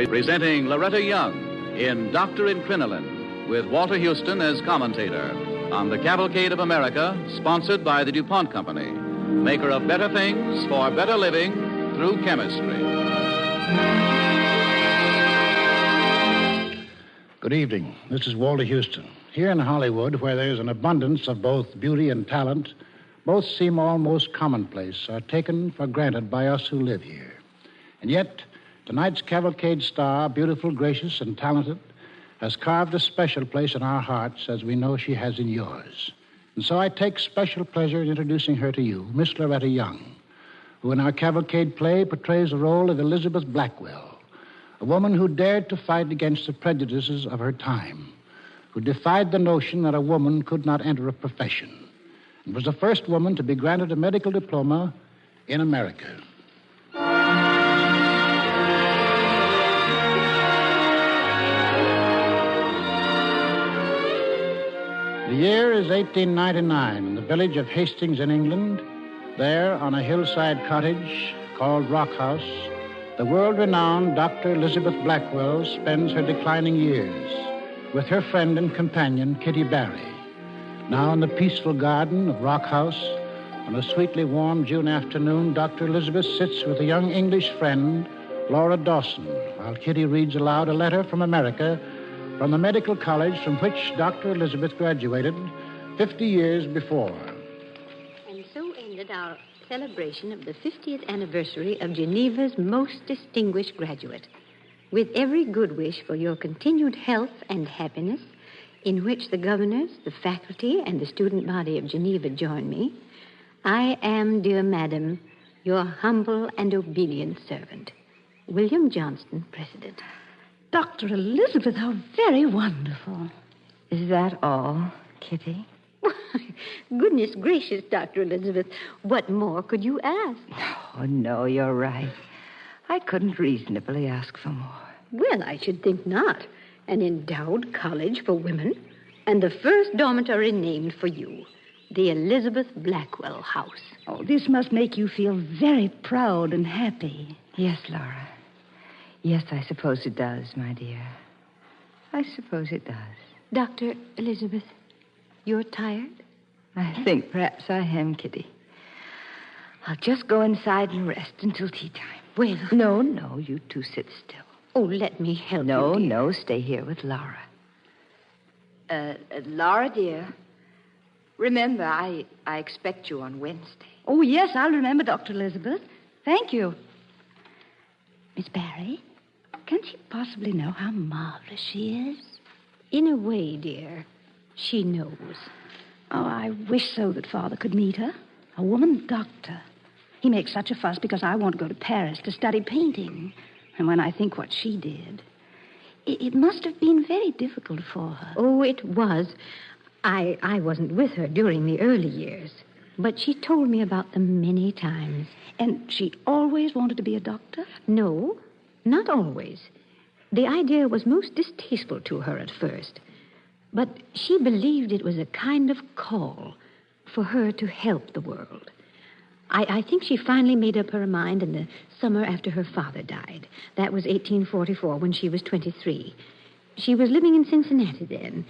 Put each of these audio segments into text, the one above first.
Presenting Loretta Young in Doctor in Crinoline, with Walter Houston as commentator on the Cavalcade of America, sponsored by the DuPont Company, maker of better things for better living through chemistry. Good evening. This is Walter Houston. Here in Hollywood, where there's an abundance of both beauty and talent, both seem almost commonplace, are taken for granted by us who live here. And yet, tonight's Cavalcade star, beautiful, gracious, and talented, has carved a special place in our hearts, as we know she has in yours. And so I take special pleasure in introducing her to you, Miss Loretta Young, who in our Cavalcade play portrays the role of Elizabeth Blackwell, a woman who dared to fight against the prejudices of her time, who defied the notion that a woman could not enter a profession, and was the first woman to be granted a medical diploma in America. The year is 1899, in the village of Hastings in England. There, on a hillside cottage called Rock House, the world-renowned Dr. Elizabeth Blackwell spends her declining years with her friend and companion, Kitty Barry. Now in the peaceful garden of Rock House, on a sweetly warm June afternoon, Dr. Elizabeth sits with a young English friend, Laura Dawson, while Kitty reads aloud a letter from America, from the medical college from which Dr. Elizabeth graduated 50 years before. And so ended our celebration of the 50th anniversary of Geneva's most distinguished graduate. With every good wish for your continued health and happiness, in which the governors, the faculty, and the student body of Geneva join me, I am, dear madam, your humble and obedient servant, William Johnston, President. Dr. Elizabeth, how very wonderful. Is that all, Kitty? Goodness gracious, Dr. Elizabeth, what more could you ask? Oh, no, you're right. I couldn't reasonably ask for more. Well, I should think not. An endowed college for women, and the first dormitory named for you, the Elizabeth Blackwell House. Oh, this must make you feel very proud and happy. Yes, Laura. Yes, I suppose it does, my dear. I suppose it does. Dr. Elizabeth, you're tired? I think perhaps I am, Kitty. I'll just go inside and rest until tea time. Well... No, you two sit still. Oh, let me help you, dear. No, stay here with Laura. Laura, dear, remember, I expect you on Wednesday. Oh, yes, I'll remember, Dr. Elizabeth. Thank you. Miss Barry, can she possibly know how marvelous she is? In a way, dear, she knows. Oh, I wish so that Father could meet her. A woman doctor. He makes such a fuss because I want to go to Paris to study painting. And when I think what she did, it must have been very difficult for her. Oh, it was. I wasn't with her during the early years, but she told me about them many times. And she always wanted to be a doctor? No, not always. The idea was most distasteful to her at first, but she believed it was a kind of call for her to help the world. I think she finally made up her mind in the summer after her father died. That was 1844, when she was 23. She was living in Cincinnati then,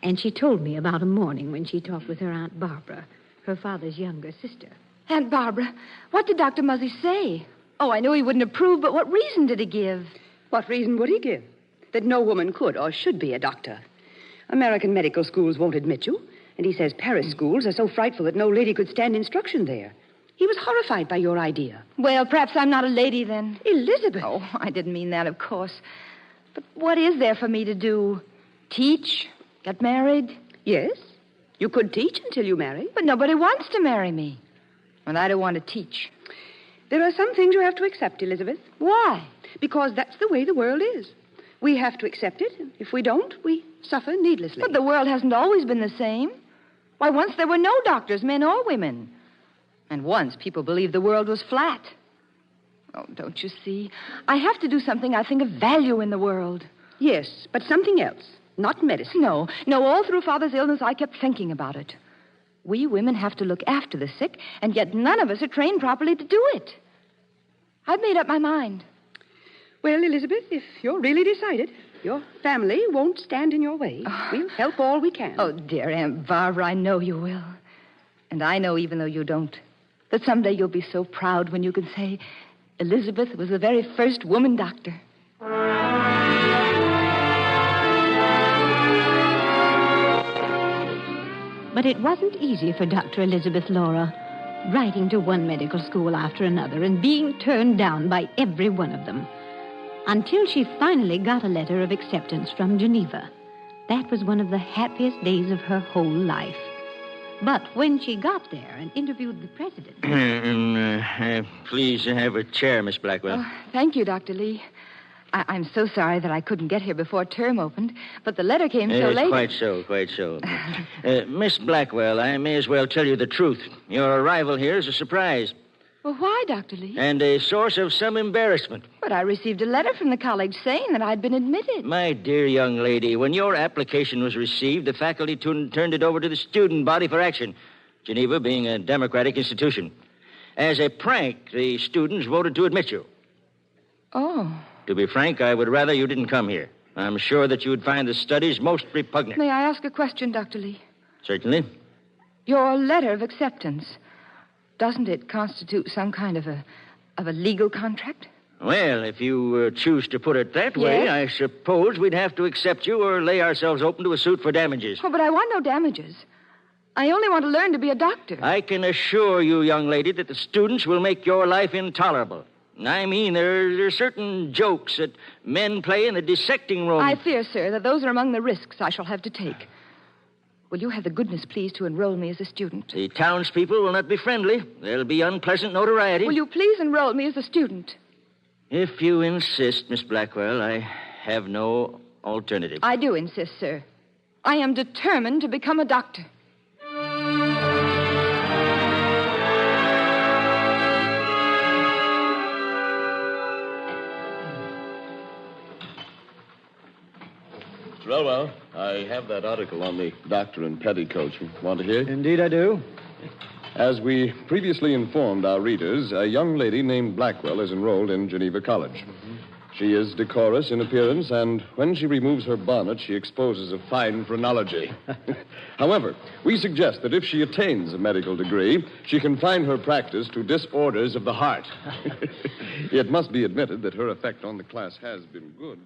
and she told me about a morning when she talked with her Aunt Barbara, her father's younger sister. Aunt Barbara, what did Dr. Muzzy say? Oh, I knew he wouldn't approve, but what reason did he give? What reason would he give? That no woman could or should be a doctor. American medical schools won't admit you, and he says Paris schools are so frightful that no lady could stand instruction there. He was horrified by your idea. Well, perhaps I'm not a lady then. Elizabeth. Oh, I didn't mean that, of course. But what is there for me to do? Teach? Get married? Yes, you could teach until you marry. But nobody wants to marry me. And I don't want to teach. There are some things you have to accept, Elizabeth. Why? Because that's the way the world is. We have to accept it. If we don't, we suffer needlessly. But the world hasn't always been the same. Why, once there were no doctors, men or women. And once people believed the world was flat. Oh, don't you see? I have to do something I think of value in the world. Yes, but something else. Not medicine. No, all through Father's illness, I kept thinking about it. We women have to look after the sick, and yet none of us are trained properly to do it. I've made up my mind. Well, Elizabeth, if you're really decided, your family won't stand in your way. We'll help all we can. Oh, dear Aunt Barbara, I know you will. And I know, even though you don't, that someday you'll be so proud when you can say, Elizabeth was the very first woman doctor. But it wasn't easy for Dr. Elizabeth Laura, writing to one medical school after another and being turned down by every one of them, until she finally got a letter of acceptance from Geneva. That was one of the happiest days of her whole life. But when she got there and interviewed the president... Please have a chair, Miss Blackwell. Oh, thank you, Dr. Lee. I'm so sorry that I couldn't get here before term opened, but the letter came so late. Quite so. Miss Blackwell, I may as well tell you the truth. Your arrival here is a surprise. Well, why, Dr. Lee? And a source of some embarrassment. But I received a letter from the college saying that I'd been admitted. My dear young lady, when your application was received, the faculty turned it over to the student body for action, Geneva being a democratic institution. As a prank, the students voted to admit you. Oh. To be frank, I would rather you didn't come here. I'm sure that you would find the studies most repugnant. May I ask a question, Dr. Lee? Certainly. Your letter of acceptance, doesn't it constitute some kind of a legal contract? Well, if you choose to put it that way, Yes? I suppose we'd have to accept you or lay ourselves open to a suit for damages. Oh, but I want no damages. I only want to learn to be a doctor. I can assure you, young lady, that the students will make your life intolerable. I mean, there are certain jokes that men play in the dissecting room. I fear, sir, that those are among the risks I shall have to take. Will you have the goodness, please, to enroll me as a student? The townspeople will not be friendly. There'll be unpleasant notoriety. Will you please enroll me as a student? If you insist, Miss Blackwell, I have no alternative. I do insist, sir. I am determined to become a doctor. Well, I have that article on the doctor in petticoats. Want to hear it? Indeed, I do. As we previously informed our readers, a young lady named Blackwell is enrolled in Geneva College. She is decorous in appearance, and when she removes her bonnet, she exposes a fine phrenology. However, we suggest that if she attains a medical degree, she confine her practice to disorders of the heart. It must be admitted that her effect on the class has been good.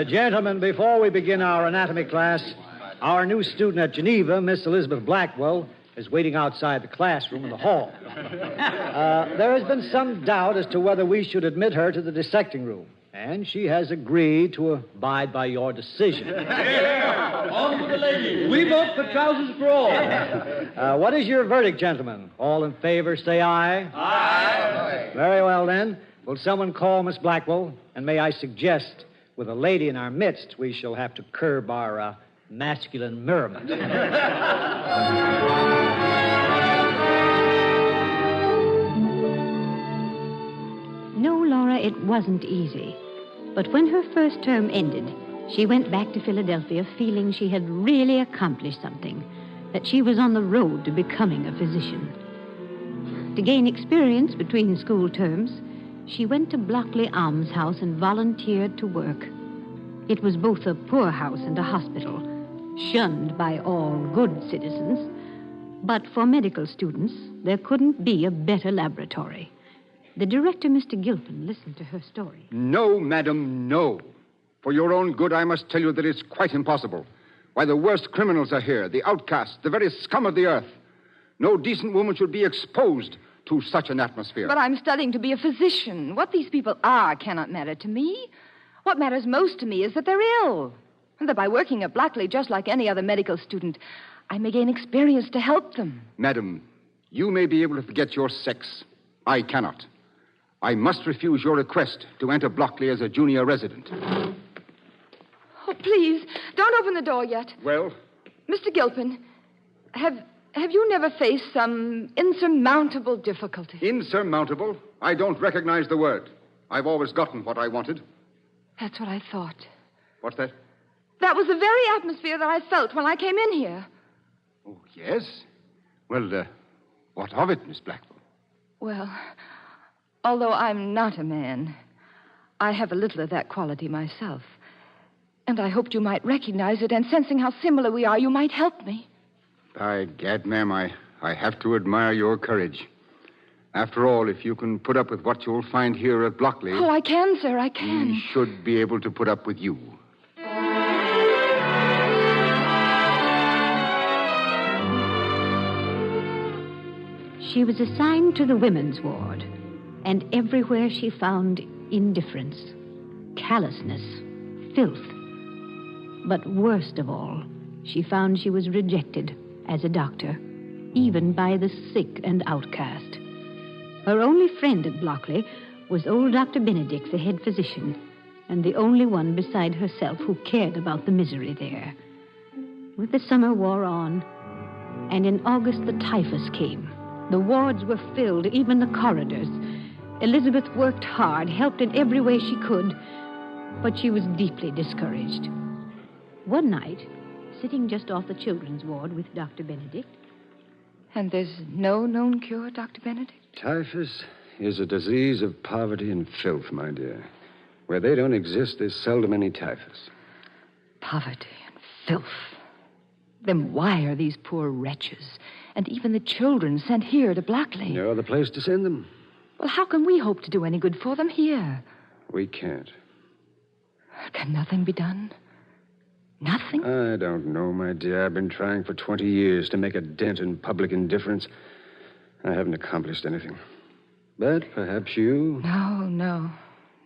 Gentlemen, before we begin our anatomy class, our new student at Geneva, Miss Elizabeth Blackwell, is waiting outside the classroom in the hall. There has been some doubt as to whether we should admit her to the dissecting room, and she has agreed to abide by your decision. On to the lady. We vote for trousers for all. What is your verdict, gentlemen? All in favor, say aye. Aye. Very well, then. Will someone call Miss Blackwell? And may I suggest, with a lady in our midst, we shall have to curb our masculine merriment. No, Laura, it wasn't easy. But when her first term ended, she went back to Philadelphia feeling she had really accomplished something, that she was on the road to becoming a physician. To gain experience between school terms, she went to Blockley Almshouse and volunteered to work. It was both a poorhouse and a hospital, shunned by all good citizens. But for medical students, there couldn't be a better laboratory. The director, Mr. Gilpin, listened to her story. No, madam, no. For your own good, I must tell you that it's quite impossible. Why, the worst criminals are here, the outcasts, the very scum of the earth. No decent woman should be exposed to such an atmosphere. But I'm studying to be a physician. What these people are cannot matter to me. What matters most to me is that they're ill. And that by working at Blackley, just like any other medical student, I may gain experience to help them. Madam, you may be able to forget your sex. I cannot. I must refuse your request to enter Blockley as a junior resident. Oh, please, don't open the door yet. Well? Mr. Gilpin, have Have you never faced some insurmountable difficulty? Insurmountable? I don't recognize the word. I've always gotten what I wanted. That's what I thought. What's that? That was the very atmosphere that I felt when I came in here. Oh, yes? Well, what of it, Miss Blackwell? Well, although I'm not a man, I have a little of that quality myself. And I hoped you might recognize it, and sensing how similar we are, you might help me. By gad, ma'am, I have to admire your courage. After all, if you can put up with what you'll find here at Blockley... Oh, I can, sir, I can. We should be able to put up with you. She was assigned to the women's ward, and everywhere she found indifference, callousness, filth. But worst of all, she found she was rejected as a doctor, even by the sick and outcast. Her only friend at Blockley was old Dr. Benedict, the head physician, and the only one beside herself who cared about the misery there. With the summer wore on, and in August the typhus came. The wards were filled, even the corridors. Elizabeth worked hard, helped in every way she could, but she was deeply discouraged. One night, sitting just off the children's ward with Dr. Benedict. And there's no known cure, Dr. Benedict? Typhus is a disease of poverty and filth, my dear. Where they don't exist, there's seldom any typhus. Poverty and filth. Then why are these poor wretches, and even the children, sent here to Blockley? You're the place to send them. Well, how can we hope to do any good for them here? We can't. Can nothing be done? Nothing? I don't know, my dear. I've been trying for 20 years to make a dent in public indifference. I haven't accomplished anything. But perhaps you... No,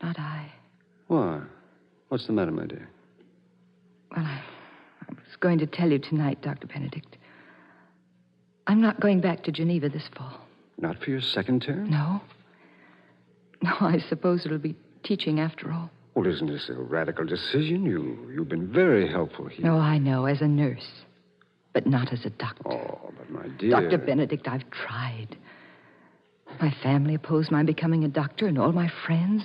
not I. Why? What's the matter, my dear? Well, I was going to tell you tonight, Dr. Benedict. I'm not going back to Geneva this fall. Not for your second term? No. No, I suppose it'll be teaching after all. Well, isn't this a radical decision? You've been very helpful here. No, I know, as a nurse. But not as a doctor. Oh, but my dear... Dr. Benedict, I've tried. My family opposed my becoming a doctor, and all my friends.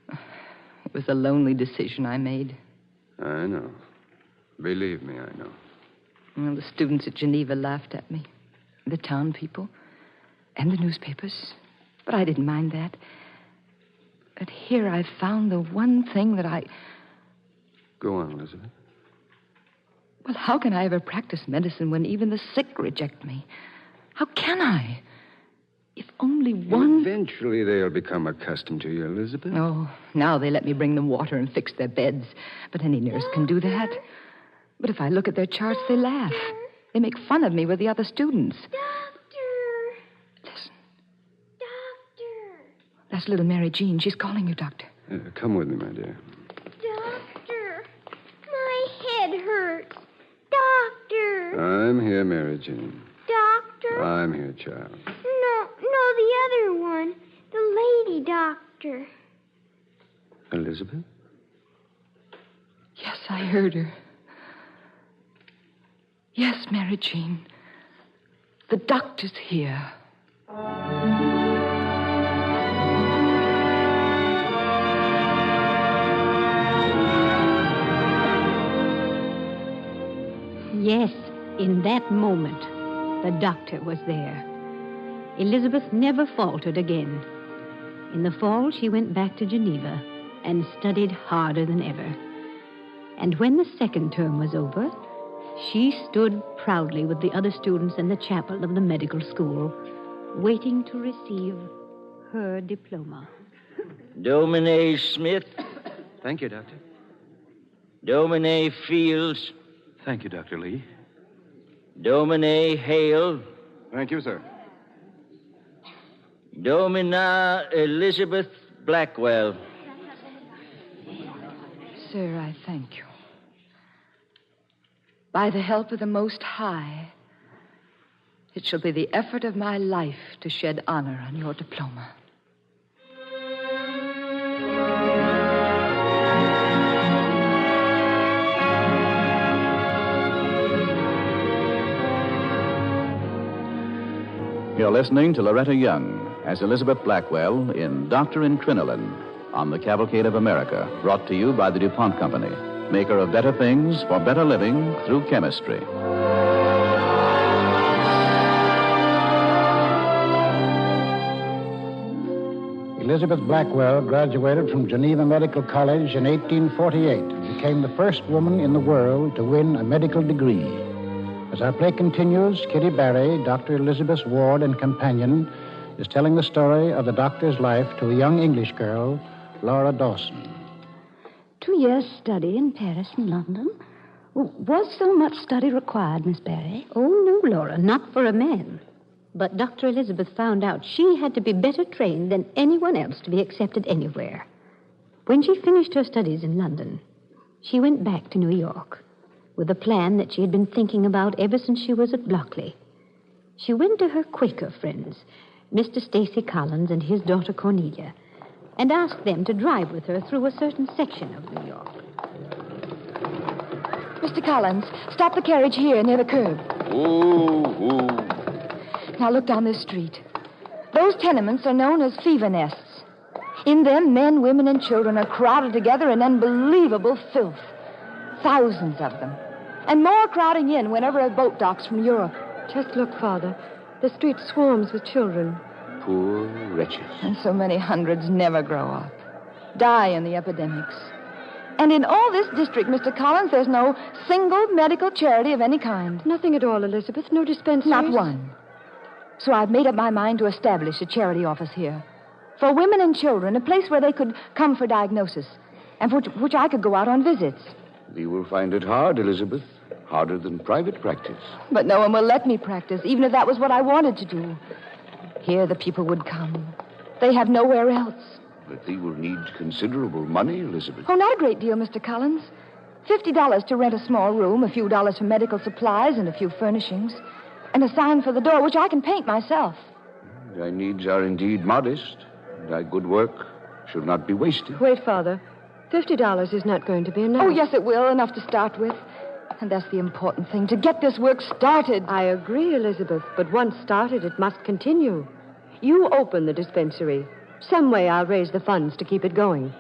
It was a lonely decision I made. I know. Believe me, I know. Well, the students at Geneva laughed at me. The town people. And the newspapers. But I didn't mind that. But here I've found the one thing that I... Go on, Elizabeth. Well, how can I ever practice medicine when even the sick reject me? How can I? If only one... Eventually they'll become accustomed to you, Elizabeth. Oh, now they let me bring them water and fix their beds. But any nurse can do that. But if I look at their charts, they laugh. They make fun of me with the other students. Doctor! Listen. Doctor! That's little Mary Jean. She's calling you, Doctor. Come with me, my dear. Doctor! My head hurts. Doctor! I'm here, Mary Jean. Doctor? I'm here, child. No, the other one. The lady doctor. Elizabeth? Yes, I heard her. Yes, Mary Jean. The doctor's here. Yes, in that moment, the doctor was there. Elizabeth never faltered again. In the fall, she went back to Geneva and studied harder than ever. And when the second term was over, she stood proudly with the other students in the chapel of the medical school, waiting to receive her diploma. Domine Smith. Thank you, Doctor. Domine Fields. Thank you, Dr. Lee. Domine Hale. Thank you, sir. Domina Elizabeth Blackwell. Sir, I thank you. By the help of the Most High, it shall be the effort of my life to shed honor on your diploma. You're listening to Loretta Young as Elizabeth Blackwell in Doctor in Crinoline on the Cavalcade of America, brought to you by the DuPont Company, maker of better things for better living through chemistry. Elizabeth Blackwell graduated from Geneva Medical College in 1848 and became the first woman in the world to win a medical degree. As our play continues, Kitty Barry, Dr. Elizabeth's ward and companion, is telling the story of the doctor's life to a young English girl, Laura Dawson. 2 years' study in Paris and London. Was so much study required, Miss Barry? Oh, no, Laura, not for a man. But Dr. Elizabeth found out she had to be better trained than anyone else to be accepted anywhere. When she finished her studies in London, she went back to New York with a plan that she had been thinking about ever since she was at Blockley. She went to her Quaker friends, Mr. Stacy Collins and his daughter Cornelia, and asked them to drive with her through a certain section of New York. Mr. Collins, stop the carriage here near the curb. Ooh. Now look down this street. Those tenements are known as fever nests. In them, men, women, and children are crowded together in unbelievable filth. Thousands of them. And more crowding in whenever a boat docks from Europe. Just look, Father. The street swarms with children. Poor wretches. And so many hundreds never grow up. Die in the epidemics. And in all this district, Mr. Collins, there's no single medical charity of any kind. Nothing at all, Elizabeth. No dispensaries. Not one. So I've made up my mind to establish a charity office here. For women and children, a place where they could come for diagnosis. And for which I could go out on visits. You will find it hard, Elizabeth. Harder than private practice. But no one will let me practice, even if that was what I wanted to do. Here the people would come. They have nowhere else. But they will need considerable money, Elizabeth. Oh, not a great deal, Mr. Collins. $50 to rent a small room, a few dollars for medical supplies and a few furnishings, and a sign for the door, which I can paint myself. Thy needs are indeed modest. Thy good work should not be wasted. Wait, Father. $50 is not going to be enough. Oh, yes, it will. Enough to start with. And that's the important thing, to get this work started. I agree, Elizabeth, but once started, it must continue. You open the dispensary. Some way I'll raise the funds to keep it going.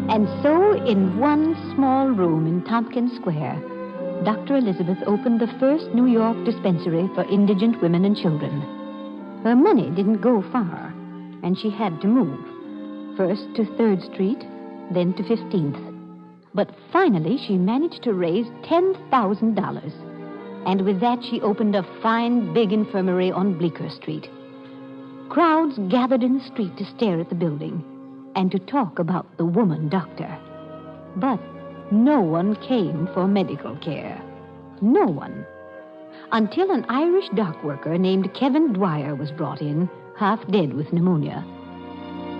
And so, in one small room in Tompkins Square, Dr. Elizabeth opened the first New York dispensary for indigent women and children. Her money didn't go far, and she had to move. First to 3rd Street, then to 15th. But finally, she managed to raise $10,000. And with that, she opened a fine, big infirmary on Bleecker Street. Crowds gathered in the street to stare at the building and to talk about the woman doctor. But no one came for medical care. No one. Until an Irish dock worker named Kevin Dwyer was brought in, half dead with pneumonia.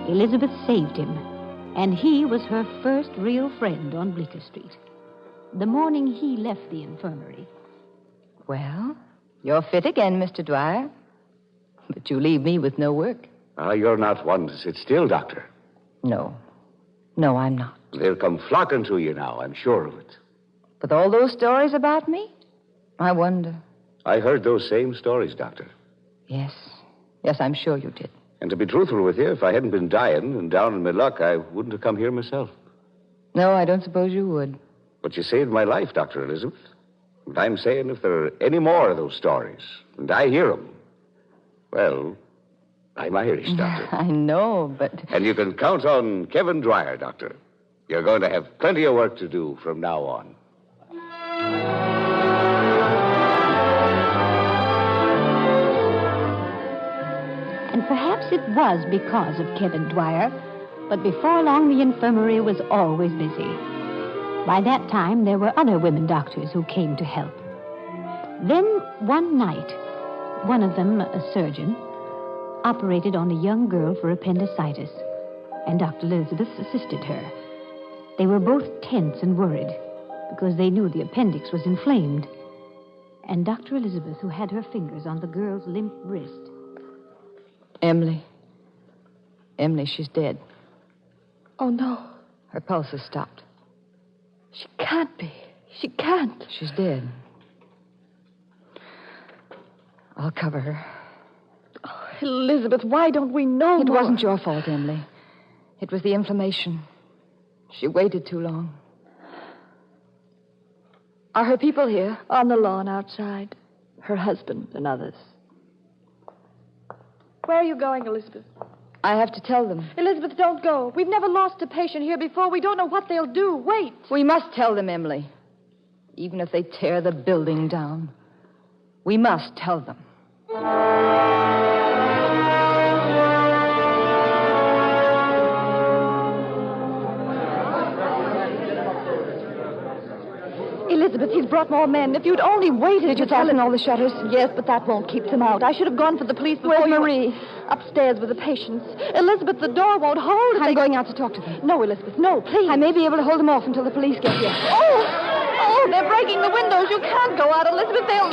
Elizabeth saved him, and he was her first real friend on Bleecker Street. The morning he left the infirmary. Well, you're fit again, Mr. Dwyer. But you leave me with no work. You're not one to sit still, Doctor. No. No, I'm not. They'll come flocking to you now, I'm sure of it. With all those stories about me? I wonder. I heard those same stories, Doctor. Yes. Yes, I'm sure you did. And to be truthful with you, if I hadn't been dying and down in my luck, I wouldn't have come here myself. No, I don't suppose you would. But you saved my life, Dr. Elizabeth. And I'm saying if there are any more of those stories, and I hear them, well, I'm Irish, Doctor. I know, but... And you can count on Kevin Dwyer, Doctor. You're going to have plenty of work to do from now on. And perhaps it was because of Kevin Dwyer, but before long the infirmary was always busy. By that time, there were other women doctors who came to help. Then, one night, one of them, a surgeon, operated on a young girl for appendicitis, and Dr. Elizabeth assisted her. They were both tense and worried because they knew the appendix was inflamed. And Dr. Elizabeth, who had her fingers on the girl's limp wrist. Emily, she's dead. Oh, no. Her pulse has stopped. She can't be. She can't. She's dead. I'll cover her. Oh, Elizabeth, why don't we know It more? wasn't your fault, Emily. It was the inflammation. She waited too long. Are her people here? On the lawn outside. Her husband and others. Where are you going, Elizabeth? I have to tell them. Elizabeth, don't go. We've never lost a patient here before. We don't know what they'll do. Wait. We must tell them, Emily. Even if they tear the building down. We must tell them. Elizabeth, he's brought more men. If you'd only waited Did you fasten all the shutters? Yes, but that won't keep them out. I should have gone for the police before Where's Marie? Upstairs with the patients. Elizabeth, the door won't hold. I'm going out to talk to them. No, Elizabeth, no, please. I may be able to hold them off until the police get here. Oh, they're breaking the windows. You can't go out, Elizabeth. They'll...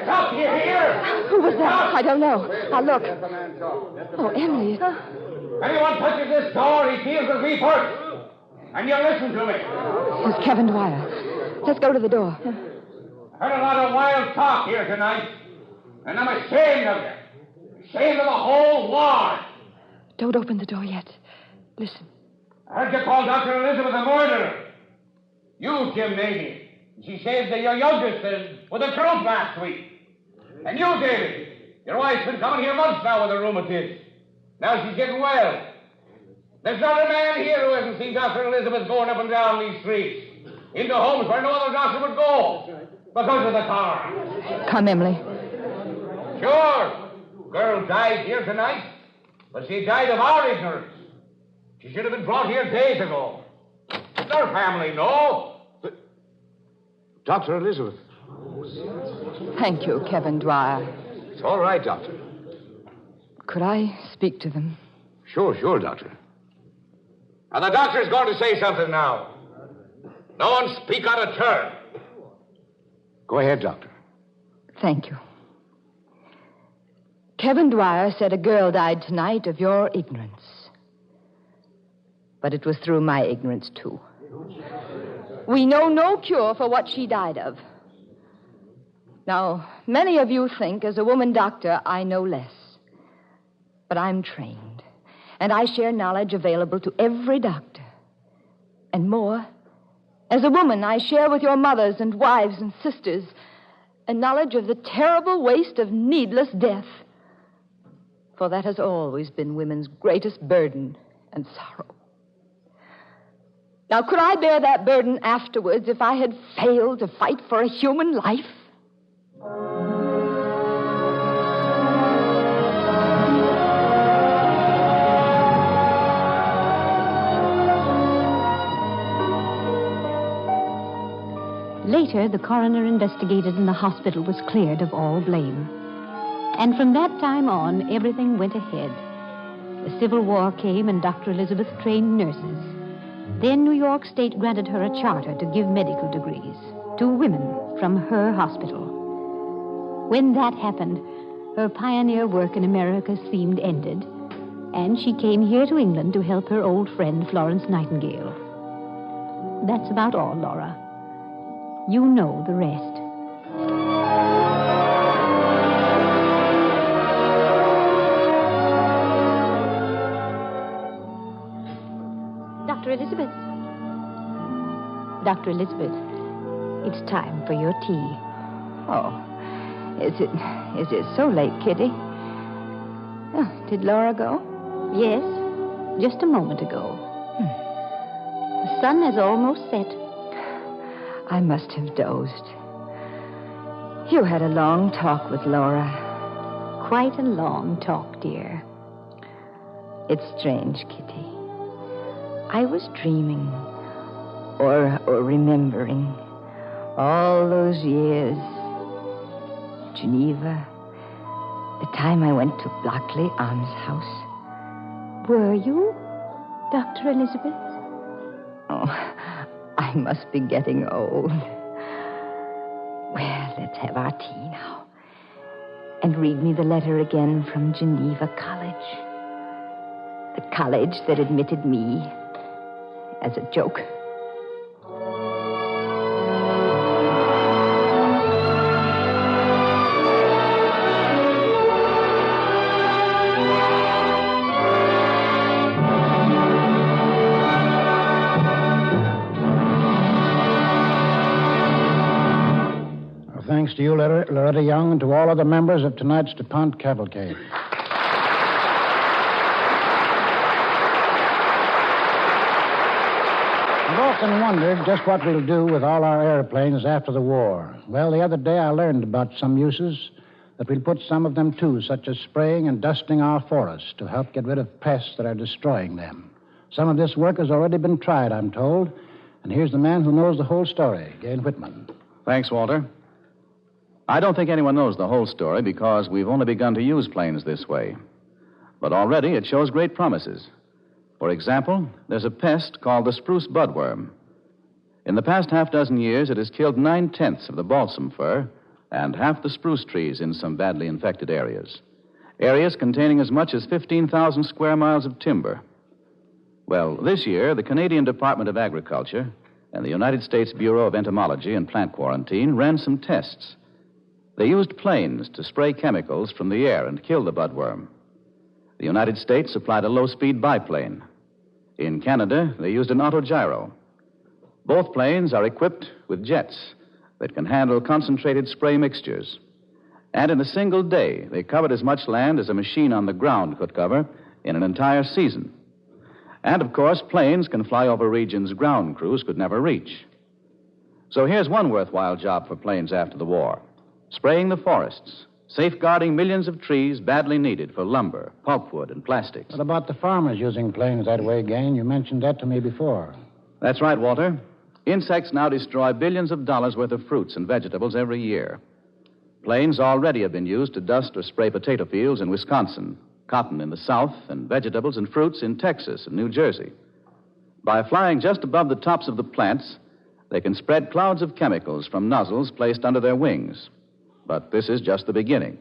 Stop, you hear? Who was that? I don't know. I'll look. Oh, Emily. Anyone touches this door, he feels the grief hurt. And you listen to me. It's Kevin Dwyer. Let's go to the door. Heard a lot of wild talk here tonight. And I'm ashamed of you. Ashamed of the whole ward. Don't open the door yet. Listen. I heard you call Dr. Elizabeth a murderer. You, Jim Navy. She saved your youngest with a truth last week. And you, David. Your wife's been coming here months now with a rheumatism. Now she's getting well. There's not a man here who hasn't seen Dr. Elizabeth going up and down these streets. Into homes where no other doctor would go. Because of the car. Come, Emily. Sure. Girl died here tonight. But she died of our ignorance. She should have been brought here days ago. Their family, no. Dr. Elizabeth. Thank you, Kevin Dwyer. It's all right, Doctor. Could I speak to them? Sure, Doctor. And the doctor's going to say something now. No one speak out of turn. Go ahead, Doctor. Thank you. Kevin Dwyer said a girl died tonight of your ignorance. But it was through my ignorance, too. We know no cure for what she died of. Now, many of you think, as a woman doctor, I know less. But I'm trained, and I share knowledge available to every doctor. And more, as a woman, I share with your mothers and wives and sisters a knowledge of the terrible waste of needless death. For that has always been women's greatest burden and sorrow. Now, could I bear that burden afterwards if I had failed to fight for a human life? Later, the coroner investigated and the hospital was cleared of all blame. And from that time on, everything went ahead. The Civil War came and Dr. Elizabeth trained nurses. Then New York State granted her a charter to give medical degrees to women from her hospital. When that happened, her pioneer work in America seemed ended, and she came here to England to help her old friend Florence Nightingale. That's about all, Laura. You know the rest. Dr. Elizabeth. Dr. Elizabeth, it's time for your tea. Oh, is it so late, Kitty? Oh, did Laura go? Yes, just a moment ago. The sun has almost set. I must have dozed. You had a long talk with Laura. Quite a long talk, dear. It's strange, Kitty. I was dreaming, or remembering, all those years. Geneva, the time I went to Blockley Almshouse. Were you, Dr. Elizabeth? Oh, I must be getting old. Well, let's have our tea now. And read me the letter again from Geneva College. The college that admitted me as a joke. Thanks to you, Loretta Young, and to all other members of tonight's DuPont Cavalcade. I've often wondered just what we'll do with all our airplanes after the war. Well, the other day I learned about some uses that we'll put some of them to, such as spraying and dusting our forests to help get rid of pests that are destroying them. Some of this work has already been tried, I'm told, and here's the man who knows the whole story, Gain Whitman. Thanks, Walter. I don't think anyone knows the whole story because we've only begun to use planes this way. But already it shows great promises. For example, there's a pest called the spruce budworm. In the past half dozen years, it has killed 9/10 of the balsam fir and half the spruce trees in some badly infected areas. Areas containing as much as 15,000 square miles of timber. Well, this year, the Canadian Department of Agriculture and the United States Bureau of Entomology and Plant Quarantine ran some tests. They used planes to spray chemicals from the air and kill the budworm. The United States supplied a low-speed biplane. In Canada, they used an autogyro. Both planes are equipped with jets that can handle concentrated spray mixtures. And in a single day, they covered as much land as a machine on the ground could cover in an entire season. And, of course, planes can fly over regions ground crews could never reach. So here's one worthwhile job for planes after the war. Spraying the forests, safeguarding millions of trees badly needed for lumber, pulpwood, and plastics. What about the farmers using planes that way, Gain? You mentioned that to me before. That's right, Walter. Insects now destroy billions of dollars worth of fruits and vegetables every year. Planes already have been used to dust or spray potato fields in Wisconsin, cotton in the South, and vegetables and fruits in Texas and New Jersey. By flying just above the tops of the plants, they can spread clouds of chemicals from nozzles placed under their wings. But this is just the beginning.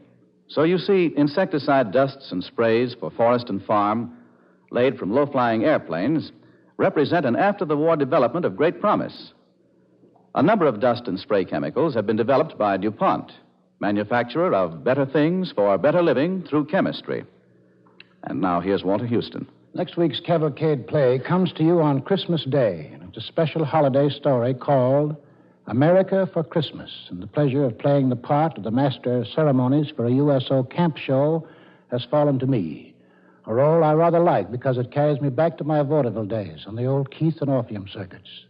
So you see, insecticide dusts and sprays for forest and farm, laid from low-flying airplanes, represent an after-the-war development of great promise. A number of dust and spray chemicals have been developed by DuPont, manufacturer of better things for better living through chemistry. And now here's Walter Houston. Next week's Cavalcade play comes to you on Christmas Day. It's a special holiday story called America for Christmas, and the pleasure of playing the part of the master of ceremonies for a USO camp show has fallen to me. A role I rather like because it carries me back to my vaudeville days on the old Keith and Orpheum circuits.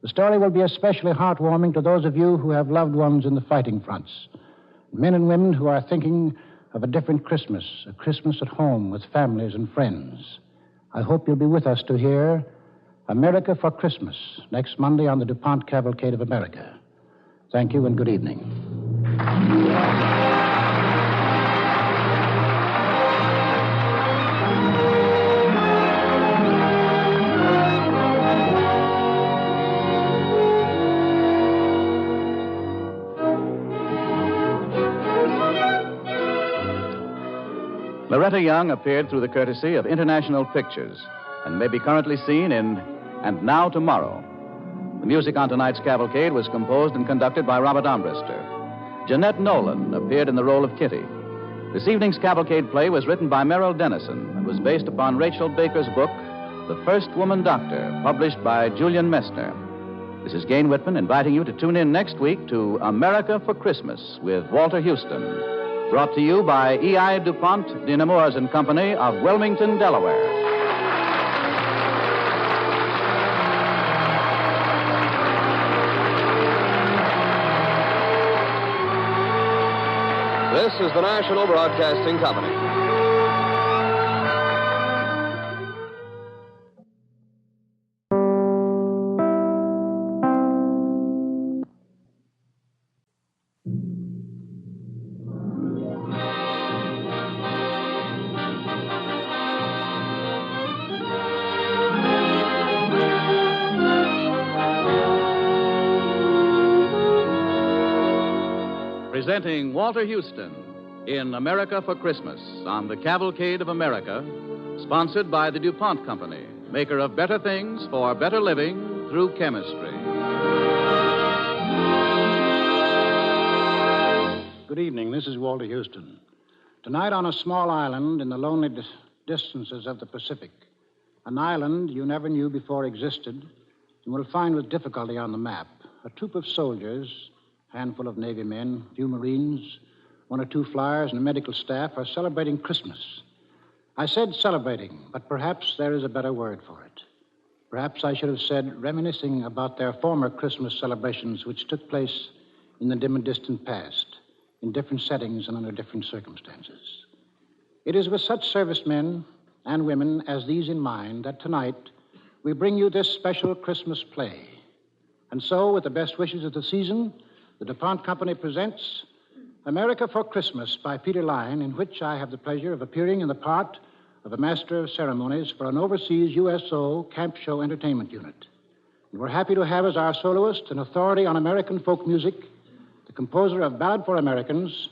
The story will be especially heartwarming to those of you who have loved ones in the fighting fronts, men and women who are thinking of a different Christmas, a Christmas at home with families and friends. I hope you'll be with us to hear America for Christmas, next Monday on the DuPont Cavalcade of America. Thank you and good evening. Loretta Young appeared through the courtesy of International Pictures and may be currently seen in And Now Tomorrow. The music on tonight's cavalcade was composed and conducted by Robert Armbruster. Jeanette Nolan appeared in the role of Kitty. This evening's cavalcade play was written by Merrill Dennison and was based upon Rachel Baker's book, The First Woman Doctor, published by Julian Messner. This is Gain Whitman inviting you to tune in next week to America for Christmas with Walter Houston, brought to you by E.I. DuPont de Nemours and Company of Wilmington, Delaware. This is the National Broadcasting Company. Presenting Walter Houston in America for Christmas on the Cavalcade of America, sponsored by the DuPont Company maker of better things for better living through chemistry. Good evening. This is Walter Houston. Tonight on a small island in the lonely distances of the Pacific, an island you never knew before existed, you will find with difficulty on the map, a troop of soldiers, a handful of Navy men, a few Marines, one or two flyers, and a medical staff are celebrating Christmas. I said celebrating, but perhaps there is a better word for it. Perhaps I should have said reminiscing about their former Christmas celebrations which took place in the dim and distant past, in different settings and under different circumstances. It is with such servicemen and women as these in mind that tonight we bring you this special Christmas play. And so, with the best wishes of the season, the DuPont Company presents America for Christmas by Peter Line, in which I have the pleasure of appearing in the part of a master of ceremonies for an overseas USO camp show entertainment unit. And we're happy to have as our soloist an authority on American folk music, the composer of Ballad for Americans,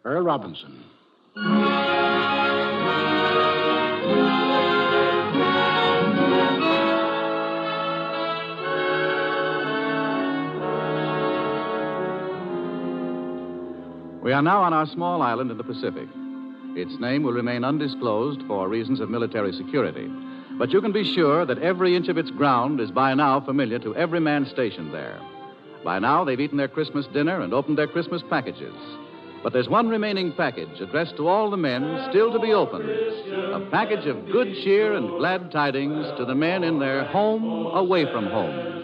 Earl Robinson. We are now on our small island in the Pacific. Its name will remain undisclosed for reasons of military security. But you can be sure that every inch of its ground is by now familiar to every man stationed there. By now, they've eaten their Christmas dinner and opened their Christmas packages. But there's one remaining package addressed to all the men still to be opened. A package of good cheer and glad tidings to the men in their home away from home.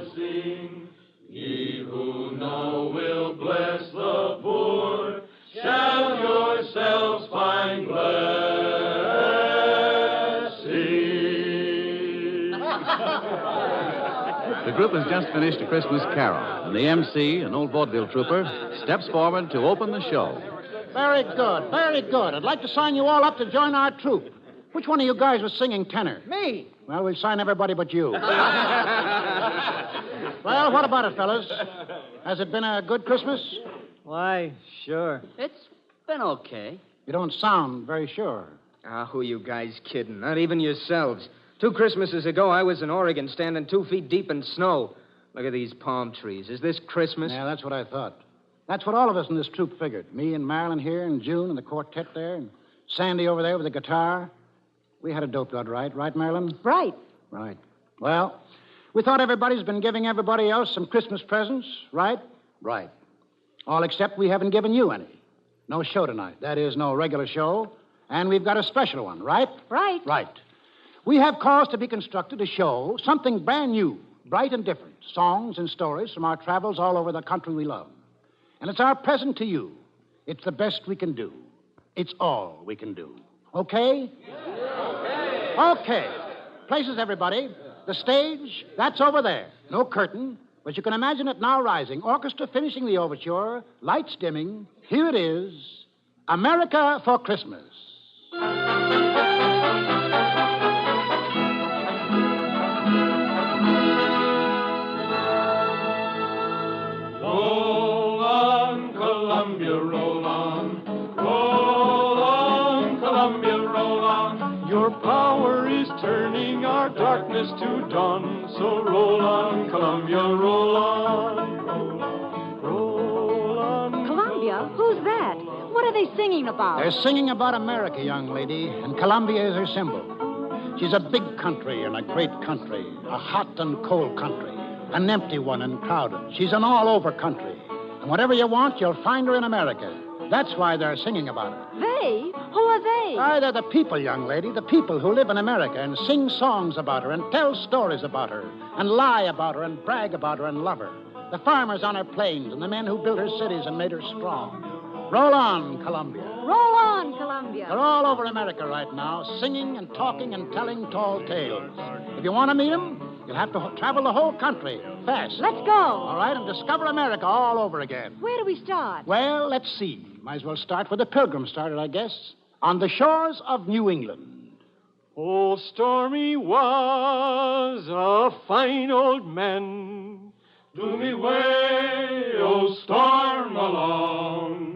Ye who know will bless the poor, shall yourselves find blessing. The group has just finished a Christmas carol, and the MC, an old vaudeville trooper, steps forward to open the show. Very good, very good. I'd like to sign you all up to join our troupe. Which one of you guys was singing tenor? Me. Well, we'll sign everybody but you. Well, what about it, fellas? Has it been a good Christmas? Why, sure. It's been okay. You don't sound very sure. Who you guys kidding? Not even yourselves. 2 Christmases ago, I was in Oregon standing 2 feet deep in snow. Look at these palm trees. Is this Christmas? Yeah, that's what I thought. That's what all of us in this troupe figured. Me and Marilyn here, and June and the quartet there, and Sandy over there with the guitar. We had a dope yard, right? Right, Marilyn? Right. Right. Well, we thought everybody's been giving everybody else some Christmas presents, right? Right. All except we haven't given you any. No show tonight. That is, no regular show. And we've got a special one, right? Right. Right. We have caused to be constructed a show, something brand new, bright and different. Songs and stories from our travels all over the country we love. And it's our present to you. It's the best we can do. It's all we can do. Okay? Okay. Places, everybody. The stage, that's over there. No curtain, but you can imagine it now rising. Orchestra finishing the overture, lights dimming. Here it is, America for Christmas. Roll on, Columbia, roll on. Roll on, Columbia, roll on. Your power is turning our darkness to dawn. So roll on, Columbia, roll on. Roll on, roll on. Columbia? Who's that? What are they singing about? They're singing about America, young lady, and Columbia is her symbol. She's a big country and a great country, a hot and cold country, an empty one and crowded. She's an all-over country. And whatever you want, you'll find her in America. That's why they're singing about her. They? Who are they? They're the people, young lady, the people who live in America and sing songs about her and tell stories about her and lie about her and brag about her and love her. The farmers on her plains and the men who built her cities and made her strong. Roll on, Columbia. Roll on, Columbia. They're all over America right now, singing and talking and telling tall tales. If you want to meet them, you'll have to travel the whole country fast. Let's go. All right, and discover America all over again. Where do we start? Well, let's see. Might as well start where the Pilgrims started, I guess. On the shores of New England. Oh, Stormy was a fine old man. Do me way, oh, storm along.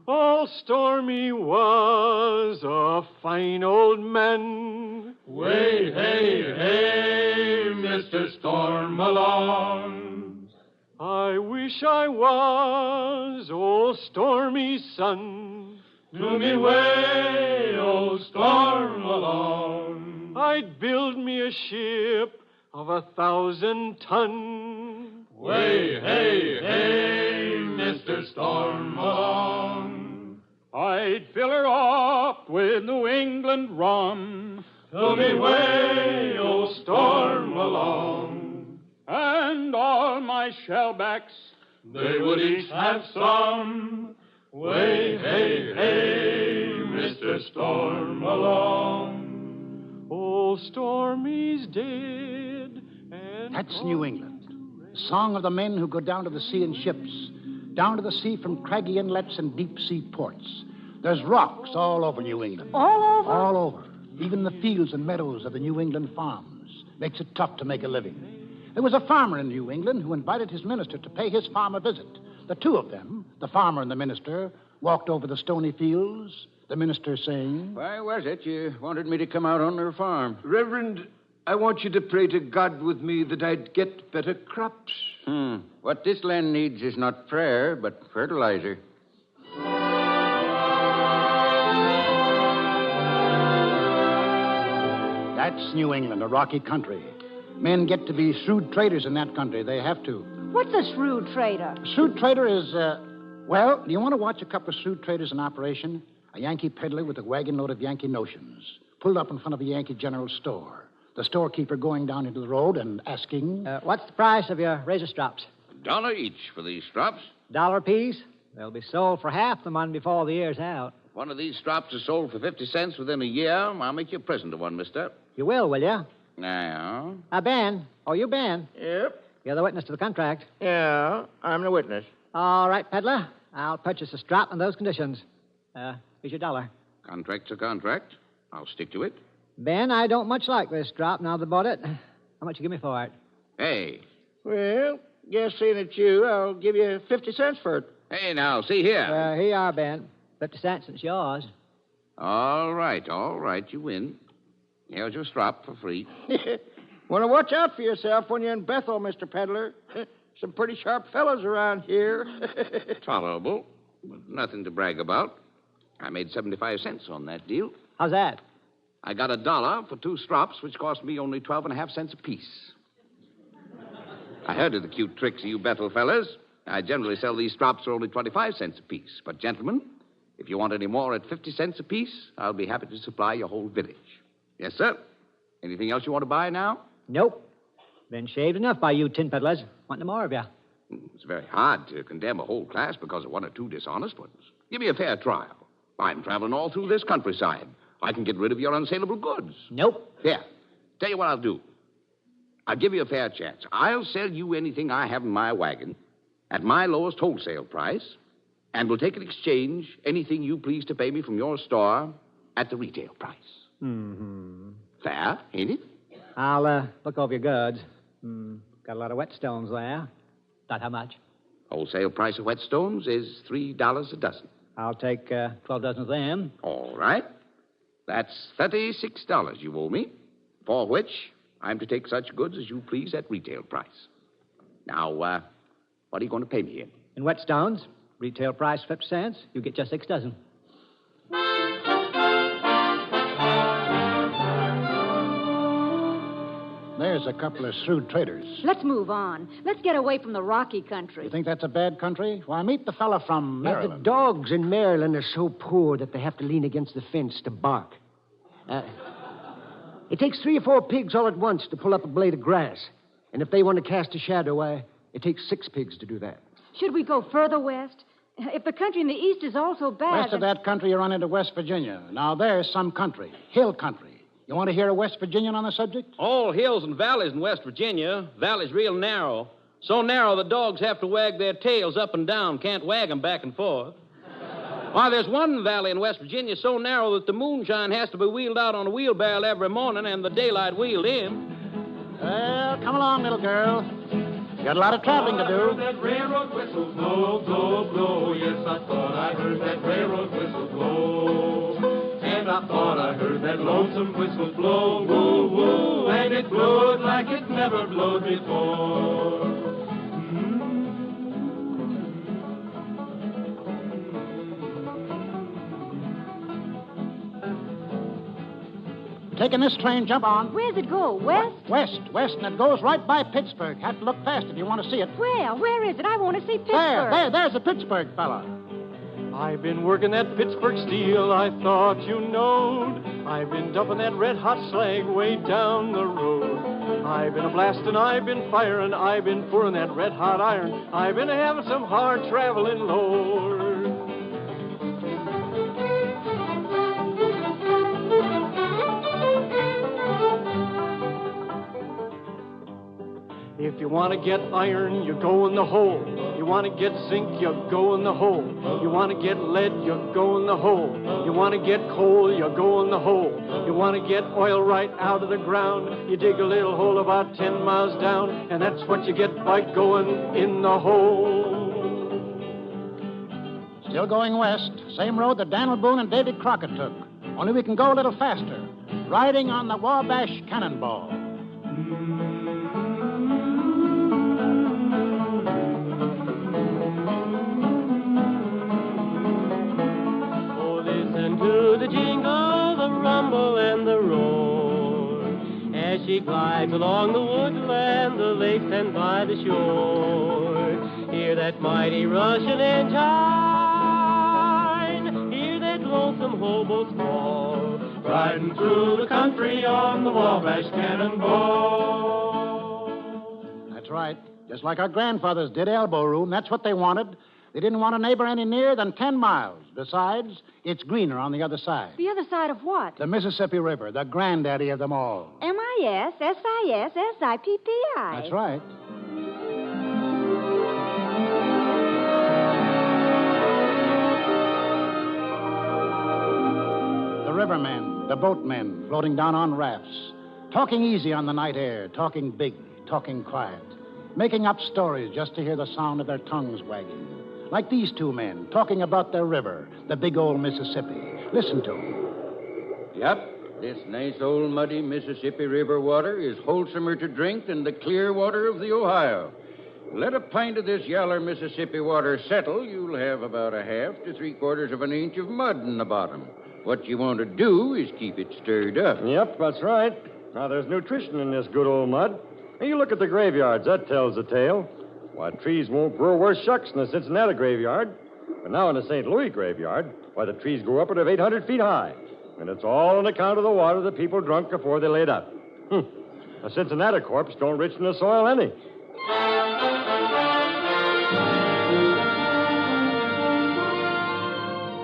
Oh, Stormy was a fine old man. Way, hey, hey. storm along. I wish I was old stormy sun. To me way, old storm along. I'd build me a ship of 1,000 ton. Way, hey, hey, Mr. Storm along. I'd fill her up with New England rum. To me way, old storm along. And all my shellbacks, they would each have some. Way, hey, hey, Mr. Storm along. Old Stormy's dead. And that's New England. The song of the men who go down to the sea in ships, down to the sea from craggy inlets and deep sea ports. There's rocks all over New England. All over? All over. Even the fields and meadows of the New England farms. Makes it tough to make a living. There was a farmer in New England who invited his minister to pay his farm a visit. The two of them, the farmer and the minister, walked over the stony fields, the minister saying, Why was it you wanted me to come out on their farm? Reverend, I want you to pray to God with me that I'd get better crops. What this land needs is not prayer, but fertilizer. That's New England, a rocky country. Men get to be shrewd traders in that country. They have to. What's a shrewd trader? A shrewd trader is, well, do you want to watch a couple of shrewd traders in operation? A Yankee peddler with a wagon load of Yankee notions, pulled up in front of a Yankee general store. The storekeeper going down into the road and asking... what's the price of your razor strops? $1 each for these strops. $1 apiece? They'll be sold for half the money before the year's out. If one of these strops is sold for 50 cents within a year, I'll make you a present of one, mister. You will you? Now. Ben. Oh, you Ben? Yep. You're the witness to the contract. Yeah, I'm the witness. All right, peddler. I'll purchase a strop on those conditions. Here's your $1. Contract's a contract. I'll stick to it. Ben, I don't much like this strop now that I bought it. How much you give me for it? Hey. Well, guess seeing it's you, I'll give you 50 cents for it. Hey, now, see here. Here you are, Ben. 50 cents, it's yours. All right, you win. Here's your strop for free. Want to watch out for yourself when you're in Bethel, Mr. Peddler. Some pretty sharp fellows around here. Tolerable, but nothing to brag about. I made 75 cents on that deal. How's that? I got $1 for 2 strops, which cost me only 12.5 cents apiece. I heard of the cute tricks of you Bethel fellas. I generally sell these strops for only 25 cents apiece. But, gentlemen, if you want any more at 50 cents apiece, I'll be happy to supply your whole village. Yes, sir. Anything else you want to buy now? Nope. Been shaved enough by you tin peddlers. Want no more of you. It's very hard to condemn a whole class because of 1 or 2 dishonest ones. Give me a fair trial. I'm traveling all through this countryside. I can get rid of your unsaleable goods. Nope. Here. Tell you what I'll do. I'll give you a fair chance. I'll sell you anything I have in my wagon at my lowest wholesale price, and we'll take in exchange anything you please to pay me from your store at the retail price. Mm-hmm. Fair, ain't it? I'll look over your goods. Got a lot of whetstones there. About how much? Wholesale price of whetstones is $3 a dozen. I'll take 12 dozen of them. All right. That's $36 you owe me, for which I'm to take such goods as you please at retail price. Now, what are you going to pay me in? In whetstones, retail price 50 cents. You get just 6 dozen. There's a couple of shrewd traders. Let's move on. Let's get away from the rocky country. You think that's a bad country? Why, meet the fella from Maryland. The dogs in Maryland are so poor that they have to lean against the fence to bark. It takes 3 or 4 pigs all at once to pull up a blade of grass. And if they want to cast a shadow, it takes 6 pigs to do that. Should we go further west? If the country in the east is all so bad... West of that country, you run into West Virginia. Now, there's some country. Hill country. You want to hear a West Virginian on the subject? All hills and valleys in West Virginia. Valley's real narrow. So narrow the dogs have to wag their tails up and down. Can't wag them back and forth. Why, there's one valley in West Virginia so narrow that the moonshine has to be wheeled out on a wheelbarrow every morning and the daylight wheeled in. Well, come along, little girl. You got a lot of traveling to do. I heard that railroad whistle blow, blow, blow. Yes, I thought I heard that railroad whistle blow. And I thought I heard that lonesome whistle blow, woo, woo. And it blowed like it never blowed before. Taking this train, jump on. Where's it go? West? West, and it goes right by Pittsburgh. Have to look fast if you want to see it. Where? Where is it? I want to see Pittsburgh. There's a Pittsburgh fella. I've been working that Pittsburgh steel, I thought you knowed. I've been dumping that red-hot slag way down the road. I've been a-blasting, I've been firing, I've been pouring that red-hot iron. I've been having some hard traveling, Lord. If you want to get iron, you go in the hole. You want to get zinc, you go in the hole. You want to get lead, you go in the hole. You want to get coal, you go in the hole. You want to get oil right out of the ground. You dig a little hole about 10 miles down, and that's what you get by going in the hole. Still going west. Same road that Daniel Boone and David Crockett took. Only we can go a little faster. Riding on the Wabash Cannonball. To the jingle, the rumble, and the roar, as she glides along the woodland, the lakes, and by the shore. Hear that mighty Russian engine, hear that lonesome hobo squall, riding through the country on the Wabash Cannonball. That's right. Just like our grandfathers did elbow room. That's what they wanted. They didn't want a neighbor any nearer than 10 miles. Besides, it's greener on the other side. The other side of what? The Mississippi River, the granddaddy of them all. M-I-S-S-I-S-S-I-P-P-I. That's right. The rivermen, the boatmen, floating down on rafts, talking easy on the night air, talking big, talking quiet, making up stories just to hear the sound of their tongues wagging. Like these two men, talking about their river, the big old Mississippi. Listen to them. Yep, this nice old muddy Mississippi River water is wholesomer to drink than the clear water of the Ohio. Let a pint of this yaller Mississippi water settle, you'll have about a half to 3/4 of an inch of mud in the bottom. What you want to do is keep it stirred up. Yep, that's right. Now, there's nutrition in this good old mud. Hey, you look at the graveyards. That tells the tale. Why, trees won't grow worth shucks in the Cincinnati graveyard. But now in the St. Louis graveyard, why, the trees grow upward of 800 feet high. And it's all on account of the water the people drunk before they laid up. A Cincinnati corpse don't rich in the soil any.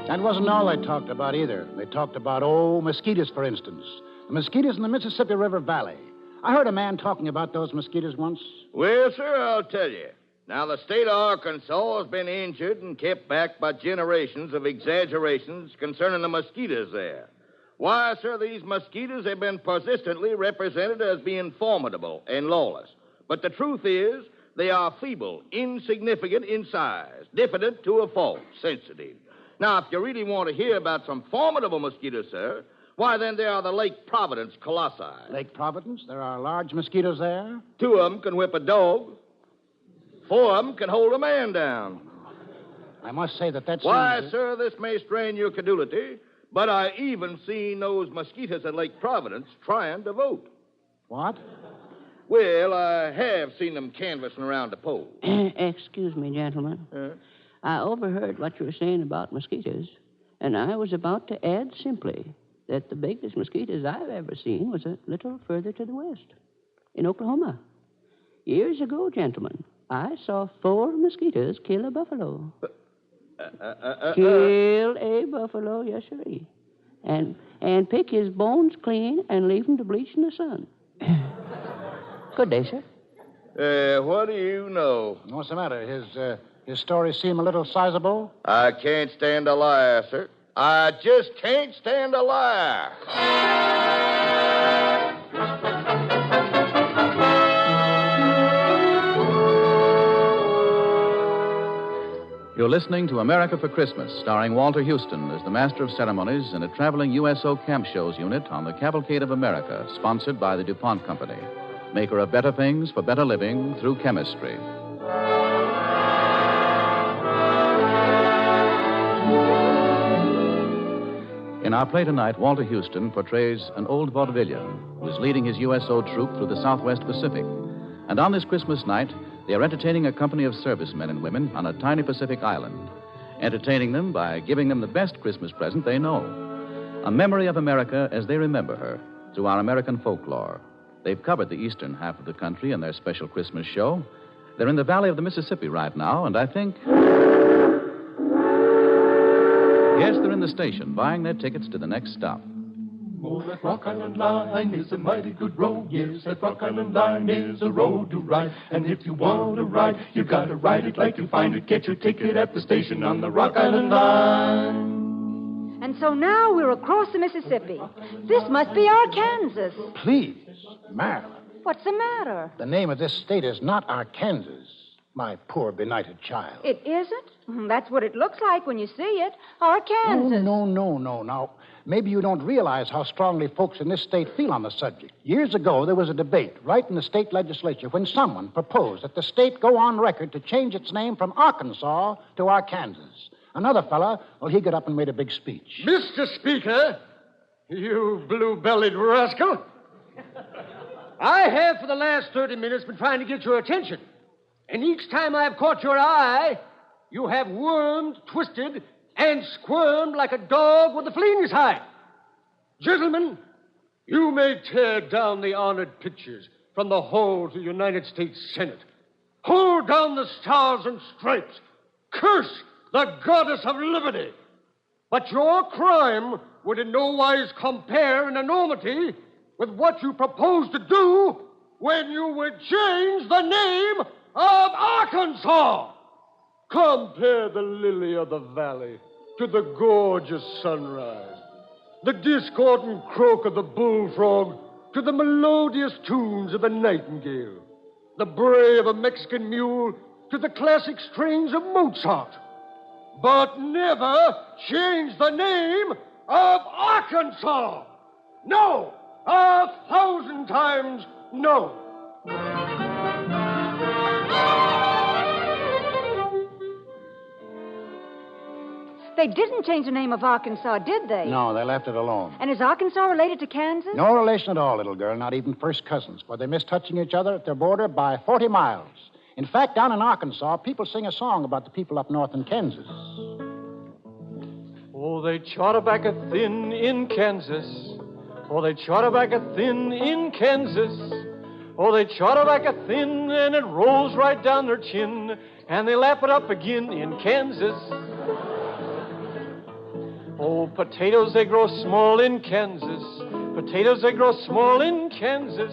That wasn't all they talked about either. They talked about, mosquitoes, for instance. The mosquitoes in the Mississippi River Valley. I heard a man talking about those mosquitoes once. Well, sir, I'll tell you. Now, the state of Arkansas has been injured and kept back by generations of exaggerations concerning the mosquitoes there. Why, sir, these mosquitoes have been persistently represented as being formidable and lawless. But the truth is, they are feeble, insignificant in size, diffident to a fault, sensitive. Now, if you really want to hear about some formidable mosquitoes, sir, why, then there are the Lake Providence colossi. Lake Providence? There are large mosquitoes there? 2 of them can whip a dog. 4 of them can hold a man down. I must say that's... Why, sir, this may strain your credulity, but I even seen those mosquitoes at Lake Providence trying to vote. What? Well, I have seen them canvassing around the polls. Excuse me, gentlemen. I overheard what you were saying about mosquitoes, and I was about to add simply that the biggest mosquitoes I've ever seen was a little further to the west, in Oklahoma. Years ago, gentlemen, I saw 4 mosquitoes kill a buffalo. Kill a buffalo, yes, sirree. And pick his bones clean and leave him to bleach in the sun. Good day, sir. What do you know? What's the matter? His stories seem a little sizable? I can't stand a liar, sir. I just can't stand a liar. You're listening to America for Christmas, starring Walter Houston as the Master of Ceremonies in a traveling USO Camp Shows unit on the Cavalcade of America, sponsored by the DuPont Company. maker of better things for better living through chemistry. In our play tonight, Walter Houston portrays an old vaudevillian who is leading his USO troop through the Southwest Pacific. And on this Christmas night, they are entertaining a company of servicemen and women on a tiny Pacific island, entertaining them by giving them the best Christmas present they know, a memory of America as they remember her through our American folklore. They've covered the eastern half of the country in their special Christmas show. They're in the valley of the Mississippi right now, and I think... Yes, they're in the station, buying their tickets to the next stop. Oh, that Rock Island line is a mighty good road. Yes, that Rock Island line is a road to ride. And if you want to ride, you gotta ride it like you find it. Get your ticket at the station on the Rock Island line. And so now we're across the Mississippi. This must be Arkansas. Please, Marilyn. What's the matter? The name of this state is not Arkansas, my poor benighted child. It isn't? That's what it looks like when you see it. Arkansas. No. Now, maybe you don't realize how strongly folks in this state feel on the subject. Years ago, there was a debate right in the state legislature when someone proposed that the state go on record to change its name from Arkansas to Arkansas. Another fella, well, he got up and made a big speech. Mr. Speaker, you blue-bellied rascal, I have for the last 30 minutes been trying to get your attention. And each time I've caught your eye, you have wormed, twisted, and squirmed like a dog with a flea in his hide. Gentlemen, you may tear down the honored pictures from the halls of the United States Senate. Pull down the stars and stripes. Curse the goddess of liberty. But your crime would in no wise compare in enormity with what you propose to do when you would change the name of Arkansas. Compare the lily of the valley to the gorgeous sunrise, the discordant croak of the bullfrog to the melodious tunes of the nightingale, the bray of a Mexican mule to the classic strains of Mozart. But never change the name of Arkansas. No, 1,000 times no. They didn't change the name of Arkansas, did they? No, they left it alone. And is Arkansas related to Kansas? No relation at all, little girl, not even first cousins, for they miss touching each other at their border by 40 miles. In fact, down in Arkansas, people sing a song about the people up north in Kansas. Oh, they chowder back a thin in Kansas. Oh, they chowder back a thin in Kansas. Oh, they chowder back a thin and it rolls right down their chin. And they lap it up again in Kansas. Oh, potatoes, they grow small in Kansas. Potatoes, they grow small in Kansas.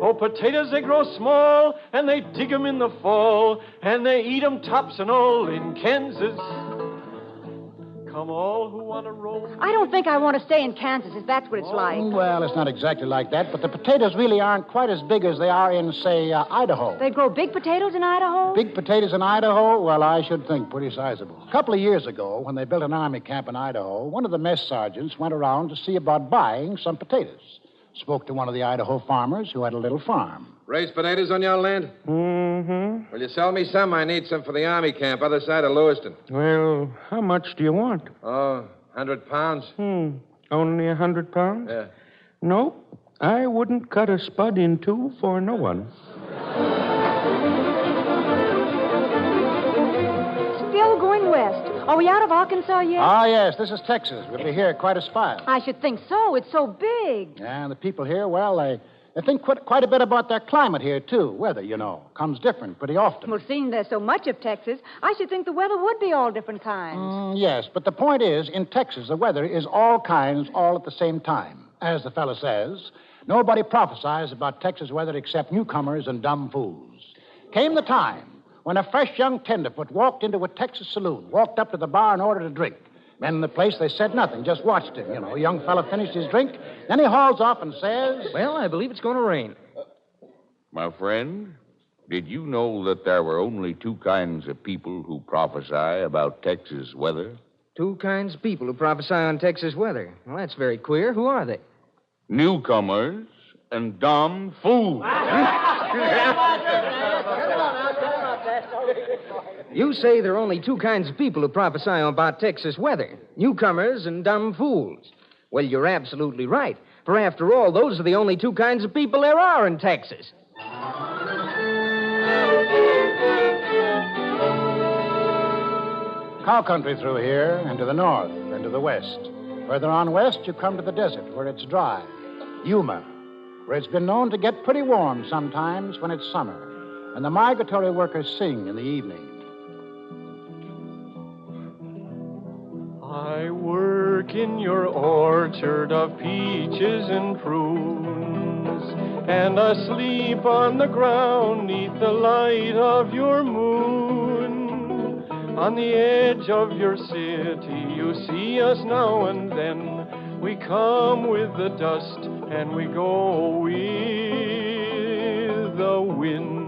Oh, potatoes, they grow small, and they dig 'em in the fall, and they eat 'em tops and all in Kansas. Come all who want to roll. I don't think I want to stay in Kansas if that's what it's like. Well, it's not exactly like that, but the potatoes really aren't quite as big as they are in, say, Idaho. They grow big potatoes in Idaho? Big potatoes in Idaho? Well, I should think pretty sizable. A couple of years ago, when they built an army camp in Idaho, one of the mess sergeants went around to see about buying some potatoes. Spoke to one of the Idaho farmers who had a little farm. Raise potatoes on your land? Mm-hmm. Will you sell me some? I need some for the army camp, other side of Lewiston. Well, how much do you want? Oh, 100 pounds. Only 100 pounds? Yeah. No, I wouldn't cut a spud in two for no one. Still going west. Are we out of Arkansas yet? Ah, yes, this is Texas. We'll be here quite a spell. I should think so. It's so big. And the people here, well, they think quite a bit about their climate here, too. Weather, you know, comes different pretty often. Well, seeing there's so much of Texas, I should think the weather would be all different kinds. Yes, but the point is, in Texas, the weather is all kinds all at the same time. As the fellow says, nobody prophesies about Texas weather except newcomers and dumb fools. Came the time when a fresh young tenderfoot walked into a Texas saloon, walked up to the bar and ordered a drink. Men in the place, they said nothing, just watched him. You know, a young fella finished his drink, then he hauls off and says... Well, I believe it's going to rain. My friend, did you know that there were only two kinds of people who prophesy about Texas weather? Two kinds of people who prophesy on Texas weather. Well, that's very queer. Who are they? Newcomers and dumb fool. You say there are only two kinds of people who prophesy about Texas weather, newcomers and dumb fools. Well, you're absolutely right. For after all, those are the only two kinds of people there are in Texas. Cow country through here, and to the north, and to the west. Further on west, you come to the desert, where it's dry. Yuma, where it's been known to get pretty warm sometimes when it's summer, and the migratory workers sing in the evening. I work in your orchard of peaches and prunes, and I sleep on the ground neath the light of your moon. On the edge of your city, you see us now and then. We come with the dust, and we go with the wind.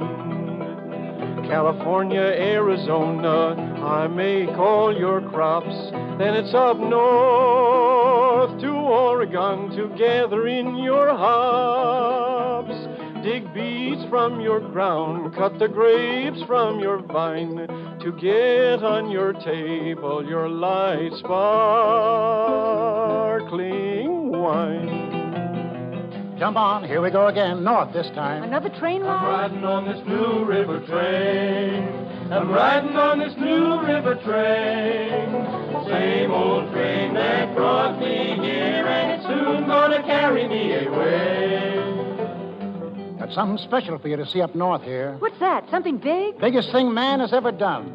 California, Arizona, I make all your crops. Then it's up north to Oregon to gather in your hops. Dig beets from your ground, cut the grapes from your vine, to get on your table your light sparkling wine. Jump on, here we go again, north this time. Another train ride? I'm riding on this Blue River train. I'm riding on this Blue River train. Same old train that brought me here, and it's soon gonna carry me away. Got something special for you to see up north here. What's that? Something big? Biggest thing man has ever done.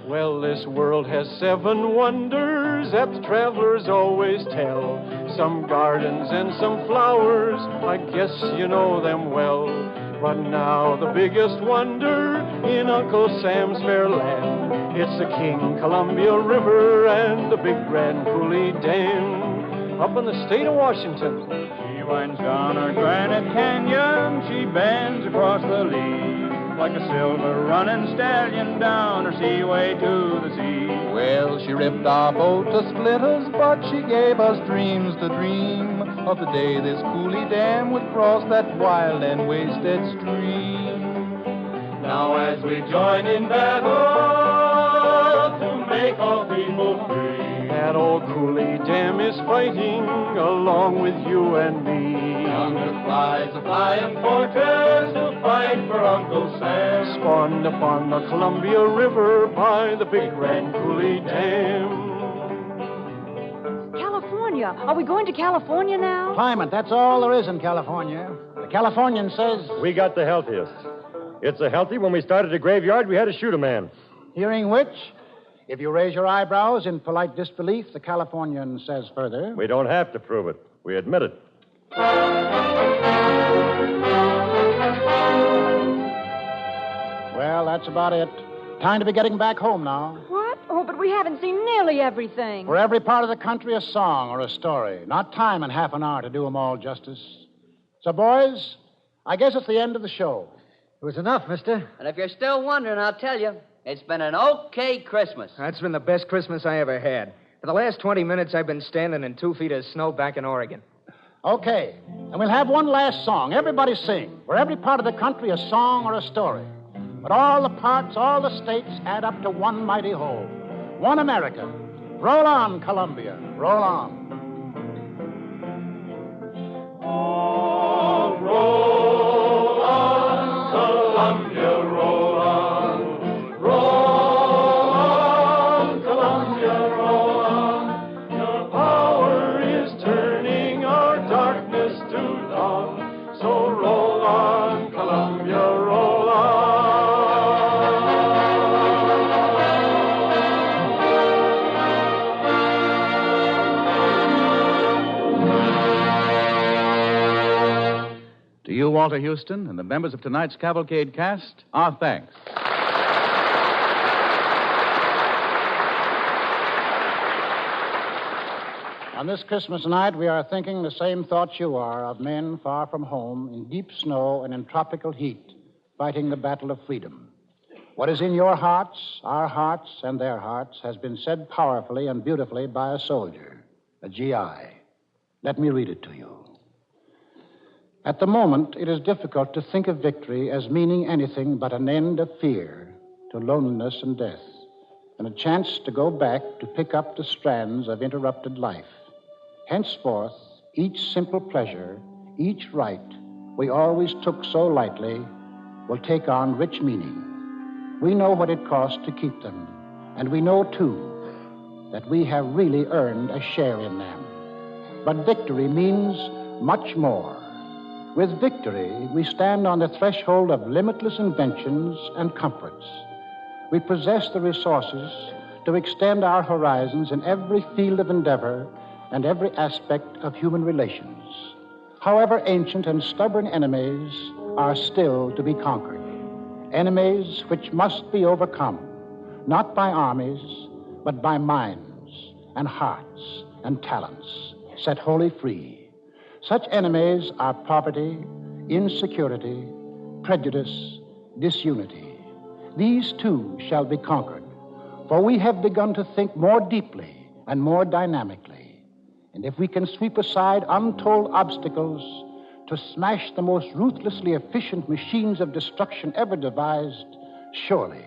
Well, this world has 7 wonders that the travelers always tell. Some gardens and some flowers, I guess you know them well. But now the biggest wonder in Uncle Sam's fair land, it's the King Columbia River and the Big Grand Coulee Dam up in the state of Washington. She winds down our granite canyon, she bends across the lea, like a silver running stallion down her seaway to the sea. Well, she ripped our boat to splinters, but she gave us dreams to dream of the day this Coulee Dam would cross that wild and wasted stream. Now as we join in battle to make all people free, that old Coulee Dam is fighting along with you and me. Yonder flies a flying fortress to fight for Uncle Sam, spawned upon the Columbia River by the Big Grand Coulee Dam. California. Are we going to California now? Climate, that's all there is in California. The Californian says... We got the healthiest. It's so healthy, when we started a graveyard, we had to shoot a man. Hearing which, if you raise your eyebrows in polite disbelief, the Californian says further... We don't have to prove it. We admit it. Well, that's about it. Time to be getting back home now. What? Oh, but we haven't seen nearly everything. For every part of the country, a song or a story. Not time in half an hour to do them all justice. So, boys, I guess it's the end of the show. It was enough, mister. And if you're still wondering, I'll tell you, it's been an okay Christmas. That's been the best Christmas I ever had. For the last 20 minutes, I've been standing in 2 feet of snow back in Oregon. Okay, and we'll have one last song. Everybody sing. For every part of the country, a song or a story. But all the parts, all the states add up to one mighty whole. One America. Roll on, Columbia. Roll on. Oh, roll on, Columbia, roll on. Roll on, Columbia, roll on. Your power is turning our darkness to dawn. So roll on, Columbia, roll on. To you, Walter Houston, and the members of tonight's Cavalcade cast, our thanks. On this Christmas night, we are thinking the same thoughts you are of men far from home in deep snow and in tropical heat, fighting the battle of freedom. What is in your hearts, our hearts, and their hearts has been said powerfully and beautifully by a soldier, a GI. Let me read it to you. At the moment, it is difficult to think of victory as meaning anything but an end of fear to loneliness and death, and a chance to go back to pick up the strands of interrupted life. Henceforth, each simple pleasure, each right we always took so lightly will take on rich meaning. We know what it costs to keep them, and we know, too, that we have really earned a share in them. But victory means much more. With victory, we stand on the threshold of limitless inventions and comforts. We possess the resources to extend our horizons in every field of endeavor and every aspect of human relations. However ancient and stubborn enemies are still to be conquered, enemies which must be overcome, not by armies, but by minds and hearts and talents set wholly free. Such enemies are poverty, insecurity, prejudice, disunity. These too shall be conquered, for we have begun to think more deeply and more dynamically. And if we can sweep aside untold obstacles to smash the most ruthlessly efficient machines of destruction ever devised, surely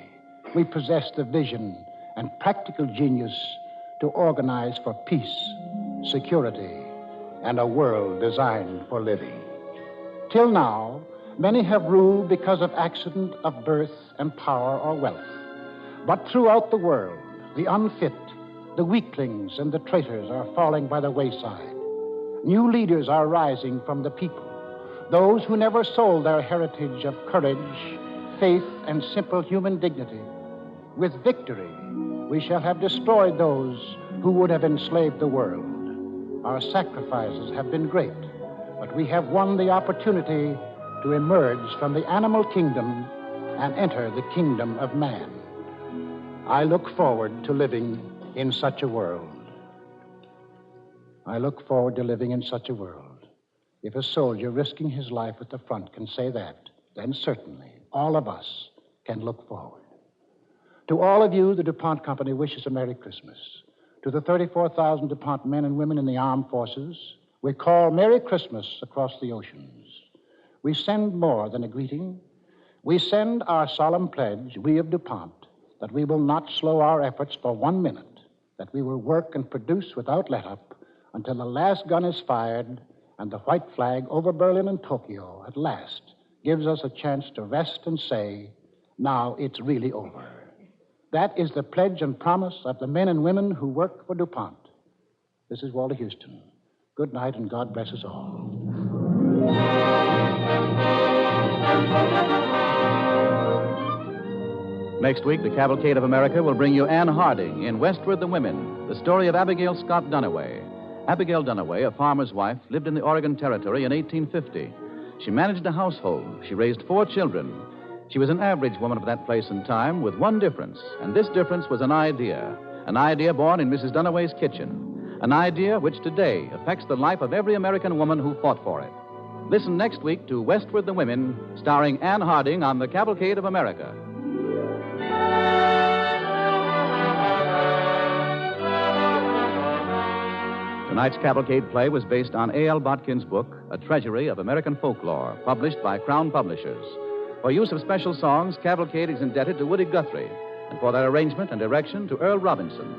we possess the vision and practical genius to organize for peace, security, and a world designed for living. Till now, many have ruled because of accident of birth and power or wealth. But throughout the world, the unfit, the weaklings, and the traitors are falling by the wayside. New leaders are rising from the people, those who never sold their heritage of courage, faith, and simple human dignity. With victory, we shall have destroyed those who would have enslaved the world. Our sacrifices have been great, but we have won the opportunity to emerge from the animal kingdom and enter the kingdom of man. I look forward to living in such a world. I look forward to living in such a world. If a soldier risking his life at the front can say that, then certainly all of us can look forward. To all of you, the DuPont Company wishes a Merry Christmas. To the 34,000 DuPont men and women in the armed forces, we call Merry Christmas across the oceans. We send more than a greeting. We send our solemn pledge, we of DuPont, that we will not slow our efforts for 1 minute, that we will work and produce without let-up until the last gun is fired and the white flag over Berlin and Tokyo at last gives us a chance to rest and say, now it's really over. That is the pledge and promise of the men and women who work for DuPont. This is Walter Houston. Good night, and God bless us all. Next week, the Cavalcade of America will bring you Anne Harding in Westward the Women, the story of Abigail Scott Duniway. Abigail Duniway, a farmer's wife, lived in the Oregon Territory in 1850. She managed a household. She raised 4 children. She was an average woman of that place and time with one difference, and this difference was an idea born in Mrs. Duniway's kitchen, an idea which today affects the life of every American woman who fought for it. Listen next week to Westward the Women, starring Anne Harding on the Cavalcade of America. Tonight's Cavalcade play was based on A.L. Botkin's book, A Treasury of American Folklore, published by Crown Publishers. For use of special songs, Cavalcade is indebted to Woody Guthrie, and for their arrangement and direction to Earl Robinson.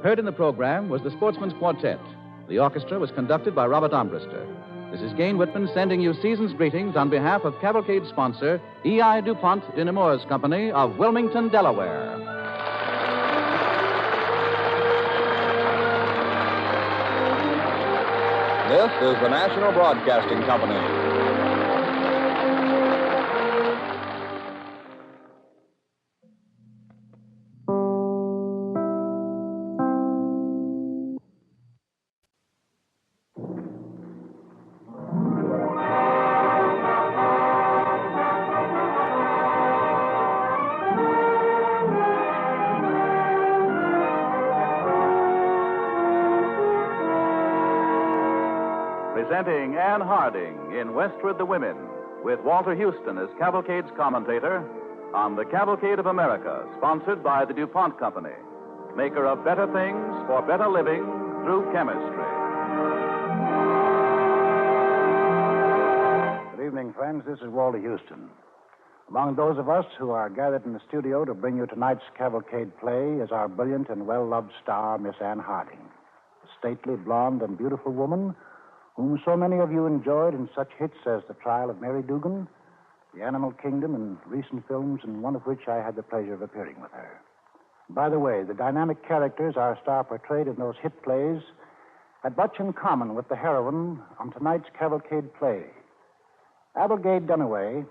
Heard in the program was the Sportsman's Quartet. The orchestra was conducted by Robert Armbruster. This is Gain Whitman sending you season's greetings on behalf of Cavalcade sponsor, E.I. DuPont de Nemours Company of Wilmington, Delaware. This is the National Broadcasting Company. Presenting Anne Harding in Westward the Women, with Walter Houston as Cavalcade's commentator on the Cavalcade of America, sponsored by the DuPont Company, maker of better things for better living through chemistry. evening, friends. This is Walter Houston. Among those of us who are gathered in the studio to bring you tonight's Cavalcade play is our brilliant and well-loved star, Miss Anne Harding, a stately, blonde, and beautiful woman whom so many of you enjoyed in such hits as The Trial of Mary Dugan, The Animal Kingdom, and recent films, in one of which I had the pleasure of appearing with her. By the way, the dynamic characters our star portrayed in those hit plays had much in common with the heroine on tonight's Cavalcade play. Abigail Duniway,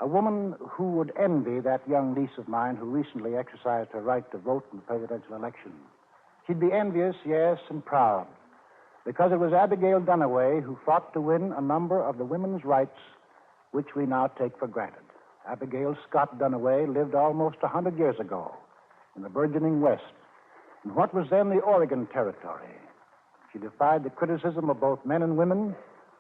a woman who would envy that young niece of mine who recently exercised her right to vote in the presidential election. She'd be envious, yes, and proud, because it was Abigail Duniway who fought to win a number of the women's rights which we now take for granted. Abigail Scott Duniway lived almost 100 years ago in the burgeoning West, in what was then the Oregon Territory. She defied the criticism of both men and women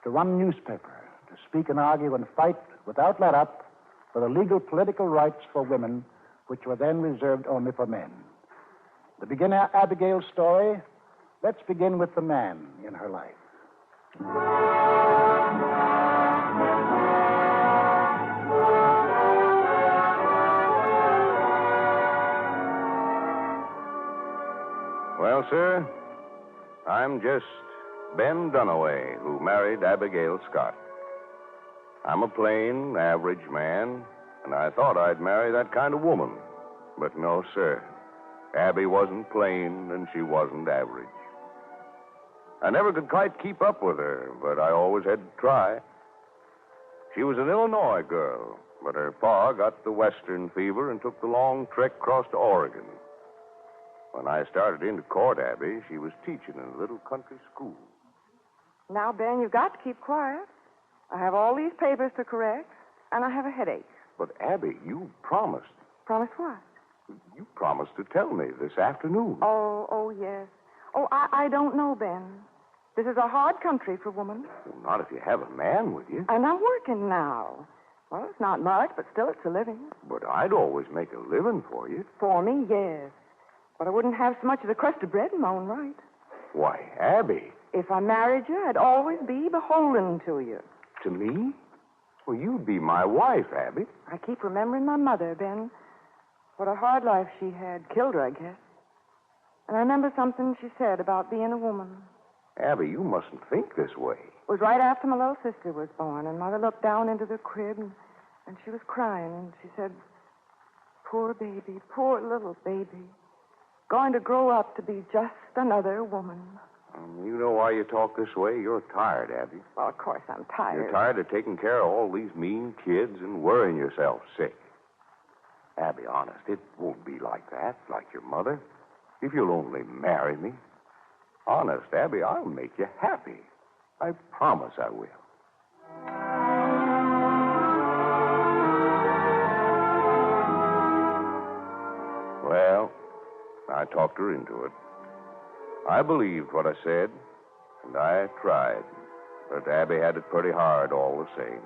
to run a newspaper, to speak and argue and fight without let-up for the legal political rights for women, which were then reserved only for men. To begin Abigail's story, let's begin with the man in her life. Well, sir, I'm just Ben Duniway, who married Abigail Scott. I'm a plain, average man, and I thought I'd marry that kind of woman. But no, sir. Abby wasn't plain, and she wasn't average. I never could quite keep up with her, but I always had to try. She was an Illinois girl, but her pa got the Western fever and took the long trek across to Oregon. When I started into court, Abby, she was teaching in a little country school. Now, Ben, you've got to keep quiet. I have all these papers to correct, and I have a headache. But, Abby, you promised. Promise what? You promised to tell me this afternoon. Oh, yes. Oh, I don't know, Ben. This is a hard country for women. Well, not if you have a man with you. And I'm working now. Well, it's not much, but still it's a living. But I'd always make a living for you. For me, yes. But I wouldn't have so much as a crust of bread in my own right. Why, Abby. If I married you, I'd always be beholden to you. To me? Well, you'd be my wife, Abby. I keep remembering my mother, Ben. What a hard life she had. Killed her, I guess. And I remember something she said about being a woman. Abby, you mustn't think this way. It was right after my little sister was born, and Mother looked down into the crib, and she was crying, and she said, "Poor baby, poor little baby. Going to grow up to be just another woman." You know why you talk this way? You're tired, Abby. Well, of course I'm tired. You're tired of taking care of all these mean kids and worrying yourself sick. Abby, honest, it won't be like that, like your mother. If you'll only marry me. Honest, Abby, I'll make you happy. I promise I will. Well, I talked her into it. I believed what I said, and I tried. But Abby had it pretty hard all the same.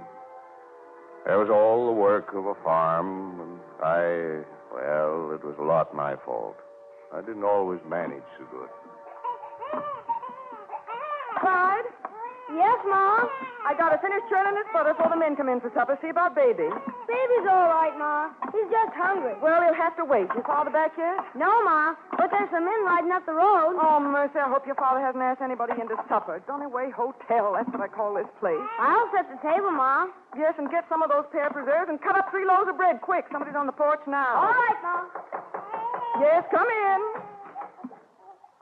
There was all the work of a farm, and well, it was a lot my fault. I didn't always manage so good. Clyde? Yes, Mom? I got to finish churning this butter before the men come in for supper. See about Baby. Baby's all right, Ma. He's just hungry. Well, he'll have to wait. Your father back yet? No, Ma. But there's some men riding up the road. Oh, mercy. I hope your father hasn't asked anybody into supper. Dunaway Hotel. That's what I call this place. I'll set the table, Ma. Yes, and get some of those pear preserves and cut up 3 loaves of bread quick. Somebody's on the porch now. All right, Ma. Yes, come in.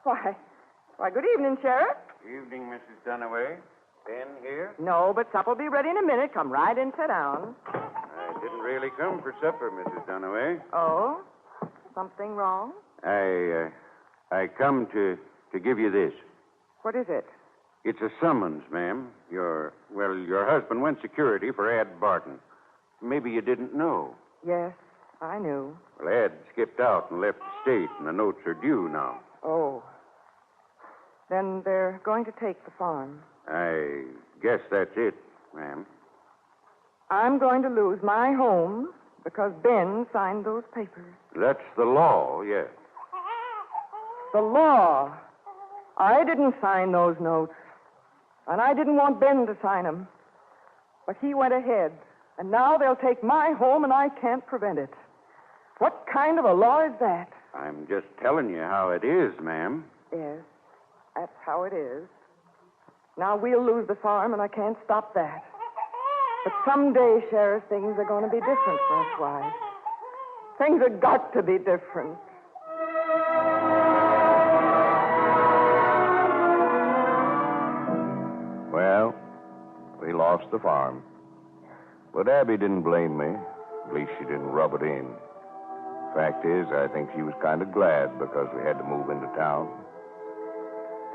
Why, good evening, Sheriff. Evening, Mrs. Duniway. Ben here? No, but supper'll be ready in a minute. Come right in, sit down. I didn't really come for supper, Mrs. Duniway. Oh? Something wrong? I come to give you this. What is it? It's a summons, ma'am. Your husband went security for Ed Barton. Maybe you didn't know. Yes, I knew. Well, Ed skipped out and left the state, and the notes are due now. Oh. Then they're going to take the farm. I guess that's it, ma'am. I'm going to lose my home because Ben signed those papers. That's the law, yes. The law? I didn't sign those notes. And I didn't want Ben to sign them. But he went ahead, and now they'll take my home, and I can't prevent it. What kind of a law is that? I'm just telling you how it is, ma'am. Yes, that's how it is. Now we'll lose the farm, and I can't stop that. But someday, Sheriff, things are going to be different for us wives. Things have got to be different. Well, we lost the farm. But Abby didn't blame me. At least she didn't rub it in. Fact is, I think she was kind of glad because we had to move into town.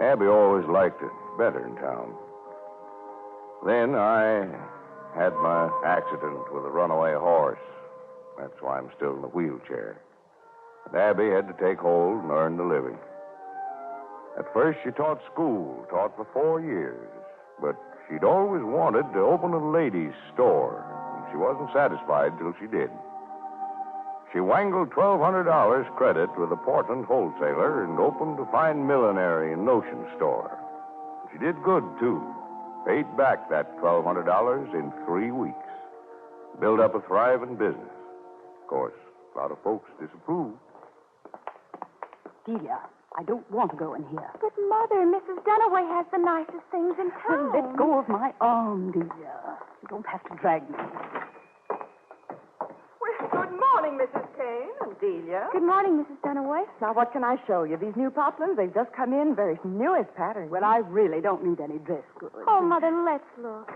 Abby always liked it better in town. Then I had my accident with a runaway horse. That's why I'm still in the wheelchair. And Abby had to take hold and earn the living. At first, she taught school, taught for 4 years. But she'd always wanted to open a ladies' store, and she wasn't satisfied till she did. She wangled $1,200 credit with a Portland wholesaler and opened a fine millinery and notion store. She did good, too. Paid back that $1,200 in 3 weeks. Built up a thriving business. Of course, a lot of folks disapproved. Delia, I don't want to go in here. But, Mother, Mrs. Dunaway has the nicest things in town. Let go of my arm, Delia. You don't have to drag me. Well, good morning, Mrs. Kane and Delia. Good morning, Mrs. Dunaway. Now, what can I show you? These new poplins, they've just come in, very newest pattern. Well, I really don't need any dress goods. Oh, Mother, let's look.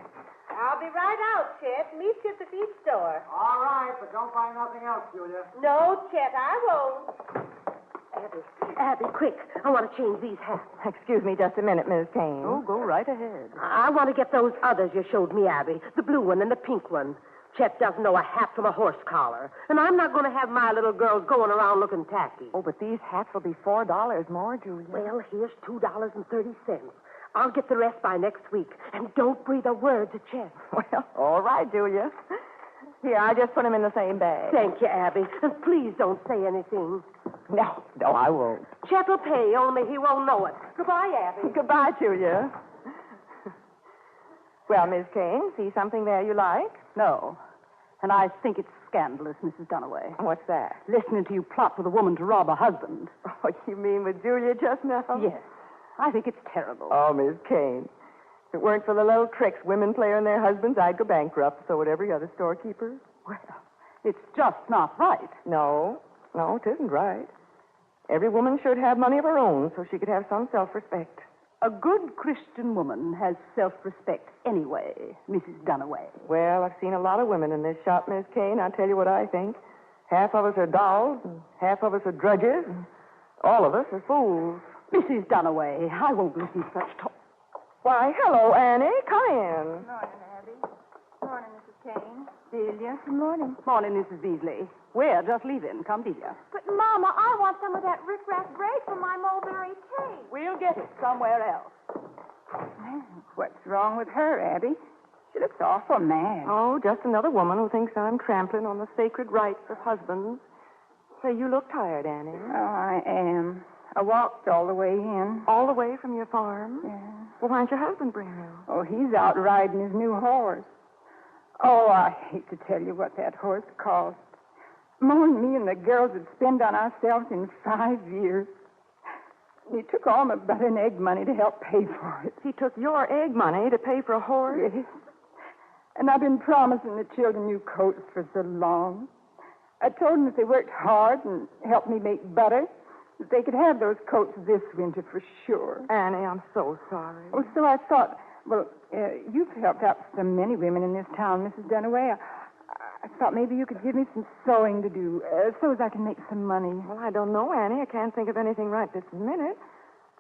I'll be right out, Chet. Meet you at the feed store. All right, but don't find nothing else, Julia. No, Chet, I won't. Abby, quick. I want to change these hats. Excuse me just a minute, Miss Kane. Oh, go right ahead. I want to get those others you showed me, Abby. The blue one and the pink one. Chet doesn't know a hat from a horse collar. And I'm not going to have my little girls going around looking tacky. Oh, but these hats will be $4 more, Julia. Well, here's $2.30. I'll get the rest by next week. And don't breathe a word to Chet. Well, all right, Julia. Here, I just put them in the same bag. Thank you, Abby. And please don't say anything. No, I won't. Chet will pay, only he won't know it. Goodbye, Abby. Goodbye, Julia. Well, Miss Kane, see something there you like? No. And I think it's scandalous, Mrs. Dunaway. What's that? Listening to you plot with a woman to rob a husband. Oh, you mean with Julia just now? Yes. I think it's terrible. Oh, Miss Kane. If it weren't for the little tricks women play on their husbands, I'd go bankrupt, so would every other storekeeper. Well, it's just not right. No, it isn't right. Every woman should have money of her own so she could have some self-respect. A good Christian woman has self-respect anyway, Mrs. Dunaway. Well, I've seen a lot of women in this shop, Miss Kane. I'll tell you what I think. Half of us are dolls, and half of us are drudges, and all of us are fools. Mrs. Dunaway, I won't listen to such talk. Why, hello, Annie. Come in. Morning, Abby. Morning, Mrs. Kane. Delia. Good morning. Morning, Mrs. Beasley. We're just leaving. Come, Delia. But, Mama, I want some of that riff-raff braid from my mulberry cake. We'll get it somewhere else. What's wrong with her, Abby? She looks awful mad. Oh, just another woman who thinks I'm trampling on the sacred rights of husbands. Say, you look tired, Annie. Oh, I am. I walked all the way in. All the way from your farm? Yeah. Well, why don't your husband bring you? Oh, he's out riding his new horse. Oh, I hate to tell you what that horse cost. More than me and the girls would spend on ourselves in 5 years. He took all my butter and egg money to help pay for it. He took your egg money to pay for a horse? Yes. And I've been promising the children new coats for so long. I told them if they worked hard and helped me make butter, that they could have those coats this winter for sure. Annie, I'm so sorry. Oh, so I thought, well, you've helped out so many women in this town, Mrs. Dunaway. I thought maybe you could give me some sewing to do so as I can make some money. Well, I don't know, Annie. I can't think of anything right this minute.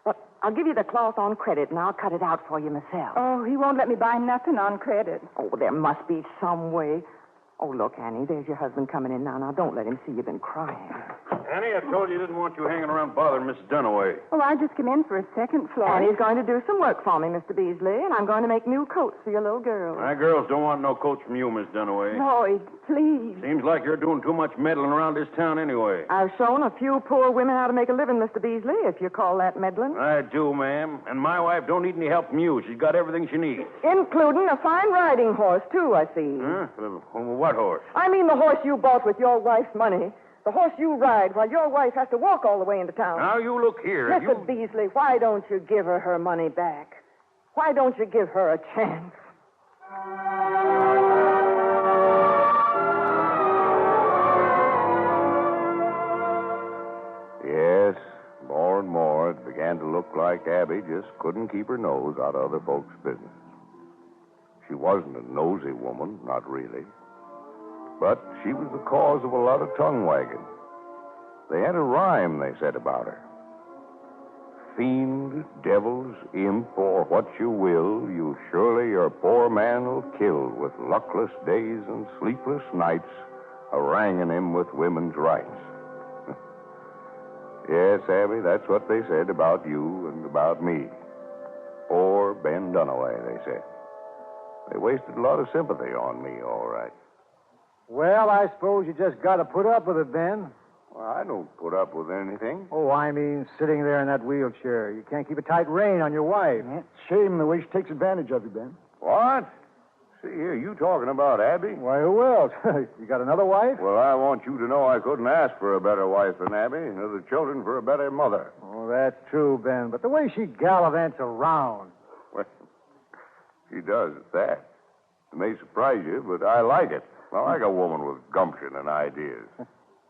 But I'll give you the cloth on credit, and I'll cut it out for you myself. Oh, he won't let me buy nothing on credit. Oh, there must be some way. Oh, look, Annie, there's your husband coming in now. Now, don't let him see you've been crying. Annie, I told you didn't want you hanging around bothering Miss Dunaway. Oh, I just came in for a second, Floyd. And he's going to do some work for me, Mr. Beasley, and I'm going to make new coats for your little girl. My girls don't want no coats from you, Miss Dunaway. Floyd, please. Seems like you're doing too much meddling around this town anyway. I've shown a few poor women how to make a living, Mr. Beasley, if you call that meddling. I do, ma'am. And my wife don't need any help from you. She's got everything she needs. Including a fine riding horse, too, I see. Huh? What horse? I mean the horse you bought with your wife's money. The horse you ride while your wife has to walk all the way into town. Now, you look here. Mr. Beasley, why don't you give her money back? Why don't you give her a chance? Yes, more and more it began to look like Abby just couldn't keep her nose out of other folks' business. She wasn't a nosy woman, not really. But she was the cause of a lot of tongue wagging. They had a rhyme, they said, about her. Fiend, devils, imp, or what you will, you surely your poor man will kill with luckless days and sleepless nights, haranguing him with women's rights. Yes, Abby, that's what they said about you and about me. Poor Ben Dunaway, they said. They wasted a lot of sympathy on me, all right. Well, I suppose you just got to put up with it, Ben. Well, I don't put up with anything. Oh, I mean, sitting there in that wheelchair. You can't keep a tight rein on your wife. Shame the way she takes advantage of you, Ben. What? See here, you talking about Abby? Why, who else? You got another wife? Well, I want you to know I couldn't ask for a better wife than Abby, or the children for a better mother. Oh, that's true, Ben. But the way she gallivants around. Well, she does at that. It may surprise you, but I like it. I like a woman with gumption and ideas.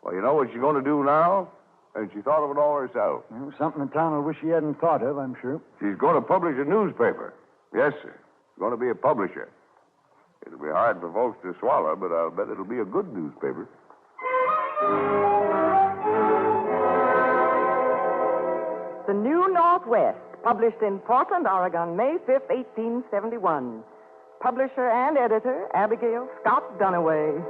Well, you know what she's going to do now? And she thought of it all herself. Well, something in town I wish she hadn't thought of, I'm sure. She's going to publish a newspaper. Yes, sir. She's going to be a publisher. It'll be hard for folks to swallow, but I'll bet it'll be a good newspaper. The New Northwest, published in Portland, Oregon, May 5th, 1871. Publisher and editor, Abigail Scott Dunaway.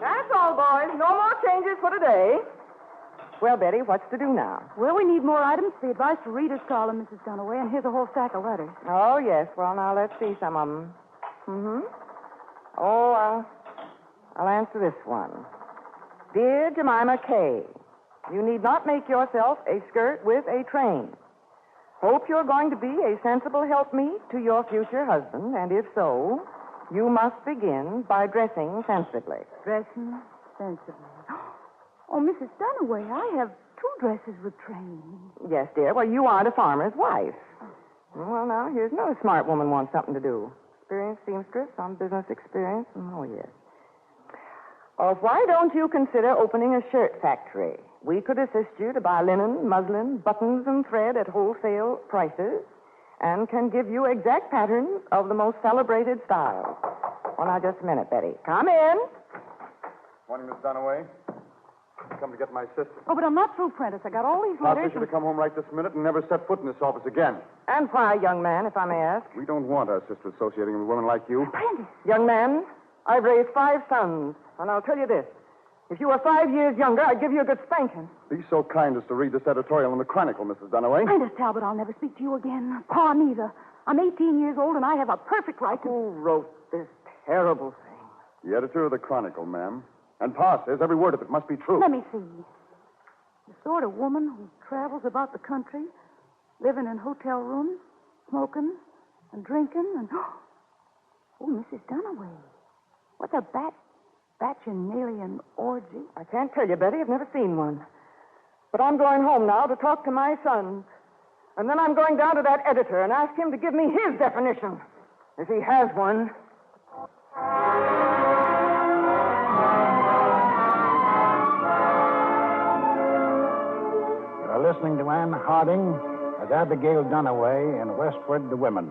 That's all, boys. No more changes for today. Well, Betty, what's to do now? Well, we need more items for the advice to readers column, Mrs. Dunaway, and here's a whole stack of letters. Oh, yes. Well, now, let's see some of them. Oh, I'll answer this one. Dear Jemima K., you need not make yourself a skirt with a train. Hope you're going to be a sensible helpmeet to your future husband, and if so, you must begin by dressing sensibly. Dressing sensibly. Oh, Mrs. Dunaway, I have 2 dresses with trains. Yes, dear. Well, you aren't a farmer's wife. Well, now, here's another smart woman wants something to do. Experienced seamstress, some business experience. Oh, yes. Oh, why don't you consider opening a shirt factory? We could assist you to buy linen, muslin, buttons, and thread at wholesale prices, and can give you exact patterns of the most celebrated styles. Well, now, just a minute, Betty. Come in. Morning, Miss Dunaway. Come to get my sister. Oh, but I'm not through, Prentice. I got all these I'll letters. wish you to come home right this minute and never set foot in this office again. And why, young man, if I may ask? We don't want our sister associating with women like you. Prentice. Young man, I've raised 5 sons, and I'll tell you this. If you were 5 years younger, I'd give you a good spanking. Be so kind as to read this editorial in the Chronicle, Mrs. Dunaway. Prentice Talbot, I'll never speak to you again. Pa, neither. I'm 18 years old, and I have a perfect right to... Who wrote this terrible thing? The editor of the Chronicle, ma'am. And Pa says every word of it must be true. Let me see. The sort of woman who travels about the country, living in hotel rooms, smoking and drinking, and... Oh, Mrs. Dunaway. What's a bacchanalian orgy? I can't tell you, Betty. I've never seen one. But I'm going home now to talk to my sons. And then I'm going down to that editor and ask him to give me his definition, if he has one. You're listening to Anne Harding as Abigail Dunaway in Westward, the Women.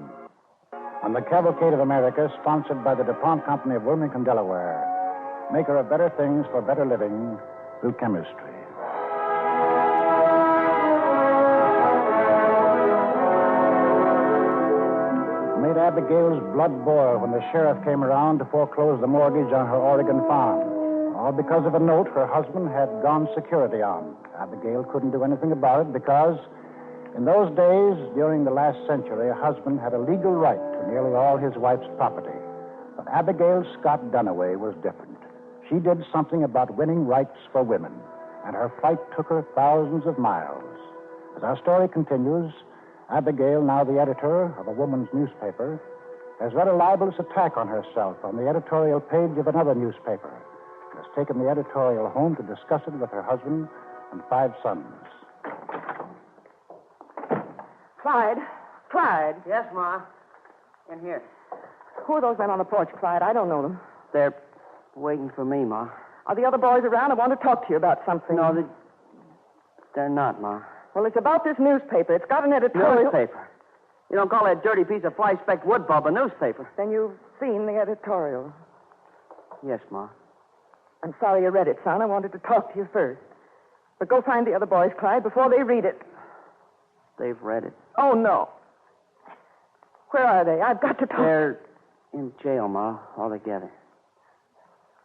On the Cavalcade of America, sponsored by the DuPont Company of Wilmington, Delaware, maker of better things for better living through chemistry. Made Abigail's blood boiled when the sheriff came around to foreclose the mortgage on her Oregon farm. All because of a note her husband had gone security on. Abigail couldn't do anything about it because in those days, during the last century, a husband had a legal right to nearly all his wife's property. But Abigail Scott Duniway was different. She did something about winning rights for women, and her fight took her thousands of miles. As our story continues, Abigail, now the editor of a woman's newspaper, has read a libelous attack on herself on the editorial page of another newspaper, and has taken the editorial home to discuss it with her husband and 5 sons. Clyde. Clyde. Yes, Ma. In here. Who are those men on the porch, Clyde? I don't know them. They're waiting for me, Ma. Are the other boys around? I want to talk to you about something. No, they're not, Ma. Well, it's about this newspaper. It's got an editorial. Newspaper? You don't call that dirty piece of fly-specked wood pulp a newspaper. Then you've seen the editorial. Yes, Ma. I'm sorry you read it, son. I wanted to talk to you first. But go find the other boys, Clyde, before they read it. They've read it. Oh, no. Where are they? I've got to talk. They're in jail, Ma, all together.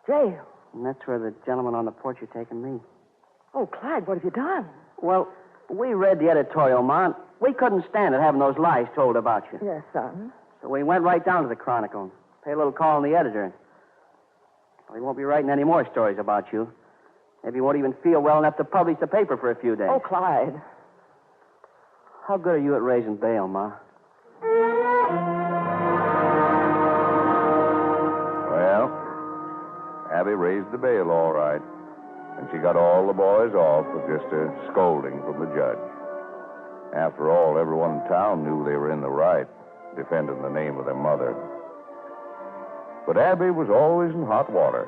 Jail? And that's where the gentleman on the porch are taking me. Oh, Clyde, what have you done? Well, we read the editorial, Ma. We couldn't stand it having those lies told about you. Yes, son. So we went right down to the Chronicle and paid a little call on the editor. Well, he won't be writing any more stories about you. Maybe he won't even feel well enough to publish the paper for a few days. Oh, Clyde. How good are you at raising bail, Ma? Well, Abby raised the bail all right. And she got all the boys off with just a scolding from the judge. After all, everyone in town knew they were in the right, defending the name of their mother. But Abby was always in hot water.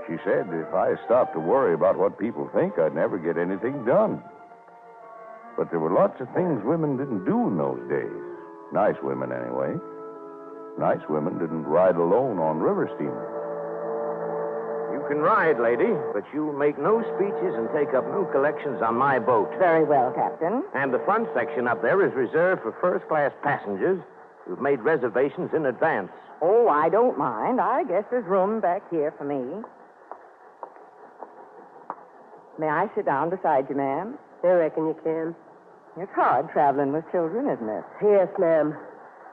She said if I stopped to worry about what people think, I'd never get anything done. But there were lots of things women didn't do in those days. Nice women, anyway. Nice women didn't ride alone on river steamers. You can ride, lady, but you make no speeches and take up no collections on my boat. Very well, Captain. And the front section up there is reserved for first-class passengers who've made reservations in advance. Oh, I don't mind. I guess there's room back here for me. May I sit down beside you, ma'am? I reckon you can. It's hard traveling with children, isn't it? Yes, ma'am.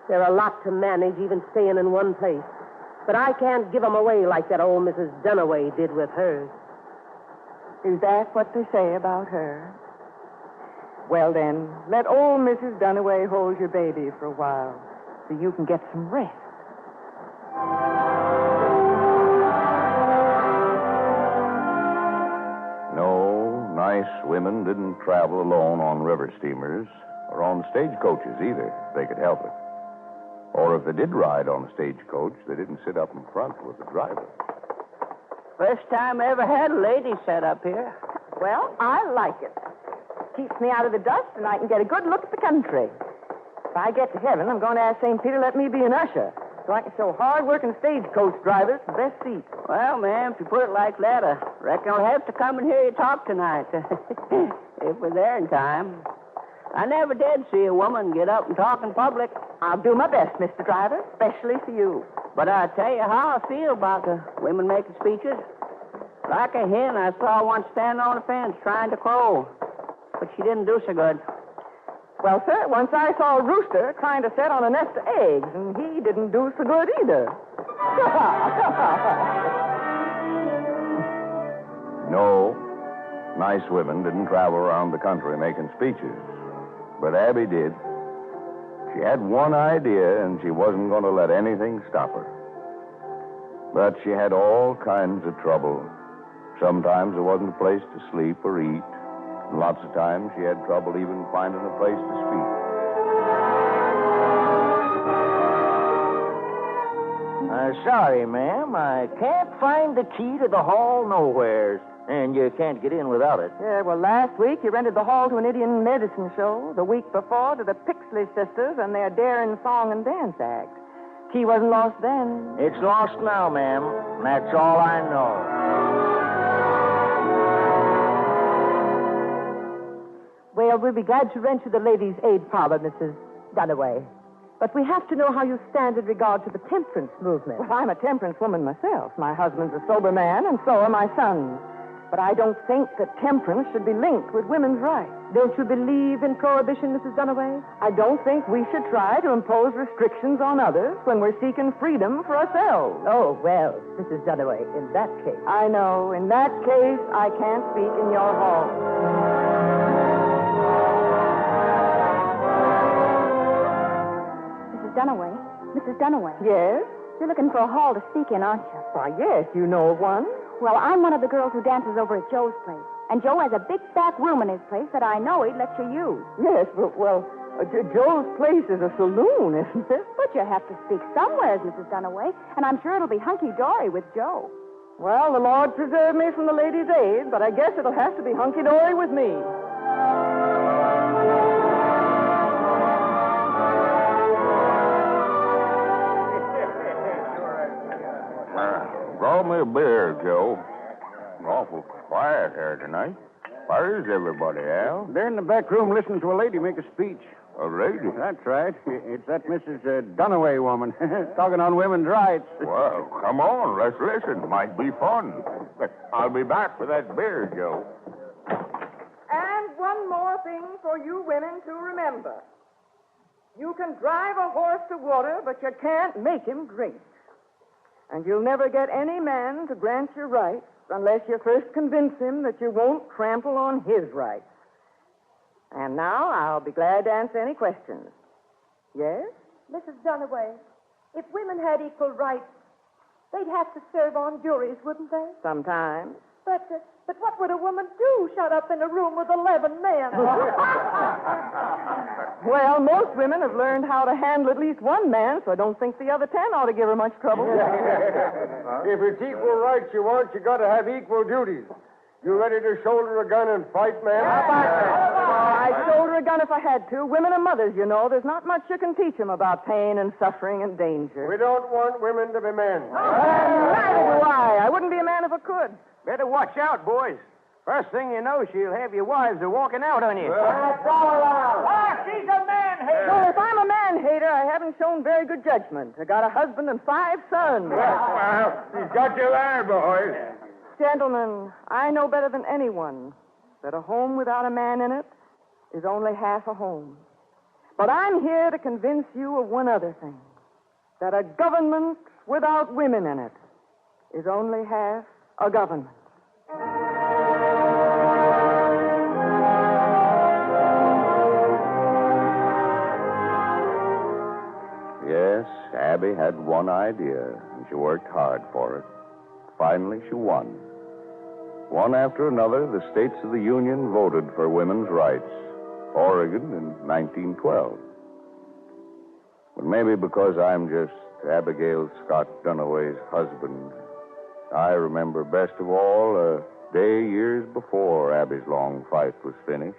They're a lot to manage, even staying in one place. But I can't give 'em away like that old Mrs. Duniway did with hers. Is that what they say about her? Well, then, let old Mrs. Duniway hold your baby for a while so you can get some rest. No, nice women didn't travel alone on river steamers or on stagecoaches either, if they could help it. Or if they did ride on a stagecoach, they didn't sit up in front with the driver. First time I ever had a lady set up here. Well, I like it. Keeps me out of the dust, and I can get a good look at the country. If I get to heaven, I'm going to ask St. Peter let me be an usher, so I can show hard-working stagecoach drivers the best seats. Well, ma'am, if you put it like that, I reckon I'll have to come and hear you talk tonight. If we're there in time. I never did see a woman get up and talk in public. I'll do my best, Mr. Driver, especially for you. But I tell you how I feel about the women making speeches. Like a hen, I saw one standing on a fence trying to crow. But she didn't do so good. Well, sir, once I saw a rooster trying to set on a nest of eggs, and he didn't do so good either. No, nice women didn't travel around the country making speeches. But Abby did. She had one idea, and she wasn't going to let anything stop her. But she had all kinds of trouble. Sometimes there wasn't a place to sleep or eat. And lots of times she had trouble even finding a place to speak. Sorry, ma'am. I can't find the key to the hall nowheres. And you can't get in without it. Yeah, well, last week you rented the hall to an Indian medicine show. The week before to the Pixley sisters and their daring song and dance act. Key wasn't lost then. It's lost now, ma'am. That's all I know. Well, we'll be glad to rent you the ladies' aid parlor, Mrs. Duniway. But we have to know how you stand in regard to the temperance movement. Well, I'm a temperance woman myself. My husband's a sober man, and so are my sons. But I don't think that temperance should be linked with women's rights. Don't you believe in prohibition, Mrs. Dunaway? I don't think we should try to impose restrictions on others when we're seeking freedom for ourselves. Oh, well, Mrs. Dunaway, in that case. I know. In that case, I can't speak in your hall. Mrs. Dunaway. Yes? You're looking for a hall to speak in, aren't you? Why, yes, you know of one. Well, I'm one of the girls who dances over at Joe's place. And Joe has a big back room in his place that I know he'd let you use. Yes, but, Joe's place is a saloon, isn't it? But you have to speak somewhere, Mrs. Dunaway, and I'm sure it'll be hunky-dory with Joe. Well, the Lord preserve me from the ladies' aid, but I guess it'll have to be hunky-dory with me. Brought me a beer, Joe. Awful quiet here tonight. Where's everybody, Al? They're in the back room listening to a lady make a speech. A lady? That's right. It's that Mrs. Dunaway woman talking on women's rights. Well, come on, let's listen. Might be fun. I'll be back for that beer, Joe. And one more thing for you women to remember. You can drive a horse to water, but you can't make him drink. And you'll never get any man to grant your rights unless you first convince him that you won't trample on his rights. And now I'll be glad to answer any questions. Yes? Mrs. Dunaway, if women had equal rights, they'd have to serve on juries, wouldn't they? Sometimes. But what would a woman do shut up in a room with 11 men? Well, most women have learned how to handle at least one man, so I don't think the other 10 ought to give her much trouble. If it's equal rights you want, you got to have equal duties. You ready to shoulder a gun and fight, man? I'd shoulder a gun if I had to. Women are mothers, you know. There's not much you can teach them about pain and suffering and danger. We don't want women to be men. Neither do I. I wouldn't be a man if I could. Better watch out, boys. First thing you know, she'll have your wives walking out on you. That's all right. She's a man-hater. Well, if I'm a man-hater, I haven't shown very good judgment. I got a husband and 5 sons. Well, she's got you there, boys. Gentlemen, I know better than anyone that a home without a man in it is only half a home. But I'm here to convince you of one other thing, that a government without women in it is only half a government. Yes, Abby had one idea, and she worked hard for it. Finally, she won. One after another, the states of the Union voted for women's rights. Oregon in 1912. But maybe because I'm just Abigail Scott Dunaway's husband, I remember best of all a day years before Abby's long fight was finished.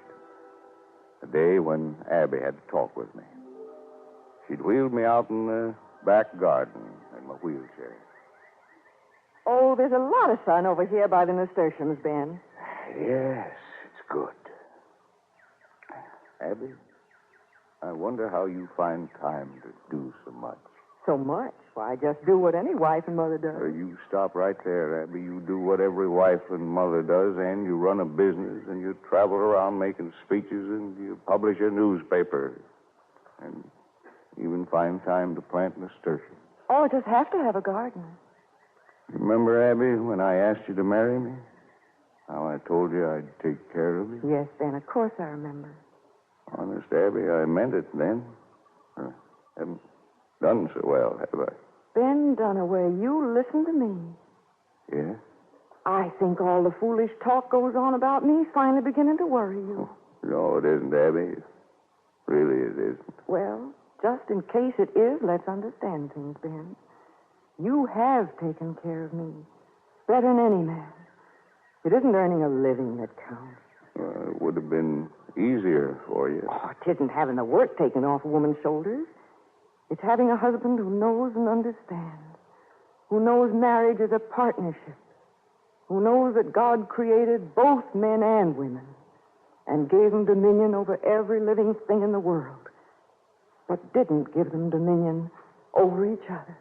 A day when Abby had to talk with me. She'd wheeled me out in the back garden in my wheelchair. Oh, there's a lot of sun over here by the nasturtiums, Ben. Yes, it's good. Abby, I wonder how you find time to do so much. So much? Why, I just do what any wife and mother does. You stop right there, Abby. You do what every wife and mother does, and you run a business, and you travel around making speeches, and you publish a newspaper, and even find time to plant nasturtiums. Oh, I just have to have a garden. Remember, Abby, when I asked you to marry me? How I told you I'd take care of you? Yes, Ben, of course I remember. Honest, Abby, I meant it then. Haven't done so well, have I? Ben Dunaway, you listen to me. Yeah? I think all the foolish talk goes on about me is finally beginning to worry you. No, it isn't, Abby. Really, it isn't. Well, just in case it is, let's understand things, Ben. You have taken care of me better than any man. It isn't earning a living that counts. It would have been easier for you. Oh, it isn't having the work taken off a woman's shoulders. It's having a husband who knows and understands, who knows marriage is a partnership, who knows that God created both men and women and gave them dominion over every living thing in the world, but didn't give them dominion over each other.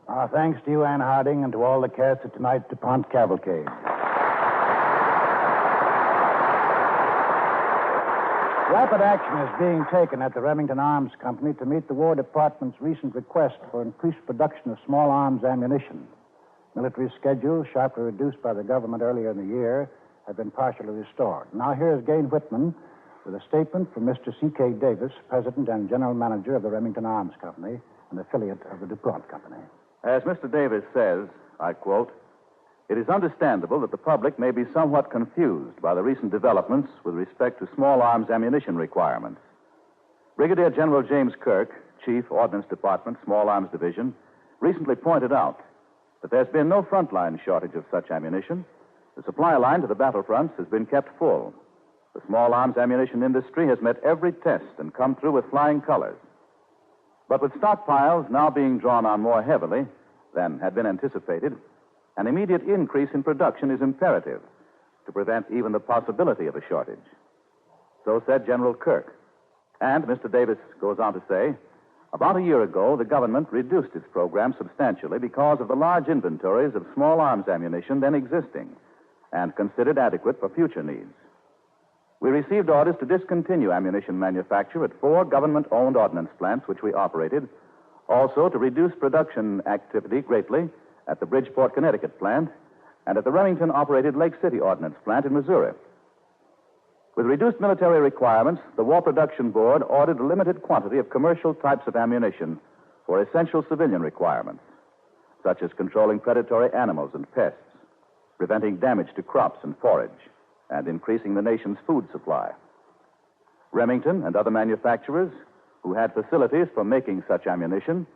Our thanks to you, Ann Harding, and to all the cast of tonight's DuPont Cavalcade. Rapid action is being taken at the Remington Arms Company to meet the War Department's recent request for increased production of small arms ammunition. Military schedules, sharply reduced by the government earlier in the year, have been partially restored. Now here is Gain Whitman with a statement from Mr. C.K. Davis, President and General Manager of the Remington Arms Company, an affiliate of the DuPont Company. As Mr. Davis says, I quote, "It is understandable that the public may be somewhat confused by the recent developments with respect to small arms ammunition requirements. Brigadier General James Kirk, Chief, Ordnance Department, Small Arms Division, recently pointed out that there's been no frontline shortage of such ammunition. The supply line to the battlefronts has been kept full. The small arms ammunition industry has met every test and come through with flying colors. But with stockpiles now being drawn on more heavily than had been anticipated, an immediate increase in production is imperative to prevent even the possibility of a shortage." So said General Kirk. And Mr. Davis goes on to say, "About a year ago, the government reduced its program substantially because of the large inventories of small arms ammunition then existing and considered adequate for future needs. We received orders to discontinue ammunition manufacture at 4 government-owned ordnance plants which we operated, also to reduce production activity greatly at the Bridgeport, Connecticut plant and at the Remington-operated Lake City Ordnance Plant in Missouri. With reduced military requirements, the War Production Board ordered a limited quantity of commercial types of ammunition for essential civilian requirements, such as controlling predatory animals and pests, preventing damage to crops and forage, and increasing the nation's food supply. Remington and other manufacturers who had facilities for making such ammunition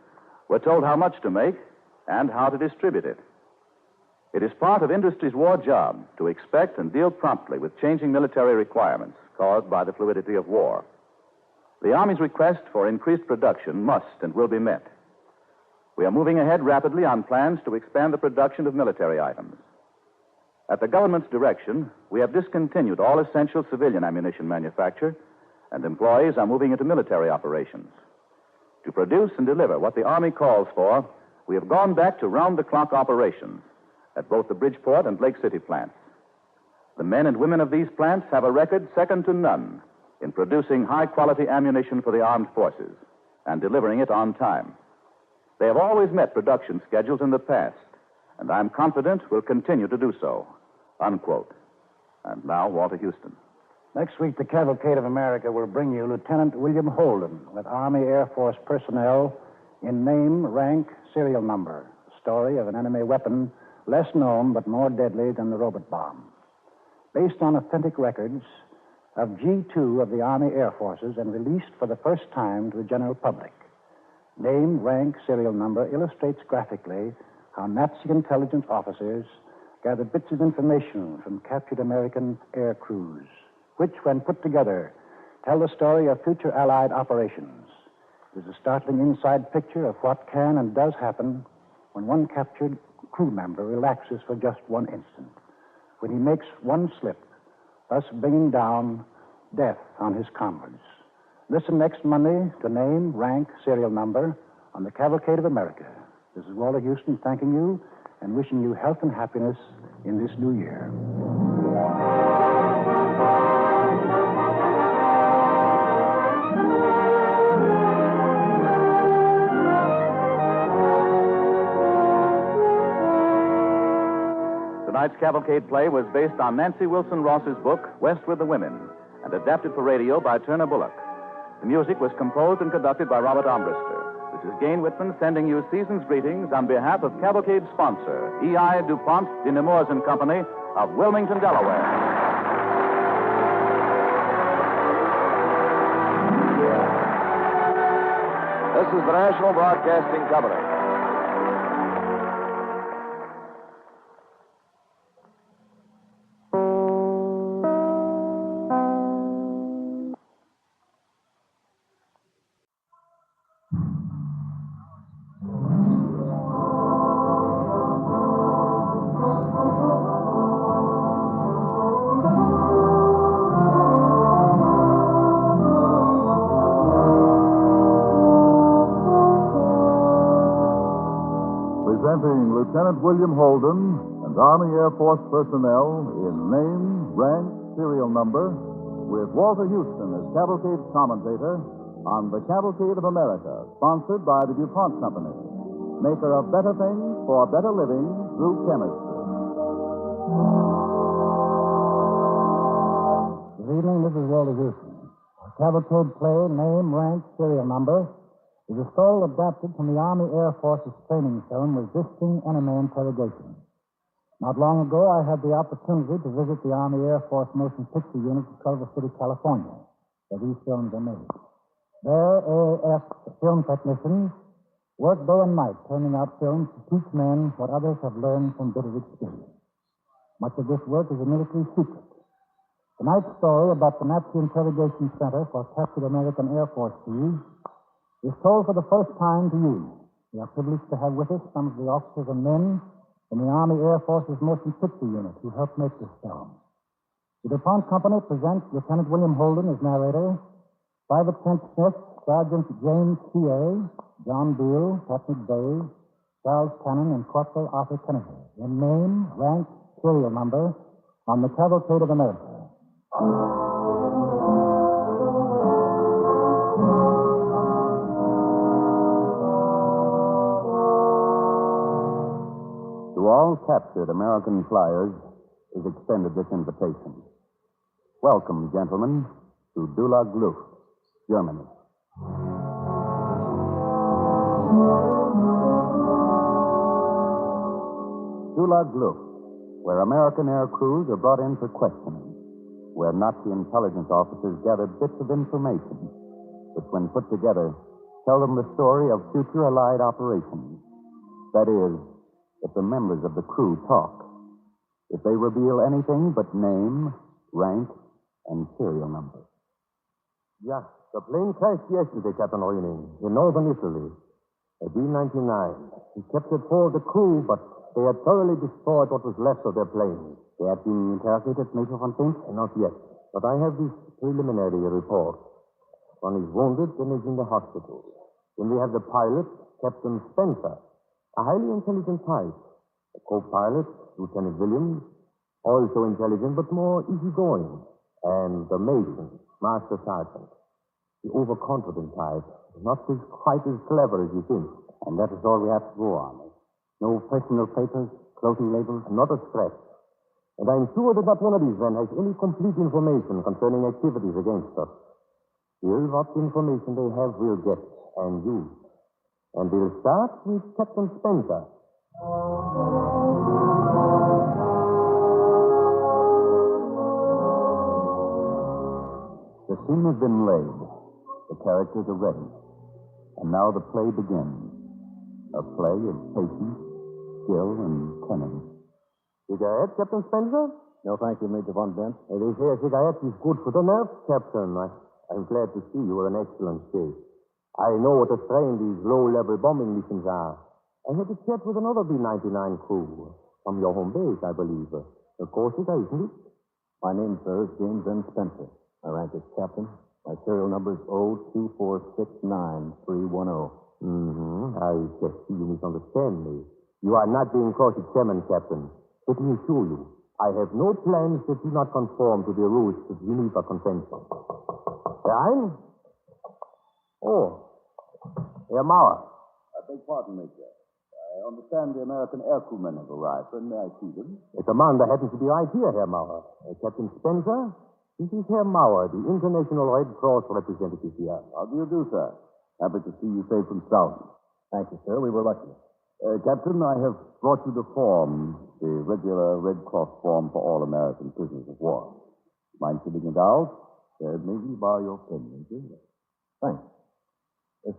were told how much to make and how to distribute it. It is part of industry's war job to expect and deal promptly with changing military requirements caused by the fluidity of war. The Army's request for increased production must and will be met. We are moving ahead rapidly on plans to expand the production of military items. At the government's direction, we have discontinued all essential civilian ammunition manufacture, and employees are moving into military operations. To produce and deliver what the Army calls for, we have gone back to round-the-clock operations at both the Bridgeport and Lake City plants. The men and women of these plants have a record second to none in producing high-quality ammunition for the armed forces and delivering it on time. They have always met production schedules in the past, and I'm confident will continue to do so." Unquote. And now, Walter Houston. Next week, the Cavalcade of America will bring you Lieutenant William Holden with Army Air Force personnel in name, rank, serial number. Story of an enemy weapon less known but more deadly than the robot bomb. Based on authentic records of G2 of the Army Air Forces and released for the first time to the general public. Name, rank, serial number illustrates graphically how Nazi intelligence officers gathered bits of information from captured American air crews, which, when put together, tell the story of future Allied operations. It is a startling inside picture of what can and does happen when one captured crew member relaxes for just one instant, when he makes one slip, thus bringing down death on his comrades. Listen next Monday to name, rank, serial number on the Cavalcade of America. This is Walter Houston thanking you and wishing you health and happiness in this new year. Tonight's Cavalcade play was based on Nancy Wilson Ross's book, Westward the Women, and adapted for radio by Turner Bullock. The music was composed and conducted by Robert Armbruster. This is Gain Whitman sending you season's greetings on behalf of Cavalcade's sponsor, E.I. DuPont de Nemours and Company of Wilmington, Delaware. This is the National Broadcasting Company. Presenting Lieutenant William Holden and Army Air Force personnel in name, rank, serial number, with Walter Houston as Cavalcade's commentator on the Cavalcade of America, sponsored by the DuPont Company, maker of better things for better living through chemistry. Good evening, this is Walter Houston. Our Cavalcade play, name, rank, serial number, is a story adapted from the Army Air Force's training film, Resisting Enemy Interrogation. Not long ago, I had the opportunity to visit the Army Air Force Motion Picture Unit in Culver City, California, where these films are made. There, AAF film technicians work day and night turning out films to teach men what others have learned from bitter experience. Much of this work is a military secret. Tonight's story about the Nazi Interrogation Center for captured American Air Force thieves is told for the first time to you. We are privileged to have with us some of the officers and men from the Army Air Force's Motion Picture Unit who helped make this film. The DuPont Company presents Lieutenant William Holden as narrator, Private Kent Smith, Sergeant James C.A., John Beale, Captain Day, Charles Cannon, and Corporal Arthur Kennedy. In name, rank, serial number, on the Cavalcade of America. To all captured American flyers is extended this invitation. Welcome, gentlemen, to Dulag Luft, Germany. Dulag Luft, where American air crews are brought in for questioning, where Nazi intelligence officers gather bits of information which, when put together, tell them the story of future Allied operations. That is, if the members of the crew talk, if they reveal anything but name, rank, and serial number. Yeah, the plane crashed yesterday, Captain Royning, in northern Italy. A B-29. He kept it for the crew, but they had thoroughly destroyed what was left of their plane. They have been interrogated, Major Fontaine? Not yet, but I have this preliminary report. One is wounded and is in the hospital. Then we have the pilot, Captain Spencer, a highly intelligent type. The co-pilot, Lieutenant Williams, also intelligent but more easygoing. And the Mason, Master Sergeant, the overconfident type, not quite as clever as you think. And that is all we have to go on. No personal papers, clothing labels, not a scratch. And I'm sure that not one of these men has any complete information concerning activities against us. Here's what information they have we'll get and use. And we'll start with Captain Spencer. The scene has been laid. The characters are ready. And now the play begins. A play of patience, skill, and cunning. Cigarette, Captain Spencer? No, thank you, Major Von Dent. They say a cigarette is good for the nerves, Captain. I'm glad to see you were in excellent shape. I know what a strain these low-level bombing missions are. I had a chat with another B-29 crew. From your home base, I believe. Of course it is, isn't it? My name, sir, is James N. Spencer. My rank is captain. My serial number is 02469-310. I just see you misunderstand me. You are not being cross-examined, Captain. Let me assure you, I have no plans that do not conform to the rules of the Geneva Convention. Fine? Oh, Herr Mauer. I beg pardon, Major. I understand the American air crewmen have arrived. When may I see them? The commander happens to be right here, Herr Mauer. Captain Spencer, this is Herr Mauer, the International Red Cross representative here. How do you do, sir? Happy to see you safe and sound. Thank you, sir. We were lucky. Captain, I have brought you the form, the regular Red Cross form for all American prisoners of war. Mind filling it out? Maybe borrow your pen, Major. Thanks. This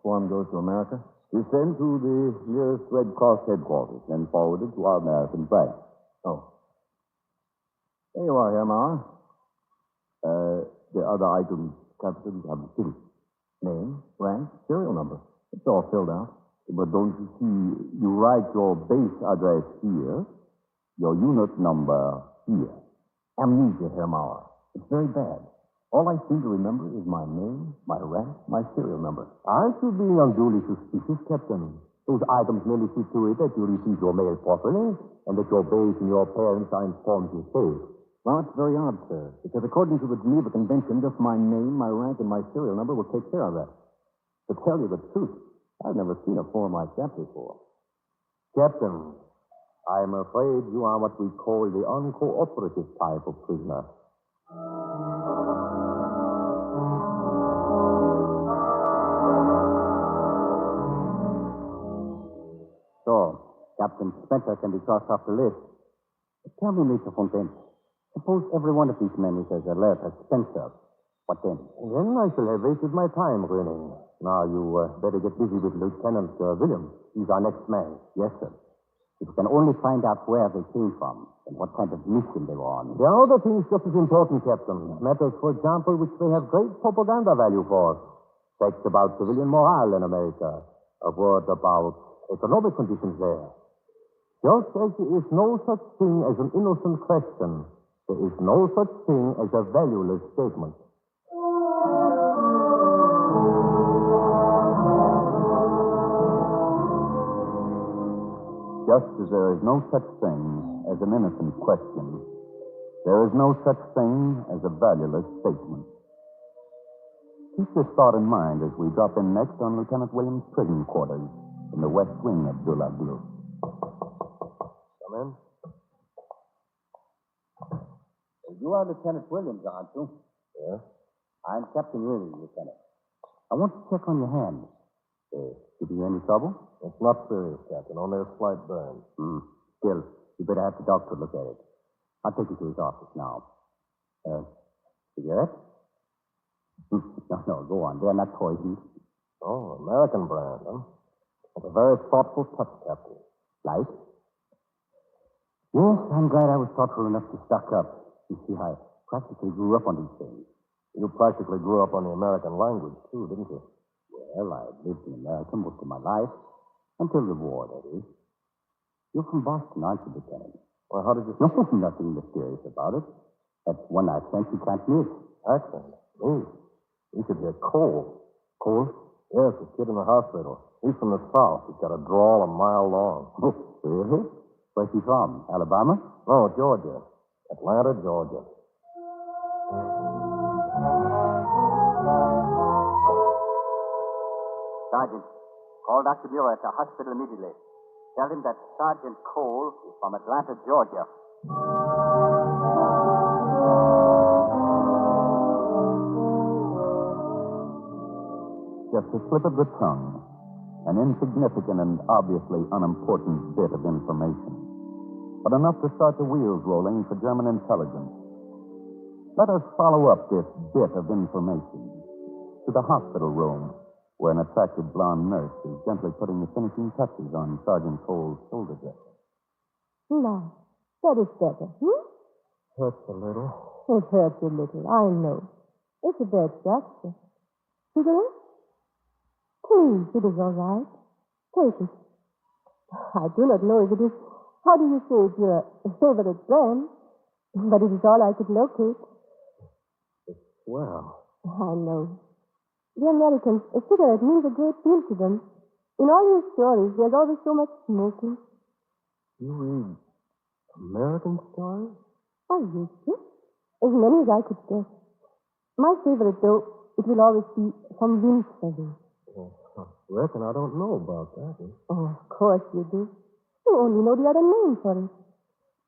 form goes to America? It's sent to the nearest Red Cross headquarters, then forwarded to our American branch. Oh. There you are, Herr Mauer. The other items, Captain, have finished. Name, rank, serial number. It's all filled out. But don't you see, you write your base address here, your unit number here. Amnesia, Herr Mauer. It's very bad. All I seem to remember is my name, my rank, my serial number. Aren't you being unduly suspicious, Captain? Those items merely see to it that you receive your mail properly and that your base and your parents are informed you're safe. Well, it's very odd, sir, because according to the Geneva Convention, just my name, my rank, and my serial number will take care of that. To tell you the truth, I've never seen a form like that before. Captain, I'm afraid you are what we call the uncooperative type of prisoner. So, Captain Spencer can be crossed off the list. But tell me, Mr. Fontaine, suppose every one of these men is as alert as Spencer. What then? Then I shall have wasted my time, Rennie. Now, you better get busy with Lieutenant Williams. He's our next man. Yes, sir. If you can only find out where they came from and what kind of mission they were on. There are other things just as important, Captain. Matters, for example, which may have great propaganda value for us. Facts about civilian morale in America. A word about economic conditions there. Just as there is no such thing as an innocent question, there is no such thing as a valueless statement. Just as there is no such thing as an innocent question, there is no such thing as a valueless statement. Keep this thought in mind as we drop in next on Lieutenant Williams' prison quarters in the west wing of De La Blue. Come in. You are Lieutenant Williams, aren't you? Yeah. I'm Captain Williams, Lieutenant. I want to check on your hand. Give you any trouble? It's not serious, Captain. Only a slight burn. Still, you better have the doctor look at it. I'll take you to his office now. Cigarette? No, go on. They're not poisoned. Oh, American brand, huh? That's a very thoughtful touch, Captain. Light? Yes, I'm glad I was thoughtful enough to stock up. You see, I practically grew up on these things. You practically grew up on the American language, too, didn't you? Well, I lived in America most of my life. Until the war, that is. You're from Boston, aren't you, Lieutenant? Well, how did you... No, nothing mysterious about it. That's one accent you can't miss. Accent? Me? You should hear Cole. Cole? Yes, the kid in the hospital. He's from the South. He's got a drawl a mile long. Oh, really? Where's he from? Alabama? No, Georgia. Atlanta, Georgia. Sergeant, call Dr. Muir at the hospital immediately. Tell him that Sergeant Cole is from Atlanta, Georgia. Just a slip of the tongue, an insignificant and obviously unimportant bit of information, but enough to start the wheels rolling for German intelligence. Let us follow up this bit of information to the hospital room, where an attractive blonde nurse is gently putting the finishing touches on Sergeant Cole's shoulder dresser. Now, that is better, Hurts a little. It hurts a little, I know. It's a bad fracture. Cigarette? Please, it is all right. Take it. I do not know if it is, how do you say it's your favorite brand, but it is all I could locate. Well. I know. The Americans, a cigarette means a great deal to them. In all your stories, there's always so much smoking. You read American stories? I used to. As many as I could guess. My favorite, though, it will always be from Winston. I reckon I don't know about that. Oh, of course you do. You only know the other name for it.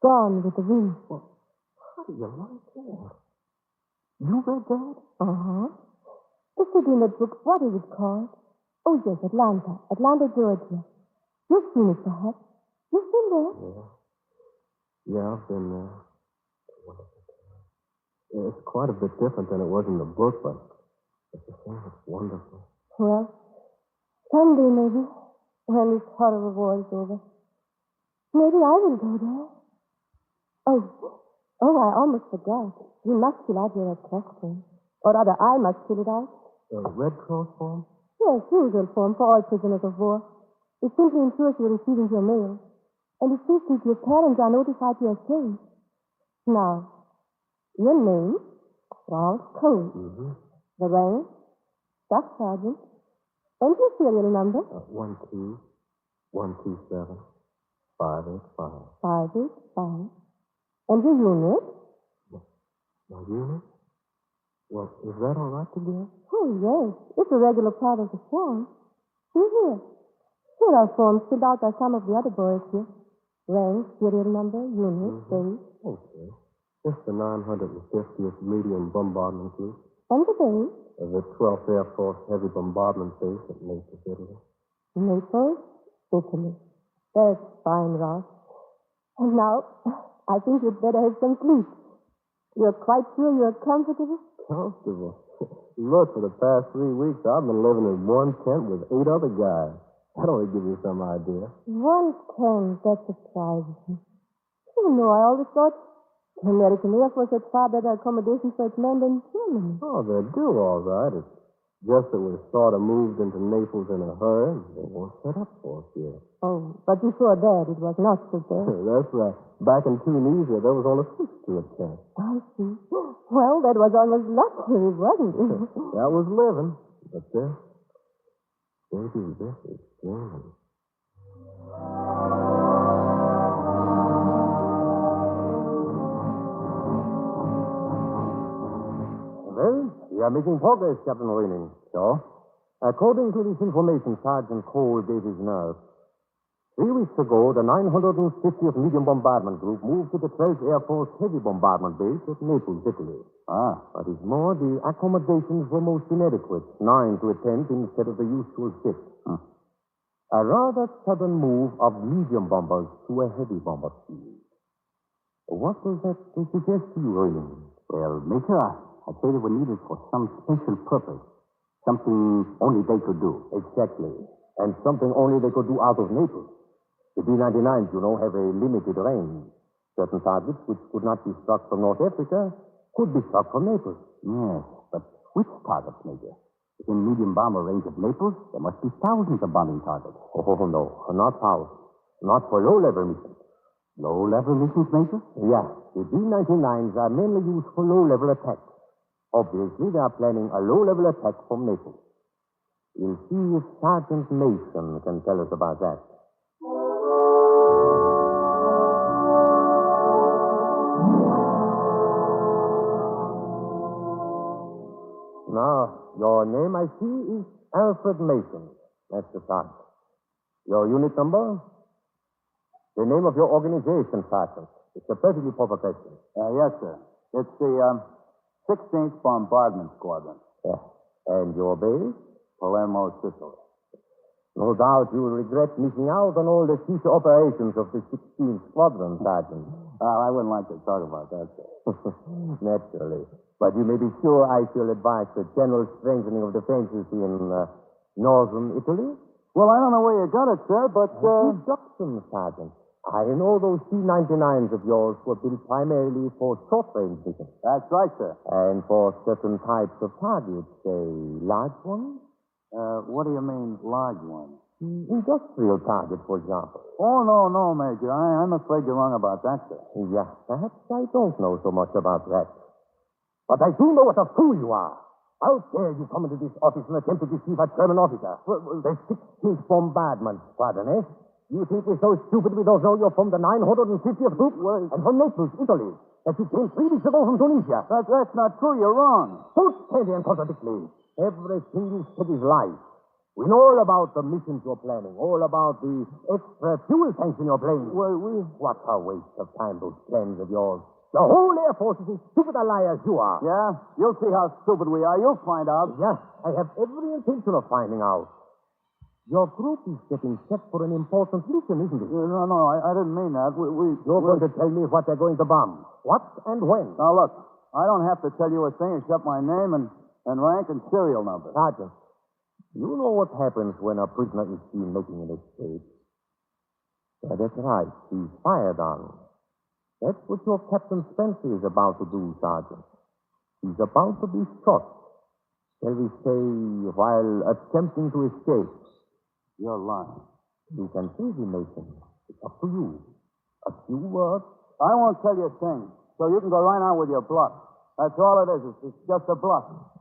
Gone with the Wind. Well, how do you like that? You read that? Uh-huh. The city in that book, what is it called? Oh, yes, Atlanta. Atlanta, Georgia. You've seen it, perhaps. You've been there? Yeah, I've been there. It's quite a bit different than it was in the book, but it's wonderful. Well, someday, maybe, when this horrible war is over, maybe I will go there. Oh, I almost forgot. You must fill out your request form. Or rather, I must fill it out. The Red Cross form? Yes, usual form for all prisoners of war. It simply ensures you're receiving your mail. And it sees that your parents are notified you are safe. Now, your name, Ralph Cole. Mm-hmm. The rank, Staff Sergeant. And your serial number. 1, 2, 127 585. 585. And your unit? My unit? Well, is that all right to get? Oh, yes. It's a regular part of the form. See here. Here are forms filled out by some of the other boys here. Rank, serial number, unit, base. Okay. Just the 950th Medium Bombardment Group. And the base? The 12th Air Force Heavy Bombardment Base at Naples, Italy. Naples, Italy. That's fine, Ross. And now, I think you'd better have some sleep. You're quite sure you're comfortable? Comfortable? Look, for the past 3 weeks, I've been living in one tent with 8 other guys. That ought to give you some idea. 110, that surprises me. You know, I always thought the American Air Force had far better accommodations for its men than Germany. Oh, they do, all right. It's just that we sort of moved into Naples in a hurry, and they weren't set up for us yet. Oh, but before that, it was not so bad. That's right. Back in Tunisia, there was only 6 to a tent. I see. Well, that was almost luxury, wasn't it? That was living. But this is Germany. Well, we are making progress, Captain Renning. So? According to this information Sergeant Cole gave his nurse, 3 weeks ago, the 950th Medium Bombardment Group moved to the 12th Air Force Heavy Bombardment Base at Naples, Italy. What is more, the accommodations were most inadequate, 9 to a tent instead of the usual 6. A rather sudden move of medium bombers to a heavy bomber field. What does that suggest to you, Renning? Well, Major, I'd say they were needed for some special purpose. Something only they could do. Exactly. And something only they could do out of Naples. The B-99s, you know, have a limited range. Certain targets which could not be struck from North Africa could be struck from Naples. Yes, but which targets, Major? Within medium bomber range of Naples, there must be thousands of bombing targets. Oh, no, not thousands. Not for low-level missions. Low-level missions, Major? Yeah, the B-99s are mainly used for low-level attacks. Obviously, they are planning a low-level attack from Naples. We'll see if Sergeant Mason can tell us about that. Now, your name, I see, is Alfred Mason. That's the sergeant. Your unit number? The name of your organization, Sergeant. It's a perfectly proper question. Yes, sir. It's the 16th Bombardment Squadron. Yeah. And your base? Palermo, Sicily. No doubt you will regret missing out on all the future operations of the 16th Squadron, Sergeant. I wouldn't like to talk about that, sir. Naturally. But you may be sure I shall advise the general strengthening of defenses in northern Italy. Well, I don't know where you got it, sir, but... Deduction, Sergeant. I know those C-99s of yours were built primarily for short-range missions. That's right, sir. And for certain types of targets, say, large ones? What do you mean, large ones? Industrial targets, for example. Oh, no, Major. I'm afraid you're wrong about that, sir. Yeah, perhaps I don't know so much about that. But I do know what a fool you are. How dare you come into this office and attempt to deceive a German officer? The 16th Bombardment Squadron, eh? You think we're so stupid we don't know you're from the 950th Group? And from Naples, Italy. That you came 3 weeks ago from Tunisia. That's not true. You're wrong. Don't stand here and contradict me. Everything you said is lies. We know all about the missions you're planning, all about the extra fuel tanks in your plane. What a waste of time, those plans of yours. The whole Air Force is as stupid a liar as you are. Yeah? You'll see how stupid we are. You'll find out. Yeah, I have every intention of finding out. Your group is getting set for an important mission, isn't it? No, I didn't mean that. You're going to tell me what they're going to bomb. What and when? Now, look, I don't have to tell you a thing except my name and rank and serial number. Sergeant, you know what happens when a prisoner is seen making an escape? Yeah, that's right. He's fired on. That's what your Captain Spencer is about to do, Sergeant. He's about to be shot. Shall we say, while attempting to escape? You're lying. You can freeze him, Mason. It's up to you. A few words. I won't tell you a thing, so you can go right on with your bluff. That's all it is. It's just a bluff.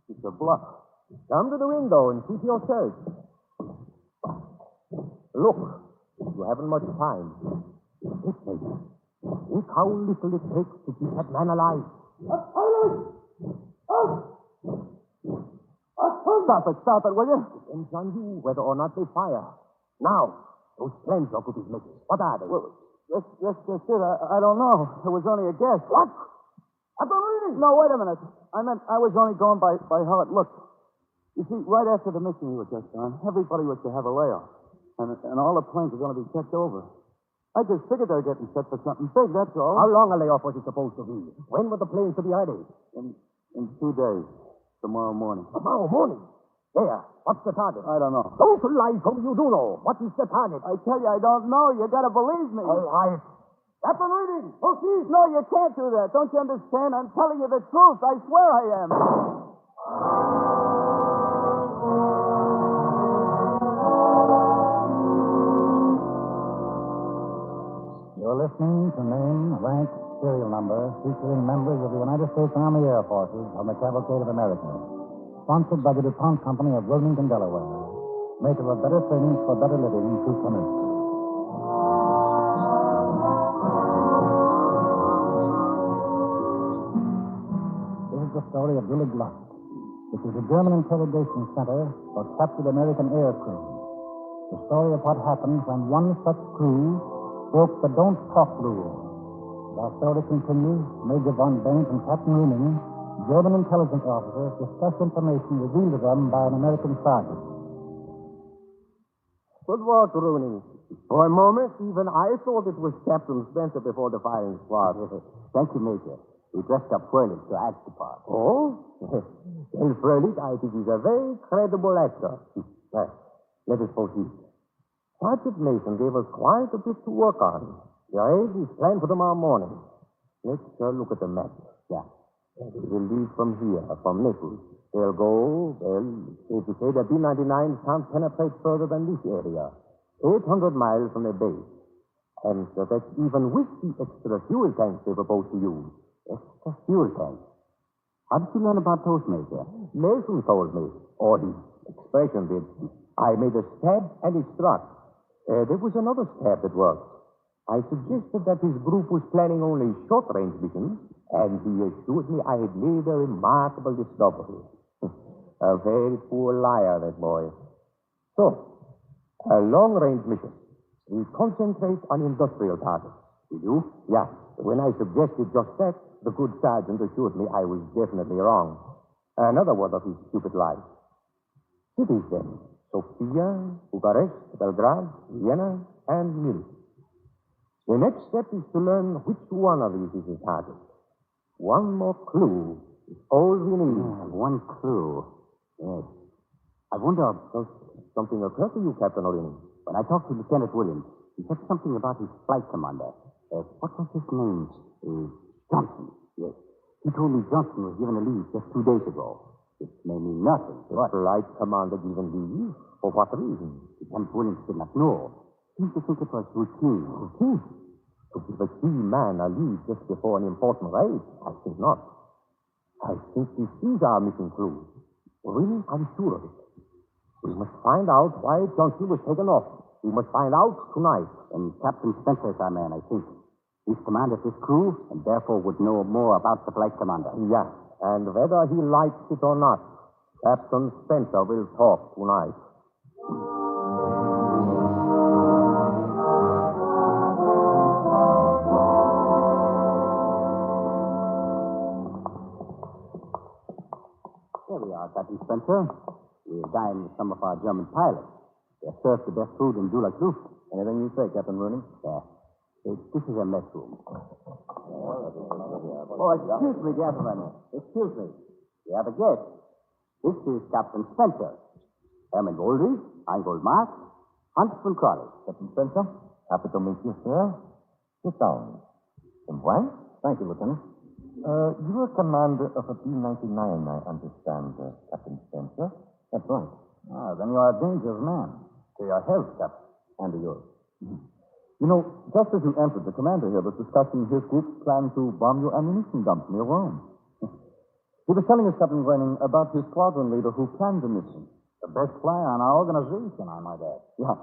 It's a bluff. Come to the window and keep your search. Look, you haven't much time. Think, Major. Think how little it takes to keep that man alive. Stop it, will you? Depends on you whether or not they fire. Now, those flames are good as misses. What are they? Well, just it. I don't know. It was only a guess. What? I've been reading. No, wait a minute. I meant I was only going by how it looked. You see, right after the mission we were just on, everybody was to have a layoff. And all the planes were going to be checked over. I just figured they were getting set for something big, that's all. How long a layoff was it supposed to be? When were the planes to be ready? In 2 days. Tomorrow morning. Tomorrow morning? There. What's the target? I don't know. Don't lie, so you do know. What is the target? I tell you, I don't know. You gotta believe me. All right. Captain Reading! Proceed! No, you can't do that. Don't you understand? I'm telling you the truth. I swear I am. You're listening to Name, Rank, Serial Number, featuring members of the United States Army Air Forces on the Cavalcade of America. Sponsored by the DuPont Company of Wilmington, Delaware. Maker of better things for better living through chemistry. This is the story of Willig Luck, which is a German interrogation center for captured American air crew. The story of what happened when one such crew broke the don't talk rule. As our story continues, Major von Baines and Captain Rooney, German intelligence officers, discuss information revealed to them by an American sergeant. Good work, Rooney. For a moment, even I thought it was Captain Spencer before the firing squad. Thank you, Major. We dressed up Fröhlich to act the part. Oh? Well, Fröhlich, I think he's a very credible actor. Well, let us proceed. Sergeant Mason gave us quite a bit to work on. The raid is planned for tomorrow morning. Let's look at the map. Yeah. They will leave from here, from Naples. They'll go, safe to say that B-99 can't penetrate further than this area. 800 miles from their base. And that's even with the extra fuel tanks they propose to use. Extra fuel tanks? How did you learn about those, Major? Mason told me. Or his expression did. I made a stab and it struck. There was another stab that worked. I suggested that his group was planning only short-range missions, and he assured me I had made a remarkable discovery. A very poor liar, that boy. So, a long-range mission. We concentrate on industrial targets. We do? Yeah. When I suggested just that, the good sergeant assured me I was definitely wrong. Another one of his stupid lies. Cities, then. Sofia, Bucharest, Belgrade, Vienna, and Munich. The next step is to learn which one of these is his target. One more clue is all we need. One clue. Yes. I wonder, does something occur to you, Captain O'Leary? When I talked to Lieutenant Williams, he said something about his flight commander. What was his name? Johnson. Yes. He told me Johnson was given a leave just 2 days ago. It may mean nothing. The flight commander given leave? For what reason? Lieutenant Williams did not know. Seemed to think it was routine. Routine? To give a key man a leave just before an important raid? I think not. I think this is our missing clue. Really, I'm sure of it. We must find out why Johnson was taken off. We must find out tonight. And Captain Spencer is our man, I think. He's commanded this crew, and therefore would know more about the flight commander. Yeah, and whether he likes it or not, Captain Spencer will talk tonight. Here we are, Captain Spencer. We'll dine with some of our German pilots. They serve the best food in Dulac Roof. Anything you say, Captain Rooney? Yeah. This is a mess room. Oh, excuse me, gentlemen. Excuse me. We have a guest. This is Captain Spencer. Herman Goldie, Eingold Mark, Hans von Crowley. Captain Spencer, happy to meet you, sir. Sit down. Well, thank you, Lieutenant. You're commander of a B-99, I understand, Captain Spencer. That's right. Then you are a dangerous man. To your health, Captain. And to yours. Mm-hmm. You know, just as you entered, the commander here was discussing his group's plan to bomb your ammunition dump near Rome. He was telling us, Captain Groening, about his squadron leader who planned the mission. The best flyer in our organization, I might add. Yeah.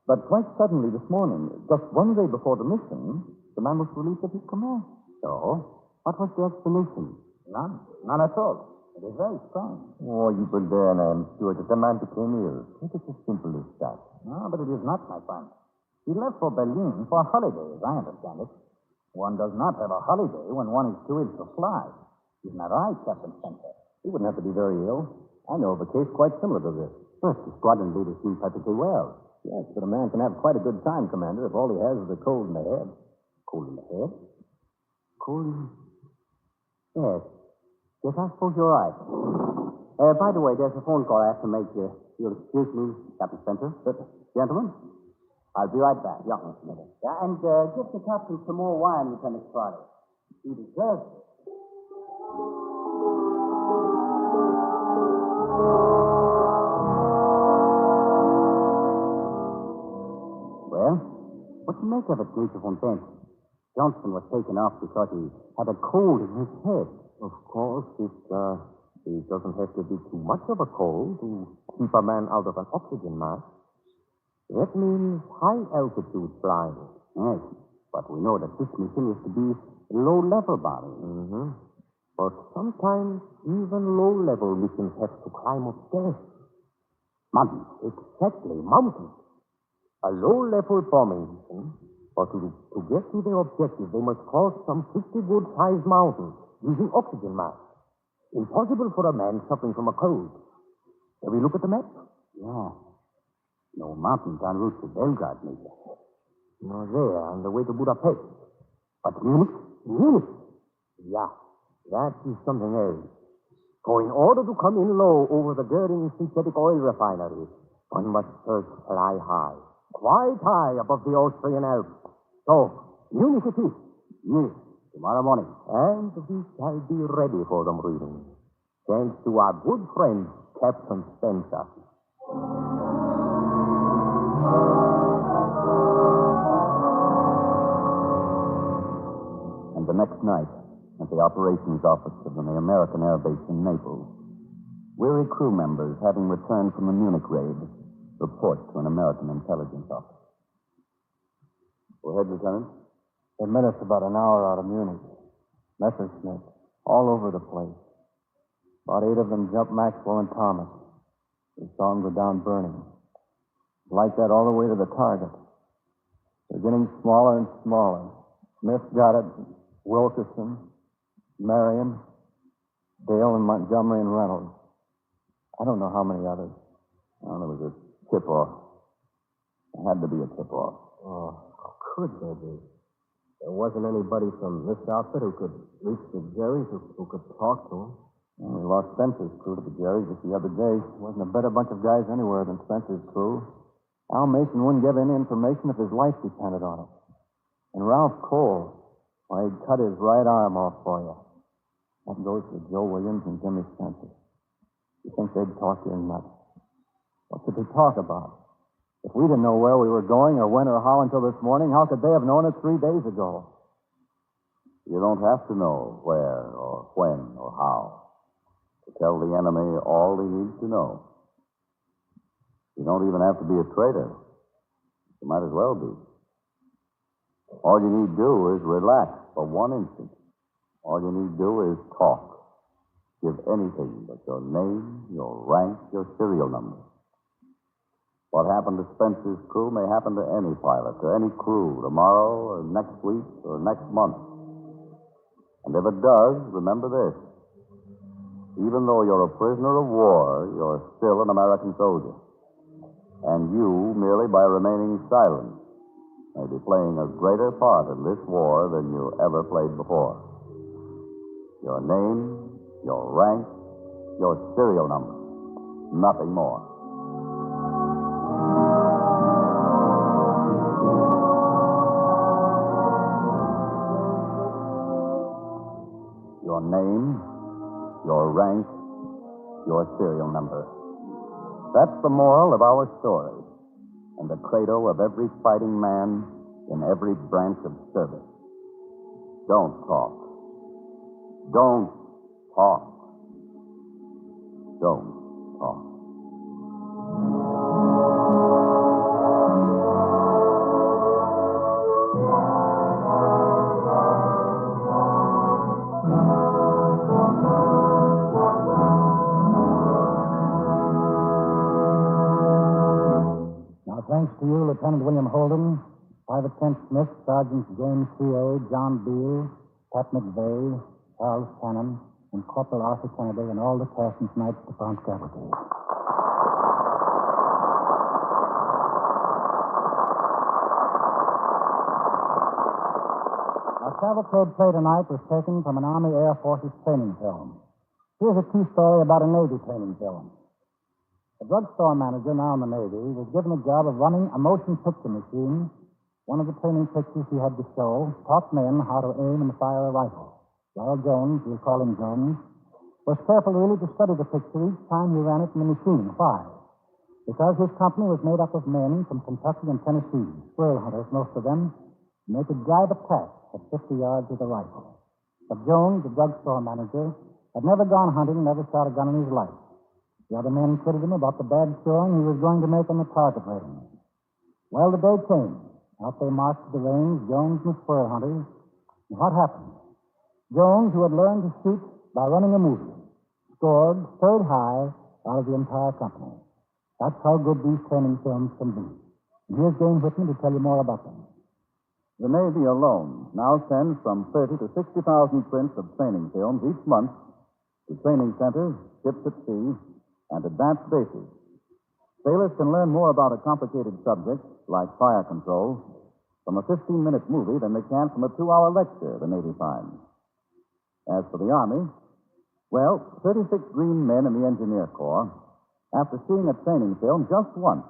But quite suddenly this morning, just one day before the mission, the man was relieved of his command. So, what was the explanation? None. None at all. It is very strange. Oh, you will learn, I am sure, that the man became ill. It is as simple as that. No, but it is not, my friend. He left for Berlin for a holiday, as I understand it. One does not have a holiday when one is too ill to fly. Isn't that right, Captain Spencer? He wouldn't have to be very ill. I know of a case quite similar to this. First, the squadron leader seems perfectly well. Yes, but a man can have quite a good time, Commander, if all he has is a cold in the head. Cold in the head? Cold in... Yes. Yes, I suppose you're right. By the way, there's a phone call I have to make. You'll excuse me, Captain Spencer. Gentlemen, I'll be right back. Yeah, Mr. Miller. Yeah, and give the captain some more wine, Lieutenant Friday. He deserves it. Well, what do you make of it, Major von Bent? Johnson was taken off because he had a cold in his head. Of course, it doesn't have to be too much of a cold to keep a man out of an oxygen mask. That means high altitude flying. Yes, but we know that this mission is to be low-level bombing. Mm-hmm. But sometimes even low-level missions have to climb upstairs. Mountains. Exactly, mountains. A low-level bombing mission, but to get to their objective, they must cross some 50 good-sized mountains using oxygen masks. Impossible for a man suffering from a cold. Shall we look at the map? Yeah. No mountains en route to Belgrade, Major. No, there, on the way to Budapest. But Munich? Munich? Yeah, that is something else. For in order to come in low over the Goering synthetic oil refinery, one must first fly high. Quite high above the Austrian Alps. So, Munich it is. Yes, tomorrow morning. And we shall be ready for them reading. Thanks to our good friend, Captain Spencer. And the next night, at the operations office of the American Air Base in Naples, weary crew members, having returned from the Munich raid, report to an American intelligence officer. Go ahead, Lieutenant. They met us about an hour out of Munich. Messerschmitt, all over the place. About 8 of them jumped Maxwell and Thomas. We saw them go down burning. Like that all the way to the target. They're getting smaller and smaller. Smith got it. Wilkerson, Marion, Dale and Montgomery and Reynolds. I don't know how many others. Well, there was a tip-off. There had to be a tip-off. Oh, how could there be? There wasn't anybody from this outfit who could reach the Jerry's, who could talk to him. Well, we lost Spencer's crew to the Jerry's just the other day. Wasn't a better bunch of guys anywhere than Spencer's crew. Al Mason wouldn't give any information if his life depended on it. And Ralph Cole, well, he'd cut his right arm off for you. That goes for Joe Williams and Jimmy Spencer. You think they'd talk you nuts? What could they talk about? If we didn't know where we were going or when or how until this morning, how could they have known it 3 days ago? You don't have to know where or when or how to tell the enemy all he needs to know. You don't even have to be a traitor. You might as well be. All you need to do is relax for 1 instant. All you need to do is talk. Give anything but your name, your rank, your serial number. What happened to Spencer's crew may happen to any pilot, to any crew, tomorrow or next week or next month. And if it does, remember this. Even though you're a prisoner of war, you're still an American soldier. And you, merely by remaining silent, may be playing a greater part in this war than you ever played before. Your name, your rank, your serial number. Nothing more. Your name, your rank, your serial number. That's the moral of our story, and the credo of every fighting man in every branch of service. Don't talk. Don't talk. Don't talk. thanks to you, Lieutenant William Holden, Private Kent Smith, Sergeants James C.A., John Beale, Pat McVeigh, Charles Cannon, and Corporal Arthur Kennedy, and all the cast in tonight's DuPont Cavalcade. Our Cavalcade play tonight was taken from an Army Air Forces training film. Here's a key story about a Navy training film. A drugstore manager, now in the Navy, was given the job of running a motion picture machine. One of the training pictures he had to show taught men how to aim and fire a rifle. While Jones, we'll call him Jones, was careful really to study the picture each time he ran it in the machine. Why? Because his company was made up of men from Kentucky and Tennessee, squirrel hunters, most of them, and they could drive a pack at 50 yards with a rifle. But Jones, the drugstore manager, had never gone hunting, never shot a gun in his life. The other men kidded him about the bad showing he was going to make on the target range. Well, the day came. Out they marched to the range, Jones and the squirrel hunters. And what happened? Jones, who had learned to shoot by running a movie, scored third high out of the entire company. That's how good these training films can be. And here's Jane Whitman to tell you more about them. The Navy alone now sends from 30 to 60,000 prints of training films each month to training centers, ships at sea, and advanced bases. Sailors can learn more about a complicated subject, like fire control, from a 15-minute movie than they can from a 2-hour lecture, the Navy finds. As for the Army, well, 36 green men in the Engineer Corps, after seeing a training film just once,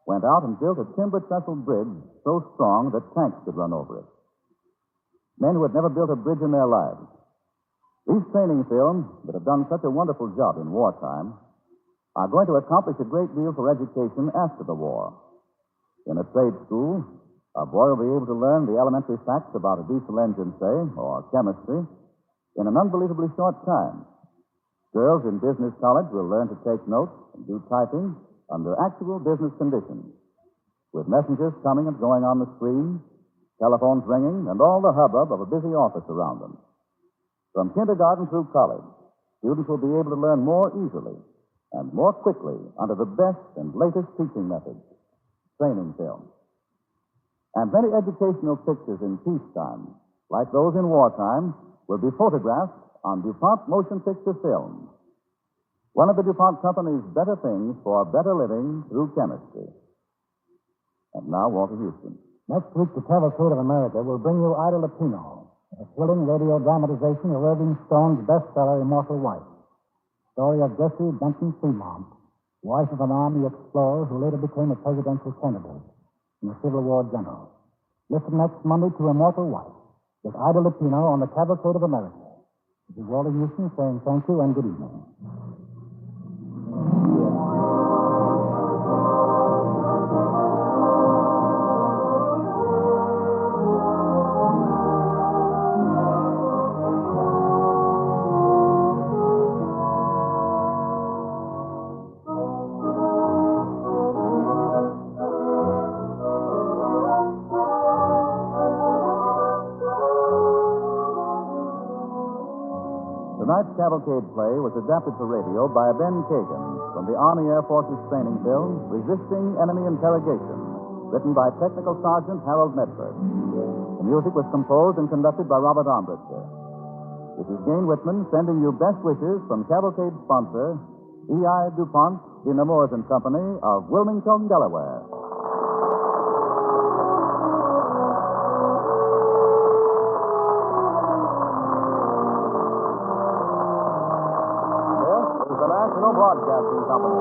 went out and built a timber-trestle bridge so strong that tanks could run over it. Men who had never built a bridge in their lives. These training films that have done such a wonderful job in wartime are going to accomplish a great deal for education after the war. In a trade school, a boy will be able to learn the elementary facts about a diesel engine, say, or chemistry, in an unbelievably short time. Girls in business college will learn to take notes and do typing under actual business conditions, with messengers coming and going on the screen, telephones ringing, and all the hubbub of a busy office around them. From kindergarten through college, students will be able to learn more easily and more quickly under the best and latest teaching methods, training films. And many educational pictures in peacetime, like those in wartime, will be photographed on DuPont motion picture film. One of the DuPont Company's better things for better living through chemistry. And now, Walter Houston. Next week, the Cavalcade of America will bring you Ida Lupino, a thrilling radio dramatization of Irving Stone's bestseller, Immortal Wife. Story of Jessie Benton Fremont, wife of an Army explorer who later became a presidential candidate and a Civil War general. Listen next Monday to Immortal Wife with Ida Lupino on the Cavalcade of America. This is Walter Houston saying thank you and good evening. Tonight's Cavalcade play was adapted for radio by Ben Kagan from the Army Air Forces training film, Resisting Enemy Interrogation, written by Technical Sergeant Harold Medford. The music was composed and conducted by Robert Armbruster. This is Jane Whitman sending you best wishes from Cavalcade sponsor, E.I. DuPont, de Nemours and Company of Wilmington, Delaware. National Broadcasting Company.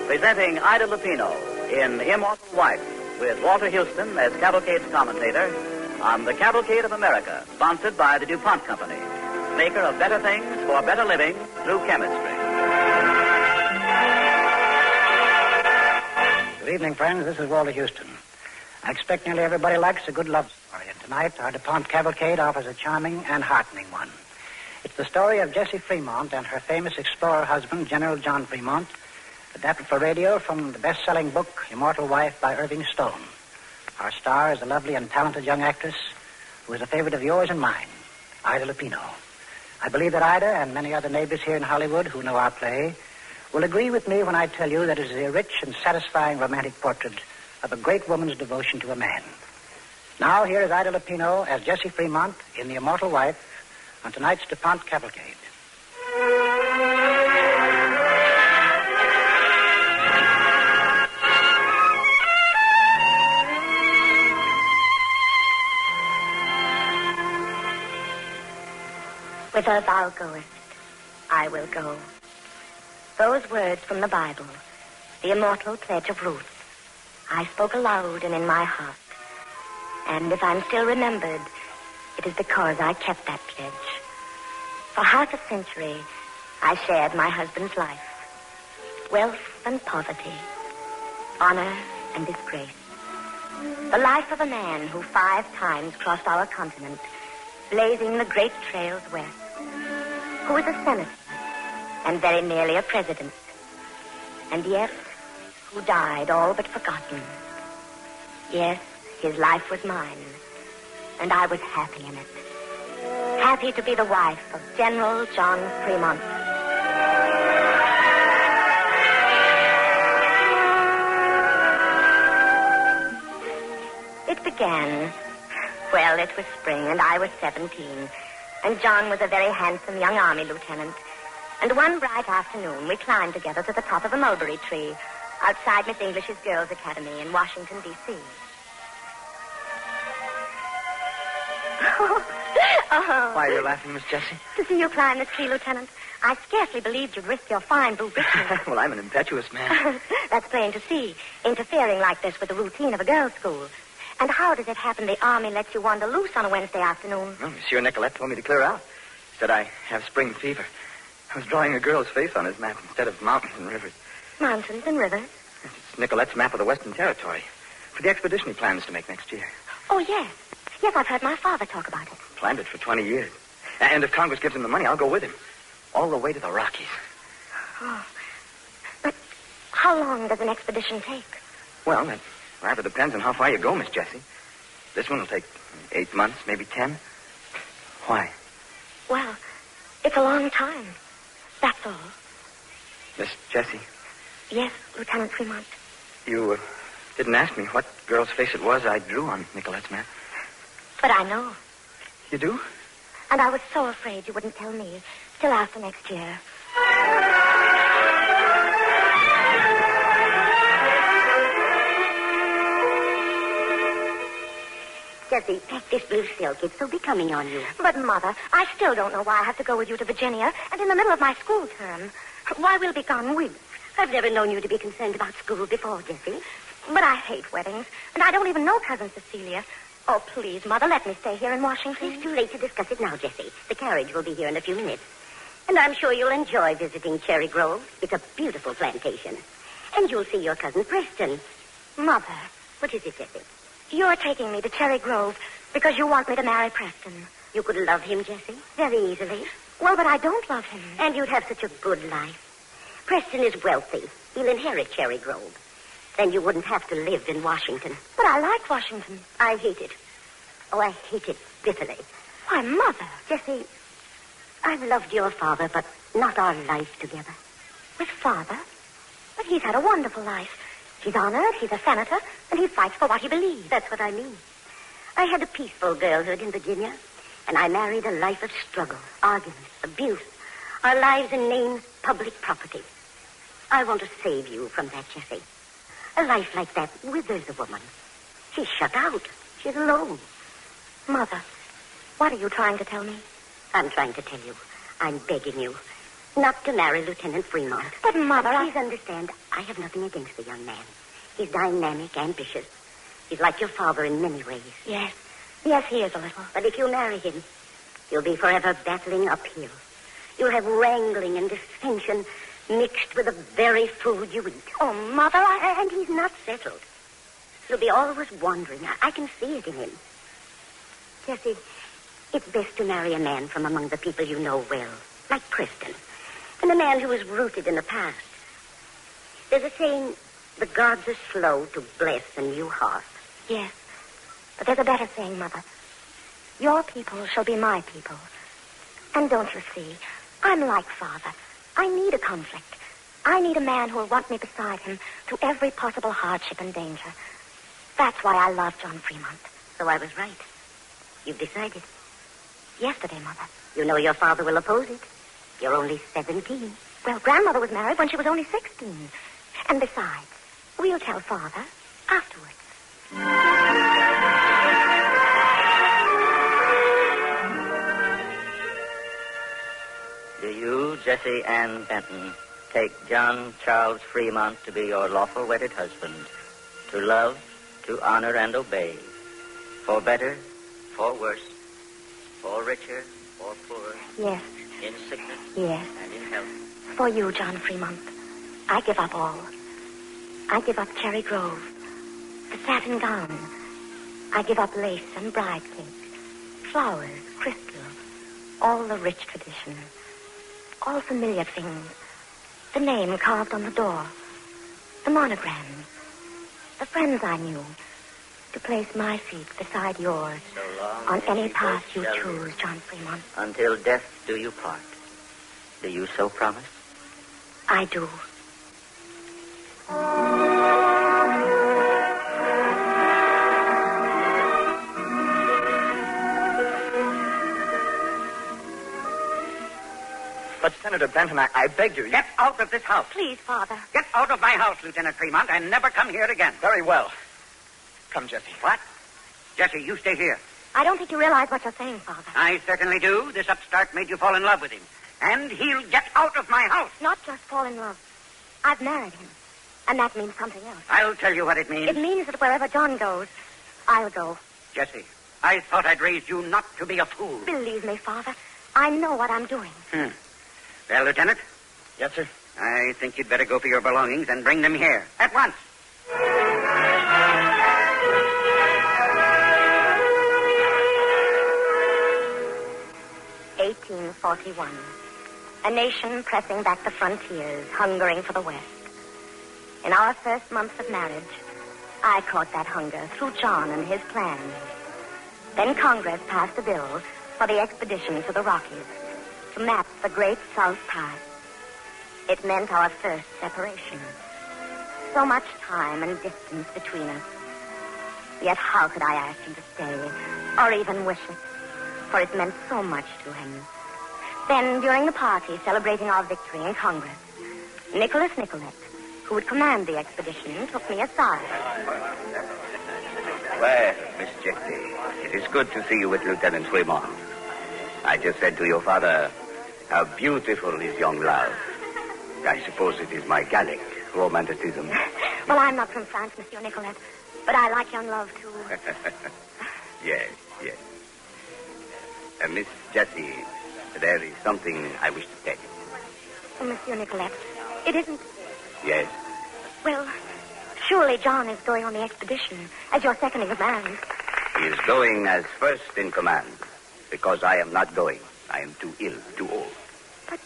Presenting Ida Lupino in Immortal Wife, with Walter Houston as Cavalcade's commentator on the Cavalcade of America, sponsored by the DuPont Company, maker of better things for better living through chemistry. Good evening, friends. This is Walter Houston. I expect nearly everybody likes a good love story. Tonight, our DuPont Cavalcade offers a charming and heartening one. It's the story of Jessie Fremont and her famous explorer husband, General John Fremont, adapted for radio from the best-selling book, Immortal Wife by Irving Stone. Our star is a lovely and talented young actress who is a favorite of yours and mine, Ida Lupino. I believe that Ida and many other neighbors here in Hollywood who know our play will agree with me when I tell you that it is a rich and satisfying romantic portrait of a great woman's devotion to a man. Now, here is Ida Lupino as Jessie Fremont in The Immortal Wife on tonight's DuPont Cavalcade. Whither thou goest, I will go. Those words from the Bible, the immortal pledge of Ruth, I spoke aloud and in my heart. And if I'm still remembered, it is because I kept that pledge. For half a century, I shared my husband's life. Wealth and poverty, honor and disgrace. The life of a man who 5 times crossed our continent, blazing the great trails west, who was a senator and very nearly a president, and yet who died all but forgotten. Yes, his life was mine, and I was happy in it. Happy to be the wife of General John Fremont. It began, well, it was spring, and I was 17, and John was a very handsome young army lieutenant. And one bright afternoon, we climbed together to the top of a mulberry tree outside Miss English's Girls' Academy in Washington, D.C. Why are you laughing, Miss Jessie? To see you climb this tree, Lieutenant. I scarcely believed you'd risk your fine blue breeches. Well, I'm an impetuous man. That's plain to see, interfering like this with the routine of a girls' school. And how does it happen the Army lets you wander loose on a Wednesday afternoon? Well, Monsieur Nicolette told me to clear out. He said I have spring fever. I was drawing a girl's face on his map instead of mountains and rivers. Mountains and rivers? It's Nicolette's map of the Western Territory for the expedition he plans to make next year. Oh, yes. Yes, I've heard my father talk about it. Planned it for 20 years. And if Congress gives him the money, I'll go with him. All the way to the Rockies. Oh. But how long does an expedition take? Well, that rather depends on how far you go, Miss Jessie. This one will take 8 months, maybe 10. Why? Well, it's a long time. That's all. Miss Jessie. Yes, Lieutenant Fremont. You didn't ask me what girl's face it was I drew on Nicolette's map. But I know. You do? And I was so afraid you wouldn't tell me till after next year. Jessie, this blue silk is so becoming on you. But, Mother, I still don't know why I have to go with you to Virginia and in the middle of my school term. Why we'll be gone weeks. I've never known you to be concerned about school before, Jessie. But I hate weddings, and I don't even know Cousin Cecilia. Oh, please, Mother, let me stay here in Washington. It's too late to discuss it now, Jessie. The carriage will be here in a few minutes. And I'm sure you'll enjoy visiting Cherry Grove. It's a beautiful plantation. And you'll see your cousin Preston. Mother. What is it, Jessie? You're taking me to Cherry Grove because you want me to marry Preston. You could love him, Jessie, very easily. Well, but I don't love him. And you'd have such a good life. Preston is wealthy. He'll inherit Cherry Grove. Then you wouldn't have to live in Washington. But I like Washington. I hate it. Oh, I hate it bitterly. Why, Mother. Jessie, I've loved your father, but not our life together. With Father? But he's had a wonderful life. He's honored, he's a senator, and he fights for what he believes. That's what I mean. I had a peaceful girlhood in Virginia, and I married a life of struggle, argument, abuse. Our lives and names, public property. I want to save you from that, Jessie. A life like that withers a woman. She's shut out. She's alone. Mother, what are you trying to tell me? I'm trying to tell you. I'm begging you not to marry Lieutenant Fremont. But, Mother, Please understand, I have nothing against the young man. He's dynamic, ambitious. He's like your father in many ways. Yes. Yes, he is a little. But if you marry him, you'll be forever battling uphill. You'll have wrangling and dissension mixed with the very food you eat. Oh, Mother, And he's not settled. He'll be always wandering. I can see it in him. Jesse, it's best to marry a man from among the people you know well, like Preston, and a man who is rooted in the past. There's a saying, the gods are slow to bless a new heart. Yes, but there's a better saying, Mother. Your people shall be my people. And don't you see, I'm like Father. I need a conflict. I need a man who will want me beside him through every possible hardship and danger. That's why I love John Fremont. So I was right. You've decided. Yesterday, Mother. You know your father will oppose it. You're only 17. Well, Grandmother was married when she was only 16. And besides, we'll tell Father afterwards. Do you, Jesse Ann Benton, take John Charles Fremont to be your lawful wedded husband, to love, to honor, and obey, for better, for worse, for richer, for poorer? Yes. In sickness? Yes. And in health? For you, John Fremont, I give up all. I give up Cherry Grove, the satin gown. I give up lace and bride cake, flowers, crystal, all the rich tradition, all familiar things, the name carved on the door, the monogram, the friends I knew, to place my feet beside yours on any path you choose, John Fremont. Until death do you part. Do you so promise? I do. But, Senator Benton, I beg you... Get out of this house. Please, Father. Get out of my house, Lieutenant Fremont, and never come here again. Very well. Come, Jesse. What? Jesse, you stay here. I don't think you realize what you're saying, Father. I certainly do. This upstart made you fall in love with him. And he'll get out of my house. Not just fall in love. I've married him. And that means something else. I'll tell you what it means. It means that wherever John goes, I'll go. Jesse, I thought I'd raised you not to be a fool. Believe me, Father. I know what I'm doing. Well, Lieutenant? Yes, sir? I think you'd better go for your belongings and bring them here. At once. 1841. A nation pressing back the frontiers, hungering for the West. In our first months of marriage, I caught that hunger through John and his plans. Then Congress passed a bill for the expedition to the Rockies to map the Great South Pass. It meant our first separation. So much time and distance between us. Yet how could I ask him to stay, or even wish it? For it meant so much to him. Then, during the party celebrating our victory in Congress, Nicholas Nicolette, who would command the expedition, took me aside. Well, Miss Jesse, it is good to see you with Lieutenant Fremont. I just said to your father, how beautiful is young love. I suppose it is my Gallic romanticism. Well, I'm not from France, Monsieur Nicolette, but I like young love, too. Yes. Miss Jessie, there is something I wish to tell you. Oh, Monsieur Nicolette, it isn't... Yes? Well, surely John is going on the expedition as your second in command. He is going as first in command, because I am not going. I am too ill, too old. But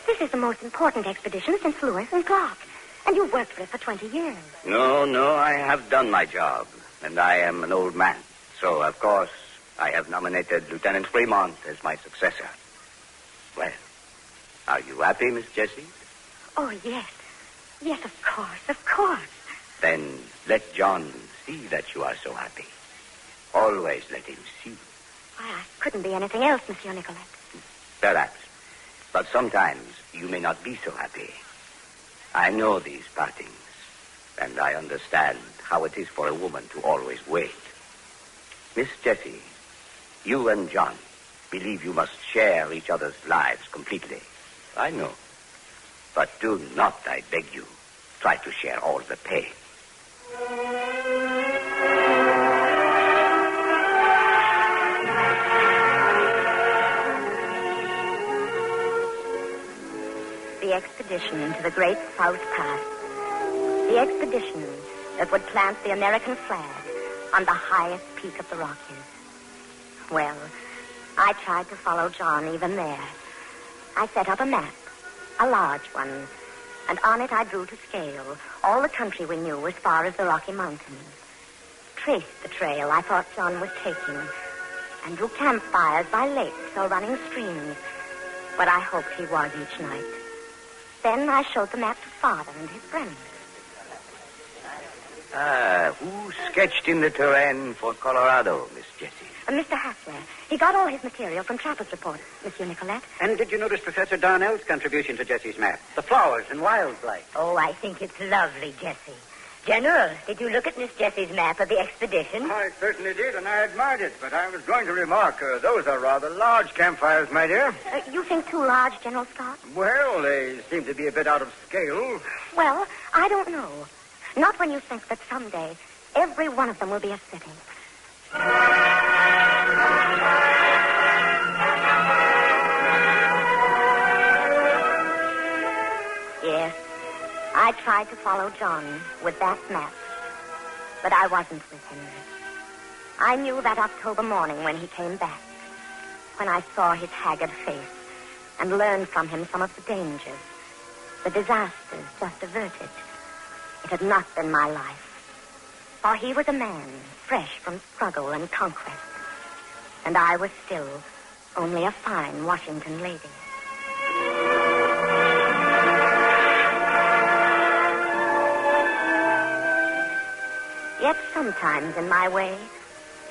this is the most important expedition since Lewis and Clark, and you've worked for it for 20 years. No, I have done my job, and I am an old man. So, of course, I have nominated Lieutenant Fremont as my successor. Well, are you happy, Miss Jessie? Oh, yes. Yes, of course. Then let John see that you are so happy. Always let him see. Why, I couldn't be anything else, Monsieur Nicolette. Perhaps. But sometimes you may not be so happy. I know these partings, and I understand how it is for a woman to always wait. Miss Jessie, you and John believe you must share each other's lives completely. I know. But do not, I beg you, try to share all the pain. The expedition to the Great South Pass. The expedition that would plant the American flag on the highest peak of the Rockies. Well, I tried to follow John even there. I set up a map, a large one, and on it I drew to scale all the country we knew as far as the Rocky Mountains. Traced the trail I thought John was taking, and drew campfires by lakes or running streams, where I hoped he was each night. Then I showed the map to Father and his friends. Who sketched in the terrain for Colorado, Miss Jessie? Mr. Hassler. He got all his material from Trapper's report, Monsieur Nicolette. And did you notice Professor Darnell's contribution to Jessie's map? The flowers and wildlife. Oh, I think it's lovely, Jessie. General, did you look at Miss Jessie's map of the expedition? I certainly did, and I admired it. But I was going to remark, those are rather large campfires, my dear. You think too large, General Scott? Well, they seem to be a bit out of scale. Well, I don't know. Not when you think that someday every one of them will be a city. Yes, I tried to follow John with that map, but I wasn't with him. I knew that October morning when he came back, when I saw his haggard face and learned from him some of the dangers, the disasters just averted. It had not been my life. For he was a man, fresh from struggle and conquest. And I was still only a fine Washington lady. Yet sometimes in my way,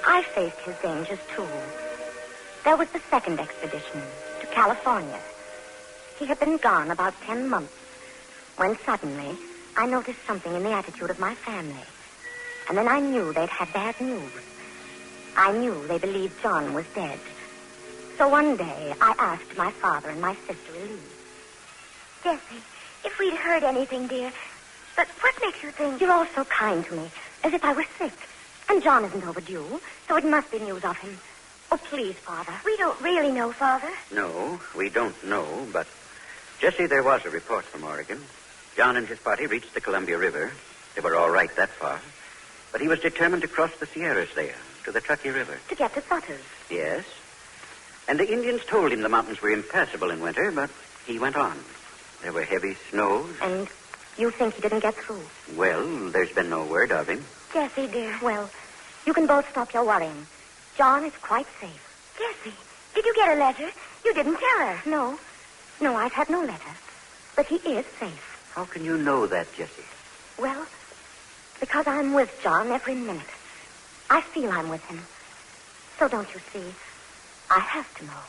I faced his dangers too. There was the second expedition to California. He had been gone about 10 months when suddenly I noticed something in the attitude of my family. And then I knew they'd had bad news. I knew they believed John was dead. So one day, I asked my father and my sister Elise. Jessie, if we'd heard anything, dear. But what makes you think... You're all so kind to me, as if I were sick. And John isn't overdue, so it must be news of him. Oh, please, Father. We don't really know, Father. No, we don't know, but... Jessie, there was a report from Oregon. John and his party reached the Columbia River. They were all right that far. But he was determined to cross the Sierras there, to the Truckee River. To get to Sutter's? Yes. And the Indians told him the mountains were impassable in winter, but he went on. There were heavy snows. And you think he didn't get through? Well, there's been no word of him. Jessie, dear. Well, you can both stop your worrying. John is quite safe. Jessie, did you get a letter? You didn't tell her. No. No, I've had no letter. But he is safe. How can you know that, Jessie? Well, because I'm with John every minute. I feel I'm with him. So don't you see, I have to know.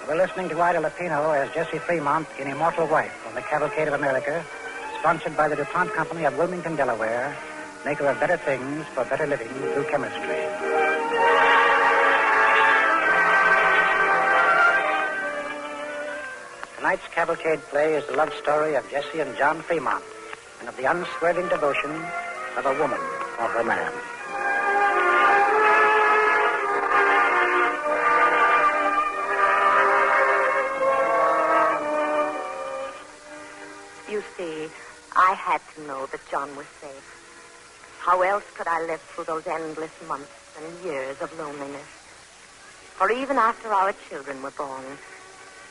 We're listening to Ida Lupino as Jessie Fremont in Immortal Wife on the Cavalcade of America, sponsored by the DuPont Company of Wilmington, Delaware, maker of better things for better living through chemistry. Tonight's Cavalcade play is the love story of Jessie and John Fremont and of the unswerving devotion of a woman for her man. You see, I had to know that John was safe. How else could I live through those endless months and years of loneliness? For even after our children were born,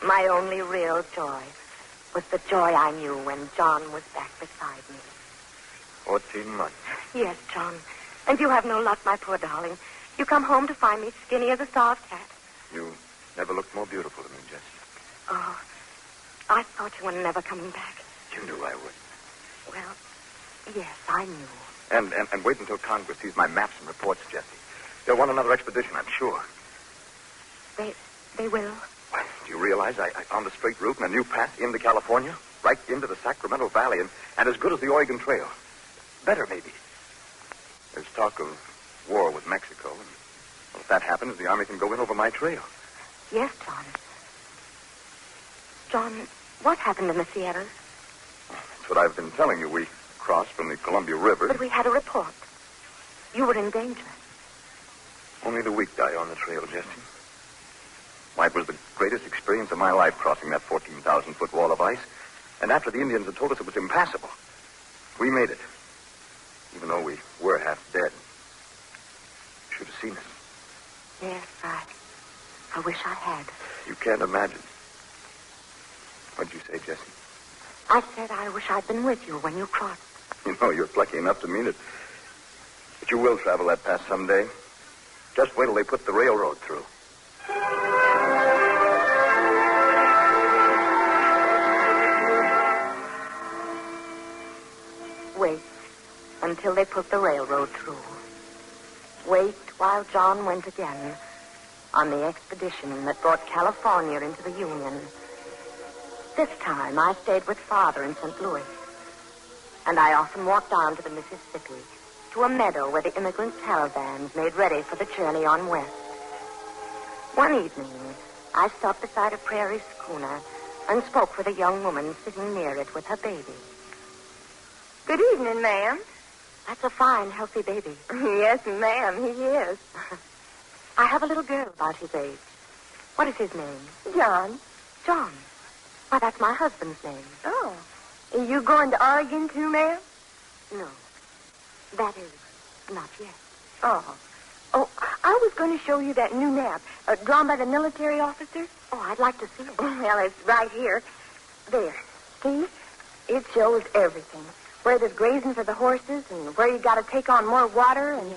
my only real joy was the joy I knew when John was back beside me. 14 months. Yes, John. And you have no luck, my poor darling. You come home to find me skinny as a starved cat. You never looked more beautiful to me, Jessie. Oh, I thought you were never coming back. You knew I would. Well, yes, I knew. And wait until Congress sees my maps and reports, Jessie. They'll want another expedition, I'm sure. They will. Well, do you realize I found a straight route and a new path into California? Right into the Sacramento Valley and as good as the Oregon Trail. Better, maybe. There's talk of war with Mexico. And well, if that happens, the Army can go in over my trail. Yes, John. John, what happened in the Sierras? That's what I've been telling you. We crossed from the Columbia River. But we had a report. You were in danger. Only the weak die on the trail, Jessie. Why, it was the greatest experience of my life crossing that 14,000-foot wall of ice. And after the Indians had told us it was impassable, we made it. Even though we were half dead. You should have seen us. Yes, I wish I had. You can't imagine. What'd you say, Jessie? I said I wish I'd been with you when you crossed. You know, you're plucky enough to mean it. But you will travel that pass someday. Just wait till they put the railroad through. Wait until they put the railroad through. Wait while John went again on the expedition that brought California into the Union. This time I stayed with Father in St. Louis. And I often walked down to the Mississippi, to a meadow where the immigrant caravans made ready for the journey on west. One evening, I stopped beside a prairie schooner and spoke with a young woman sitting near it with her baby. Good evening, ma'am. That's a fine, healthy baby. Yes, ma'am, he is. I have a little girl about his age. What is his name? John. John. Why, that's my husband's name. Oh. Are you going to Oregon, too, ma'am? No. That is, not yet. Oh. Oh, I was going to show you that new map, drawn by the military officers. Oh, I'd like to see it. Well, it's right here. There. See? It shows everything. Where there's grazing for the horses and where you got to take on more water and...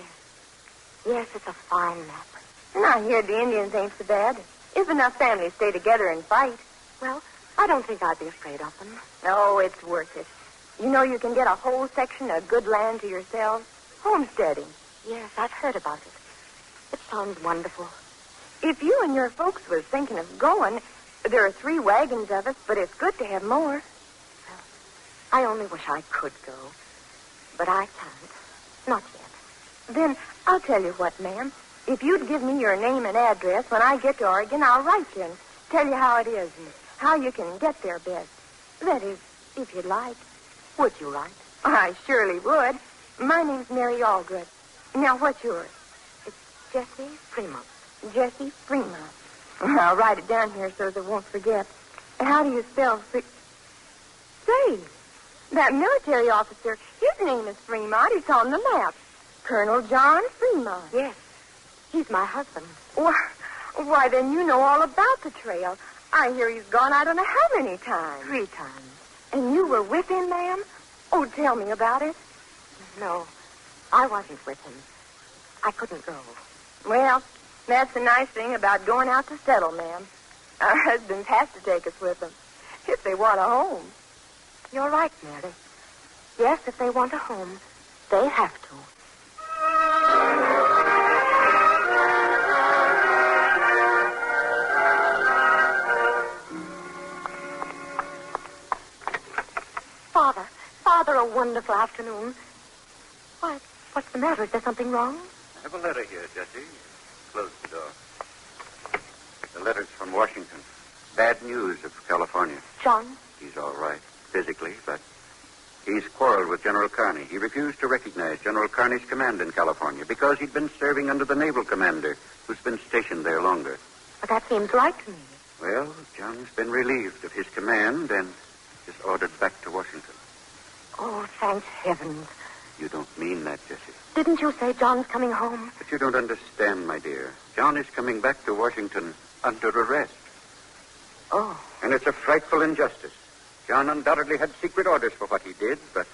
Yes, it's a fine map. And I hear the Indians ain't so bad. If enough families stay together and fight. Well, I don't think I'd be afraid of them. No, it's worth it. You know you can get a whole section of good land to yourselves. Homesteading. Yes, I've heard about it. It sounds wonderful. If you and your folks was thinking of going, there are 3 wagons of us, but it's good to have more. I only wish I could go. But I can't. Not yet. Then I'll tell you what, ma'am. If you'd give me your name and address, when I get to Oregon, I'll write you and tell you how it is and how you can get there best. That is, if you'd like. Would you write? I surely would. My name's Mary Allgood. Now, what's yours? It's Jessie Fremont. Jessie Fremont. I'll write it down here so that I won't forget. How do you spell Say, that military officer, his name is Fremont. It's on the map. Colonel John Fremont. Yes. He's my husband. Why, then you know all about the trail. I hear he's gone I don't know how many times. 3 times. And you were with him, ma'am? Oh, tell me about it. No, I wasn't with him. I couldn't go. Well, that's the nice thing about going out to settle, ma'am. Our husbands have to take us with them if they want a home. You're right, Mary. Yes, if they want a home, they have to. Father, a wonderful afternoon. Why, what's the matter? Is there something wrong? I have a letter here, Jessie. Close the door. The letter's from Washington. Bad news of California. John? He's all right, physically, but he's quarreled with General Kearney. He refused to recognize General Kearney's command in California because he'd been serving under the naval commander who's been stationed there longer. But that seems right to me. Well, John's been relieved of his command and is ordered back to Washington. Oh, thank heavens. You don't mean that, Jessie. Didn't you say John's coming home? But you don't understand, my dear. John is coming back to Washington under arrest. Oh. And it's a frightful injustice. John undoubtedly had secret orders for what he did, but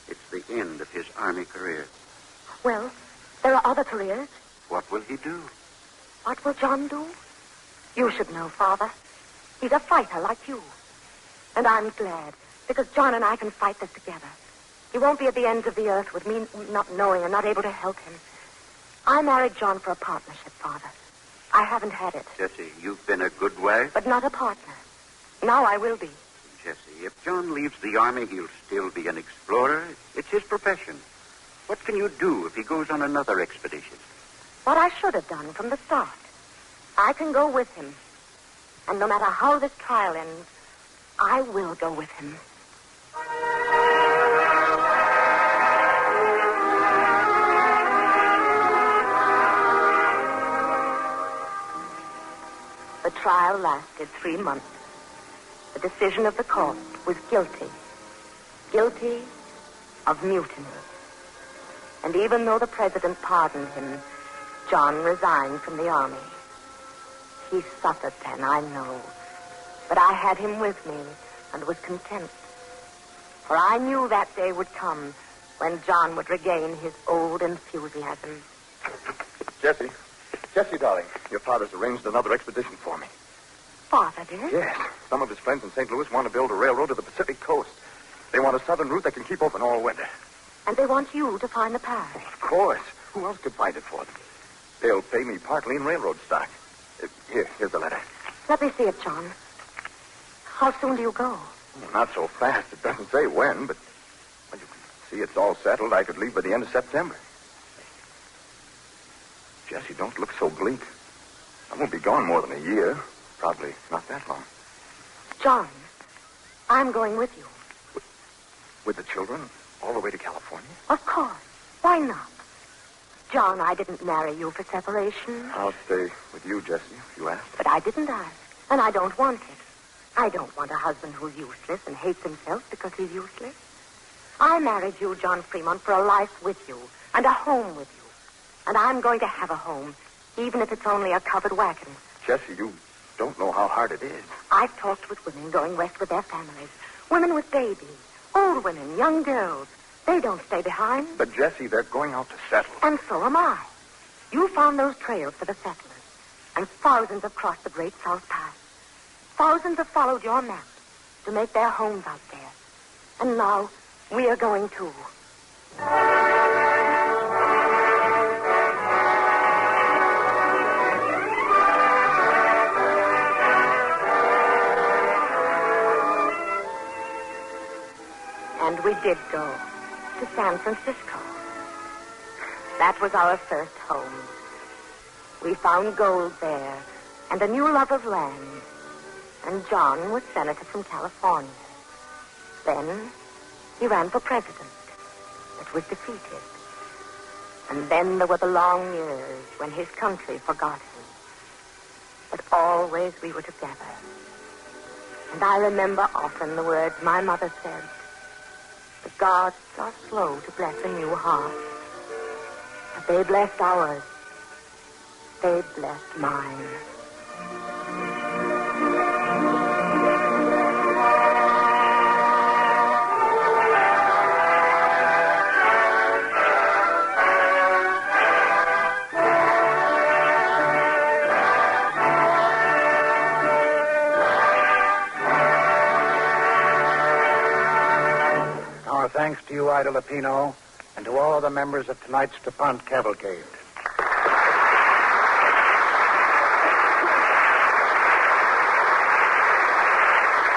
it's the end of his army career. Well, there are other careers. What will he do? What will John do? You should know, Father. He's a fighter like you. And I'm glad, because John and I can fight this together. He won't be at the ends of the earth with me not knowing and not able to help him. I married John for a partnership, Father. I haven't had it. Jessie, you've been a good wife. But not a partner. Now I will be. Jessie, if John leaves the army, he'll still be an explorer. It's his profession. What can you do if he goes on another expedition? What I should have done from the start. I can go with him. And no matter how this trial ends, I will go with him. The trial lasted 3 months. The decision of the court was guilty. Guilty of mutiny. And even though the president pardoned him, John resigned from the army. He suffered then, I know. But I had him with me and was content. For I knew that day would come when John would regain his old enthusiasm. Jessie. Jessie, darling, your father's arranged another expedition for me. Father did? Yes. Some of his friends in St. Louis want to build a railroad to the Pacific coast. They want a southern route that can keep open all winter. And they want you to find the path. Of course. Who else could find it for them? They'll pay me partly in railroad stock. Here's the letter. Let me see it, John. How soon do you go? Not so fast. It doesn't say when, but when you can see it's all settled, I could leave by the end of September. Jessie, don't look so bleak. I won't be gone more than a year. Probably not that long. John, I'm going with you. With the children? All the way to California? Of course. Why not? John, I didn't marry you for separation. I'll stay with you, Jessie, if you ask. But I didn't ask, and I don't want it. I don't want a husband who's useless and hates himself because he's useless. I married you, John Fremont, for a life with you and a home with you. And I'm going to have a home, even if it's only a covered wagon. Jessie, you don't know how hard it is. I've talked with women going west with their families. Women with babies. Old women, young girls. They don't stay behind. But, Jessie, they're going out to settle. And so am I. You found those trails for the settlers. And thousands have crossed the Great South Pass. Thousands have followed your map to make their homes out there. And now we are going too. And we did go to San Francisco. That was our first home. We found gold there and a new love of land. And John was senator from California. Then he ran for president, but was defeated. And then there were the long years when his country forgot him. But always we were together. And I remember often the words my mother said. The gods are slow to bless a new heart. But they blessed ours. They blessed mine. Thanks to you, Ida Lupino, and to all the members of tonight's DuPont Cavalcade.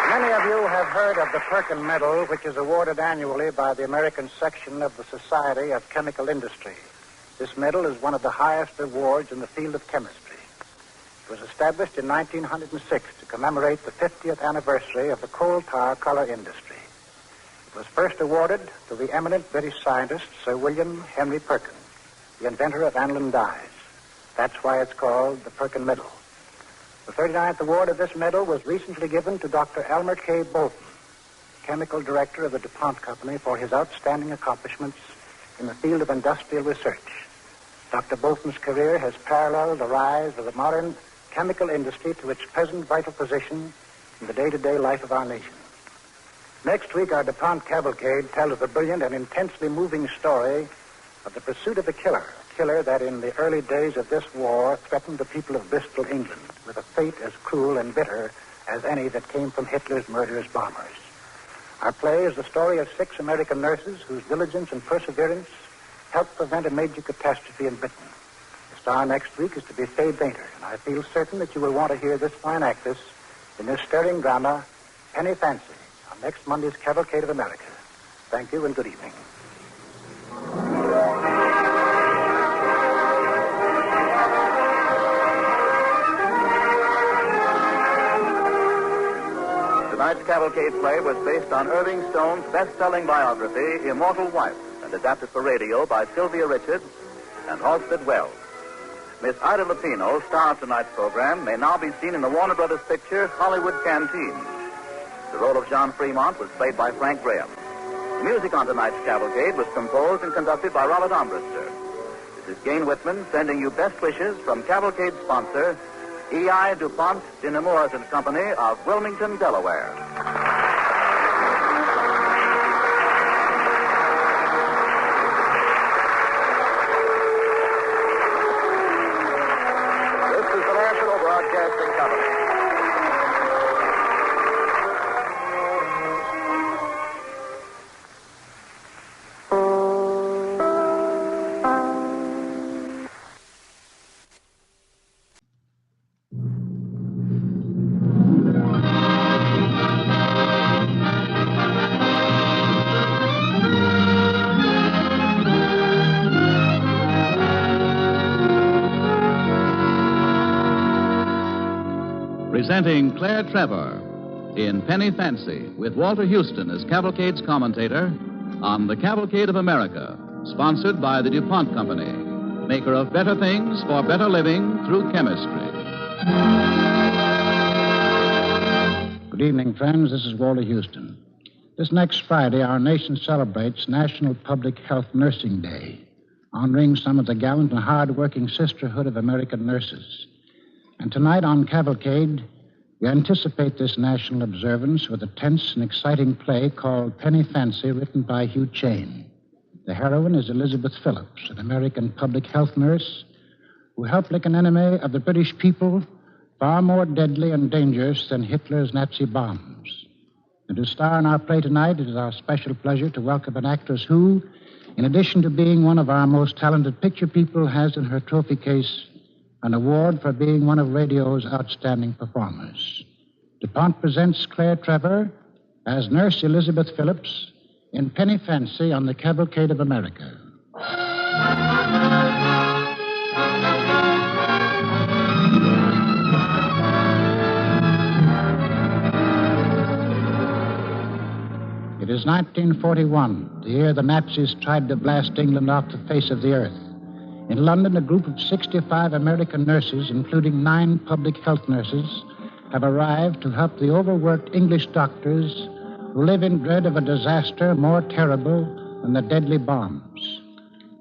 Many of you have heard of the Perkin Medal, which is awarded annually by the American section of the Society of Chemical Industry. This medal is one of the highest awards in the field of chemistry. It was established in 1906 to commemorate the 50th anniversary of the coal tar color industry. It was first awarded to the eminent British scientist, Sir William Henry Perkin, the inventor of aniline dyes. That's why it's called the Perkin Medal. The 39th award of this medal was recently given to Dr. Elmer K. Bolton, chemical director of the DuPont Company, for his outstanding accomplishments in the field of industrial research. Dr. Bolton's career has paralleled the rise of the modern chemical industry to its present vital position in the day-to-day life of our nation. Next week, our DuPont Cavalcade tells the brilliant and intensely moving story of the pursuit of a killer that in the early days of this war threatened the people of Bristol, England, with a fate as cruel and bitter as any that came from Hitler's murderous bombers. Our play is the story of 6 American nurses whose diligence and perseverance helped prevent a major catastrophe in Britain. The star next week is to be Fay Bainter, and I feel certain that you will want to hear this fine actress in this stirring drama, Penny Fancy, on next Monday's Cavalcade of America. Thank you and good evening. Tonight's Cavalcade play was based on Irving Stone's best-selling biography, Immortal Wife, and adapted for radio by Sylvia Richards and Halstead Wells. Miss Ida Lupino, star of tonight's program, may now be seen in the Warner Brothers picture Hollywood Canteen. The role of John Fremont was played by Frank Graham. Music on tonight's Cavalcade was composed and conducted by Robert Armbruster. This is Gain Whitman sending you best wishes from Cavalcade sponsor, E.I. DuPont de Nemours and Company of Wilmington, Delaware. This is the National Broadcasting Company. Presenting Claire Trevor in Penny Fancy with Walter Houston as Cavalcade's commentator on the Cavalcade of America, sponsored by the DuPont Company, maker of better things for better living through chemistry. Good evening, friends. This is Walter Houston. This next Friday, our nation celebrates National Public Health Nursing Day, honoring some of the gallant and hard-working sisterhood of American nurses. And tonight on Cavalcade, we anticipate this national observance with a tense and exciting play called Penny Fancy, written by Hugh Chain. The heroine is Elizabeth Phillips, an American public health nurse who helped lick an enemy of the British people far more deadly and dangerous than Hitler's Nazi bombs. And to star in our play tonight, it is our special pleasure to welcome an actress who, in addition to being one of our most talented picture people, has in her trophy case an award for being one of radio's outstanding performers. DuPont presents Claire Trevor as Nurse Elizabeth Phillips in Penny Fancy on the Cavalcade of America. It is 1941, the year the Nazis tried to blast England off the face of the earth. In London, a group of 65 American nurses, including 9 public health nurses, have arrived to help the overworked English doctors who live in dread of a disaster more terrible than the deadly bombs,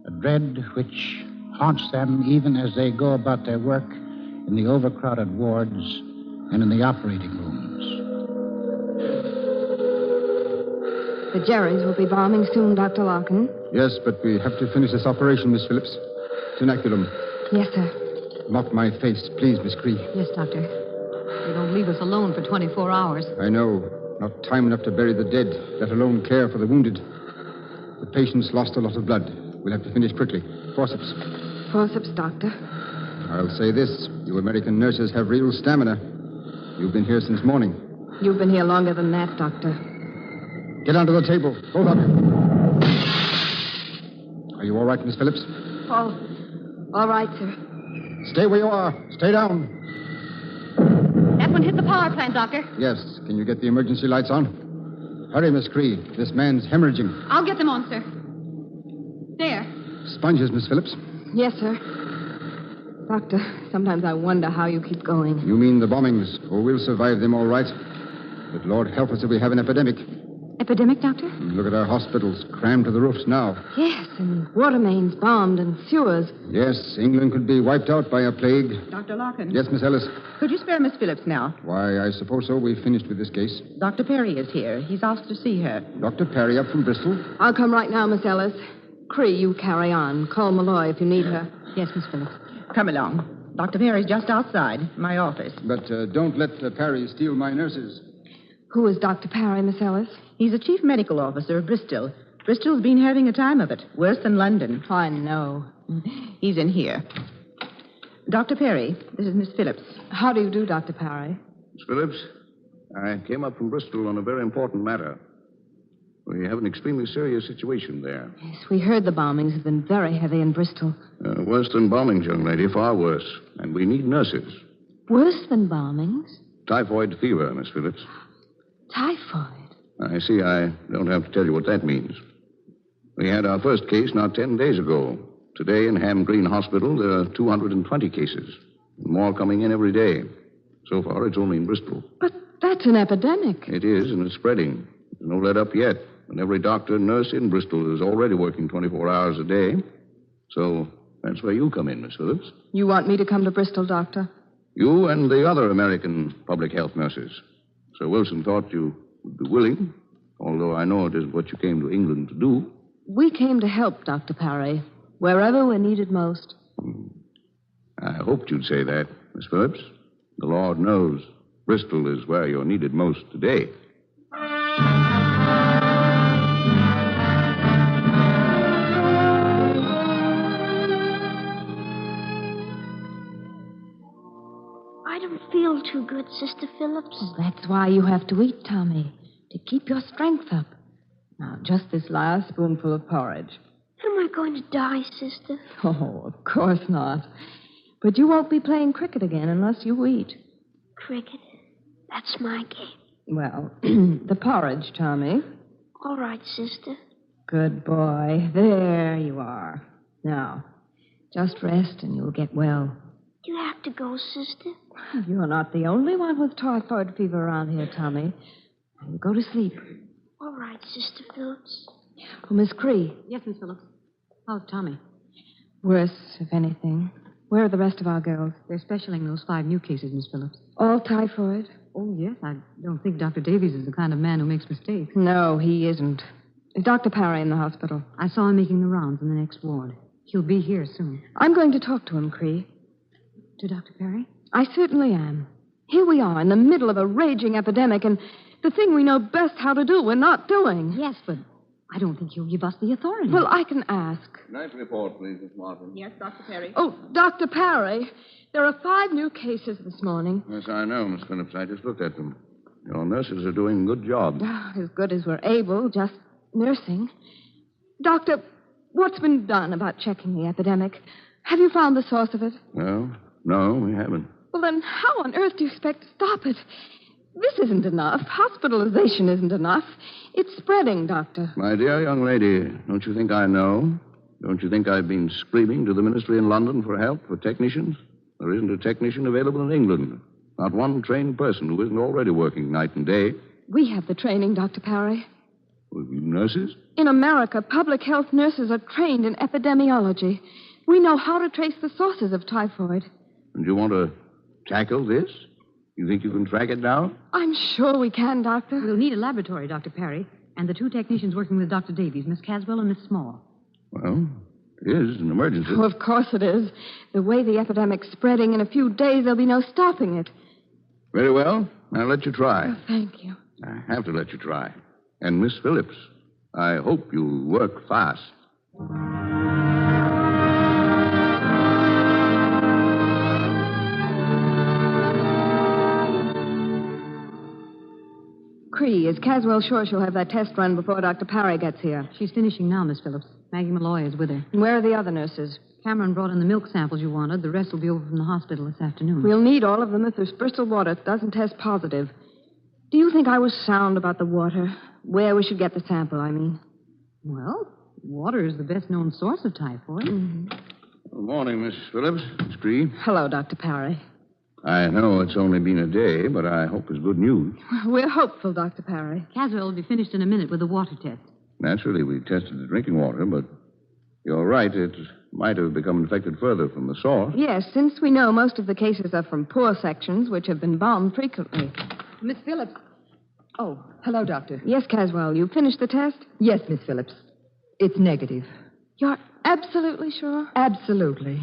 a dread which haunts them even as they go about their work in the overcrowded wards and in the operating rooms. The Jerrys will be bombing soon, Dr. Larkin. Yes, but we have to finish this operation, Miss Phillips. Tenaculum. Yes, sir. Mop my face, please, Miss Cree. Yes, Doctor. They don't leave us alone for 24 hours. I know. Not time enough to bury the dead, let alone care for the wounded. The patient's lost a lot of blood. We'll have to finish quickly. Forceps. Forceps, Doctor. I'll say this. You American nurses have real stamina. You've been here since morning. You've been here longer than that, Doctor. Get onto the table, both of you. Are you all right, Miss Phillips? All right, sir. Stay where you are. Stay down. That one hit the power plant, Doctor. Yes. Can you get the emergency lights on? Hurry, Miss Cree. This man's hemorrhaging. I'll get them on, sir. There. Sponges, Miss Phillips. Yes, sir. Doctor, sometimes I wonder how you keep going. You mean the bombings? Oh, we'll survive them all right. But Lord help us if we have an epidemic. Epidemic, Doctor? Look at our hospitals, crammed to the roofs now. Yes, and water mains bombed and sewers. Yes, England could be wiped out by a plague. Dr. Larkin. Yes, Miss Ellis. Could you spare Miss Phillips now? Why, I suppose so. We've finished with this case. Dr. Perry is here. He's asked to see her. Dr. Perry up from Bristol? I'll come right now, Miss Ellis. Cree, you carry on. Call Malloy if you need her. Yes, Miss Phillips. Come along. Dr. Perry's just outside my office. But don't let Perry steal my nurses. Who is Dr. Perry, Miss Ellis? He's the chief medical officer of Bristol. Bristol's been having a time of it. Worse than London. I know. He's in here. Dr. Perry, this is Miss Phillips. How do you do, Dr. Perry? Miss Phillips, I came up from Bristol on a very important matter. We have an extremely serious situation there. Yes, we heard the bombings have been very heavy in Bristol. Worse than bombings, young lady, far worse. And we need nurses. Worse than bombings? Typhoid fever, Miss Phillips. Typhoid? I see I don't have to tell you what that means. We had our first case not 10 days ago. Today in Ham Green Hospital, there are 220 cases. More coming in every day. So far, it's only in Bristol. But that's an epidemic. It is, and it's spreading. There's no let up yet. And every doctor and nurse in Bristol is already working 24 hours a day. So that's where you come in, Miss Phillips. You want me to come to Bristol, Doctor? You and the other American public health nurses. Sir Wilson thought you would be willing, although I know it isn't what you came to England to do. We came to help, Dr. Parry, wherever we're needed most. I hoped you'd say that, Miss Phillips. The Lord knows Bristol is where you're needed most today. I don't feel too good, Sister Phillips. Oh, that's why you have to eat, Tommy, to keep your strength up. Now, just this last spoonful of porridge. Am I going to die, Sister? Oh, of course not. But you won't be playing cricket again unless you eat. Cricket? That's my game. Well, the porridge, Tommy. All right, Sister. Good boy. There you are. Now, just rest and you'll get well. You have to go, Sister? You're not the only one with typhoid fever around here, Tommy. Now, you go to sleep. All right, Sister Phillips. Oh, Miss Cree. Yes, Miss Phillips. How's Tommy? Worse, if anything. Where are the rest of our girls? They're specialing those 5 new cases, Miss Phillips. All typhoid? Oh, yes. I don't think Dr. Davies is the kind of man who makes mistakes. No, he isn't. Is Dr. Parry in the hospital? I saw him making the rounds in the next ward. He'll be here soon. I'm going to talk to him, Cree. To Dr. Parry? I certainly am. Here we are in the middle of a raging epidemic, and the thing we know best how to do, we're not doing. Yes, but I don't think he'll give us the authority. Well, I can ask. Nice report, please, Miss Martin. Yes, Dr. Parry. Oh, Dr. Parry, there are 5 new cases this morning. Yes, I know, Miss Phillips. I just looked at them. Your nurses are doing a good job. As good as we're able, just nursing. Doctor, what's been done about checking the epidemic? Have you found the source of it? Well, no, we haven't. Well, then how on earth do you expect to stop it? This isn't enough. Hospitalization isn't enough. It's spreading, Doctor. My dear young lady, don't you think I know? Don't you think I've been screaming to the ministry in London for help, for technicians? There isn't a technician available in England. Not one trained person who isn't already working night and day. We have the training, Dr. Parry. Well, you nurses? In America, public health nurses are trained in epidemiology. We know how to trace the sources of typhoid. And you want to tackle this? You think you can track it down? I'm sure we can, Doctor. We'll need a laboratory, Dr. Parry, and the 2 technicians working with Dr. Davies, Miss Caswell and Miss Small. Well, it is an emergency. Oh, of course it is. The way the epidemic's spreading, in a few days there'll be no stopping it. Very well. I'll let you try. Oh, thank you. I have to let you try. And Miss Phillips, I hope you'll work fast. Cree, is Caswell sure she'll have that test run before Dr. Parry gets here? She's finishing now, Miss Phillips. Maggie Malloy is with her. And where are the other nurses? Cameron brought in the milk samples you wanted. The rest will be over from the hospital this afternoon. We'll need all of them if this Bristol water doesn't test positive. Do you think I was sound about the water? Where we should get the sample, I mean. Well, water is the best-known source of typhoid. Mm-hmm. Good morning, Miss Phillips. Miss Cree. Hello, Dr. Parry. I know it's only been a day, but I hope it's good news. We're hopeful, Dr. Parry. Caswell will be finished in a minute with the water test. Naturally, we tested the drinking water, but you're right. It might have become infected further from the source. Yes, since we know most of the cases are from poor sections, which have been bombed frequently. Miss Phillips. Oh, hello, Doctor. Yes, Caswell. You finished the test? Yes, Miss Phillips. It's negative. You're absolutely sure? Absolutely.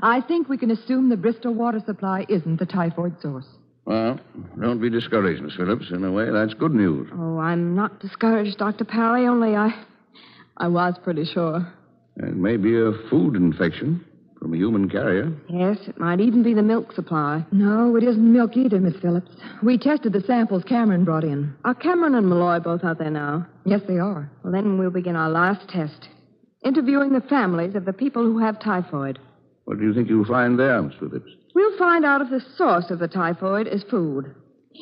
I think we can assume the Bristol water supply isn't the typhoid source. Well, don't be discouraged, Miss Phillips. In a way, that's good news. Oh, I'm not discouraged, Dr. Parry, only I was pretty sure. It may be a food infection from a human carrier. Yes, it might even be the milk supply. No, it isn't milk either, Miss Phillips. We tested the samples Cameron brought in. Are Cameron and Malloy both out there now? Yes, they are. Well, then we'll begin our last test. Interviewing the families of the people who have typhoid. What do you think you'll find there, Miss Phillips? We'll find out if the source of the typhoid is food.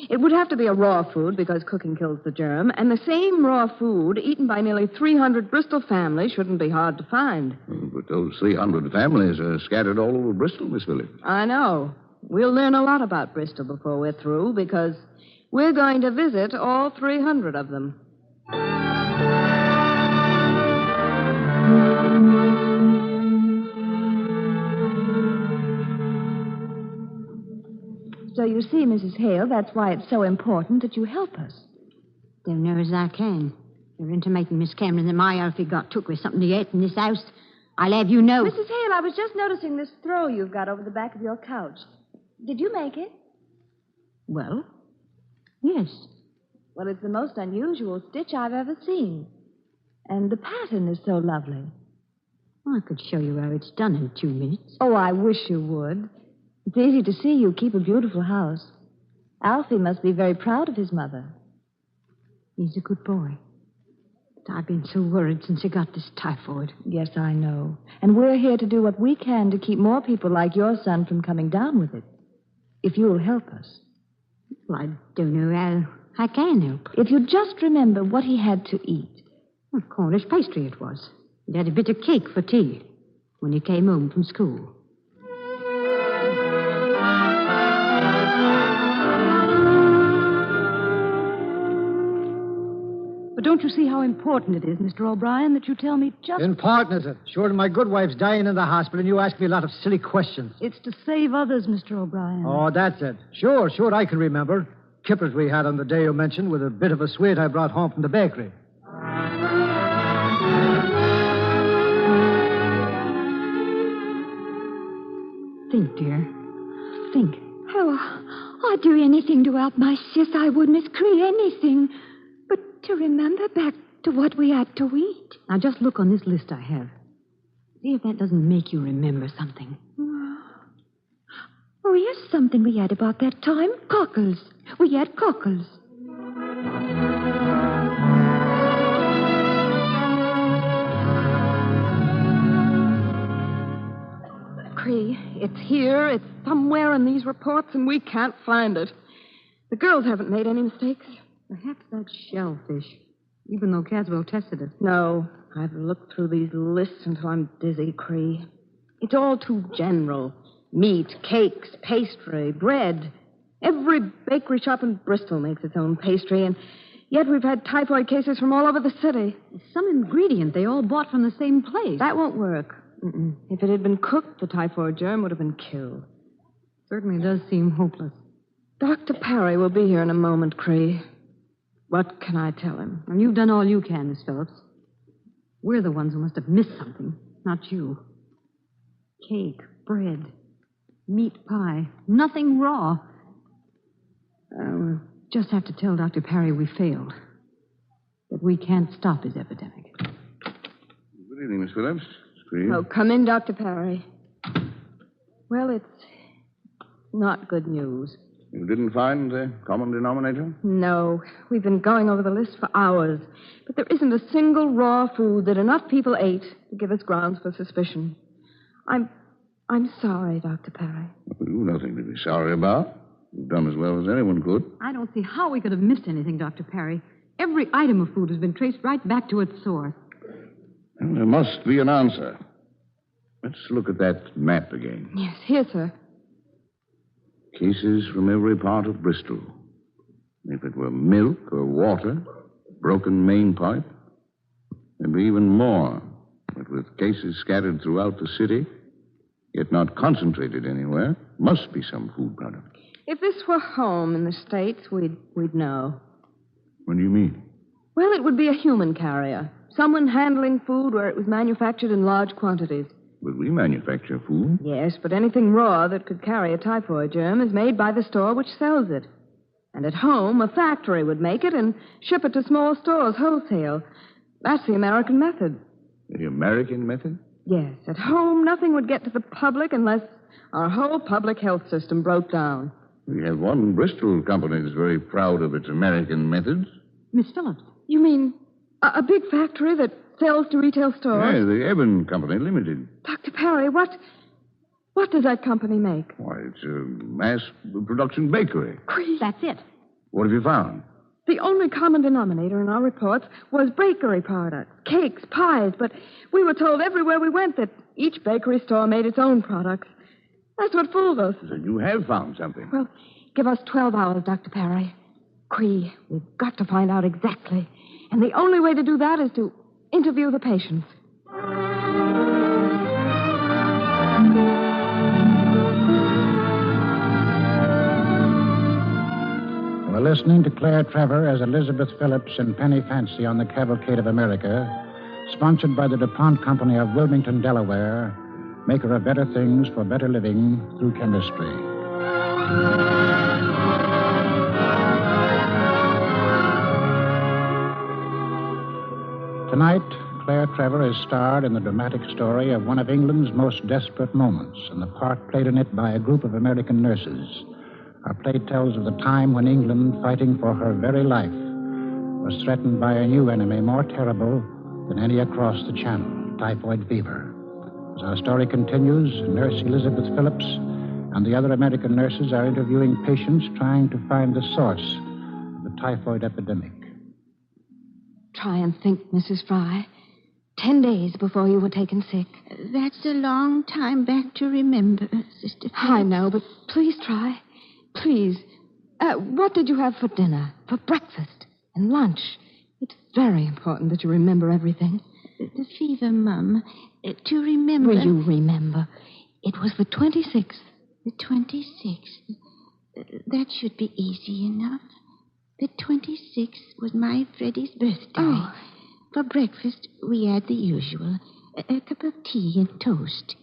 It would have to be a raw food because cooking kills the germ, and the same raw food eaten by nearly 300 Bristol families shouldn't be hard to find. But those 300 families are scattered all over Bristol, Miss Phillips. I know. We'll learn a lot about Bristol before we're through because We're going to visit all 300 of them. So you see, Mrs. Hale, that's why it's so important that you help us. Do near as I can. You're intimating, Miss Cameron, that my Alfie got took with something to eat in this house. I'll have you know. Mrs. Hale, I was just noticing this throw you've got over the back of your couch. Did you make it? Well, yes. Well, it's the most unusual stitch I've ever seen. And the pattern is so lovely. I could show you how it's done in 2 minutes. Oh, I wish you would. It's easy to see you keep a beautiful house. Alfie must be very proud of his mother. He's a good boy. But I've been so worried since he got this typhoid. Yes, I know. And we're here to do what we can to keep more people like your son from coming down with it. If you'll help us. Well, I don't know how I can help. If you just remember what he had to eat. Well, Cornish pastry it was. He had a bit of cake for tea when he came home from school. But don't you see how important it is, Mr. O'Brien, that you tell me just... Important, is it? Sure, my good wife's dying in the hospital, and you ask me a lot of silly questions. It's to save others, Mr. O'Brien. Oh, that's it. Sure, I can remember. Kippers we had on the day you mentioned with a bit of a sweet I brought home from the bakery. Think, dear. Think. Oh, I'd do anything to help my sis. I would, Miss Cree, anything. But to remember back to what we had to eat. Now, just look on this list I have. See if that doesn't make you remember something. Oh, here's something we had about that time. Cockles. We had cockles. Cree, it's here. It's somewhere in these reports, and we can't find it. The girls haven't made any mistakes. Perhaps that shellfish, even though Caswell tested it. No, I've looked through these lists until I'm dizzy, Cree. It's all too general. Meat, cakes, pastry, bread. Every bakery shop in Bristol makes its own pastry, and yet we've had typhoid cases from all over the city. Some ingredient they all bought from the same place. That won't work. If it had been cooked, the typhoid germ would have been killed. Certainly does seem hopeless. Dr. Parry will be here in a moment, Cree. What can I tell him? And you've done all you can, Miss Phillips. We're the ones who must have missed something, not you. Cake, bread, meat pie, nothing raw. We'll just have to tell Dr. Parry we failed. That we can't stop his epidemic. Good evening, Miss Phillips. Oh, come in, Dr. Parry. Well, it's not good news. You didn't find the common denominator? No. We've been going over the list for hours. But there isn't a single raw food that enough people ate to give us grounds for suspicion. I'm sorry, Dr. Parry. You've nothing to be sorry about. You've done as well as anyone could. I don't see how we could have missed anything, Dr. Parry. Every item of food has been traced right back to its source. Well, there must be an answer. Let's look at that map again. Yes, here, sir. Cases from every part of Bristol. If it were milk or water, broken main pipe, maybe even more. But with cases scattered throughout the city, yet not concentrated anywhere, must be some food product. If this were home in the States, we'd know. What do you mean? Well, it would be a human carrier. Someone handling food where it was manufactured in large quantities. But we manufacture food. Yes, but anything raw that could carry a typhoid germ is made by the store which sells it. And at home, a factory would make it and ship it to small stores wholesale. That's the American method. The American method? Yes. At home, nothing would get to the public unless our whole public health system broke down. We have one Bristol company that's very proud of its American methods. Miss Phillips. You mean a big factory that sells to retail stores? Yeah, the Evan Company Limited. Dr. Parry, what does that company make? Why, it's a mass production bakery. That's it. What have you found? The only common denominator in our reports was bakery products, cakes, pies, but we were told everywhere we went that each bakery store made its own products. That's what fooled us. So you have found something. Well, give us 12 hours, Dr. Parry. Cree, we've got to find out exactly. And the only way to do that is to interview the patients. We're listening to Claire Trevor as Elizabeth Phillips in Penny Fancy on the Cavalcade of America, sponsored by the DuPont Company of Wilmington, Delaware, maker of better things for better living through chemistry. Tonight, Claire Trevor is starred in the dramatic story of one of England's most desperate moments, and the part played in it by a group of American nurses. Our play tells of the time when England, fighting for her very life, was threatened by a new enemy more terrible than any across the Channel, typhoid fever. As our story continues, Nurse Elizabeth Phillips and the other American nurses are interviewing patients trying to find the source of the typhoid epidemic. Try and think, Mrs. Fry. 10 days before you were taken sick. That's a long time back to remember, Sister Phillips. I know, but please try. Please. What did you have for dinner, for breakfast, and lunch? It's very important that you remember everything. The fever, Mum. To remember... Will you remember? It was the 26th. The 26th. That should be easy enough. The 26th was my Freddie's birthday. Oh. For breakfast, we had the usual. A cup of tea and toast.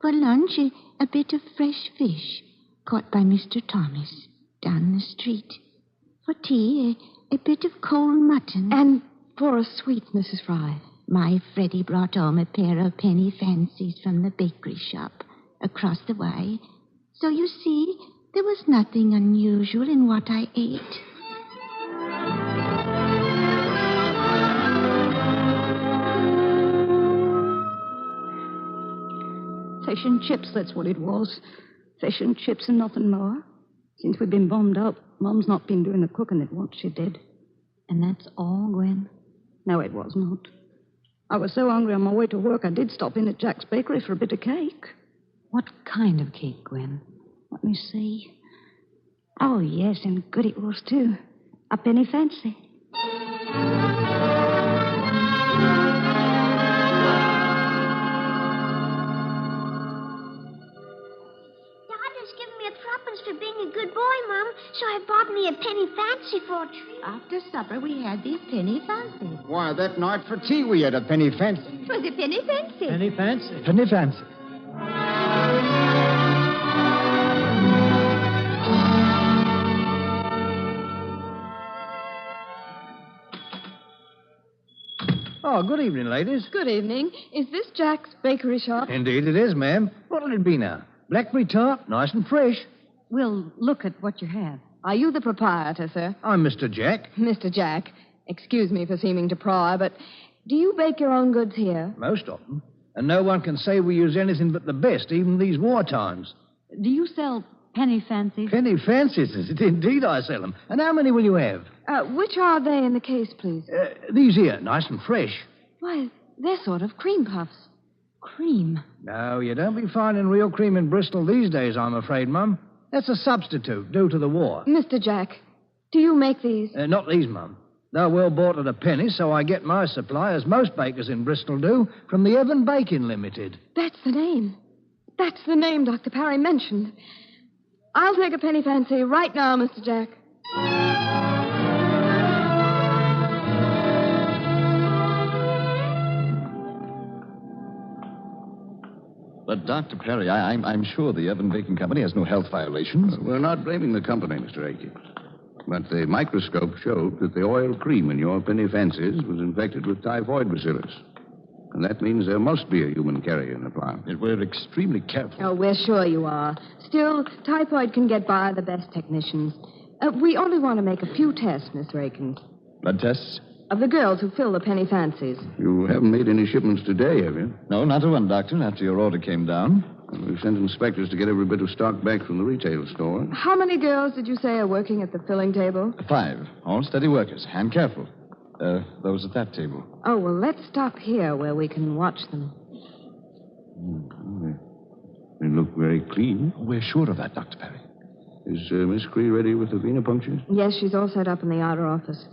For lunch, a bit of fresh fish caught by Mr. Thomas down the street. For tea, a bit of cold mutton. And for a sweet, Mrs. Fry. My Freddie brought home a pair of penny fancies from the bakery shop across the way. So you see, there was nothing unusual in what I ate. Fish and chips, that's what it was. Fish and chips and nothing more. Since we've been bombed out, Mum's not been doing the cooking that once she did. And that's all, Gwen? No, it was not. I was so hungry on my way to work, I did stop in at Jack's Bakery for a bit of cake. What kind of cake, Gwen? Let me see. Oh, yes, and good it was, too. A penny fancy. For being a good boy, Mom, so I bought me a penny fancy for a treat. After supper, we had these penny fancies. Why, that night for tea we had a penny fancy. It was a penny fancy. Penny fancy. Penny fancy. Oh, good evening, ladies. Good evening. Is this Jack's bakery shop? Indeed it is, ma'am. What'll it be now? Blackberry tart, nice and fresh. We'll look at what you have. Are you the proprietor, sir? I'm Mr. Jack. Mr. Jack, excuse me for seeming to pry, but do you bake your own goods here? Most of them. And no one can say we use anything but the best, even these war times. Do you sell penny fancies? Penny fancies, is it? Indeed I sell them. And how many will you have? Which are they in the case, please? These here, nice and fresh. Why, they're sort of cream puffs. Cream? No, you don't be finding real cream in Bristol these days, I'm afraid, Mum. That's a substitute due to the war. Mr. Jack, do you make these? Not these, Mum. They're well bought at a penny, so I get my supply, as most bakers in Bristol do, from the Evan Baking Limited. That's the name. That's the name Dr. Parry mentioned. I'll take a penny fancy right now, Mr. Jack. But, Dr. Perry, I'm sure the Evan Baking Company has no health violations. We're not blaming the company, Mr. Akins. But the microscope showed that the oil cream in your penny fancies was infected with typhoid bacillus. And that means there must be a human carrier in the plant. We're extremely careful. Oh, we're sure you are. Still, typhoid can get by the best technicians. We only want to make a few tests, Miss Recon. Blood tests? Of the girls who fill the penny fancies. You haven't made any shipments today, have you? No, not a one, Doctor, after your order came down. Well, we've sent inspectors to get every bit of stock back from the retail store. How many girls did you say are working at the filling table? 5. All steady workers. And careful. Those at that table. Oh, well, let's stop here where we can watch them. They look very clean. We're sure of that, Dr. Perry. Is Miss Cree ready with the venipunctures? Yes, she's all set up in the outer office.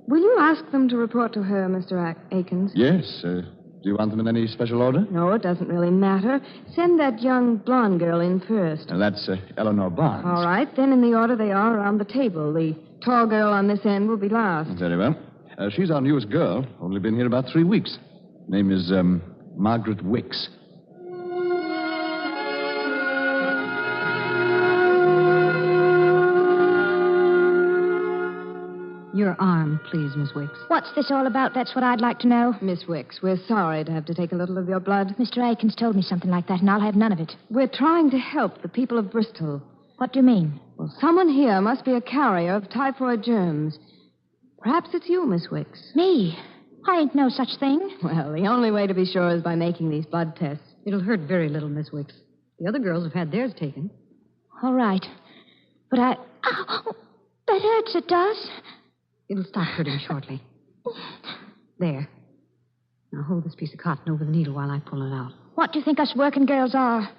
Will you ask them to report to her, Mr. Akins? Yes. Do you want them in any special order? No, it doesn't really matter. Send that young blonde girl in first. That's Eleanor Barnes. All right, then in the order they are around the table. The tall girl on this end will be last. Very well. She's our newest girl. Only been here about 3 weeks. Name is Margaret Wicks. Your arm, please, Miss Wicks. What's this all about? That's what I'd like to know. Miss Wicks, we're sorry to have to take a little of your blood. Mr. Akins told me something like that, and I'll have none of it. We're trying to help the people of Bristol. What do you mean? Well, someone here must be a carrier of typhoid germs. Perhaps it's you, Miss Wicks. Me? I ain't no such thing. Well, the only way to be sure is by making these blood tests. It'll hurt very little, Miss Wicks. The other girls have had theirs taken. All right. But Ow! That hurts, it does. It'll stop hurting shortly. There. Now hold this piece of cotton over the needle while I pull it out. What do you think us working girls are?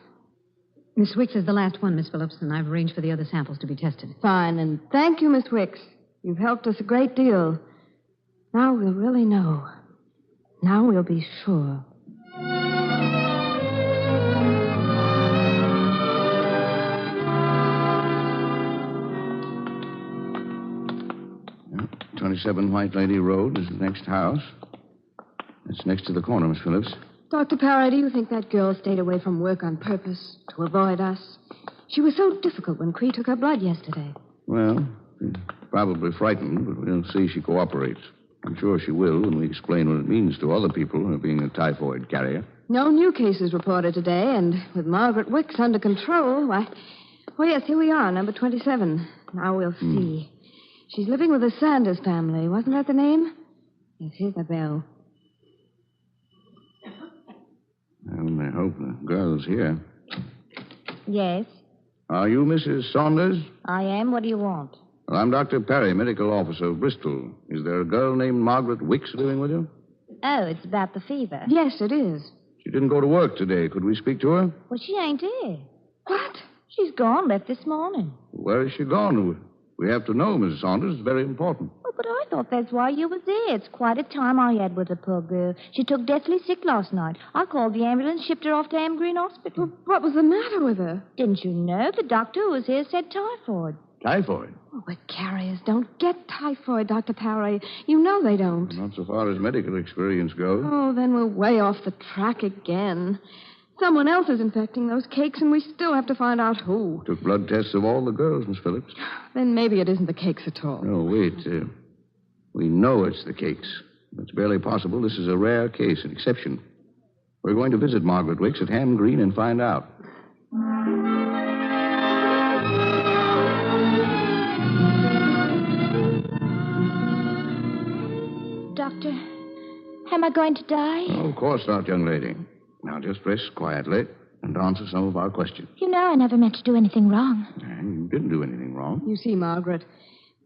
Miss Wicks is the last one, Miss Phillips, and I've arranged for the other samples to be tested. Fine, and thank you, Miss Wicks. You've helped us a great deal. Now we'll really know. Now we'll be sure. Yeah, 27 White Lady Road is the next house. It's next to the corner, Miss Phillips. Dr. Parry, do you think that girl stayed away from work on purpose to avoid us? She was so difficult when Cree took her blood yesterday. Well, she's probably frightened, but we'll see she cooperates. I'm sure she will when we explain what it means to other people being a typhoid carrier. No new cases reported today, and with Margaret Wicks under control, why... Well, yes, here we are, number 27. Now we'll see. She's living with the Sanders family. Wasn't that the name? Yes, here's the bell. I only hope the girl's here. Yes, Are you Mrs. Saunders? I am. What do you want? Well, I'm Dr. Perry, medical officer of Bristol. Is there a girl named Margaret Wicks living with you? Oh, it's about the fever. Yes, it is. She didn't go to work today. Could we speak to her? Well, she ain't here. What? She's gone, left this morning. Where has she gone? We have to know, Mrs. Saunders. It's very important. Oh, but I thought that's why you was there. It's quite a time I had with the poor girl. She took deathly sick last night. I called the ambulance, shipped her off to Am Green Hospital. What was the matter with her? Didn't you know? The doctor who was here said typhoid. Typhoid? Oh, but carriers don't get typhoid, Dr. Parry. You know they don't. Not so far as medical experience goes. Oh, then we're way off the track again. Someone else is infecting those cakes, and we still have to find out who. Took blood tests of all the girls, Miss Phillips. Then maybe it isn't the cakes at all. No, wait. We know it's the cakes. It's barely possible. This is a rare case, an exception. We're going to visit Margaret Wicks at Ham Green and find out. Doctor, am I going to die? Oh, of course not, young lady. Now, just rest quietly and answer some of our questions. You know I never meant to do anything wrong. And you didn't do anything wrong. You see, Margaret,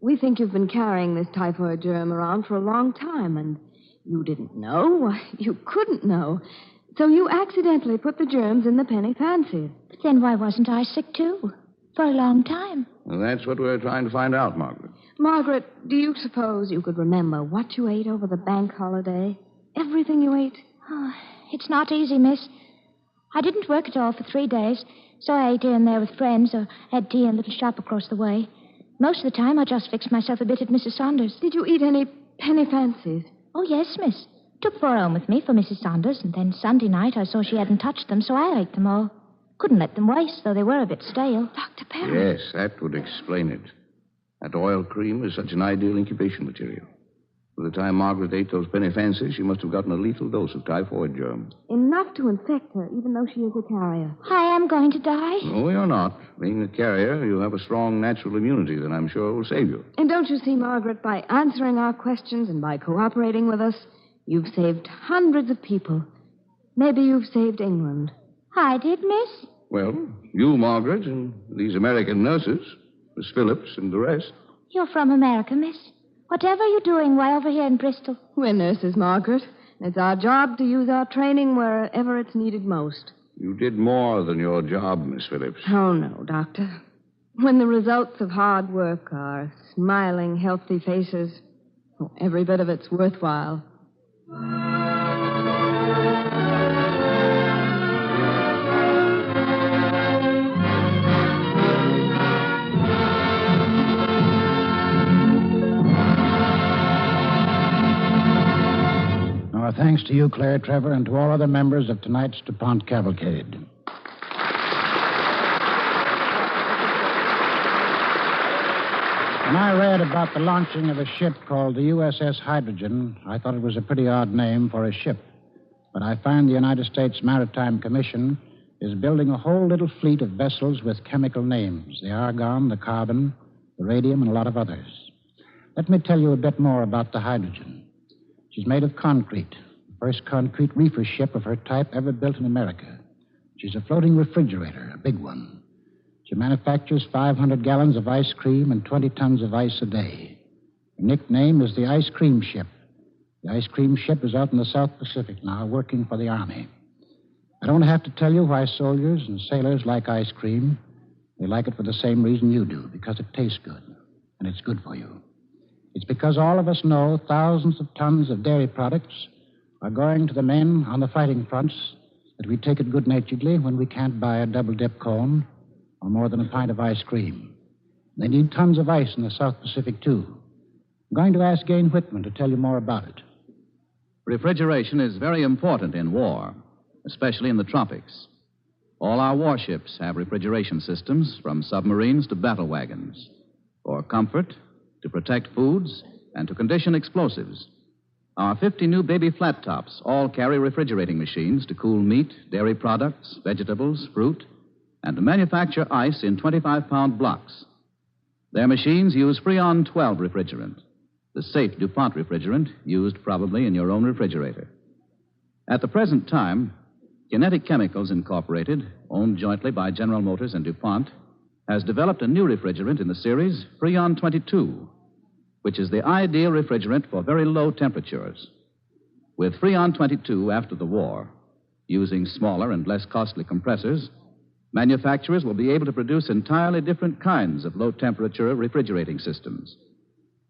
we think you've been carrying this typhoid germ around for a long time, and you didn't know. You couldn't know. So you accidentally put the germs in the penny fancies. But then why wasn't I sick, too? For a long time. Well, that's what we're trying to find out, Margaret. Margaret, do you suppose you could remember what you ate over the bank holiday? Everything you ate? Oh, it's not easy, miss. I didn't work at all for 3 days, so I ate here and there with friends or had tea in a little shop across the way. Most of the time, I just fixed myself a bit at Mrs. Saunders. Did you eat any penny fancies? Oh, yes, miss. Took 4 home with me for Mrs. Saunders, and then Sunday night I saw she hadn't touched them, so I ate them all. Couldn't let them waste, though they were a bit stale. Dr. Perry. Yes, that would explain it. That oil cream is such an ideal incubation material. By the time Margaret ate those penny fancies, she must have gotten a lethal dose of typhoid germs. Enough to infect her, even though she is a carrier. I am going to die. No, you're not. Being a carrier, you have a strong natural immunity that I'm sure will save you. And don't you see, Margaret, by answering our questions and by cooperating with us, you've saved hundreds of people. Maybe you've saved England. I did, miss. Well, you, Margaret, and these American nurses, Miss Phillips and the rest. You're from America, miss. Whatever you're doing way over here in Bristol. We're nurses, Margaret. It's our job to use our training wherever it's needed most. You did more than your job, Miss Phillips. Oh, no, Doctor. When the results of hard work are smiling, healthy faces, well, every bit of it's worthwhile. Our thanks to you, Claire Trevor, and to all other members of tonight's DuPont Cavalcade. When I read about the launching of a ship called the USS Hydrogen, I thought it was a pretty odd name for a ship. But I find the United States Maritime Commission is building a whole little fleet of vessels with chemical names: the argon, the carbon, the radium, and a lot of others. Let me tell you a bit more about the Hydrogen. She's made of concrete, the first concrete reefer ship of her type ever built in America. She's a floating refrigerator, a big one. She manufactures 500 gallons of ice cream and 20 tons of ice a day. Her nickname is the Ice Cream Ship. The Ice Cream Ship is out in the South Pacific now, working for the Army. I don't have to tell you why soldiers and sailors like ice cream. They like it for the same reason you do, because it tastes good, and it's good for you. It's because all of us know thousands of tons of dairy products are going to the men on the fighting fronts that we take it good-naturedly when we can't buy a double-dip cone or more than a pint of ice cream. They need tons of ice in the South Pacific, too. I'm going to ask Gane Whitman to tell you more about it. Refrigeration is very important in war, especially in the tropics. All our warships have refrigeration systems, from submarines to battle wagons, for comfort, to protect foods, and to condition explosives. Our 50 new baby flat tops all carry refrigerating machines to cool meat, dairy products, vegetables, fruit, and to manufacture ice in 25-pound blocks. Their machines use Freon 12 refrigerant, the safe DuPont refrigerant used probably in your own refrigerator. At the present time, Kinetic Chemicals Incorporated, owned jointly by General Motors and DuPont, has developed a new refrigerant in the series, Freon 22, which is the ideal refrigerant for very low temperatures. With Freon 22 after the war, using smaller and less costly compressors, manufacturers will be able to produce entirely different kinds of low-temperature refrigerating systems.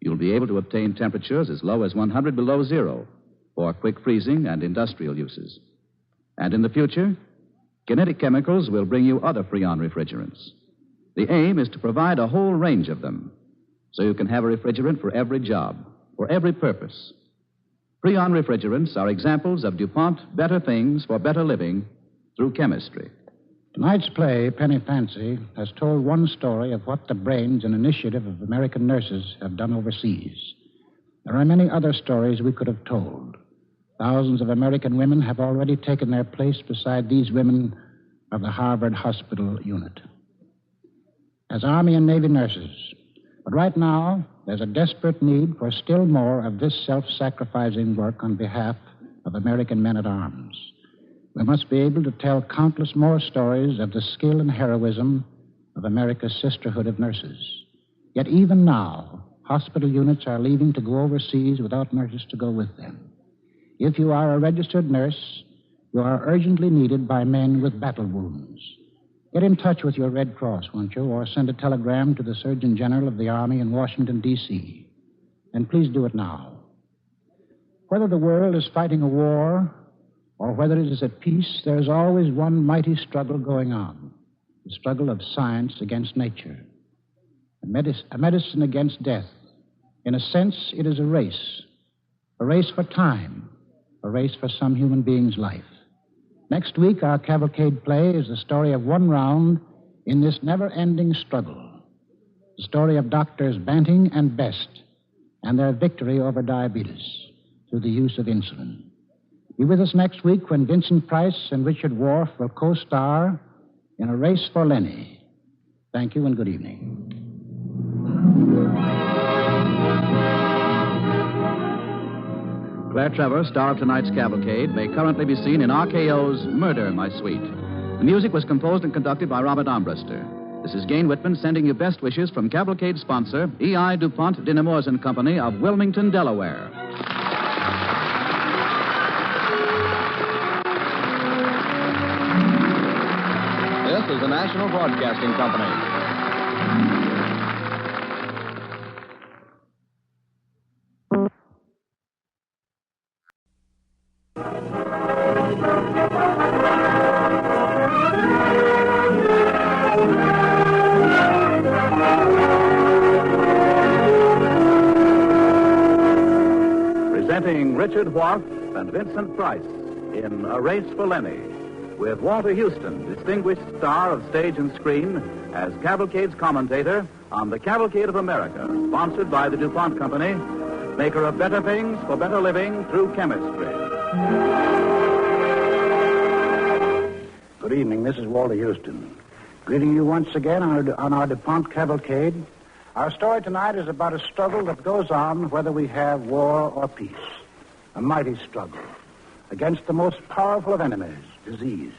You'll be able to obtain temperatures as low as 100 below zero for quick freezing and industrial uses. And in the future, Kinetic Chemicals will bring you other Freon refrigerants. The aim is to provide a whole range of them, so you can have a refrigerant for every job, for every purpose. Freon refrigerants are examples of DuPont better things for better living through chemistry. Tonight's play, Penny Fancy, has told one story of what the brains and initiative of American nurses have done overseas. There are many other stories we could have told. Thousands of American women have already taken their place beside these women of the Harvard Hospital unit as Army and Navy nurses. But right now, there's a desperate need for still more of this self-sacrificing work on behalf of American men-at-arms. We must be able to tell countless more stories of the skill and heroism of America's sisterhood of nurses. Yet even now, hospital units are leaving to go overseas without nurses to go with them. If you are a registered nurse, you are urgently needed by men with battle wounds. Get in touch with your Red Cross, won't you, or send a telegram to the Surgeon General of the Army in Washington, D.C. And please do it now. Whether the world is fighting a war or whether it is at peace, there is always one mighty struggle going on, the struggle of science against nature, a medicine against death. In a sense, it is a race for time, a race for some human being's life. Next week, our cavalcade play is the story of one round in this never-ending struggle, the story of Doctors Banting and Best and their victory over diabetes through the use of insulin. Be with us next week when Vincent Price and Richard Wharf will co-star in A Race for Lennie. Thank you and good evening. Claire Trevor, star of tonight's Cavalcade, may currently be seen in RKO's Murder, My Sweet. The music was composed and conducted by Robert Armbruster. This is Gane Whitman sending you best wishes from Cavalcade sponsor, E.I. DuPont de Nemours and Company of Wilmington, Delaware. This is the National Broadcasting Company. presenting Richard Wharf and Vincent Price in A Race for Lennie, with Walter Houston, distinguished star of stage and screen, as Cavalcade's commentator on the Cavalcade of America, sponsored by the DuPont Company, maker of better things for better living through chemistry. Good evening. This is Walter Houston, greeting you once again on our DuPont Cavalcade. Our story tonight is about a struggle that goes on whether we have war or peace. A mighty struggle against the most powerful of enemies, disease.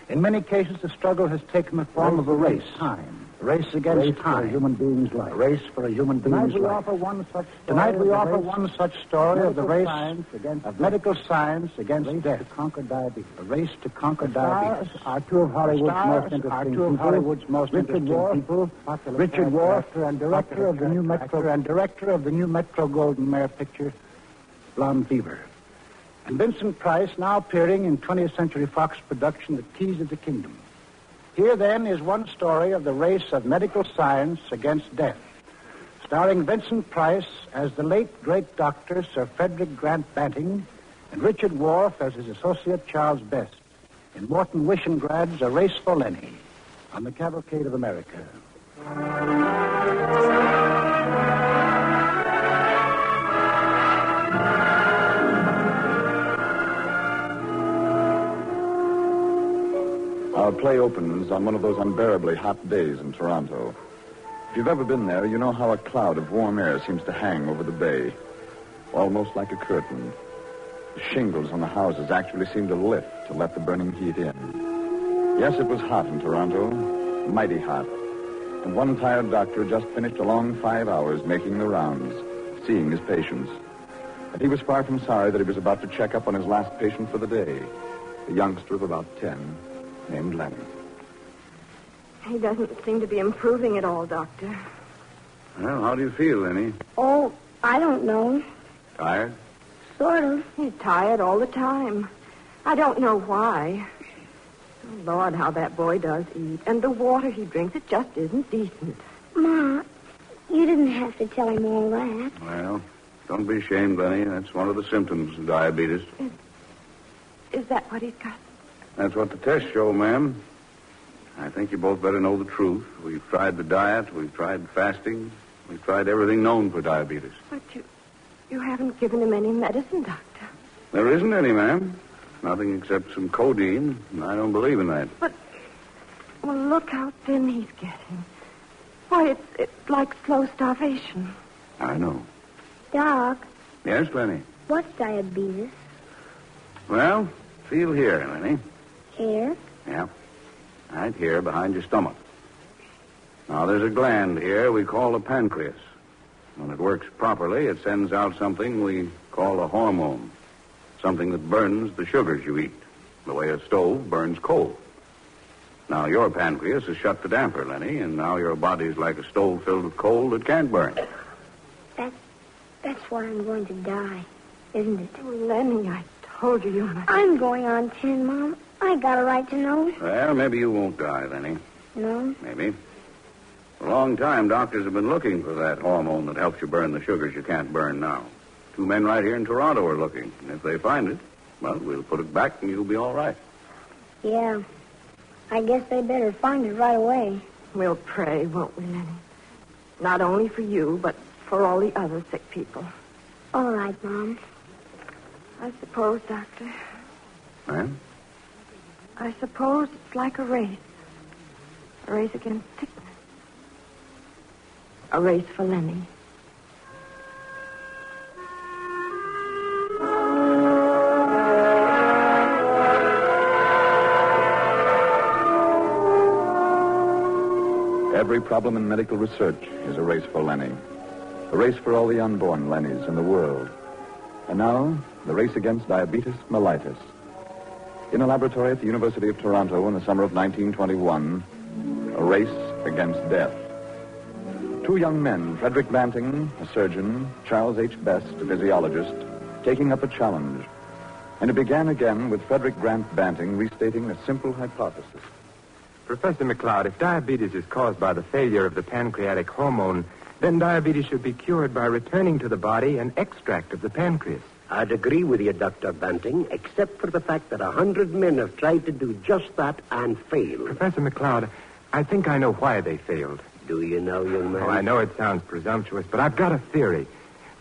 In many cases, the struggle has taken the form of a race. Time. A race against time. For a human being's life. A race for a human being's life. Tonight we offer one such story of the race of medical science against death. To conquer diabetes. A race to conquer diabetes. Are two of Hollywood's most interesting people. Richard Wharf, and director of the new Metro Golden Mare picture, Blonde Fever. And Vincent Price, now appearing in 20th Century Fox production, The Keys of the Kingdom. Here, then, is one story of the race of medical science against death, starring Vincent Price as the late, great doctor Sir Frederick Grant Banting, and Richard Wharf as his associate Charles Best, in Morton Wishengradz's A Race for Lennie, on the Cavalcade of America. Our play opens on one of those unbearably hot days in Toronto. If you've ever been there, you know how a cloud of warm air seems to hang over the bay, almost like a curtain. The shingles on the houses actually seem to lift to let the burning heat in. Yes, it was hot in Toronto, mighty hot. And one tired doctor had just finished a long 5 hours making the rounds, seeing his patients. And he was far from sorry that he was about to check up on his last patient for the day, a youngster of about 10. Named Lennie. He doesn't seem to be improving at all, Doctor. Well, how do you feel, Lennie? Oh, I don't know. Tired? Sort of. He's tired all the time. I don't know why. Oh, Lord, how that boy does eat. And the water he drinks, it just isn't decent. Ma, you didn't have to tell him all that. Well, don't be ashamed, Lennie. That's one of the symptoms of diabetes. Is that what he's got? That's what the tests show, ma'am. I think you both better know the truth. We've tried the diet, we've tried fasting, we've tried everything known for diabetes. But you haven't given him any medicine, Doctor. There isn't any, ma'am. Nothing except some codeine, and I don't believe in that. But, well, look how thin he's getting. Why, it's like slow starvation. I know. Doc. Yes, Lennie? What's diabetes? Well, feel here, Lennie. Here? Yeah. Right here behind your stomach. Now, there's a gland here we call the pancreas. When it works properly, it sends out something we call a hormone. Something that burns the sugars you eat, the way a stove burns coal. Now, your pancreas has shut the damper, Lennie, and now your body's like a stove filled with coal that can't burn. That's why I'm going to die, isn't it? Oh, Lennie, I told you must... I'm going on 10, Mom. I got a right to know. Well, maybe you won't die, Lennie. No? Maybe. For a long time, doctors have been looking for that hormone that helps you burn the sugars you can't burn now. 2 men right here in Toronto are looking. And if they find it, well, we'll put it back and you'll be all right. Yeah. I guess they better find it right away. We'll pray, won't we, Lennie? Not only for you, but for all the other sick people. All right, Mom. I suppose, Doctor. Huh? I suppose it's like a race. A race against sickness. A race for Lennie. Every problem in medical research is a race for Lennie. A race for all the unborn Lennies in the world. And now, the race against diabetes mellitus. In a laboratory at the University of Toronto in the summer of 1921, a race against death. 2 young men, Frederick Banting, a surgeon, Charles H. Best, a physiologist, taking up a challenge. And it began again with Frederick Grant Banting restating a simple hypothesis. Professor McLeod, if diabetes is caused by the failure of the pancreatic hormone, then diabetes should be cured by returning to the body an extract of the pancreas. I'd agree with you, Dr. Banting, except for the fact that 100 men have tried to do just that and failed. Professor McLeod, I think I know why they failed. Do you know, young man? Oh, I know it sounds presumptuous, but I've got a theory.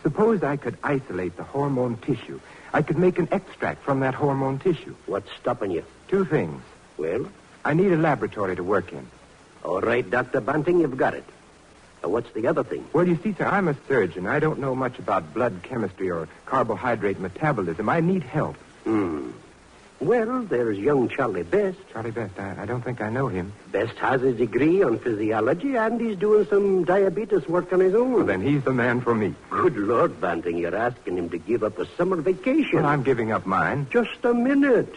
Suppose I could isolate the hormone tissue. I could make an extract from that hormone tissue. What's stopping you? 2 things. Well? I need a laboratory to work in. All right, Dr. Banting, you've got it. What's the other thing? Well, you see, sir, I'm a surgeon. I don't know much about blood chemistry or carbohydrate metabolism. I need help. Well, there's young Charlie Best. Charlie Best, I don't think I know him. Best has his degree on physiology, and he's doing some diabetes work on his own. Well, then he's the man for me. Good Lord, Banting, you're asking him to give up a summer vacation. Well, I'm giving up mine. Just a minute.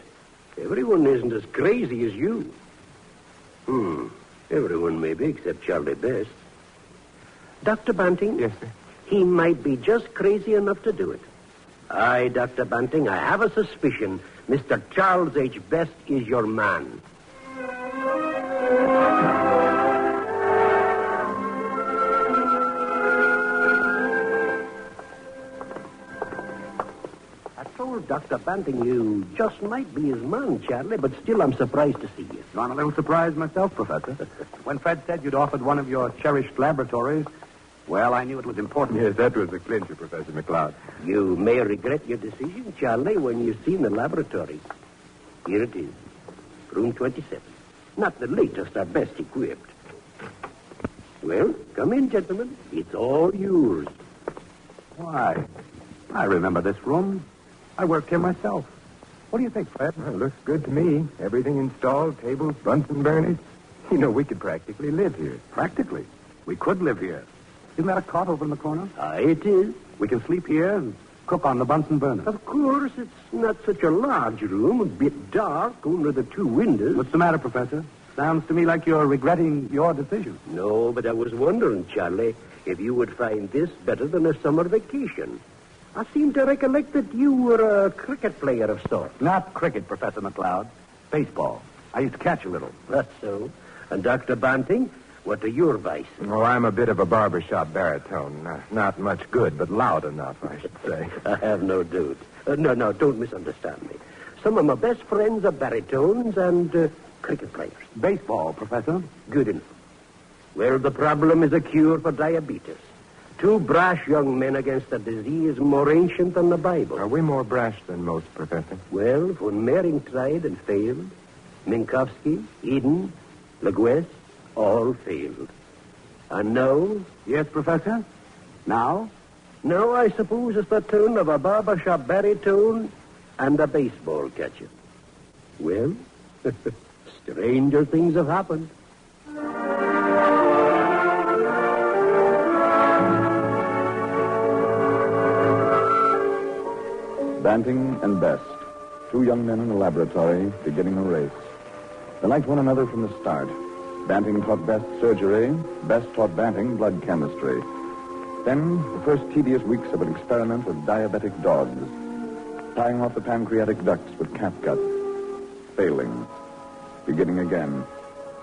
Everyone isn't as crazy as you. Everyone maybe, except Charlie Best. Dr. Banting? Yes, sir. He might be just crazy enough to do it. Aye, Dr. Banting, I have a suspicion Mr. Charles H. Best is your man. I told Dr. Banting you just might be his man, Charlie, but still I'm surprised to see you. I'm a little surprised myself, Professor. When Fred said you'd offered one of your cherished laboratories, well, I knew it was important. Yes, that was the clincher, Professor McLeod. You may regret your decision, Charlie, when you've seen the laboratory. Here it is. Room 27. Not the latest or best equipped. Well, come in, gentlemen. It's all yours. Why, I remember this room. I worked here myself. What do you think, Fred? Well, it looks good to me. Everything installed, tables, Bunsen burners. You know, we could practically live here. Practically. We could live here. Isn't that a cot over in the corner? Aye, it is. We can sleep here and cook on the Bunsen burner. Of course, it's not such a large room, a bit dark, only the 2 windows. What's the matter, Professor? Sounds to me like you're regretting your decision. No, but I was wondering, Charlie, if you would find this better than a summer vacation. I seem to recollect that you were a cricket player of sorts. Not cricket, Professor McLeod. Baseball. I used to catch a little. That's so. And Dr. Banting, what are your vices? Oh, I'm a bit of a barbershop baritone. Not much good, but loud enough, I should say. I have no doubt. No, don't misunderstand me. Some of my best friends are baritones and cricket players. Baseball, Professor. Good enough. Well, the problem is a cure for diabetes. 2 brash young men against a disease more ancient than the Bible. Are we more brash than most, Professor? Well, when Mering tried and failed, Minkowski, Eden, Legues, all failed. And now? Yes, Professor? Now? Now, I suppose it's the turn of a barbershop baritone and a baseball catcher. Well, stranger things have happened. Banting and Best, 2 young men in a laboratory beginning a race. They liked one another from the start. Banting taught Best surgery. Best taught Banting blood chemistry. Then, the first tedious weeks of an experiment with diabetic dogs. Tying off the pancreatic ducts with catgut. Failing. Beginning again.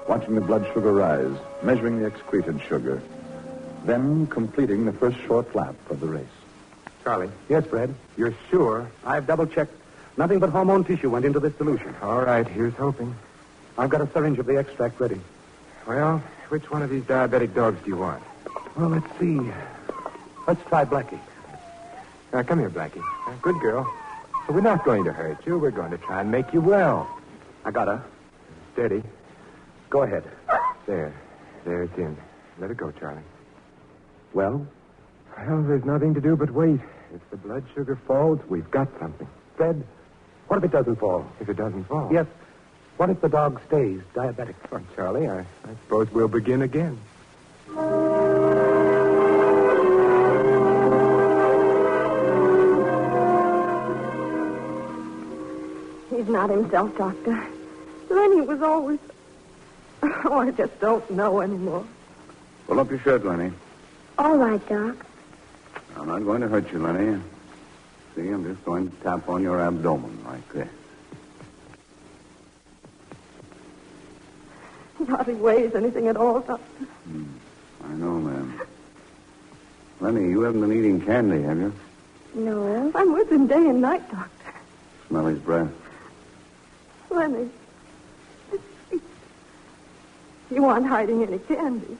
Watching the blood sugar rise. Measuring the excreted sugar. Then, completing the first short lap of the race. Charlie. Yes, Fred. You're sure? I've double-checked. Nothing but hormone tissue went into this solution. All right, here's hoping. I've got a syringe of the extract ready. Well, which one of these diabetic dogs do you want? Well, let's see. Let's try Blackie. Now, come here, Blackie. Good girl. So we're not going to hurt you. We're going to try and make you well. I got her. Steady. Go ahead. There. There it's in. Let it go, Charlie. Well? Well, there's nothing to do but wait. If the blood sugar falls, we've got something. Fred, what if it doesn't fall? If it doesn't fall? Yes. What if the dog stays diabetic? Oh, Charlie, I suppose we'll begin again. He's not himself, Doctor. Lennie was always... Oh, I just don't know anymore. Pull up your shirt, Lennie. All right, Doc. I'm not going to hurt you, Lennie. See, I'm just going to tap on your abdomen like this. He hardly weighs anything at all, Doctor. I know, ma'am. Lennie, you haven't been eating candy, have you? No, I'm with him day and night, Doctor. Smell his breath. Lennie, you aren't hiding any candy.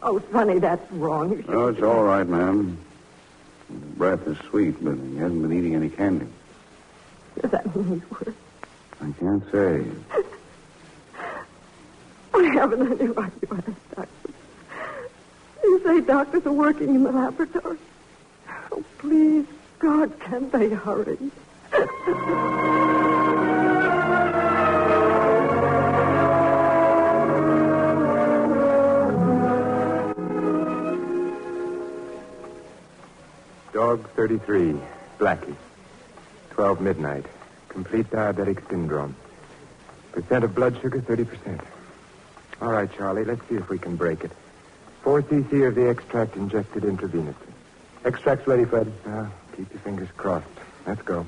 Oh, Sonny, that's wrong. You Oh, it's all right, ma'am. His breath is sweet, but he hasn't been eating any candy. Does that mean he's worse? I can't say. I haven't any right to ask, Doctor. You say doctors are working in the laboratory. Oh, please, God, can't they hurry? Dog 33, Blackie. 12 midnight. Complete diabetic syndrome. Percent of blood sugar, 30%. All right, Charlie, let's see if we can break it. 4 cc of the extract injected intravenously. Extract's ready, Fred. Keep your fingers crossed. Let's go.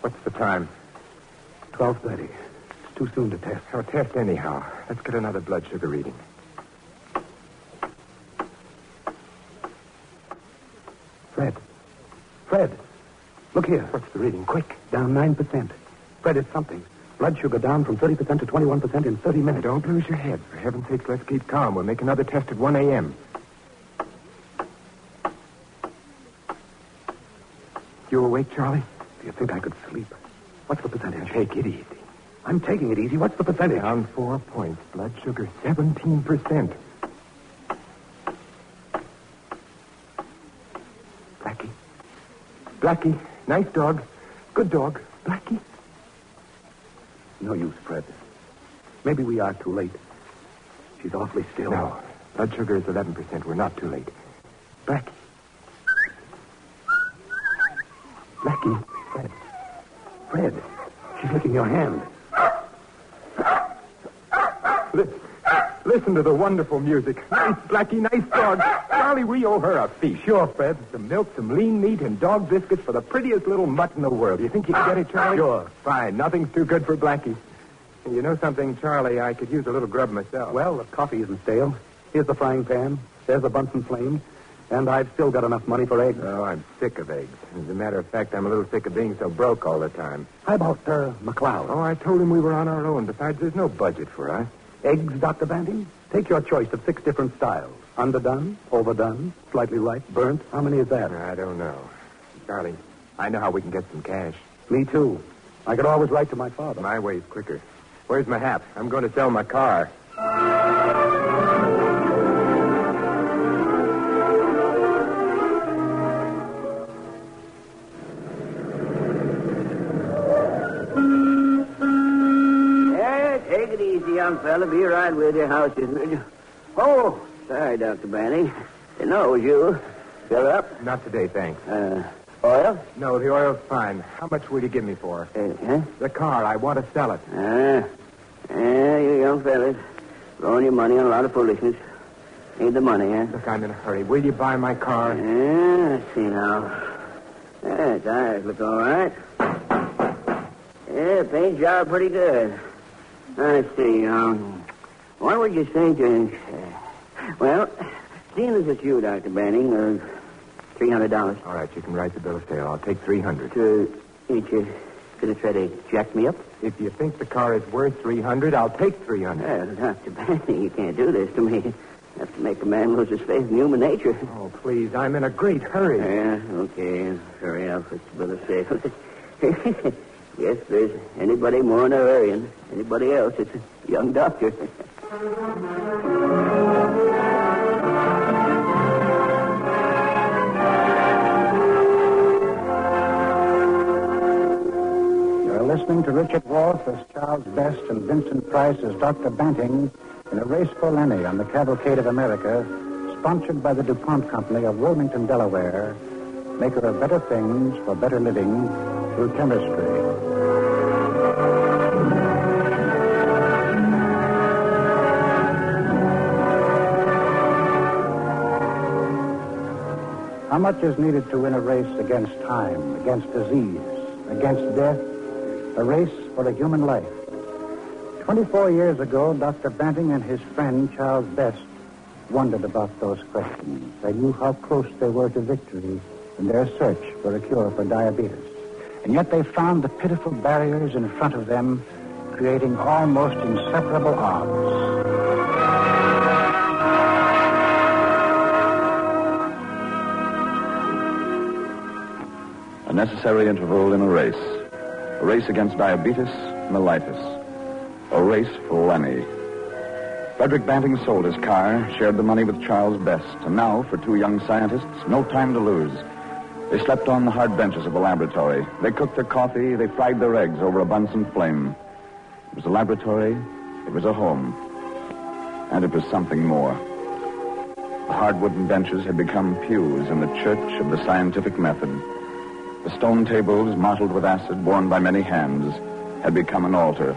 What's the time? 12:30. It's too soon to test. Oh, test anyhow. Let's get another blood sugar reading. Fred, look here. What's the reading? Quick. Down 9%. Fred, it's something. Blood sugar down from 30% to 21% in 30 minutes. Don't lose your head. For heaven's sake, let's keep calm. We'll make another test at 1 a.m. You awake, Charlie? Do you think I could sleep? What's the percentage? Take it easy. I'm taking it easy. What's the percentage? Down 4 points. Blood sugar, 17%. Blackie. Nice dog. Good dog. Blackie. No use, Fred. Maybe we are too late. She's awfully still. No. Blood sugar is 11%. We're not too late. Blackie. Blackie. Fred. She's licking your hand. Listen to the wonderful music. Nice, Blackie. Nice dog. Charlie, we owe her a feast. Sure, Fred. Some milk, some lean meat, and dog biscuits for the prettiest little mutt in the world. You think you can get it, Charlie? Sure. Fine. Nothing's too good for Blackie. You know something, Charlie? I could use a little grub myself. Well, the coffee isn't stale. Here's the frying pan. There's the Bunsen flame. And I've still got enough money for eggs. Oh, I'm sick of eggs. As a matter of fact, I'm a little sick of being so broke all the time. How about McLeod? Oh, I told him we were on our own. Besides, there's no budget for us. Eggs, Dr. Banting? Take your choice of 6 different styles. Underdone, overdone, slightly ripe, burnt. How many is that? I don't know. Charlie, I know how we can get some cash. Me too. I could always write to my father. My way's quicker. Where's my hat? I'm going to sell my car. Take it easy, young fella. Be right with you. How's it? Oh, sorry, Dr. Banning. Didn't know it was you. Fill up? Not today, thanks. Oil? No, the oil's fine. How much will you give me for? The car. I want to sell it. You young fellas. Throwing your money on a lot of foolishness. Need the money, huh? Look, I'm in a hurry. Will you buy my car? Let's see now. Tires look all right. Paint job pretty good. Let's see, what would you say to... well, seeing as it's you, Dr. Banning, $300. All right, you can write the bill of sale. I'll take $300. Ain't you going to try to jack me up? If you think the car is worth $300, I'll take $300. Well, Dr. Banning, you can't do this to me. You have to make a man lose his faith in human nature. Oh, please, I'm in a great hurry. Okay. Hurry up. It's the bill of sale. Yes, if there's anybody more in a hurry than anybody else, it's a young doctor. You're listening to Richard Wolff as Charles Best and Vincent Price as Dr. Banting in A Race for Lennie on the Cavalcade of America, sponsored by the DuPont Company of Wilmington, Delaware, maker of better things for better living through chemistry. How much is needed to win a race against time, against disease, against death, a race for a human life? 24 years ago, Dr. Banting and his friend, Charles Best, wondered about those questions. They knew how close they were to victory in their search for a cure for diabetes. And yet they found the pitiful barriers in front of them, creating almost inseparable odds. A necessary interval in a race against diabetes, mellitus, a race for Lennie. Frederick Banting sold his car, shared the money with Charles Best, and now, for two young scientists, no time to lose. They slept on the hard benches of the laboratory. They cooked their coffee, they fried their eggs over a Bunsen flame. It was a laboratory, it was a home, and it was something more. The hard wooden benches had become pews in the church of the scientific method. The stone tables, mottled with acid, worn by many hands, had become an altar.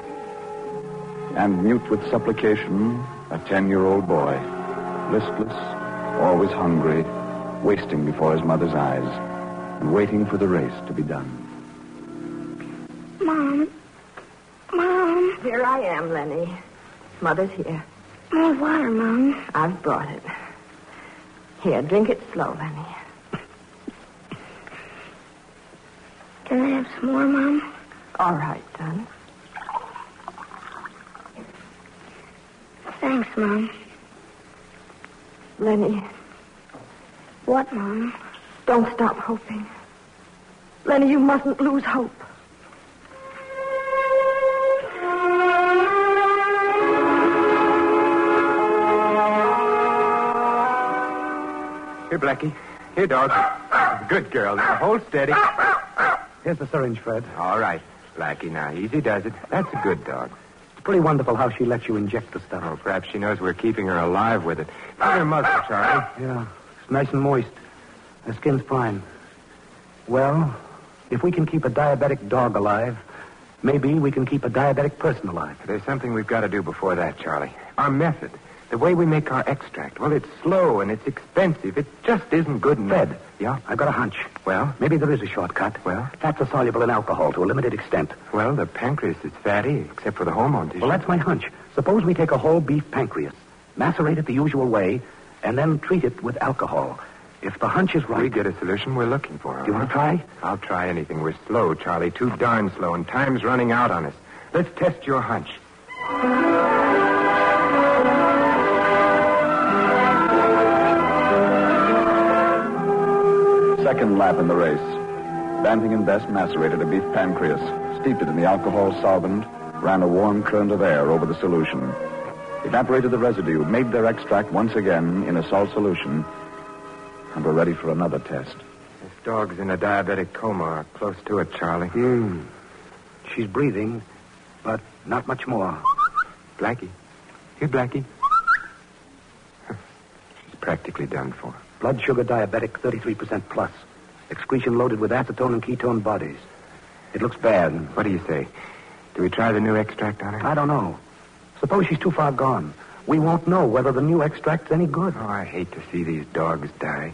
And mute with supplication, a 10-year-old boy, listless, always hungry, wasting before his mother's eyes, and waiting for the race to be done. Mom. Here I am, Lennie. Mother's here. More water, Mom. I've brought it. Here, drink it slow, Lennie. Can I have some more, Mom? All right, son. Thanks, Mom. Lennie. What, Mom? Don't stop hoping. Lennie, you mustn't lose hope. Here, Blackie. Here, dog. Good girl. Now, hold steady. Here's the syringe, Fred. All right, Blackie. Now, easy does it. That's a good dog. It's pretty wonderful how she lets you inject the stuff. Oh, perhaps she knows we're keeping her alive with it. Feel her muzzle, Charlie. Yeah, it's nice and moist. Her skin's fine. Well, if we can keep a diabetic dog alive, maybe we can keep a diabetic person alive. There's something we've got to do before that, Charlie. Our method. The way we make our extract. Well, it's slow and it's expensive. It just isn't good enough. Fred. Yeah? I've got a hunch. Well? Maybe there is a shortcut. Well? Fats are soluble in alcohol to a limited extent. Well, the pancreas is fatty, except for the hormone tissue. Well, that's my hunch. Suppose we take a whole beef pancreas, macerate it the usual way, and then treat it with alcohol. If the hunch is right... We get a solution we're looking for. You want to try? I'll try anything. We're slow, Charlie. Too darn slow, and time's running out on us. Let's test your hunch. Second lap in the race. Banting and Best macerated a beef pancreas, steeped it in the alcohol solvent, ran a warm current of air over the solution. Evaporated the residue, made their extract once again in a salt solution, and we're ready for another test. This dog's in a diabetic coma, or close to it, Charlie. She's breathing, but not much more. Blackie. Here, Blackie. She's practically done for. Blood sugar diabetic, 33% plus. Excretion loaded with acetone and ketone bodies. It looks bad. What do you say? Do we try the new extract on her? I don't know. Suppose she's too far gone. We won't know whether the new extract's any good. Oh, I hate to see these dogs die.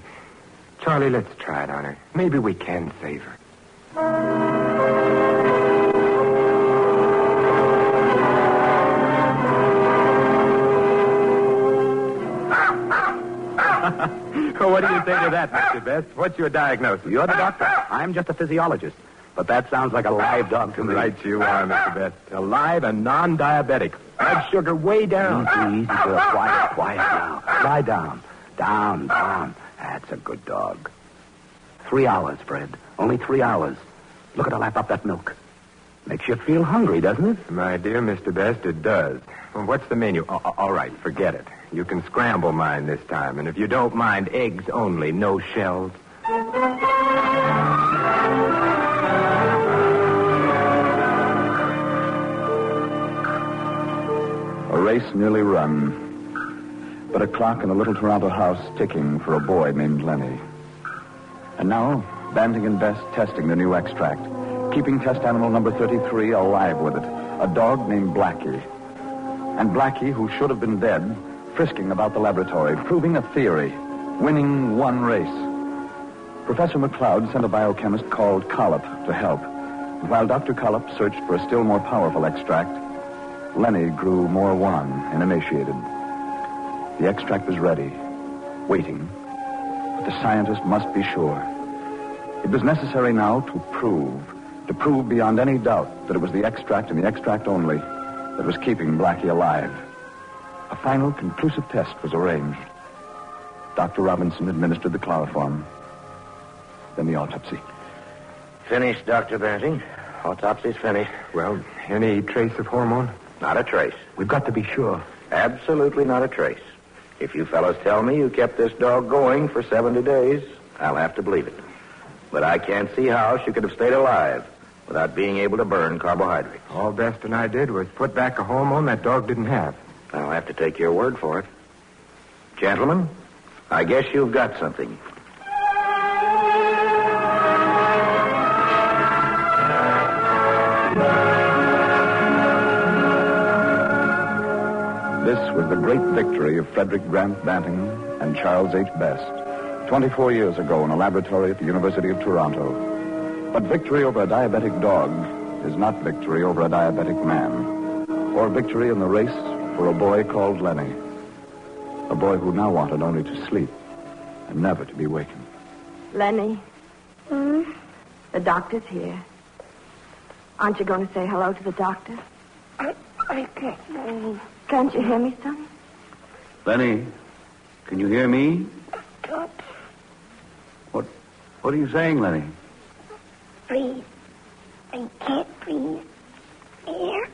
Charlie, let's try it on her. Maybe we can save her. What do you say to that, Mr. Best? What's your diagnosis? You're the doctor. I'm just a physiologist. But that sounds like a live dog to me. Right you are, Mr. Best. Alive and non-diabetic. Blood sugar way down. Easy, girl. Quiet now. Lie down. Down. That's a good dog. 3 hours, Fred. Only 3 hours. Look at her lap up that milk. Makes you feel hungry, doesn't it? My dear Mr. Best, it does. Well, what's the menu? All right, forget it. You can scramble mine this time. And if you don't mind, eggs only, no shells. A race nearly run, but a clock in a little Toronto house ticking for a boy named Lennie. And now, Banting and Best testing the new extract, keeping test animal number 33 alive with it, a dog named Blackie. And Blackie, who should have been dead, frisking about the laboratory, proving a theory, winning one race. Professor McLeod sent a biochemist called Collop to help. And while Dr. Collop searched for a still more powerful extract, Lennie grew more wan and emaciated. The extract was ready, waiting. But the scientist must be sure. It was necessary now to prove beyond any doubt that it was the extract and the extract only that was keeping Blackie alive. A final conclusive test was arranged. Dr. Robinson administered the chloroform, then the autopsy. Finished, Dr. Banting. Autopsy's finished. Well, any trace of hormone? Not a trace. We've got to be sure. Absolutely not a trace. If you fellows tell me you kept this dog going for 70 days, I'll have to believe it. But I can't see how she could have stayed alive without being able to burn carbohydrates. All Best and I did was put back a hormone that dog didn't have. I'll have to take your word for it. Gentlemen, I guess you've got something. This was the great victory of Frederick Grant Banting and Charles H. Best 24 years ago in a laboratory at the University of Toronto. But victory over a diabetic dog is not victory over a diabetic man, or victory in the race for a boy called Lennie, a boy who now wanted only to sleep and never to be wakened. Lennie. The doctor's here. Aren't you going to say hello to the doctor? I can't. Can't you hear me, son? Lennie, can you hear me? What are you saying, Lennie? Breathe. I can't breathe. Air.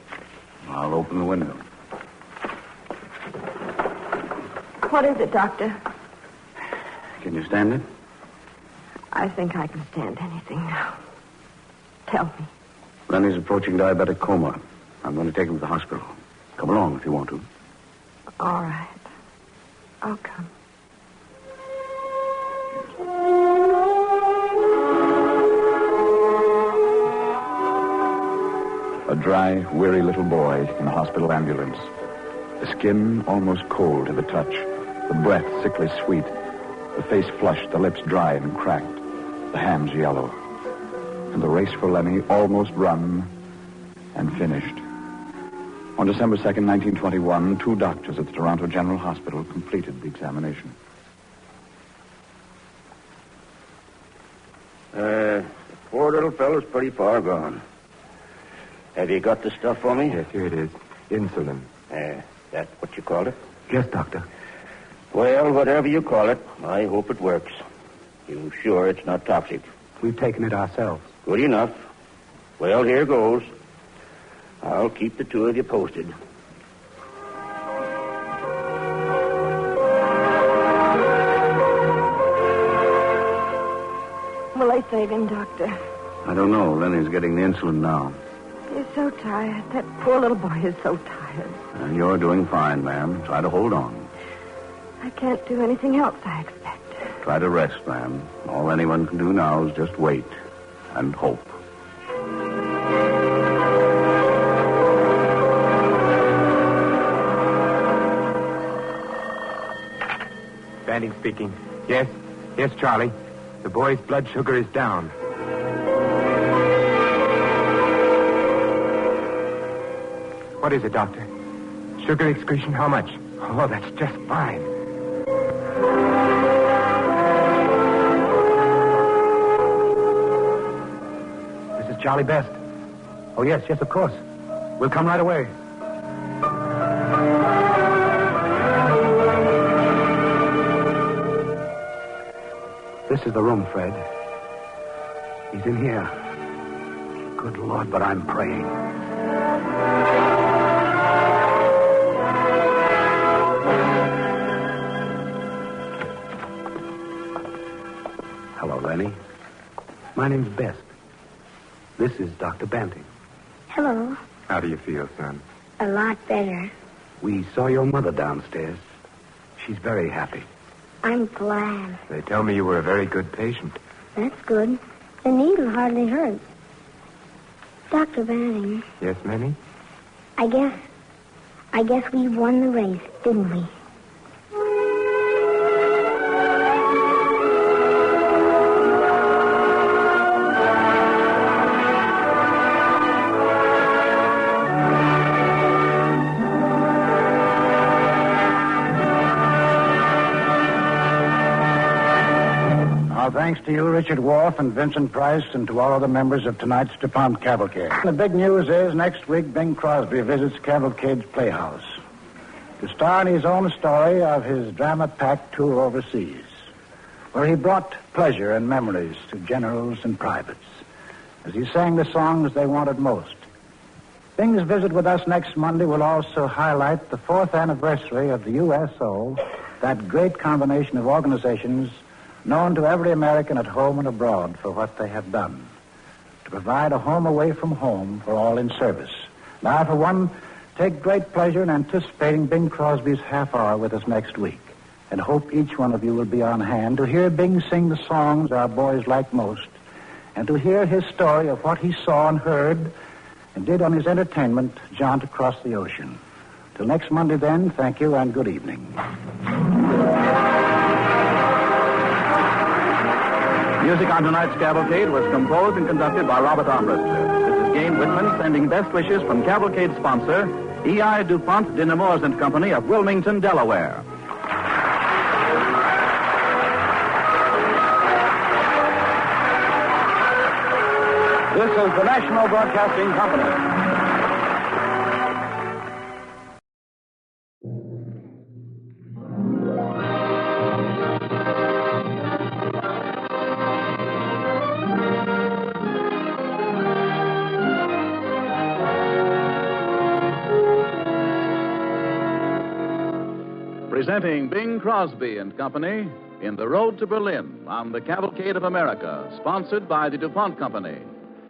I'll open the window. What is it, doctor? Can you stand it? I think I can stand anything now. Tell me. Lennie's approaching diabetic coma. I'm going to take him to the hospital. Come along if you want to. All right. I'll come. A dry, weary little boy in a hospital ambulance. The skin almost cold to the touch. The breath sickly sweet. The face flushed, the lips dry and cracked. The hands yellow. And the race for Lennie almost run and finished. On December 2nd, 1921, 2 doctors at the Toronto General Hospital completed the examination. The poor little fellow's pretty far gone. Have you got the stuff for me? Yes, here it is. Insulin. That's what you call it? Yes, Doctor. Well, whatever you call it, I hope it works. You sure it's not toxic? We've taken it ourselves. Good enough. Well, here goes. I'll keep the two of you posted. Will they save him, doctor? I don't know. Lennie's getting the insulin now. He's so tired. That poor little boy is so tired. And you're doing fine, ma'am. Try to hold on. I can't do anything else, I expect. Try to rest, ma'am. All anyone can do now is just wait and hope. Banting speaking. Yes? Yes, Charlie. The boy's blood sugar is down. What is it, Doctor? Sugar excretion, how much? Oh, that's just fine. This is Charlie Best. Oh, yes, of course. We'll come right away. This is the room, Fred. He's in here. Good Lord, but I'm praying. Hello, Lennie. My name's Best. This is Dr. Banting. Hello. How do you feel, son? A lot better. We saw your mother downstairs. She's very happy. I'm glad. They tell me you were a very good patient. That's good. The needle hardly hurts. Dr. Banting. Yes, Lennie? I guess we won the race, didn't we? thanks to you, Richard Wolf and Vincent Price, and to all other members of tonight's DuPont Cavalcade. The big news is next week Bing Crosby visits Cavalcade's Playhouse to star in his own story of his drama-packed tour overseas, where he brought pleasure and memories to generals and privates as he sang the songs they wanted most. Bing's visit with us next Monday will also highlight the 4th anniversary of the USO, that great combination of organizations known to every American at home and abroad for what they have done, to provide a home away from home for all in service. Now, I, for one, take great pleasure in anticipating Bing Crosby's half hour with us next week, and hope each one of you will be on hand to hear Bing sing the songs our boys like most, and to hear his story of what he saw and heard and did on his entertainment jaunt across the ocean. Till next Monday, then, thank you and good evening. Music on tonight's Cavalcade was composed and conducted by Robert Armbruster. This is Gane Whitman sending best wishes from Cavalcade sponsor, E.I. DuPont de Nemours and Company of Wilmington, Delaware. This is the National Broadcasting Company. Presenting Bing Crosby and Company in The Road to Berlin on the Cavalcade of America, sponsored by the DuPont Company,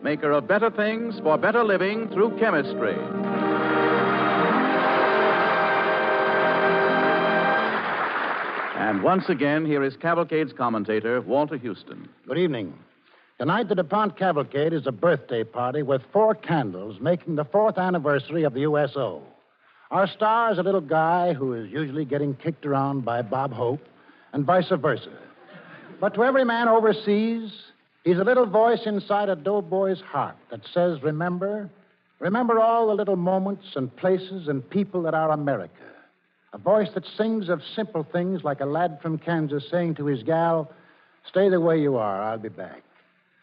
maker of better things for better living through chemistry. And once again, here is Cavalcade's commentator, Walter Houston. Good evening. Tonight, the DuPont Cavalcade is a birthday party with 4 candles making the 4th anniversary of the USO. Our star is a little guy who is usually getting kicked around by Bob Hope, and vice versa. But to every man overseas, he's a little voice inside a doughboy's heart that says, remember all the little moments and places and people that are America. A voice that sings of simple things like a lad from Kansas saying to his gal, stay the way you are, I'll be back.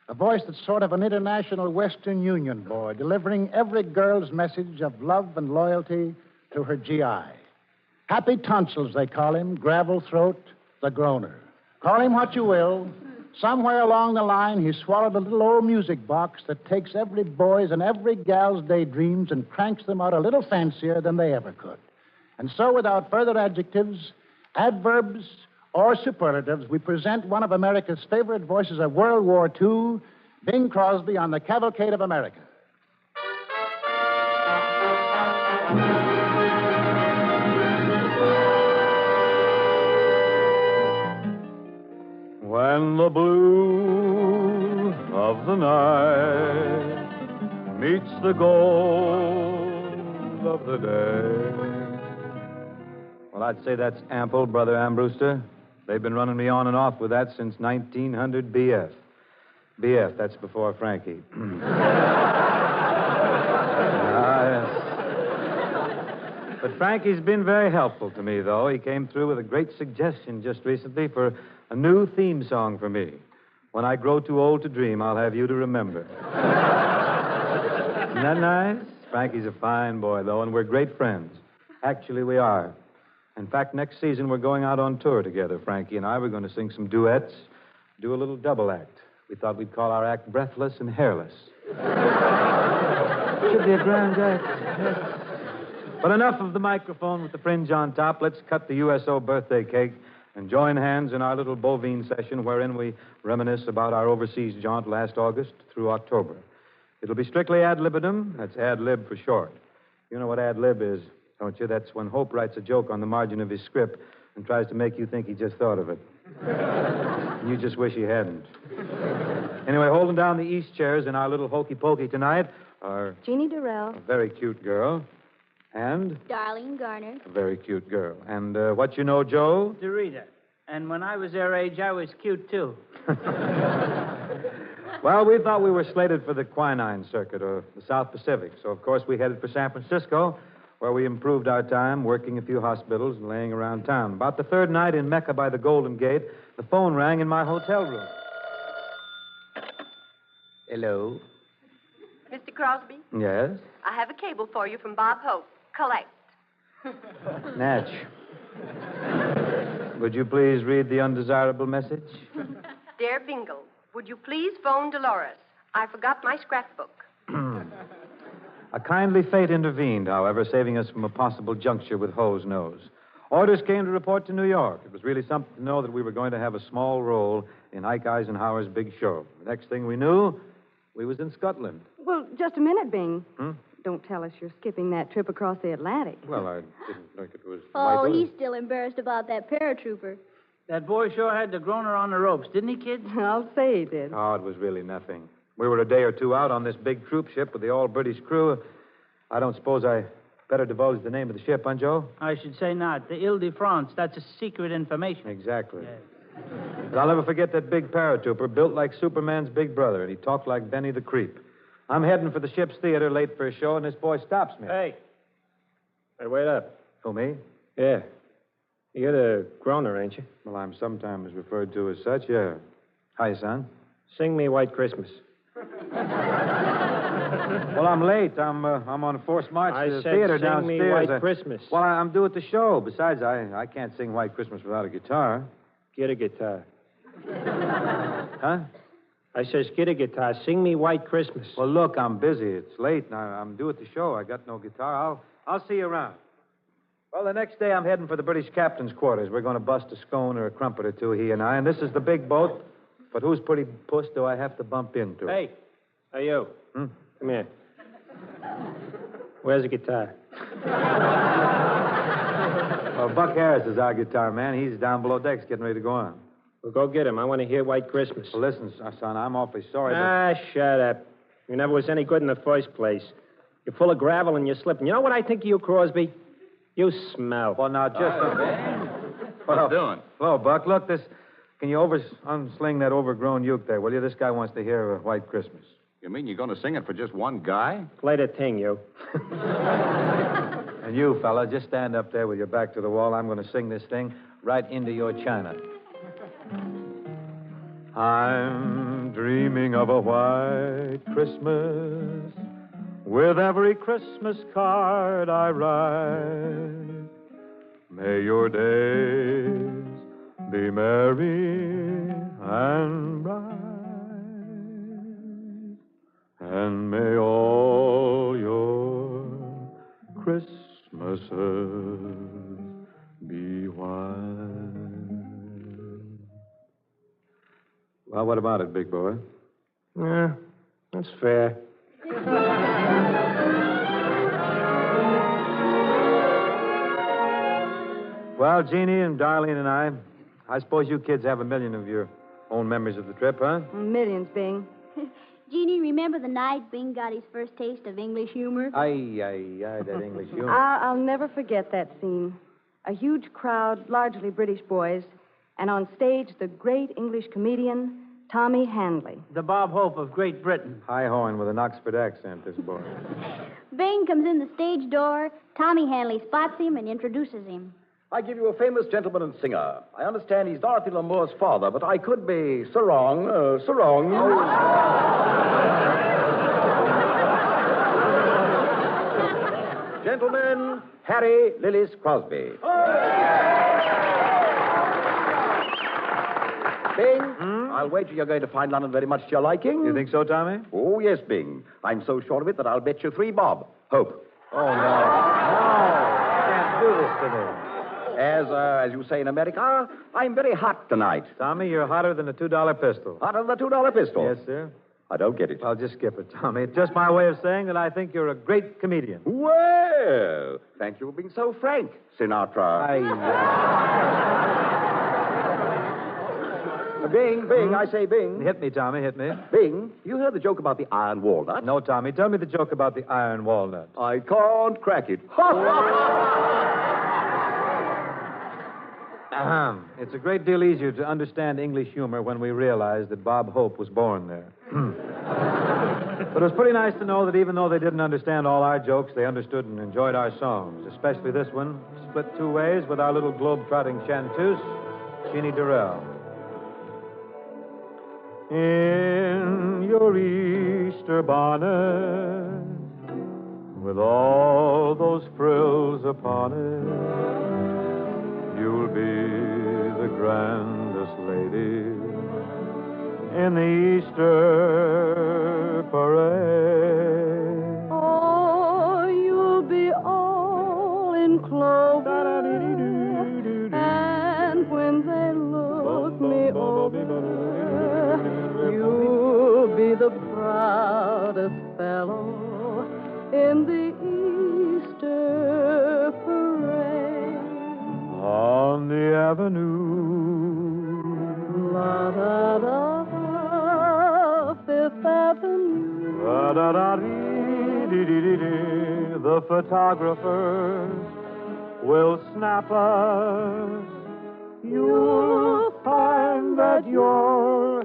A voice that's sort of an international Western Union boy, delivering every girl's message of love and loyalty to her GI. Happy Tonsils, they call him, gravel throat, the groaner. Call him what you will. Somewhere along the line, he swallowed a little old music box that takes every boy's and every gal's daydreams and cranks them out a little fancier than they ever could. And so, without further adjectives, adverbs, or superlatives, we present one of America's favorite voices of World War II, Bing Crosby on the Cavalcade of America. When the blue of the night meets the gold of the day. Well, I'd say that's ample, Brother Armbruster. They've been running me on and off with that since 1900 BF. BF, that's before Frankie. Yes. But Frankie's been very helpful to me, though. He came through with a great suggestion just recently for a new theme song for me. When I grow too old to dream, I'll have you to remember. Isn't that nice? Frankie's a fine boy, though, and we're great friends. Actually, we are. In fact, next season we're going out on tour together, Frankie and I. We're going to sing some duets, do a little double act. We thought we'd call our act Breathless and Hairless. Should be a grand act. Yes. But enough of the microphone with the fringe on top. Let's cut the USO birthday cake and join hands in our little bovine session wherein we reminisce about our overseas jaunt last August through October. It'll be strictly ad libidum. That's ad lib for short. You know what ad lib is, don't you? That's when Hope writes a joke on the margin of his script and tries to make you think he just thought of it. And you just wish he hadn't. Anyway, holding down the East chairs in our little hokey pokey tonight are Jeannie Durrell. a very cute girl and Darlene Garner. a very cute girl. And what you know, Joe? Dorita. And when I was their age, I was cute, too. Well, we thought we were slated for the quinine circuit or the South Pacific. So, of course, we headed for San Francisco, where we improved our time working a few hospitals and laying around town. About the third night in Mecca by the Golden Gate, the phone rang in my hotel room. Hello. Mr. Crosby, Yes? I have a cable for you from Bob Hope. Collect. Natch. Would you please read the undesirable message? Dear Bingle, would you please phone Dolores? I forgot my scrapbook. A kindly fate intervened, however, saving us from a possible juncture with Ho's nose. Orders came to report to New York. It was really something to know that we were going to have a small role in Ike Eisenhower's big show. The next thing we knew, we was in Scotland. Well, just a minute, Bing. Hmm? Don't tell us you're skipping that trip across the Atlantic. Well, I didn't think it was... Oh, vital. he's still embarrassed about that paratrooper. That boy sure had the groaner on the ropes, didn't he, kids? I'll say he did. Oh, it was really nothing. We were a day or two out on this big troop ship with the all-British crew. I don't suppose I better divulge the name of the ship, huh, Joe? I should say not. The Ile-de-France, that's a secret information. Exactly. But I'll never forget that big paratrooper, built like Superman's big brother, and he talked like Benny the Creep. I'm heading for the ship's theater late for a show, and this boy stops me. Hey, wait up. Who, me? Yeah. You're the groaner, ain't you? Well, I'm sometimes referred to as such, yeah. Hi, son. Sing me White Christmas. Well, I'm late. I'm on a forced march to the said theater sing downstairs. me White Christmas. Well, I'm due at the show. Besides, I can't sing White Christmas without a guitar. Get a guitar. Huh? I says, get a guitar. Sing me White Christmas. Well, look, I'm busy. It's late, and I'm due at the show. I got no guitar. I'll see you around. Well, the next day I'm heading for the British captain's quarters. We're going to bust a scone or a crumpet or two, he and I. And this is the big boat. But whose pretty puss do I have to bump into? Hey, are you? Come here. Where's the guitar? Well, Buck Harris is our guitar man. He's down below decks getting ready to go on. Well, go get him. I want to hear White Christmas. Well, listen, son, I'm awfully sorry, Shut up. You never was any good in the first place. You're full of gravel and you're slipping. You know what I think of you, Crosby? You smell. Well, now, just... What you doing? Hello, Buck. Look, can you unsling that overgrown uke there, will you? This guy wants to hear White Christmas. You mean you're going to sing it for just one guy? Play the thing, you. And you, fella, just stand up there with your back to the wall. I'm going to sing this thing right into your china. I'm dreaming of a white Christmas with every Christmas card I write. May your days be merry and bright, and may all your Christmases be white. Well, what about it, big boy? Yeah, that's fair. Well, Jeannie and Darlene and I suppose you kids have a million of your own memories of the trip, huh? Millions, Bing. Jeannie, remember the night Bing got his first taste of English humor? Aye, that English humor. I'll never forget that scene. A huge crowd, largely British boys, and on stage, the great English comedian, Tommy Handley. The Bob Hope of Great Britain. High-horn with an Oxford accent, this boy. Bing comes in the stage door. Tommy Hanley spots him and introduces him. I give you a famous gentleman and singer. I understand he's Dorothy Lamour's father, but I could be Sarong. Gentlemen, Harry Lillis Crosby. Bing, I'll wager you're going to find London very much to your liking. You think so, Tommy? Oh, yes, Bing. I'm so sure of it that I'll bet you 3 bob. Hope. Oh, no. You can't do this to me. As you say in America, I'm very hot tonight. Tommy, you're hotter than a $2 pistol. Hotter than a $2 pistol? Yes, sir. I don't get it. I'll just skip it, Tommy. It's just my way of saying that I think you're a great comedian. Well, thank you for being so frank, Sinatra. Bing, I say Bing. Hit me, Tommy, hit me. Bing, you heard the joke about the iron walnut? No, Tommy. Tell me the joke about the iron walnut. I can't crack it. It's a great deal easier to understand English humor when we realize that Bob Hope was born there. But it was pretty nice to know that even though they didn't understand all our jokes, they understood and enjoyed our songs, especially this one, split 2 ways with our little globe-trotting chanteuse, Jeannie Durrell. in your Easter bonnet, with all those frills upon it, you'll be the grandest lady in the Easter parade. Oh, you'll be all in clover, and when they look me over, you'll be the proudest fellow in the Easter parade. On the avenue, La da da, Fifth Avenue. da da da dee dee dee dee dee, the photographers will snap us. You'll find that you're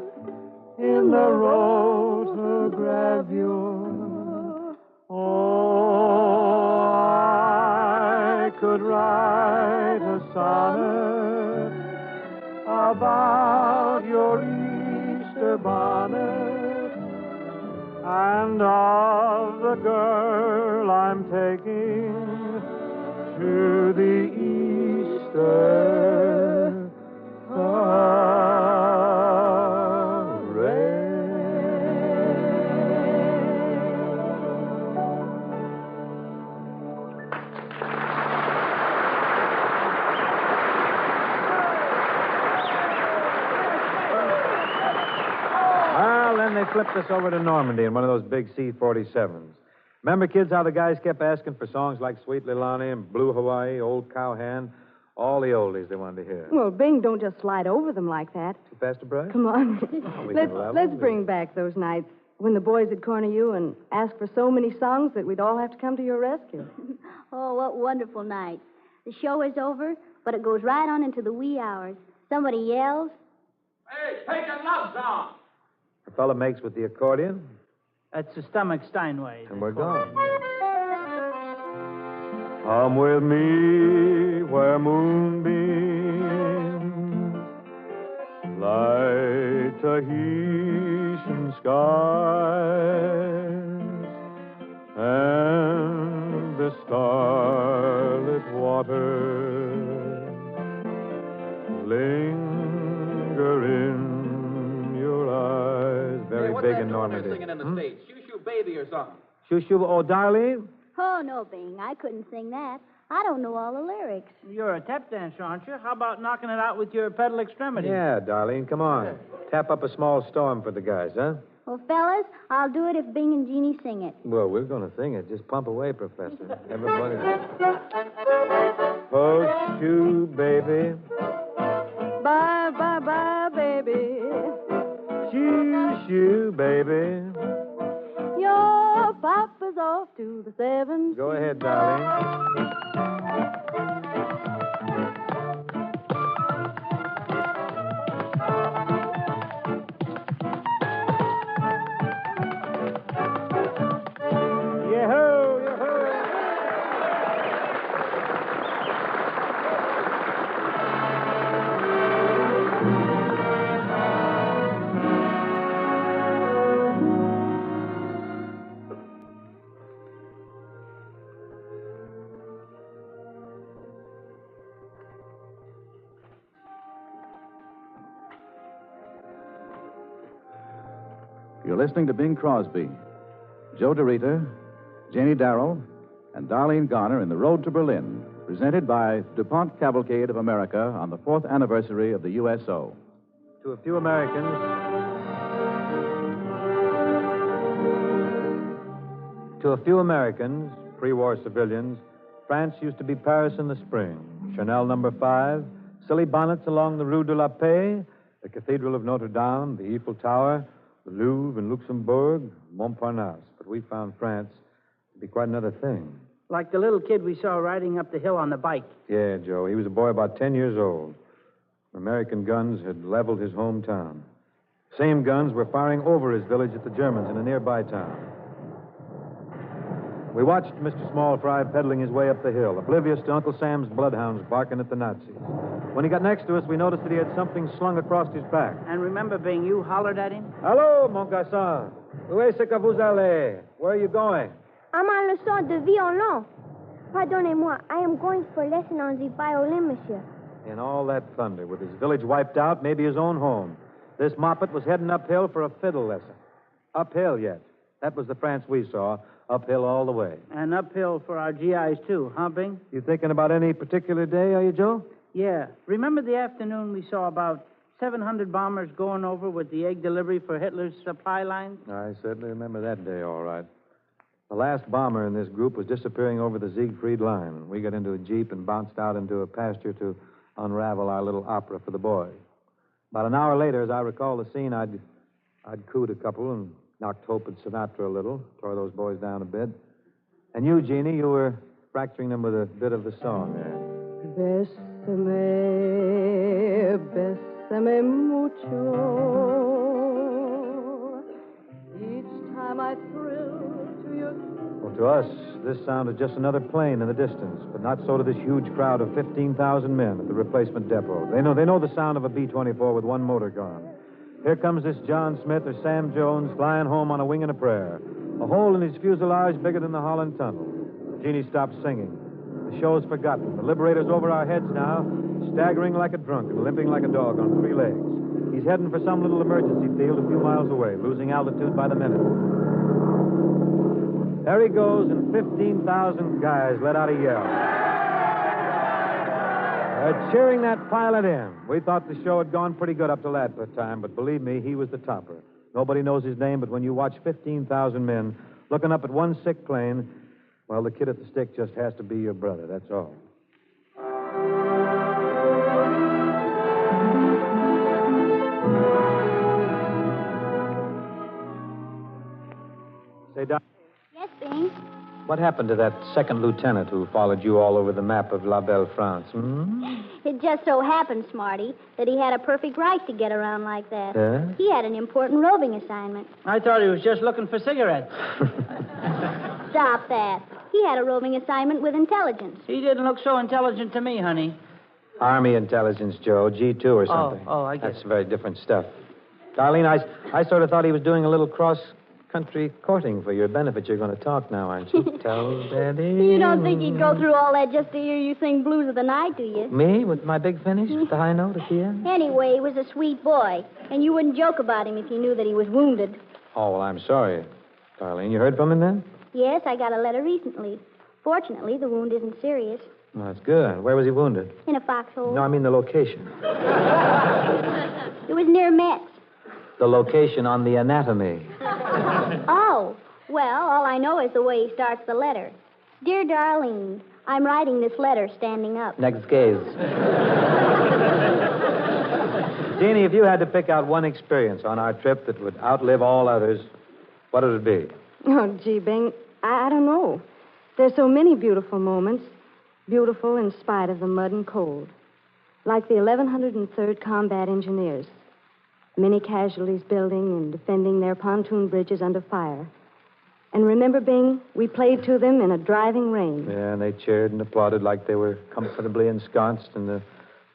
in the rotogravure. Oh, I could write a sonnet about your Easter bonnet and of the girl I'm taking to the Easter Well, then they flipped us over to Normandy in one of those big C-47s. Remember, kids, how the guys kept asking for songs like Sweet Lilani and Blue Hawaii, Old Cowhand, all the oldies they wanted to hear. Well, Bing, don't just slide over them like that. Too fast to brush? Come on. we can Let's level. bring back those nights when the boys would corner you and ask for so many songs that we'd all have to come to your rescue. Oh, what wonderful nights. The show is over, but it goes right on into the wee hours. Somebody yells. Hey, take a love song. The fella makes with the accordion, That's the stomach Steinway. and we're gone. Come with me where moonbeams light Tahitian skies, and the starlit water linger in your eyes. Very big in Normandy. Singing in the stage, Shoo Shoo Baby or something. Shoo Shoo, oh, Darlene? Oh, no, Bing. I couldn't sing that. I don't know all the lyrics. You're a tap dancer, aren't you? How about knocking it out with your pedal extremity? Yeah, Darlene, come on. Tap up a small storm for the guys, huh? Well, fellas, I'll do it if Bing and Jeannie sing it. Well, we're going to sing it. Just pump away, Professor. Everybody. Oh, shoo, baby. Bye, bye, bye, baby. Shoo, shoo, baby. Your papa's off to the 7th. Go ahead, darling. Yahoo! Yahoo! You're listening to Bing Crosby, Joe DeRita, Janie Darrell, and Darlene Garner in The Road to Berlin, presented by DuPont Cavalcade of America on the 4th anniversary of the USO. To a few Americans, pre-war civilians, France used to be Paris in the spring. Chanel number 5, silly bonnets along the Rue de la Paix, the Cathedral of Notre Dame, the Eiffel Tower, the Louvre in Luxembourg, Montparnasse. But we found France to be quite another thing. Like the little kid we saw riding up the hill on the bike. Yeah, Joe. He was a boy about 10 years old. American guns had leveled his hometown. Same guns were firing over his village at the Germans in a nearby town. We watched Mr. Small Fry pedaling his way up the hill, oblivious to Uncle Sam's bloodhounds barking at the Nazis. When he got next to us, we noticed that he had something slung across his back. And remember, Bing, you hollered at him? Allô, mon garçon. Où est-ce que vous allez? Where are you going? À ma leçon de violon. Pardonnez-moi, I am going for a lesson on the violin, monsieur. In all that thunder, with his village wiped out, maybe his own home, this moppet was heading uphill for a fiddle lesson. Uphill yet. That was the France we saw. Uphill all the way. And uphill for our GIs, too, huh, Bing? You thinking about any particular day, are you, Joe? Yeah. Remember the afternoon we saw about 700 bombers going over with the egg delivery for Hitler's supply lines? I certainly remember that day, all right. The last bomber in this group was disappearing over the Siegfried line. We got into a Jeep and bounced out into a pasture to unravel our little opera for the boys. About an hour later, as I recall the scene, I'd cooed a couple and knocked Hope and Sinatra a little, tore those boys down a bit. And you, Jeannie, you were fracturing them with a bit of the song there. Bésame, bésame mucho. Each time I thrill to your... Well, to us, this sounded just another plane in the distance, but not so to this huge crowd of 15,000 men at the replacement depot. They know the sound of a B-24 with one motor gone. Here comes this John Smith or Sam Jones flying home on a wing and a prayer. A hole in his fuselage bigger than the Holland Tunnel. Jeannie stopped singing. The show's forgotten. The Liberator's over our heads now, staggering like a drunk and limping like a dog on 3 legs. He's heading for some little emergency field a few miles away, losing altitude by the minute. There he goes, and 15,000 guys let out a yell. They're cheering that pilot in. We thought the show had gone pretty good up to that time, but believe me, he was the topper. Nobody knows his name, but when you watch 15,000 men looking up at one sick plane, well, the kid at the stick just has to be your brother, that's all. Say, Doc. Yes, Bing. What happened to that second lieutenant who followed you all over the map of La Belle France? It just so happened, Smarty, that he had a perfect right to get around like that. He had an important roving assignment. I thought he was just looking for cigarettes. Stop that. He had a roving assignment with intelligence. He didn't look so intelligent to me, honey. Army intelligence, Joe. G2 or something. Oh, I guess. That's very different stuff. Darlene, I sort of thought he was doing a little cross-country courting for your benefit. You're going to talk now, aren't you? Tell Daddy. You don't think he'd go through all that just to hear you sing Blues of the Night, do you? Me? With my big finish? With the high note at the end? Anyway, he was a sweet boy, and you wouldn't joke about him if you knew that he was wounded. Oh, well, I'm sorry. Darlene, you heard from him then? Yes, I got a letter recently. Fortunately, the wound isn't serious. Well, that's good. Where was he wounded? In a foxhole. No, I mean the location. It was near Metz. The location on the anatomy. Oh, well, all I know is the way he starts the letter. Dear Darlene, I'm writing this letter standing up. Next gaze. Jeannie, if you had to pick out one experience on our trip that would outlive all others, what would it be? Oh, gee, Bing, I don't know. There's so many beautiful moments, beautiful in spite of the mud and cold. Like the 1103rd Combat Engineers. Many casualties building and defending their pontoon bridges under fire. And remember, Bing, we played to them in a driving rain. Yeah, and they cheered and applauded like they were comfortably ensconced in the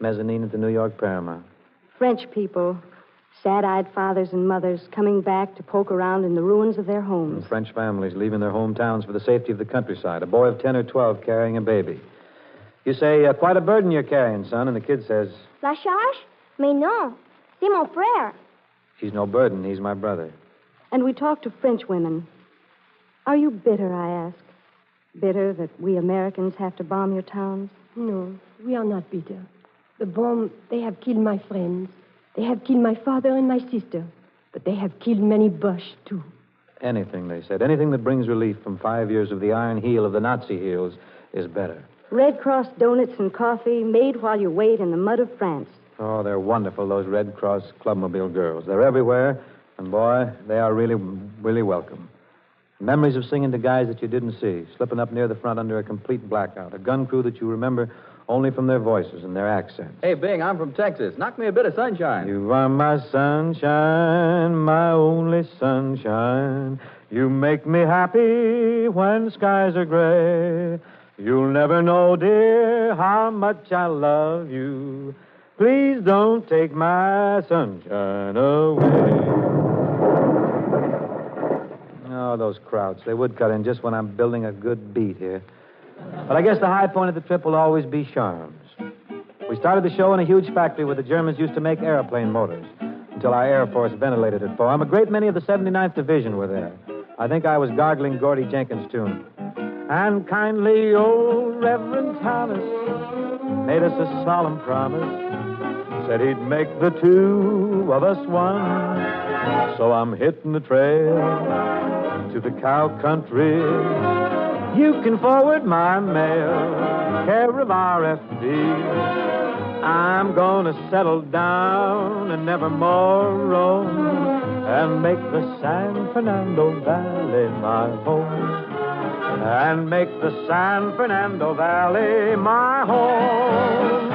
mezzanine at the New York Paramount. French people, sad-eyed fathers and mothers coming back to poke around in the ruins of their homes. And French families leaving their hometowns for the safety of the countryside. A boy of 10 or 12 carrying a baby. You say, quite a burden you're carrying, son, and the kid says... La charge? Mais non, c'est mon frère. He's no burden, he's my brother. And we talked to French women. Are you bitter, I ask? Bitter that we Americans have to bomb your towns? No, we are not bitter. The bomb, they have killed my friends. They have killed my father and my sister. But they have killed many Boche, too. Anything, they said. Anything that brings relief from 5 years of the iron heel of the Nazi heels is better. Red Cross donuts and coffee made while you wait in the mud of France. Oh, they're wonderful, those Red Cross Clubmobile girls. They're everywhere, and boy, they are really, really welcome. Memories of singing to guys that you didn't see, slipping up near the front under a complete blackout, a gun crew that you remember only from their voices and their accents. Hey, Bing, I'm from Texas. Knock me a bit of sunshine. You are my sunshine, my only sunshine. You make me happy when skies are gray. You'll never know, dear, how much I love you. Please don't take my sunshine away. Oh, those crowds. They would cut in just when I'm building a good beat here. But I guess the high point of the trip will always be charms. We started the show in a huge factory where the Germans used to make airplane motors until our Air Force ventilated it for them. A great many of the 79th Division were there. I think I was gargling Gordy Jenkins' tune. And kindly old Reverend Thomas made us a solemn promise. Said he'd make the two of us one. So I'm hitting the trail to the cow country. You can forward my mail, care of RFD. I'm gonna settle down and never more roam and make the San Fernando Valley my home. And make the San Fernando Valley my home.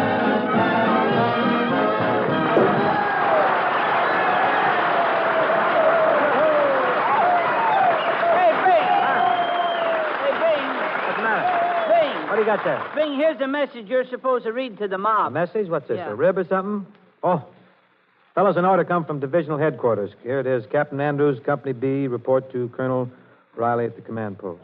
What do you got there? Bing, here's a message you're supposed to read to the mob. A message? What's this, Yeah. a rib or something? Oh. Fellows, an order come from divisional headquarters. Here it is. Captain Andrews, Company B, report to Colonel Riley at the command post.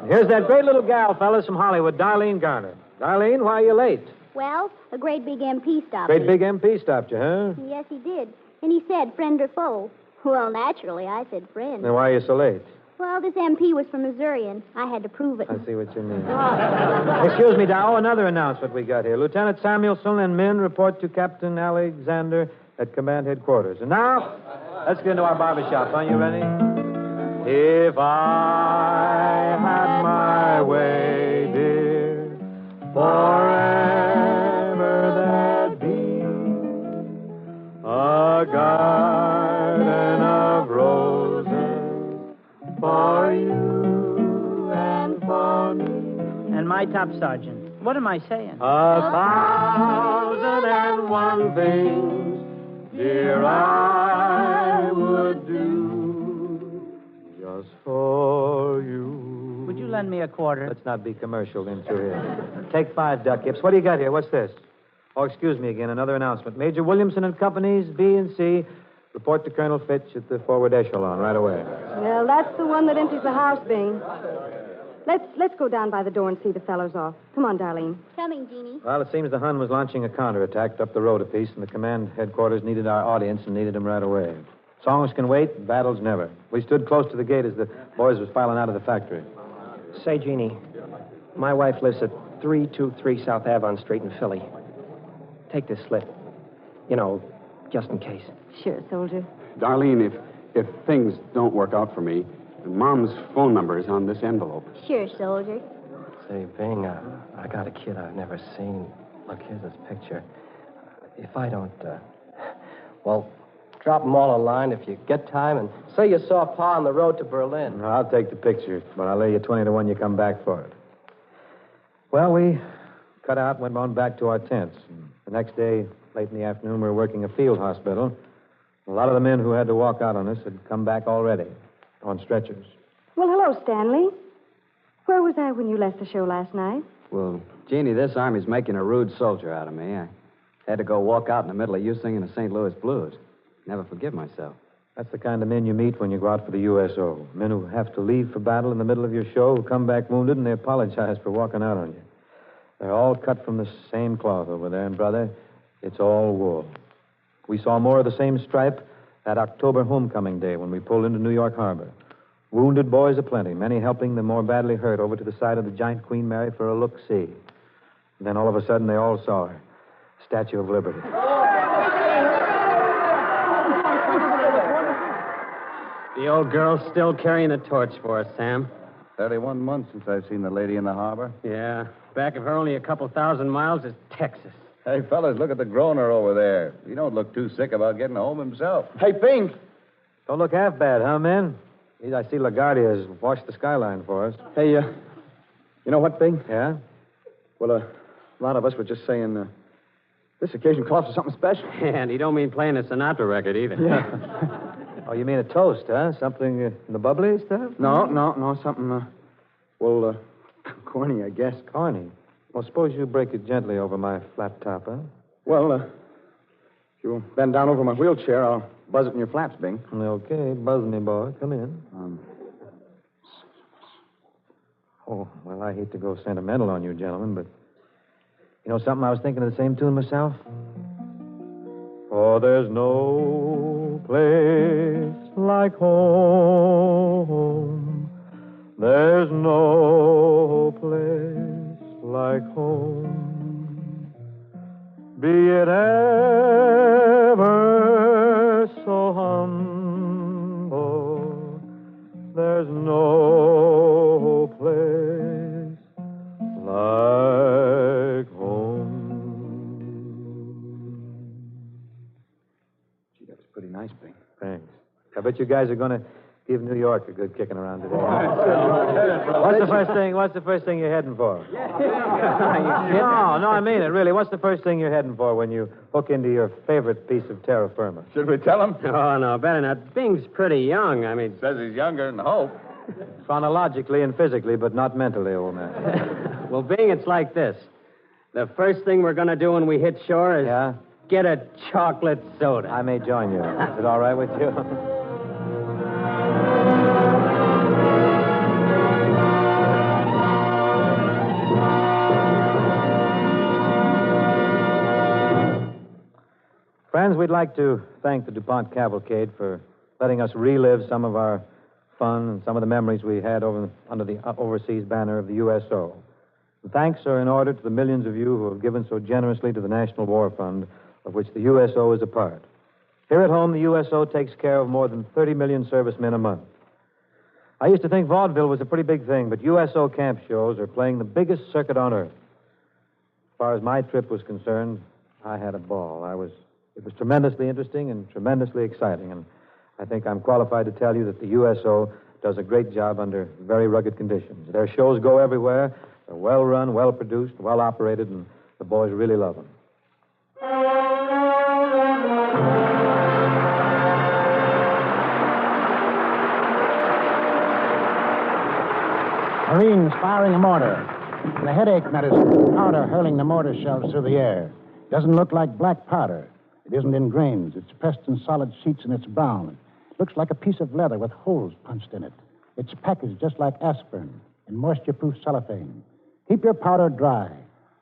Here's that great little gal, fellas, from Hollywood, Darlene Garner. Darlene, why are you late? Well, a great big MP stopped Great me. big MP stopped you, huh? Yes, he did. And he said, friend or foe. Well, naturally, I said friend. Then why are you so late? Well, this MP was from Missouri, and I had to prove it. I see what you mean. Excuse me, Dow. Another announcement we got here. Lieutenant Samuelson and men report to Captain Alexander at command headquarters. And now, let's get into our barbershop. Are you ready? If I had my way, dear, forever there'd be a garden of roses for you and for me. And my top sergeant. What am I saying? 1,001 things, dear, I would do just for you. Would you lend me a quarter? Let's not be commercial in through here. Take 5, Duck Hips. What do you got here? What's this? Oh, excuse me again. Another announcement. Major Williamson and Companies B and C report to Colonel Fitch at the forward echelon right away. Well, that's the one that enters the house, Bing. Let's go down by the door and see the fellows off. Come on, Darlene. Coming, Jeannie. Well, it seems the Hun was launching a counterattack up the road a piece, and the command headquarters needed our audience and needed them right away. Songs can wait, battles never. We stood close to the gate as the boys was filing out of the factory. Say, Jeannie, my wife lives at 323 South Avon Street in Philly. Take this slip. You know, just in case. Sure, soldier. Darlene, if things don't work out for me, Mom's phone number is on this envelope. Sure, soldier. Say, Bing, I got a kid I've never seen. Look, here's this picture. If I don't, well, drop them all a line if you get time, and say you saw Pa on the road to Berlin. I'll take the picture, but I'll lay you 20 to 1 you come back for it. Well, we cut out and went on back to our tents. The next day, late in the afternoon, we were working a field hospital. A lot of the men who had to walk out on us had come back already on stretchers. Well, hello, Stanley. Where was I when you left the show last night? Well, Jeannie, this army's making a rude soldier out of me. I had to go walk out in the middle of you singing the St. Louis blues. Never forgive myself. That's the kind of men you meet when you go out for the USO. Men who have to leave for battle in the middle of your show, who come back wounded, and they apologize for walking out on you. They're all cut from the same cloth over there, and, brother, it's all wool. We saw more of the same stripe that October homecoming day when we pulled into New York Harbor. Wounded boys aplenty, many helping the more badly hurt over to the side of the giant Queen Mary for a look-see. And then all of a sudden they all saw her. Statue of Liberty. The old girl's still carrying the torch for us, Sam. 31 months since I've seen the lady in the harbor. Yeah. Back of her only a couple thousand miles is Texas. Hey, fellas, look at the groaner over there. He don't look too sick about getting home himself. Hey, Bing! Don't look half bad, huh, men? I see LaGuardia has washed the skyline for us. Hey, you know what, Bing? Yeah? Well, a lot of us were just saying, this occasion calls for something special. And he don't mean playing a Sinatra record either. Yeah. Oh, you mean a toast, huh? Something in the bubbly stuff? No, something, corny, I guess. Corny? Well, suppose you break it gently over my flat top, huh? Well, if you'll bend down over my wheelchair, I'll buzz it in your flaps, Bing. Okay, buzz me, boy. Come in. Oh, well, I hate to go sentimental on you, gentlemen, but you know something? I was thinking of the same tune myself. For there's no place like home. There's no place like home. Be it ever so humble, there's no place like home. Gee, that's pretty nice, Bing. Thanks. I bet you guys are going to give New York a good kicking around today. What's the first thing you're heading for? No, I mean it, really. What's the first thing you're heading for when you hook into your favorite piece of terra firma? Should we tell him? Oh, no, better not. Bing's pretty young. I mean... Says he's younger than Hope. Chronologically and physically, but not mentally, old man. Well, Bing, it's like this. The first thing we're going to do when we hit shore is get a chocolate soda. I may join you. Is it all right with you? Friends, we'd like to thank the DuPont Cavalcade for letting us relive some of our fun and some of the memories we had under the overseas banner of the USO. And thanks are in order to the millions of you who have given so generously to the National War Fund, of which the USO is a part. Here at home, the USO takes care of more than 30 million servicemen a month. I used to think vaudeville was a pretty big thing, but USO camp shows are playing the biggest circuit on earth. As far as my trip was concerned, I had a ball. It was tremendously interesting and tremendously exciting, and I think I'm qualified to tell you that the USO does a great job under very rugged conditions. Their shows go everywhere. They're well run, well produced, well operated, and the boys really love them. Marines firing a mortar. The headache medicine, powder hurling the mortar shells through the air. Doesn't look like black powder. It isn't in grains. It's pressed in solid sheets and it's brown. It looks like a piece of leather with holes punched in it. It's packaged just like aspirin in moisture-proof cellophane. Keep your powder dry.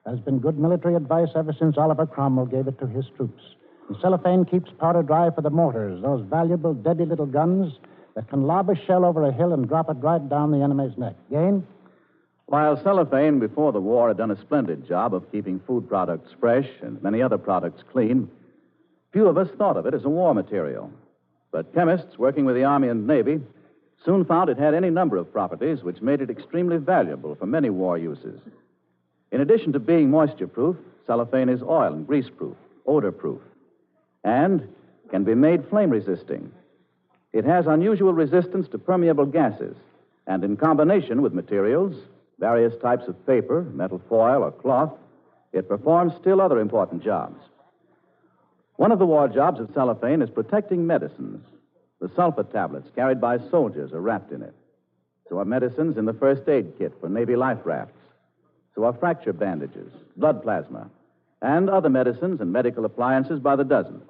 That's been good military advice ever since Oliver Cromwell gave it to his troops. And cellophane keeps powder dry for the mortars, those valuable, deadly little guns that can lob a shell over a hill and drop it right down the enemy's neck. Gain? While cellophane before the war had done a splendid job of keeping food products fresh and many other products clean, few of us thought of it as a war material. But chemists working with the Army and Navy soon found it had any number of properties which made it extremely valuable for many war uses. In addition to being moisture-proof, cellophane is oil and grease-proof, odor-proof, and can be made flame-resisting. It has unusual resistance to permeable gases, and in combination with materials, various types of paper, metal foil, or cloth, it performs still other important jobs. One of the war jobs of cellophane is protecting medicines. The sulfa tablets carried by soldiers are wrapped in it. So are medicines in the first aid kit for Navy life rafts. So are fracture bandages, blood plasma, and other medicines and medical appliances by the dozen.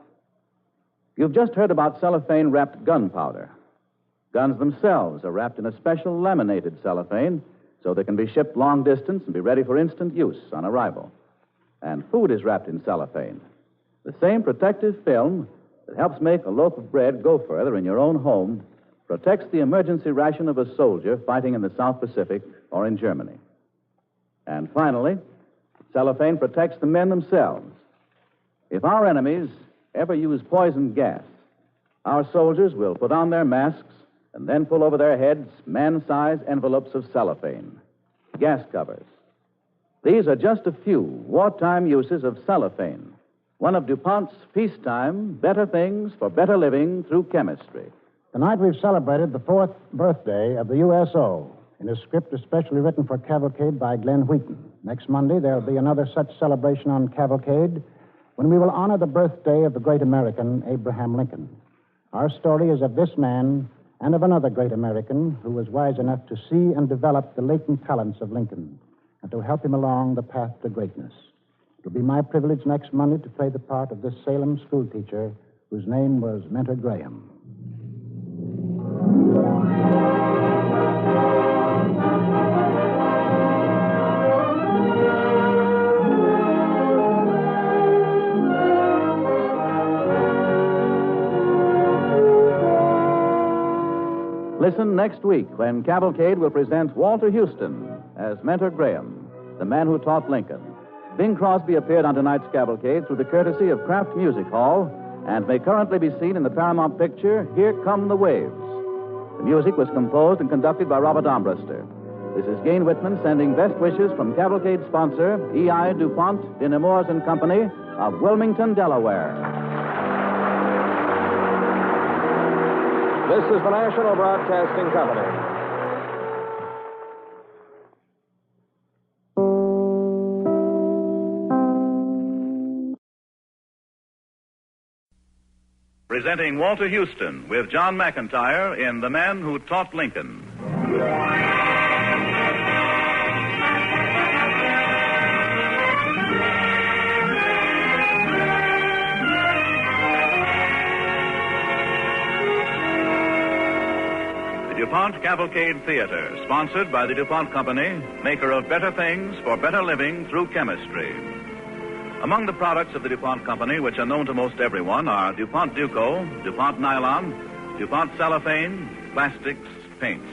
You've just heard about cellophane-wrapped gunpowder. Guns themselves are wrapped in a special laminated cellophane so they can be shipped long distance and be ready for instant use on arrival. And food is wrapped in cellophane. The same protective film that helps make a loaf of bread go further in your own home protects the emergency ration of a soldier fighting in the South Pacific or in Germany. And finally, cellophane protects the men themselves. If our enemies ever use poison gas, our soldiers will put on their masks and then pull over their heads man-size envelopes of cellophane, gas covers. These are just a few wartime uses of cellophane, one of DuPont's peacetime better things for better living through chemistry. Tonight we've celebrated the 4th birthday of the USO in a script especially written for Cavalcade by Glenn Wheaton. Next Monday there'll be another such celebration on Cavalcade when we will honor the birthday of the great American, Abraham Lincoln. Our story is of this man and of another great American who was wise enough to see and develop the latent talents of Lincoln and to help him along the path to greatness. It'll be my privilege next Monday to play the part of this Salem schoolteacher whose name was Mentor Graham. Listen next week when Cavalcade will present Walter Houston as Mentor Graham, the man who taught Lincoln. Bing Crosby appeared on tonight's Cavalcade through the courtesy of Kraft Music Hall and may currently be seen in the Paramount picture Here Come the Waves. The music was composed and conducted by Robert Armbruster. This is Gain Whitman sending best wishes from Cavalcade sponsor E.I. DuPont, de Nemours and Company of Wilmington, Delaware. This is the National Broadcasting Company. Presenting Walter Houston with John McIntyre in The Man Who Taught Lincoln. DuPont Cavalcade Theater, sponsored by the DuPont Company, maker of better things for better living through chemistry. Among the products of the DuPont Company, which are known to most everyone, are DuPont Duco, DuPont Nylon, DuPont Cellophane, plastics, paints.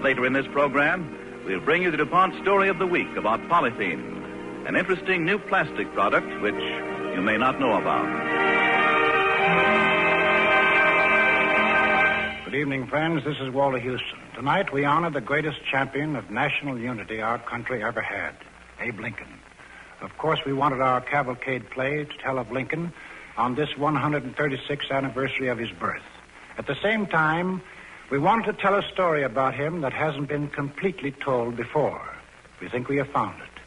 Later in this program, we'll bring you the DuPont Story of the Week about polythene, an interesting new plastic product which you may not know about. Good evening, friends. This is Walter Houston. Tonight we honor the greatest champion of national unity our country ever had, Abe Lincoln. Of course, we wanted our cavalcade play to tell of Lincoln on this 136th anniversary of his birth. At the same time, we wanted to tell a story about him that hasn't been completely told before. We think we have found it.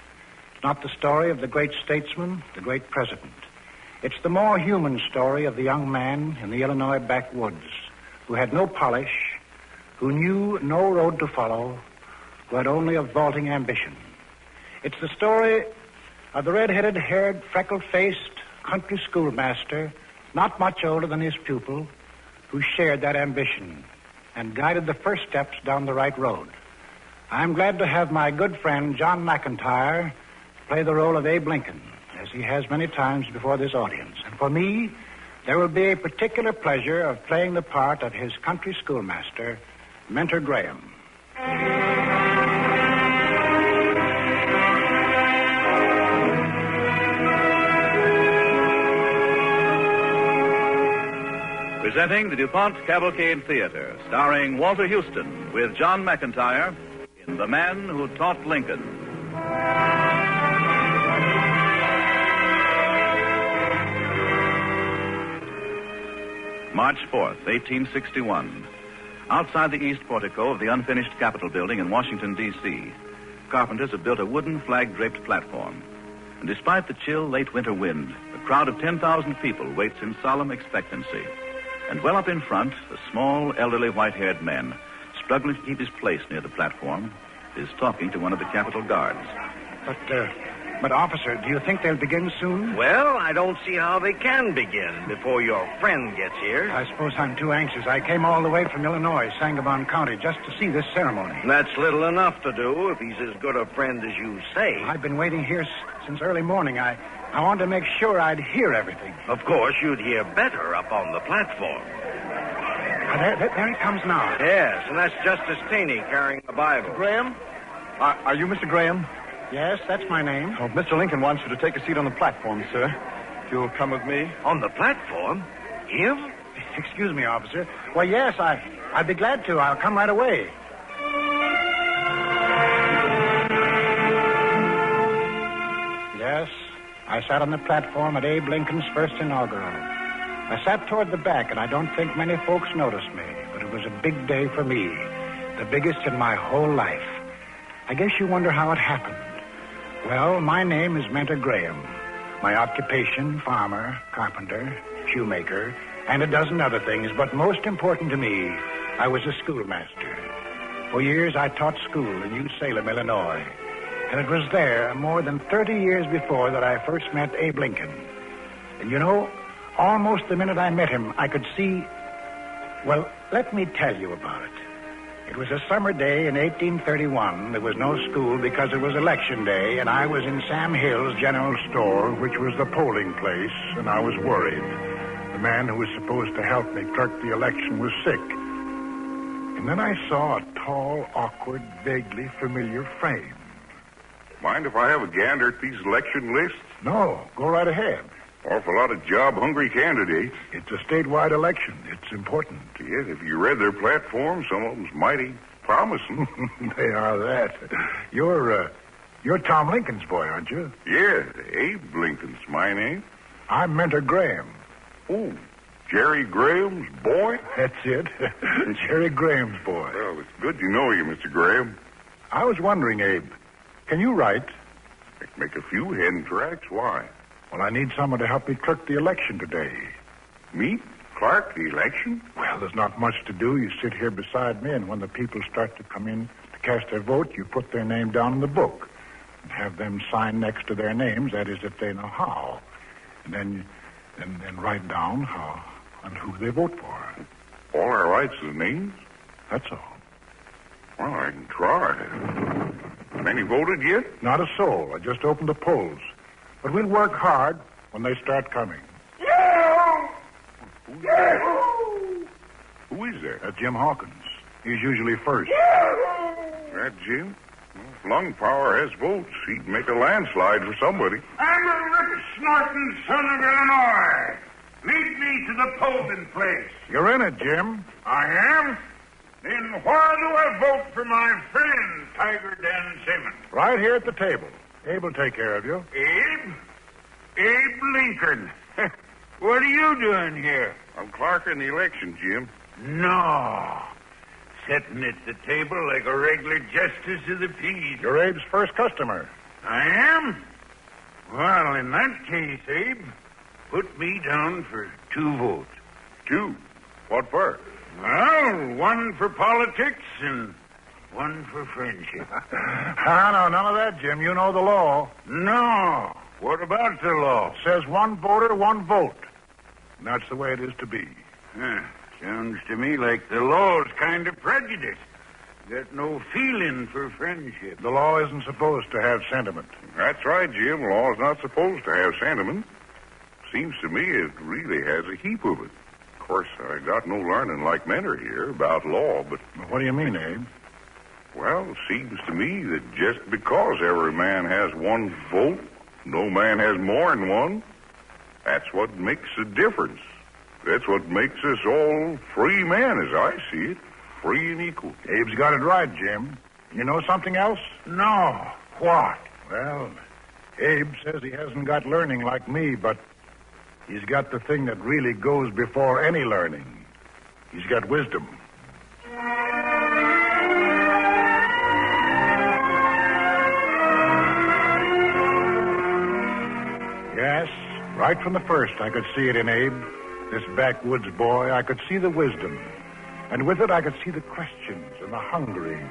It's not the story of the great statesman, the great president. It's the more human story of the young man in the Illinois backwoods who had no polish, who knew no road to follow, who had only a vaulting ambition. It's the story of the red-headed, haired, freckle-faced country schoolmaster, not much older than his pupil, who shared that ambition and guided the first steps down the right road. I'm glad to have my good friend John McIntyre play the role of Abe Lincoln, as he has many times before this audience. And for me, there will be a particular pleasure of playing the part of his country schoolmaster, Mentor Graham. Presenting the DuPont Cavalcade Theater, starring Walter Houston with John McIntyre in The Man Who Taught Lincoln. March 4th, 1861. Outside the east portico of the unfinished Capitol building in Washington, D.C., carpenters have built a wooden flag-draped platform. And despite the chill late winter wind, a crowd of 10,000 people waits in solemn expectancy. And well up in front, a small, elderly, white-haired man, struggling to keep his place near the platform, is talking to one of the Capitol guards. But, officer, do you think they'll begin soon? Well, I don't see how they can begin before your friend gets here. I suppose I'm too anxious. I came all the way from Illinois, Sangamon County, just to see this ceremony. That's little enough to do if he's as good a friend as you say. I've been waiting here since early morning. I wanted to make sure I'd hear everything. Of course, you'd hear better up on the platform. There he comes now. Yes, and that's Justice Taney carrying the Bible. Graham? Are you Mr. Graham? Yes, that's my name. Oh, Mr. Lincoln wants you to take a seat on the platform, sir. If you'll come with me. On the platform? Him? Excuse me, officer. Well, yes, I'd be glad to. I'll come right away. Yes, I sat on the platform at Abe Lincoln's first inaugural. I sat toward the back, and I don't think many folks noticed me, but it was a big day for me, the biggest in my whole life. I guess you wonder how it happened. Well, my name is Mentor Graham. My occupation, farmer, carpenter, shoemaker, and a dozen other things, but most important to me, I was a schoolmaster. For years, I taught school in New Salem, Illinois. And it was there, more than 30 years before, that I first met Abe Lincoln. And you know, almost the minute I met him, I could see... Well, let me tell you about it. It was a summer day in 1831. There was no school because it was election day, and I was in Sam Hill's general store, which was the polling place, and I was worried. The man who was supposed to help me clerk the election was sick. And then I saw a tall, awkward, vaguely familiar frame. Mind if I have a gander at these election lists? No, go right ahead. Awful lot of job-hungry candidates. It's a statewide election. It's important. Yes, if you read their platform, some of them's mighty promising. They are that. You're Tom Lincoln's boy, aren't you? Yeah, Abe Lincoln's my name. I'm Mentor Graham. Oh, Jerry Graham's boy? That's it. Jerry Graham's boy. Well, it's good to know you, Mr. Graham. I was wondering, Abe, can you write? I can make a few hen tracks. Why? Well, I need someone to help me clerk the election today. Me? Clerk the election? Well, there's not much to do. You sit here beside me, and when the people start to come in to cast their vote, you put their name down in the book and have them sign next to their names, that is, if they know how. And then write down how and who they vote for. All I write's the names? That's all. Well, I can try. Many voted yet? Not a soul. I just opened the polls. But we'll work hard when they start coming. Who is that? That's Jim Hawkins. He's usually first. That Jim? Well, if lung power has votes, he'd make a landslide for somebody. I'm a rich snorting son of Illinois. Lead me to the polling place. You're in it, Jim. I am? Then why do I vote for my friend, Tiger Dan Simmons? Right here at the table. Abe will take care of you. Abe? Abe Lincoln. What are you doing here? I'm clerking the election, Jim. No. Sitting at the table like a regular justice of the peace. You're Abe's first customer. I am? Well, in that case, Abe, put me down for 2 votes. 2? What for? Well, 1 for politics and 1 for friendship. No, none of that, Jim. You know the law. No. What about the law? It says 1 voter, 1 vote. And that's the way it is to be. Sounds to me like the law's kind of prejudiced. Got no feeling for friendship. The law isn't supposed to have sentiment. That's right, Jim. Law's not supposed to have sentiment. Seems to me it really has a heap of it. Of course, I got no learning like Mentor here about law, but... What do you mean, Abe? Well, it seems to me that just because every man has 1 vote, no man has more than 1. That's what makes a difference. That's what makes us all free men, as I see it. Free and equal. Abe's got it right, Jim. You know something else? No. What? Well, Abe says he hasn't got learning like me, but he's got the thing that really goes before any learning. He's got wisdom. Yes, right from the first, I could see it in Abe. This backwoods boy, I could see the wisdom. And with it, I could see the questions and the hungering.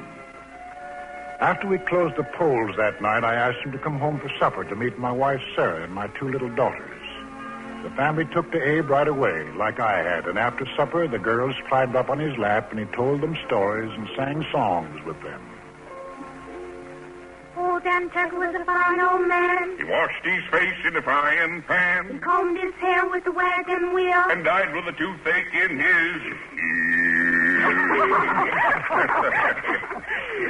After we closed the polls that night, I asked him to come home for supper to meet my wife, Sarah, and my 2 little daughters. The family took to Abe right away, like I had. And after supper, the girls climbed up on his lap, and he told them stories and sang songs with them. Old Dan Tucker was a fine old man. He washed his face in a frying pan. He combed his hair with a wagon wheel. And died with a toothache in his ear.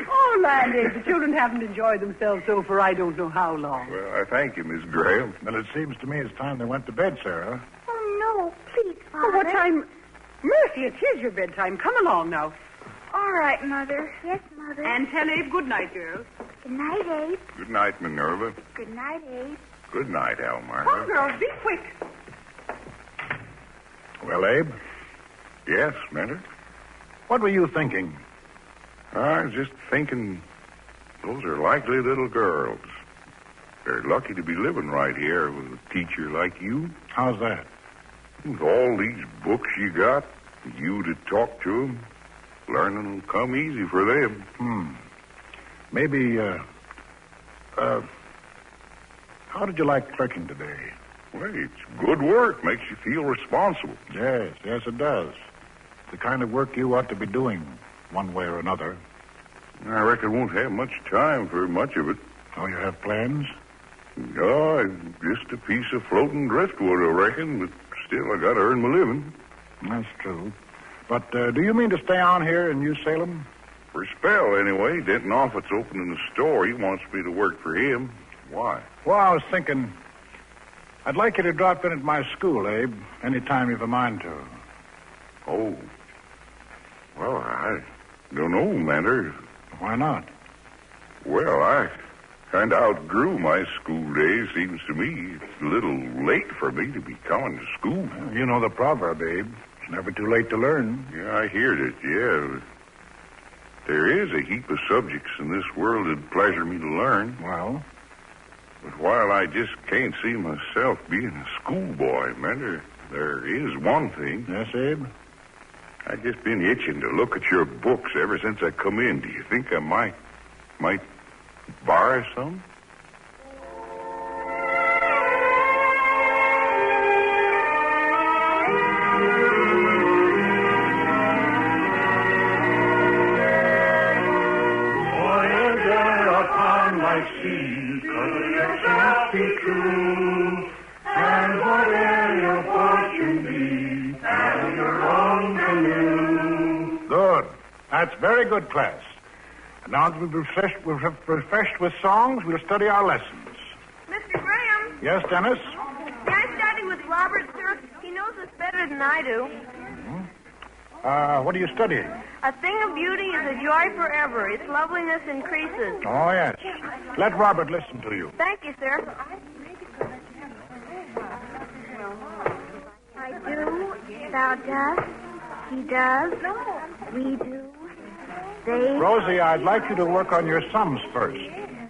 Oh, Landy, the children haven't enjoyed themselves so for I don't know how long. Well, I thank you, Miss Graham. Well, it seems to me it's time they went to bed, Sarah. Oh, no, please, Father. Oh, what time? Mercy, it is your bedtime. Come along now. All right, Mother. Yes, Mother. And tell Abe good night, girls. Good night, Abe. Good night, Minerva. Good night, Abe. Good night, Elmira. Come, girls, be quick. Well, Abe? Yes, Mentor? What were you thinking? I was just thinking those are likely little girls. They're lucky to be living right here with a teacher like you. How's that? With all these books you got, you to talk to them, learning will come easy for them. Maybe How did you like clerking today? Well, it's good work. Makes you feel responsible. Yes, it does. The kind of work you ought to be doing, one way or another. I reckon I won't have much time for much of it. Oh, you have plans? No, just a piece of floating driftwood, I reckon, but still I gotta earn my living. That's true. But do you mean to stay on here in New Salem? For a spell, anyway. Denton Offutt's opening the store. He wants me to work for him. Why? Well, I was thinking, I'd like you to drop in at my school, Abe, any time you've a mind to. Oh. Well, I don't know, Mander. Why not? Well, I kind of outgrew my school days. Seems to me it's a little late for me to be coming to school. Well, you know the proverb, Abe. It's never too late to learn. Yeah, I heard it, yeah. There is a heap of subjects in this world that'd pleasure me to learn. Well? But while I just can't see myself being a schoolboy, Mander, there is one thing. Yes, Abe? I've just been itching to look at your books ever since I come in. Do you think I might borrow some? Voyager upon my seas, your shall be true, and whatever your fortune be, sail your own canoe. Good. That's very good, class. And now that we're refreshed with songs, we'll study our lessons. Mr. Graham. Yes, Dennis? May I study with Robert, sir? He knows us better than I do. What are you studying? A thing of beauty is a joy forever. Its loveliness increases. Oh, yes. Let Robert listen to you. Thank you, sir. I do, thou dost, he does, we do, they... Rosie, I'd like you to work on your sums first,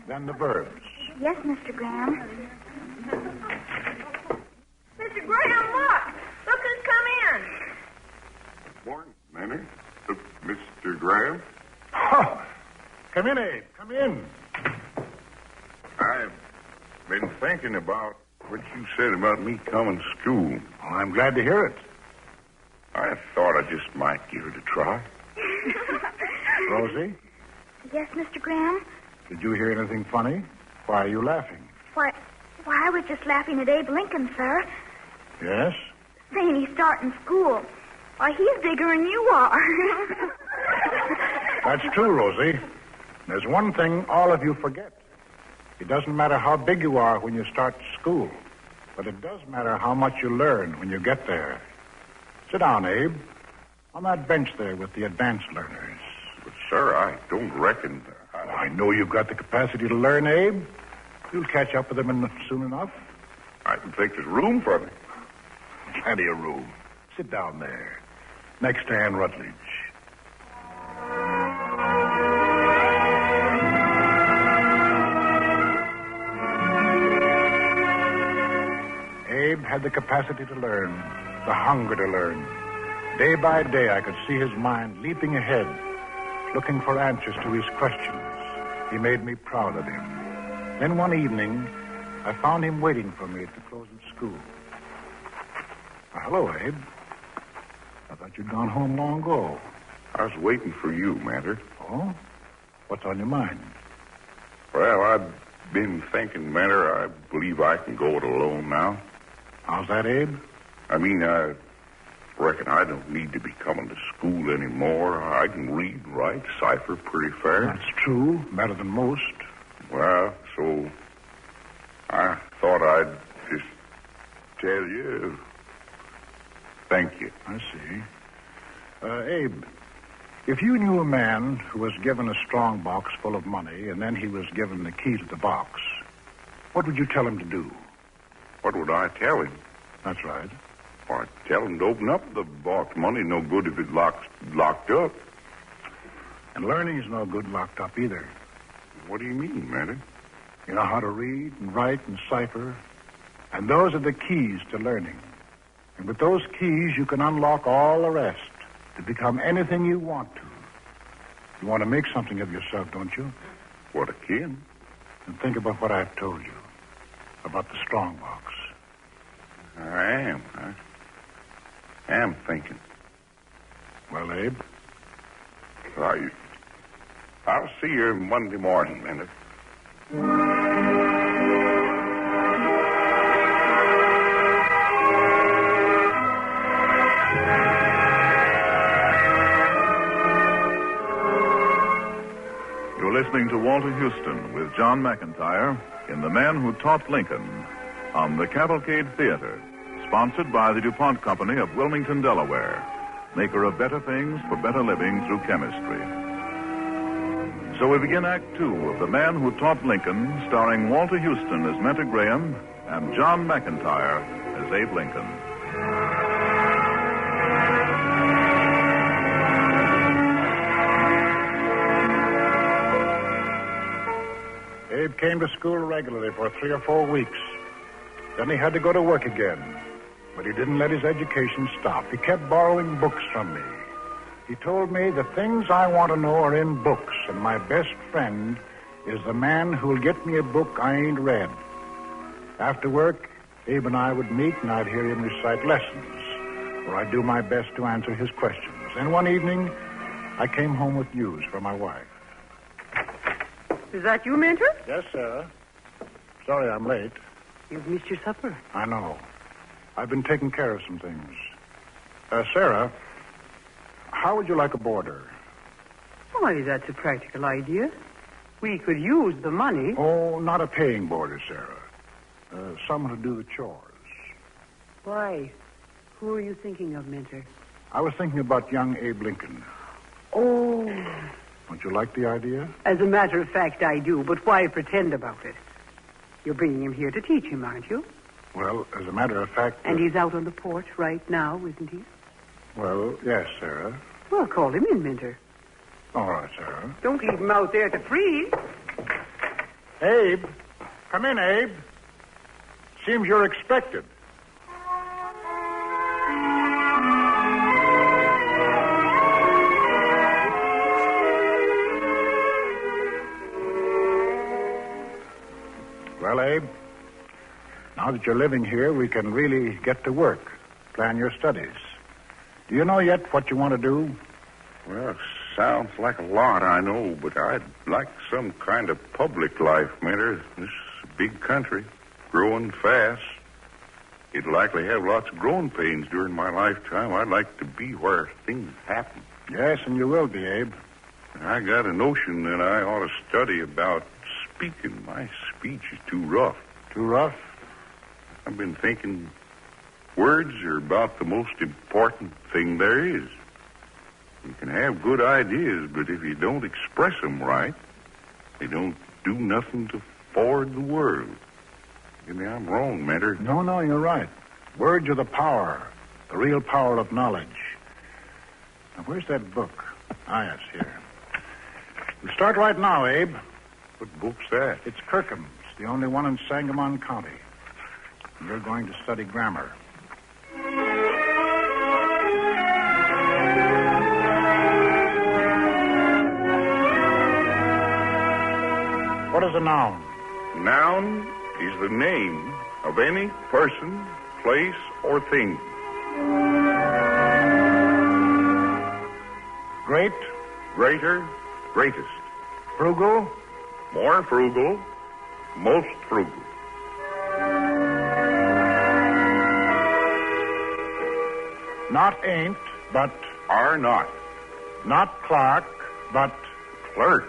then the verbs. Yes, Mr. Graham. Mr. Graham, look! Look who's come in. Morning, Manny. Mr. Graham? Oh, come in, Abe. Come in. I've been thinking about what you said about me coming to school. Well, I'm glad to hear it. I thought I just might give it a try. Rosie? Yes, Mr. Graham? Did you hear anything funny? Why are you laughing? Why, I was just laughing at Abe Lincoln, sir. Yes? Saying he's starting school. Why, he's bigger than you are. That's true, Rosie. There's one thing all of you forget. It doesn't matter how big you are when you start school, but it does matter how much you learn when you get there. Sit down, Abe. On that bench there with the advanced learners. But, sir, I don't reckon... I know you've got the capacity to learn, Abe. You'll catch up with them soon enough. I can think there's room for me. Plenty of room. Sit down there, next to Ann Rutledge. Abe had the capacity to learn, the hunger to learn. Day by day, I could see his mind leaping ahead, looking for answers to his questions. He made me proud of him. Then one evening, I found him waiting for me at the close of school. Hello, Abe. I thought you'd gone home long ago. I was waiting for you, Mander. Oh? What's on your mind? Well, I've been thinking, Mander, I believe I can go it alone now. How's that, Abe? I mean, I reckon I don't need to be coming to school anymore. I can read, write, cipher pretty fair. That's true. Better than most. Well, so I thought I'd just tell you. Thank you. I see. Abe, if you knew a man who was given a strong box full of money and then he was given the key to the box, what would you tell him to do? What would I tell him? That's right. I'd tell him to open up the box. Money no good if it's locked up. And learning's no good locked up either. What do you mean, Manny? You know how to read and write and cipher, and those are the keys to learning. And with those keys, you can unlock all the rest to become anything you want to. You want to make something of yourself, don't you? What a kid. And think about what I've told you. About the strong box. I am thinking. Well, Abe? I'll see you Monday morning, Minute. You're listening to Walter Houston with John McIntyre in The Man Who Taught Lincoln on the Cavalcade Theater, sponsored by the DuPont Company of Wilmington, Delaware, maker of better things for better living through chemistry. So we begin Act Two of The Man Who Taught Lincoln, starring Walter Houston as Mentor Graham and John McIntyre as Abe Lincoln. Abe came to school regularly for 3 or 4 weeks. Then he had to go to work again. But he didn't let his education stop. He kept borrowing books from me. He told me the things I want to know are in books, and my best friend is the man who'll get me a book I ain't read. After work, Abe and I would meet, and I'd hear him recite lessons, or I'd do my best to answer his questions. And one evening, I came home with news for my wife. Is that you, Mentor? Yes, Sarah. Sorry I'm late. You've missed your supper. I know. I've been taking care of some things. Sarah, how would you like a boarder? Why, that's a practical idea. We could use the money. Oh, not a paying boarder, Sarah. Someone to do the chores. Why? Who are you thinking of, Mentor? I was thinking about young Abe Lincoln. Oh. Don't you like the idea? As a matter of fact, I do, but why pretend about it? You're bringing him here to teach him, aren't you? Well, as a matter of fact... And he's out on the porch right now, isn't he? Well, yes, Sarah. Well, call him in, Mentor. All right, Sarah. Don't leave him out there to freeze. Abe. Come in, Abe. Seems you're expected. Well, Abe, now that you're living here, we can really get to work, plan your studies. Do you know yet what you want to do? Well, sounds like a lot, I know, but I'd like some kind of public life, Mentor. This is a big country, growing fast. It'd likely have lots of growing pains during my lifetime. I'd like to be where things happen. Yes, and you will be, Abe. I got a notion that I ought to study about speaking. My speech is too rough. Too rough? I've been thinking words are about the most important thing there is. You can have good ideas, but if you don't express them right, they don't do nothing to forward the world. Maybe I'm wrong, Mentor. No, you're right. Words are the power, the real power of knowledge. Now, where's that book? Ah, yes, here. We'll start right now, Abe. What book's that? It's Kirkham's, the only one in Sangamon County. You're going to study grammar. What is a noun? Noun is the name of any person, place, or thing. Great? Greater, greatest. Frugal? More frugal, most frugal. Not ain't, but... Are not. Not clerk, but... Clerk.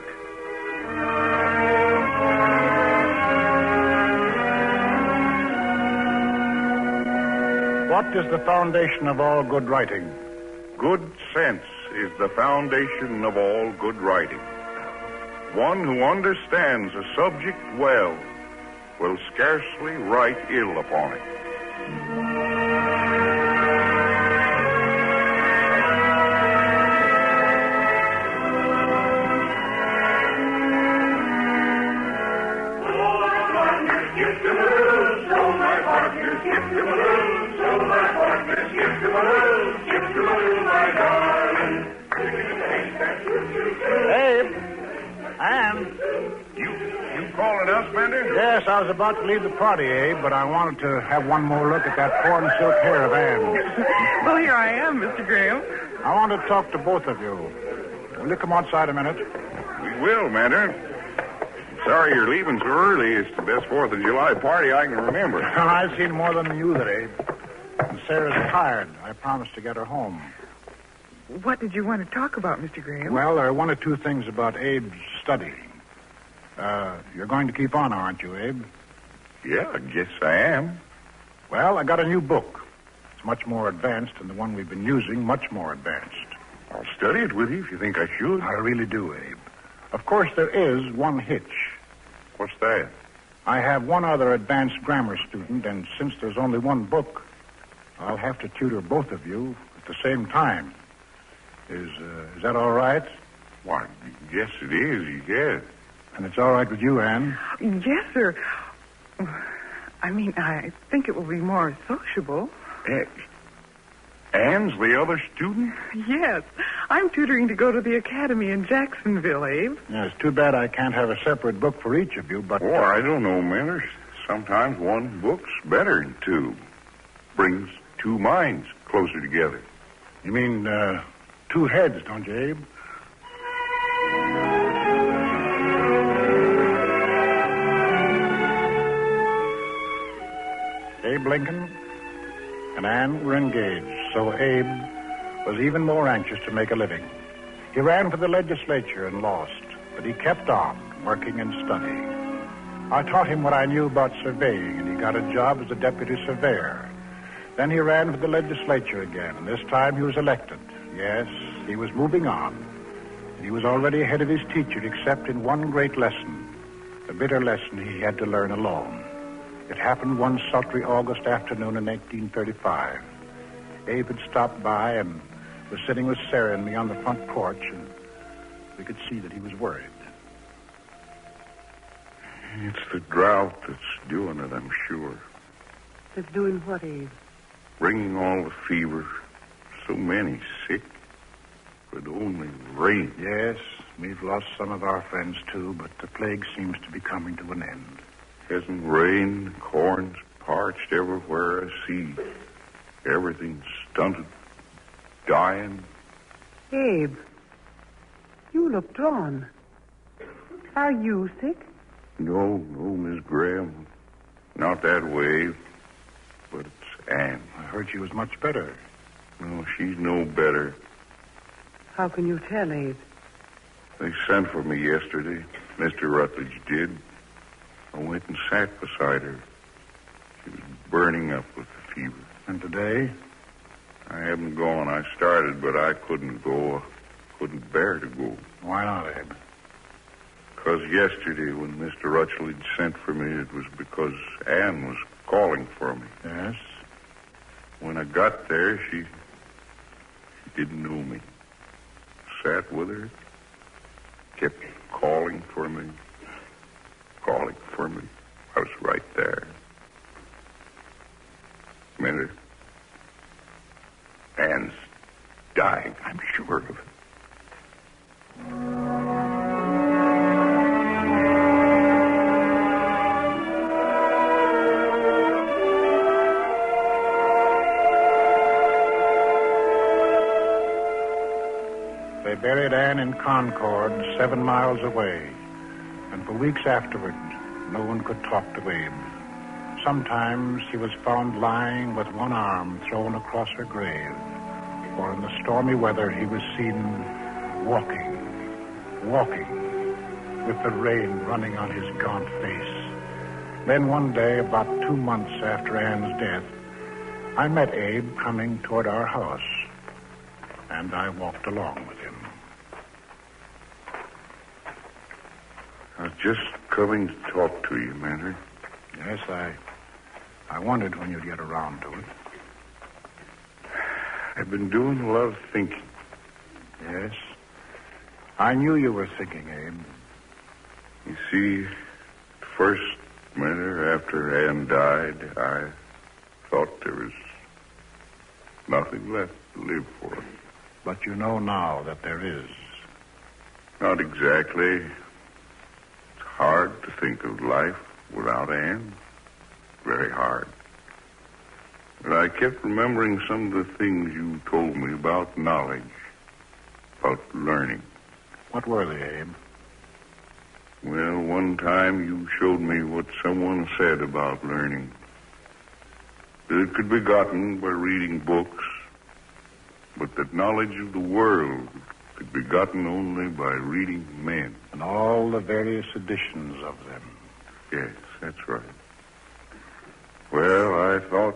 What is the foundation of all good writing? Good sense is the foundation of all good writing. One who understands a subject well will scarcely write ill upon it. Ann? You calling us, Bender? Yes, I was about to leave the party, Abe, but I wanted to have one more look at that corn silk hair of Ann's. Well, here I am, Mr. Graham. I want to talk to both of you. Will you come outside a minute? We will, Bender. Sorry you're leaving so early. It's the best 4th of July party I can remember. Well, I've seen more than you that, Abe. And Sarah's tired. I promised to get her home. What did you want to talk about, Mr. Graham? Well, there are one or two things about Abe's studying. You're going to keep on, aren't you, Abe? Yeah, I guess I am. Well, I got a new book. It's much more advanced than the one we've been using, much more advanced. I'll study it with you if you think I should. I really do, Abe. Of course, there is one hitch. What's that? I have one other advanced grammar student, and since there's only one book, I'll have to tutor both of you at the same time. Is that all right? Why, yes, it is, yes. And it's all right with you, Ann? Yes, sir. I mean, I think it will be more sociable. Ann's the other student? Yes. I'm tutoring to go to the academy in Jacksonville, Abe. Yeah, it's too bad I can't have a separate book for each of you, but... Oh, I don't know, Manners. Sometimes one book's better than two. Brings two minds closer together. You mean, two heads, don't you, Abe? Abe Lincoln and Ann were engaged, so Abe was even more anxious to make a living. He ran for the legislature and lost, but he kept on working and studying. I taught him what I knew about surveying, and he got a job as a deputy surveyor. Then he ran for the legislature again, and this time he was elected. Yes, he was moving on. And he was already ahead of his teacher, except in one great lesson, the bitter lesson he had to learn alone. It happened one sultry August afternoon in 1835. Abe had stopped by and was sitting with Sarah and me on the front porch, and we could see that he was worried. It's the drought that's doing it, I'm sure. That's doing what, Abe? Bringing all the fever. So many sick. But only rain. Yes, we've lost some of our friends, too, but the plague seems to be coming to an end. Hasn't rained, corn's parched everywhere I see. Everything's stunted, dying. Abe, you look drawn. Are you sick? No, Miss Graham. Not that way. But it's Ann. I heard she was much better. No, she's no better. How can you tell, Abe? They sent for me yesterday. Mr. Rutledge did. I went and sat beside her. She was burning up with the fever. And today? I haven't gone. I started, but I couldn't go. I couldn't bear to go. Why not, Abe? Because yesterday when Mr. Rutledge sent for me, it was because Ann was calling for me. Yes? When I got there, she didn't know me. Sat with her, kept calling for me. Calling for me. I was right there. Minute. Ann's dying, I'm sure of it. They buried Ann in Concord, 7 miles away. And for weeks afterward, no one could talk to Abe. Sometimes he was found lying with one arm thrown across her grave. Or in the stormy weather, he was seen walking, with the rain running on his gaunt face. Then one day, about 2 months after Ann's death, I met Abe coming toward our house. And I walked along with him. I was just coming to talk to you, Manner. Yes, I wondered when you'd get around to it. I've been doing a lot of thinking. Yes? I knew you were thinking, Abe. You see, first minute after Ann died, I thought there was nothing left to live for. But you know now that there is. Not exactly. think of life without Anne. Very hard. But I kept remembering some of the things you told me about knowledge, about learning. What were they, Abe? Well, one time you showed me what someone said about learning. That it could be gotten by reading books, but that knowledge of the world could be gotten only by reading men. And all the various editions of them. Yes, that's right. Well, I thought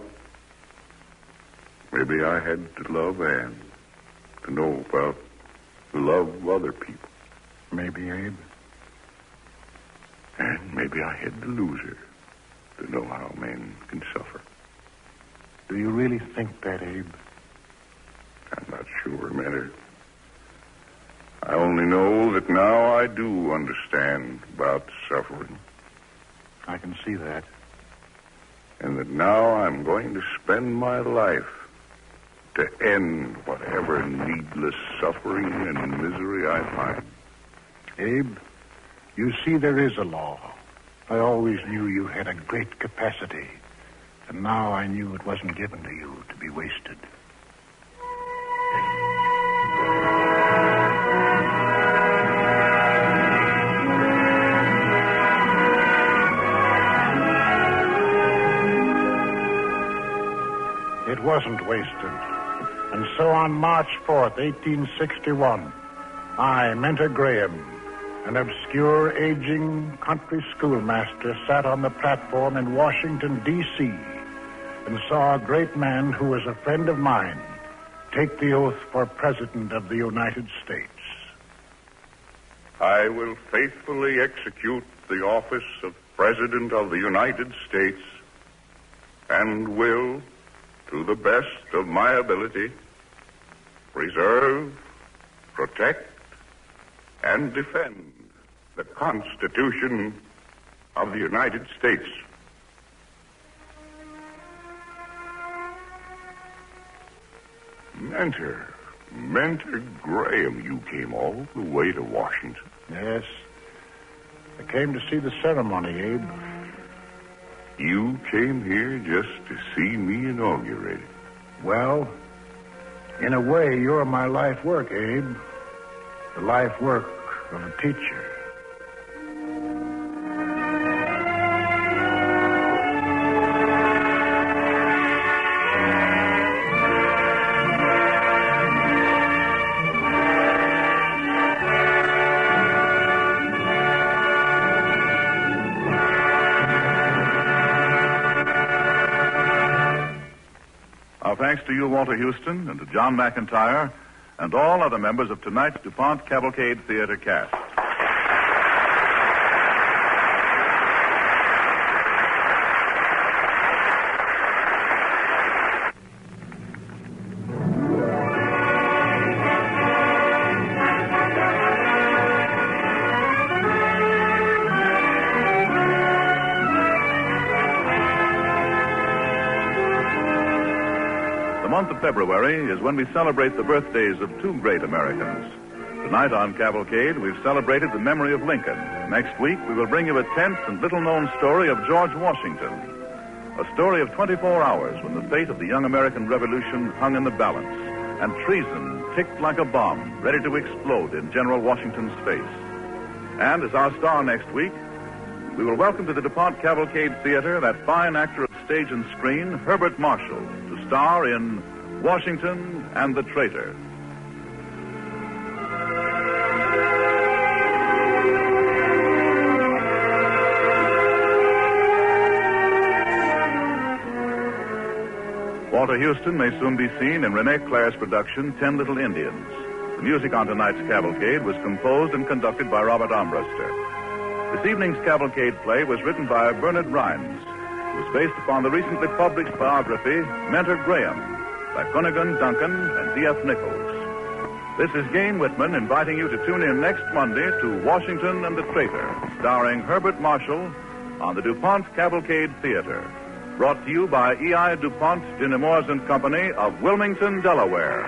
maybe I had to love Anne to know about the love of other people. Maybe, Abe. And maybe I had to lose her to know how men can suffer. Do you really think that, Abe? I'm not sure, Matter. I only know that now I do understand about suffering. I can see that. And that now I'm going to spend my life to end whatever needless suffering and misery I find. Abe, you see there is a law. I always knew you had a great capacity. And now I knew it wasn't given to you to be wasted. It wasn't wasted. And so on March 4th, 1861, I, Mentor Graham, an obscure, aging country schoolmaster, sat on the platform in Washington, D.C., and saw a great man who was a friend of mine take the oath for President of the United States. I will faithfully execute the office of President of the United States and will, to the best of my ability, preserve, protect, and defend the Constitution of the United States. Mentor Graham, you came all the way to Washington. Yes. I came to see the ceremony, Abe. You came here just to see me inaugurated. Well, in a way, you're my life work, Abe. The life work of a teacher. Thanks to you, Walter Houston, and to John McIntyre, and all other members of tonight's DuPont Cavalcade Theater cast. The month of February is when we celebrate the birthdays of two great Americans. Tonight on Cavalcade, we've celebrated the memory of Lincoln. Next week, we will bring you a tense and little-known story of George Washington. A story of 24 hours when the fate of the young American Revolution hung in the balance, and treason ticked like a bomb, ready to explode in General Washington's face. And as our star next week, we will welcome to the DuPont Cavalcade Theater that fine actor of stage and screen, Herbert Marshall, to star in Washington and the Traitor. Walter Houston may soon be seen in Rene Clair's production, 10 Little Indians. The music on tonight's Cavalcade was composed and conducted by Robert Armbruster. This evening's Cavalcade play was written by Bernard Rhymes. It was based upon the recently published biography, Mentor Graham, by Cunningham, Duncan, and D.F. Nichols. This is Gain Whitman inviting you to tune in next Monday to Washington and the Traitor, starring Herbert Marshall on the DuPont Cavalcade Theater. Brought to you by E.I. DuPont de Nemours and Company of Wilmington, Delaware.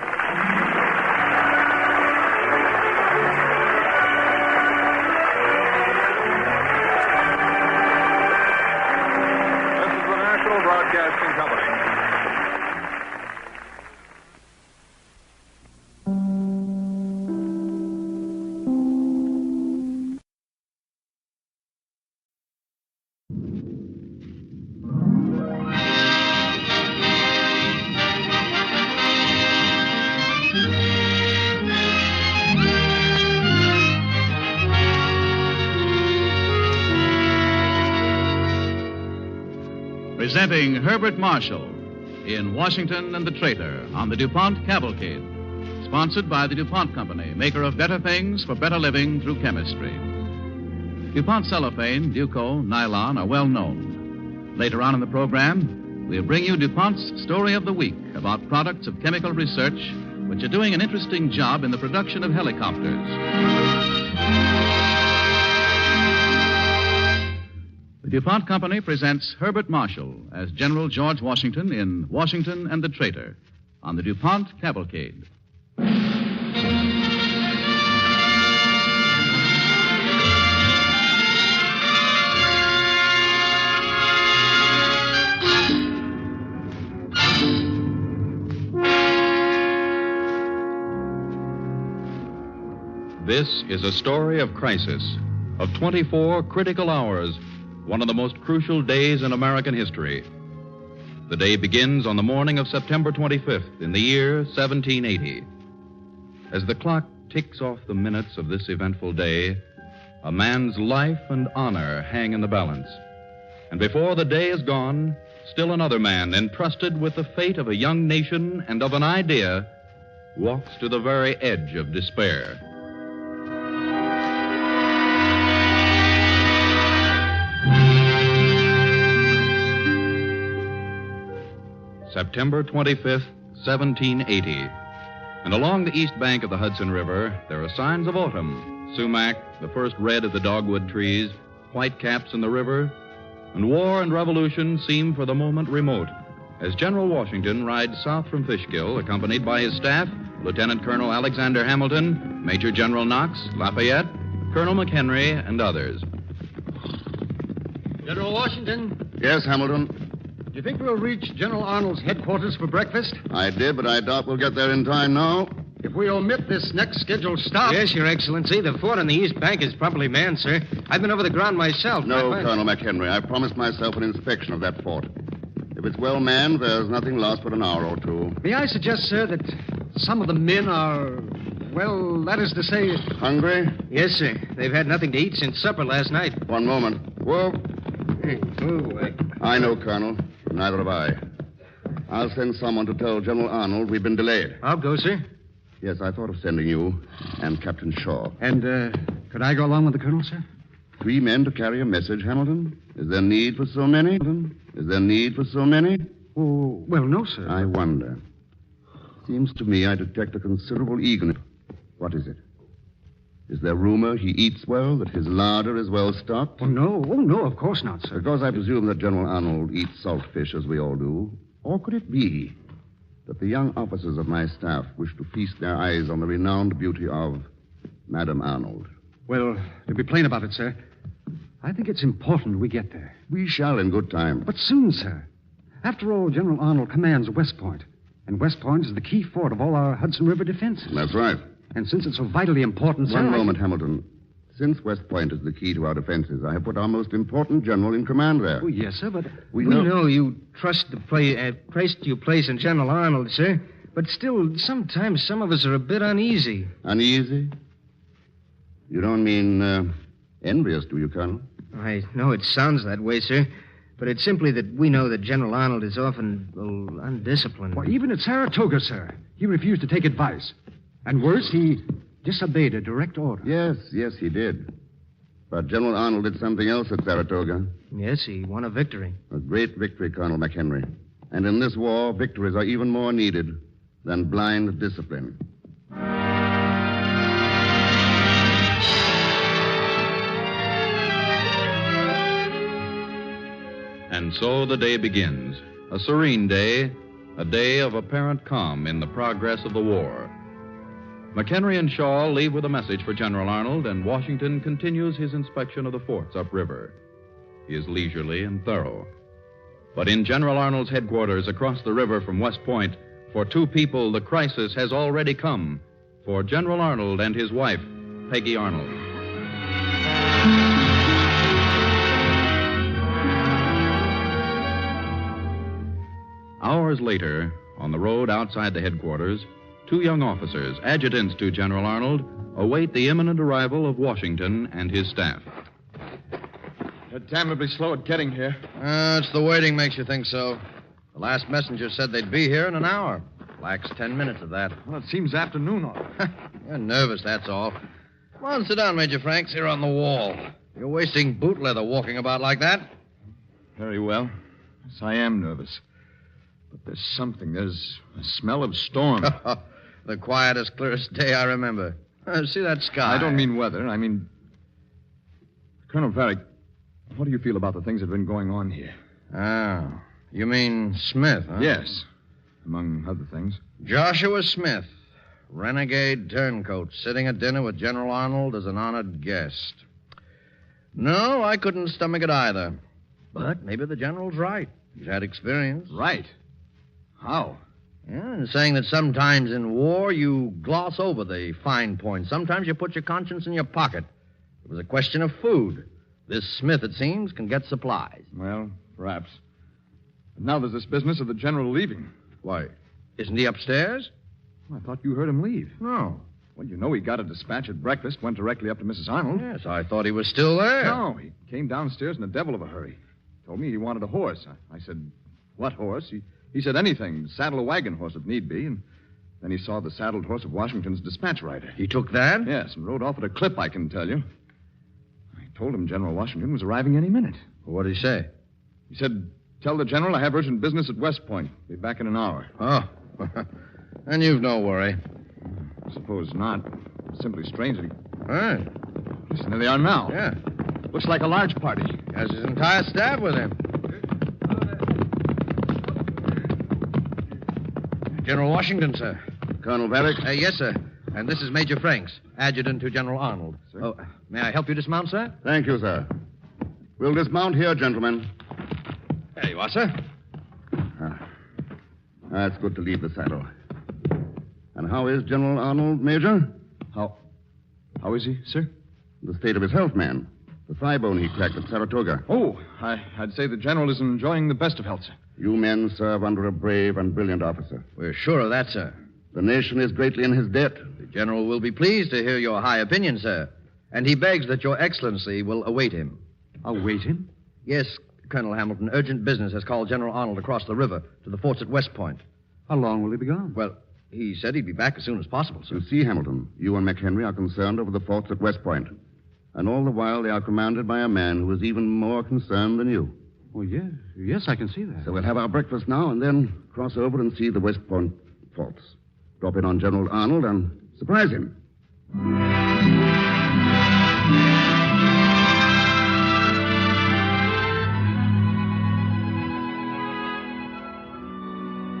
Presenting Herbert Marshall in Washington and the Traitor on the DuPont Cavalcade. Sponsored by the DuPont Company, maker of better things for better living through chemistry. DuPont cellophane, Duco, nylon are well known. Later on in the program, we'll bring you DuPont's Story of the Week about products of chemical research which are doing an interesting job in the production of helicopters. The DuPont Company presents Herbert Marshall as General George Washington in Washington and the Traitor on the DuPont Cavalcade. This is a story of crisis, of 24 critical hours, one of the most crucial days in American history. The day begins on the morning of September 25th in the year 1780. As the clock ticks off the minutes of this eventful day, a man's life and honor hang in the balance. And before the day is gone, still another man entrusted with the fate of a young nation and of an idea walks to the very edge of despair. September 25th, 1780. And along the east bank of the Hudson River, there are signs of autumn. Sumac, the first red of the dogwood trees, whitecaps in the river, and war and revolution seem for the moment remote as General Washington rides south from Fishkill, accompanied by his staff, Lieutenant Colonel Alexander Hamilton, Major General Knox, Lafayette, Colonel McHenry, and others. General Washington? Yes, Hamilton? Do you think we'll reach General Arnold's headquarters for breakfast? I did, but I doubt we'll get there in time now. If we omit this next scheduled stop... Yes, Your Excellency. The fort on the east bank is properly manned, sir. I've been over the ground myself. No, Colonel McHenry. I promised myself an inspection of that fort. If it's well manned, there's nothing lost but an hour or two. May I suggest, sir, that some of the men are... Well, that is to say... Hungry? Yes, sir. They've had nothing to eat since supper last night. One moment. Whoa. Move away. I know, Colonel. Neither have I. I'll send someone to tell General Arnold we've been delayed. I'll go, sir. Yes, I thought of sending you and Captain Shaw. And, could I go along with the Colonel, sir? 3 men to carry a message, Hamilton? Is there need for so many? Is there need for so many? Oh, well, no, sir. I wonder. Seems to me I detect a considerable eagerness. What is it? Is there rumor he eats well, that his larder is well stocked? Oh, no, of course not, sir. Because I presume that General Arnold eats salt fish as we all do. Or could it be that the young officers of my staff wish to feast their eyes on the renowned beauty of Madame Arnold? Well, to be plain about it, sir, I think it's important we get there. We shall in good time. But soon, sir. After all, General Arnold commands West Point, and West Point is the key fort of all our Hudson River defenses. That's right. And since it's so vitally important, sir... One moment, Hamilton. Since West Point is the key to our defenses, I have put our most important general in command there. Oh, yes, sir, but... We know you trust you place in General Arnold, sir. But still, sometimes some of us are a bit uneasy. Uneasy? You don't mean envious, do you, Colonel? I know it sounds that way, sir. But it's simply that we know that General Arnold is often, undisciplined. Well, even at Saratoga, sir, he refused to take advice. And worse, he disobeyed a direct order. Yes, he did. But General Arnold did something else at Saratoga. Yes, he won a victory. A great victory, Colonel McHenry. And in this war, victories are even more needed than blind discipline. And so the day begins. A serene day, a day of apparent calm in the progress of the war. McHenry and Shaw leave with a message for General Arnold, and Washington continues his inspection of the forts upriver. He is leisurely and thorough. But in General Arnold's headquarters across the river from West Point, for 2 people, the crisis has already come. For General Arnold and his wife, Peggy Arnold. hours later, on the road outside the headquarters, two young officers, adjutants to General Arnold, await the imminent arrival of Washington and his staff. They're damnably slow at getting here. It's the waiting makes you think so. The last messenger said they'd be here in an hour. Lacks 10 minutes of that. Well, it seems afternoon already. You're nervous, that's all. Come on, sit down, Major Franks, here on the wall. You're wasting boot leather walking about like that. Very well. Yes, I am nervous. But there's something. There's a smell of storm. The quietest, clearest day I remember. See that sky? I don't mean weather. I mean... Colonel Varick, what do you feel about the things that have been going on here? Oh, you mean Smith, huh? Yes, among other things. Joshua Smith, renegade turncoat, sitting at dinner with General Arnold as an honored guest. No, I couldn't stomach it either. But maybe the general's right. He's had experience. Right? How? Yeah, and saying that sometimes in war you gloss over the fine points. Sometimes you put your conscience in your pocket. It was a question of food. This Smith, it seems, can get supplies. Well, perhaps. But now there's this business of the general leaving. Why, isn't he upstairs? I thought you heard him leave. No. Well, you know he got a dispatch at breakfast, went directly up to Mrs. Arnold. Yes, I thought he was still there. No, he came downstairs in a devil of a hurry. Told me he wanted a horse. I said, what horse? He said anything, saddle a wagon horse if need be, and then he saw the saddled horse of Washington's dispatch rider. He took that? Yes, and rode off at a clip, I can tell you. I told him General Washington was arriving any minute. What did he say? He said, tell the general I have urgent business at West Point. Be back in an hour. Oh, and you've no worry. I suppose not. Simply strange that he... Right. Listen, there they are now. Yeah. Looks like a large party. Has his entire staff with him. General Washington, sir. Colonel Varick? Yes, sir. And this is Major Franks, adjutant to General Arnold. Sir? Oh, may I help you dismount, sir? Thank you, sir. We'll dismount here, gentlemen. There you are, sir. It's good to leave the saddle. And how is General Arnold, Major? How is he, sir? The state of his health, man. The thigh bone he cracked at Saratoga. Oh, I'd say the general is enjoying the best of health, sir. You men serve under a brave and brilliant officer. We're sure of that, sir. The nation is greatly in his debt. The general will be pleased to hear your high opinion, sir. And he begs that your excellency will await him. Await him? Yes, Colonel Hamilton. Urgent business has called General Arnold across the river to the forts at West Point. How long will he be gone? Well, he said he'd be back as soon as possible, sir. You see, Hamilton, you and McHenry are concerned over the forts at West Point. And all the while they are commanded by a man who is even more concerned than you. Well, yes, I can see that. So we'll have our breakfast now and then cross over and see the West Point forts. Drop in on General Arnold and surprise him.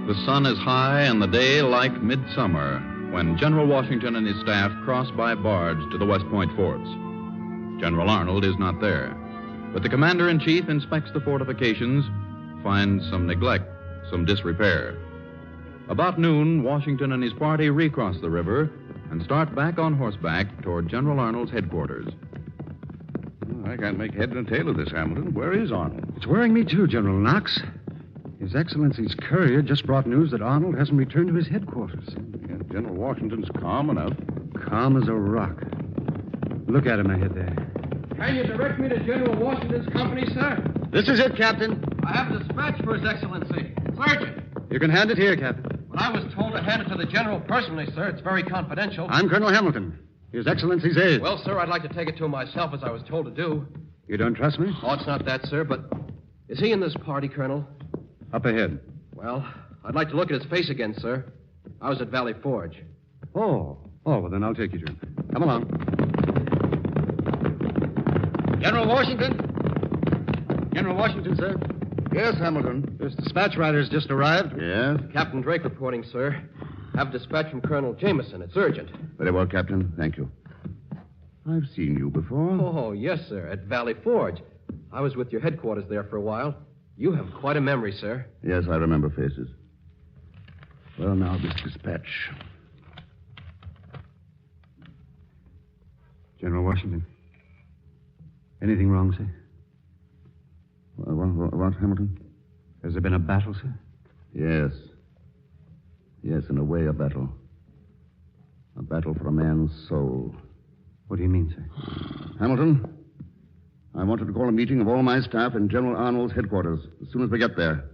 The sun is high and the day like midsummer when General Washington and his staff cross by barge to the West Point forts. General Arnold is not there, but the commander-in-chief inspects the fortifications, finds some neglect, some disrepair. About noon, Washington and his party recross the river and start back on horseback toward General Arnold's headquarters. I can't make head and tail of this, Hamilton. Where is Arnold? It's worrying me, too, General Knox. His Excellency's courier just brought news that Arnold hasn't returned to his headquarters. Yeah, General Washington's calm enough. Calm as a rock. Look at him ahead there. Can you direct me to General Washington's company, sir? This is it, Captain. I have a dispatch for His Excellency. It's urgent. You can hand it here, Captain. But I was told to hand it to the general personally, sir. It's very confidential. I'm Colonel Hamilton, His Excellency's aide. Well, sir, I'd like to take it to him myself as I was told to do. You don't trust me? Oh, it's not that, sir, but is he in this party, Colonel? Up ahead. Well, I'd like to look at his face again, sir. I was at Valley Forge. Oh, well, then I'll take you to him. Come along. General Washington? General Washington, sir? Yes, Hamilton. This dispatch rider's just arrived. Yes? Captain Drake reporting, sir. Have a dispatch from Colonel Jameson. It's urgent. Very well, Captain. Thank you. I've seen you before. Oh, yes, sir. At Valley Forge. I was with your headquarters there for a while. You have quite a memory, sir. Yes, I remember faces. Well, now, this dispatch. General Washington. Anything wrong, sir? What, Hamilton? Has there been a battle, sir? Yes. Yes, in a way, a battle. A battle for a man's soul. What do you mean, sir? Hamilton, I wanted to call a meeting of all my staff in General Arnold's headquarters as soon as we get there.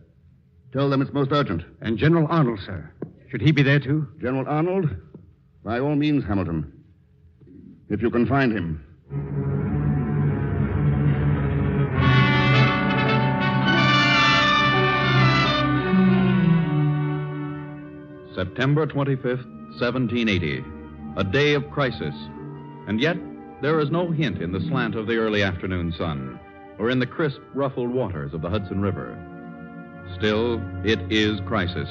Tell them it's most urgent. And General Arnold, sir. Should he be there, too? General Arnold? By all means, Hamilton. If you can find him. September 25th, 1780. A day of crisis. And yet, there is no hint in the slant of the early afternoon sun, or in the crisp, ruffled waters of the Hudson River. Still, it is crisis.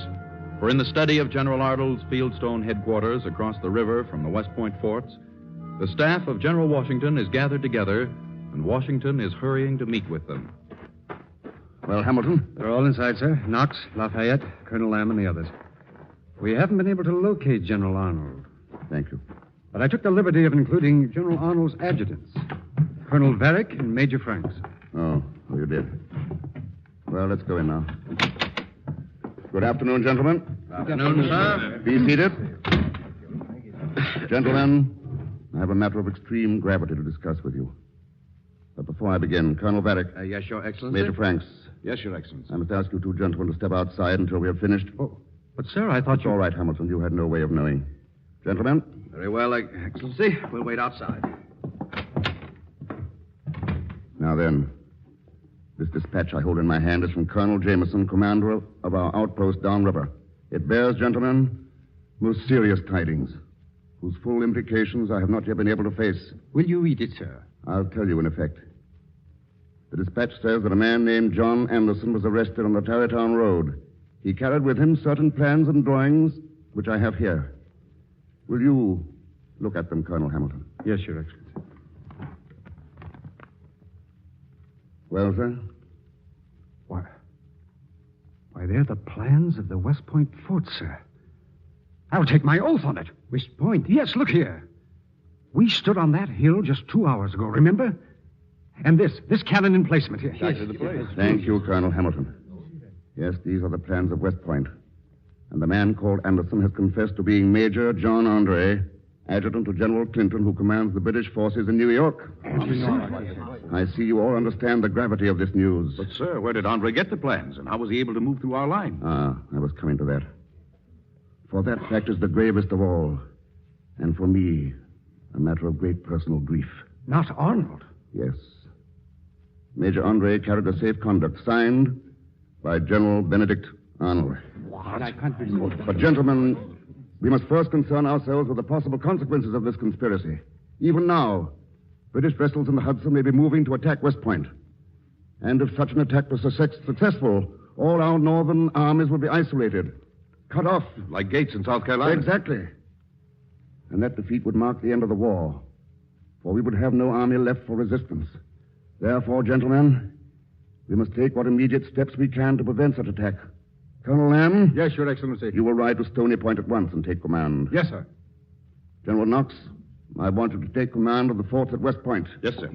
For in the study of General Arnold's Fieldstone headquarters across the river from the West Point forts, the staff of General Washington is gathered together, and Washington is hurrying to meet with them. Well, Hamilton? They're all inside, sir. Knox, Lafayette, Colonel Lamb, and the others. We haven't been able to locate General Arnold. Thank you. But I took the liberty of including General Arnold's adjutants, Colonel Varick and Major Franks. Oh, you did. Well, let's go in now. Good afternoon, gentlemen. Afternoon, sir. Be seated. Gentlemen, I have a matter of extreme gravity to discuss with you. But before I begin, Colonel Varick. Yes, Your Excellency. Major Franks. Yes, Your Excellency. I must ask you two gentlemen to step outside until we have finished. Oh, but, sir, I thought It's all right, Hamilton. You had no way of knowing. Gentlemen? Very well, Excellency. We'll wait outside. Now then, this dispatch I hold in my hand is from Colonel Jameson, commander of our outpost downriver. It bears, gentlemen, most serious tidings, whose full implications I have not yet been able to face. Will you read it, sir? I'll tell you in effect. The dispatch says that a man named John Anderson was arrested on the Tarrytown Road. He carried with him certain plans and drawings, which I have here. Will you look at them, Colonel Hamilton? Yes, Your Excellency. Well, sir? Why, they're the plans of the West Point fort, sir. I'll take my oath on it. West Point? Yes, look here. We stood on that hill just 2 hours ago, remember? And this cannon emplacement here. Exactly the place. Thank you, Colonel Hamilton. Yes, these are the plans of West Point. And the man called Anderson has confessed to being Major John Andre, adjutant to General Clinton, who commands the British forces in New York. I see you all understand the gravity of this news. But, sir, where did Andre get the plans, and how was he able to move through our line? I was coming to that. For that fact is the gravest of all. And for me, a matter of great personal grief. Not Arnold? Yes. Major Andre carried a safe conduct, signed by General Benedict Arnold. What? I can't believe it. But, gentlemen, we must first concern ourselves with the possible consequences of this conspiracy. Even now, British vessels in the Hudson may be moving to attack West Point. And if such an attack was successful, all our northern armies will be isolated, cut off. Like Gates in South Carolina? Exactly. And that defeat would mark the end of the war, for we would have no army left for resistance. Therefore, gentlemen, we must take what immediate steps we can to prevent such attack. Colonel Lamb? Yes, Your Excellency. You will ride to Stony Point at once and take command. Yes, sir. General Knox, I want you to take command of the forts at West Point. Yes, sir.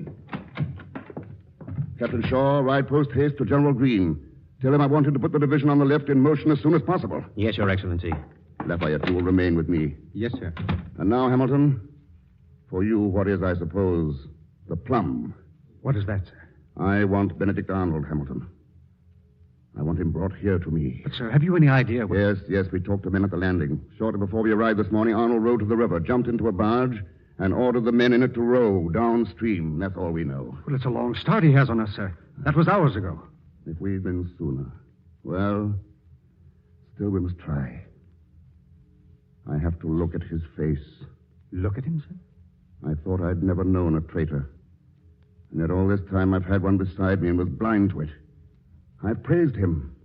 Captain Shaw, ride post haste to General Greene. Tell him I want you to put the division on the left in motion as soon as possible. Yes, Your Excellency. Lafayette, you will remain with me. Yes, sir. And now, Hamilton, for you, what is, I suppose, the plum. What is that, sir? I want Benedict Arnold, Hamilton. I want him brought here to me. But, sir, have you any idea what... Yes, we talked to men at the landing. Shortly before we arrived this morning, Arnold rode to the river, jumped into a barge, and ordered the men in it to row downstream. That's all we know. Well, it's a long start he has on us, sir. That was hours ago. If we'd been sooner. Well, still we must try. I have to look at his face. Look at him, sir? I thought I'd never known a traitor. And yet all this time I've had one beside me and was blind to it. I praised him,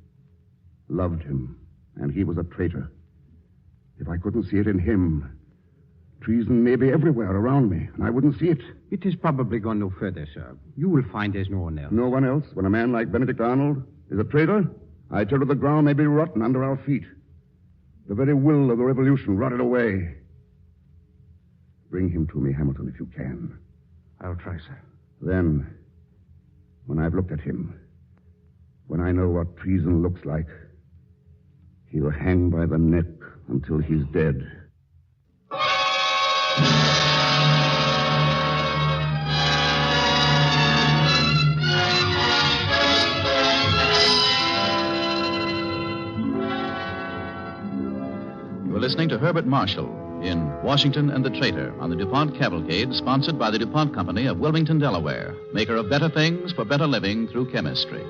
loved him, and he was a traitor. If I couldn't see it in him, treason may be everywhere around me, and I wouldn't see it. It has probably gone no further, sir. You will find there's no one else. No one else? When a man like Benedict Arnold is a traitor, I tell you the ground may be rotten under our feet. The very will of the revolution rotted away. Bring him to me, Hamilton, if you can. I'll try, sir. Then, when I've looked at him, when I know what treason looks like, He'll hang by the neck until he's dead. You're listening to Herbert Marshall in Washington and the Traitor on the DuPont Cavalcade, sponsored by the DuPont Company of Wilmington, Delaware, maker of better things for better living through chemistry.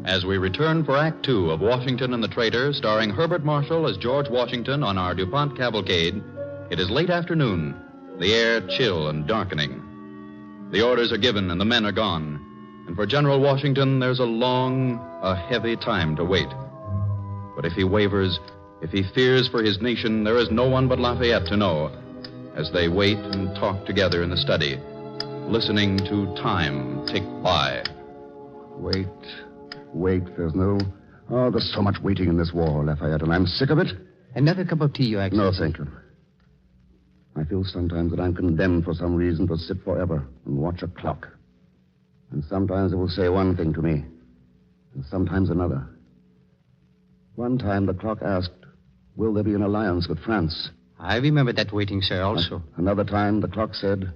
As we return for Act Two of Washington and the Traitor, starring Herbert Marshall as George Washington on our DuPont Cavalcade, it is late afternoon, the air chill and darkening. The orders are given and the men are gone. And for General Washington, there's a heavy time to wait. But if he wavers, if he fears for his nation, there is no one but Lafayette to know, as they wait and talk together in the study, listening to time tick by. Wait. There's so much waiting in this war, Lafayette, and I'm sick of it. Another cup of tea, Your Excellency? No, thank you. I feel sometimes that I'm condemned for some reason to sit forever and watch a clock. And sometimes it will say one thing to me, and sometimes another. One time the clock asked, will there be an alliance with France? I remember that waiting, sir, also. Another time the clock said,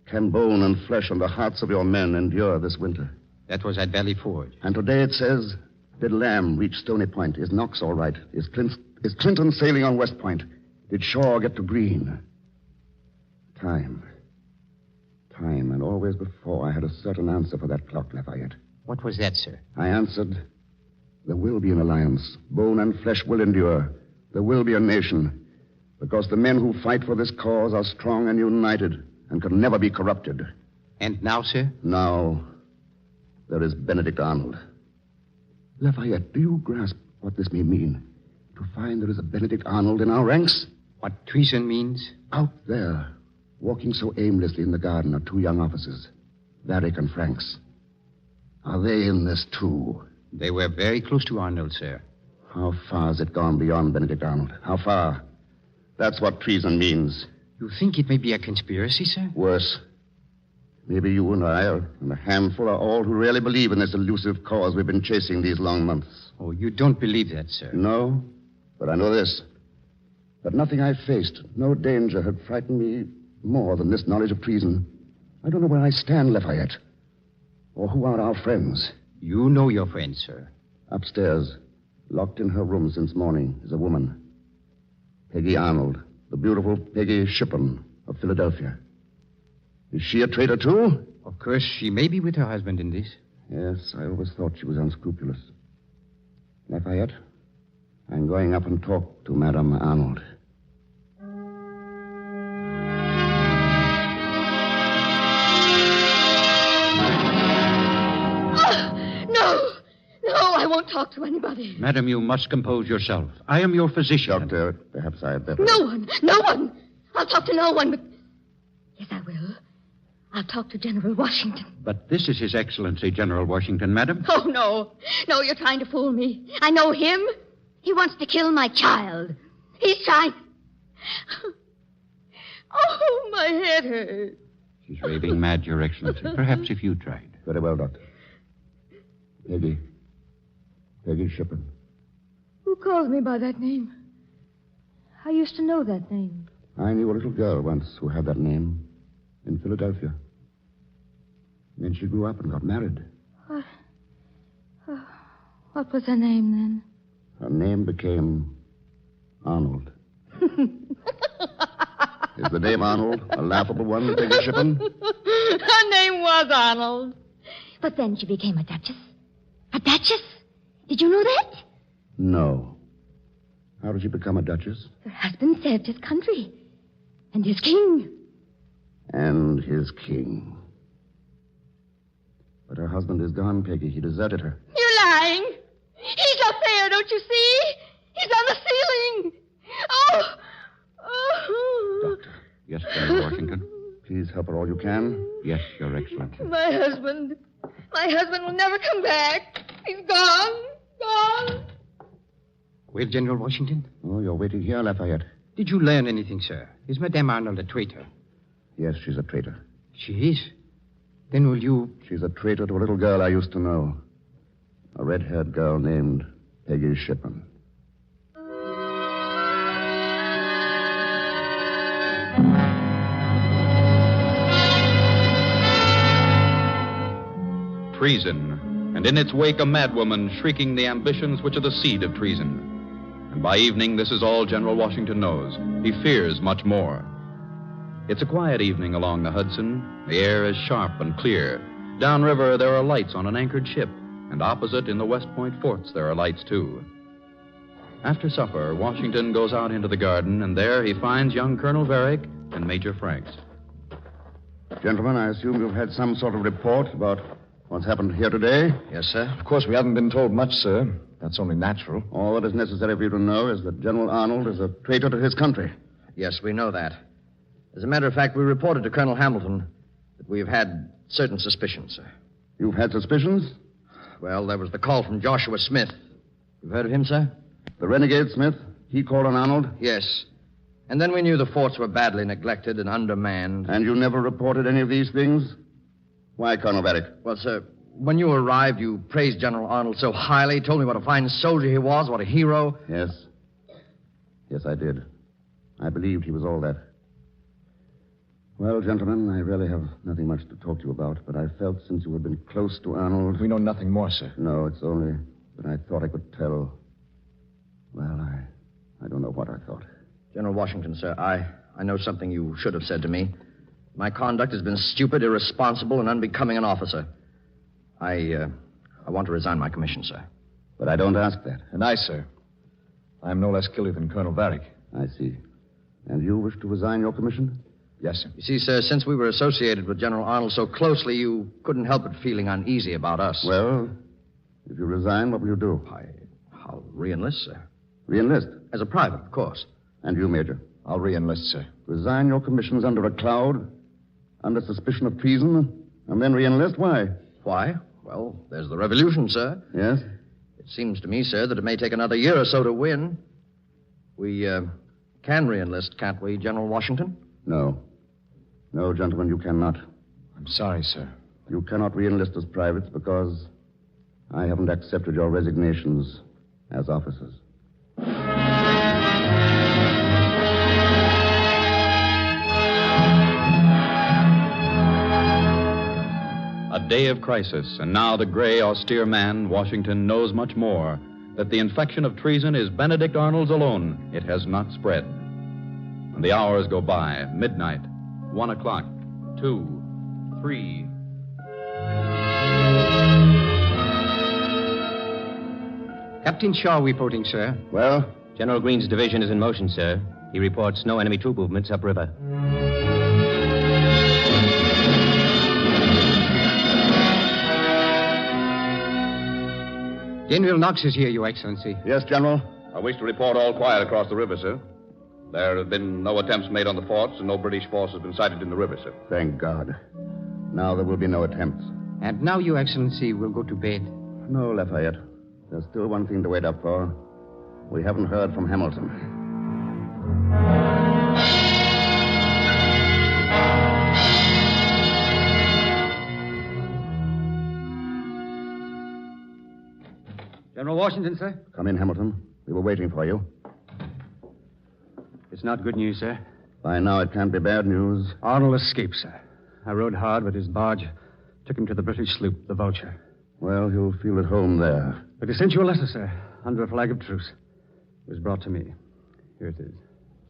can bone and flesh and the hearts of your men endure this winter? That was at Valley Forge. And today it says, did Lamb reach Stony Point? Is Knox all right? Is Clinton sailing on West Point? Did Shaw get to Green? Time, and always before I had a certain answer for that clock, Lafayette. What was that, sir? I answered, there will be an alliance. Bone and flesh will endure. There will be a nation. Because the men who fight for this cause are strong and united and can never be corrupted. And now, sir? Now, there is Benedict Arnold. Lafayette, do you grasp what this may mean? To find there is a Benedict Arnold in our ranks? What treason means? Out there, walking so aimlessly in the garden, are two young officers, Varick and Franks. Are they in this, too? They were very close to Arnold, sir. How far has it gone beyond Benedict Arnold? How far? That's what treason means. You think it may be a conspiracy, sir? Worse. Maybe you and I and a handful are all who really believe in this elusive cause we've been chasing these long months. Oh, you don't believe that, sir? No, but I know this. That nothing I faced, no danger had frightened me more than this knowledge of treason. I don't know where I stand, Lafayette. Or who are our friends. You know your friends, sir. Upstairs, locked in her room since morning, is a woman. Peggy Arnold, the beautiful Peggy Shippen of Philadelphia. Is she a traitor, too? Of course, she may be with her husband in this. Yes, I always thought she was unscrupulous. Lafayette, I'm going up and talk to Madame Arnold. Talk to anybody. Madam, you must compose yourself. I am your physician. Doctor, perhaps I had better... No one. I'll talk to no one, but... Yes, I will. I'll talk to General Washington. But this is His Excellency, General Washington, madam. Oh, no. No, you're trying to fool me. I know him. He wants to kill my child. He's trying... Oh, my head hurts. She's raving mad, Your Excellency. Perhaps if you tried. Very well, Doctor. Peggy Shippen. Who calls me by that name? I used to know that name. I knew a little girl once who had that name in Philadelphia. Then she grew up and got married. What was her name then? Her name became Arnold. Is the name Arnold a laughable one, Peggy Shippen? Her name was Arnold. But then she became a duchess. A duchess? Did you know that? No. How did she become a duchess? Her husband served his country. And his king. And his king. But her husband is gone, Peggy. He deserted her. You're lying. He's up there, don't you see? He's on the ceiling. Oh! Doctor. Yes, General Washington. Please help her all you can. Yes, Your Excellency. My husband will never come back. He's gone. Well, General Washington? Oh, you're waiting here, Lafayette. Did you learn anything, sir? Is Madame Arnold a traitor? Yes, she's a traitor. She is? Then will you... She's a traitor to a little girl I used to know. A red-haired girl named Peggy Shipman. Treason, and in its wake a madwoman shrieking the ambitions which are the seed of treason. And by evening, this is all General Washington knows. He fears much more. It's a quiet evening along the Hudson. The air is sharp and clear. Downriver, there are lights on an anchored ship, and opposite in the West Point forts, there are lights, too. After supper, Washington goes out into the garden, and there he finds young Colonel Varick and Major Franks. Gentlemen, I assume you've had some sort of report about what's happened here today? Yes, sir. Of course, we haven't been told much, sir. That's only natural. All that is necessary for you to know is that General Arnold is a traitor to his country. Yes, we know that. As a matter of fact, we reported to Colonel Hamilton that we've had certain suspicions, sir. You've had suspicions? Well, there was the call from Joshua Smith. You've heard of him, sir? The renegade Smith? He called on Arnold? Yes. And then we knew the forts were badly neglected and undermanned. And you never reported any of these things? Why, Colonel Varick? Well, sir, when you arrived, you praised General Arnold so highly, told me what a fine soldier he was, what a hero. Yes. Yes, I did. I believed he was all that. Well, gentlemen, I really have nothing much to talk to you about, but I felt since you had been close to Arnold... We know nothing more, sir. No, it's only that I thought I could tell. Well, I don't know what I thought. General Washington, sir, I know something you should have said to me. My conduct has been stupid, irresponsible, and unbecoming an officer. I want to resign my commission, sir. But I don't ask that. And I, sir. I am no less guilty than Colonel Varick. I see. And you wish to resign your commission? Yes, sir. You see, sir, since we were associated with General Arnold so closely, you couldn't help but feeling uneasy about us. Well, if you resign, what will you do? I'll re-enlist, sir. Re-enlist? As a private, of course. And you, Major? I'll re-enlist, sir. Resign your commissions under a cloud, under suspicion of treason, and then re-enlist? Why? Why? Well, there's the revolution, sir. Yes? It seems to me, sir, that it may take another year or so to win. We can re-enlist, can't we, General Washington? No. No, gentlemen, you cannot. I'm sorry, sir. You cannot re-enlist as privates because I haven't accepted your resignations as officers. A day of crisis, and now the gray, austere man, Washington, knows much more. That the infection of treason is Benedict Arnold's alone. It has not spread. And the hours go by. Midnight, 1 o'clock, 2, 3. Captain Shaw reporting, sir. Well? General Greene's division is in motion, sir. He reports no enemy troop movements upriver. General Knox is here, Your Excellency. Yes, General? I wish to report all quiet across the river, sir. There have been no attempts made on the forts, and no British force has been sighted in the river, sir. Thank God. Now there will be no attempts. And now, Your Excellency, we'll go to bed. No, Lafayette. There's still one thing to wait up for. We haven't heard from Hamilton. General Washington, sir? Come in, Hamilton. We were waiting for you. It's not good news, sir. By now it can't be bad news. Arnold escaped, sir. I rode hard, but his barge took him to the British sloop, the Vulture. Well, you'll feel at home there. But he sent you a letter, sir, under a flag of truce. It was brought to me. Here it is.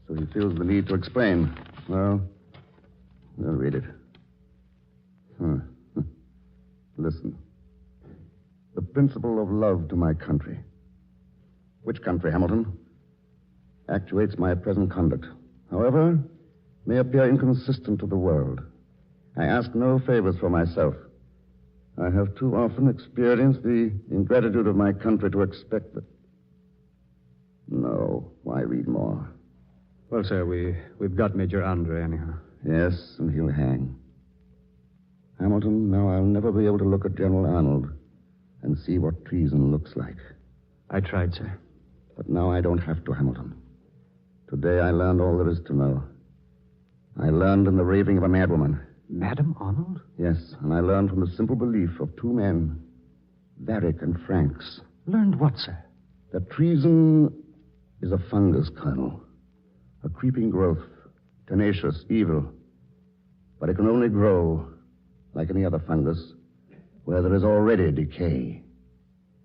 So he feels the need to explain. Well, we'll read it. Listen. The principle of love to my country. Which country, Hamilton? Actuates my present conduct. However, may appear inconsistent to the world. I ask no favors for myself. I have too often experienced the ingratitude of my country to expect that. No, why read more? Well, sir, we've got Major Andre, anyhow. Yes, and he'll hang. Hamilton, now I'll never be able to look at General Arnold and see what treason looks like. I tried, sir. But now I don't have to, Hamilton. Today I learned all there is to know. I learned in the raving of a madwoman. Madam Arnold? Yes, and I learned from the simple belief of two men, Varick and Franks. Learned what, sir? That treason is a fungus, Colonel. A creeping growth, tenacious, evil. But it can only grow, like any other fungus, where there is already decay.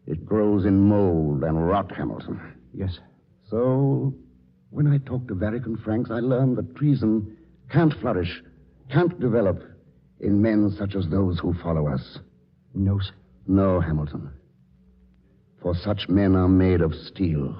It grows in mold and rot, Hamilton. Yes, sir. So, when I talked to Varick and Franks, I learned that treason can't flourish, can't develop in men such as those who follow us. No, sir. No, Hamilton. For such men are made of steel.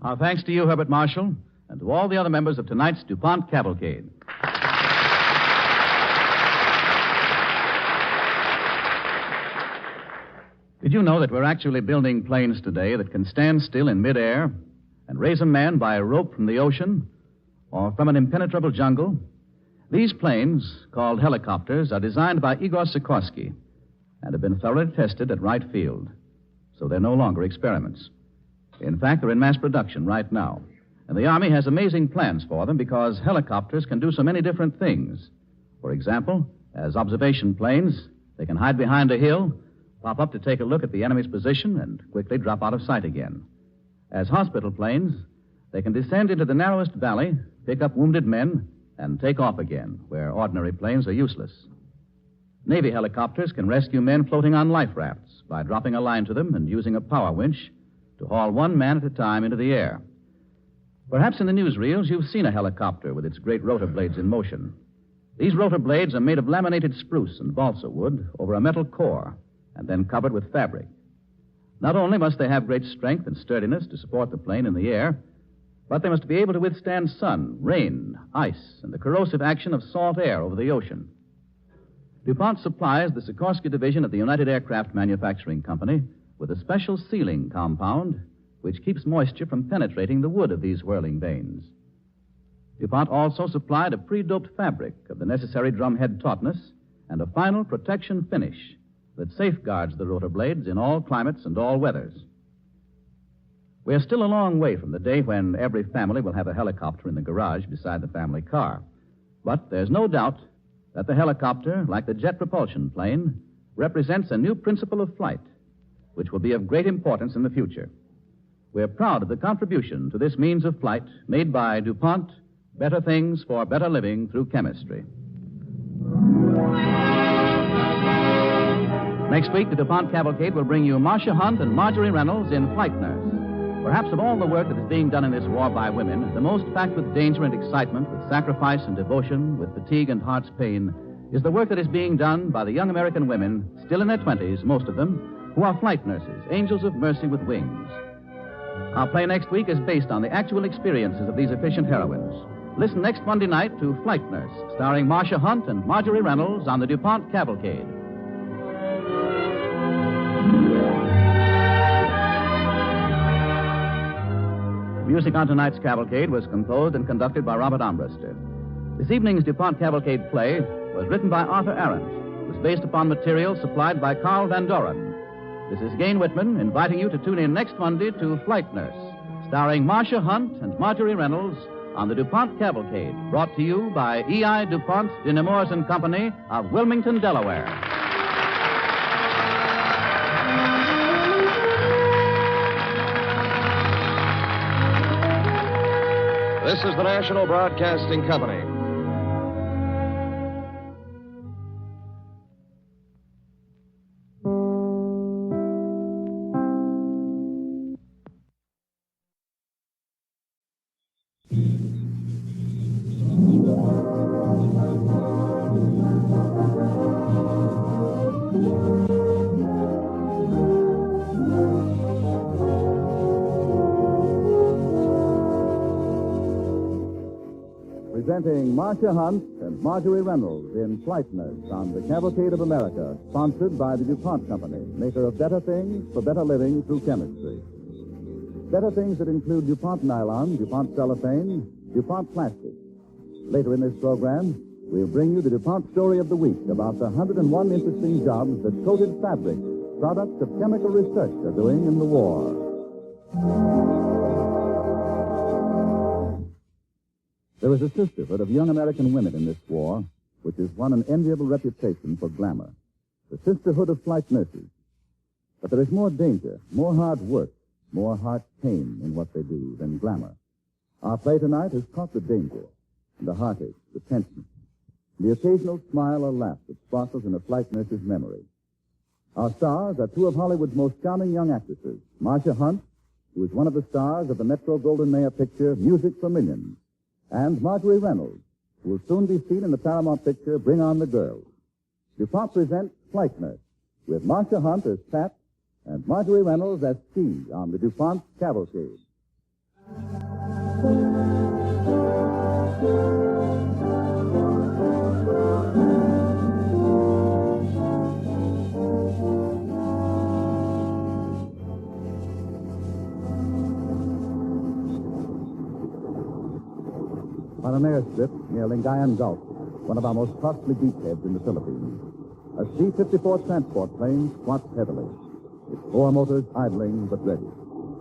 Our thanks to you, Herbert Marshall, and to all the other members of tonight's DuPont Cavalcade. Did you know that we're actually building planes today that can stand still in midair and raise a man by a rope from the ocean or from an impenetrable jungle? These planes, called helicopters, are designed by Igor Sikorsky and have been thoroughly tested at Wright Field, so they're no longer experiments. In fact, they're in mass production right now. And the Army has amazing plans for them because helicopters can do so many different things. For example, as observation planes, they can hide behind a hill, pop up to take a look at the enemy's position, and quickly drop out of sight again. As hospital planes, they can descend into the narrowest valley, pick up wounded men, and take off again, where ordinary planes are useless. Navy helicopters can rescue men floating on life rafts by dropping a line to them and using a power winch to haul one man at a time into the air. Perhaps in the newsreels you've seen a helicopter with its great rotor blades in motion. These rotor blades are made of laminated spruce and balsa wood over a metal core and then covered with fabric. Not only must they have great strength and sturdiness to support the plane in the air, but they must be able to withstand sun, rain, ice, and the corrosive action of salt air over the ocean. DuPont supplies the Sikorsky division of the United Aircraft Manufacturing Company with a special sealing compound which keeps moisture from penetrating the wood of these whirling vanes. DuPont also supplied a pre-doped fabric of the necessary drumhead tautness and a final protection finish that safeguards the rotor blades in all climates and all weathers. We're still a long way from the day when every family will have a helicopter in the garage beside the family car. But there's no doubt that the helicopter, like the jet propulsion plane, represents a new principle of flight, which will be of great importance in the future. We're proud of the contribution to this means of flight made by DuPont, better things for better living through chemistry. Next week, the DuPont Cavalcade will bring you Marcia Hunt and Marjorie Reynolds in Flight Nurse. Perhaps of all the work that is being done in this war by women, the most packed with danger and excitement, with sacrifice and devotion, with fatigue and heart's pain, is the work that is being done by the young American women, still in their 20s, most of them, who are flight nurses, angels of mercy with wings. Our play next week is based on the actual experiences of these efficient heroines. Listen next Monday night to Flight Nurse, starring Marcia Hunt and Marjorie Reynolds on the DuPont Cavalcade. Music on tonight's Cavalcade was composed and conducted by Robert Armbruster. This evening's DuPont Cavalcade play was written by Arthur Arendt. It was based upon material supplied by Carl Van Doren. This is Gain Whitman inviting you to tune in next Monday to Flight Nurse, starring Marcia Hunt and Marjorie Reynolds on the DuPont Cavalcade, brought to you by E.I. DuPont de Nemours and Company of Wilmington, Delaware. This is the National Broadcasting Company. Presenting Marcia Hunt and Marjorie Reynolds in Flight Nurse on the Cavalcade of America, sponsored by the DuPont Company, maker of better things for better living through chemistry. Better things that include DuPont nylon, DuPont cellophane, DuPont plastic. Later in this program, we'll bring you the DuPont story of the week about the 101 interesting jobs that coated fabric, products of chemical research, are doing in the war. There is a sisterhood of young American women in this war, which has won an enviable reputation for glamour. The sisterhood of flight nurses. But there is more danger, more hard work, more heart pain in what they do than glamour. Our play tonight has caught the danger, and the heartache, the tension, the occasional smile or laugh that sparkles in a flight nurse's memory. Our stars are two of Hollywood's most charming young actresses, Marcia Hunt, who is one of the stars of the Metro Goldwyn Mayer picture Music for Millions, and Marjorie Reynolds, who will soon be seen in the Paramount picture Bring On the Girls. DuPont presents Flight Nurse, with Marcia Hunt as Pat and Marjorie Reynolds as Steve on the DuPont Cavalcade. On an airstrip near Lingayen Gulf, one of our most costly beachheads in the Philippines, a C-54 transport plane squats heavily, its four motors idling but ready.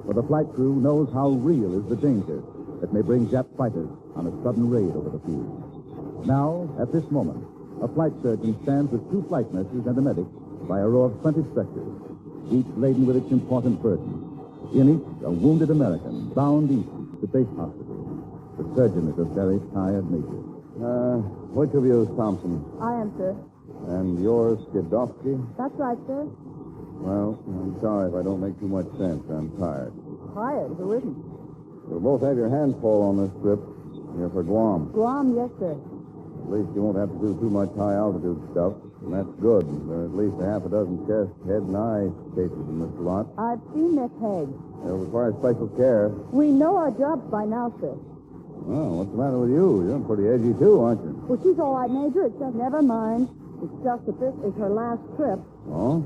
For the flight crew knows how real is the danger that may bring Jap fighters on a sudden raid over the field. Now, at this moment, a flight surgeon stands with two flight nurses and a medic by a row of 20 stretchers, each laden with its important burden. In each, a wounded American, bound east to base hospital. The surgeon is a very tired major. Which of you is Thompson? I am, sir. And yours, Skidovsky? That's right, sir. Well, I'm sorry if I don't make too much sense. I'm tired. Tired? Who isn't? You'll both have your hands full on this trip. You're for Guam. Guam, yes, sir. At least you won't have to do too much high-altitude stuff. And that's good. There are at least a half a dozen chest, head, and eye cases in this lot. I've seen Miss Haig. They'll require special care. We know our jobs by now, sir. Well, what's the matter with you? You're pretty edgy, too, aren't you? Well, she's all right, Major. It's just... Never mind. It's just that this is her last trip. Oh?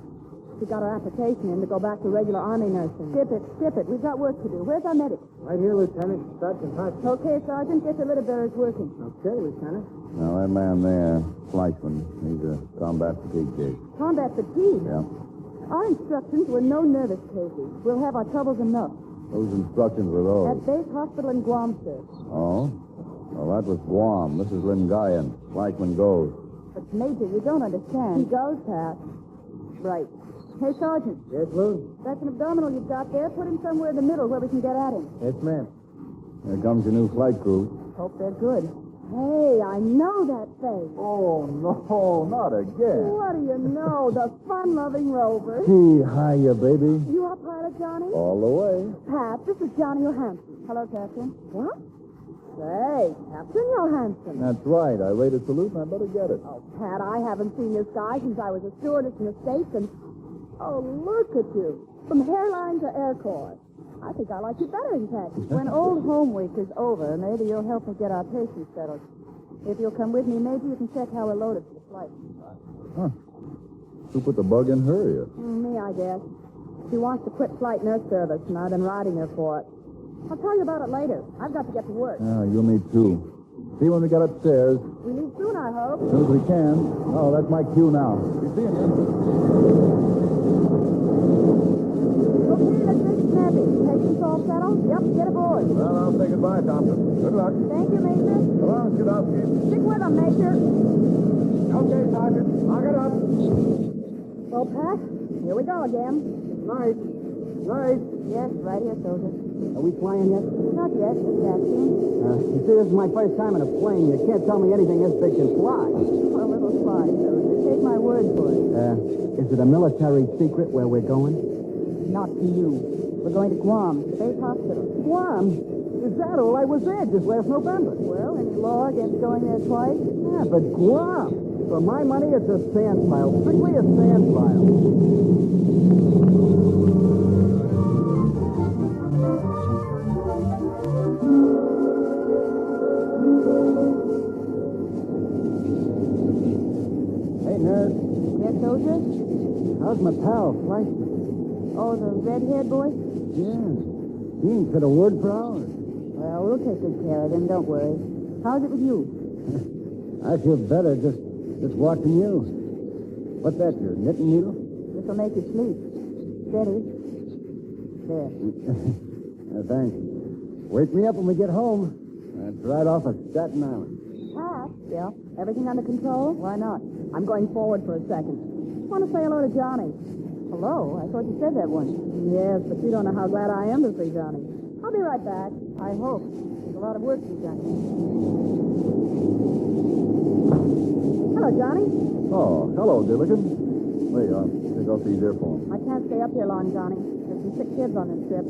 She got her application in to go back to regular Army nursing. Skip it. We've got work to do. Where's our medic? Right here, Lieutenant. Sergeant Hutch. Okay, Sergeant. Get your litter bearers working. Okay, Lieutenant. Now, that man there, Fleischman, he's a combat fatigue case. Combat fatigue? Yeah. Our instructions were no nervous cases. We'll have our troubles enough. Whose instructions were those? At base hospital in Guam, sir. Oh? Well, that was Guam. This is Lingayen. Fleischman goes. But, Major, you don't understand. He goes, Pat. Right. Hey, Sergeant. Yes, Lou? That's an abdominal you've got there. Put him somewhere in the middle where we can get at him. Yes, ma'am. Here comes your new flight crew. Hope they're good. Hey, I know that face. Oh, no, not again. What do you know? The fun-loving Rover. Gee, hiya, baby. You our pilot, Johnny? All the way. Pat, this is Johnny Johansson. Hello, Captain. What? Say, Captain Johansson. That's right. I rated salute, and I better get it. Oh, Pat, I haven't seen this guy since I was a stewardess in the States, and... Oh, look at you. From hairline to Air Corps. I think I like you better in khaki. When Old Home Week is over, maybe you'll help me get our patients settled. If you'll come with me, Major, you can check how we're loaded for the flight. Huh. Who put the bug in her ear? Me, I guess. She wants to quit flight nurse service, and I've been riding her for it. I'll tell you about it later. I've got to get to work. You me too. See you when we get upstairs. We leave soon, I hope. As soon as we can. Oh, that's my cue now. Be seeing you. Okay, let's make it snappy. Patients all settled? Yep, get aboard. Well, I'll say goodbye, Thompson. Good luck. Thank you, Major. So long, Skidovsky. Stick with them, Major. Okay, Sergeant. Lock it up. Well, Pat, here we go again. Nice. Yes, right here, soldier. Are we flying yet? Not yet, just taxiing. You see, this is my first time in a plane. You can't tell me anything this big can fly. A little fly, soldier. Take my word for it. Is it a military secret where we're going? Not to you. We're going to Guam, the base hospital. Guam? Is that all? I was there just last November. Well, any law against going there twice? Yeah, but Guam. For my money, it's a sand pile. Strictly a sand pile. Hey, nurse. Yes, soldier? How's my pal, Fleischman? Oh, the red-haired boy? Yeah. He ain't said a word for hours. Well, we'll take good care of him, don't worry. How's it with you? I feel better just watching you. What's that, your knitting needle? This'll make you sleep. Steady. There. Thanks. Wake me up when we get home. That's right off of Staten Island. Pat? Yeah? Everything under control? Why not? I'm going forward for a second. Want to say hello to Johnny. Hello? I thought you said that once. Yes, but you don't know how glad I am to see Johnny. I'll be right back. I hope. There's a lot of work to be done. Hello, Johnny. Oh, hello, Dilligan. Wait, take off these earphones. I can't stay up here long, Johnny. There's some sick kids on this trip.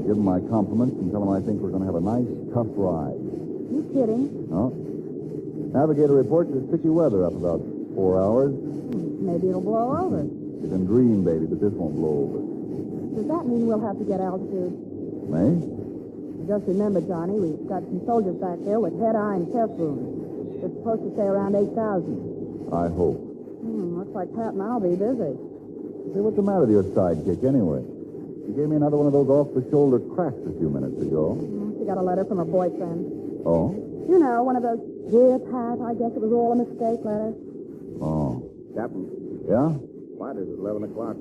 Give them my compliments and tell them I think we're going to have a nice, tough ride. You kidding? No? Navigator reports there's sticky weather up about 4 hours. Maybe it'll blow over. You can dream, baby, but this won't blow over. Does that mean we'll have to get altitude? May? Just remember, Johnny, we've got some soldiers back there with head, eye, and chest wounds. They're supposed to stay around 8,000. I hope. Looks like Pat and I'll be busy. Say, what's the matter with your sidekick, anyway? You gave me another one of those off-the-shoulder cracks a few minutes ago. She got a letter from her boyfriend. Oh? You know, one of those, dear Pat, I guess it was all a mistake letters. Oh. Captain, Yeah? why is it 11 o'clock?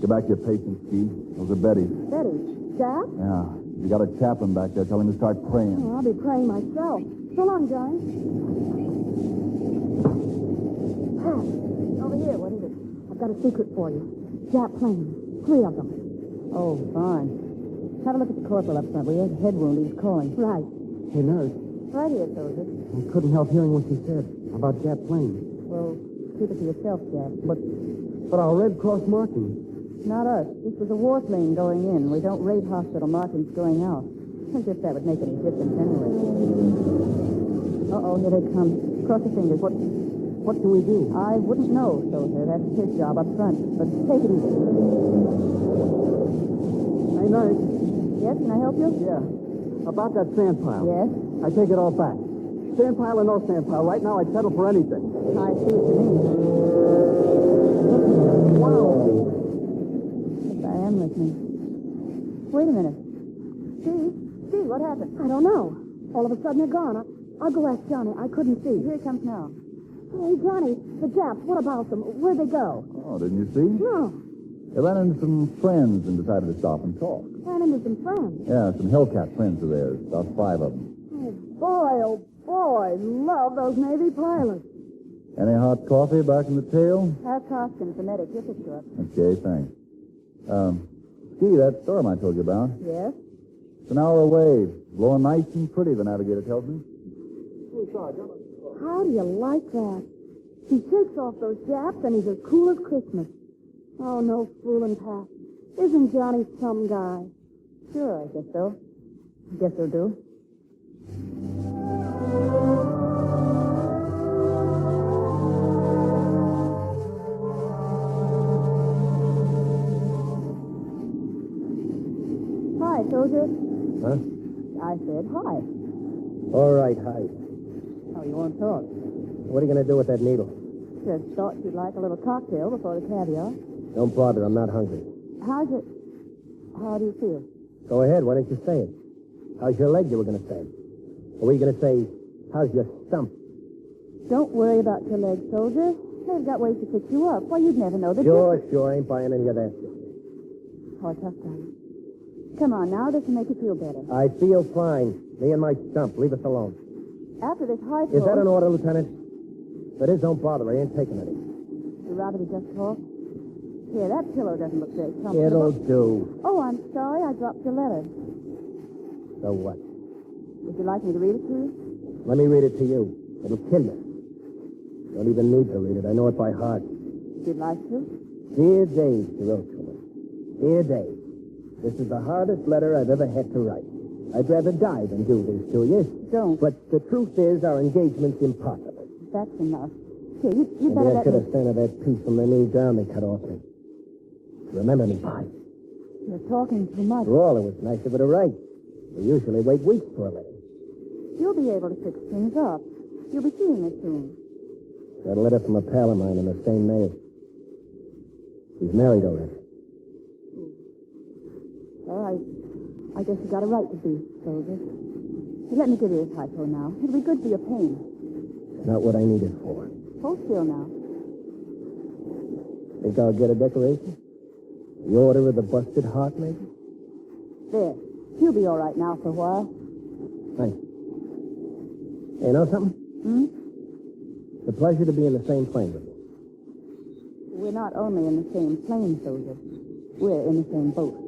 Get back to your patients, Steve. Those are Betty's. Betty, Jack? Yeah. You got a chaplain back there. Tell him to start praying. Oh, I'll be praying myself. So long, Johnny. Pat, over here, what is it? I've got a secret for you. Jap planes. 3 of them. Oh, fine. Have a look at the corporal up front. We had a head wound. He was calling. Right. Hey, nurse, Right here, soldier. I couldn't help hearing what you said about Jap planes. Well, keep it to yourself, Jack. But our Red Cross markings. Not us. This was a war plane going in. We don't rate hospital markings going out. As if that would make any difference anyway. Uh-oh, here they come. Cross your fingers. What can we do? I wouldn't know, soldier. That's his job up front. But take it easy. Hey, nurse. Yes, can I help you? Yeah. About that sand pile. Yes? I take it all back. Sand pile or no sand pile. Right now, I'd settle for anything. I see what you mean. Wow. Yes, I am listening. Wait a minute. Steve, what happened? I don't know. All of a sudden, they're gone. I'll go ask Johnny. I couldn't see. Here he comes now. Hey, Johnny, the Japs, what about them? Where'd they go? Oh, didn't you see? No. They ran into some friends and decided to stop and talk. Ran into some friends. Yeah, some Hellcat friends of theirs. About 5 of them. Oh, boy. Love those Navy pilots. Any hot coffee back in the tail? Ask Hoskins, the medic. He'll pick you up. Okay, thanks. Ski, that storm I told you about. Yes? It's an hour away. Blowing nice and pretty, the navigator tells me. How do you like that? He shakes off those Japs, and he's as cool as Christmas. Oh, no fooling, Pat. Isn't Johnny some guy? Sure, I guess so. I guess he'll do. Hi, soldier. Huh? I said hi. All right, hi. Oh, you won't talk. What are you going to do with that needle? Just thought you'd like a little cocktail before the caviar. Don't bother. I'm not hungry. How do you feel? Go ahead. Why don't you say it? How's your leg, you were going to say? Or were you going to say, how's your stump? Don't worry about your legs, soldier. They've got ways to fix you up. Why, you'd never know the Sure. difference. Ain't buying any of that. Oh, tough time. Come on, now. This will make you feel better. I feel fine. Me and my stump. Leave us alone. After this high Is that an order, Lieutenant? If it is, don't bother. I ain't taking any. You'd rather we just talk? Here, that pillow doesn't look very comfortable. It'll do. Oh, I'm sorry. I dropped your letter. So what? Would you like me to read it to you? Let me read it to you. It'll kill you. Don't even need to read it. I know it by heart. If you'd like to. Dear Dave, she wrote to me. Dear Dave, this is the hardest letter I've ever had to write. I'd rather die than do this to you. Don't. But the truth is, our engagement's impossible. That's enough. Here, you Maybe better I let should me... have sent her that piece from the new gown they cut off me. Remember me, bye. You're talking too much. For all, it was nice of her to write. We usually wait weeks for a letter. You'll be able to fix things up. You'll be seeing her soon. Got a letter from a pal of mine in the same mail. He's married already. Well, I guess you got a right to be, soldier. Let me give you this hypo now. It'll be good for your pain. Not what I need it for. Hold still now. Think I'll get a decoration? The Order of the Busted Heart, maybe? There. You'll be all right now for a while. Thanks. Hey, you know something? It's a pleasure to be in the same plane with you. We're not only in the same plane, soldier. We're in the same boat.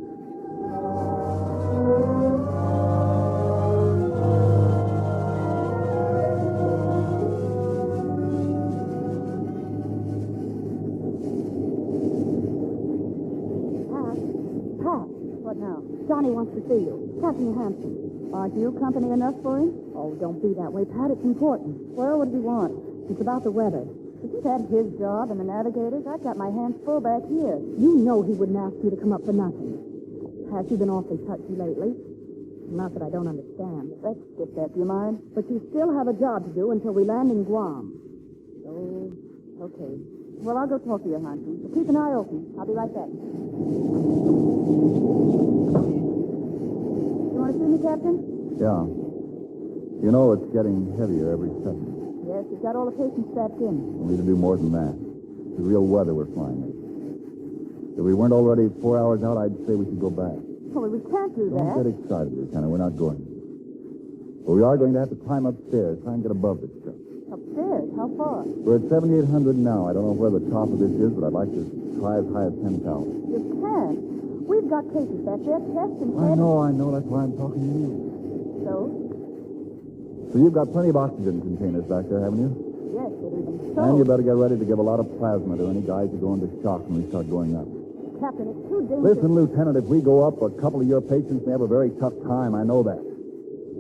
What now? Johnny wants to see you. Captain Hampton. Aren't you company enough for him? Oh, don't be that way, Pat. It's important. Well, what does he want? It's about the weather. Isn't that his job and the navigator's? I've got my hands full back here. You know he wouldn't ask you to come up for nothing. Has you been awfully touchy lately? Not that I don't understand. Let's skip that, do you mind? But you still have a job to do until we land in Guam. Oh, okay. Well, I'll go talk to you, Hanson. So keep an eye open. I'll be right back. You want to see me, Captain? Yeah. You know, it's getting heavier every second. Yes, we've got all the patients strapped in. We need to do more than that. It's the real weather we're flying in. If we weren't already 4 hours out, I'd say we should go back. Oh, well, we can't do Don't that. get excited, Lieutenant. We're not going. But we are going to have to climb upstairs, try and get above this stuff. Upstairs? How far? We're at 7,800 now. I don't know where the top of this is, but I'd like to try as high as 10,000. You can't. We've got cases back there, chest and head. I know. That's why I'm talking to you. So? So you've got plenty of oxygen containers back there, haven't you? Yes, but even so. And you better get ready to give a lot of plasma to any guys who go into shock when we start going up. Captain, it's too dangerous. Listen, Lieutenant, if we go up, a couple of your patients may have a very tough time. I know that.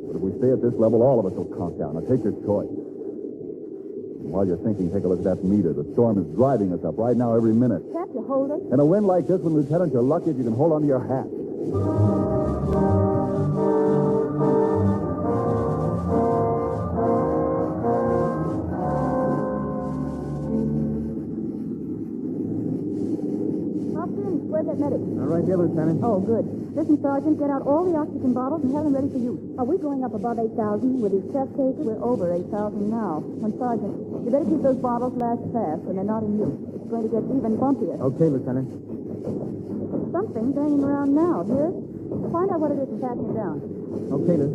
But if we stay at this level, all of us will conk out. Now, take your choice. And while you're thinking, take a look at that meter. The storm is driving us up right now every minute. Can't you hold it? In a wind like this one, Lieutenant, you're lucky if you can hold onto your hat. Where's that medic? Right here, Lieutenant. Oh, good. Listen, Sergeant, get out all the oxygen bottles and have them ready for use. Are we going up above 8,000 with these chest cases? We're over 8,000 now. And, Sergeant, you better keep those bottles last fast when they're not in use. It's going to get even bumpier. Okay, Lieutenant. Something's hanging around now. Here? Find out what it is and pass it down. Okay, Liz.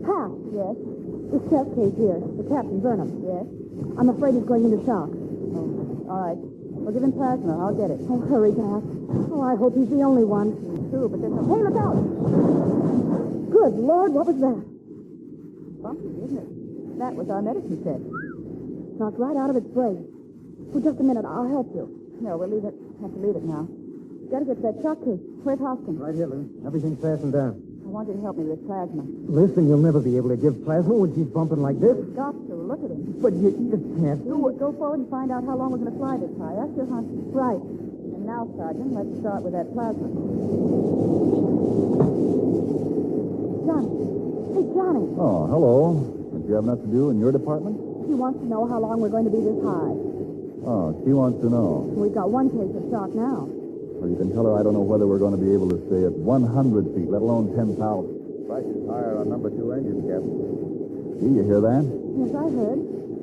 Half, yes. This chest case here, the Captain Burnham. Yes. I'm afraid he's going into shock. Oh, all right. Well, give him plasma. I'll get it. Oh, hurry, Pat. Oh, I hope he's the only one. Me too, but there's no... Hey, look out! Good Lord, what was that? Bumpy, isn't it? That was our medicine set. Knocked right out of its place. Oh, just a minute. I'll help you. No, we'll leave it. Have to leave it now. Got to get to that shock case. Where's Hoskins? Right here, Liz. Everything's fastened down. I want you to help me with plasma. Listen, you'll never be able to give plasma when she's bumping like this. Got to. Look at him. But you can't do it. Go forward and find out how long we're going to fly this high. That's your hunch. Right. And now, Sergeant, let's start with that plasma. Johnny. Hey, Johnny. Oh, hello. Don't you have enough to do in your department? She wants to know how long we're going to be this high. Oh, she wants to know. We've got one case of shock now. Well, you can tell her I don't know whether we're going to be able to stay at 100 feet, let alone 10,000. Pressure's higher on number 2 engine, Captain. Gee, you hear that? Yes, I heard.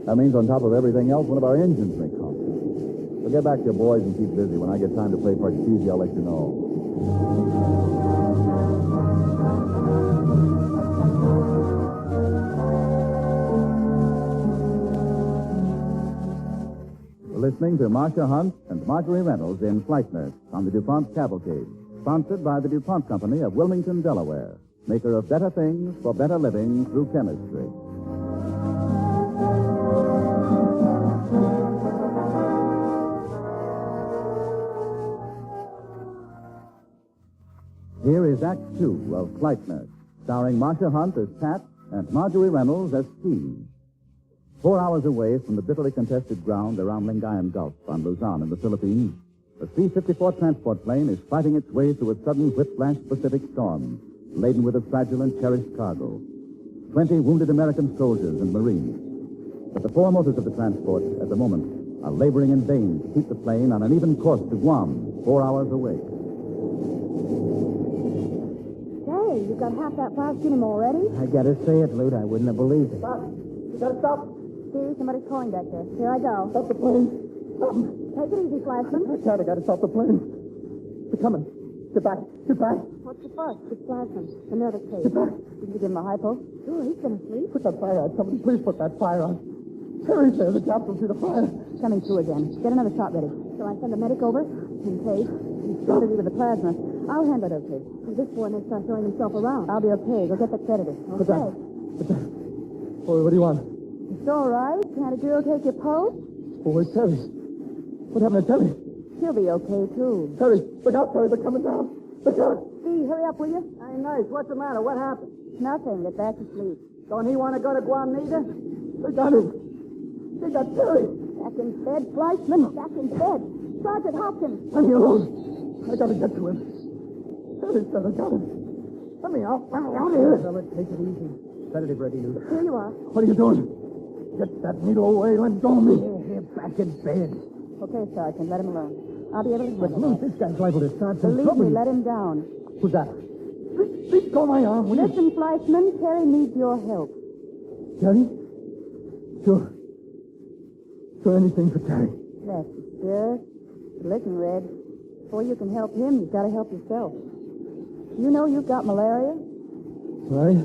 That means on top of everything else, one of our engines may come. So get back to your boys and keep busy. When I get time to play Parcheesi, I'll let you know. We're listening to Marcia Hunt and Marjorie Reynolds in Flight Nurse on the DuPont Cavalcade, sponsored by the DuPont Company of Wilmington, Delaware, maker of better things for better living through chemistry. Here is Act 2 of Flight Nurse, starring Marcia Hunt as Pat and Marjorie Reynolds as Steve. 4 hours away from the bitterly contested ground around Lingayen Gulf on Luzon in the Philippines, the C-54 transport plane is fighting its way through a sudden whiplash Pacific storm, laden with a fragile and cherished cargo. 20 wounded American soldiers and Marines. But the four motors of the transport, at the moment, are laboring in vain to keep the plane on an even course to Guam, 4 hours away. Say, Hey, you got half that flour skin him already? I gotta say it, Lute. I wouldn't have believed it. Stop. You gotta stop. Steve, somebody's calling back there. Here I go. Stop the plane. Stop. Take it easy, Flashman. I can't. I gotta stop the plane. They're coming. Get back. Get back. What's the fuss? It's Flashman. The nervous case. Get back. Did you give him a hypo? Sure, he's been asleep. Put that fire out. Somebody please put that fire on. Terry's there. The captain will see the fire. Coming through again. Get another shot ready. Shall I send a medic over? In case. He's too busy with the plasma. I'll handle it, okay. This boy may start showing himself around. I'll be okay. Go get the sedative. Put that. Boy, what do you want? It's all right. Can't a girl take your pulse? Oh, where's Terry? What happened to Terry? She'll be okay, too. Terry, look out, Terry. They're coming down. Look out. Steve, hurry up, will you? Hey, nurse, what's the matter? What happened? Nothing. Get back to sleep. Don't he want to go to Guam neither? They got him. They got Terry. Back in bed, Fleischman. Back in bed. Sergeant Hopkins. Leave me alone. I gotta get to him. Terry said I got him. Let me out. Let me out of here. Fella, take it easy. Sedative ready, Lou. Here you are. What are you doing? Get that needle away. Let go of me. Here, back in bed. Okay, Sergeant. Let him alone. I'll be able to But handle Lou, this guy's liable to start some Believe trouble. me, let him down. Who's that? Let go of my arm, will you? Listen, Fleischman, Terry needs your help. Terry? Sure. Sure, anything for Terry. That's good. Listen, Red. Before you can help him, you've got to help yourself. You know you've got malaria? Right?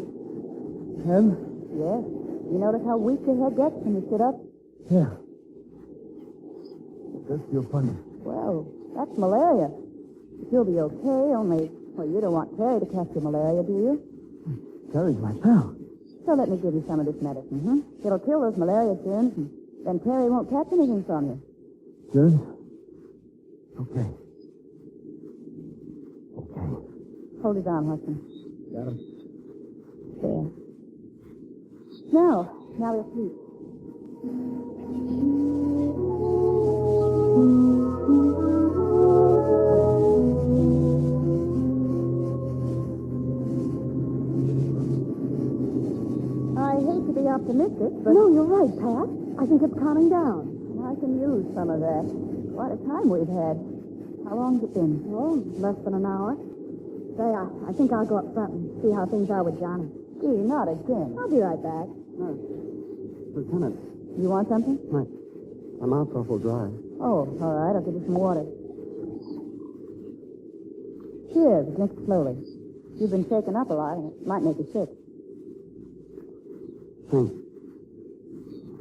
Him? Yes. You notice how weak your head gets when you sit up? Yeah. It does feel funny. Well, that's malaria. You'll be okay, only, well, you don't want Terry to catch your malaria, do you? Terry's my pal. So let me give you some of this medicine, It'll kill those malaria germs, and then Terry won't catch anything from you. Good? Okay. Okay. Hold his arm, Hudson. Got him. There. Now we'll sleep. I hate to be optimistic, but... No, you're right, Pat. I think it's calming down. I can use some of that. Quite a time we've had. How long's it been? Oh, less than an hour. Say, I think I'll go up front and see how things are with Johnny. Gee, not again. I'll be right back. No. Lieutenant. You want something? My mouth's awful dry. Oh, all right. I'll give you some water. Here, drink slowly. You've been shaken up a lot, and it might make you sick. Thanks.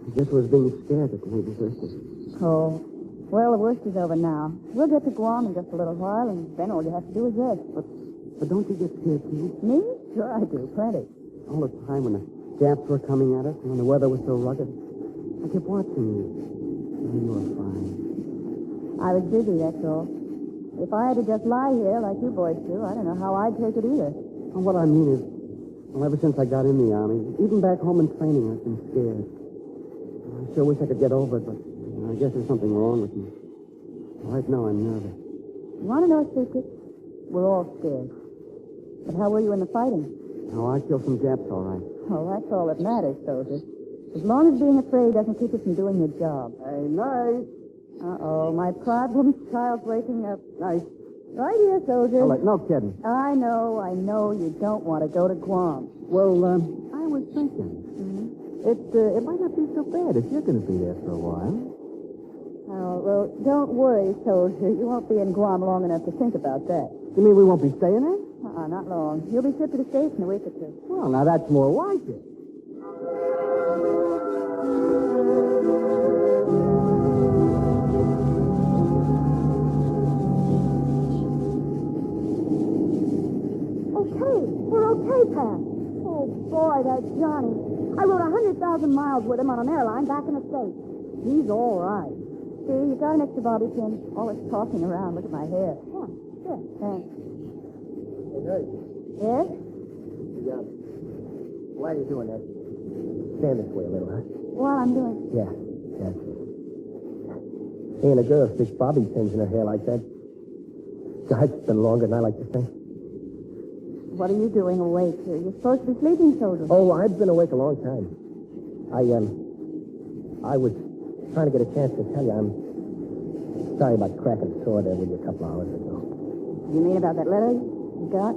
I guess I was being scared that made me thirsty. Oh. Well, the worst is over now. We'll get to Guam in just a little while, and then all you have to do is rest. But don't you get scared, too? Me? Sure I do. Plenty. All the time when the Japs were coming at us and when the weather was so rugged. I kept watching you. Oh, you were fine. I was busy, that's all. If I had to just lie here like you boys do, I don't know how I'd take it either. Well, what I mean is, well, ever since I got in the Army, even back home in training, I've been scared. I sure wish I could get over it, but I guess there's something wrong with me. Right now, I'm nervous. You want to know a secret? We're all scared. But how were you in the fighting? Oh, I killed some Japs, all right. Oh, that's all that matters, soldier. As long as being afraid doesn't keep you from doing your job. Hey, nice. Uh-oh, my problem's child's waking up. Nice. Right here, soldier. All right, no kidding. I know you don't want to go to Guam. Well, I was thinking. It might not be so bad if you're going to be there for a while. Oh, well, don't worry, soldier. You won't be in Guam long enough to think about that. You mean we won't be staying there? Not long. You'll be shipped to the States in a week or two. Well, now that's more like it. Okay. We're okay, Pat. Oh, boy, that's Johnny. I rode 100,000 miles with him on an airline back in the States. He's all right. See, you got an extra bobby pin. All this tossing around. Look at my hair. Come on. Here. Thanks. Hey, Yes? why are you doing that? Stand this way a little, huh? What I'm doing? Yeah, that's it. Ain't a girl sticks bobby pins in her hair like that. God, it's been longer than I like to think. What are you doing awake here? You're supposed to be sleeping, soldier. Oh, I've been awake a long time. I was trying to get a chance to tell you I'm sorry about cracking sore there with you a couple hours ago. You mean about that letter you got?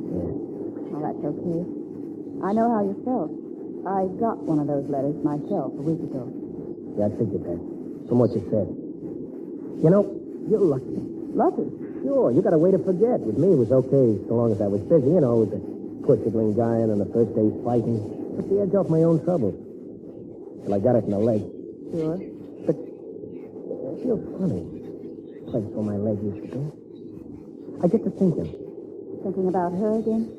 Yeah. Oh, that's okay. I know how you felt. I got one of those letters myself a week ago. Yeah, I figured that. From what you said. You know, you're lucky. Lucky? Sure, you got a way to forget. With me, it was okay so long as I was busy. You know, with the push-a-gling giant and the first day's fighting. Took the edge off my own troubles. Till I got it in the leg. Sure. But it feels funny. The place where my leg used to be. I get to thinking. Thinking about her again?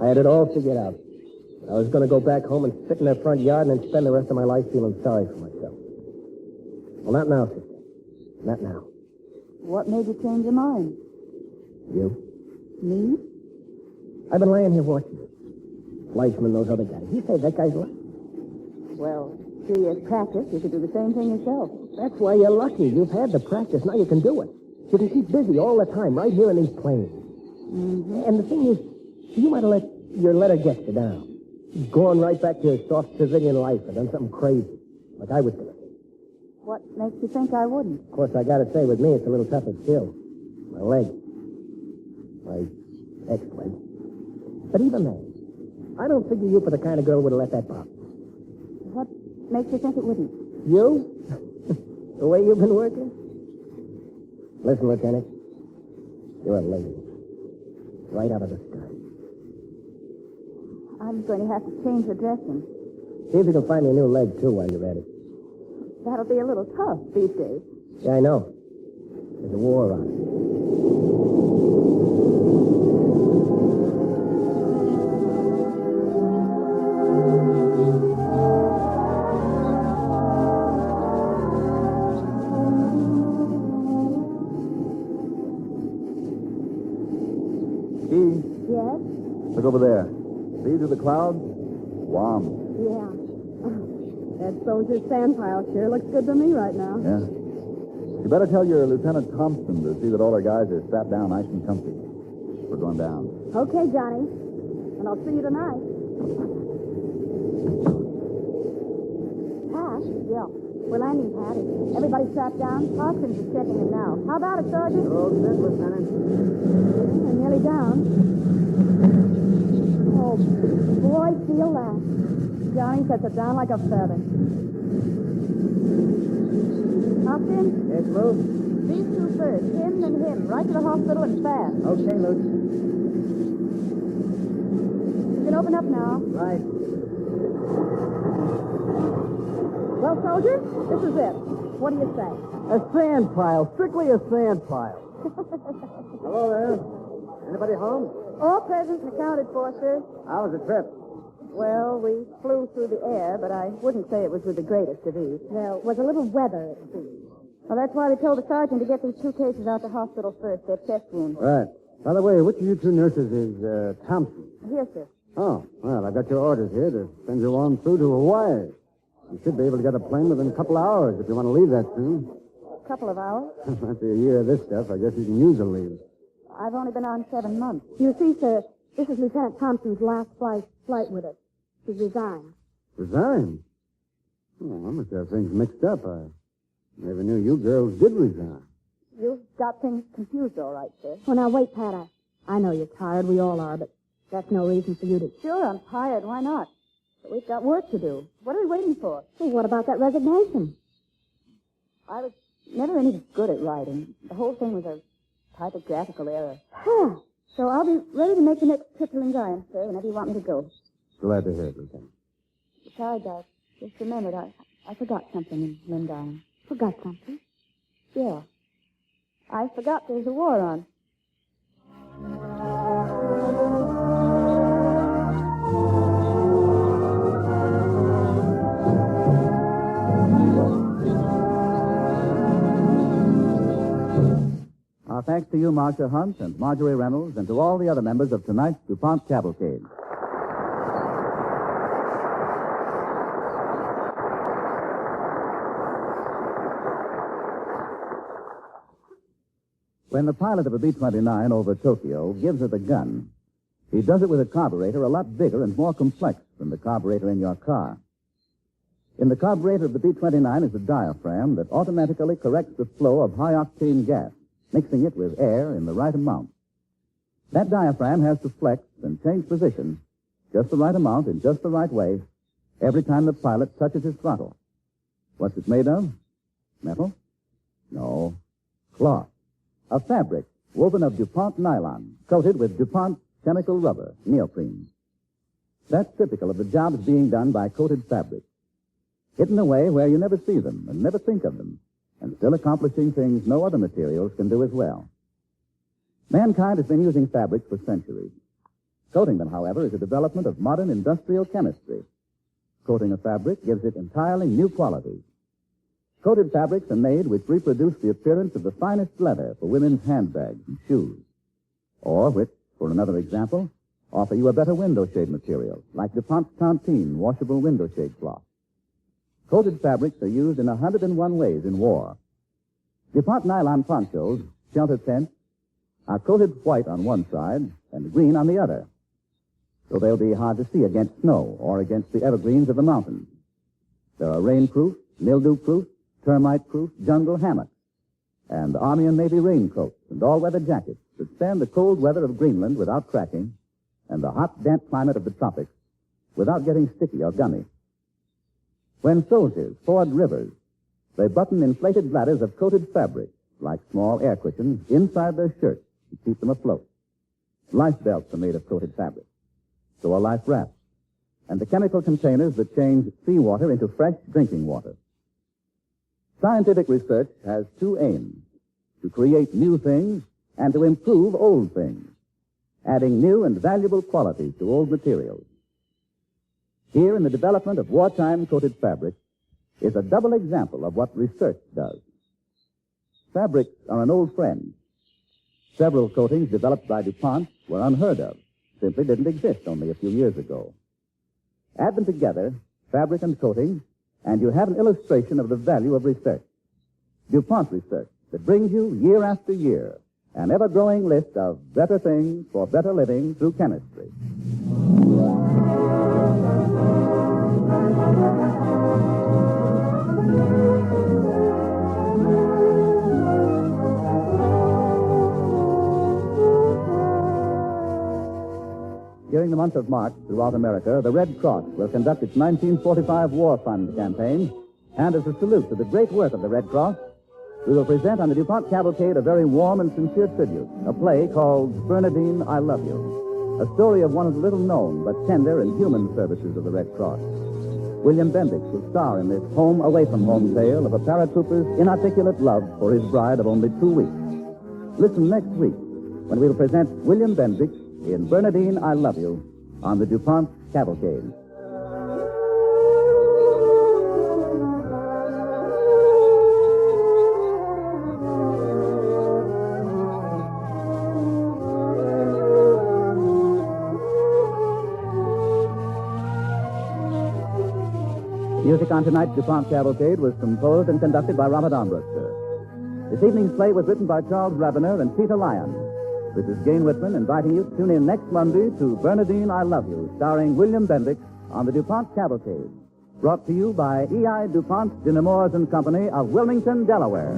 I had it all figured out. I was going to go back home and sit in their front yard and then spend the rest of my life feeling sorry for myself. Well, not now, sister. Not now. What made you change your mind? You? Me? I've been laying here watching you. Fleischman, those other guys. You say that guy's lucky? Well, 3 years practice, you could do the same thing yourself. That's why you're lucky. You've had the practice. Now you can do it. You can keep busy all the time right here in these plains. Mm-hmm. And the thing is, you might have let your letter get you down. Gone right back to your soft civilian life and done something crazy, like I was going to do. What makes you think I wouldn't? Of course, I got to say, with me, it's a little tougher still. My leg. My ex-leg. But even then, I don't figure you for the kind of girl who would have let that pop. What makes you think it wouldn't? You? The way you've been working? Listen, Lieutenant. You're a lady. Right out of the sky. I'm going to have to change the dressing. See if you can find me a new leg, too, while you're at it. That'll be a little tough these days. Yeah, I know. There's a war on. Yes? Look over there. See through the clouds? Guam. Yeah. That soldier's sand pile sure looks good to me right now. Yeah. You better tell your Lieutenant Thompson to see that all our guys are strapped down nice and comfy. We're going down. Okay, Johnny. And I'll see you tonight. Pat? Yeah. We're landing, Pat. Everybody strapped down? Hopkins is checking in now. How about it, Sergeant? Oh, good, Lieutenant. We're nearly down. Oh, boy, feel that. Johnny sets it down like a feather. Hopkins? Yes, Lou? These two first. Him and him. Right to the hospital and fast. Okay, Lou. You can open up now. Right. Well, soldier, this is it. What do you say? A sand pile. Strictly a sand pile. Hello there. Anybody home? All present and accounted for, sir. How was the trip? Well, we flew through the air, but I wouldn't say it was with the greatest of ease. There was a little weather at sea. Well, that's why we told the sergeant to get these 2 cases out to hospital first. They're chest wounds. Right. By the way, which of you 2 nurses is Thompson? Here, sir. Oh, well, I've got your orders here to send you on through to Hawaii. You should be able to get a plane within a couple of hours if you want to leave that soon. A couple of hours. After a year of this stuff, I guess you can use a leave. I've only been on 7 months. You see, sir, this is Lieutenant Thompson's last flight with us. He's resigned. Resign? Oh, I must have things mixed up. I never knew you girls did resign. You've got things confused, all right, sir. Well, now, wait, Pat. I know you're tired. We all are, but that's no reason for you to... Sure, I'm tired. Why not? But we've got work to do. What are we waiting for? Well, what about that resignation? I was never any good at writing. The whole thing was a typographical error. Huh. So I'll be ready to make the next trip to Lingayen, sir, whenever you want me to go. Glad to hear it, Lieutenant. Besides, I just remembered I forgot something in Lingayen. Forgot something? Yeah. I forgot there's a war on. Our thanks to you, Marcia Hunt, and Marjorie Reynolds, and to all the other members of tonight's DuPont Cavalcade. When the pilot of a B-29 over Tokyo gives her the gun, he does it with a carburetor a lot bigger and more complex than the carburetor in your car. In the carburetor of the B-29 is a diaphragm that automatically corrects the flow of high-octane gas, mixing it with air in the right amount. That diaphragm has to flex and change position just the right amount in just the right way every time the pilot touches his throttle. What's it made of? Metal? No. Cloth. A fabric woven of DuPont nylon, coated with DuPont chemical rubber, neoprene. That's typical of the jobs being done by coated fabrics, hidden away where you never see them and never think of them, and still accomplishing things no other materials can do as well. Mankind has been using fabrics for centuries. Coating them, however, is a development of modern industrial chemistry. Coating a fabric gives it entirely new qualities. Coated fabrics are made which reproduce the appearance of the finest leather for women's handbags and shoes, or which, for another example, offer you a better window shade material, like DuPont's Tontine washable window shade cloth. Coated fabrics are used in 101 ways in war. DuPont nylon ponchos, shelter tents, are coated white on one side and green on the other, so they'll be hard to see against snow or against the evergreens of the mountains. There are rainproof, mildew-proof, termite-proof jungle hammocks, and Army and Navy raincoats and all-weather jackets that stand the cold weather of Greenland without cracking and the hot, damp climate of the tropics without getting sticky or gummy. When soldiers ford rivers, they button inflated bladders of coated fabric, like small air cushions, inside their shirts to keep them afloat. Life belts are made of coated fabric. So are life rafts, and the chemical containers that change seawater into fresh drinking water. Scientific research has two aims: to create new things and to improve old things, adding new and valuable qualities to old materials. Here in the development of wartime coated fabric is a double example of what research does. Fabrics are an old friend. Several coatings developed by DuPont were unheard of, simply didn't exist only a few years ago. Add them together, fabric and coating, and you have an illustration of the value of research. DuPont research that brings you, year after year, an ever-growing list of better things for better living through chemistry. During the month of March, throughout America, the Red Cross will conduct its 1945 War Fund campaign, and as a salute to the great work of the Red Cross, we will present on the DuPont Cavalcade a very warm and sincere tribute, a play called Bernadine, I Love You, a story of one of the little-known but tender and human services of the Red Cross. William Bendix will star in this home-away-from-home tale of a paratrooper's inarticulate love for his bride of only 2 weeks. Listen next week when we will present William Bendix in Bernadine, I Love You, on the DuPont Cavalcade. Music on tonight's DuPont Cavalcade was composed and conducted by Robert Armbruster. This evening's play was written by Charles Ravener and Peter Lyon. This is Gene Whitman inviting you to tune in next Monday to Bernadine, I Love You, starring William Bendix on the DuPont Cavalcade. Brought to you by E.I. DuPont, Dinamores and Company of Wilmington, Delaware.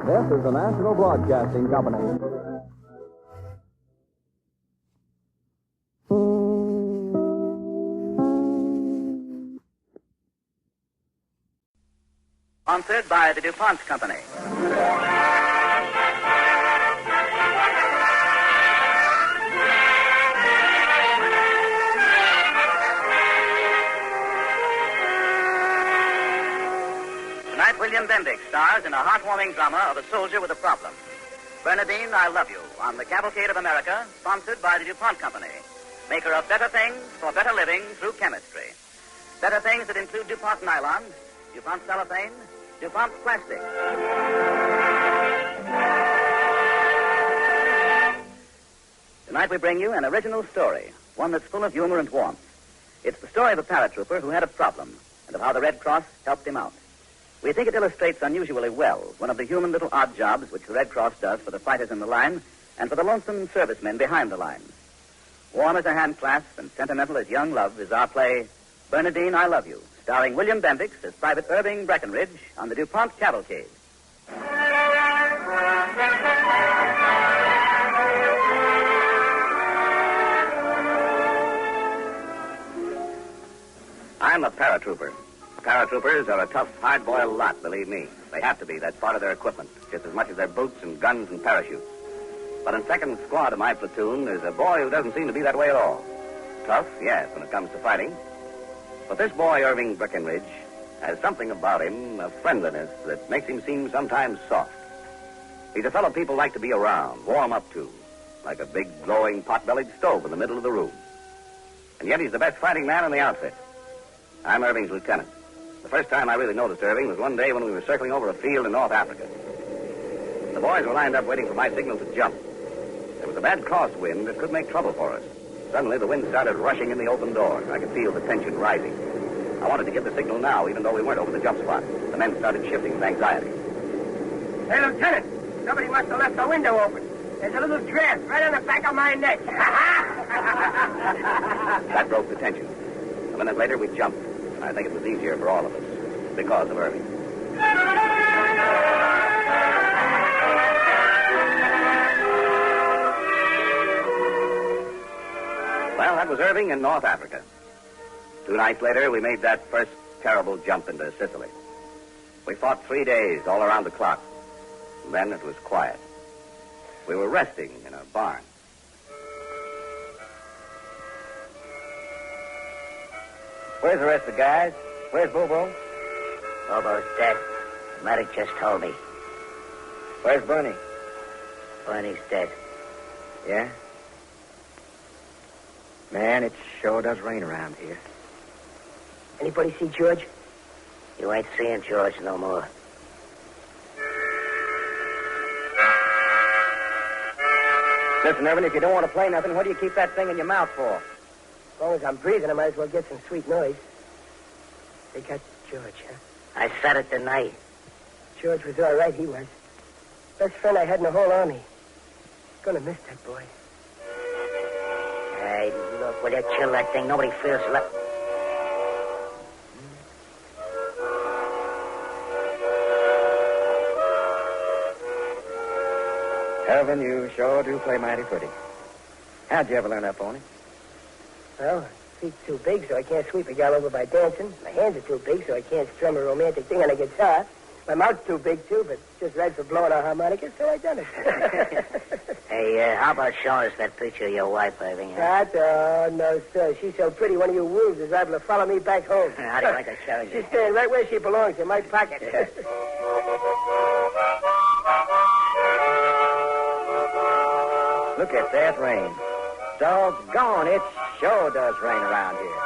This is the National Broadcasting Company. Sponsored by the DuPont Company. Tonight, William Bendix stars in a heartwarming drama of a soldier with a problem. Bernadine, I Love You, on the Cavalcade of America, sponsored by the DuPont Company, maker of better things for better living through chemistry. Better things that include DuPont nylon, DuPont cellophane, DuPont plastic. Tonight we bring you an original story, one that's full of humor and warmth. It's the story of a paratrooper who had a problem and of how the Red Cross helped him out. We think it illustrates unusually well one of the human little odd jobs which the Red Cross does for the fighters in the line and for the lonesome servicemen behind the lines. Warm as a hand clasp and sentimental as young love is our play, Bernadine, I Love You, starring William Bendix as Private Irving Breckenridge on the DuPont Cavalcade. I'm a paratrooper. Paratroopers are a tough, hard-boiled lot, believe me. They have to be. That's part of their equipment, just as much as their boots and guns and parachutes. But in second squad of my platoon, there's a boy who doesn't seem to be that way at all. Tough, yes, when it comes to fighting. But this boy, Irving Breckenridge, has something about him, a friendliness, that makes him seem sometimes soft. He's a fellow people like to be around, warm up to, like a big, glowing, pot-bellied stove in the middle of the room. And yet he's the best fighting man in the outfit. I'm Irving's lieutenant. The first time I really noticed Irving was one day when we were circling over a field in North Africa. The boys were lined up waiting for my signal to jump. There was a bad crosswind that could make trouble for us. Suddenly, the wind started rushing in the open door. I could feel the tension rising. I wanted to give the signal now, even though we weren't over the jump spot. The men started shifting with anxiety. Hey, Lieutenant, somebody must have left the window open. There's a little draft right on the back of my neck. That broke the tension. A minute later, we jumped. I think it was easier for all of us because of Irving. Well, that was Irving in North Africa. 2 nights later, we made that first terrible jump into Sicily. We fought 3 days all around the clock. And then it was quiet. We were resting in a barn. Where's the rest of the guys? Where's Bobo? Bobo's dead. The medic just told me. Where's Bernie? Bernie's dead. Yeah? Man, it sure does rain around here. Anybody see George? You ain't seeing George no more. Listen, Irvin, if you don't want to play nothing, what do you keep that thing in your mouth for? As long as I'm breathing, I might as well get some sweet noise. They got George, huh? I said it tonight. George was all right, he was. Best friend I had in the whole army. Gonna miss that boy. Hey, look, will you kill that thing? Nobody feels left. Irvin, you sure do play mighty pretty. How'd you ever learn that pony? Well, my feet's too big, so I can't sweep a gal over by dancing. My hands are too big, so I can't strum a romantic thing on a guitar. My mouth's too big, too, but just right for blowing a harmonica, so I done it. Hey, how about showing us that picture of your wife, Irving? Oh, no, sir. She's so pretty, one of you wolves is able to follow me back home. How do you like her, Sheriff? She's staying right where she belongs, in my pocket. Look at that rain. Doggone, it sure does rain around here.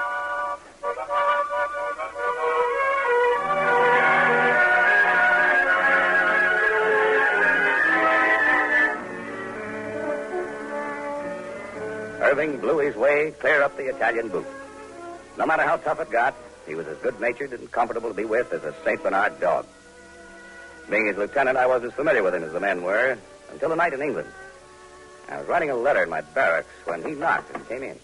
Irving blew his way clear up the Italian boot. No matter how tough it got, he was as good-natured and comfortable to be with as a St. Bernard dog. Being his lieutenant, I was as familiar with him as the men were, until a night in England. I was writing a letter in my barracks when he knocked and came in.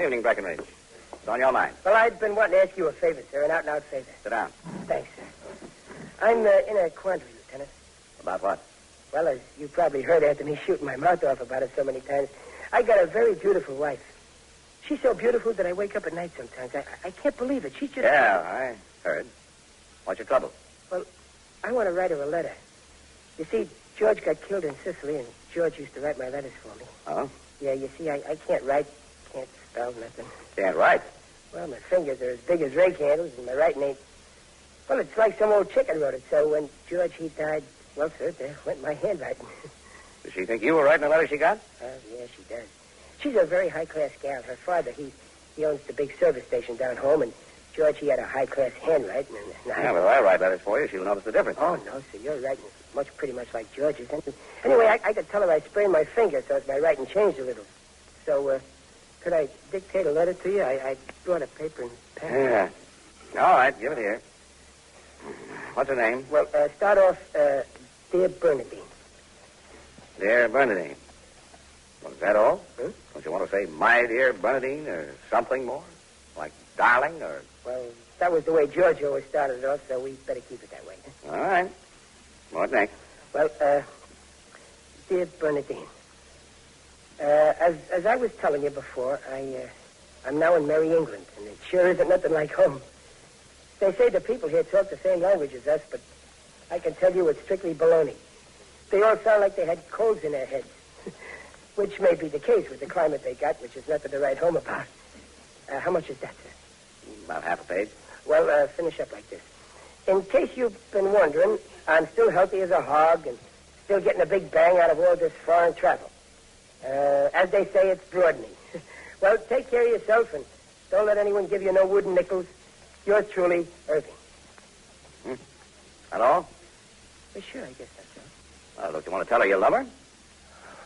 Evening, Breckenridge. What's on your mind? Well, I'd been wanting to ask you a favor, sir, an out-and-out favor. Sit down. Thanks, sir. I'm in a quandary, Lieutenant. About what? Well, as you probably heard after me shooting my mouth off about it so many times, I got a very beautiful wife. She's so beautiful that I wake up at night sometimes. I can't believe it. She's just... Yeah, I heard. What's your trouble? Well, I want to write her a letter. You see, George got killed in Sicily, and George used to write my letters for me. Oh? Yeah, you see, I can't write, can't spell nothing. Can't write? Well, my fingers are as big as rake handles, and my writing ain't... Well, it's like some old chicken wrote it, so when George, he died, well, sir, there went my handwriting. Does she think you were writing the letter she got? Yeah, she does. She's a very high-class gal. Her father, he owns the big service station down home, and George, he had a high-class handwriting. And Yeah, well, I write letters for you. She'll notice the difference. Oh, no, sir, your writing is pretty much like George's. Anyway, I could tell her I sprained my finger, so my writing changed a little. So, could I dictate a letter to you? I brought a paper and pen. Yeah. All right, give it here. What's her name? Well, start off, Dear Bernadine. Dear Bernadine. Well, is that all? Huh? Don't you want to say my dear Bernadine or something more? Like darling or... Well, that was the way George always started it off, so we better keep it that way. All right. What next? Well, dear Bernadine, as I was telling you before, I'm now in Merry England, and it sure isn't nothing like home. They say the people here talk the same language as us, but I can tell you it's strictly baloney. They all sound like they had colds in their heads, which may be the case with the climate they got, which is nothing to write home about. How much is that, sir? About half a page. Well, finish up like this. In case you've been wondering, I'm still healthy as a hog and still getting a big bang out of all this foreign travel. As they say, it's broadening. Well, take care of yourself and don't let anyone give you no wooden nickels. Yours truly, Irving. That all? Well, sure, I guess that's all. Well, don't you want to tell her you love her?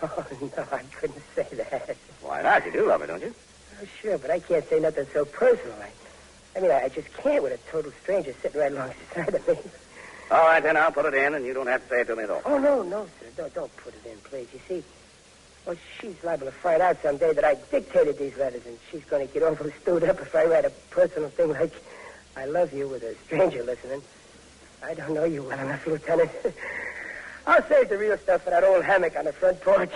Oh, no, I couldn't say that. Why not? You do love her, don't you? Oh, sure, but I can't say nothing so personal. I mean, I just can't with a total stranger sitting right alongside of me. All right, then I'll put it in, and you don't have to say it to me at all. Oh, no, sir. Don't put it in, please. You see, well, she's liable to find out someday that I dictated these letters, and she's going to get awful stewed up if I write a personal thing like, I love you, with a stranger listening. I don't know you well enough, Lieutenant. I'll save the real stuff for that old hammock on the front porch.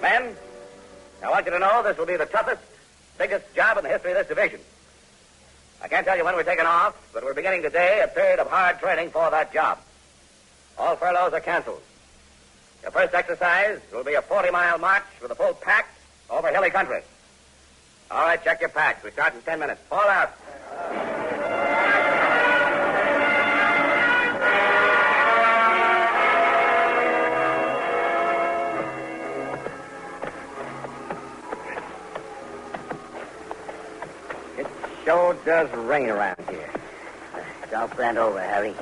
Men, I want you to know this will be the toughest, biggest job in the history of this division. I can't tell you when we're taking off, but we're beginning today a period of hard training for that job. All furloughs are canceled. Your first exercise will be a 40-mile march with a full pack over hilly country. All right, check your packs. We start in 10 minutes. Fall out. It sure does rain around here. Don't bend over, Harry.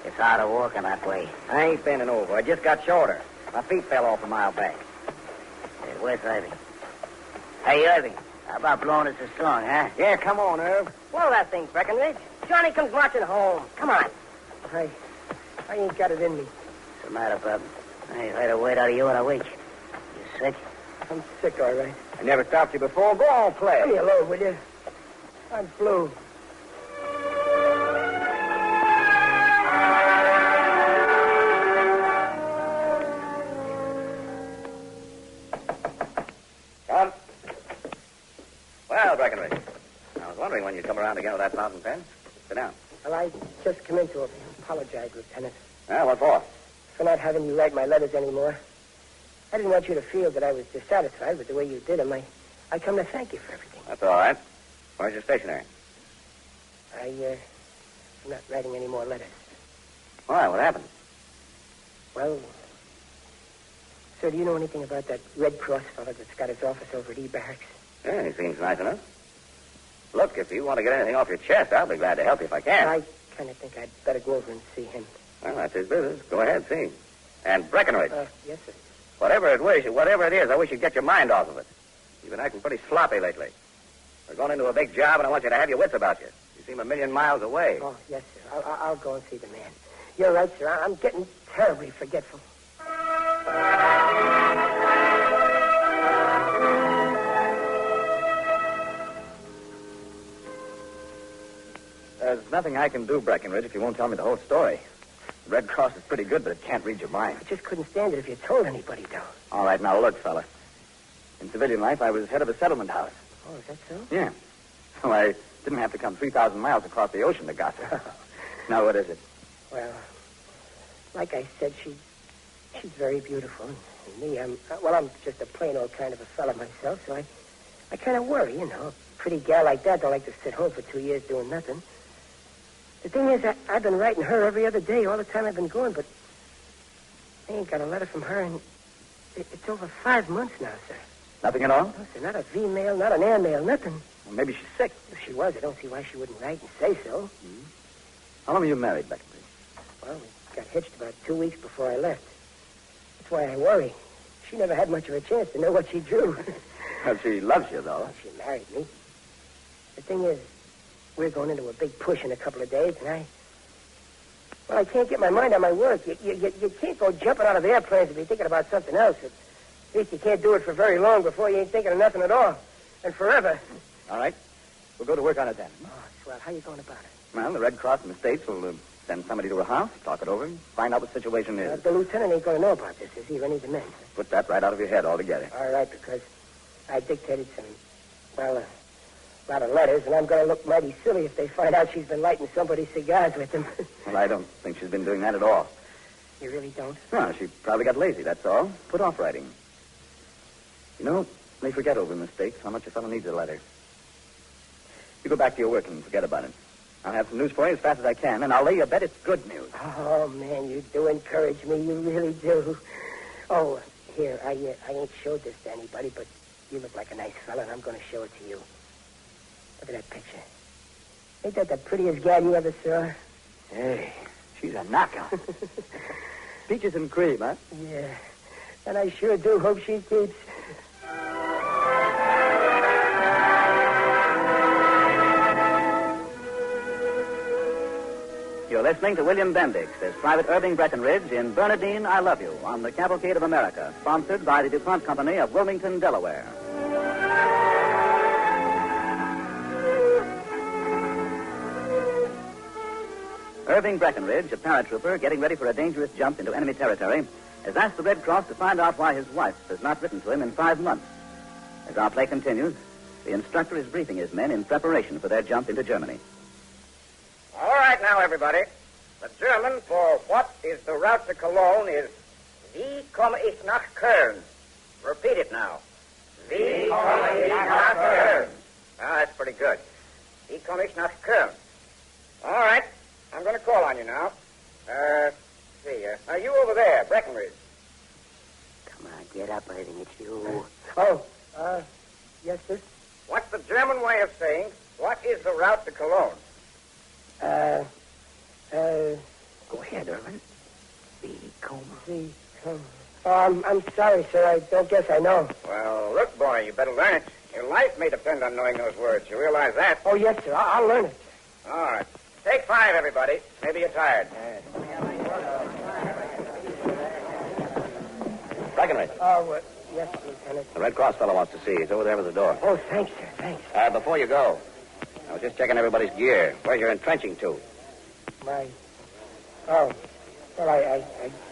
It's harder walking that way. I ain't bending over. I just got shorter. My feet fell off a mile back. Hey, where's Irving? Hey, Irving, how about blowing us a song, huh? Yeah, come on, Irv. Blow that thing, Breckenridge. Johnny comes marching home. Come on. I ain't got it in me. What's the matter, bub? I ain't heard a word out of you in a week. You sick? I'm sick, all right. I never stopped you before. Go on, play. Leave me alone, will you? I'm blue. Come. Well, Breckenridge, I was wondering when you'd come around again with that fountain pen. Sit down. Well, I just come in to apologize, Lieutenant. Well, what for? For not having you write my letters anymore. I didn't want you to feel that I was dissatisfied with the way you did them. I come to thank you for everything. That's all right. Where's your stationery? I'm not writing any more letters. Why? What happened? Well, sir, do you know anything about that Red Cross fellow that's got his office over at E-Barracks? Yeah, he seems nice enough. Look, if you want to get anything off your chest, I'll be glad to help you if I can. I kind of think I'd better go over and see him. Well, that's his business. Go ahead, see him. And Breckenridge. Yes, sir. Whatever it is, I wish you'd get your mind off of it. You've been acting pretty sloppy lately. We're going into a big job, and I want you to have your wits about you. You seem a million miles away. Oh, yes, sir. I'll go and see the man. You're right, sir. I'm getting terribly forgetful. There's nothing I can do, Breckenridge, if you won't tell me the whole story. The Red Cross is pretty good, but it can't read your mind. I just couldn't stand it if you told anybody, though. All right, now look, fella. In civilian life, I was head of a settlement house. Oh, is that so? Yeah. So I didn't have to come 3,000 miles across the ocean to gossip. Now, what is it? Well, like I said, she's very beautiful. And me, I'm just a plain old kind of a fella myself, so I kind of worry, you know. A pretty gal like that don't like to sit home for 2 years doing nothing. The thing is, I've been writing her every other day all the time I've been going, but I ain't got a letter from her, and it's over 5 months now, sir. Nothing at all? No, sir, not a V-mail, not an airmail, nothing. Well, maybe she's sick. If she was, I don't see why she wouldn't write and say so. Mm-hmm. How long were you married, Breckenridge? Well, we got hitched about 2 weeks before I left. That's why I worry. She never had much of a chance to know what she drew. Well, she loves you, though. Well, she married me. The thing is, we're going into a big push in a couple of days, and Well, I can't get my mind on my work. You can't go jumping out of airplanes and be thinking about something else. At least you can't do it for very long before you ain't thinking of nothing at all. And forever. All right. We'll go to work on it then. Oh, swell. How you going about it? Well, the Red Cross in the States will send somebody to her house, talk it over, and find out what the situation is. The lieutenant ain't going to know about this, is he? Or any of the men? Put that right out of your head altogether. All right, because I dictated some, a lot of letters, and I'm going to look mighty silly if they find out she's been lighting somebody's cigars with them. Well, I don't think she's been doing that at all. You really don't? No, she probably got lazy, that's all. Put off writing. You know, they forget over in the States how much a fellow needs a letter. You go back to your work and forget about it. I'll have some news for you as fast as I can, and I'll lay you a bet it's good news. Oh, man, you do encourage me. You really do. Oh, here, I ain't showed this to anybody, but you look like a nice fella, and I'm going to show it to you. Look at that picture. Ain't that the prettiest gal you ever saw? Hey, she's a knockout. Peaches and cream, huh? Yeah, and I sure do hope she keeps. You're listening to William Bendix as Private Irving Breckenridge in Bernadine, I Love You on the Cavalcade of America, sponsored by the DuPont Company of Wilmington, Delaware. Irving Breckenridge, a paratrooper getting ready for a dangerous jump into enemy territory, has asked the Red Cross to find out why his wife has not written to him in 5 months. As our play continues, the instructor is briefing his men in preparation for their jump into Germany. All right now, everybody. The German for what is the route to Cologne is Wie komme ich nach Köln? Repeat it now. Wie komme ich nach Köln? Ah, that's pretty good. Wie komme ich nach Köln? All right. I'm going to call on you now. You over there, Breckenridge. Come on, get up, Irving. It's you. Oh, yes, sir? What's the German way of saying, what is the route to Cologne? Go ahead, Irvin. I'm sorry, sir. I don't guess I know. Well, look, boy, you better learn it. Your life may depend on knowing those words. You realize that? Oh, yes, sir. I'll learn it. All right. Take 5, everybody. Maybe you're tired. Breckenridge. Oh, yes, Lieutenant. The Red Cross fellow wants to see you. He's over there with the door. Oh, thanks, sir. Thanks. Before you go, I was just checking everybody's gear. Where's your entrenching to? Well, I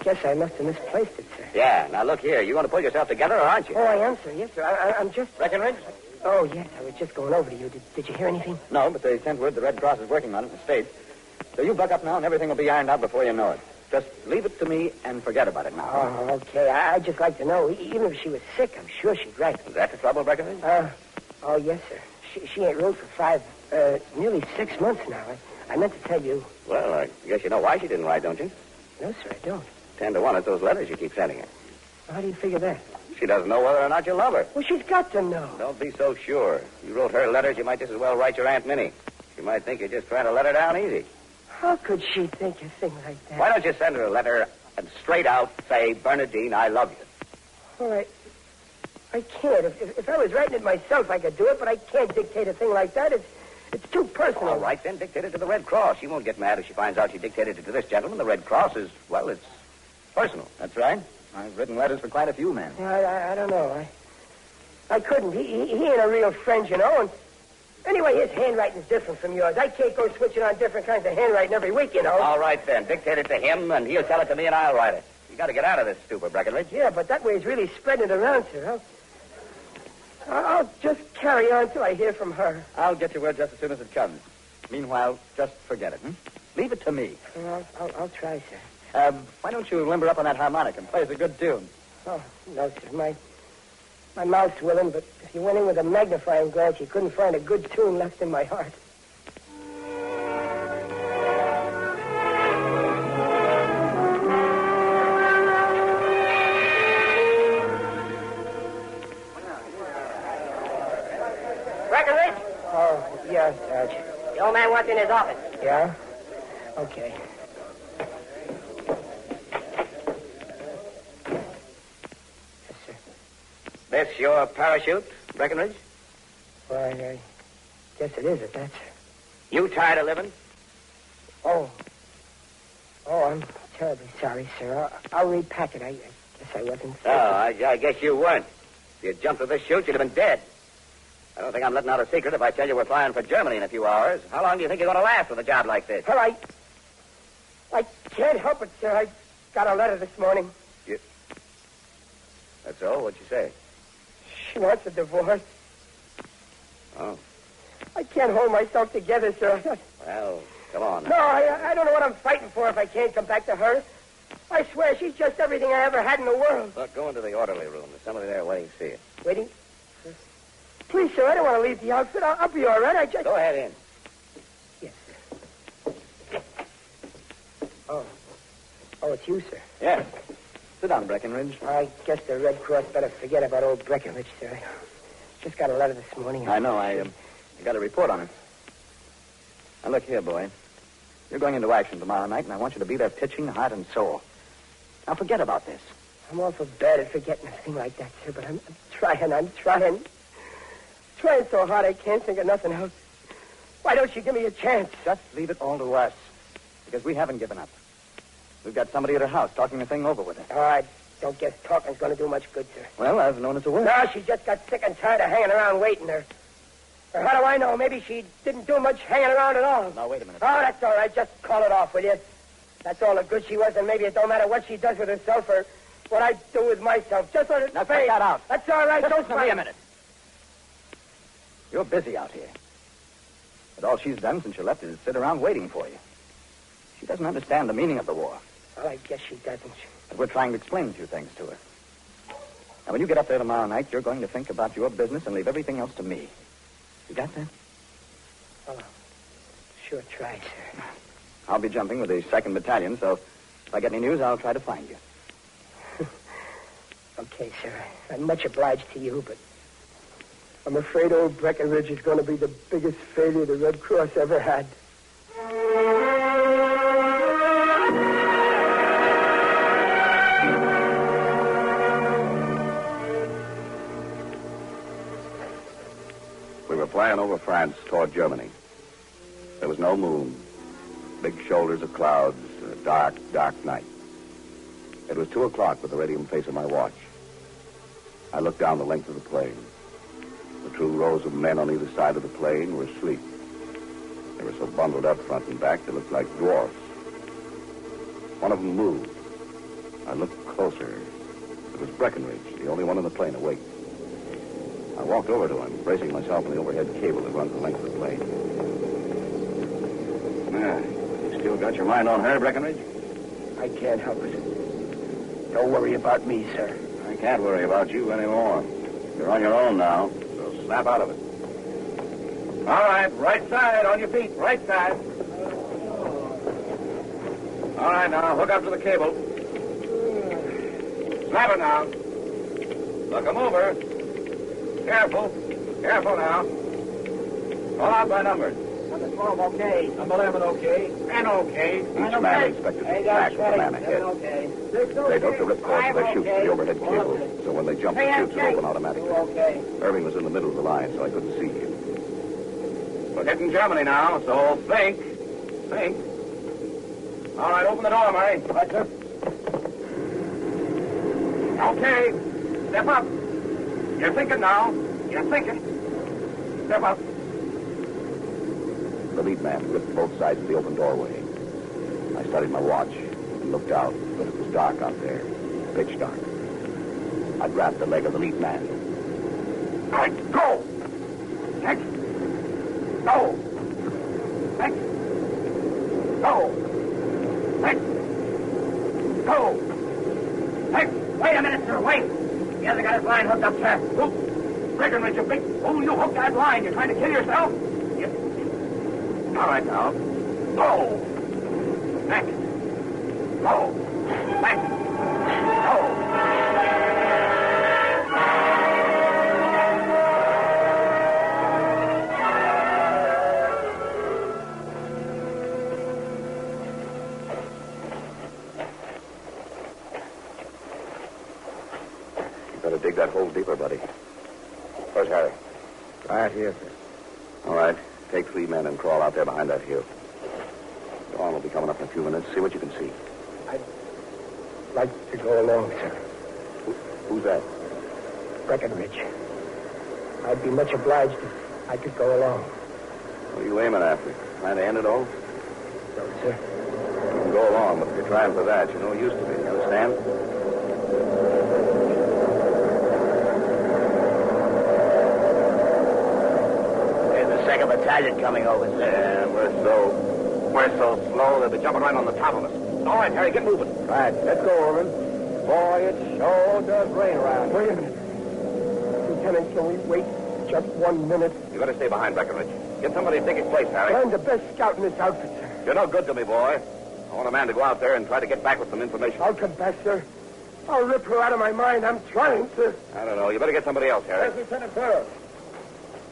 guess I must have misplaced it, sir. Yeah. Now, look here. You going to pull yourself together, or aren't you? Oh, I am, sir. Yes, sir. I'm just... Breckenridge? Oh, yes. I was just going over to you. Did you hear anything? No, but they sent word the Red Cross is working on it in the States. So you buck up now, and everything will be ironed out before you know it. Just leave it to me and forget about it now. Oh, okay. I'd just like to know. Even if she was sick, I'm sure she'd write. Is that the trouble, Breckenridge? Oh, yes, sir. She ain't wrote for nearly 6 months now. I meant to tell you. Well, I guess you know why she didn't write, don't you? No, sir, I don't. 10 to 1, it's those letters you keep sending her. How do you figure that? She doesn't know whether or not you love her. Well, she's got to know. Don't be so sure. You wrote her letters, you might just as well write your Aunt Minnie. She might think you're just trying to let her down easy. How could she think a thing like that? Why don't you send her a letter and straight out say, Bernadine, I love you? All right. I can't. If I was writing it myself, I could do it, but I can't dictate a thing like that. It's too personal. All right, then dictate it to the Red Cross. She won't get mad if she finds out she dictated it to this gentleman. The Red Cross is, well, it's personal. That's right. I've written letters for quite a few men. I don't know. I couldn't. He ain't a real friend, you know. And anyway, his handwriting's different from yours. I can't go switching on different kinds of handwriting every week, you know. All right, then. Dictate it to him, and he'll tell it to me, and I'll write it. You got to get out of this stupor, Breckenridge. Yeah, but that way he's really spreading it around, sir. I'll just carry on till I hear from her. I'll get your word just as soon as it comes. Meanwhile, just forget it, Leave it to me. Well, I'll try, sir. Why don't you limber up on that harmonica and play us a good tune? Oh, no, sir. My mouth's willing, but if you went in with a magnifying glass, you couldn't find a good tune left in my heart. Breckenridge? Oh, yes, Sarge. The old man wants in his office. Yeah? Okay. This your parachute, Breckenridge? Why, I guess it is at that, sir. You tired of living? Oh, I'm terribly sorry, sir. I'll repack it. I guess I wasn't... Oh, I guess you weren't. If you'd jumped through this chute, you'd have been dead. I don't think I'm letting out a secret if I tell you we're flying for Germany in a few hours. How long do you think you're going to last with a job like this? Well, I can't help it, sir. I got a letter this morning. That's all? What'd you say? She wants a divorce. Oh. I can't hold myself together, sir. Well, come on. No, I don't know what I'm fighting for if I can't come back to her. I swear she's just everything I ever had in the world. Look, go into the orderly room. There's somebody there waiting to see you. Waiting? Please, sir, I don't want to leave the outfit. I'll be all right. I just... Go ahead in. Yes, sir. Oh, it's you, sir. Yes. Sit down, Breckenridge. I guess the Red Cross better forget about old Breckenridge, sir. Just got a letter this morning. I know. I got a report on it. Now, look here, boy. You're going into action tomorrow night, and I want you to be there pitching heart and soul. Now, forget about this. I'm awful bad at forgetting a thing like that, sir, but I'm trying. Trying so hard I can't think of nothing else. Why don't you give me a chance? Just leave it all to us, because we haven't given up. We've got somebody at her house talking the thing over with her. Oh, I don't guess talking's going to do much good, sir. Well, I've known it to work. No, she just got sick and tired of hanging around waiting her. Or how do I know? Maybe she didn't do much hanging around at all. Now, wait a minute. Oh, that's all right. Just call it off, will you? That's all the good she was, and maybe it don't matter what she does with herself or what I do with myself. Just let it Now, fade. cut that out. That's all right. Just Don't listen to me a minute. You're busy out here. But all she's done since you left is sit around waiting for you. She doesn't understand the meaning of the war. Well, I guess she doesn't. But we're trying to explain a few things to her. Now, when you get up there tomorrow night, you're going to think about your business and leave everything else to me. You got that? Well, I'll sure try, sir. I'll be jumping with the 2nd Battalion, so if I get any news, I'll try to find you. Okay, sir. I'm much obliged to you, but I'm afraid old Breckenridge is going to be the biggest failure the Red Cross ever had. We were flying over France toward Germany. There was no moon. Big shoulders of clouds, a dark, dark night. It was 2 o'clock with the radium face of my watch. I looked down the length of the plane. The 2 rows of men on either side of the plane were asleep. They were so bundled up front and back they looked like dwarfs. One of them moved. I looked closer. It was Breckenridge, the only one on the plane awake. I walked over to him, bracing myself on the overhead cable that runs the length of the plane. You still got your mind on her, Breckenridge? I can't help it. Don't worry about me, sir. I can't worry about you anymore. You're on your own now, so snap out of it. All right, right side, on your feet, right side. All right, now, hook up to the cable. Snap it now. Look 'em over. Careful. Careful now. Call out by numbers. Number 12, okay. Number 11, okay. And okay. Each man inspected the track with the man ahead. They took the ripcord of their chute to the overhead cable, so when they jumped, the chutes would open automatically. Irving was in the middle of the line, so I couldn't see him. We're hitting Germany now, so think. Think. All right, open the door, Murray. Right, sir. Okay. Step up. You're thinking now. You're thinking. Step up. The lead man gripped both sides of the open doorway. I studied my watch and looked out, but it was dark out there. Pitch dark. I grabbed the leg of the lead man. All right, go! Next. Go! Next. Go! Next. Go! Next. Wait a minute, sir, wait! The other guy's line hooked up, sir. Who? Breckenridge, you big fool, you hooked that line. You're trying to kill yourself? Yes. All right, now. Go! Back. Go! Back. Go! You better dig that hole deeper, buddy. Where's Harry? Right here, sir. All right. Take 3 men and crawl out there behind that hill. Dawn will be coming up in a few minutes. See what you can see. like to go along, sir. Who's that? Breckenridge. I'd be much obliged if I could go along. What are you aiming after? Trying to end it all? No, sir. You can go along, but if you're trying for that, you're no use to me. You understand? There's the 2nd Battalion coming over, sir. Yeah, we're so slow, they'll be jumping right on the top of us. All right, Harry, get moving. Right, let's go, Orvin. Boy, it sure does rain around. Wait a minute. Lieutenant, can we wait just 1 minute? You better stay behind, Breckenridge. Get somebody to take his place, Harry. I'm the best scout in this outfit, sir. You're no good to me, boy. I want a man to go out there and try to get back with some information. I'll come back, sir. I'll rip her out of my mind. I'm trying to. I don't know. You better get somebody else, Harry. Yes, Lieutenant Burrows.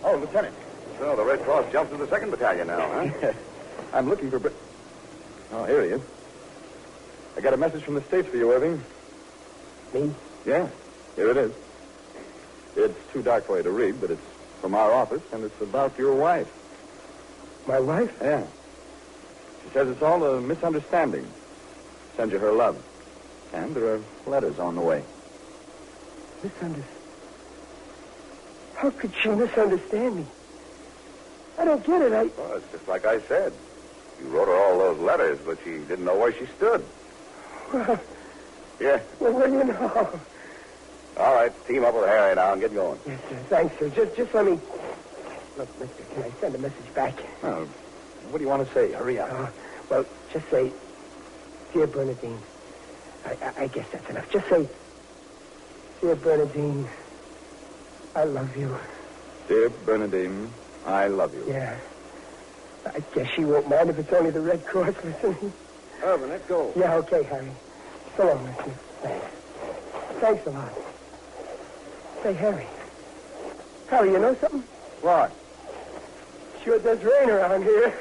Oh, Lieutenant. So the Red Cross jumps to the 2nd Battalion now, huh? I'm looking for... Oh, here he is. I got a message from the States for you, Irving. Me? Yeah, here it is. It's too dark for you to read, but it's from our office, and it's about your wife. My wife? Yeah. She says it's all a misunderstanding. Send you her love. And there are letters on the way. How could she misunderstand me? I don't get it. Well, it's just like I said. You wrote her all those letters, but she didn't know where she stood. Well, Yeah. well, you know. All right, team up with Harry now and get going. Yes, sir. Thanks, sir. Just let me... Look, mister, can I send a message back? Oh, what do you want to say? Hurry up. Well, just say, Dear Bernadine. I guess that's enough. Just say, Dear Bernadine, I love you. Dear Bernadine, I love you. Yeah. I guess she won't mind if it's only the Red Cross listening. Irvin, let's go. Yeah, okay, Harry. So long, mister. Thanks. Thanks a lot. Say, Harry. Harry, you know something? What? Sure does rain around here.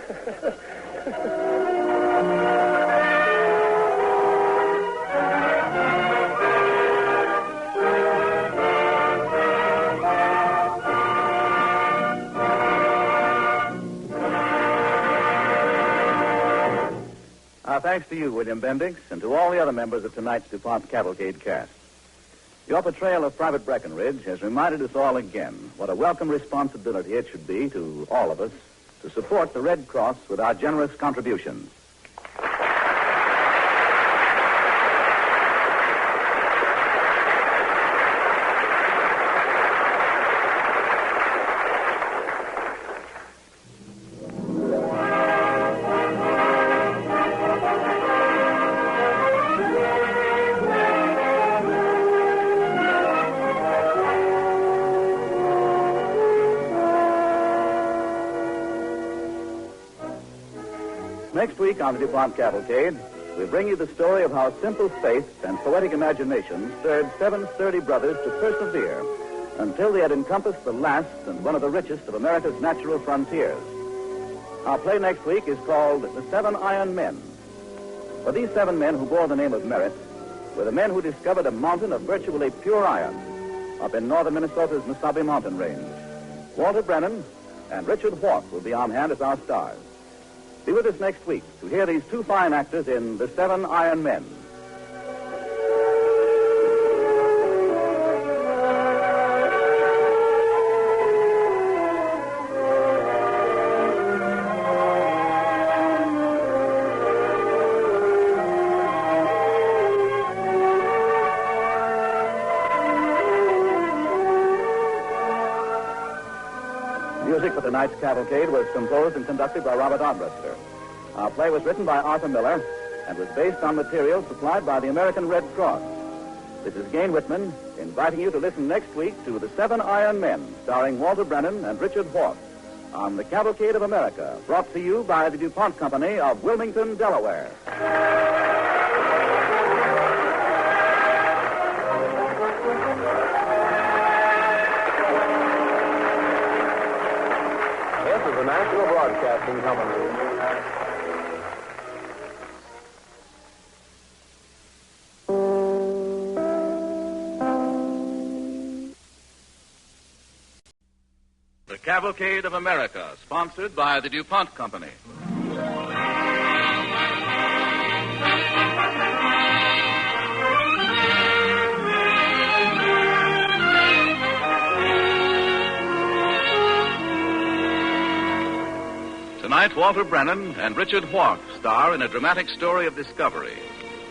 Our thanks to you, William Bendix, and to all the other members of tonight's DuPont Cavalcade cast. Your portrayal of Private Breckenridge has reminded us all again what a welcome responsibility it should be to all of us to support the Red Cross with our generous contributions. Next week on the DuPont Cavalcade, we bring you the story of how simple faith and poetic imagination stirred 7 sturdy brothers to persevere until they had encompassed the last and one of the richest of America's natural frontiers. Our play next week is called The 7 Iron Men. For these 7 men who bore the name of merit were the men who discovered a mountain of virtually pure iron up in northern Minnesota's Mesabi mountain range. Walter Brennan and Richard Hawk will be on hand as our stars. Be with us next week to hear these 2 fine actors in The 7 Iron Men. Music for tonight's cavalcade was composed and conducted by Robert Armbruster. Our play was written by Arthur Miller and was based on material supplied by the American Red Cross. This is Gain Whitman inviting you to listen next week to The 7 Iron Men, starring Walter Brennan and Richard Hawk, on the Cavalcade of America, brought to you by the DuPont Company of Wilmington, Delaware. This is the National Broadcasting Company. The Cavalcade of America, sponsored by the DuPont Company. Tonight, Walter Brennan and Richard Wharf star in a dramatic story of discovery.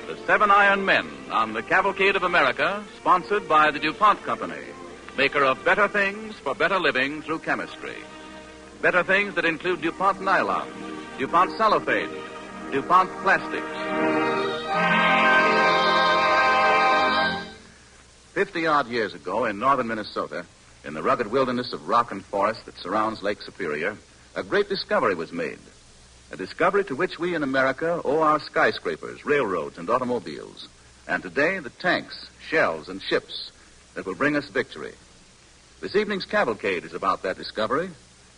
The 7 Iron Men on the Cavalcade of America, sponsored by the DuPont Company, maker of better things for better living through chemistry. Better things that include DuPont nylon, DuPont cellophane, DuPont plastics. 50-odd years ago in northern Minnesota, in the rugged wilderness of rock and forest that surrounds Lake Superior, a great discovery was made. A discovery to which we in America owe our skyscrapers, railroads, and automobiles. And today, the tanks, shells, and ships that will bring us victory. This evening's cavalcade is about that discovery,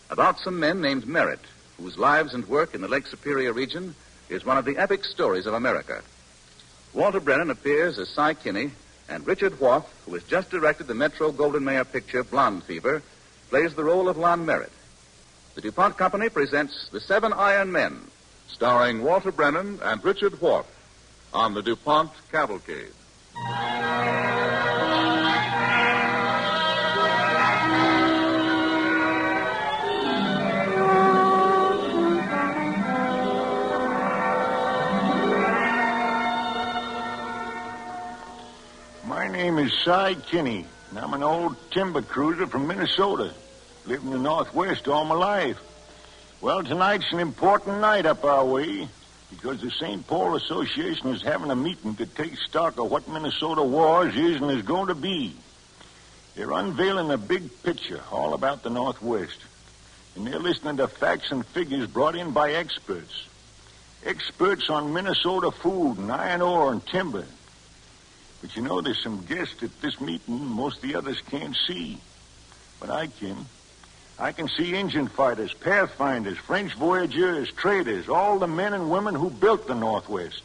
about some men named Merritt, whose lives and work in the Lake Superior region is one of the epic stories of America. Walter Brennan appears as Cy Kinney, and Richard Wharf, who has just directed the Metro Golden Mayer picture Blonde Fever, plays the role of Lon Merritt. The DuPont Company presents The 7 Iron Men, starring Walter Brennan and Richard Wharf on the DuPont Cavalcade. My name is Cy Kinney, and I'm an old timber cruiser from Minnesota. Lived in the Northwest all my life. Well, tonight's an important night up our way because the St. Paul Association is having a meeting to take stock of what Minnesota was, is, and is going to be. They're unveiling a big picture all about the Northwest, and they're listening to facts and figures brought in by experts. Experts on Minnesota food and iron ore and timber. But you know, there's some guests at this meeting most of the others can't see. But I can. I can see Indian fighters, pathfinders, French voyageurs, traders, all the men and women who built the Northwest.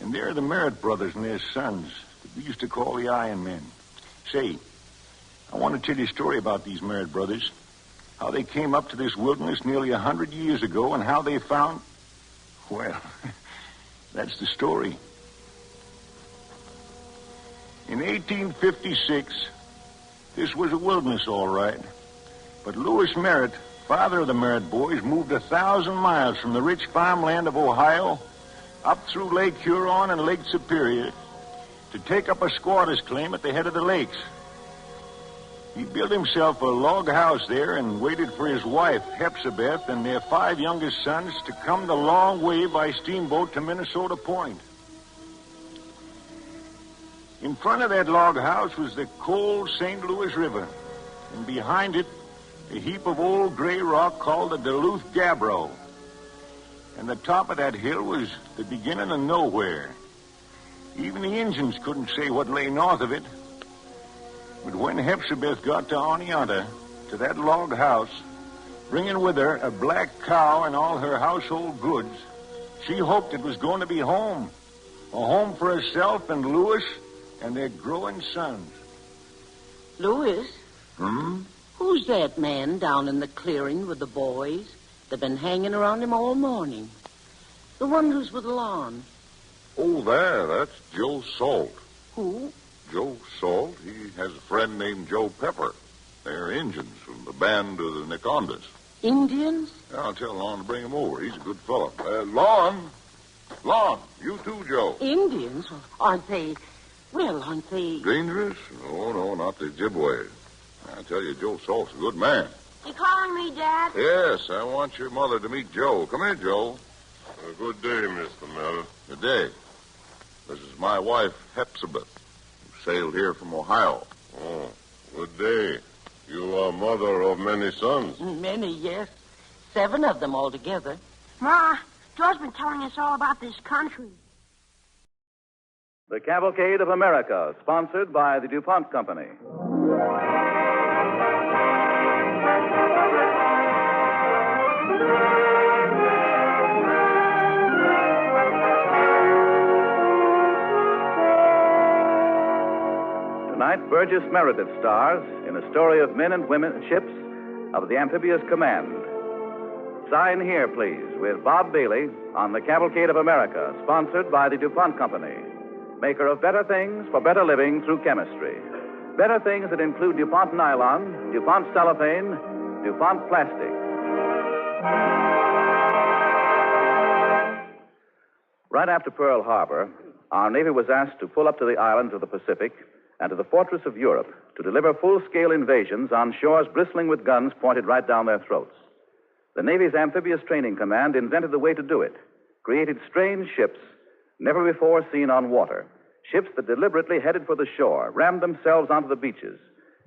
And there are the Merritt brothers and their sons that we used to call the Iron Men. Say, I want to tell you a story about these Merritt brothers, how they came up to this wilderness nearly 100 years ago and how they found... Well, that's the story. In 1856, this was a wilderness, all right. But Lewis Merritt, father of the Merritt boys, moved 1,000 miles from the rich farmland of Ohio up through Lake Huron and Lake Superior to take up a squatter's claim at the head of the lakes. He built himself a log house there and waited for his wife, Hepzibah, and their 5 youngest sons to come the long way by steamboat to Minnesota Point. In front of that log house was the cold St. Louis River, and behind it, a heap of old gray rock called the Duluth Gabbro. And the top of that hill was the beginning of nowhere. Even the Indians couldn't say what lay north of it. But when Hepzibah got to Oneonta, to that log house, bringing with her a black cow and all her household goods, she hoped it was going to be home. A home for herself and Louis and their growing sons. Louis? Who's that man down in the clearing with the boys? They've been hanging around him all morning. The one who's with Lon. Oh, that's Joe Salt. Who? Joe Salt. He has a friend named Joe Pepper. They're Indians from the band of the Nikondas. Indians? I'll tell Lon to bring him over. He's a good fellow. Lon, you too, Joe. Indians? Aren't they... Well, aren't they... Dangerous? No, not the Ojibways. I tell you, Joe Salt's a good man. You calling me, Dad? Yes, I want your mother to meet Joe. Come here, Joe. Good day, Mr. Merritt. Good day. This is my wife, Hepzibah, who sailed here from Ohio. Oh, good day. You are mother of many sons. Many, yes. 7 of them altogether. Ma, Joe's been telling us all about this country. The Cavalcade of America, sponsored by the DuPont Company. Tonight, Burgess Meredith stars in a story of men and women ships of the Amphibious Command. Sign here, please, with Bob Bailey on the Cavalcade of America, sponsored by the DuPont Company, maker of better things for better living through chemistry. Better things that include DuPont nylon, DuPont cellophane, DuPont plastic. Right after Pearl Harbor, our Navy was asked to pull up to the islands of the Pacific and to the fortress of Europe to deliver full-scale invasions on shores bristling with guns pointed right down their throats. The Navy's Amphibious Training Command invented the way to do it, created strange ships never before seen on water, ships that deliberately headed for the shore, rammed themselves onto the beaches,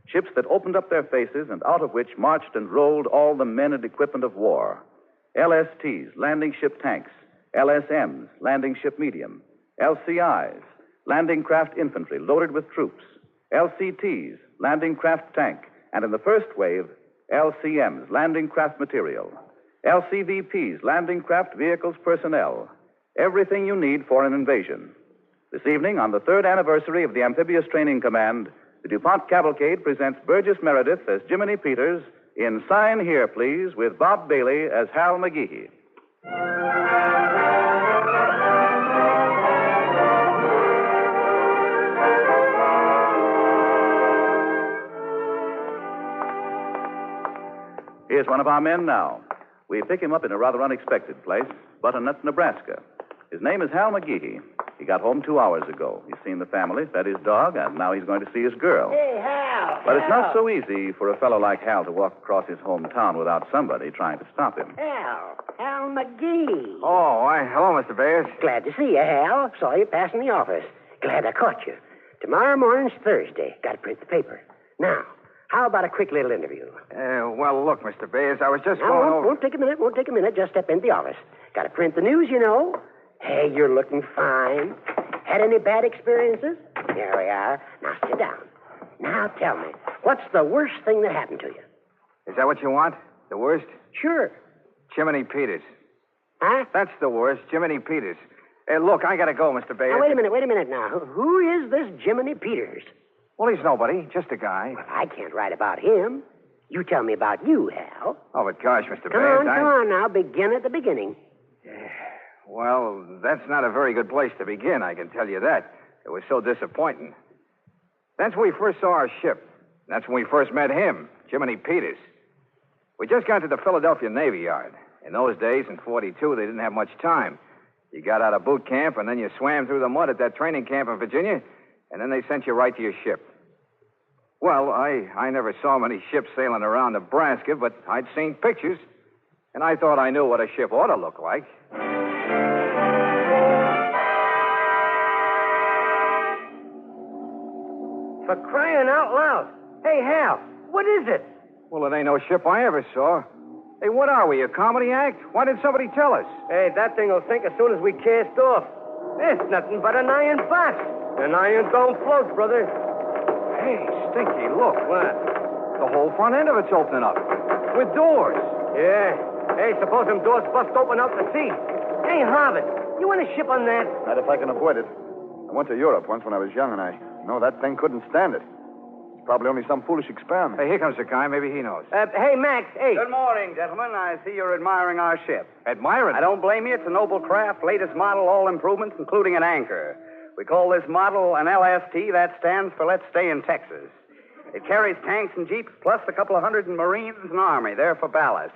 ships that opened up their faces and out of which marched and rolled all the men and equipment of war. LSTs, landing ship tanks, LSMs, landing ship medium, LCIs, landing craft infantry loaded with troops, LCTs, landing craft tank, and in the first wave, LCMs, landing craft material, LCVPs, landing craft vehicles personnel, everything you need for an invasion. This evening, on the third anniversary of the Amphibious Training Command, the DuPont Cavalcade presents Burgess Meredith as Jiminy Peters in Sign Here, Please, with Bob Bailey as Hal McGehee. Here's one of our men now. We pick him up in a rather unexpected place, Butternut, Nebraska. His name is Hal McGehee. He got home 2 hours ago. He's seen the family, fed his dog, and now he's going to see his girl. Hey, Hal. But it's not so easy for a fellow like Hal to walk across his hometown without somebody trying to stop him. Hal McGee. Oh, why, hello, Mr. Bayers. Glad to see you, Hal. Saw you passing the office. Glad I caught you. Tomorrow morning's Thursday. Got to print the paper. Now, how about a quick little interview? Well, look, Mr. Bayers, I was just Now, going over... Won't take a minute. Just step into the office. Got to print the news, you know. Hey, you're looking fine. Had any bad experiences? There we are. Now, sit down. Now, tell me, what's the worst thing that happened to you? Is that what you want? The worst? Sure. Jiminy Peters. Huh? That's the worst, Jiminy Peters. Hey, look, I gotta go, Mr. Bayers. Now, wait a minute now. Who is this Jiminy Peters? Well, he's nobody, just a guy. Well, I can't write about him. You tell me about you, Hal. Oh, but gosh, Mr. Come Bayers, on now. Begin at the beginning. Well, that's not a very good place to begin, I can tell you that. It was so disappointing. That's when we first saw our ship. That's when we first met him, Jiminy Peters. We just got to the Philadelphia Navy Yard. In those days, in 42, they didn't have much time. You got out of boot camp, and then you swam through the mud at that training camp in Virginia, and then they sent you right to your ship. Well, I never saw many ships sailing around Nebraska, but I'd seen pictures, and I thought I knew what a ship ought to look like. For crying out loud. Hey, Hal, what is it? Well, it ain't no ship I ever saw. Hey, what are we, a comedy act? Why didn't somebody tell us? Hey, that thing will sink as soon as we cast off. It's nothing but an iron box. An iron don't float, brother. Hey, Stinky, look. What? The whole front end of it's opening up. With doors. Yeah. Hey, suppose them doors bust open out to sea. Hey, Harvard, you want a ship on that? Not if I can avoid it. I went to Europe once when I was young, and I know that thing couldn't stand it. It's probably only some foolish experiment. Hey, here comes the guy. Maybe he knows. Hey, Max, hey. Good morning, gentlemen. I see you're admiring our ship. Admiring? I don't blame you. It's a noble craft, latest model, all improvements, including an anchor. We call this model an LST. That stands for Let's Stay in Texas. It carries tanks and jeeps, plus a couple of hundred Marines and Army. They're for ballast.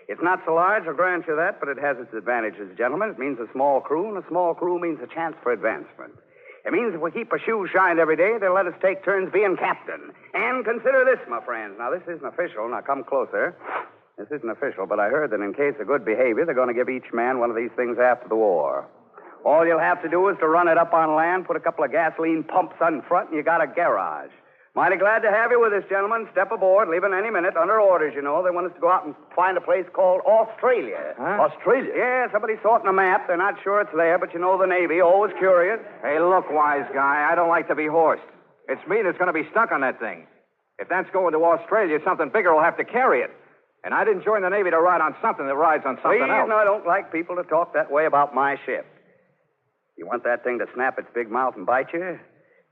It's not so large, I'll grant you that, but it has its advantages, gentlemen. It means a small crew, and a small crew means a chance for advancement. It means if we keep our shoes shined every day, they'll let us take turns being captain. And consider this, my friends. Now, this isn't official. Now, come closer. This isn't official, but I heard that in case of good behavior, they're going to give each man one of these things after the war. All you'll have to do is to run it up on land, put a couple of gasoline pumps on front, and you got a garage. Mighty glad to have you with us, gentlemen. Step aboard, leaving any minute. Under orders, you know. They want us to go out and find a place called Australia. Huh? Australia? Yeah, somebody sorting a map. They're not sure it's there, but you know the Navy, always curious. Hey, look, wise guy, I don't like to be horsed. It's me that's going to be stuck on that thing. If that's going to Australia, something bigger will have to carry it. And I didn't join the Navy to ride on something that rides on something else. I don't like people to talk that way about my ship. You want that thing to snap its big mouth and bite you?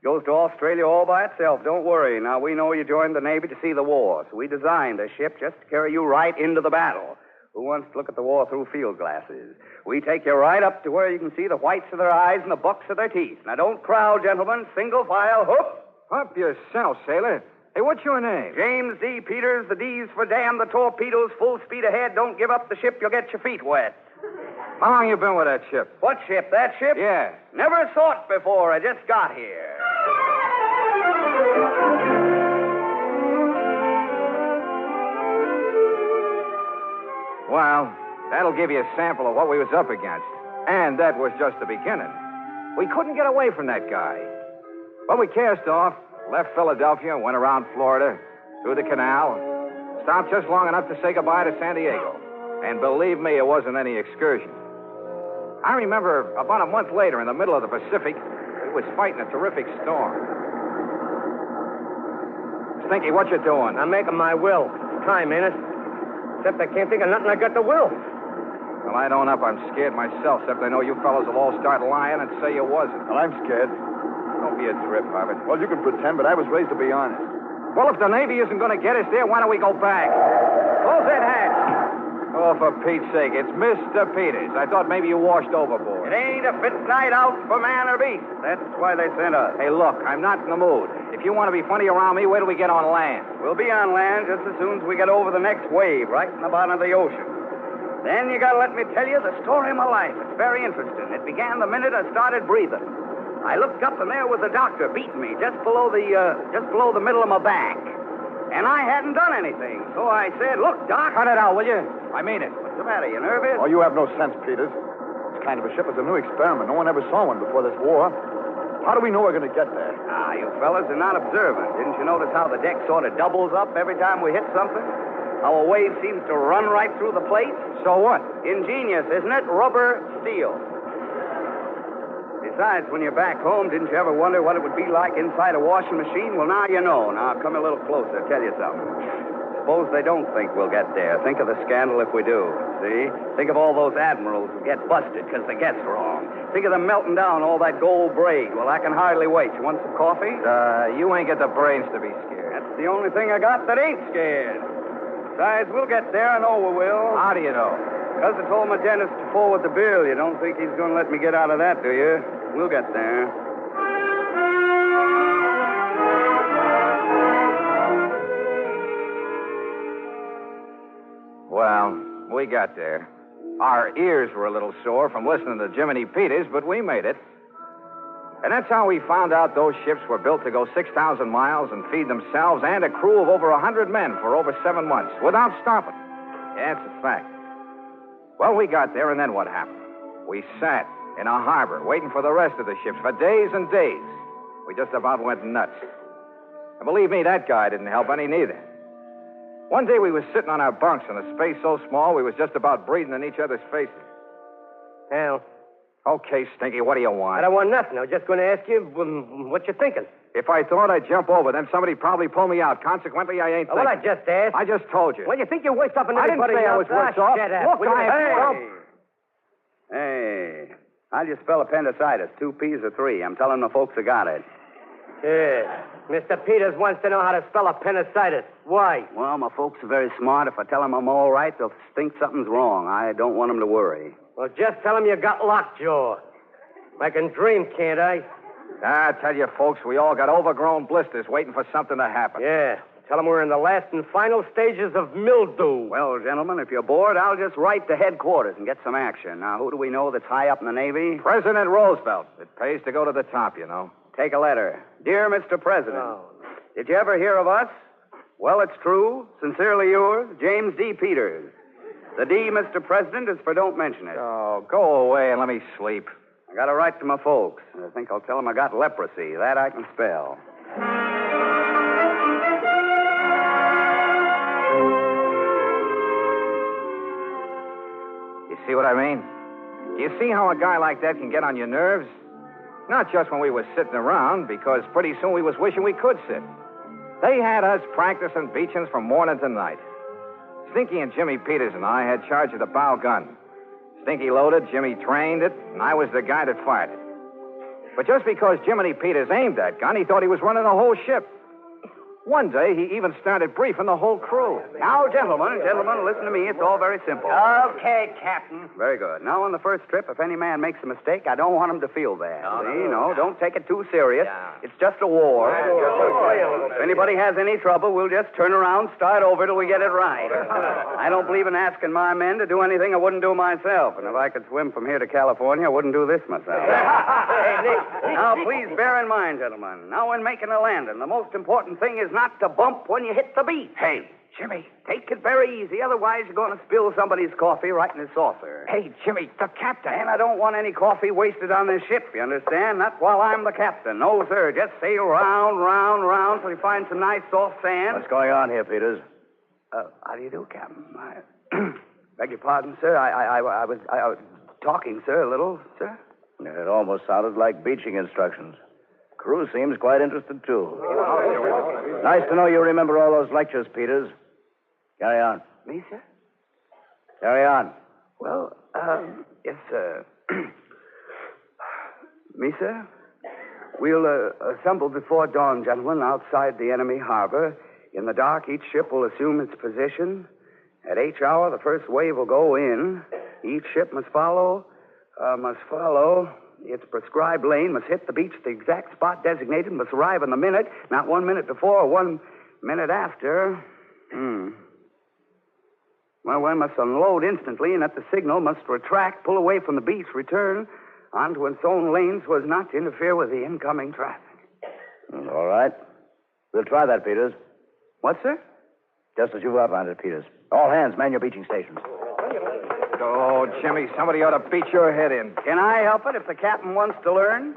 Goes to Australia all by itself. Don't worry. Now, we know you joined the Navy to see the war, so we designed a ship just to carry you right into the battle. Who wants to look at the war through field glasses? We take you right up to where you can see the whites of their eyes and the bucks of their teeth. Now, don't crowd, gentlemen. Single file, hoop. Up yourself, sailor. Hey, what's your name? James D. Peters. The D's for damn. The torpedoes. Full speed ahead. Don't give up the ship. You'll get your feet wet. How long you been with that ship? What ship? That ship? Yeah. Never saw it before. I just got here. Well, that'll give you a sample of what we was up against. And that was just the beginning. We couldn't get away from that guy. But we cast off, left Philadelphia, went around Florida, through the canal, stopped just long enough to say goodbye to San Diego. And believe me, it wasn't any excursion. I remember about a month later, in the middle of the Pacific, we was fighting a terrific storm. Stinky, what you doing? I'm making my will. Time, ain't it? Except I can't think of nothing I got to will. Well, I don't up. I'm scared myself, except I know you fellas will all start lying and say you wasn't. Well, I'm scared. Don't be a trip, Harvard. Well, you can pretend, but I was raised to be honest. Well, if the Navy isn't going to get us there, why don't we go back? Close that hatch. Oh, for Pete's sake, it's Mr. Peters. I thought maybe you washed overboard. It ain't a fit night out for man or beast. That's why they sent us. Hey, look, I'm not in the mood. If you want to be funny around me, wait till we get on land. We'll be on land just as soon as we get over the next wave, right in the bottom of the ocean. Then you gotta let me tell you the story of my life. It's very interesting. It began the minute I started breathing. I looked up and there was a doctor beating me just below the middle of my back. And I hadn't done anything. So I said, "Look, Doc." Cut it out, will you? I mean it. What's the matter? You nervous? Oh, you have no sense, Peters. This kind of a ship is a new experiment. No one ever saw one before this war. How do we know we're going to get there? Ah, you fellas are not observant. Didn't you notice how the deck sort of doubles up every time we hit something? How a wave seems to run right through the plate? So what? Ingenious, isn't it? Rubber, steel. Besides, when you're back home, didn't you ever wonder what it would be like inside a washing machine? Well, now you know. Now, come a little closer. I'll tell you something. Suppose they don't think we'll get there. Think of the scandal if we do. See? Think of all those admirals who get busted because they guessed wrong. Think of them melting down all that gold braid. Well, I can hardly wait. You want some coffee? You ain't got the brains to be scared. That's the only thing I got that ain't scared. Besides, we'll get there. I know we will. How do you know? Because I told my dentist to forward the bill. You don't think he's going to let me get out of that, do you? We'll get there. Well, we got there. Our ears were a little sore from listening to Jiminy Peters, but we made it. And that's how we found out those ships were built to go 6,000 miles and feed themselves and a crew of over 100 men for over 7 months without stopping. Yeah, it's a fact. Well, we got there, and then what happened? We sat in a harbor waiting for the rest of the ships for days and days. We just about went nuts. And believe me, that guy didn't help any neither. One day we was sitting on our bunks in a space so small we was just about breathing in each other's faces. Hell. Okay, Stinky, what do you want? I don't want nothing. I was just going to ask you what you're thinking. If I thought I'd jump over, then somebody'd probably pull me out. Consequently, I ain't Well, I thinking. just asked. I just told you. Well, you think you're worse off than I didn't everybody say I else? was worse off. Shut up. Look, Hey, how'd you spell appendicitis? 2 P's or 3? I'm telling the folks who got it. Yeah. Mr. Peters wants to know how to spell appendicitis. Why? Well, my folks are very smart. If I tell them I'm all right, they'll think something's wrong. I don't want them to worry. Well, just tell him you got lockjaw. I can dream, can't I? I tell you, folks, we all got overgrown blisters waiting for something to happen. Yeah. Tell him we're in the last and final stages of mildew. Well, gentlemen, if you're bored, I'll just write to headquarters and get some action. Now, who do we know that's high up in the Navy? President Roosevelt. It pays to go to the top, you know. Take a letter. Dear Mr. President, Did you ever hear of us? Well, it's true. Sincerely yours, James D. Peters. The D, Mr. President, is for don't mention it. Oh, go away and let me sleep. I got to write to my folks. I think I'll tell them I got leprosy. That I can spell. You see what I mean? You see how a guy like that can get on your nerves? Not just when we were sitting around, because pretty soon we was wishing we could sit. They had us practicing beachings from morning to night. Stinky and Jimmy Peters and I had charge of the bow gun. Stinky loaded, Jimmy trained it, and I was the guy that fired it. But just because Jiminy Peters aimed that gun, he thought he was running the whole ship. One day, he even started briefing the whole crew. Now, gentlemen, listen to me. It's all very simple. Okay, Captain. Very good. Now, on the first trip, if any man makes a mistake, I don't want him to feel bad. No, don't take it too serious. It's just a war. If anybody has any trouble, we'll just turn around, start over till we get it right. I don't believe in asking my men to do anything I wouldn't do myself. And if I could swim from here to California, I wouldn't do this myself. Now, please bear in mind, gentlemen, now when making a landing, the most important thing is not to bump when you hit the beach. Hey, Jimmy. Take it very easy, otherwise you're going to spill somebody's coffee right in his saucer. Hey, Jimmy, the captain. And I don't want any coffee wasted on this ship, you understand? Not while I'm the captain. No, sir. Just sail round till you find some nice soft sand. What's going on here, Peters? How do you do, Captain? Beg your pardon, sir. I was talking, sir, a little, sir. It almost sounded like beaching instructions. Crew seems quite interested, too. Nice to know you remember all those lectures, Peters. Carry on. Me, sir? Carry on. Well, yes, sir. Me, sir? We'll assemble before dawn, gentlemen, outside the enemy harbor. In the dark, each ship will assume its position. At each hour, the first wave will go in. Each ship must follow its prescribed lane, must hit the beach at the exact spot designated, must arrive in the minute, not 1 minute before or 1 minute after. Well, one must unload instantly, and at the signal must retract, pull away from the beach, return onto its own lanes so as not to interfere with the incoming traffic. All right. We'll try that, Peters. What, sir? Just as you've outlined it, Peters. All hands, man your beaching stations. Oh, Jimmy, somebody ought to beat your head in. Can I help it if the captain wants to learn?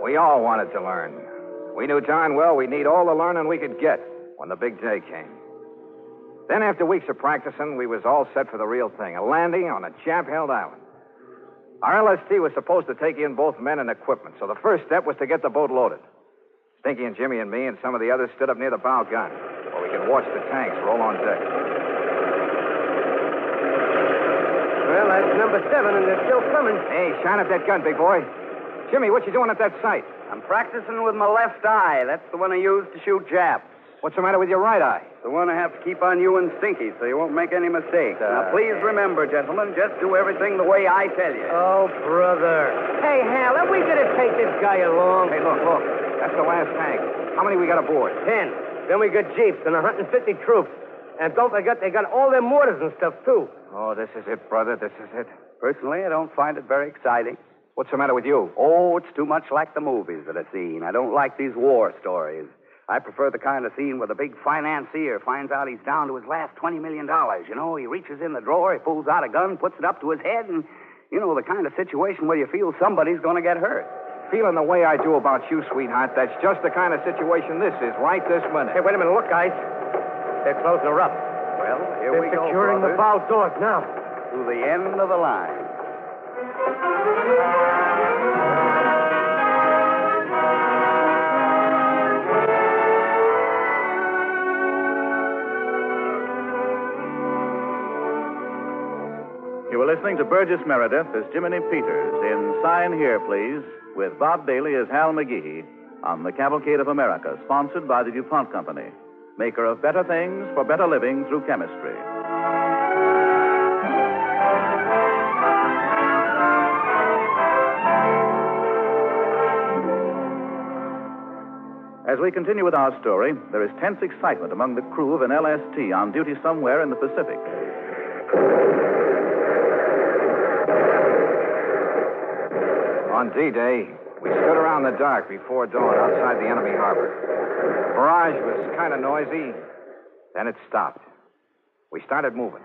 We all wanted to learn. We knew darn well we'd need all the learning we could get when the big day came. Then, after weeks of practicing, we was all set for the real thing, a landing on a Jap-held island. Our LST was supposed to take in both men and equipment, so the first step was to get the boat loaded. Stinky and Jimmy and me and some of the others stood up near the bow gun, where we could watch the tanks roll on deck. Well, that's number 7, and they're still coming. Hey, shine up that gun, big boy. Jimmy, what you doing at that sight? I'm practicing with my left eye. That's the one I use to shoot Japs. What's the matter with your right eye? The one I have to keep on you and Stinky so you won't make any mistakes. Now, please remember, gentlemen, just do everything the way I tell you. Oh, brother. Hey, Hal, are we going to take this guy along? Hey, look. That's the last tank. How many we got aboard? 10. Then we got jeeps and 150 troops. And don't forget, they got all their mortars and stuff, too. Oh, this is it, brother. This is it. Personally, I don't find it very exciting. What's the matter with you? Oh, it's too much like the movies that I've seen. I don't like these war stories. I prefer the kind of scene where the big financier finds out he's down to his last $20 million. You know, he reaches in the drawer, he pulls out a gun, puts it up to his head, and, you know, the kind of situation where you feel somebody's going to get hurt. Feeling the way I do about you, sweetheart, that's just the kind of situation this is right this minute. Hey, wait a minute. Look, guys. They're closing her up. Well, here we go, securing the bow doors now. To the end of the line. You were listening to Burgess Meredith as Jiminy Peters in Sign Here, Please, with Bob Bailey as Hal McGee on the Cavalcade of America, sponsored by the DuPont Company, maker of better things for better living through chemistry. As we continue with our story, there is tense excitement among the crew of an LST on duty somewhere in the Pacific. On D-Day, we stood around the dark before dawn outside the enemy harbor. The barrage was kind of noisy. Then it stopped. We started moving.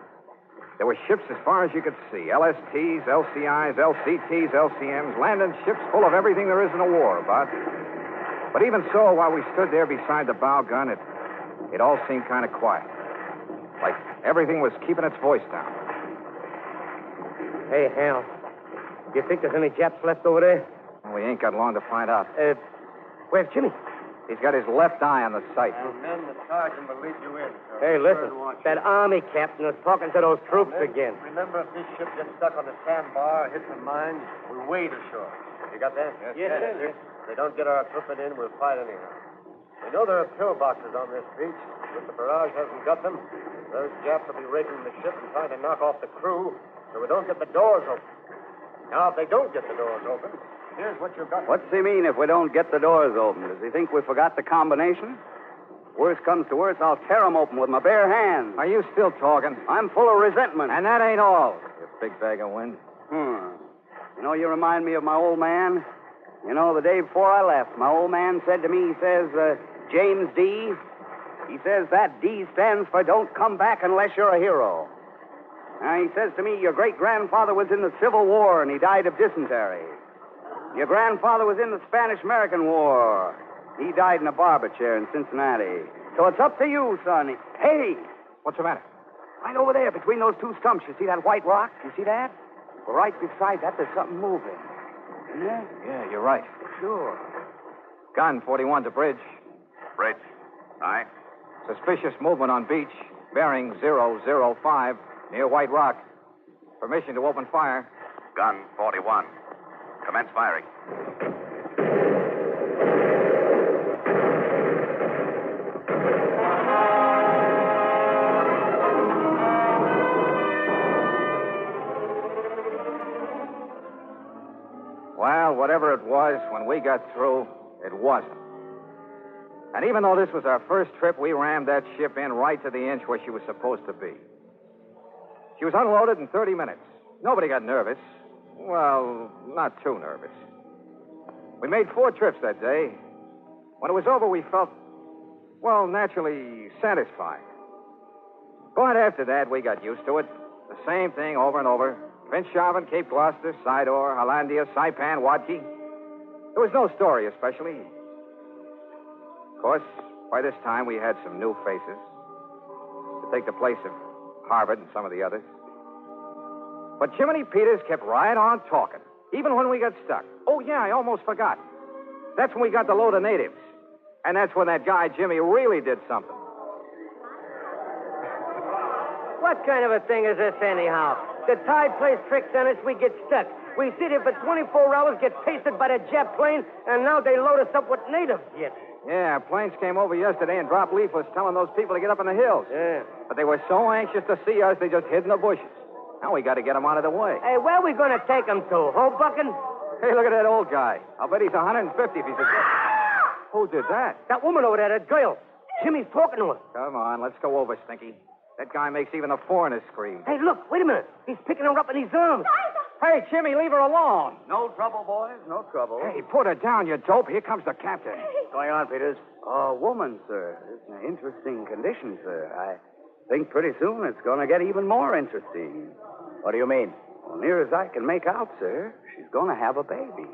There were ships as far as you could see. LSTs, LCIs, LCTs, LCMs, landing ships full of everything there is in a war about. But even so, while we stood there beside the bow gun, it all seemed kind of quiet. Like everything was keeping its voice down. Hey, Hal. Do you think there's any Japs left over there? Well, we ain't got long to find out. Where's Jimmy? He's got his left eye on the sight. And then the sergeant will lead you in, sir. Hey, listen. That army captain is talking to those troops again. Remember, if this ship gets stuck on the sandbar or hits a mine, we wade ashore. You got that? Yes, sir. If they don't get our equipment in, we'll fight anyhow. We know there are pillboxes on this beach. If the barrage hasn't got them, those Japs will be raiding the ship and trying to knock off the crew so we don't get the doors open. Now, if they don't get the doors open, here's what you've got. What's he mean if we don't get the doors open? Does he think we forgot the combination? Worst comes to worst, I'll tear 'em open with my bare hands. Are you still talking? I'm full of resentment. And that ain't all, you big bag of wind. You know, you remind me of my old man. You know, the day before I left, my old man said to me, he says, James D., he says that D stands for don't come back unless you're a hero. Now, he says to me, your great-grandfather was in the Civil War and he died of dysentery. Your grandfather was in the Spanish-American War. He died in a barber chair in Cincinnati. So it's up to you, son. Hey! What's the matter? Right over there, between those two stumps. You see that white rock? You see that? Well, right beside that, there's something moving. Isn't there? Yeah, you're right. Sure. Gun 41 to bridge. Bridge. Aye. Suspicious movement on beach. Bearing 005 near White Rock. Permission to open fire. Gun 41. Commence firing. Well, whatever it was, when we got through, it wasn't. And even though this was our first trip, we rammed that ship in right to the inch where she was supposed to be. She was unloaded in 30 minutes. Nobody got nervous. Well, not too nervous. We made 4 trips that day. When it was over, we felt, well, naturally satisfied. But after that, we got used to it. The same thing over and over. Prince Charmant, Cape Gloucester, Sidor, Hollandia, Saipan, Wadki. There was no story, especially. Of course, by this time, we had some new faces to take the place of Harvard and some of the others. But Jiminy Peters kept right on talking, even when we got stuck. Oh, yeah, I almost forgot. That's when we got the load of natives. And that's when that guy, Jimmy, really did something. What kind of a thing is this, anyhow? The tide plays tricks on us, we get stuck. We sit here for 24 hours, get pasted by the Jap plane, and now they load us up with natives yet. Yeah, planes came over yesterday and dropped leaflets telling those people to get up in the hills. Yeah. But they were so anxious to see us, they just hid in the bushes. Now we got to get them out of the way. Hey, where are we going to take them to? Hoboken? Hey, look at that old guy. I'll bet he's 150 if he's a... Who did that? That woman over there, that girl. Jimmy's talking to her. Come on, let's go over, Stinky. That guy makes even the foreigners scream. Hey, look, wait a minute. He's picking her up in his arms. Hey, Jimmy, leave her alone. No trouble, boys, no trouble. Hey, put her down, you dope. Here comes the captain. What's going on, Peters? A woman, sir. It's an interesting condition, sir. I think pretty soon it's going to get even more interesting. What do you mean? Well, near as I can make out, sir, she's going to have a baby.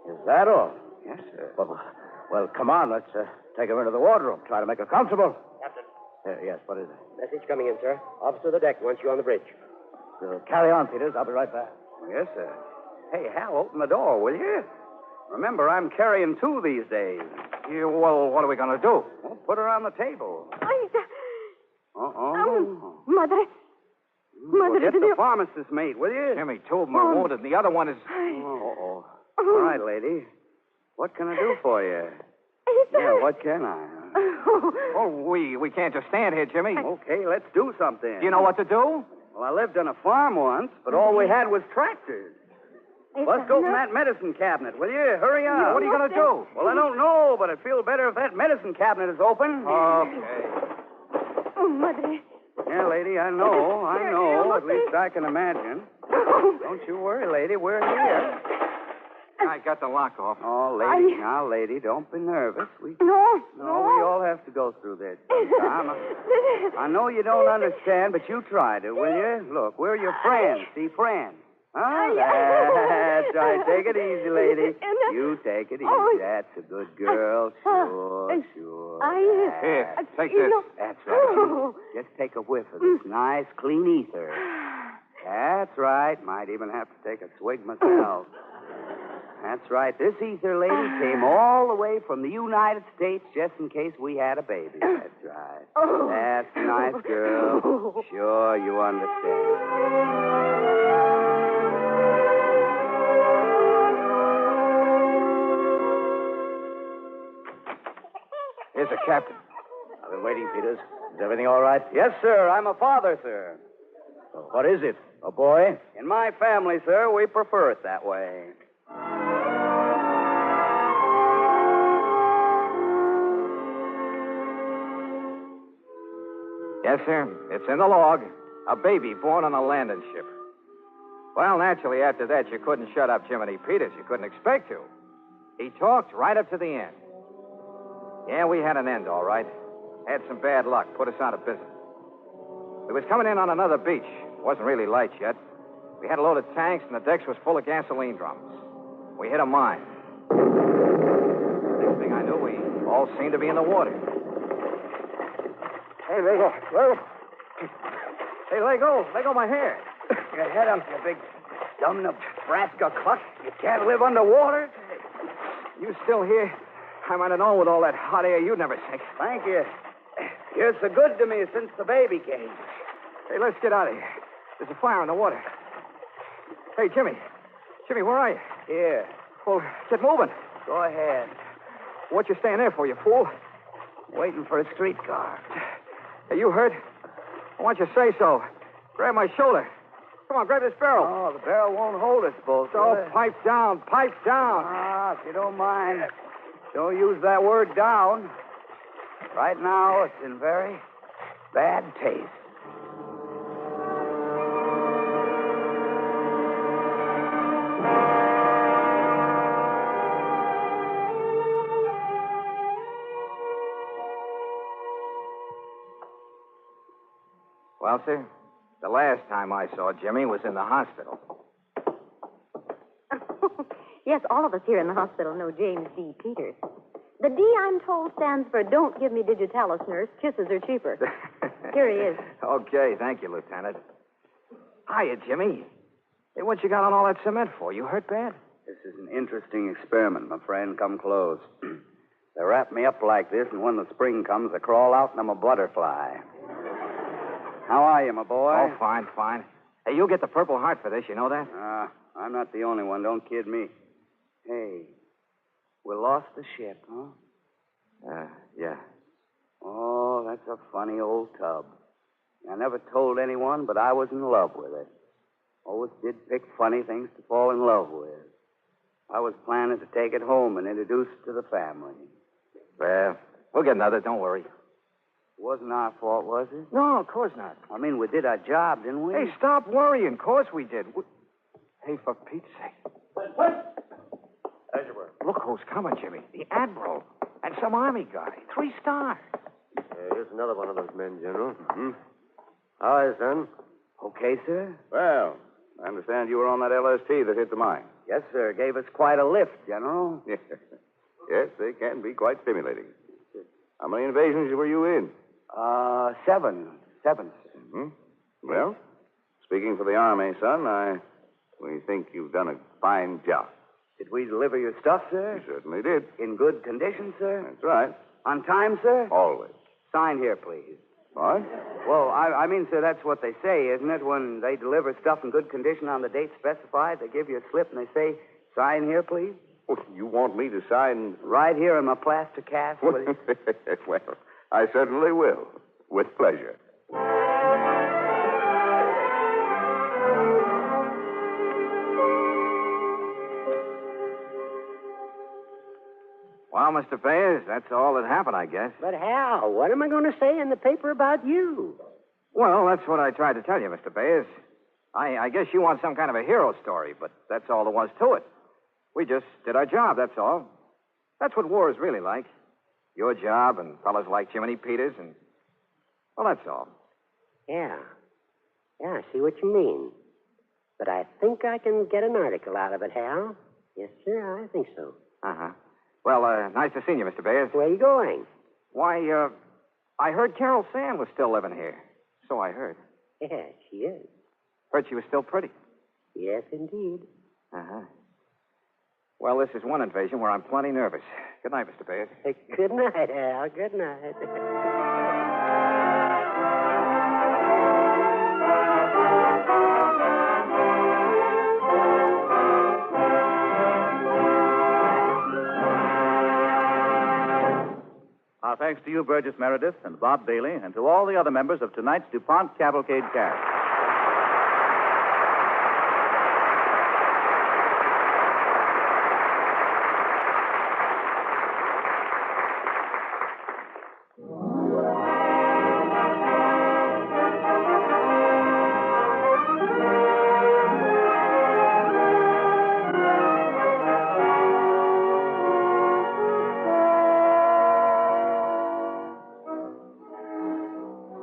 Is that all? Yes, sir. Well, come on. Let's take her into the wardroom. Try to make her comfortable. Captain. Yes, what is it? Message coming in, sir. Officer of the deck wants you on the bridge. Carry on, Peters. I'll be right back. Yes, sir. Hey, Hal, open the door, will you? Remember, I'm carrying 2 these days. Well, what are we going to do? Well, put her on the table. Mother. Well, get the pharmacist, mate, will you? Jimmy, 2 of them are wounded, and the other one is... All right, lady. What can I do for you? Yeah, what can I? Oh, we can't just stand here, Jimmy. Okay, let's do something. Do you know what to do? Well, I lived on a farm once, but all we had was tractors. Let's go from that medicine cabinet, will you? Hurry up. What are you going to do? Well, I don't know, but I'd feel better if that medicine cabinet is open. Okay. Oh, Mother. Yeah, lady, I know. At least I can imagine. Don't you worry, lady. We're here. I got the lock off. Oh, lady, now, lady, don't be nervous. No, we all have to go through this sometime. I know you don't understand, but you try to, will you? Look, we're your friends. See, friends. Huh? That's right. Take it easy, lady. You take it easy. That's a good girl. Sure. Here, take this. That's right. Just take a whiff of this nice, clean ether. That's right. Might even have to take a swig myself. That's right. This ether lady came all the way from the United States just in case we had a baby. That's right. That's a nice girl. Sure, you understand. Here's the captain. I've been waiting, Peters. Is everything all right? Yes, sir. I'm a father, sir. What is it? A boy? In my family, sir, we prefer it that way. Yes, sir. It's in the log. A baby born on a landing ship. Well, naturally, after that, you couldn't shut up Jiminy Peters. You couldn't expect to. He talked right up to the end. Yeah, we had an end, all right. Had some bad luck. Put us out of business. We was coming in on another beach. Wasn't really light yet. We had a load of tanks, and the decks was full of gasoline drums. We hit a mine. Next thing I knew, we all seemed to be in the water. Hey, Lego. Hey, Lego. Lego, my hair. Your head up, you big dumb Nebraska cluck. You can't live underwater. You still here? I might have known with all that hot air you'd never sink. Thank you. You're so good to me since the baby came. Hey, let's get out of here. There's a fire in the water. Hey, Jimmy. Jimmy, where are you? Here. Well, get moving. Go ahead. What you staying there for, you fool? Waiting for a streetcar. Hey, you hurt? Why don't you say so? Grab my shoulder. Come on, grab this barrel. Oh, the barrel won't hold us both. So, pipe down. Ah, if you don't mind. Don't use that word down. Right now, it's in very bad taste. Well, sir, the last time I saw Jimmy was in the hospital. Yes, all of us here in the hospital know James D. Peters. The D, I'm told, stands for Don't Give Me Digitalis, Nurse. Kisses are cheaper. Here he is. Okay, thank you, Lieutenant. Hiya, Jimmy. Hey, what you got on all that cement for? You hurt bad? This is an interesting experiment, my friend. Come close. They wrap me up like this, and when the spring comes, I crawl out and I'm a butterfly. How are you, my boy? Oh, fine. Hey, you'll get the Purple Heart for this, you know that? I'm not the only one. Don't kid me. Hey, we lost the ship, huh? Yeah. Oh, that's a funny old tub. I never told anyone, but I was in love with it. Always did pick funny things to fall in love with. I was planning to take it home and introduce it to the family. Well, we'll get another, don't worry. It wasn't our fault, was it? No, of course not. I mean, we did our job, didn't we? Hey, stop worrying. Of course we did. Hey, for Pete's sake. As you were. Look who's coming, Jimmy. The Admiral. And some Army guy. 3 stars. Here's another one of those men, General. Hi, son. Okay, sir? Well, I understand you were on that LST that hit the mine. Yes, sir. Gave us quite a lift, General. Yes, they can be quite stimulating. How many invasions were you in? 7. Well, speaking for the Army, son, we think you've done a fine job. Did we deliver your stuff, sir? You certainly did. In good condition, sir? That's right. On time, sir? Always. Sign here, please. What? Well, I mean, sir, that's what they say, isn't it? When they deliver stuff in good condition on the date specified, they give you a slip and they say, sign here, please? Well, you want me to sign? Right here in my plaster cast. Well, I certainly will. With pleasure. Well, Mr. Bayers, that's all that happened, I guess. But Hal, what am I going to say in the paper about you? Well, that's what I tried to tell you, Mr. Bayers. I guess you want some kind of a hero story, but that's all there was to it. We just did our job, that's all. That's what war is really like. Your job and fellas like Jiminy Peters and... Well, that's all. Yeah, I see what you mean. But I think I can get an article out of it, Hal. Yes, sir, I think so. Uh-huh. Well, nice to see you, Mr. Bayers. Where are you going? Why, I heard Carol Sand was still living here. So I heard. Yeah, she is. Heard she was still pretty. Yes, indeed. Uh-huh. Well, this is one invasion where I'm plenty nervous. Good night, Mr. Baird. Good night, Al. Good night. Our thanks to you, Burgess Meredith, and Bob Bailey, and to all the other members of tonight's DuPont Cavalcade cast.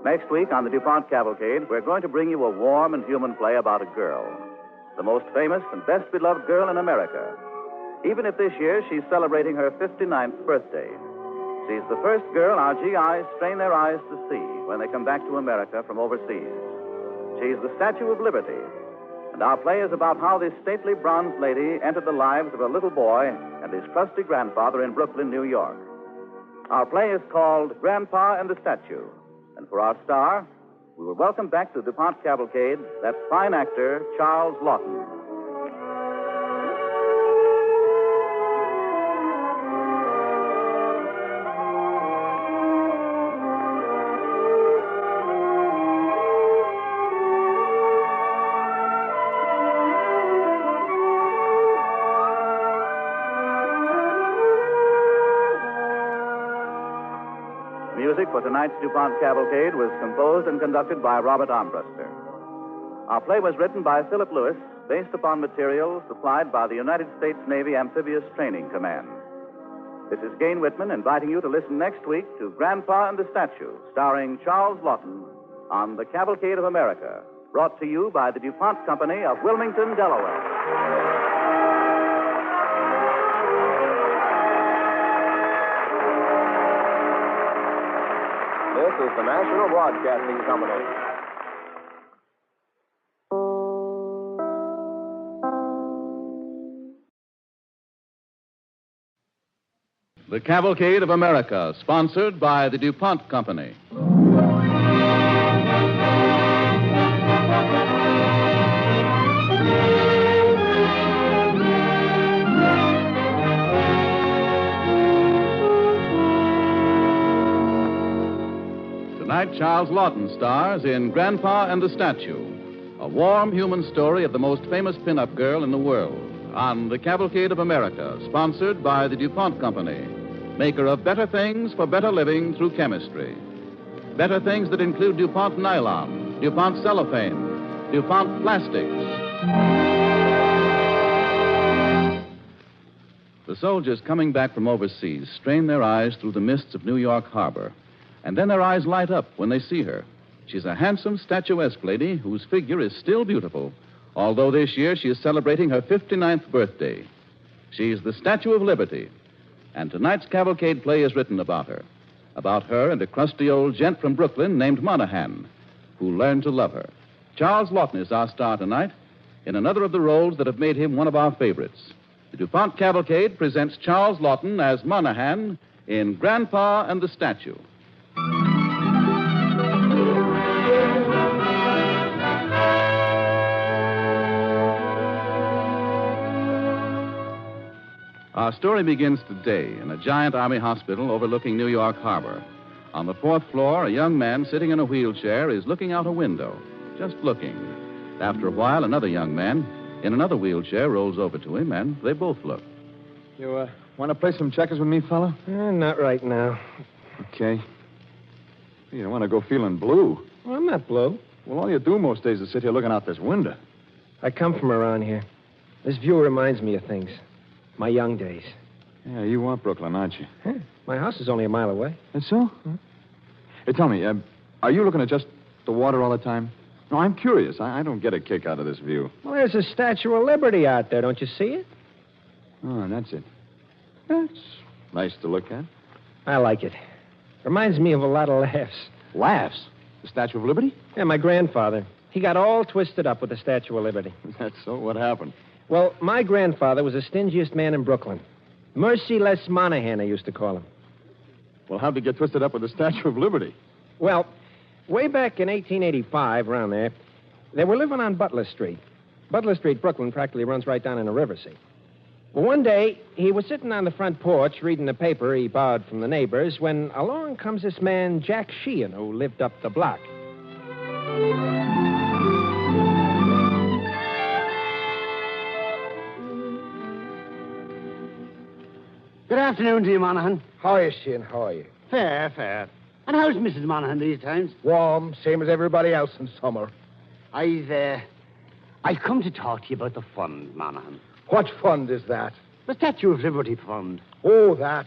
Next week on the DuPont Cavalcade, we're going to bring you a warm and human play about a girl, the most famous and best beloved girl in America. Even if this year she's celebrating her 59th birthday, she's the first girl our GIs strain their eyes to see when they come back to America from overseas. She's the Statue of Liberty, and our play is about how this stately bronze lady entered the lives of a little boy and his trusty grandfather in Brooklyn, New York. Our play is called Grandpa and the Statue. And for our star, we will welcome back to the DuPont Cavalcade that fine actor, Charles Lawton. Music for tonight's DuPont Cavalcade was composed and conducted by Robert Armbruster. Our play was written by Philip Lewis, based upon material supplied by the United States Navy Amphibious Training Command. This is Gain Whitman inviting you to listen next week to Grandpa and the Statue, starring Charles Lawton on the Cavalcade of America, brought to you by the DuPont Company of Wilmington, Delaware. This is the National Broadcasting Company. The Cavalcade of America, sponsored by the DuPont Company. Tonight, Charles Lawton stars in Grandpa and the Statue, a warm human story of the most famous pin-up girl in the world, on the Cavalcade of America, sponsored by the DuPont Company, maker of better things for better living through chemistry. Better things that include DuPont nylon, DuPont cellophane, DuPont plastics. The soldiers coming back from overseas strain their eyes through the mists of New York Harbor. And then their eyes light up when they see her. She's a handsome, statuesque lady whose figure is still beautiful, although this year she is celebrating her 59th birthday. She's the Statue of Liberty, and tonight's cavalcade play is written about her and a crusty old gent from Brooklyn named Monahan, who learned to love her. Charles Lawton is our star tonight in another of the roles that have made him one of our favorites. The DuPont Cavalcade presents Charles Lawton as Monahan in Grandpa and the Statue. Our story begins today in a giant Army hospital overlooking New York Harbor. On the 4th floor, a young man sitting in a wheelchair is looking out a window, just looking. After a while, another young man in another wheelchair rolls over to him, and they both look. You, want to play some checkers with me, fella? Not right now. Okay. You don't want to go feeling blue. Well, I'm not blue. Well, all you do most days is sit here looking out this window. I come from around here. This view reminds me of things. My young days. Yeah, you are Brooklyn, aren't you? Huh. My house is only a mile away. That's so? Hey, tell me, are you looking at just the water all the time? No, I'm curious. I don't get a kick out of this view. Well, there's a Statue of Liberty out there. Don't you see it? Oh, that's it. That's nice to look at. I like it. Reminds me of a lot of laughs. Laughs? The Statue of Liberty? Yeah, my grandfather. He got all twisted up with the Statue of Liberty. That's so? What happened? Well, my grandfather was the stingiest man in Brooklyn. Merciless Monahan, I used to call him. Well, how'd they get twisted up with the Statue of Liberty? Well, way back in 1885, around there, they were living on Butler Street. Butler Street, Brooklyn, practically runs right down in the river, see. Well, one day, he was sitting on the front porch reading the paper he borrowed from the neighbors when along comes this man, Jack Sheehan, who lived up the block. Good afternoon to you, Monaghan. How are you, Sheehan? How are you? Fair, fair. And how's Mrs. Monaghan these times? Warm, same as everybody else in summer. I've come to talk to you about the fund, Monaghan. What fund is that? The Statue of Liberty Fund. Oh, that.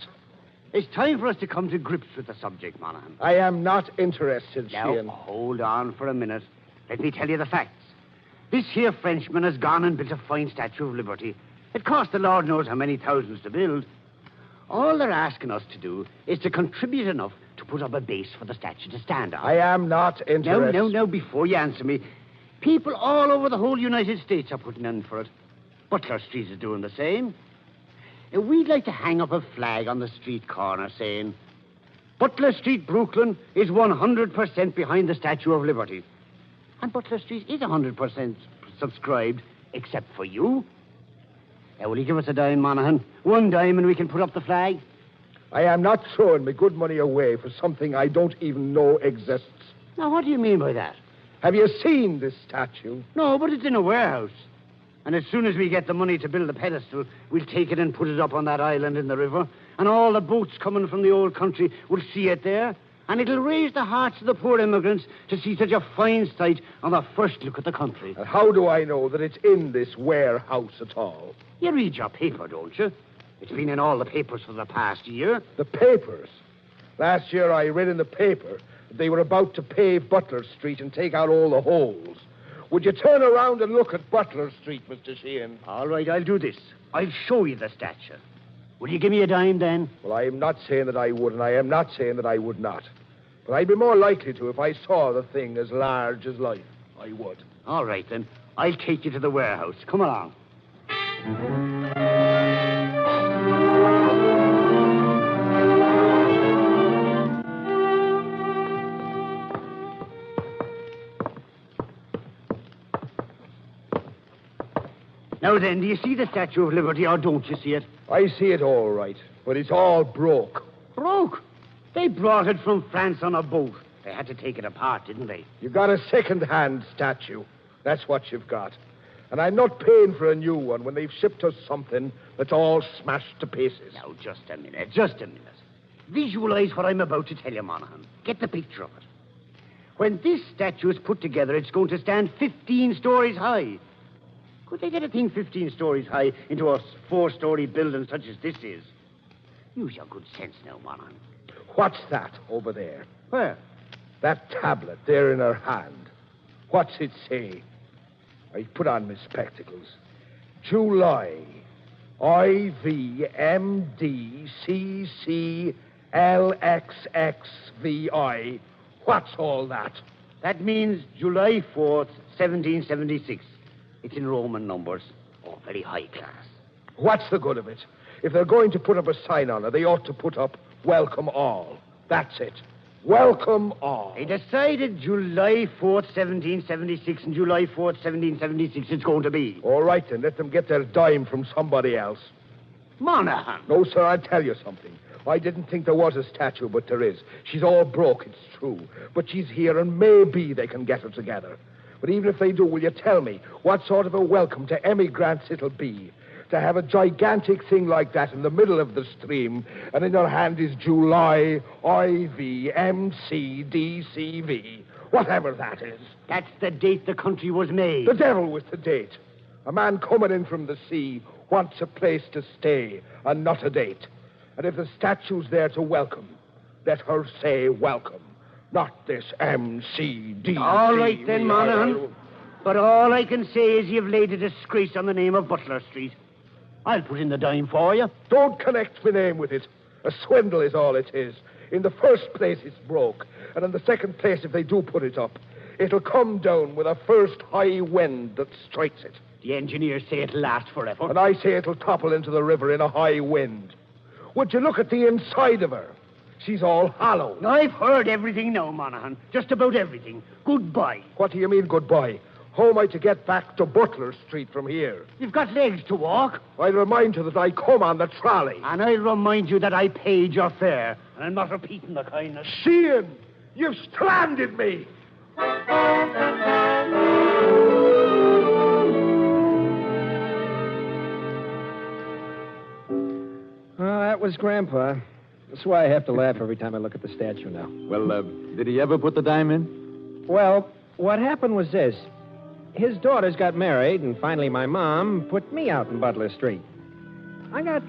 It's time for us to come to grips with the subject, Monaghan. I am not interested, Now, Sheehan. hold on for a minute. Let me tell you the facts. This here Frenchman has gone and built a fine Statue of Liberty. It cost the Lord knows how many thousands to build. All they're asking us to do is to contribute enough to put up a base for the statue to stand on. I am not interested. No, before you answer me. People all over the whole United States are putting in for it. Butler Street is doing the same. We'd like to hang up a flag on the street corner saying, Butler Street, Brooklyn, is 100% behind the Statue of Liberty. And Butler Street is 100% subscribed, except for you. Now, will you give us a dime, Monaghan? 1 dime and we can put up the flag? I am not throwing my good money away for something I don't even know exists. Now, what do you mean by that? Have you seen this statue? No, but it's in a warehouse. And as soon as we get the money to build the pedestal, we'll take it and put it up on that island in the river. And all the boats coming from the old country will see it there. And it'll raise the hearts of the poor immigrants to see such a fine sight on the first look at the country. And how do I know that it's in this warehouse at all? You read your paper, don't you? It's been in all the papers for the past year. The papers? Last year I read in the paper that they were about to pave Butler Street and take out all the holes. Would you turn around and look at Butler Street, Mr. Sheehan? All right, I'll do this. I'll show you the statue. Will you give me a dime, then? Well, I am not saying that I would, and I am not saying that I would not. But I'd be more likely to if I saw the thing as large as life. I would. All right, then. I'll take you to the warehouse. Come along. Now then, do you see the Statue of Liberty, or don't you see it? I see it all right, but it's all broke. Broke? They brought it from France on a boat. They had to take it apart, didn't they? You got a second-hand statue. That's what you've got. And I'm not paying for a new one when they've shipped us something that's all smashed to pieces. Now, just a minute. Visualize what I'm about to tell you, Monaghan. Get the picture of it. When this statue is put together, it's going to stand 15 stories high. Could they get a thing 15 stories high into a 4-story building such as this is? Use your good sense now, Monaghan. What's that over there? Where? That tablet there in her hand. What's it say? I put on my spectacles. July. IVMDCCLXXVI. What's all that? That means July 4th, 1776. It's in Roman numbers. Oh, very high class. What's the good of it? If they're going to put up a sign on it, they ought to put up Welcome All. That's it. Welcome all. They decided July 4th, 1776, and July 4th, 1776 it's going to be. All right, then. Let them get their dime from somebody else. Monaghan. No, sir, I'll tell you something. I didn't think there was a statue, but there is. She's all broke, it's true. But she's here, and maybe they can get her together. But even if they do, will you tell me what sort of a welcome to emigrants it'll be? To have a gigantic thing like that in the middle of the stream, and in her hand is July, IVMCDCV, whatever that is. That's the date the country was made. The devil with the date. A man coming in from the sea wants a place to stay, and not a date. And if the statue's there to welcome, let her say welcome, not this MCD. All right, then, Monaghan. But all I can say is you've laid a disgrace on the name of Butler Street. I'll put in the dime for you. Don't connect my name with it. A swindle is all it is. In the first place, it's broke. And in the second place, if they do put it up, it'll come down with a first high wind that strikes it. The engineers say it'll last forever. And I say it'll topple into the river in a high wind. Would you look at the inside of her? She's all hollow. I've heard everything now, Monaghan. Just about everything. Goodbye. What do you mean, goodbye? How am I to get back to Butler Street from here? You've got legs to walk. I'll remind you that I come on the trolley. And I'll remind you that I paid your fare. And I'm not repeating the kindness. Sheehan, you've stranded me. Well, that was Grandpa. That's why I have to laugh every time I look at the statue now. Well, did he ever put the dime in? Well, what happened was this. His daughters got married, and finally my mom put me out in Butler Street. I got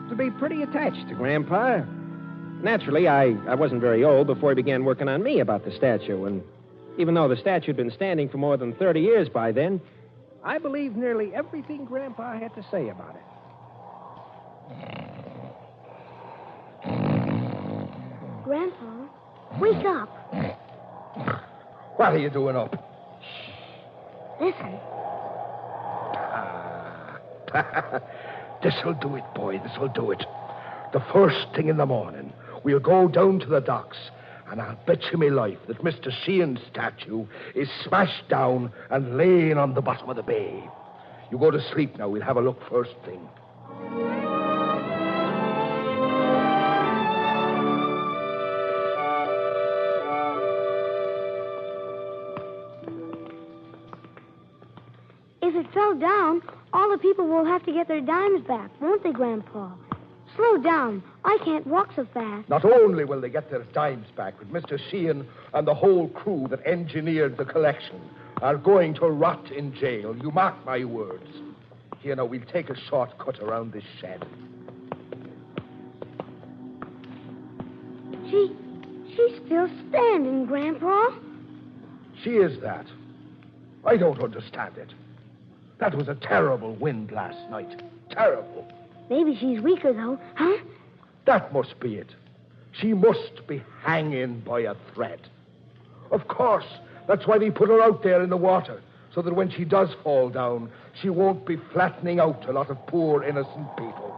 to be pretty attached to Grandpa. Naturally, I wasn't very old before he began working on me about the statue, and even though the statue had been standing for more than 30 years by then, I believed nearly everything Grandpa had to say about it. Grandpa, wake up. What are you doing up? Listen. This'll do it, boy. This'll do it. The first thing in the morning, we'll go down to the docks, and I'll bet you me life that Mr. Sheehan's statue is smashed down and laying on the bottom of the bay. You go to sleep now. We'll have a look first thing. If it fell down, all the people will have to get their dimes back, won't they, Grandpa? Slow down. I can't walk so fast. Not only will they get their dimes back, but Mr. Sheehan and the whole crew that engineered the collection are going to rot in jail. You mark my words. Here, now, we'll take a shortcut around this shed. She's still standing, Grandpa. She is that. I don't understand it. That was a terrible wind last night. Terrible. Maybe she's weaker, though, huh? That must be it. She must be hanging by a thread. Of course. That's why they put her out there in the water, so that when she does fall down, she won't be flattening out a lot of poor, innocent people.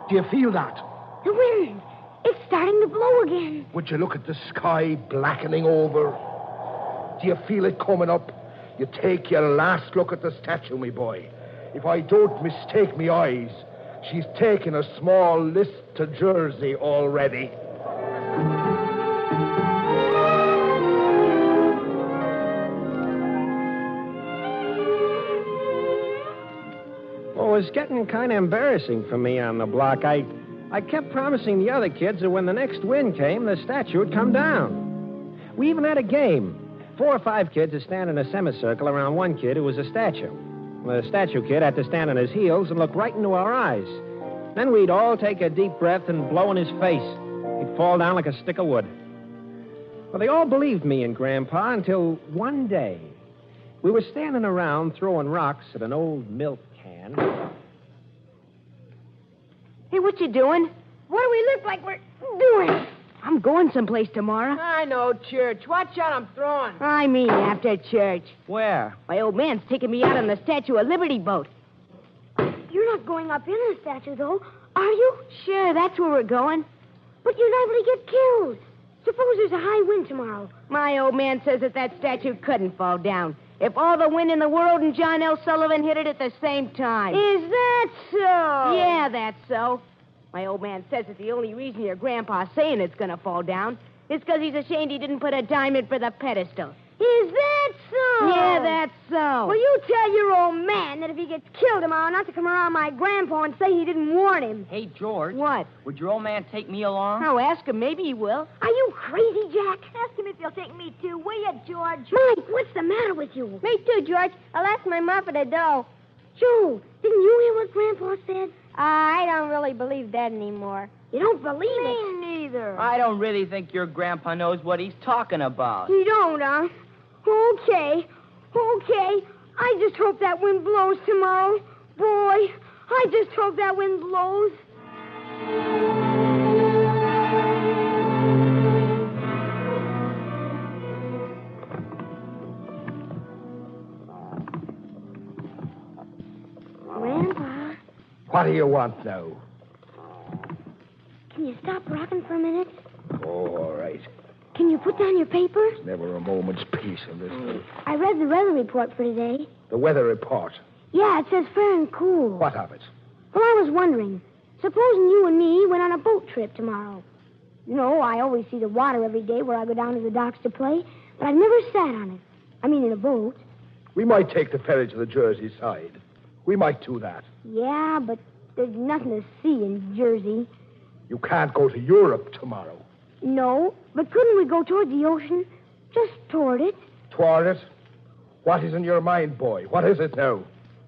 Do you feel that? The wind. It's starting to blow again. Would you look at the sky blackening over? Do you feel it coming up? You take your last look at the statue, me boy. If I don't mistake me eyes, she's taken a small list to Jersey already. Well, it was getting kind of embarrassing for me on the block. I kept promising the other kids that when the next wind came, the statue would come down. We even had a game. 4 or 5 kids would stand in a semicircle around one kid who was a statue. The statue kid had to stand on his heels and look right into our eyes. Then we'd all take a deep breath and blow in his face. He'd fall down like a stick of wood. Well, they all believed me and Grandpa until one day. We were standing around throwing rocks at an old milk can. Hey, what you doing? What do we look like we're doing? I'm going someplace tomorrow. I know, church. Watch out, I'm throwing. I mean after church. Where? My old man's taking me out on the Statue of Liberty boat. You're not going up in the statue, though, are you? Sure, that's where we're going. But you're liable to get killed. Suppose there's a high wind tomorrow. My old man says that statue couldn't fall down. If all the wind in the world and John L. Sullivan hit it at the same time. Is that so? Yeah, that's so. My old man says that the only reason your grandpa's saying it's going to fall down is because he's ashamed he didn't put a diamond for the pedestal. Is that so? Yeah, that's so. Well, you tell your old man that if he gets killed tomorrow, not to come around my grandpa and say he didn't warn him. Hey, George. What? Would your old man take me along? Oh, ask him. Maybe he will. Are you crazy, Jack? Ask him if he'll take me, too. Will you, George? Mike, what's the matter with you? Me, too, George. I'll ask my mom for the dough. Joe, didn't you hear what Grandpa said? I don't really believe that anymore. You don't believe it? Me neither. I don't really think your grandpa knows what he's talking about. You don't, huh? Okay. I just hope that wind blows tomorrow. Boy, I just hope that wind blows. What do you want now? Can you stop rocking for a minute? Oh, all right. Can you put down your papers? Never a moment's peace in this house. I read the weather report for today. The weather report. Yeah, it says fair and cool. What of it? Well, I was wondering, supposing you and me went on a boat trip tomorrow. You know, I always see the water every day where I go down to the docks to play, but I've never sat on it. I mean, in a boat. We might take the ferry to the Jersey side. We might do that. Yeah, but there's nothing to see in Jersey. You can't go to Europe tomorrow. No, but couldn't we go toward the ocean? Just toward it. Toward it? What is in your mind, boy? What is it now?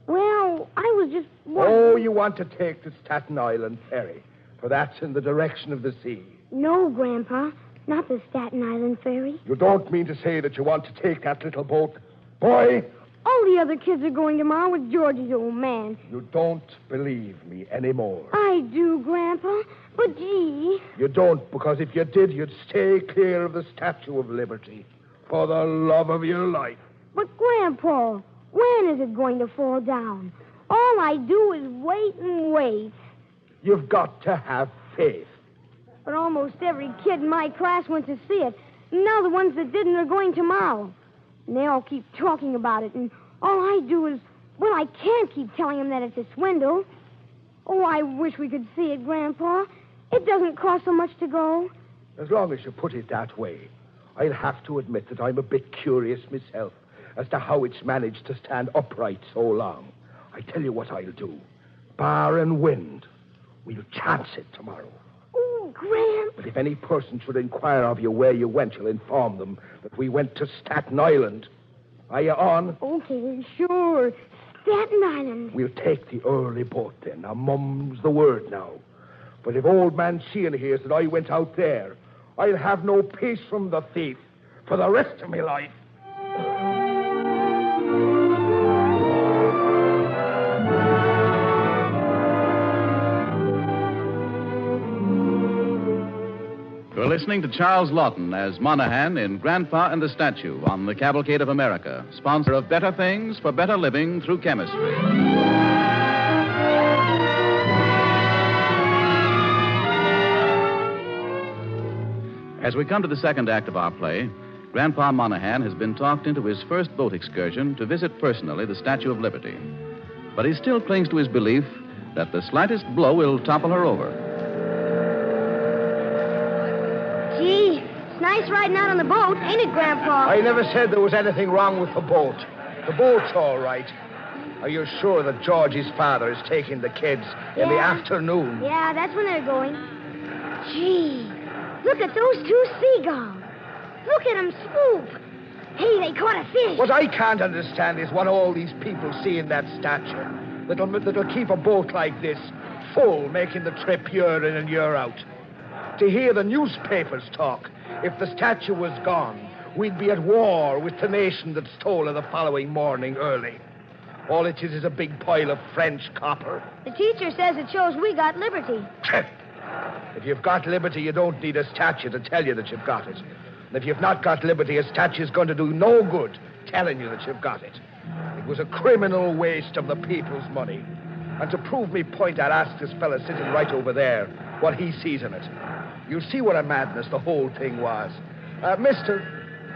Well, I was just Oh, you want to take the Staten Island ferry, for that's in the direction of the sea. No, Grandpa, not the Staten Island ferry. You don't mean to say that you want to take that little boat? Boy! All the other kids are going tomorrow with Georgie's old man. You don't believe me anymore. I do, Grandpa, but gee. You don't, because if you did, you'd stay clear of the Statue of Liberty. For the love of your life. But, Grandpa, when is it going to fall down? All I do is wait and wait. You've got to have faith. But almost every kid in my class went to see it. And now the ones that didn't are going tomorrow. And they all keep talking about it. And all I do is, well, I can't keep telling them that it's a swindle. Oh, I wish we could see it, Grandpa. It doesn't cost so much to go. As long as you put it that way, I'll have to admit that I'm a bit curious myself as to how it's managed to stand upright so long. I tell you what I'll do. Bar and wind, we'll chance it tomorrow. Oh, Gran. But if any person should inquire of you where you went, you'll inform them that we went to Staten Island. Are you on? Okay, sure. Staten Island. We'll take the early boat then. Now, mum's the word now. But if old man Sheehan hears that I went out there, I'll have no peace from the thief for the rest of my life. You're listening to Charles Lawton as Monahan in Grandpa and the Statue on the Cavalcade of America, sponsor of better things for better living through chemistry. As we come to the second act of our play, Grandpa Monahan has been talked into his first boat excursion to visit personally the Statue of Liberty. But he still clings to his belief that the slightest blow will topple her over. Gee, it's nice riding out on the boat, ain't it, Grandpa? I never said there was anything wrong with the boat. The boat's all right. Are you sure that Georgie's father is taking the kids in the afternoon? Yeah, that's when they're going. Gee, look at those two seagulls. Look at them swoop. Hey, they caught a fish. What I can't understand is what all these people see in that statue that'll keep a boat like this full, making the trip year in and year out. To hear the newspapers talk, if the statue was gone, we'd be at war with the nation that stole her the following morning early. All it is a big pile of French copper. The teacher says it shows we got liberty. If you've got liberty, you don't need a statue to tell you that you've got it. And if you've not got liberty, a statue's going to do no good telling you that you've got it. It was a criminal waste of the people's money. And to prove me point, I'll ask this fella sitting right over there what he sees in it. You'll see what a madness the whole thing was. Mister...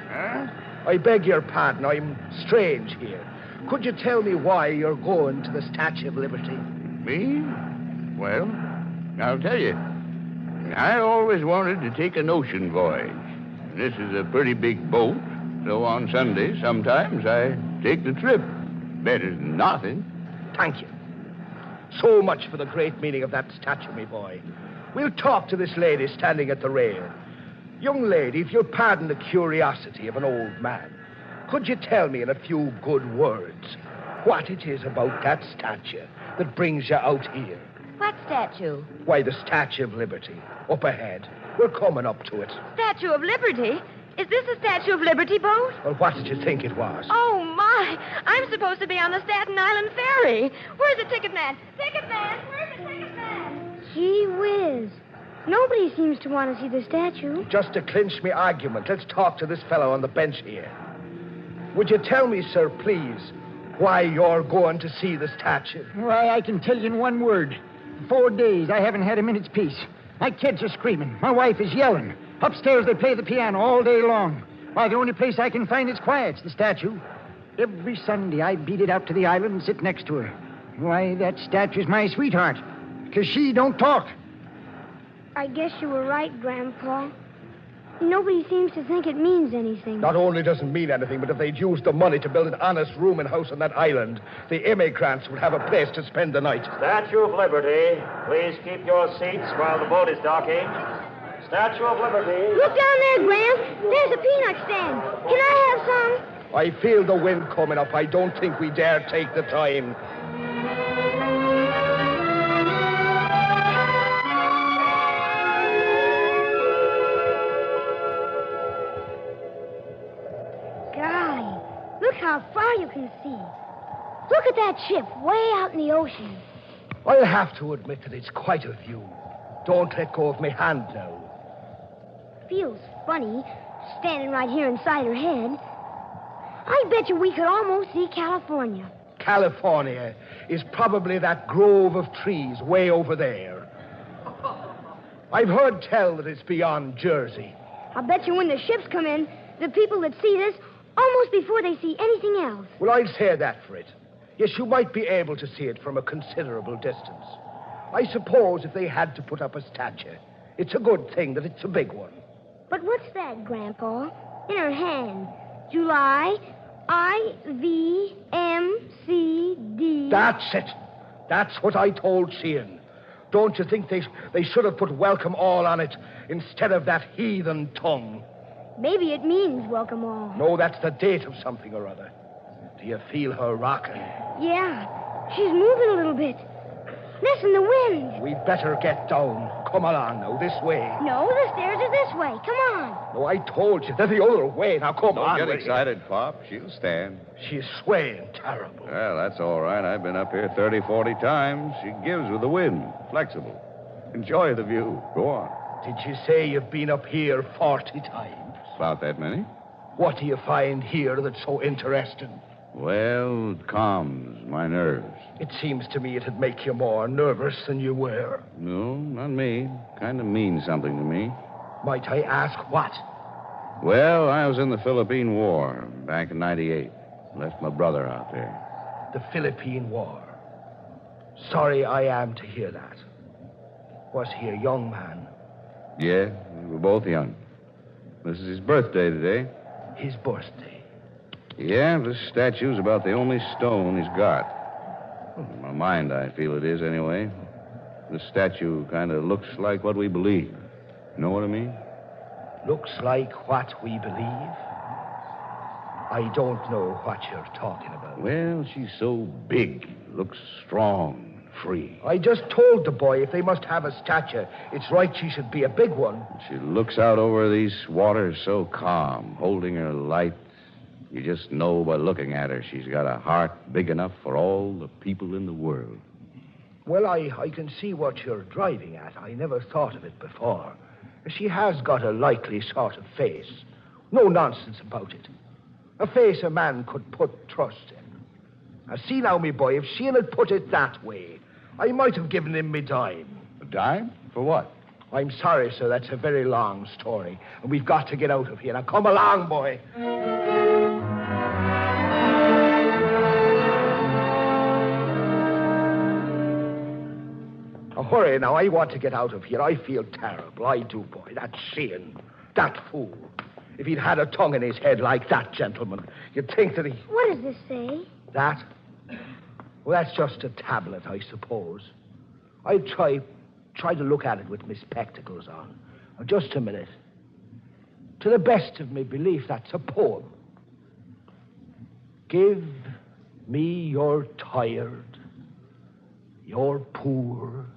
Huh? I beg your pardon, I'm strange here. Could you tell me why you're going to the Statue of Liberty? Me? Well, I'll tell you. I always wanted to take an ocean voyage. This is a pretty big boat, so on Sunday, sometimes I take the trip. Better than nothing. Thank you. So much for the great meaning of that statue, me boy. We'll talk to this lady standing at the rail. Young lady, if you'll pardon the curiosity of an old man, could you tell me in a few good words what it is about that statue that brings you out here? What statue? Why, the Statue of Liberty, up ahead. We're coming up to it. Statue of Liberty? Is this a Statue of Liberty boat? Well, what did you think it was? Oh, my. I'm supposed to be on the Staten Island ferry. Where's the ticket man? Ticket man! Where's the ticket man? Gee whiz. Nobody seems to want to see the statue. Just to clinch me argument, let's talk to this fellow on the bench here. Would you tell me, sir, please, Why you're going to see the statue? Why, I can tell you in one word. 4 days, I haven't had a minute's peace. My kids are screaming. My wife is yelling. Upstairs, they play the piano all day long. Why, the only place I can find is quiet's the statue. Every Sunday, I beat it out to the island and sit next to her. Why, that statue's my sweetheart. Because she don't talk. I guess you were right, Grandpa. Nobody seems to think it means anything. Not only doesn't mean anything, but if they'd used the money to build an honest rooming house on that island, the immigrants would have a place to spend the night. Statue of Liberty, please keep your seats while the boat is docking. Statue of Liberty. Look down there, Graham. There's a peanut stand. Can I have some? I feel the wind coming up. I don't think we dare take the time. Golly, look how far you can see. Look at that ship way out in the ocean. I'll have to admit that it's quite a view. Don't let go of my hand now. Feels funny, standing right here inside her head. I bet you we could almost see California. California is probably that grove of trees way over there. I've heard tell that it's beyond Jersey. I bet you when the ships come in, the people that see this almost before they see anything else. Well, I'd say that for it. Yes, you might be able to see it from a considerable distance. I suppose if they had to put up a statue, it's a good thing that it's a big one. But what's that, Grandpa? In her hand. July, IVMCD. That's it. That's what I told Sheehan. Don't you think they should have put welcome all on it instead of that heathen tongue? Maybe it means welcome all. No, that's the date of something or other. Do you feel her rocking? Yeah, she's moving a little bit. Listen, the wind. We'd better get down. Come along now, this way. No, the stairs are this way. Come on. No, I told you, they're the other way. Now, come on. Don't get excited, Pop. She'll stand. She's swaying terrible. Well, that's all right. I've been up here 30, 40 times. She gives with the wind. Flexible. Enjoy the view. Go on. Did you say you've been up here 40 times? About that many? What do you find here that's so interesting? Well, it calms my nerves. It seems to me it'd make you more nervous than you were. No, not me. Kind of means something to me. Might I ask what? Well, I was in the Philippine War back in 98. Left my brother out there. The Philippine War. Sorry I am to hear that. Was he a young man? Yeah, we were both young. This is his birthday today. His birthday? Yeah, this statue's about the only stone he's got. In my mind, I feel it is anyway. This statue kind of looks like what we believe. Know what I mean? Looks like what we believe? I don't know what you're talking about. Well, she's so big. Looks strong, free. I just told the boy if they must have a statue, it's right she should be a big one. She looks out over these waters so calm, holding her light. You just know by looking at her she's got a heart big enough for all the people in the world. Well, I can see what you're driving at. I never thought of it before. She has got a likely sort of face. No nonsense about it. A face a man could put trust in. Now, see now, me boy, if Sheehan had put it that way, I might have given him me dime. A dime? For what? I'm sorry, sir. That's a very long story. And we've got to get out of here. Now, come along, boy. Now, hurry now. I want to get out of here. I feel terrible. I do, boy. That Sheehan. That fool. If he'd had a tongue in his head like that, gentleman, you'd think that he... What does this say? That? Well, that's just a tablet, I suppose. I'll try to look at it with my spectacles on. Now, just a minute. To the best of my belief, that's a poem. Give me your tired, your poor,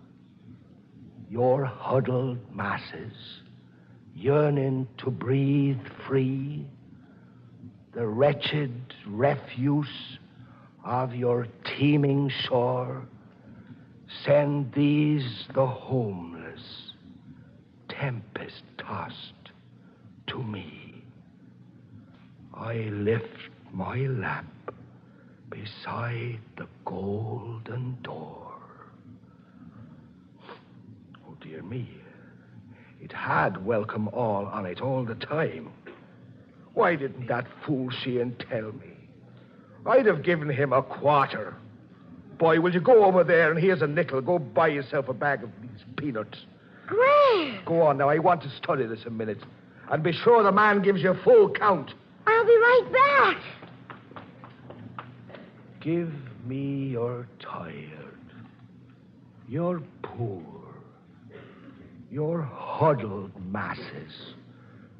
your huddled masses, yearning to breathe free, the wretched refuse of your teeming shore. Send these, the homeless, tempest-tossed, to me. I lift my lamp beside the golden door. Oh, dear me. It had welcome all on it all the time. Why didn't that fool Sheehan tell me? I'd have given him a quarter. Boy, will you go over there and here's a nickel. Go buy yourself a bag of these peanuts. Grant! Go on now. I want to study this a minute. And be sure the man gives you full count. I'll be right back. Give me your tired, your poor, your huddled masses,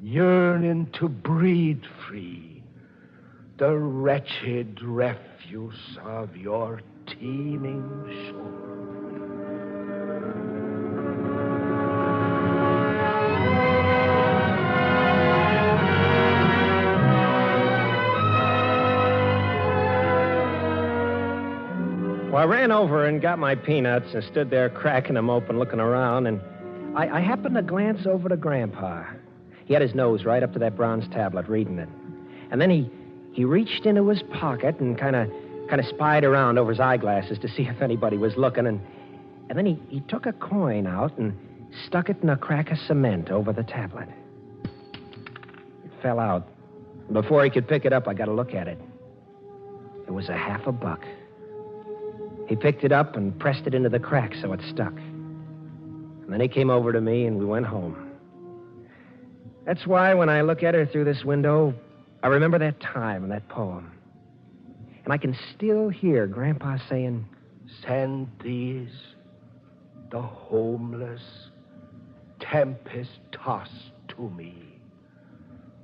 yearning to breathe free, the wretched refuse of your teeming shore. Well, I ran over and got my peanuts and stood there cracking them open, looking around, and I happened to glance over to Grandpa. He had his nose right up to that bronze tablet, reading it. And then he reached into his pocket and kind of spied around over his eyeglasses to see if anybody was looking, and then he took a coin out and stuck it in a crack of cement over the tablet. It fell out. Before he could pick it up, I got a look at it. It was $50. He picked it up and pressed it into the crack so it stuck. And then he came over to me and we went home. That's why when I look at her through this window, I remember that time and that poem. And I can still hear Grandpa saying, "Send these, the homeless, tempest-tossed to me.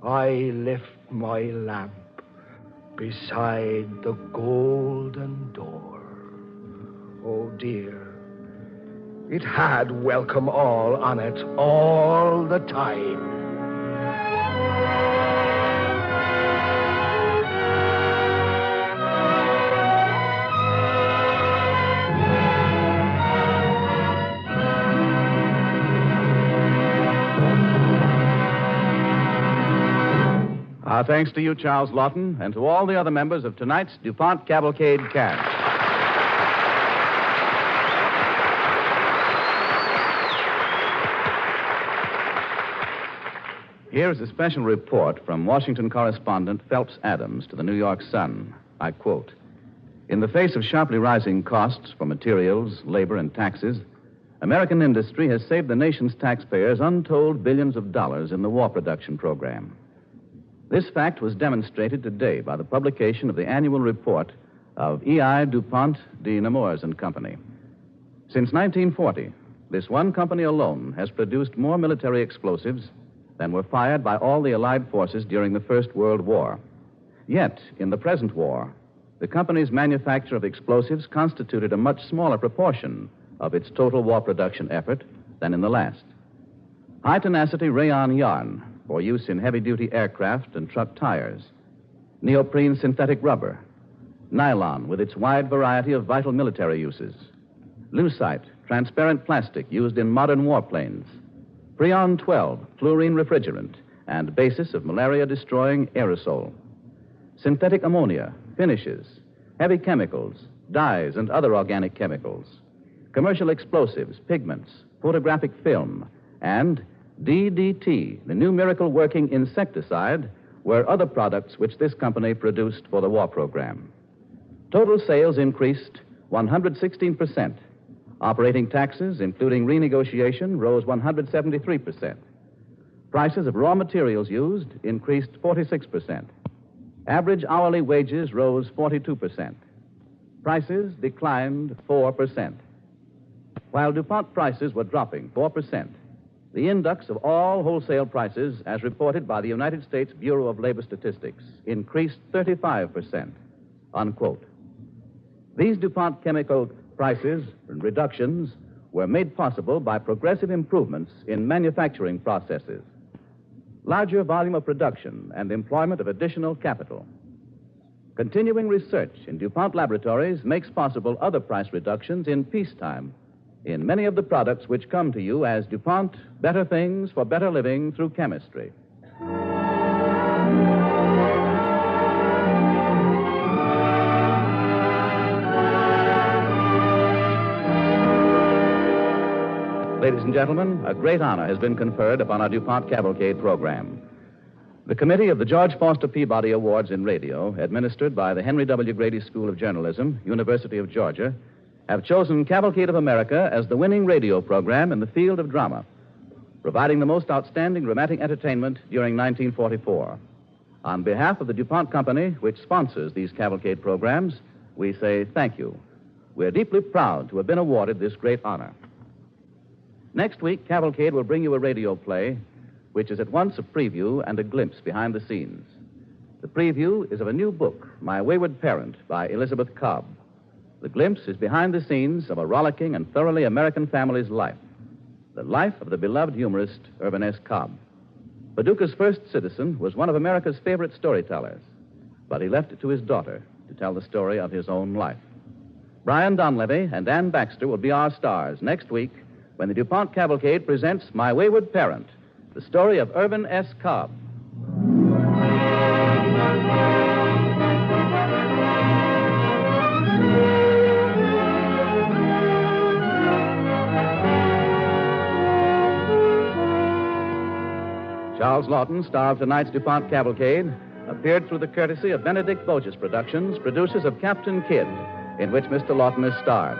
I lift my lamp beside the golden door." Oh, dear. It had welcome all on it all the time. Our thanks to you, Charles Lawton, and to all the other members of tonight's DuPont Cavalcade cast. Here is a special report from Washington correspondent Phelps Adams to the New York Sun. I quote, "In the face of sharply rising costs for materials, labor, and taxes, American industry has saved the nation's taxpayers untold billions of dollars in the war production program. This fact was demonstrated today by the publication of the annual report of E.I. DuPont de Nemours and Company. Since 1940, this one company alone has produced more military explosives than were fired by all the Allied forces during the First World War. Yet, in the present war, the company's manufacture of explosives constituted a much smaller proportion of its total war production effort than in the last. High-tenacity rayon yarn for use in heavy-duty aircraft and truck tires, neoprene synthetic rubber, nylon with its wide variety of vital military uses, lucite, transparent plastic used in modern warplanes, Freon 12, fluorine refrigerant, and basis of malaria-destroying aerosol, synthetic ammonia, finishes, heavy chemicals, dyes, and other organic chemicals, commercial explosives, pigments, photographic film, and DDT, the new miracle-working insecticide, were other products which this company produced for the war program. Total sales increased 116%. Operating taxes, including renegotiation, rose 173%. Prices of raw materials used increased 46%. Average hourly wages rose 42%. Prices declined 4%. While DuPont prices were dropping 4%, the index of all wholesale prices, as reported by the United States Bureau of Labor Statistics, increased 35%, unquote. These DuPont chemical prices and reductions were made possible by progressive improvements in manufacturing processes, larger volume of production, and employment of additional capital. Continuing research in DuPont laboratories makes possible other price reductions in peacetime in many of the products which come to you as DuPont Better Things for Better Living through Chemistry. Ladies and gentlemen, a great honor has been conferred upon our DuPont Cavalcade program. The committee of the George Foster Peabody Awards in Radio, administered by the Henry W. Grady School of Journalism, University of Georgia, have chosen Cavalcade of America as the winning radio program in the field of drama, providing the most outstanding dramatic entertainment during 1944. On behalf of the DuPont Company, which sponsors these Cavalcade programs, we say thank you. We're deeply proud to have been awarded this great honor. Next week, Cavalcade will bring you a radio play which is at once a preview and a glimpse behind the scenes. The preview is of a new book, My Wayward Parent, by Elizabeth Cobb. The glimpse is behind the scenes of a rollicking and thoroughly American family's life, the life of the beloved humorist Irvin S. Cobb. Paducah's first citizen was one of America's favorite storytellers, but he left it to his daughter to tell the story of his own life. Brian Donlevy and Ann Baxter will be our stars next week when the DuPont Cavalcade presents My Wayward Parent, the story of Irvin S. Cobb. Charles Lawton, star of tonight's DuPont Cavalcade, appeared through the courtesy of Benedict Bogus Productions, producers of Captain Kidd, in which Mr. Lawton has starred.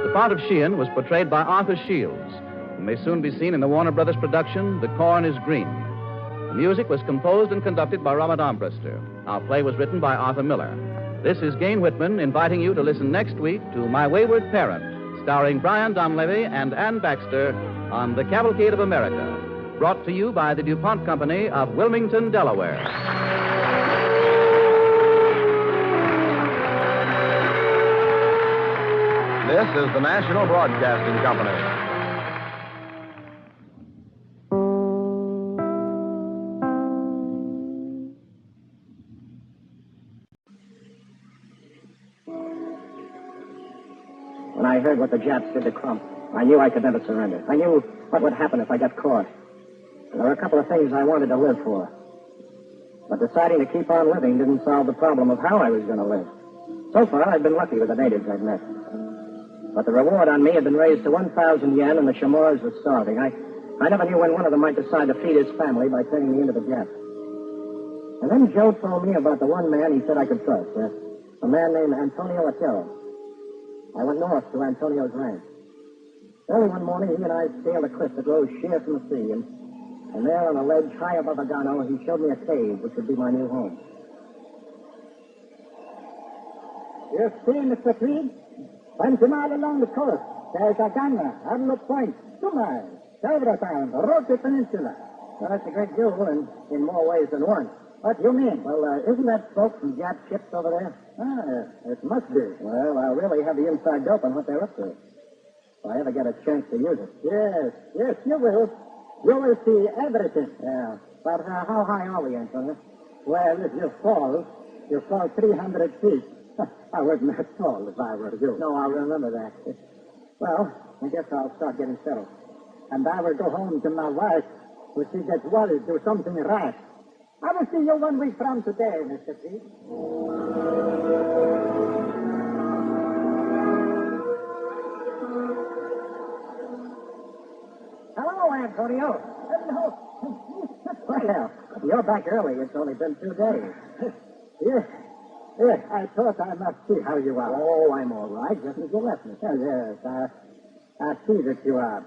The part of Sheehan was portrayed by Arthur Shields, who may soon be seen in the Warner Brothers production, The Corn is Green. The music was composed and conducted by Robert Armbruster. Our play was written by Arthur Miller. This is Gain Whitman inviting you to listen next week to My Wayward Parent, starring Brian Donlevy and Ann Baxter on The Cavalcade of America, brought to you by the DuPont Company of Wilmington, Delaware. This is the National Broadcasting Company. When I heard what the Japs did to Crump, I knew I could never surrender. I knew what would happen if I got caught. And there were a couple of things I wanted to live for. But deciding to keep on living didn't solve the problem of how I was going to live. So far, I've been lucky with the natives I've met. But the reward on me had been raised to 1,000 yen, and the Chamorros were starving. I never knew when one of them might decide to feed his family by turning me into the Japs. And then Joe told me about the one man he said I could trust, a man named Antonio Otero. I went north to Antonio's ranch. Early one morning, he and I scaled a cliff that rose sheer from the sea, and there on a ledge high above Agano, he showed me a cave, which would be my new home. You see, Mr. Creed? 20 miles along the coast, there's Agano, Arlo Point, 2 miles, Severo Town, Rote Peninsula. Well, that's a great deal, in more ways than one. What do you mean? Well, isn't that smoke from Jap ships over there? It must be. Well, I'll really have the inside dope on what they're up to. If I ever get a chance to use it. Yes, you will. You will see everything. Yeah. But how high are we, Antonio? Well, if you fall 300 feet. I wouldn't have fall if I were you. No, I'll remember that. Well, I guess I'll start getting settled. And I will go home to my wife. If she gets worried, do something rash. I will see you 1 week from today, Mr. Pete. Hello, Antonio. Hello. Well, you're back early. It's only been 2 days. Yes, I thought I must see how you are. Oh, I'm all right, just as you left me. Oh, yes, I see that you are.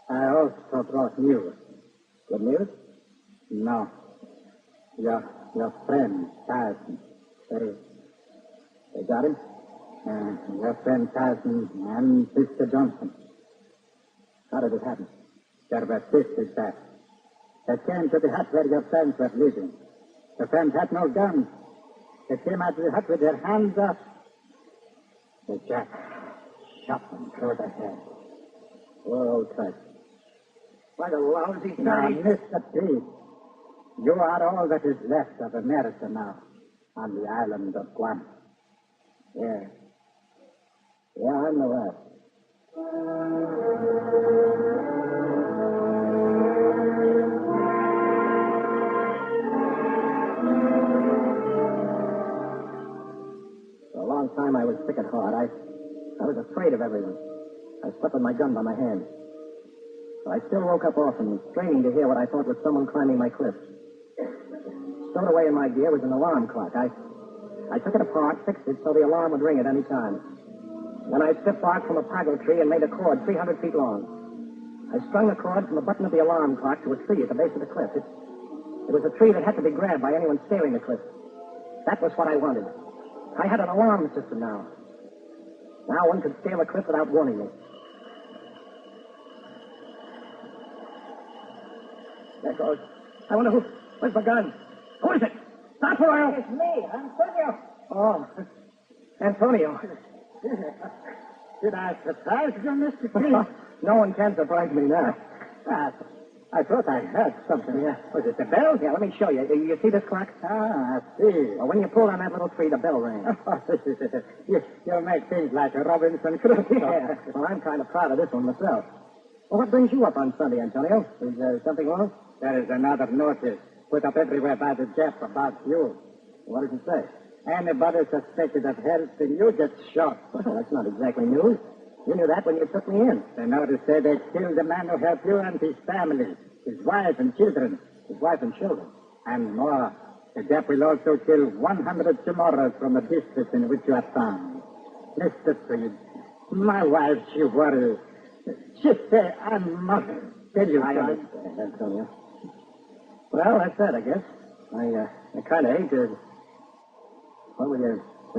I also brought news. Good news? No. Your friend, Carson. They got him? Your friend Carson and Sister Johnson. How did it happen? There were sisters back. They came to the hut where your friends were living. The friends had no guns. They came out of the hut with their hands up. The Jack shot them through the head. Oh, Christ. What a lousy story. Now, Mr. Pete, you are all that is left of America now on the island of Guam. Yeah, I know that. For a long time I was sick at heart. I was afraid of everyone. I slept with my gun by my hand. I still woke up often, straining to hear what I thought was someone climbing my cliff. Stowed away in my gear was an alarm clock. I took it apart, fixed it so the alarm would ring at any time. Then I stripped bark from a pago tree and made a cord 300 feet long. I strung the cord from the button of the alarm clock to a tree at the base of the cliff. It was a tree that had to be grabbed by anyone scaling the cliff. That was what I wanted. I had an alarm system now. Now one could scale a cliff without warning me. There it goes. I wonder who... Where's the gun? Who is it? Stop for a while. It's me, Antonio. Oh, Antonio. Did I surprise you, Mr. Tree? No one can surprise me now. I thought I heard something. Yeah. Was it the bell? Yeah, let me show you. You see this clock? I see. Well, when you pull on that little tree, the bell rang. you make things like a Robinson Crusoe. Yeah. Well, I'm kind of proud of this one myself. Well, what brings you up on Sunday, Antonio? Is there something wrong? There is another notice put up everywhere by the Jap about you. What does it say? Anybody suspected of helping you gets shot. Well, that's not exactly news. You knew that when you took me in. The notice said they killed the man who helped you and his family, his wife and children. His wife and children. And more. The Jap will also kill 100 tomorrows from the district in which you are found. Mr. Freed, my wife, she worries. She say I must tell you something. Antonio. Well, that's that, I guess. I kind of hate to... Well, will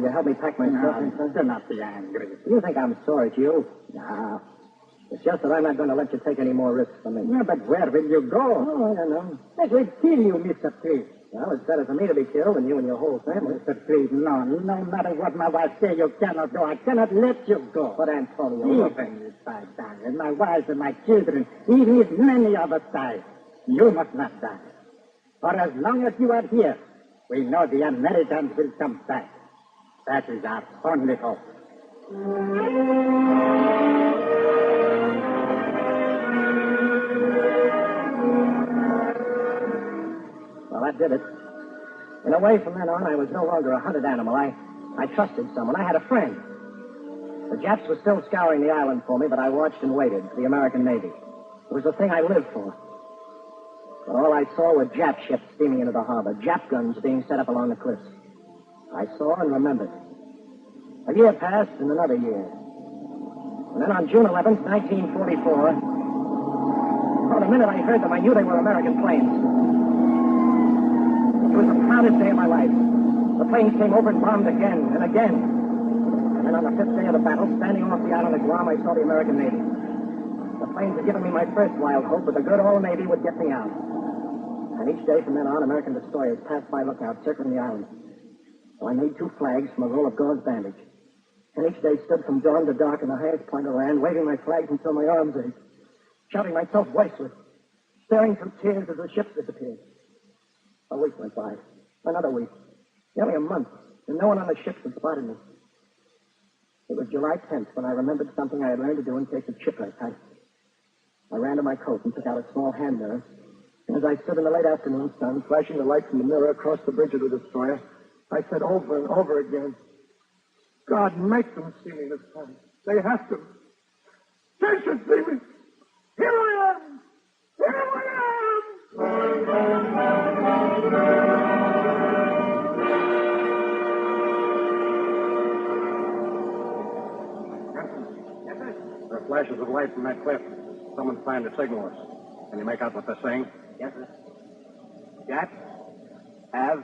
you help me pack my stuff? No, do not be angry. You think I'm sorry to you? No. It's just that I'm not going to let you take any more risks for me. Yeah, but where will you go? Oh, I don't know. They will kill you, Mr. Freed. Well, it's better for me to be killed than you and your whole family. Mr. Freed, no matter what my wife say, you cannot go. I cannot let you go. But, Antonio... Even if I die, and my wife and my children, even if many of us die, you must not die. For as long as you are here, we know the Americans will come back. That is our only hope. Well, that did it. In a way, from then on, I was no longer a hunted animal. I trusted someone. I had a friend. The Japs were still scouring the island for me, but I watched and waited for the American Navy. It was the thing I lived for. But all I saw were Jap ships steaming into the harbor, Jap guns being set up along the cliffs. I saw and remembered. A year passed and another year. And then on June 11th, 1944, the minute I heard them, I knew they were American planes. It was the proudest day of my life. The planes came over and bombed again and again. And then on the fifth day of the battle, standing off the island of Guam, I saw the American Navy. The planes had given me my first wild hope that the good old Navy would get me out. And each day from then on, American destroyers passed by lookouts circling the island. So I made 2 flags from a roll of gauze bandage. And each day stood from dawn to dark in the highest point of land, waving my flags until my arms ached, shouting myself voiceless, staring through tears as the ships disappeared. A week went by. Another week. Nearly a month. And no one on the ships had spotted me. It was July 10th when I remembered something I had learned to do in case of shipwreck. I ran to my coat and took out a small hand mirror. And as I stood in the late afternoon sun, flashing the light from the mirror across the bridge of the destroyer, I said over and over again, God, make them see me this time. They have to. They should see me. Here I am! Here I am! There are flashes of light from that cliff. Someone's trying to signal us. Can you make out what they're saying? Yes, sir. Jap, have,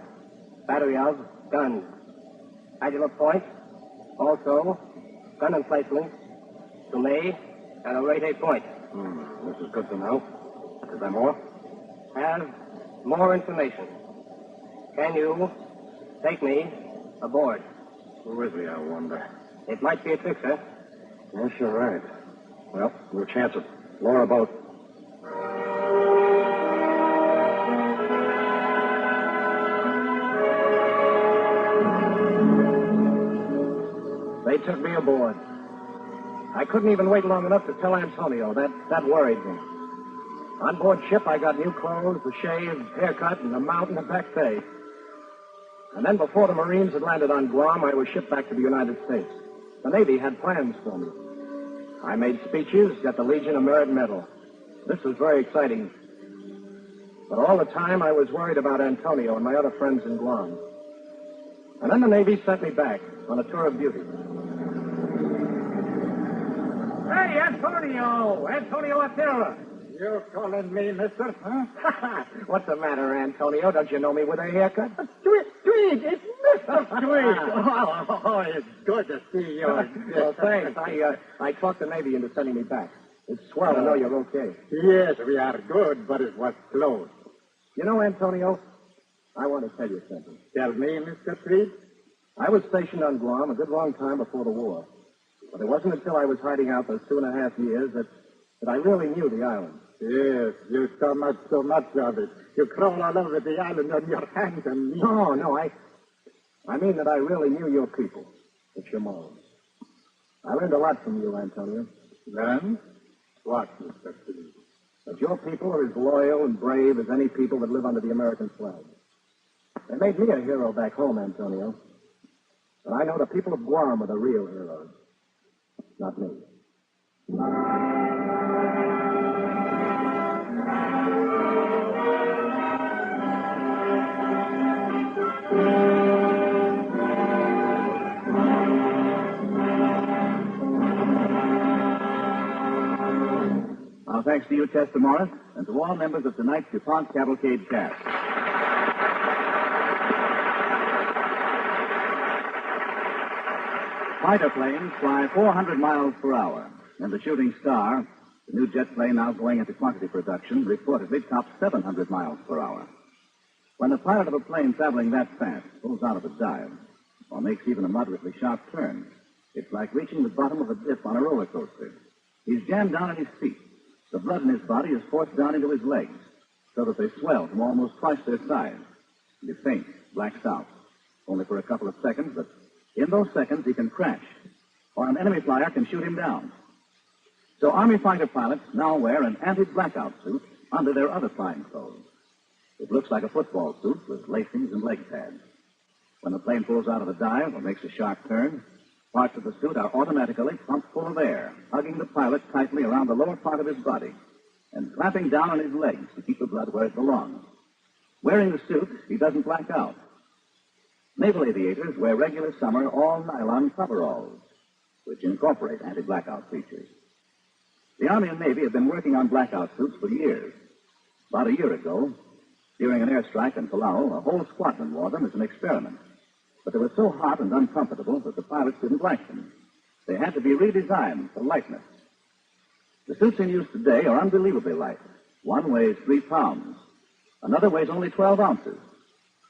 battery of, guns. Agile points, also, gun emplacements, to me, and a rate 8 point. This is good to know. Is there more? Have more information. Can you take me aboard? Who is he, I wonder? It might be a trick, sir. Yes, you're right. Well, we'll chance it. Lower a boat. They took me aboard. I couldn't even wait long enough to tell Antonio. That worried me. On board ship, I got new clothes, a shave, haircut, and a mountain of back pay. And then before the Marines had landed on Guam, I was shipped back to the United States. The Navy had plans for me. I made speeches, got the Legion of Merit Medal. This was very exciting. But all the time, I was worried about Antonio and my other friends in Guam. And then the Navy sent me back on a tour of duty. Hey, Antonio! Antonio Attila! You calling me, mister? Huh? What's the matter, Antonio? Don't you know me with a haircut? Tweed, it's Mr. Tweed. Oh, it's good to see you. Well, thanks. I talked the Navy into sending me back. It's swell to know you're okay. Yes, we are good, but it was close. You know, Antonio, I want to tell you something. Tell me, Mr. Tweed. I was stationed on Guam a good long time before the war. But it wasn't until I was hiding out those 2.5 years that I really knew the island. Yes, you so much of it. You crawl all over the island on your hands and knees. No, I mean that I really knew your people, the Chamorros. I learned a lot from you, Antonio. Learned? What, Mr. Tweed? That your people are as loyal and brave as any people that live under the American flag. They made me a hero back home, Antonio. But I know the people of Guam are the real heroes. Not me. Our thanks to you, Chester Morris, and to all members of tonight's DuPont Cavalcade cast. Fighter planes fly 400 miles per hour, and the Shooting Star, the new jet plane now going into quantity production, reportedly tops 700 miles per hour. When the pilot of a plane traveling that fast pulls out of a dive, or makes even a moderately sharp turn, it's like reaching the bottom of a dip on a roller coaster. He's jammed down in his seat. The blood in his body is forced down into his legs, so that they swell to almost twice their size. He faints, blacks out, only for a couple of seconds, but in those seconds he can crash, or an enemy flyer can shoot him down. So Army fighter pilots now wear an anti-blackout suit under their other flying clothes. It looks like a football suit with lacings and leg pads. When the plane pulls out of a dive or makes a sharp turn, parts of the suit are automatically pumped full of air, hugging the pilot tightly around the lower part of his body and clamping down on his legs to keep the blood where it belongs. Wearing the suit, he doesn't black out. Naval aviators wear regular summer all-nylon coveralls, which incorporate anti-blackout features. The Army and Navy have been working on blackout suits for years. About a year ago, during an airstrike in Palau, a whole squadron wore them as an experiment. But they were so hot and uncomfortable that the pilots didn't like them. They had to be redesigned for lightness. The suits in use today are unbelievably light. One weighs 3 pounds. Another weighs only 12 ounces.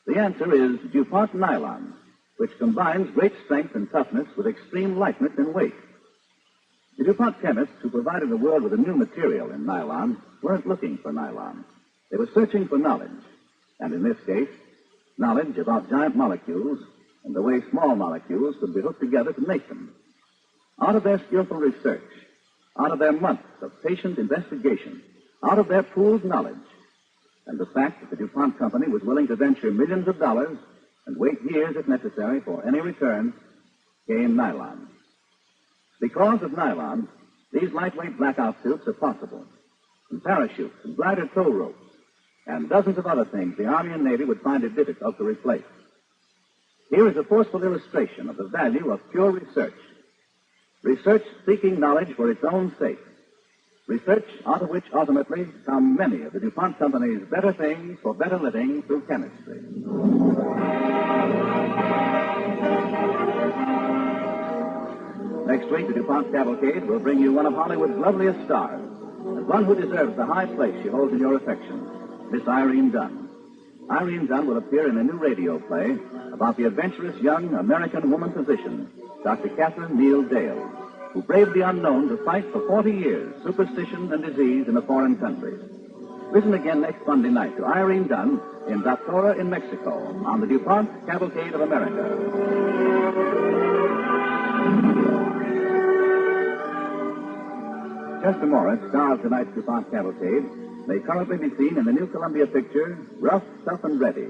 The answer is DuPont nylon, which combines great strength and toughness with extreme lightness and weight. The DuPont chemists who provided the world with a new material in nylon weren't looking for nylon. They were searching for knowledge. And in this case, knowledge about giant molecules and the way small molecules could be hooked together to make them. Out of their skillful research, out of their months of patient investigation, out of their pooled knowledge, and the fact that the DuPont company was willing to venture millions of dollars and wait years if necessary for any return, came nylon. Because of nylon, these lightweight blackout suits are possible. And parachutes and glider tow ropes and dozens of other things the Army and Navy would find it difficult to replace. Here is a forceful illustration of the value of pure research. Research seeking knowledge for its own sake. Research out of which ultimately come many of the DuPont Company's better things for better living through chemistry. Next week, the DuPont Cavalcade will bring you one of Hollywood's loveliest stars, and one who deserves the high place she holds in your affections, Miss Irene Dunn. Irene Dunn will appear in a new radio play about the adventurous young American woman physician, Dr. Catherine Neal Dale, who braved the unknown to fight for 40 years superstition and disease in a foreign country. Listen again next Monday night to Irene Dunn in Doctora in Mexico on the DuPont Cavalcade of America. Chester Morris, star of tonight's DuPont Cavalcade, may currently be seen in the new Columbia picture, Rough, Tough, and Ready.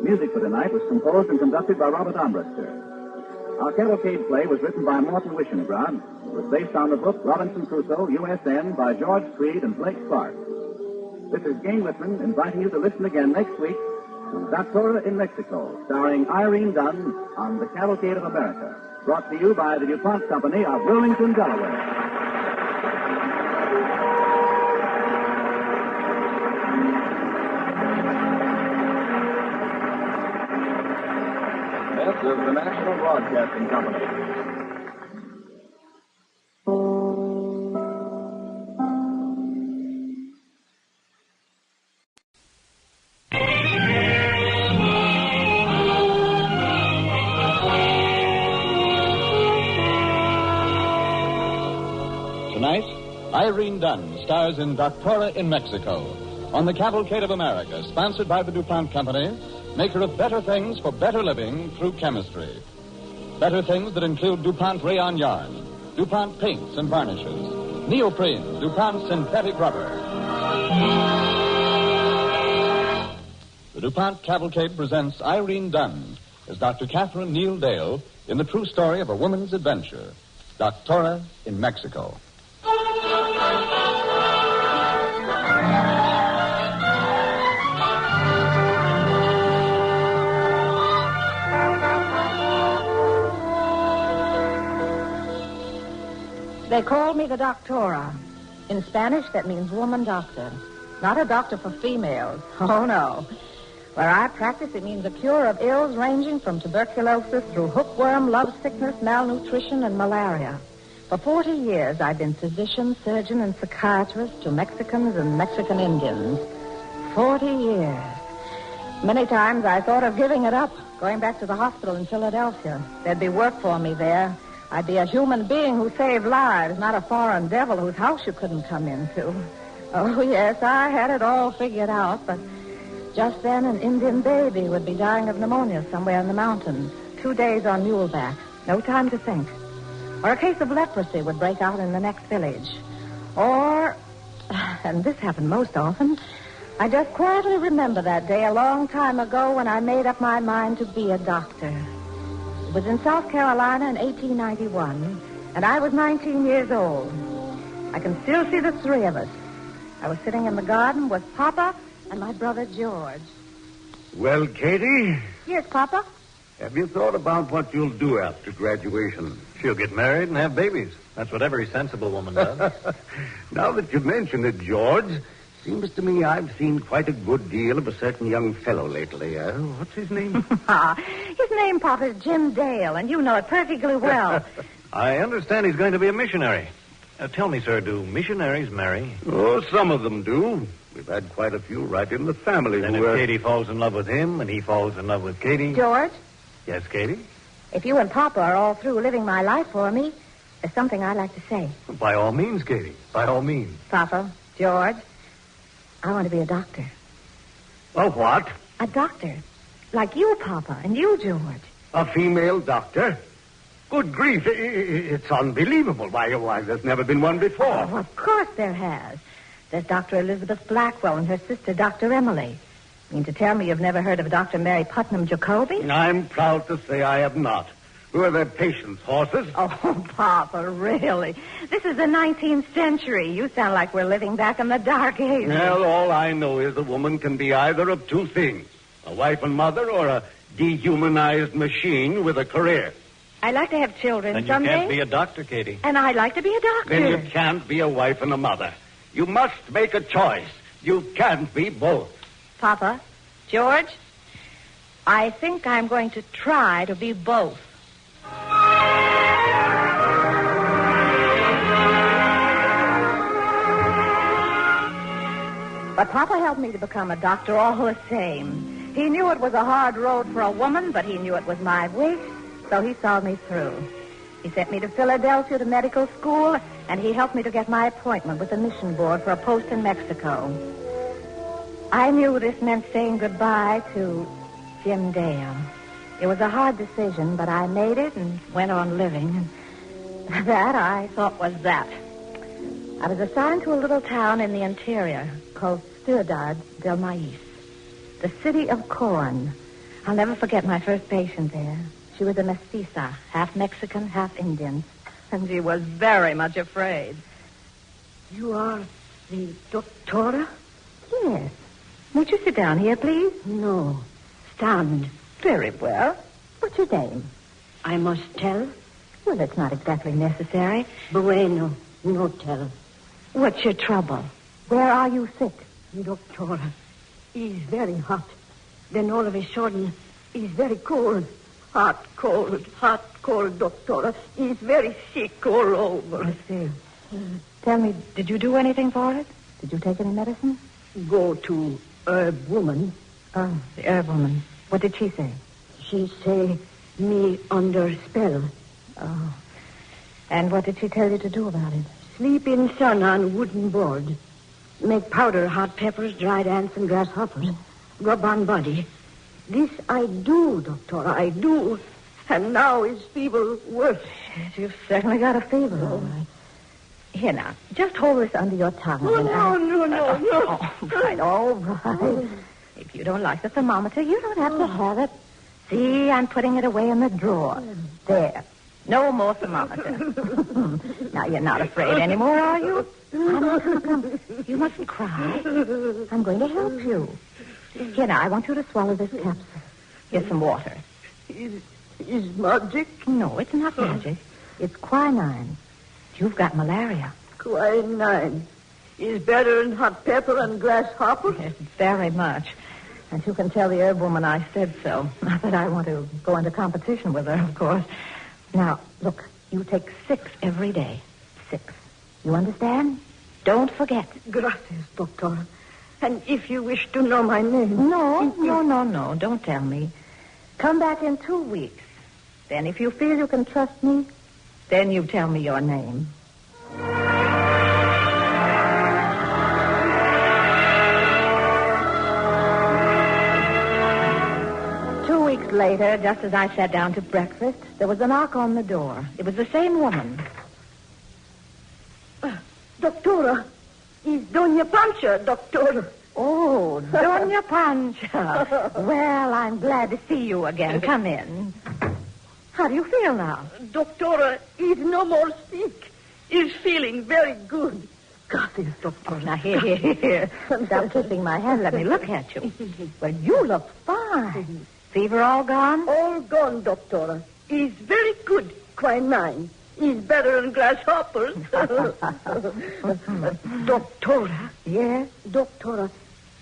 Music for tonight was composed and conducted by Robert Armbruster. Our Cavalcade play was written by Morton Wishengrad. It was based on the book Robinson Crusoe USN by George Creed and Blake Clark. This is Gene Whitman inviting you to listen again next week to Doctora in Mexico, starring Irene Dunn on the Cavalcade of America. Brought to you by the DuPont Company of Wilmington, Delaware. This is the National Broadcasting Company. Tonight, Irene Dunn stars in Doctora in Mexico on the Cavalcade of America, sponsored by the DuPont Company, maker of better things for better living through chemistry. Better things that include DuPont rayon yarn, DuPont paints and varnishes, neoprene, DuPont synthetic rubber. The DuPont Cavalcade presents Irene Dunn as Dr. Catherine Neal Dale in the true story of a woman's adventure, Doctora in Mexico. They call me the Doctora. In Spanish, that means woman doctor. Not a doctor for females. Oh, no. Where I practice, it means a cure of ills ranging from tuberculosis through hookworm, lovesickness, malnutrition, and malaria. For 40 years, I've been physician, surgeon, and psychiatrist to Mexicans and Mexican Indians. 40 years. Many times I thought of giving it up, going back to the hospital in Philadelphia. There'd be work for me there. I'd be a human being who saved lives, not a foreign devil whose house you couldn't come into. Oh, yes, I had it all figured out, but just then an Indian baby would be dying of pneumonia somewhere in the mountains. 2 days on muleback. No time to think. Or a case of leprosy would break out in the next village. Or, and this happened most often, I just quietly remember that day a long time ago when I made up my mind to be a doctor. It was in South Carolina in 1891, and I was 19 years old. I can still see the three of us. I was sitting in the garden with Papa and my brother George. Well, Katie, Yes, Papa? have you thought about what you'll do after graduation? She'll get married and have babies. That's what every sensible woman does. Now that you mention it, George, seems to me I've seen quite a good deal of a certain young fellow lately. What's his name? His name, Papa, is Jim Dale, and you know it perfectly well. I understand he's going to be a missionary. Tell me, sir, do missionaries marry? Oh, some of them do. We've had quite a few right in the family Then who if are... Katie falls in love with him and he falls in love with Katie... George, Yes, Katie? if you and Papa are all through living my life for me, there's something I'd like to say. By all means, Katie. By all means. Papa, George, I want to be a doctor. A what? A doctor. Like you, Papa, and you, George. A female doctor? Good grief, it's unbelievable. Why, there's never been one before. Oh, of course there has. There's Dr. Elizabeth Blackwell and her sister, Dr. Emily. You mean to tell me you've never heard of Dr. Mary Putnam Jacoby? I'm proud to say I have not. Who are their patients, horses? Oh, Papa, really? This is the 19th century. You sound like we're living back in the Dark Ages. Well, all I know is a woman can be either of two things. A wife and mother or a dehumanized machine with a career. I'd like to have children Then you someday. can't be a doctor, Katie. And I'd like to be a doctor. Then you can't be a wife and a mother. You must make a choice. You can't be both. Papa, George, I think I'm going to try to be both. But Papa helped me to become a doctor all the same. He knew it was a hard road for a woman, but he knew it was my wish, so he saw me through. He sent me to Philadelphia to medical school, and he helped me to get my appointment with the mission board for a post in Mexico. I knew this meant saying goodbye to Jim Dale. It was a hard decision, but I made it and went on living. And that, I thought, was that. I was assigned to a little town in the interior called Ciudad del Maíz, the city of corn. I'll never forget my first patient there. She She was a mestiza, half Mexican, half Indian. And she was very much afraid. You are the Doctora? Yes. Won't you sit down here, please? No. Stand. Very well. What's your name? I must tell? Well, it's not exactly necessary. Bueno. No tell. What's your trouble? Where are you sick? Doctora, he's very hot. Then all of a sudden, he's very cold. Hot, cold, Doctora. He's very sick all over. I see. Tell me, did you do anything for it? Did you take any medicine? Go to herb woman. Oh, the herb woman. What did she say? She say me under spell. Oh. And what did she tell you to do about it? Sleep in sun on wooden board. Make powder, hot peppers, dried ants, and grasshoppers. Rub on body. This I do, Doctora, I do. And now his fever worse. You've certainly got a fever, all right. Here now, just hold this under your tongue. Oh, no. All right. If you don't like the thermometer, you don't have to have it. See, I'm putting it away in the drawer. There. No more thermometer. Now, you're not afraid anymore, are you? Come. You mustn't cry. I'm going to help you. Here, now, I want you to swallow this capsule. Here's some water. Is magic? No, it's not magic. It's quinine. You've got malaria. Quinine is better than hot pepper and grasshopper? Yes, very much. And you can tell the herb woman I said so. Not that I want to go into competition with her, of course. Now, look, you take 6 every day. 6. You understand? Don't forget. Gracias, Doctora. And if you wish to know my name... No. Don't tell me. Come back in 2 weeks. Then if you feel you can trust me, then you tell me your name. Later, just as I sat down to breakfast, there was a knock on the door. It was the same woman. Doctora, it's Doña Pancha, Doctora. Oh, Doña Pancha. Well, I'm glad to see you again. Come in. How do you feel now? Doctora, he's no more sick. He's feeling very good. Gracias, Doctora. Now, here. Stop kissing my hand. Let me look at you. Well, you look fine. Fever all gone? All gone, Doctora. He's very good, quinine. He's better than grasshoppers. Doctora. Yes? Doctora,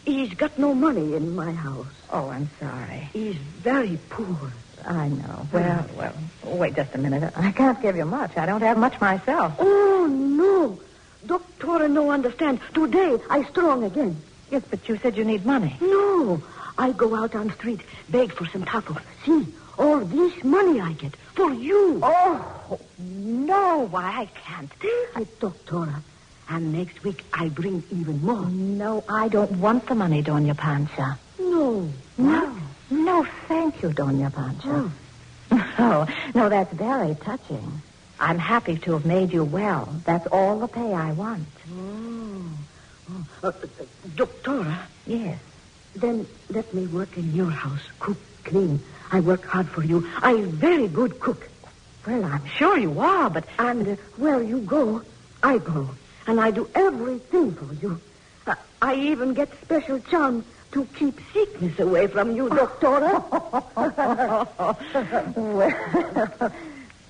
he's got no money in my house. Oh, I'm sorry. He's very poor. I know. Well, wait just a minute. I can't give you much. I don't have much myself. Oh, no. Doctora, no understand. Today, I strong again. Yes, but you said you need money. No. I go out on the street, beg for some tacos. See, all this money I get for you. Oh, no, why, I can't. Take it, Doctora. And next week I bring even more. No, I don't want the money, Doña Pancha. No. No, thank you, Doña Pancha. Oh. No, that's very touching. I'm happy to have made you well. That's all the pay I want. Doctora? Yes. Then let me work in your house. Cook, clean. I work hard for you. I'm very good cook. Well, I'm sure you are, but... And where you go, I go. And I do everything for you. I even get special charm to keep sickness away from you, Doctora.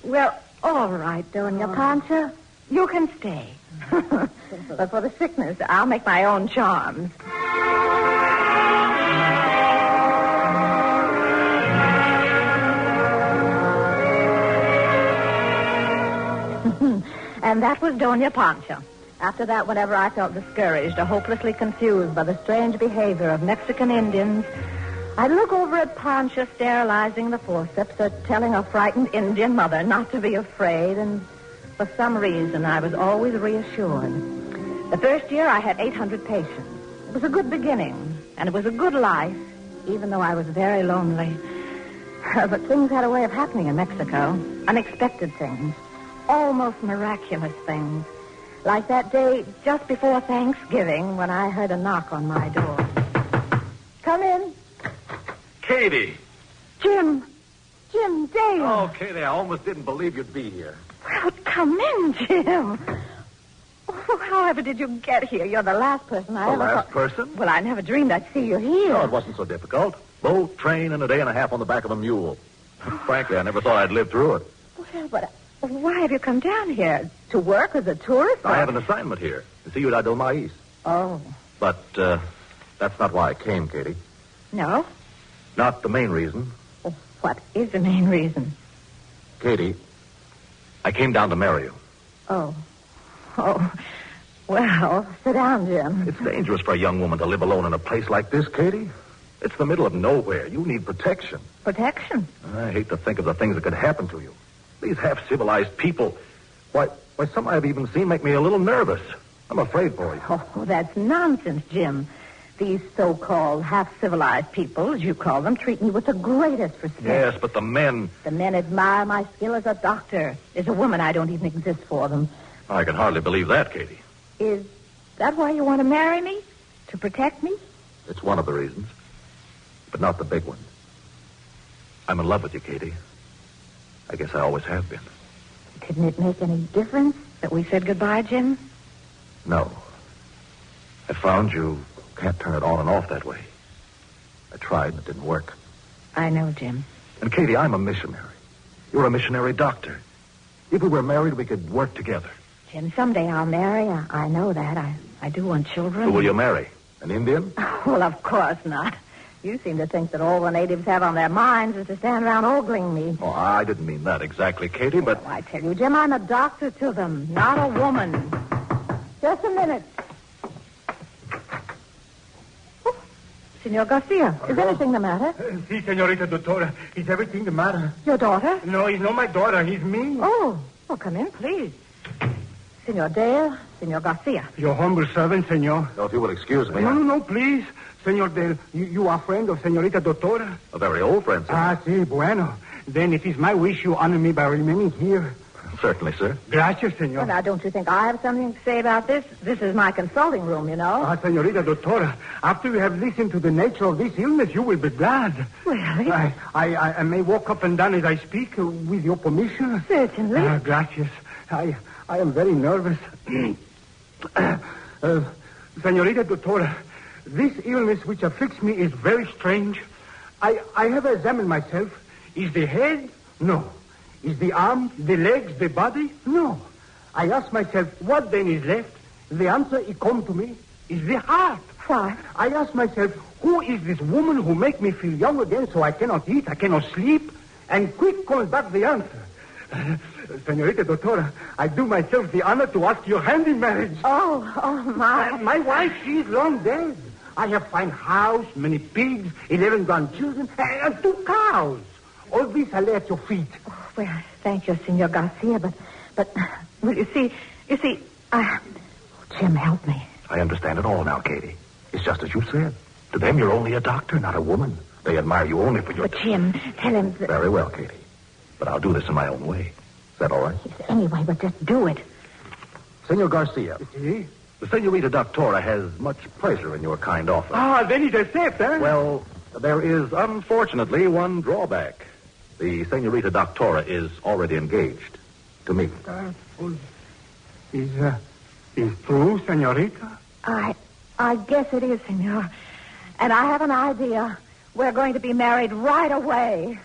Well, all right, Doña Pancha. You can stay. But for the sickness, I'll make my own charms. And that was Doña Pancha. After that, whenever I felt discouraged or hopelessly confused by the strange behavior of Mexican Indians, I'd look over at Pancha sterilizing the forceps or telling a frightened Indian mother not to be afraid, and for some reason I was always reassured. The first year I had 800 patients. It was a good beginning, and it was a good life, even though I was very lonely. But things had a way of happening in Mexico. Unexpected things. Almost miraculous things. Like that day just before Thanksgiving when I heard a knock on my door. Come in. Katie. Jim. Jim Dale. Oh, Katie, I almost didn't believe you'd be here. Well, come in, Jim. Oh, however did you get here? You're the last person I The ever last thought... person? Well, I never dreamed I'd see you here. No, it wasn't so difficult. Boat, train, and a day and a half on the back of a mule. Frankly, I never thought I'd live through it. Well, but why have you come down here? To work as a tourist? I have an assignment here to see you at Del Maíz. Oh, But that's not why I came, Katie. no? Not the main reason. What is the main reason? Katie, I came down to marry you. Oh. Well, sit down, Jim. It's dangerous for a young woman to live alone in a place like this, Katie. It's the middle of nowhere. You need protection. Protection? I hate to think of the things that could happen to you. These half-civilized people. Why, some I've even seen make me a little nervous. I'm afraid for you. Oh, that's nonsense, Jim. These so-called half-civilized people, as you call them, treat me with the greatest respect. Yes, but the men... The men admire my skill as a doctor. As a woman, I don't even exist for them. I can hardly believe that, Katie. Is that why you want to marry me? To protect me? It's one of the reasons. But not the big one. I'm in love with you, Katie. I guess I always have been. Didn't it make any difference that we said goodbye, Jim? No. I found you can't turn it on and off that way. I tried, and it didn't work. I know, Jim. And, Katie, I'm a missionary. You're a missionary doctor. If we were married, we could work together. Jim, someday I'll marry. I know that. I do want children. Who will you marry? An Indian? Well, of course not. You seem to think that all the natives have on their minds is to stand around ogling me. Oh, I didn't mean that exactly, Katie, but... Oh, I tell you, Jim, I'm a doctor to them, not a woman. Just a minute. Oh, Senor Garcia, is anything the matter? Si, señorita Doctora. Is everything the matter? Your daughter? No, he's not my daughter. He's me. Oh, well, come in, please. Senor Dale, Senor Garcia. Your humble servant, senor. Oh, if you will excuse me. No, please. Senor Dale, you are friend of señorita Doctora? A very old friend, sir. Si, bueno. Then it is my wish you honor me by remaining here. Certainly, sir. Gracias, senor. Well, now, don't you think I have something to say about this? This is my consulting room, you know. Señorita Doctora, after you have listened to the nature of this illness, you will be glad. Really? I may walk up and down as I speak, with your permission. Certainly. Gracias. I am very nervous. Señorita Doctora, this illness which afflicts me is very strange. I have examined myself. Is the head? No. Is the arms, the legs, the body? No. I ask myself, what then is left? The answer, it comes to me, is the heart. Why? I ask myself, who is this woman who makes me feel young again so I cannot eat, I cannot sleep? And quick comes back the answer. Señorita Doctora, I do myself the honor to ask your hand in marriage. Oh, my. My wife, she's long dead. I have fine house, many pigs, 11 grandchildren, and 2 cows. All this I lay at your feet. Oh, well, thank you, Senor Garcia, but, well, you see, Jim, help me. I understand it all now, Katie. It's just as you said. To them, you're only a doctor, not a woman. They admire you only for your... But, Jim, tell him that... Very well, Katie. But I'll do this in my own way. Is that all right? Yes, anyway, but just do it. Senor Garcia. Si? The Senorita Doctora has much pleasure in your kind offer. Then he's accept, eh? Well, there is, unfortunately, one drawback. The Senorita Doctora is already engaged to me. Is true, señorita? I guess it is, senor. And I have an idea. We're going to be married right away.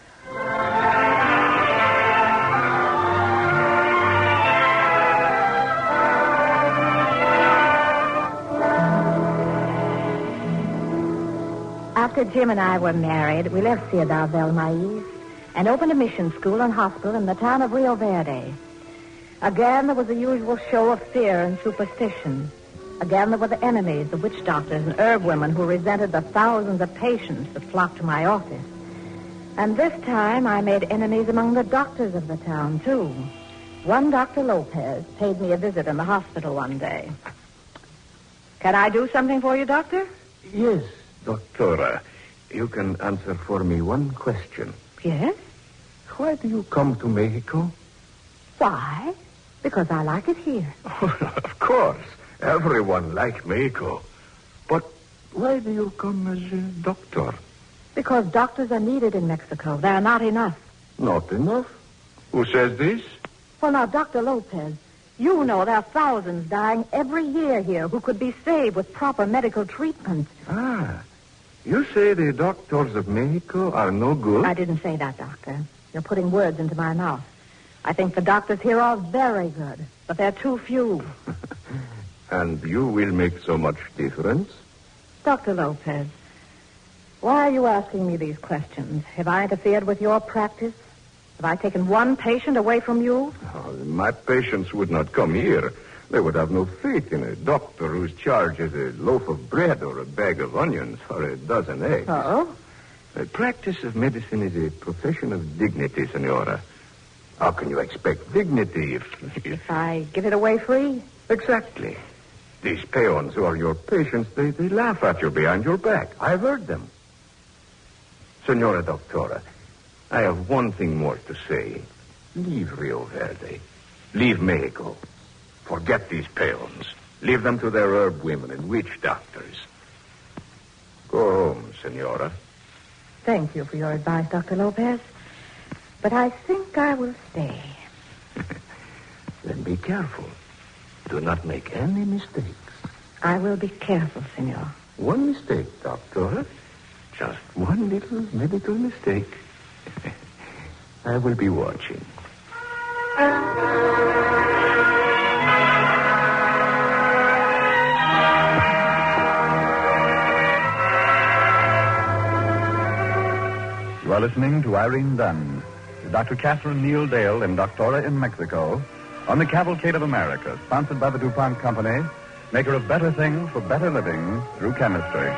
After Jim and I were married, we left Ciudad del Maíz and opened a mission school and hospital in the town of Rio Verde. Again, there was the usual show of fear and superstition. Again, there were the enemies, the witch doctors and herb women who resented the thousands of patients that flocked to my office. And this time, I made enemies among the doctors of the town, too. One Dr. Lopez paid me a visit in the hospital one day. Can I do something for you, Doctor? Yes, Doctora. You can answer for me one question. Yes? Why do you come to Mexico? Why? Because I like it here. Of course. Everyone likes Mexico. But why do you come as a doctor? Because doctors are needed in Mexico. There are not enough. Not enough? Who says this? Well, now, Dr. Lopez, you know there are thousands dying every year here who could be saved with proper medical treatment. Ah, you say the doctors of Mexico are no good? I didn't say that, Doctor. You're putting words into my mouth. I think the doctors here are very good, but they're too few. And you will make so much difference? Dr. Lopez, why are you asking me these questions? Have I interfered with your practice? Have I taken one patient away from you? Oh, my patients would not come here. They would have no faith in a doctor whose charge is a loaf of bread or a bag of onions or a dozen eggs. Oh? The practice of medicine is a profession of dignity, Senora. How can you expect dignity if I give it away free? Exactly. These peons who are your patients, they laugh at you behind your back. I've heard them. Senora Doctora, I have one thing more to say. Leave Rio Verde. Leave Mexico. Forget these peons. Leave them to their herb women and witch doctors. Go home, Senora. Thank you for your advice, Dr. Lopez. But I think I will stay. Then be careful. Do not make any mistakes. I will be careful, senor. One mistake, Doctor. Just one little medical mistake. I will be watching. You are listening to Irene Dunn, Dr. Catherine Neal Dale in Doctora in Mexico, on the Cavalcade of America, sponsored by the DuPont Company, maker of better things for better living through chemistry.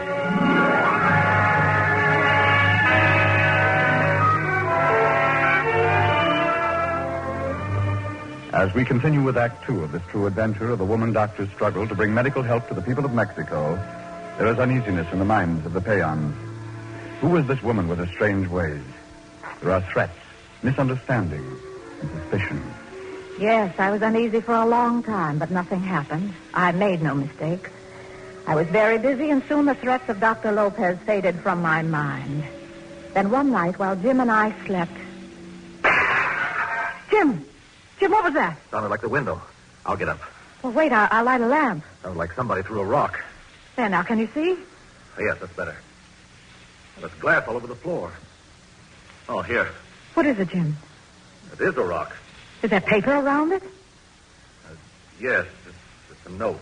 As we continue with Act Two of this true adventure of the woman doctor's struggle to bring medical help to the people of Mexico, there is uneasiness in the minds of the peons. Who is this woman with her strange ways? There are threats, misunderstandings, and suspicion. Yes, I was uneasy for a long time, but nothing happened. I made no mistakes. I was very busy, and soon the threats of Dr. Lopez faded from my mind. Then one night, while Jim and I slept... Jim! Jim, what was that? Sounded like the window. I'll get up. Well, wait, I'll light a lamp. Sounded like somebody threw a rock. There, now, can you see? Oh, yes, that's better. There's glass all over the floor. Oh, here. What is it, Jim? It is a rock. Is there paper around it? Yes, it's a note.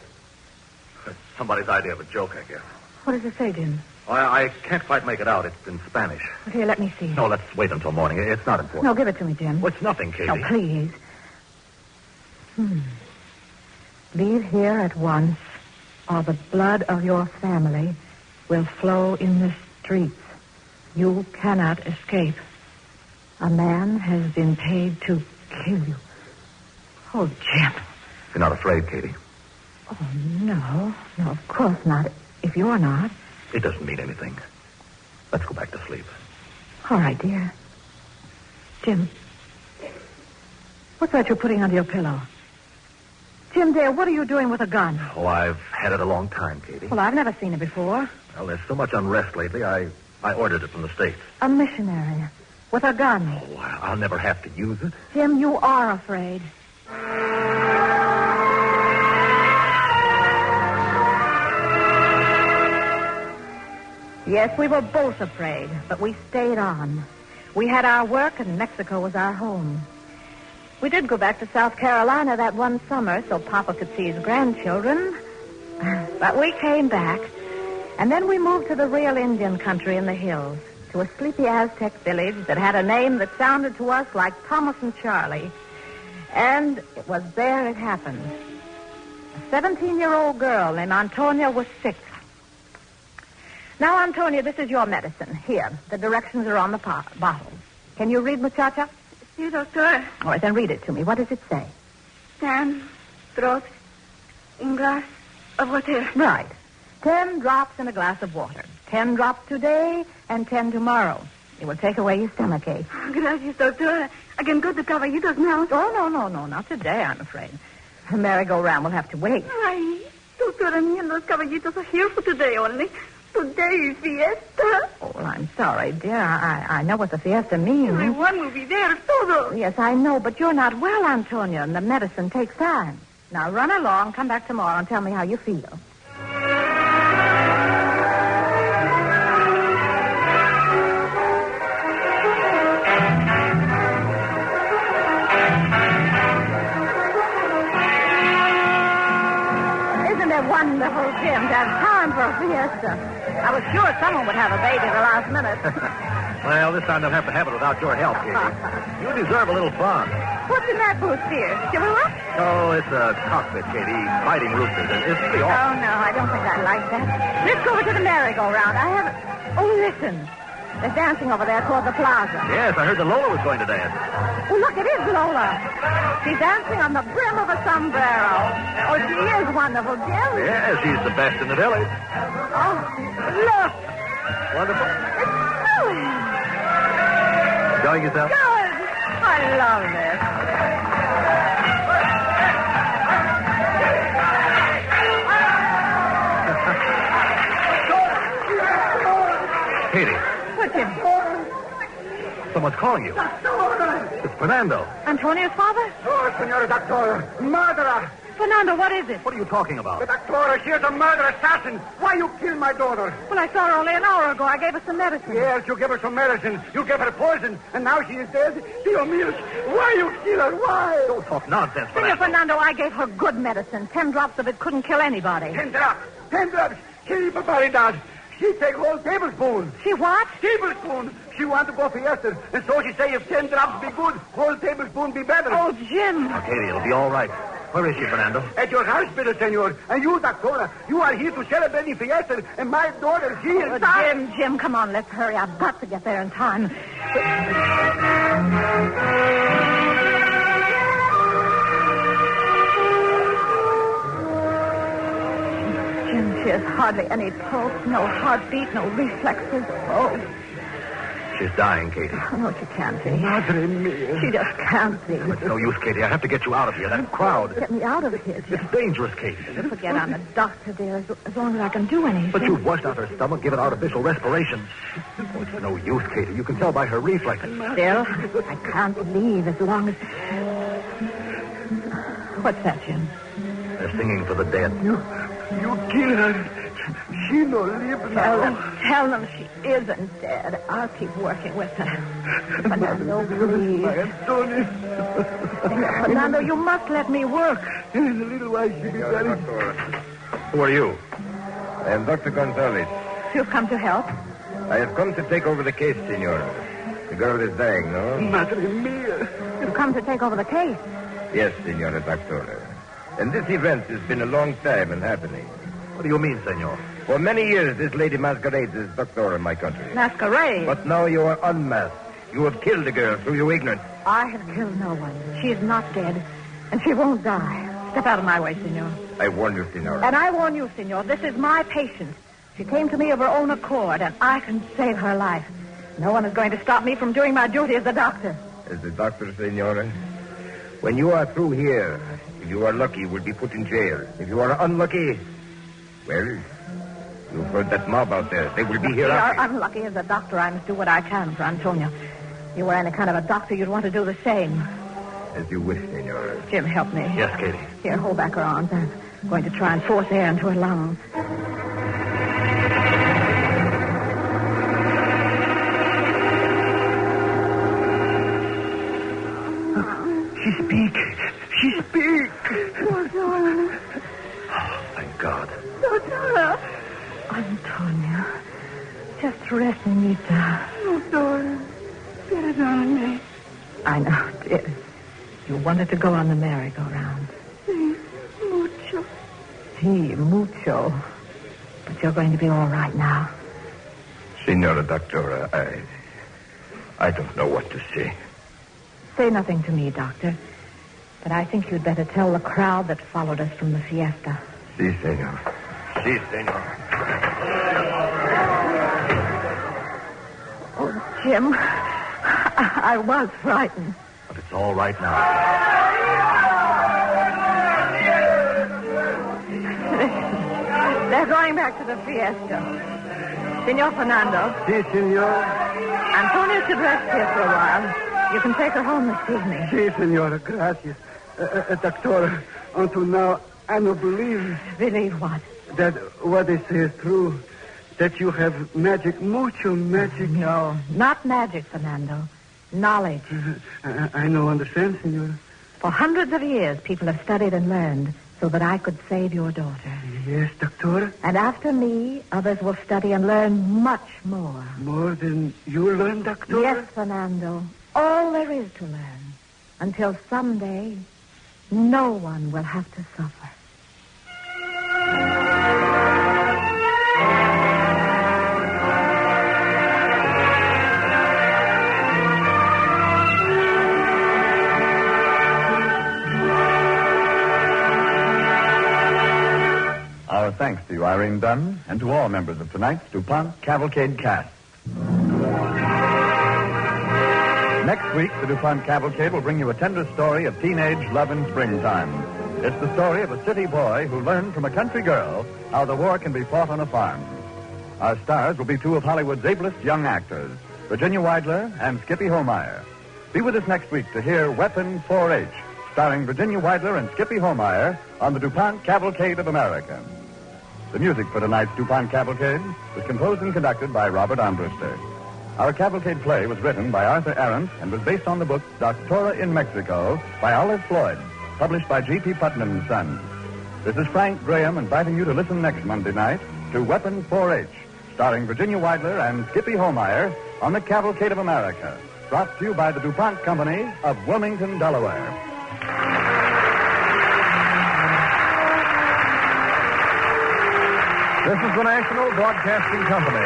It's somebody's idea of a joke, I guess. What does it say, Jim? Oh, I can't quite make it out. It's in Spanish. Here, let me see. No, let's wait until morning. It's not important. No, give it to me, Jim. Well, it's nothing, Katie. Oh, please. Leave here at once, or the blood of your family will flow in the streets. You cannot escape. A man has been paid to kill you. Oh, Jim. You're not afraid, Katie? Oh, no. No, of course not. If you're not. It doesn't mean anything. Let's go back to sleep. All right, dear. Jim. What's that you're putting under your pillow? Jim, dear, what are you doing with a gun? Oh, I've had it a long time, Katie. Well, I've never seen it before. Well, there's so much unrest lately, I ordered it from the States. A missionary. With a gun. Oh, I'll never have to use it. Jim, you are afraid. Yes, we were both afraid, but we stayed on. We had our work, and Mexico was our home. We did go back to South Carolina that one summer so Papa could see his grandchildren. But we came back, and then we moved to the real Indian country in the hills, to a sleepy Aztec village that had a name that sounded to us like Thomas and Charlie. And it was there it happened. A 17-year-old girl named Antonia was sick. Now, Antonia, this is your medicine. Here, the directions are on the bottle. Can you read, muchacha? Sí, doctor. All right, then read it to me. What does it say? 10 drops in glass of water. Right. 10 drops in a glass of water. 10 drops today and 10 tomorrow. It will take away your stomachache. Gracias, doctor. I can go to Caballitos now. Oh, no. Not today, I'm afraid. The merry-go-round will have to wait. Ay, doctora mía, los Caballitos are here for today only. Today's fiesta. Oh, well, I'm sorry, dear. I know what the fiesta means. Everyone will be there, todo. Yes, I know, but you're not well, Antonia, and the medicine takes time. Now, run along, come back tomorrow, and tell me how you feel. Wonderful, Jim, to have time for a fiesta. I was sure someone would have a baby at the last minute. Well, this time they'll have to have it without your help, Katie. You deserve a little fun. What's in that booth, dear? Chihuahua? Oh, it's a cockpit, Katie. Fighting roosters. It's pretty Oh, awesome. no, I don't think I like that. Let's go over to the merry-go-round. I haven't... Oh, listen. They're dancing over there toward the plaza. Yes, I heard that Lola was going to dance. Oh, look, it is Lola. She's dancing on the brim of a sombrero. Oh, she is wonderful, Jim. Yeah, she's the best in the village. Oh, look. Wonderful. It's snowing. Enjoying yourself? Good. I love this. Katie, What's Jim? someone's calling you. It's Fernando. Antonia's father? Oh, Senora Doctora. Murderer. Fernando, what is it? What are you talking about? The Doctora, she's a murder assassin. Why you kill my daughter? Well, I saw her only an hour ago. I gave her some medicine. Yes, you give her some medicine. You give her poison, and now she is dead. Dios mío, why you kill her? Why? Don't talk nonsense, Senor Fernando. Fernando, I gave her good medicine. 10 drops of it couldn't kill anybody. 10 drops. 10 drops. Kill barbaridad. She take whole tablespoon. She what? Tablespoon. She want to go fiesta, and so she say if 10 drops be good, whole tablespoon be better. Oh, Jim. Now, Katie, it'll be all right. Where is she, Fernando? At your hospital, senor. And you, Doctora, you are here to celebrate the fiesta, and my daughter, she is dying. Jim, come on, let's hurry. I've got to get there in time. Jim, she has hardly any pulse, no heartbeat, no reflexes. Oh, She's dying, Katie. no, she can't be. Madre mia. She just can't be. It's no use, Katie. I have to get you out of here. That crowd. Get me out of here, Jim. It's dangerous, Katie. Forget I'm a doctor, dear, as long as I can do anything. But you've washed out her stomach, given artificial respiration. Oh, it's no use, Katie. You can tell by her reflexes. Still, I can't leave as long as... What's that, Jim? They're singing for the dead. You kill her. She no live now. Tell them she isn't dead. I'll keep working with her. Fernando, please. Fernando, you must let me work. In a little while she'll be better. Who are you? I am Dr. Gonzalez. You've come to help? I have come to take over the case, senor. The girl is dying, no? Madre mia. You've come to take over the case. Yes, senora Doctora. And this event has been a long time in happening. What do you mean, senor? For many years, this lady masquerades as Doctora in my country. Masquerade? But now you are unmasked. You have killed the girl through your ignorance. I have killed no one. She is not dead, and she won't die. Step out of my way, senor. I warn you, senora. And I warn you, senor, this is my patient. She came to me of her own accord, and I can save her life. No one is going to stop me from doing my duty as a doctor. As the doctor, senora, when you are through here, if you are lucky, you will be put in jail. If you are unlucky, well, you've heard that mob out there. They will be here after you. I'm unlucky as a doctor. I must do what I can for Antonia. If you were any kind of a doctor, you'd want to do the same. As you wish, senora. Jim, help me. Yes, Katie. Here, hold back her arms. I'm going to try and force air into her lungs. She speak. She speak. Doctora. Oh, thank God. Doctora. Antonia. Just rest, Anita. Doctora. Perdóname. I know, dear. You wanted to go on the merry-go-round. Sí, mucho. Sí, mucho. But you're going to be all right now. Senora Doctora, I don't know what to say. Say nothing to me, Doctor. But I think you'd better tell the crowd that followed us from the fiesta. Si, senor. Si, senor. Oh, Jim, I was frightened. But it's all right now. They're going back to the fiesta. Senor Fernando. Si, senor. Antonio should rest here for a while. You can take her home this evening. Si, senora. Gracias. Doctora, until now, I don't believe... Believe what? That what they say is true. That you have magic, mucho magic. No, not magic, Fernando. Knowledge. I don't understand, senora. For hundreds of years, people have studied and learned so that I could save your daughter. Yes, Doctora. And after me, others will study and learn much more. More than you learned, Doctora? Yes, Fernando. All there is to learn. Until someday, no one will have to suffer. Our thanks to you, Irene Dunn, and to all members of tonight's DuPont Cavalcade cast. Next week, the DuPont Cavalcade will bring you a tender story of teenage love in springtime. It's the story of a city boy who learned from a country girl how the war can be fought on a farm. Our stars will be two of Hollywood's ablest young actors, Virginia Weidler and Skippy Homeyer. Be with us next week to hear Weapon 4H, starring Virginia Weidler and Skippy Homeyer on the DuPont Cavalcade of America. The music for tonight's DuPont Cavalcade was composed and conducted by Robert Armbruster. Our Cavalcade play was written by Arthur Arendt and was based on the book Doctora in Mexico by Olive Floyd, published by G.P. Putnam & Sons. This is Frank Graham inviting you to listen next Monday night to Weapon 4H, starring Virginia Weidler and Skippy Homeyer on the Cavalcade of America, brought to you by the DuPont Company of Wilmington, Delaware. This is the National Broadcasting Company.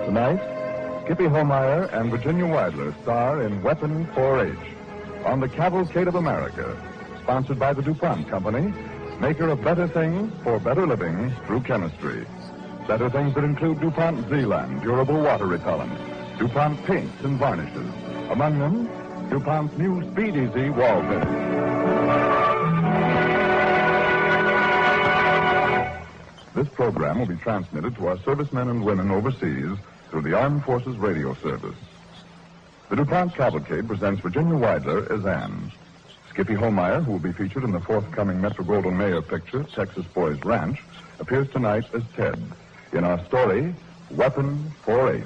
Tonight, Skippy Homeyer and Virginia Weidler star in Weapon 4H on the Cavalcade of America, sponsored by the DuPont Company, maker of better things for better living through chemistry. Better things that include DuPont Zealand, durable water repellent, DuPont paints and varnishes. Among them, DuPont's new Speed Easy wall finish. This program will be transmitted to our servicemen and women overseas through the Armed Forces Radio Service. The DuPont Cavalcade presents Virginia Weidler as Anne. Skippy Homeyer, who will be featured in the forthcoming Metro-Goldwyn-Mayer picture, Texas Boys Ranch, appears tonight as Ted in our story, Weapon 4H.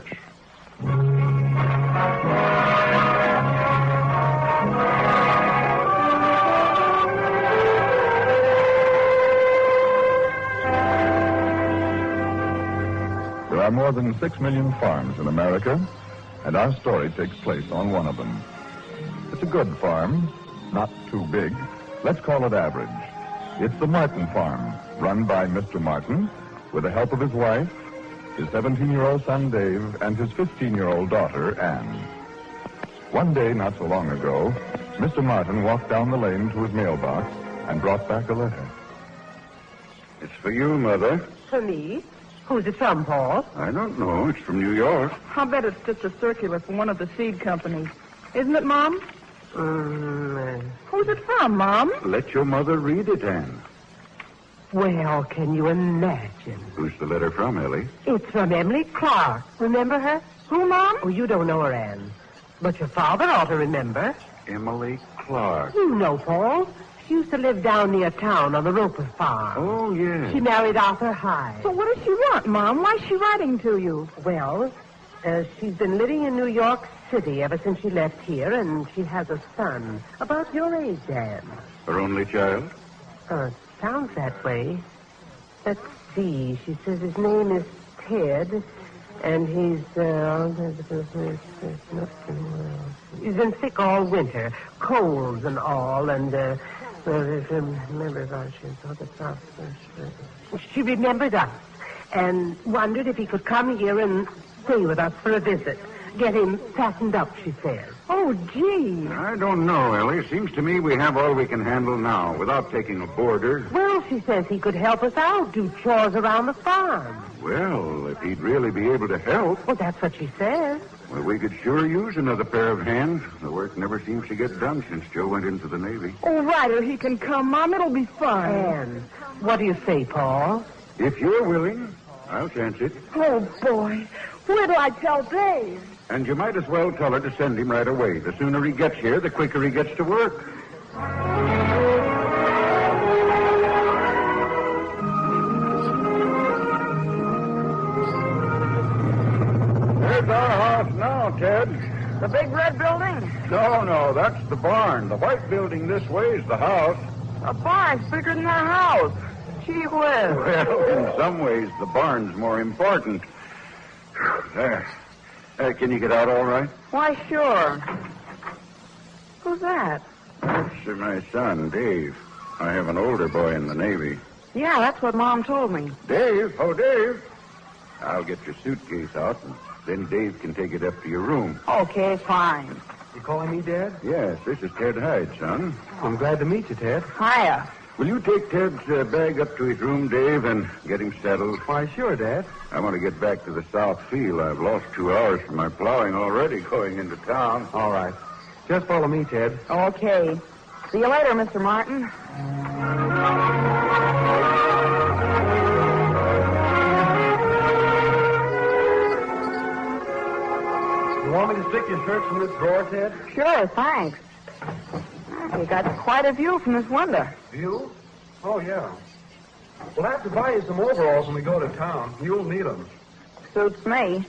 There are more than 6 million farms in America, and our story takes place on one of them. It's a good farm. Not too big. Let's call it average. It's the Martin farm, run by Mr. Martin, with the help of his wife, his 17-year-old son, Dave, and his 15-year-old daughter, Anne. One day, not so long ago, Mr. Martin walked down the lane to his mailbox and brought back a letter. It's for you, Mother. For me? Who's it from, Paul? I don't know. It's from New York. I'll bet it's just a circular from one of the seed companies. Isn't it, Mom? Who's it from, Mom? Let your mother read it, Anne. Well, can you imagine? Who's the letter from, Ellie? It's from Emily Clark. Remember her? Who, Mom? Oh, you don't know her, Anne. But your father ought to remember. Emily Clark. You know, Paul. She used to live down near town on the Roper farm. Oh, yes. She married Arthur Hyde. So what does she want, Mom? Why's she writing to you? Well, she's been living in New York City ever since she left here, and she has a son about your age, Dan. Her only child? Sounds that way. Let's see. She says his name is Ted, and he's been sick all winter, colds and all, and she remembered us and wondered if he could come here and stay with us for a visit. Get him fattened up, she says. Oh, gee. I don't know, Ellie. Seems to me we have all we can handle now without taking a boarder. Well, she says he could help us out, do chores around the farm. Well, if he'd really be able to help. Well, that's what she says. Well, we could sure use another pair of hands. The work never seems to get done since Joe went into the Navy. Oh, Ryder, he can come, Mom. It'll be fun. And what do you say, Paul? If you're willing, I'll chance it. Oh, boy. What'll I tell Dave? And you might as well tell her to send him right away. The sooner he gets here, the quicker he gets to work. There's our house now, Ted. The big red building? No, that's the barn. The white building this way is the house. The barn's bigger than the house. Gee whiz. Well, in some ways, the barn's more important. There. Can you get out all right? Why, sure. Who's that? That's my son, Dave. I have an older boy in the Navy. Yeah, that's what Mom told me. Dave? Oh, Dave. I'll get your suitcase out, and then Dave can take it up to your room. Okay, fine. You calling me, Dad? Yes, this is Ted Hyde, son. I'm glad to meet you, Ted. Hiya. Will you take Ted's bag up to his room, Dave, and get him settled? Why, sure, Dad. I want to get back to the South Field. I've lost 2 hours from my plowing already going into town. All right. Just follow me, Ted. Okay. See you later, Mr. Martin. You want me to stick your shirts in this drawer, Ted? Sure, thanks. You got quite a view from this window. View? Oh, yeah. We'll have to buy you some overalls when we go to town. You'll need them. Suits me.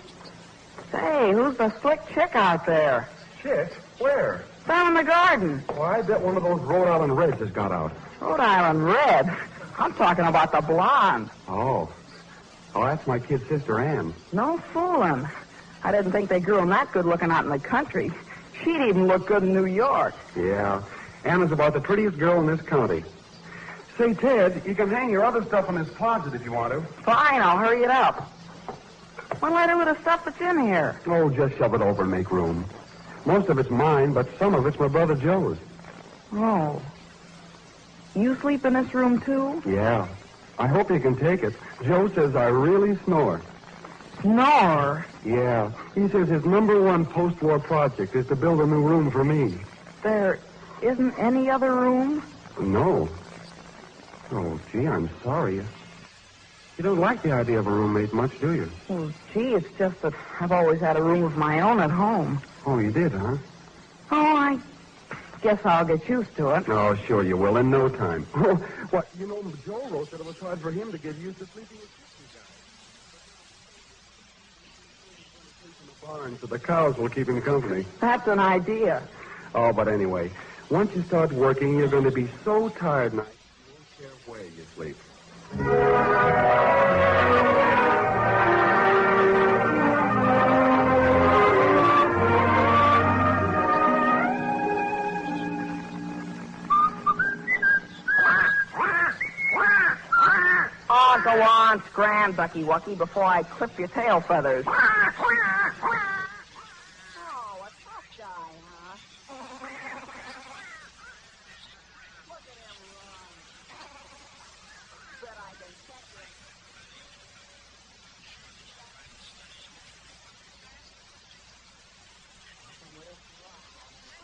Say, who's the slick chick out there? Chick? Where? Down in the garden. Well, I bet one of those Rhode Island Reds has got out. Rhode Island Red? I'm talking about the blonde. Oh, that's my kid sister, Ann. No fooling. I didn't think they grew 'em that good looking out in the country. She'd even look good in New York. Yeah. Ann is about the prettiest girl in this county. Say, Ted, you can hang your other stuff in this closet if you want to. Fine, I'll hurry it up. What'll I do with the stuff that's in here? Oh, just shove it over and make room. Most of it's mine, but some of it's my brother Joe's. Oh. You sleep in this room, too? Yeah. I hope you can take it. Joe says I really snore. Snore? Yeah. He says his #1 post-war project is to build a new room for me. There isn't any other room? No. Oh, gee, I'm sorry. You don't like the idea of a roommate much, do you? Oh, gee, it's just that I've always had a room of my own at home. Oh, you did, huh? Oh, I guess I'll get used to it. Oh, sure you will, in no time. Oh, what? You know, Joe wrote that it was hard for him to get used to sleeping with kitchen guys. Barn, so the cows will keep him company. That's an idea. Oh, but anyway, once you start working, you're going to be so tired now. You won't care where you sleep. Oh, go on, scram, Ducky Wucky, before I clip your tail feathers. Oh, a tough guy, huh? Look at him run. Bet I can catch him.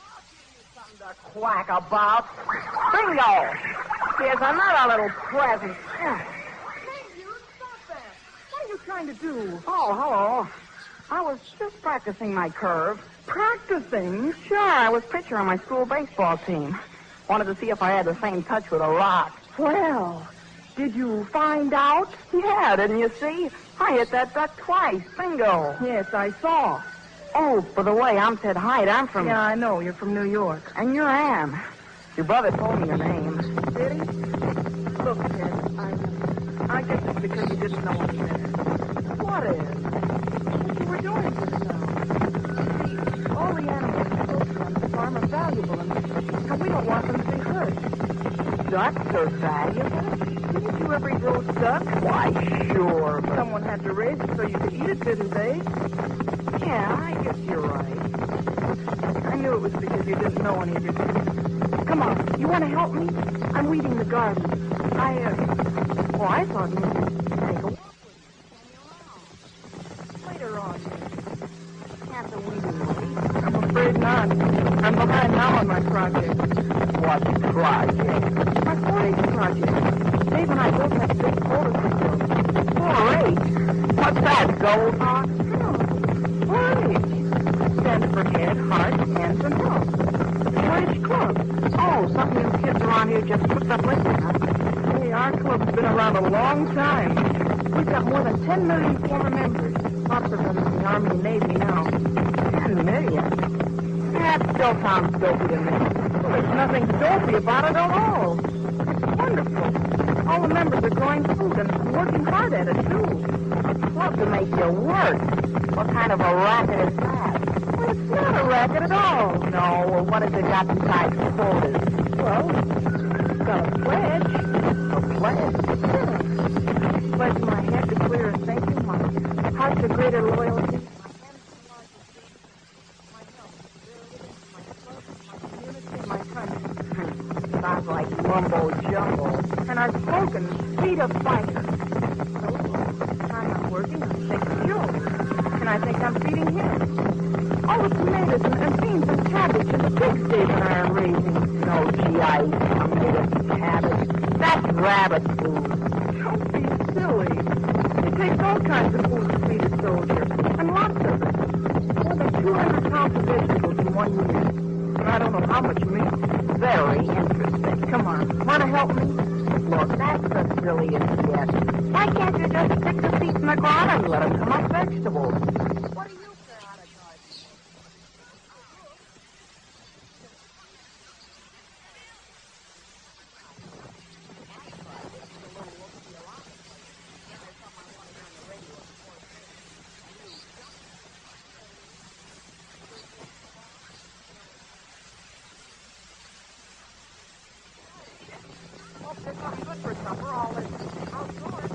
I'll give you something to quack about. Bingo! Here's another little present. What are you trying to do? Oh, hello. I was just practicing my curve. Practicing? Sure, I was pitcher on my school baseball team. Wanted to see if I had the same touch with a rock. Well, did you find out? Yeah, didn't you see? I hit that duck twice. Bingo. Yes, I saw. Oh, by the way, I'm Ted Hyde. I'm from... Yeah, I know. You're from New York. And you're Ann. Your brother told me your name. Did he? Look, Ted, I guess it's because you didn't know any better. What is? What you were doing just now. See, all the animals on the farm are valuable, and we don't want them to be hurt. Ducks are valuable? Didn't you ever eat roast duck? Why, sure, but... Someone had to raise it so you could eat it, didn't they? Yeah, I guess you're right. I knew it was because you didn't know any different. Come on, you want to help me? I'm weeding the garden. I thought maybe take a walk with me. Later on. Can't the weeding wait? I'm afraid not. I'm behind now on my project. What project? My 4-H project. Dave and I both have big photosynthesis. 4-H? What's that, gold heart? No. 4-H. Stands for head, heart, hands, and health. The 4-H club. Oh, something you kids around here just picked up lately, huh? Hey, our club's been around a long time. We've got more than 10 million former members. Lots of them in the Army and Navy now. 10 million? That still sounds dopey to me. Well, there's nothing dopey about it at all. It's wonderful. All the members are growing food and working hard at it, too. Club to make you work. What kind of a racket is that? Well, it's not a racket at all. No, well, what has it got besides quotas? Well, it's got a pledge. A pledge? Yeah. Pledge my head to clear and thank you, my heart to greater loyalty. Sounds like mumbo jumbo. And our slogan, feed a fighter. So, I'm not working, I'm taking Joe. And I think I'm feeding him. All the tomatoes and beans and cabbage and the pigs Dave and I are raising. No GI tomatoes, cabbage. That's rabbit food. Don't be silly. It takes all kinds of food to feed a soldier. And lots of it. More than 200 pounds of vegetables in 1 year. And I don't know how much meat. Very interesting. Come on, want to help me? Look, that's the silliest yet. Why can't you just stick the seeds in the ground and let them come up vegetables? What do you care out of gardening? There's nothing good for supper, all this outdoors.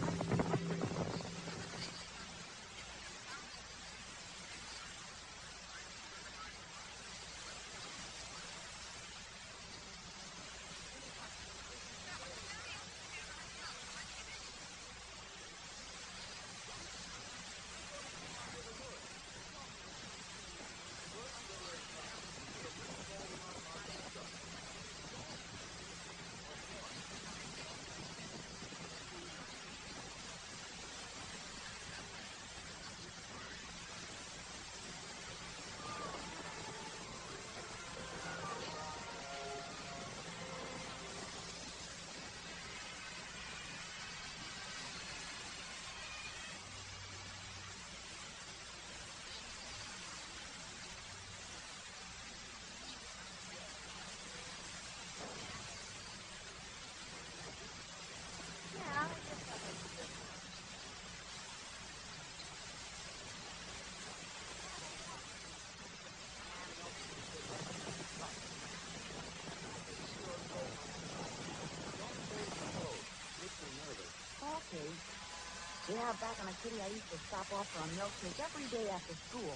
Yeah, back in the city, I used to stop off for a milkshake every day after school.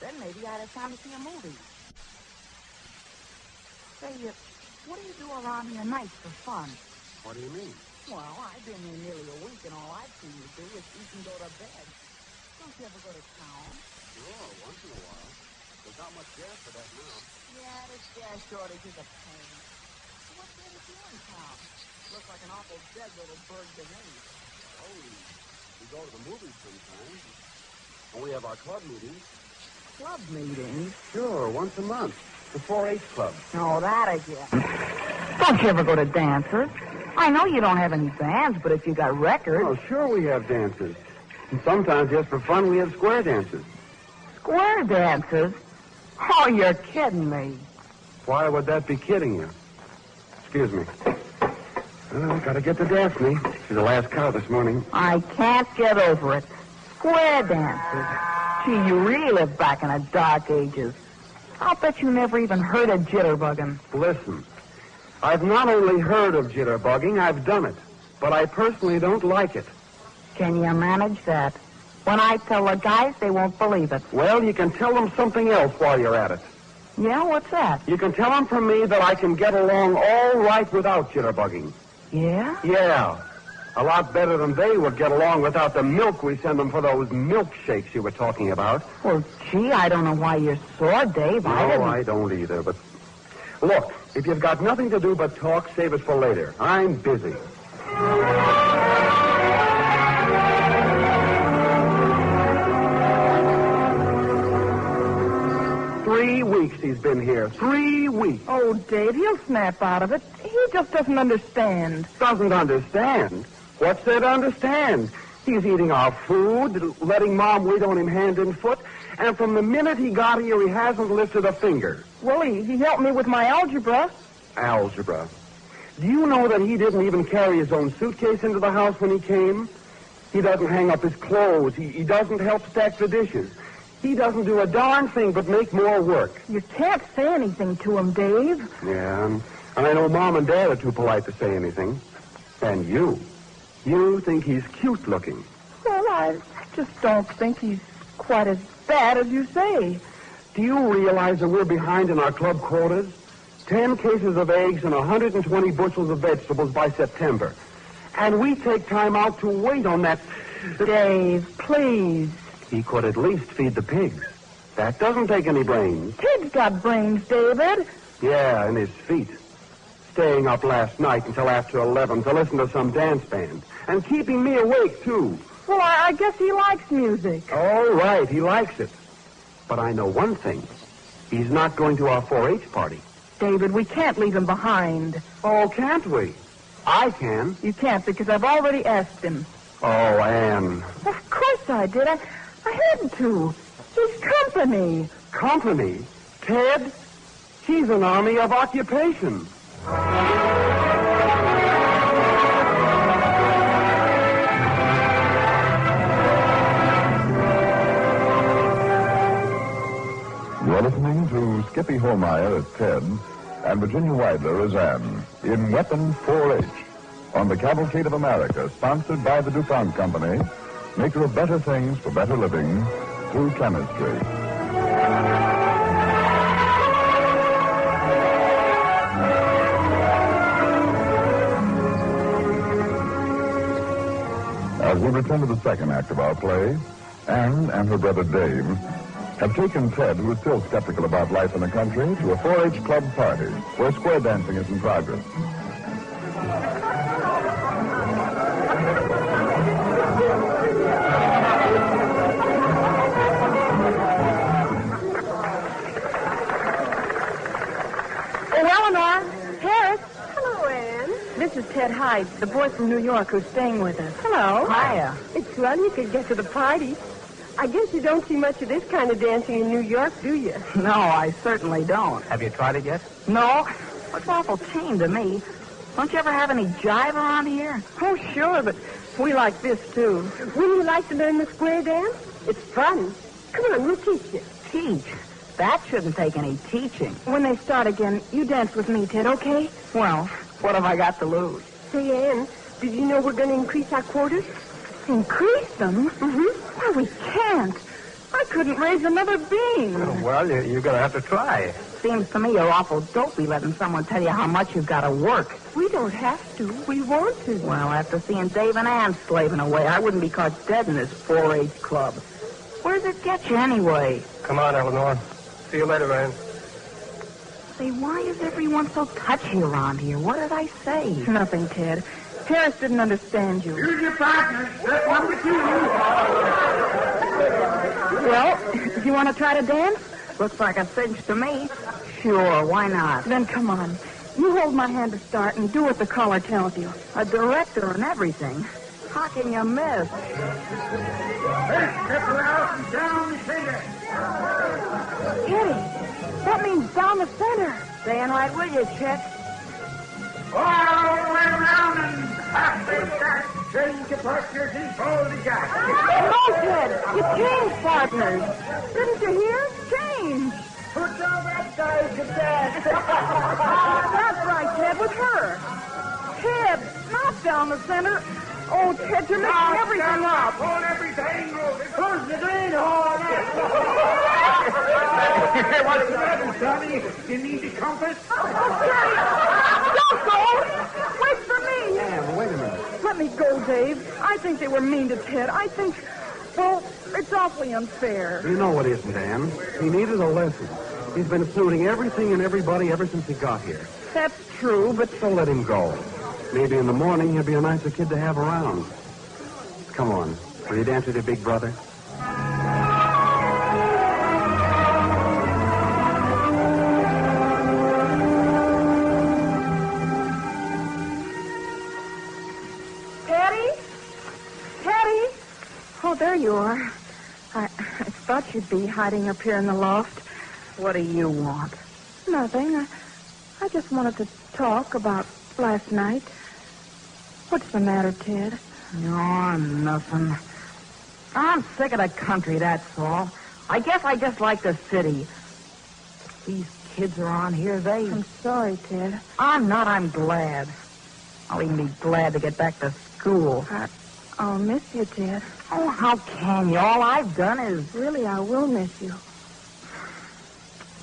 Then maybe I'd have time to see a movie. Say, what do you do around here nights for fun? What do you mean? Well, I've been here nearly a week, and all I've seen you do is eat and go to bed. Don't you ever go to town? Sure, once in a while. There's not much gas for that now. Yeah, this gas shortage is a pain. What day is you in town? Looks like an awful dead little bird to me. Oh, we go to the movies sometimes. And we have our club meetings. Club meetings? Sure, once a month. The 4-H club. Oh, that again. Don't you ever go to dances? I know you don't have any bands, but if you got records... Oh, sure we have dances. And sometimes, just for fun, we have square dances. Square dances? Oh, you're kidding me. Why would that be kidding you? Excuse me. Gotta get to Daphne. She's the last cow this morning. I can't get over it. Square dances. Gee, you really live back in the dark ages. I'll bet you never even heard of jitterbugging. Listen, I've not only heard of jitterbugging, I've done it. But I personally don't like it. Can you manage that? When I tell the guys, they won't believe it. Well, you can tell them something else while you're at it. Yeah, what's that? You can tell them from me that I can get along all right without jitterbugging. Yeah? Yeah. A lot better than they would get along without the milk we send them for those milkshakes you were talking about. Well, gee, I don't know why you're sore, Dave. I don't either, but... Look, if you've got nothing to do but talk, save it for later. I'm busy. 3 weeks he's been here. 3 weeks. Oh, Dave, he'll snap out of it. He just doesn't understand. Doesn't understand? What's there to understand? He's eating our food, letting Mom wait on him hand and foot, and from the minute he got here, he hasn't lifted a finger. Well, he helped me with my algebra. Algebra. Do you know that he didn't even carry his own suitcase into the house when he came? He doesn't hang up his clothes. He doesn't help stack the dishes. He doesn't do a darn thing but make more work. You can't say anything to him, Dave. Yeah, and I know Mom and Dad are too polite to say anything. And you think he's cute looking. Well, I just don't think he's quite as bad as you say. Do you realize that we're behind in our club quotas? 10 cases of eggs and 120 bushels of vegetables by September. And we take time out to wait on that... Dave, please. He could at least feed the pigs. That doesn't take any brains. Pigs got brains, David. Yeah, and his feet. Staying up last night until after 11 to listen to some dance band. And keeping me awake, too. Well, I guess he likes music. All right, he likes it. But I know one thing. He's not going to our 4-H party. David, we can't leave him behind. Oh, can't we? I can. You can't because I've already asked him. Oh, Anne. Of course I did. I had to. He's company. Company? Ted? He's an army of occupation. You're listening to Skippy Holmeyer as Ted and Virginia Weidler as Anne in Weapon 4-H on the Cavalcade of America, sponsored by the DuPont Company, maker of better things for better living through chemistry. As we return to the second act of our play, Anne and her brother Dave have taken Ted, who is still skeptical about life in the country, to a 4-H club party where square dancing is in progress. Eleanor, Harris. Hello, Anne. This is Ted Hyde, the boy from New York who's staying with us. Hello. Hiya. It's fun you could get to the party. I guess you don't see much of this kind of dancing in New York, do you? No, I certainly don't. Have you tried it yet? No. Looks awful tame to me. Don't you ever have any jive around here? Oh, sure, but we like this, too. Wouldn't you like to learn the square dance? It's fun. Come on, we'll teach you. Teach? That shouldn't take any teaching. When they start again, you dance with me, Ted, okay? Well, what have I got to lose? Say, Anne, did you know we're going to increase our quarters? Increase them? Mm-hmm. Well, we can't. I couldn't raise another bean. Well, you're going to have to try. Seems to me you're awful dopey letting someone tell you how much you've got to work. We don't have to. We want to. Well, after seeing Dave and Ann slaving away, I wouldn't be caught dead in this 4-H club. Where does it get you anyway? Come on, Eleanor. See you later, Anne. Say, why is everyone so touchy around here? What did I say? Nothing, Ted. Harris didn't understand you. Use your partners. That's what we do. Well, do you want to try to dance? Looks like a cinch to me. Sure, why not? Then come on. You hold my hand to start and do what the caller tells you. A director and everything. How can you miss? Hey, step around and down the center. Kitty, that means down the center. Staying right with you, Chick. All the way around and half the jack. Change your partners and follow the jack. No, Ted. You changed partners. Didn't you hear? Change. Put down that guy to death. That's right, Ted, with her. Ted, not down the center. Oh, Ted, you're mixing everything up. Hold everything. Who's the drain hole? What's the matter, Sonny? You need the compass? Don't go! Wait for me! Yeah, wait a minute. Let me go, Dave. I think they were mean to Ted. I think, well, it's awfully unfair. You know it isn't, Ann. He needed a lesson. He's been fluting everything and everybody ever since he got here. That's true, but... So let him go. Maybe in the morning he'll be a nicer kid to have around. Come on. Will you dance with your big brother? Oh, there you are. I thought you'd be hiding up here in the loft. What do you want? Nothing. I just wanted to talk about last night. What's the matter, Ted? No, nothing. I'm sick of the country, that's all. I guess I just like the city. These kids around here, I'm sorry, Ted. I'm not, I'm glad. I'll even be glad to get back to school. I'll miss you, Ted. Oh, how can you? All I've done is... Really, I will miss you.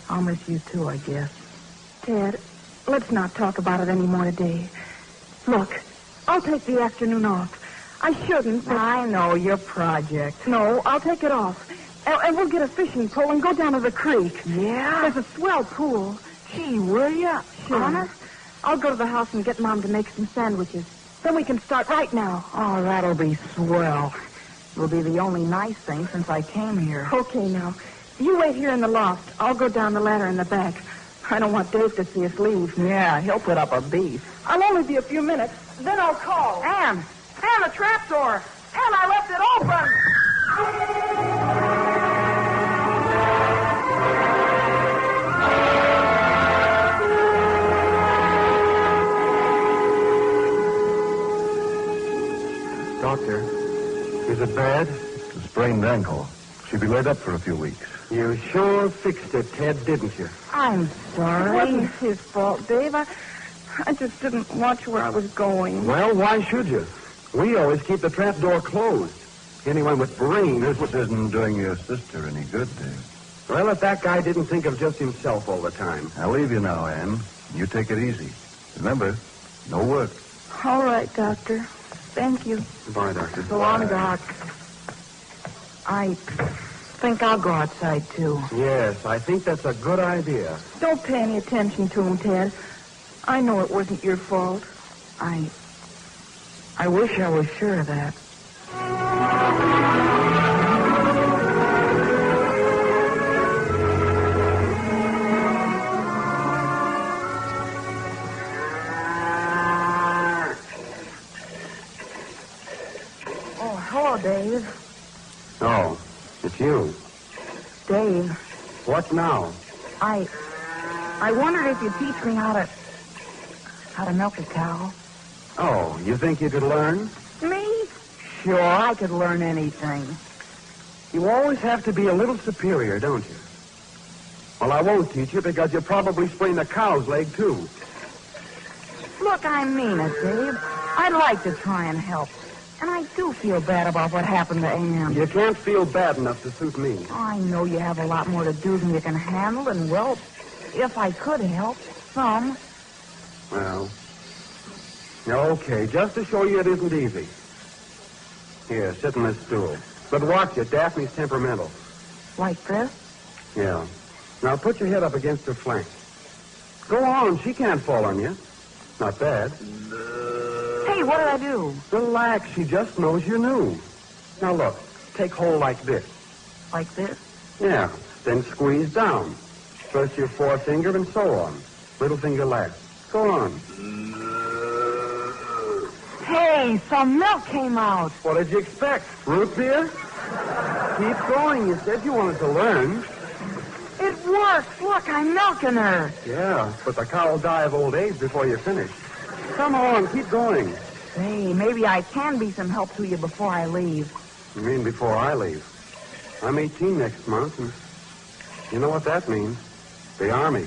I'll miss you, too, I guess. Ted, let's not talk about it anymore today. Look, I'll take the afternoon off. I shouldn't, but... I know, your project. No, I'll take it off. And we'll get a fishing pole and go down to the creek. Yeah? There's a swell pool. Gee, will ya? Sure. Honest? I'll go to the house and get Mom to make some sandwiches. Then we can start right now. Oh, that'll be swell. It'll be the only nice thing since I came here. Okay, now. You wait here in the loft. I'll go down the ladder in the back. I don't want Dave to see us leave. Yeah, he'll put up a beef. I'll only be a few minutes. Then I'll call. Ann, the trapdoor. Ann, I left it open. Doctor, is it bad? It's a sprained ankle. She'll be laid up for a few weeks. You sure fixed it, Ted, didn't you? I'm It sorry. wasn't his fault, Dave. I just didn't watch where I was going. Well, why should you? We always keep the trap door closed. Anyone with brains... This isn't doing your sister any good, Dave. Well, if that guy didn't think of just himself all the time. I'll leave you now, Ann. You take it easy. Remember, no work. All right, Doctor. Thank you. Goodbye, Doctor. So long, Doc. I think I'll go outside, too. Yes, I think that's a good idea. Don't pay any attention to him, Ted. I know it wasn't your fault. I wish I was sure of that. Oh, hello, Dave. Oh, it's you. Dave, What now? I wondered if you'd teach me how to milk a cow. Oh, you think you could learn? Me? Sure, I could learn anything. You always have to be a little superior, don't you? Well, I won't teach you because you'll probably sprain the cow's leg, too. Look, I mean it, Dave. I'd like to try and help. And I do feel bad about what happened to Ann. You can't feel bad enough to suit me. I know you have a lot more to do than you can handle, and, well, if I could help, some. Well, okay, just to show you it isn't easy. Here, sit in this stool. But watch it, Daphne's temperamental. Like this? Yeah. Now put your head up against her flank. Go on, she can't fall on you. Not bad. Hey, what did I do? Relax, she just knows you're new. Now look, take hold like this. Like this? Yeah, then squeeze down. First your forefinger and so on. Little finger last. Go on. Hey, some milk came out. What did you expect? Root beer? Keep going. You said you wanted to learn. It works. Look, I'm milking her. Yeah, but the cow will die of old age before you finish. Come on, keep going. Hey, maybe I can be some help to you before I leave. You mean before I leave? I'm 18 next month, and you know what that means. The Army.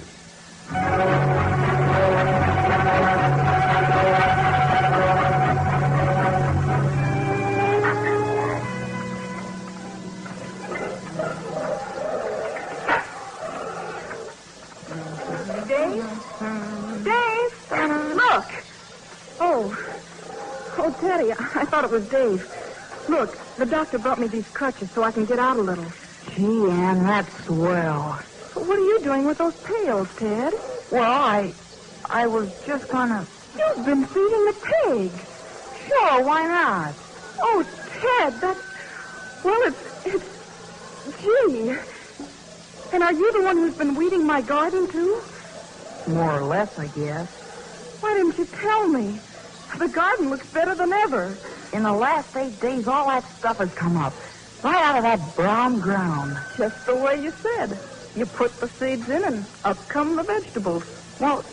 Oh, Teddy, I thought it was Dave. Look, the doctor brought me these crutches so I can get out a little. Gee, Ann, that's swell. But what are you doing with those pails, Ted? Well, I was just gonna... You've been feeding the pig. Sure, why not? Oh, Ted, that's... Well, it's... Gee. And are you the one who's been weeding my garden, too? More or less, I guess. Why didn't you tell me? The garden looks better than ever. In the last 8 days, all that stuff has come up. Right out of that brown ground. Just the way you said. You put the seeds in and up come the vegetables. Well,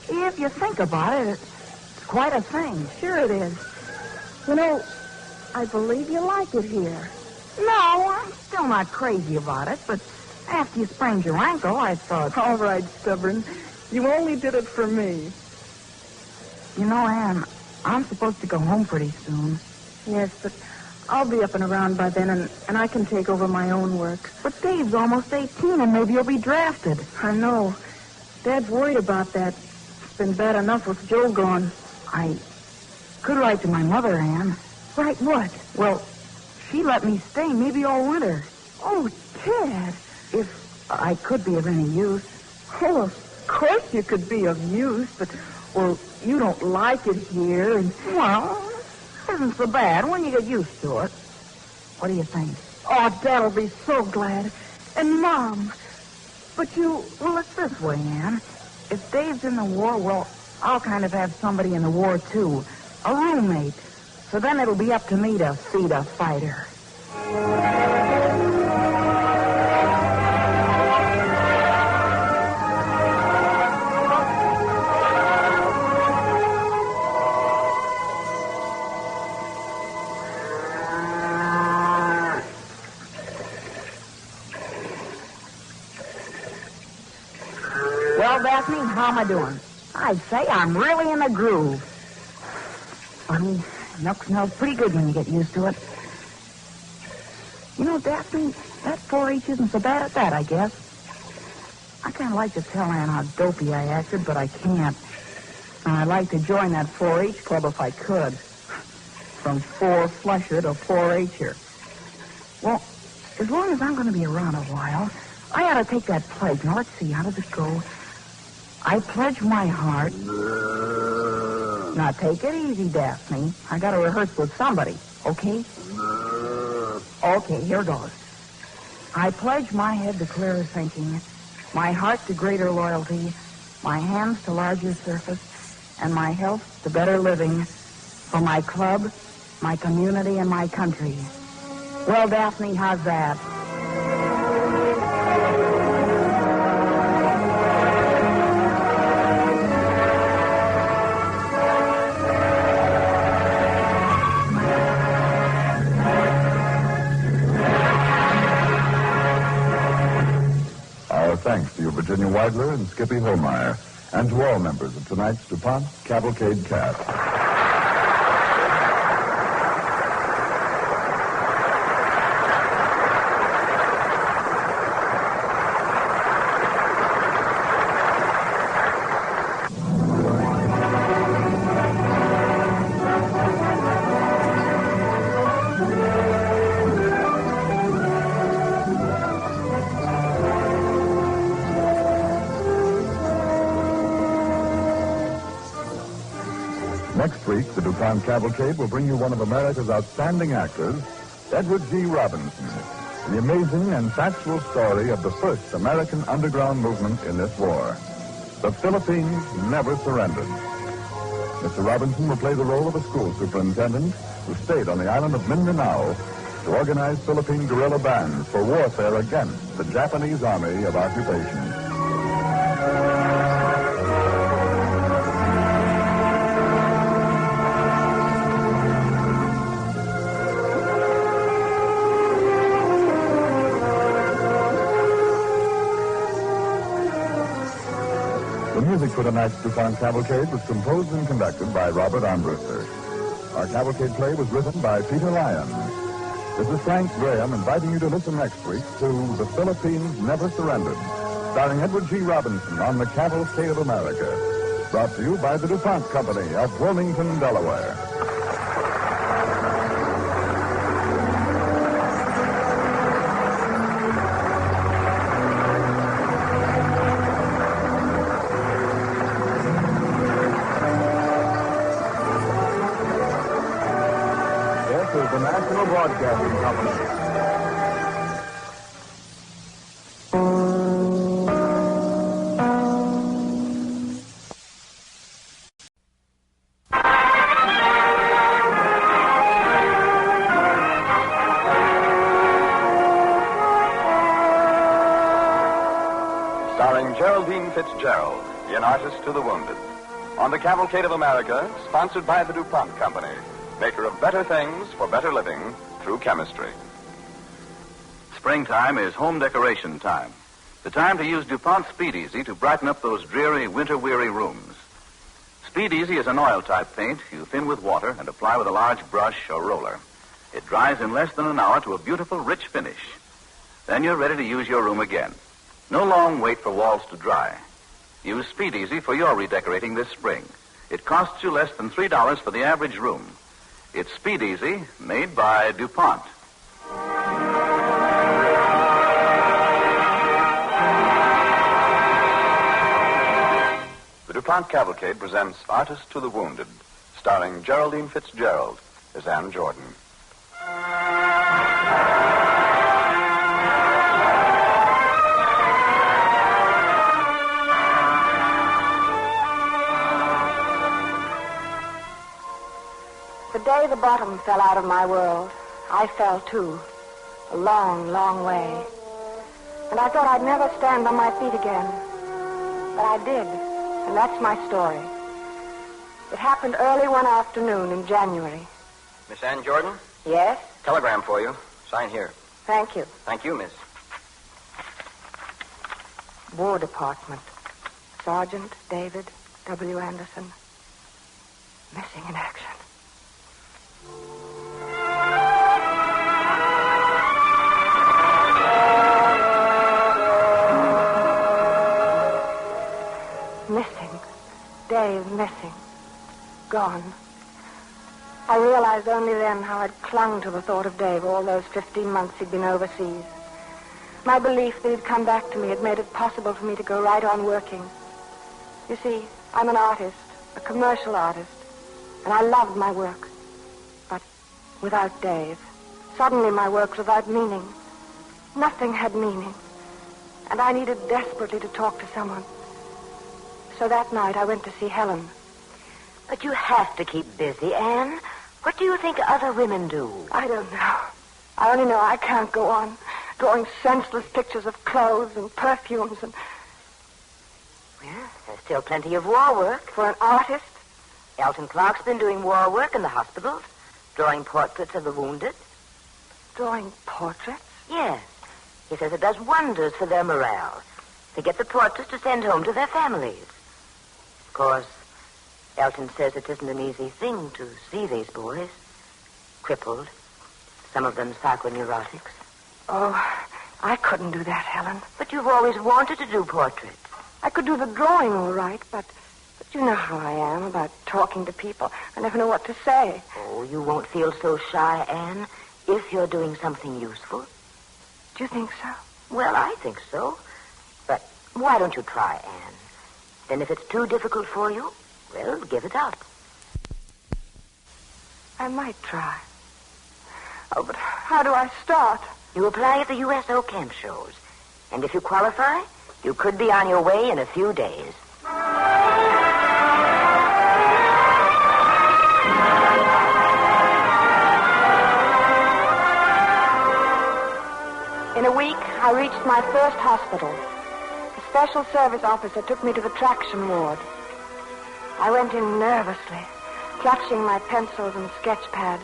if you think about it, it's quite a thing. Sure it is. You know, I believe you like it here. No, I'm still not crazy about it, but after you sprained your ankle, I thought... All right, stubborn. You only did it for me. You know, Ann, I'm supposed to go home pretty soon. Yes, but I'll be up and around by then, and I can take over my own work. But Dave's almost 18, and maybe he'll be drafted. I know. Dad's worried about that. It's been bad enough with Joe gone. I could write to my mother, Ann. Write what? Well, she let me stay maybe all winter. Oh, Ted. If I could be of any use. Oh, of course you could be of use, but, well, you don't like it here, and... Well, it isn't so bad when you get used to it. What do you think? Oh, Dad'll be so glad. And Mom. But you... Well, it's this way, Ann. If Dave's in the war, well, I'll kind of have somebody in the war, too. A roommate. So then it'll be up to me to feed a fighter. Well, Daphne, how am I doing? I'd say I'm really in the groove. Funny, milk smells pretty good when you get used to it. You know, Daphne, that 4-H isn't so bad at that, I guess. I kind of like to tell Ann how dopey I acted, but I can't. And I'd like to join that 4-H club if I could. From 4-flusher to 4-H'er. Well, as long as I'm going to be around a while, I ought to take that pledge. Now, let's see, how does it go? I pledge my heart. Now, take it easy, Daphne. I got to rehearse with somebody, okay? Okay, here goes. I pledge my head to clearer thinking, my heart to greater loyalty, my hands to larger surface, and my health to better living for my club, my community, and my country. Well, Daphne, how's that? Thanks to you, Virginia Weidler and Skippy Holmeyer, and to all members of tonight's DuPont Cavalcade cast. Next week, the DuPont Cavalcade will bring you one of America's outstanding actors, Edward G. Robinson, the amazing and factual story of the first American underground movement in this war. The Philippines never surrendered. Mr. Robinson will play the role of a school superintendent who stayed on the island of Mindanao to organize Philippine guerrilla bands for warfare against the Japanese Army of Occupation. The music for tonight's DuPont Cavalcade was composed and conducted by Robert Armbruster. Our cavalcade play was written by Peter Lyon. This is Frank Graham inviting you to listen next week to The Philippines Never Surrendered, starring Edward G. Robinson on the Cavalcade of America. Brought to you by the DuPont Company of Wilmington, Delaware. is the National Broadcasting Company. Starring Geraldine Fitzgerald in Artist to the Wounded. On the Cavalcade of America, sponsored by the DuPont Company, maker of better things for better living through chemistry. Springtime is home decoration time. The time to use DuPont Speed Easy to brighten up those dreary, winter-weary rooms. Speed Easy is an oil-type paint you thin with water and apply with a large brush or roller. It dries in less than an hour to a beautiful, rich finish. Then you're ready to use your room again. No long wait for walls to dry. Use Speed Easy for your redecorating this spring. It costs you less than $3 for the average room. It's Speed Easy, made by DuPont. The DuPont Cavalcade presents Artist to the Wounded, starring Geraldine Fitzgerald as Ann Jordan. The day the bottom fell out of my world, I fell too. A long, long way. And I thought I'd never stand on my feet again. But I did, and that's my story. It happened early one afternoon in January. Miss Ann Jordan? Yes? Telegram for you. Sign here. Thank you. Thank you, miss. War Department. Sergeant David W. Anderson. Missing in action. Missing. Dave missing. Gone. I realized only then how I'd clung to the thought of Dave all those 15 months he'd been overseas. My belief that he'd come back to me had made it possible for me to go right on working. You see, I'm an artist, a commercial artist, and I loved my work. But without Dave, suddenly my work was without meaning. Nothing had meaning. And I needed desperately to talk to someone. So that night I went to see Helen. But you have to keep busy, Anne. What do you think other women do? I don't know. I only know I can't go on drawing senseless pictures of clothes and perfumes and... Well, there's still plenty of war work. For an artist? Elton Clark's been doing war work in the hospitals, drawing portraits of the wounded. Drawing portraits? Yes. He says it does wonders for their morale. They get the portraits to send home to their families. Of course, Elton says it isn't an easy thing to see these boys. Crippled. Some of them psychoneurotics. Oh, I couldn't do that, Helen. But you've always wanted to do portraits. I could do the drawing all right, but you know how I am about talking to people. I never know what to say. Oh, you won't feel so shy, Anne, if you're doing something useful. Do you think so? Well, I think so. But why don't you try, Anne? Then if it's too difficult for you, well, give it up. I might try. Oh, but how do I start? You apply at the USO camp shows. And if you qualify, you could be on your way in a few days. In a week, I reached my first hospital. A special service officer took me to the traction ward. I went in nervously, clutching my pencils and sketch pad.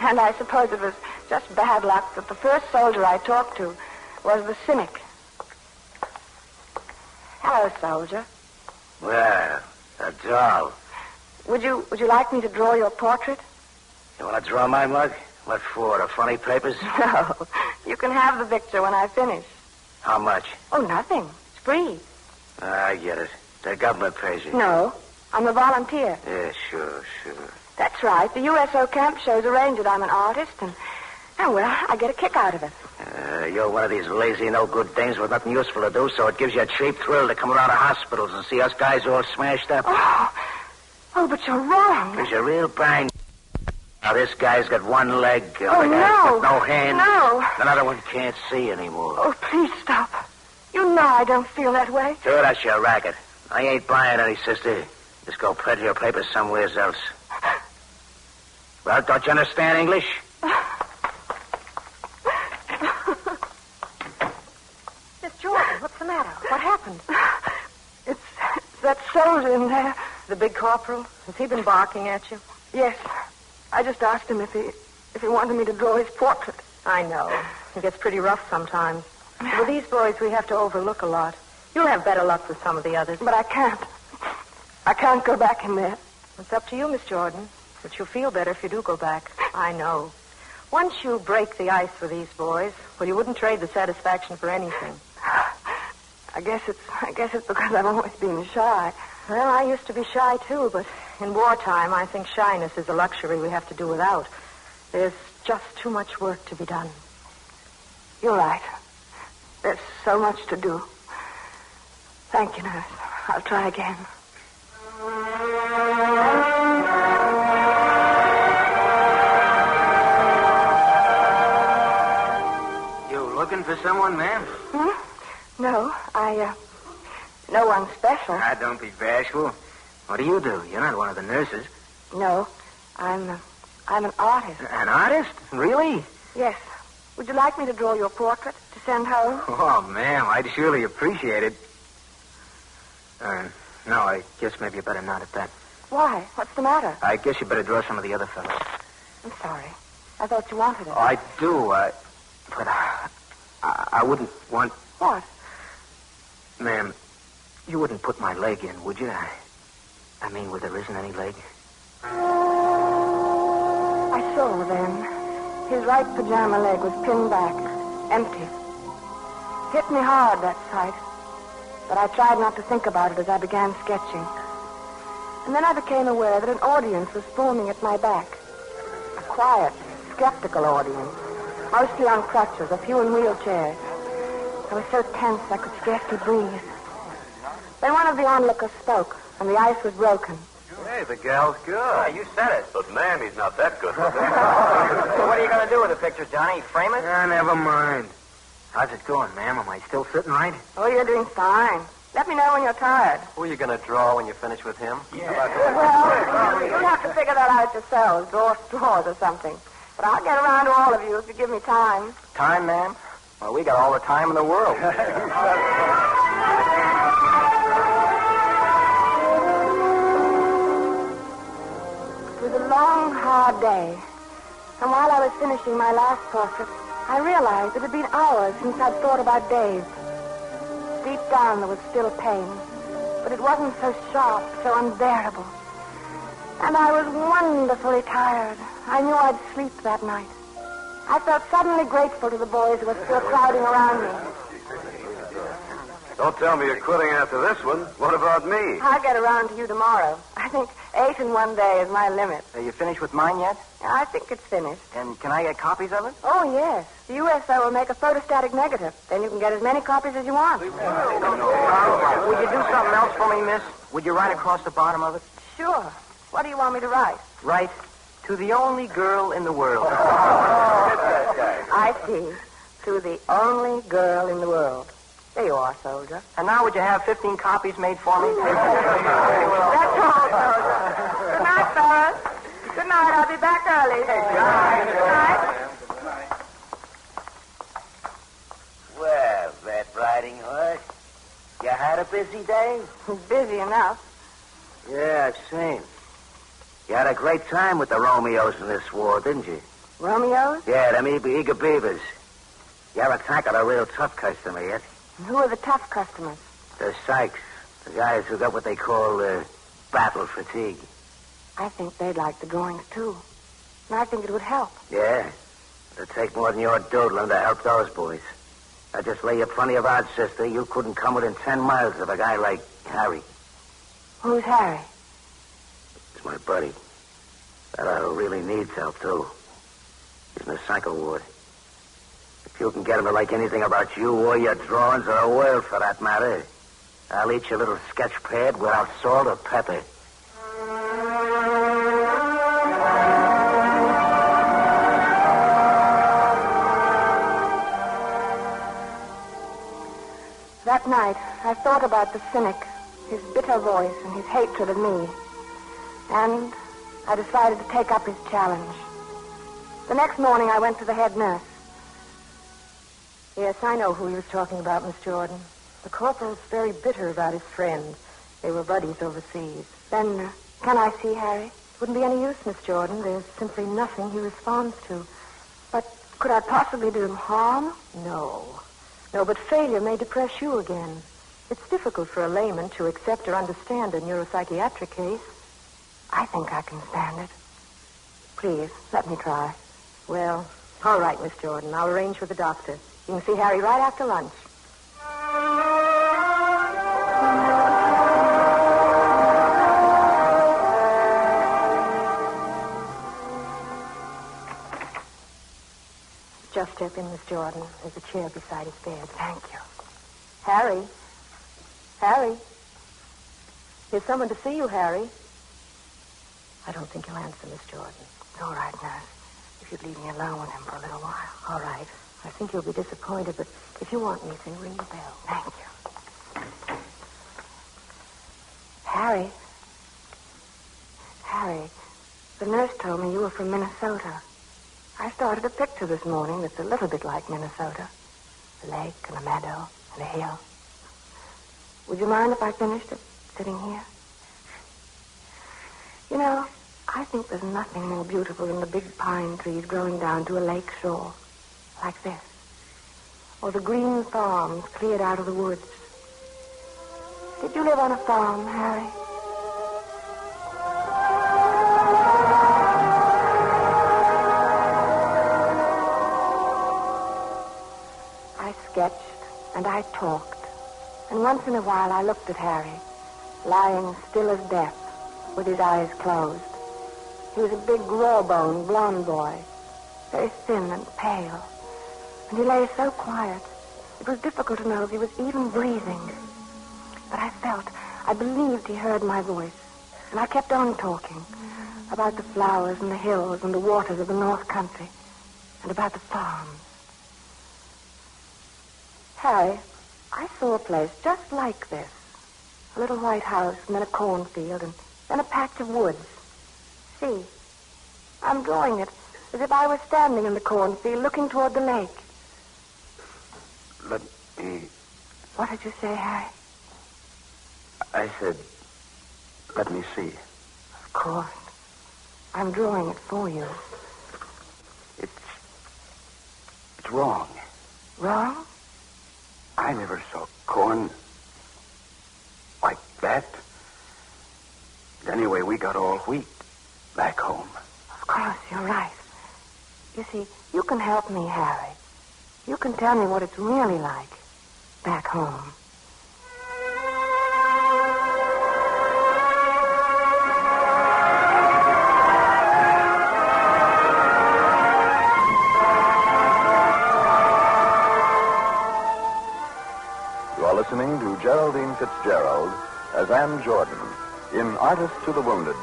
And I suppose it was just bad luck that the first soldier I talked to was the cynic. Hello, soldier. Well, a doll. Would you like me to draw your portrait? You want to draw my mug? What for, the funny papers? No. You can have the picture when I finish. How much? Oh, nothing. It's free. I get it. The government pays you. No. I'm a volunteer. Yeah, sure. That's right. The USO camp shows arrange that I'm an artist, and well, I get a kick out of it. You're one of these lazy, no-good dames with nothing useful to do, so it gives you a cheap thrill to come around to hospitals and see us guys all smashed up. Oh, but you're wrong. Because you're real bang. Now, this guy's got one leg. Oh, the guy's no. got no hand. No. Another one can't see anymore. Oh, please stop. You know I don't feel that way. Sure, that's your racket. I ain't buying any, sister. Just go print your papers somewhere else. Well, don't you understand English? Miss Jordan, what's the matter? What happened? It's that soldier in there. The big corporal? Has he been barking at you? Yes. I just asked him if he wanted me to draw his portrait. I know. It gets pretty rough sometimes. With these boys, we have to overlook a lot. You'll have better luck with some of the others. But I can't. I can't go back in there. It's up to you, Miss Jordan. But you'll feel better if you do go back. I know. Once you break the ice with these boys, well, you wouldn't trade the satisfaction for anything. I guess it's because I've always been shy. Well, I used to be shy, too, but in wartime, I think shyness is a luxury we have to do without. There's just too much work to be done. You're right. There's so much to do. Thank you, nurse. I'll try again. You looking for someone, ma'am? No, no one special. Ah, don't be bashful. What do? You're not one of the nurses. No, I'm an artist. An artist? Really? Yes. Would you like me to draw your portrait to send home? Oh, ma'am, I'd surely appreciate it. No, I guess maybe you better not at that. Why? What's the matter? I guess you better draw some of the other fellows. I'm sorry. I thought you wanted it. Oh, I do, but I wouldn't want... What? Ma'am, you wouldn't put my leg in, would you? I mean, where there isn't any leg. I saw then. His right pajama leg was pinned back, empty. Hit me hard, that sight. But I tried not to think about it as I began sketching. And then I became aware that an audience was forming at my back. A quiet, skeptical audience. Mostly on crutches, a few in wheelchairs. I was so tense I could scarcely breathe. Then one of the onlookers spoke, and the ice was broken. Hey, the gal's good. Yeah, you said it. But, ma'am, he's not that good. So what are you going to do with the picture, Johnny? Frame it? Never mind. How's it going, ma'am? Am I still sitting right? Oh, you're doing fine. Let me know when you're tired. Who are you going to draw when you finish with him? Well, you'll have to figure that out yourselves. Draw straws or something. But I'll get around to all of you if you give me time. Time, ma'am? Well, we got all the time in the world. It was a long, hard day. And while I was finishing my last portrait, I realized it had been hours since I'd thought about days. Deep down, there was still pain. But it wasn't so sharp, so unbearable. And I was wonderfully tired. I knew I'd sleep that night. I felt suddenly grateful to the boys who were still crowding around me. Don't tell me you're quitting after this one. What about me? I'll get around to you tomorrow. I think 8 in one day is my limit. Are you finished with mine yet? I think it's finished. And can I get copies of it? Oh, yes. The USO will make a photostatic negative. Then you can get as many copies as you want. Would you do something else for me, miss? Would you write across the bottom of it? Sure. What do you want me to write? Write, to the only girl in the world. I see. To the only girl in the world. There you are, soldier. And now would you have 15 copies made for me? That's all, soldier. Good night, fellas. Good night. I'll be back early. Good night. Well, Red Riding Hood, you had a busy day? Busy enough. Yeah, I've seen. You had a great time with the Romeos in this war, didn't you? Romeos? Yeah, them eager beavers. You ever tackled a real tough customer yet? Who are the tough customers? The Sykes. The guys who got what they call battle fatigue. I think they'd like the drawings, too. And I think it would help. Yeah. It'd take more than your doodling to help those boys. I just lay you plenty of odds, sister. You couldn't come within 10 miles of a guy like Harry. Who's Harry? He's my buddy. That who really needs help, too. He's in the psycho ward. If you can get him to like anything about you or your drawings or a world for that matter, I'll eat your little sketch pad without salt or pepper. That night, I thought about the cynic, his bitter voice, and his hatred of me. And I decided to take up his challenge. The next morning, I went to the head nurse. Yes, I know who he was talking about, Miss Jordan. The corporal's very bitter about his friend. They were buddies overseas. Then, can I see Harry? Wouldn't be any use, Miss Jordan. There's simply nothing he responds to. But could I possibly do him harm? No. No, but failure may depress you again. It's difficult for a layman to accept or understand a neuropsychiatric case. I think I can stand it. Please, let me try. Well, all right, Miss Jordan. I'll arrange with the doctor. You can see Harry right after lunch. Just step in, Miss Jordan. There's a chair beside his bed. Thank you. Harry? Harry? There's someone to see you, Harry. I don't think he'll answer, Miss Jordan. All right, nurse. If you'd leave me alone with him for a little while. All right. I think you'll be disappointed, but if you want anything, ring the bell. Thank you. Harry. Harry, the nurse told me you were from Minnesota. I started a picture this morning that's a little bit like Minnesota. A lake and a meadow and a hill. Would you mind if I finished it sitting here? You know, I think there's nothing more beautiful than the big pine trees growing down to a lake shore. Like this. Or the green farms cleared out of the woods. Did you live on a farm, Harry? I sketched and I talked. And once in a while I looked at Harry, lying still as death, with his eyes closed. He was a big, raw-boned, blond boy, very thin and pale. And he lay so quiet, it was difficult to know if he was even breathing. But I believed he heard my voice. And I kept on talking about the flowers and the hills and the waters of the North Country and about the farms. Harry, I saw a place just like this. A little white house and then a cornfield and then a patch of woods. See, I'm drawing it as if I were standing in the cornfield looking toward the lake. Let me... What did you say, Harry? I said, let me see. Of course. I'm drawing it for you. It's wrong. Wrong? I never saw corn like that. Anyway, we got all wheat back home. Of course, you're right. You see, you can help me, Harry. You can tell me what it's really like back home. You are listening to Geraldine Fitzgerald as Ann Jordan in Artist to the Wounded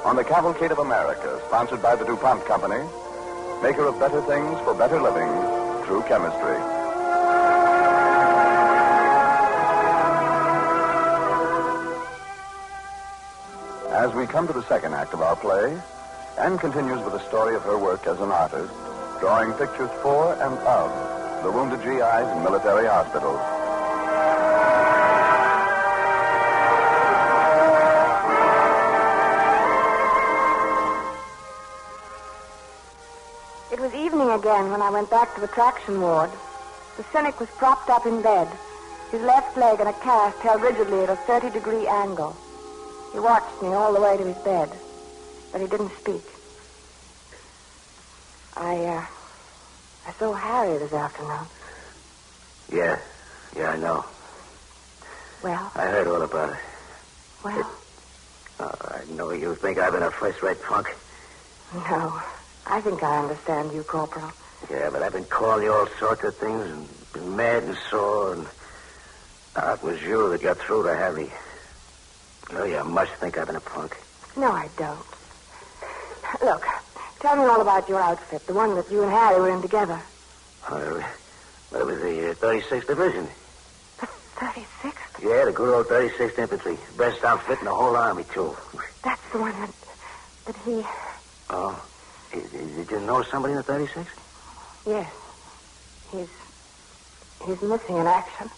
on the Cavalcade of America, sponsored by the DuPont Company, maker of better things for better living through chemistry. As we come to the second act of our play, Anne continues with the story of her work as an artist, drawing pictures for and of the wounded GIs in military hospitals. It was evening again when I went back to the traction ward. The cynic was propped up in bed, his left leg in a cast held rigidly at a 30-degree angle. He watched me all the way to his bed, but he didn't speak. I saw Harry this afternoon. Yeah, I know. Well? I heard all about it. Well? I know you think I've been a first-rate punk. No. I think I understand you, Corporal. Yeah, but I've been calling you all sorts of things and been mad and sore, and it was you that got through to Harry. Oh, you must think I've been a punk. No, I don't. Look, tell me all about your outfit, the one that you and Harry were in together. Well, it was the 36th Division. The 36th? Yeah, the good old 36th Infantry. Best outfit in the whole army, too. That's the one that he... Oh. Did you know somebody in the 36th? Yes. He's missing in action.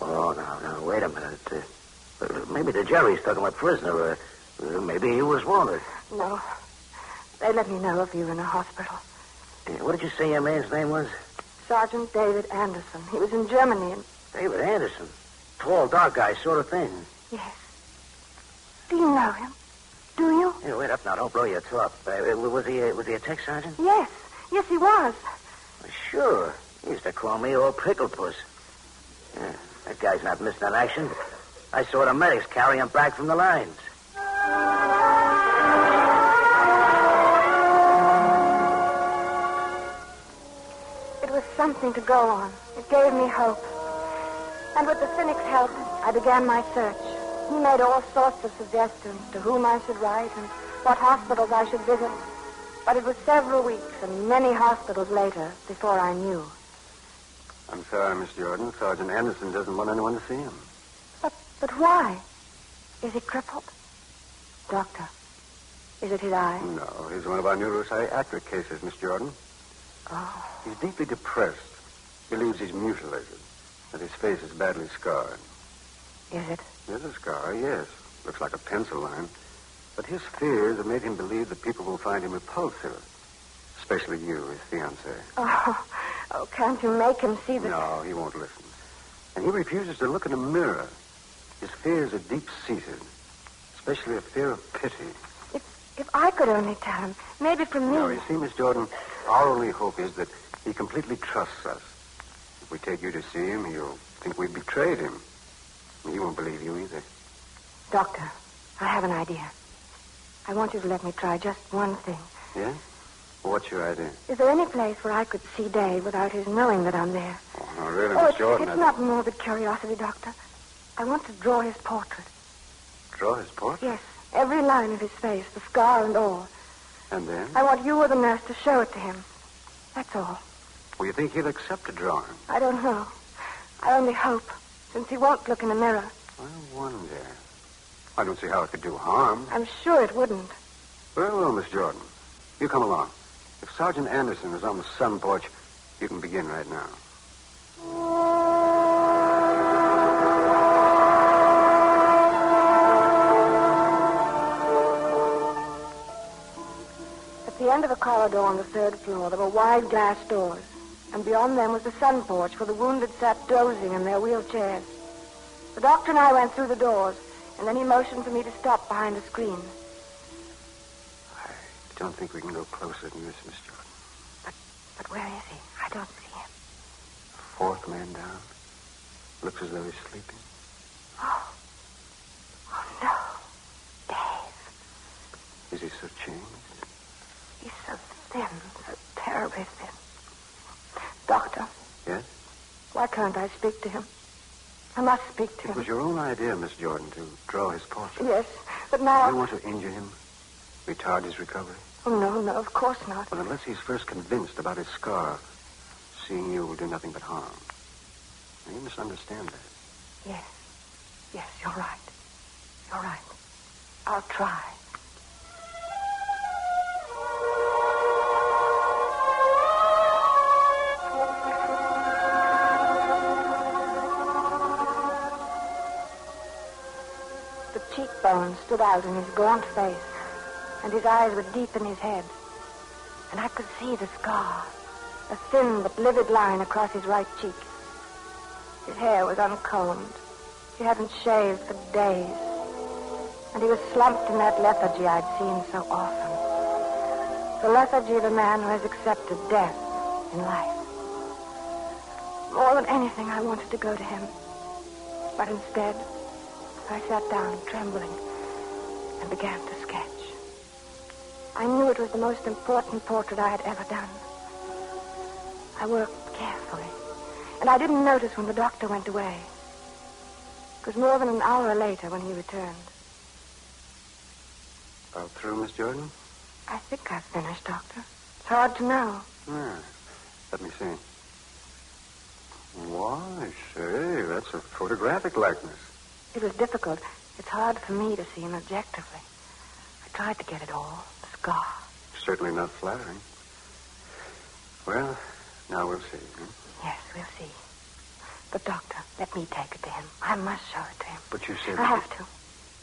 Oh, now, wait a minute. Maybe the Jerry's took him a prisoner. Maybe he was wounded. No. They let me know if you were in a hospital. What did you say your man's name was? Sergeant David Anderson. He was in Germany and... David Anderson? Tall, dark guy, sort of thing. Yes. Do you know him? Do you? Hey, wait up now. Don't blow your top. Was he a tech sergeant? Yes. Yes, he was. Sure. He used to call me old Pickle Puss. Yeah, that guy's not missing in action. I saw the medics carry him back from the lines. It was something to go on. It gave me hope. And with the cynic's help, I began my search. He made all sorts of suggestions to whom I should write and what hospitals I should visit. But it was several weeks and many hospitals later before I knew. I'm sorry, Miss Jordan. Sergeant Anderson doesn't want anyone to see him. But why? Is he crippled? Doctor, is it his eye? No, he's one of our neuropsychiatric cases, Miss Jordan. Oh. He's deeply depressed. Believes he's mutilated, that his face is badly scarred. Is it? There's a scar, yes. Looks like a pencil line. But his fears have made him believe that people will find him repulsive. Especially you, his fiancée. Oh, can't you make him see that... No, he won't listen. And he refuses to look in a mirror. His fears are deep-seated. Especially a fear of pity. If I could only tell him, maybe from me... No, you see, Miss Jordan, our only hope is that he completely trusts us. If we take you to see him, he'll think we betrayed him. He won't believe you either. Doctor, I have an idea. I want you to let me try just one thing. Yeah? What's your idea? Is there any place where I could see Dave without his knowing that I'm there? Oh, no, really, Miss Jordan. It's not morbid curiosity, Doctor. I want to draw his portrait. Draw his portrait? Yes, every line of his face, the scar and all. And then? I want you or the nurse to show it to him. That's all. Well, you think he'll accept a drawing? I don't know. I only hope, since he won't look in the mirror. I wonder. I don't see how it could do harm. I'm sure it wouldn't. Very well, Miss Jordan. You come along. If Sergeant Anderson is on the sun porch, you can begin right now. At the end of a corridor on the third floor, there were wide glass doors. And beyond them was the sun porch where the wounded sat dozing in their wheelchairs. The doctor and I went through the doors, and then he motioned for me to stop behind a screen. I don't think we can go closer than this, Miss Jordan. But where is he? I don't see him. Fourth man down. Looks as though he's sleeping. Oh, no. Dave. Is he so changed? He's so thin, so terribly thin. Doctor. Yes? Why can't I speak to him? I must speak to him. It was your own idea, Miss Jordan, to draw his portrait. Yes, but now... You want to injure him? Retard his recovery? Oh, no, of course not. Well, unless he's first convinced about his scar, seeing you will do nothing but harm. Now, you misunderstand that. Yes, you're right. You're right. I'll try. The cheekbones stood out in his gaunt face, and his eyes were deep in his head. And I could see the scar, a thin but livid line across his right cheek. His hair was uncombed. He hadn't shaved for days. And he was slumped in that lethargy I'd seen so often. The lethargy of a man who has accepted death in life. More than anything, I wanted to go to him. But instead, I sat down, trembling, and began to sketch. I knew it was the most important portrait I had ever done. I worked carefully, and I didn't notice when the doctor went away. It was more than an hour later when he returned. About through, Miss Jordan? I think I've finished, Doctor. It's hard to know. Let me see. Why, say, that's a photographic likeness. It was difficult. It's hard for me to see him objectively. I tried to get it all. The scar. Certainly not flattering. Well, now we'll see. Huh? Yes, we'll see. But, Doctor, let me take it to him. I must show it to him. But you said... I have to.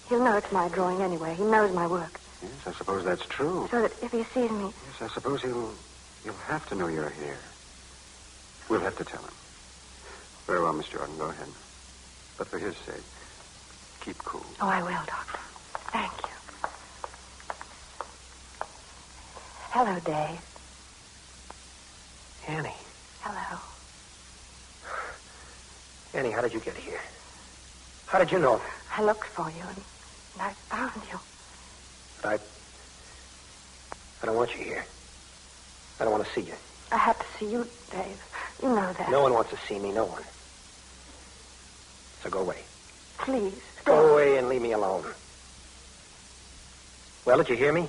He'll know it's my drawing anyway. He knows my work. Yes, I suppose that's true. So that if he sees me... Yes, I suppose he'll have to know you're here. We'll have to tell him. Very well, Miss Jordan, go ahead. But for his sake, keep cool. Oh, I will, Doctor. Thank you. Hello, Dave. Annie. Hello. Annie, how did you get here? How did you know? I looked for you, and I found you. But I don't want you here. I don't want to see you. I have to see you, Dave. You know that. No one wants to see me, no one. So go away. Please. Go away and leave me alone. Well, did you hear me?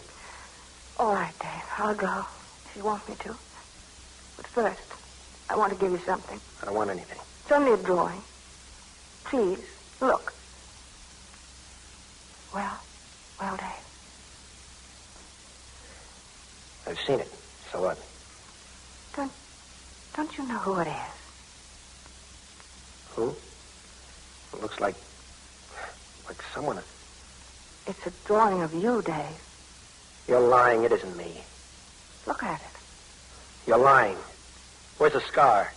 All right, Dave. I'll go if you want me to. But first, I want to give you something. I don't want anything. It's only a drawing. Please, look. Well, Dave. I've seen it. So what? Don't you know who it is? Who? It looks like someone. It's a drawing of you, Dave. You're lying. It isn't me. Look at it. You're lying. Where's the scar?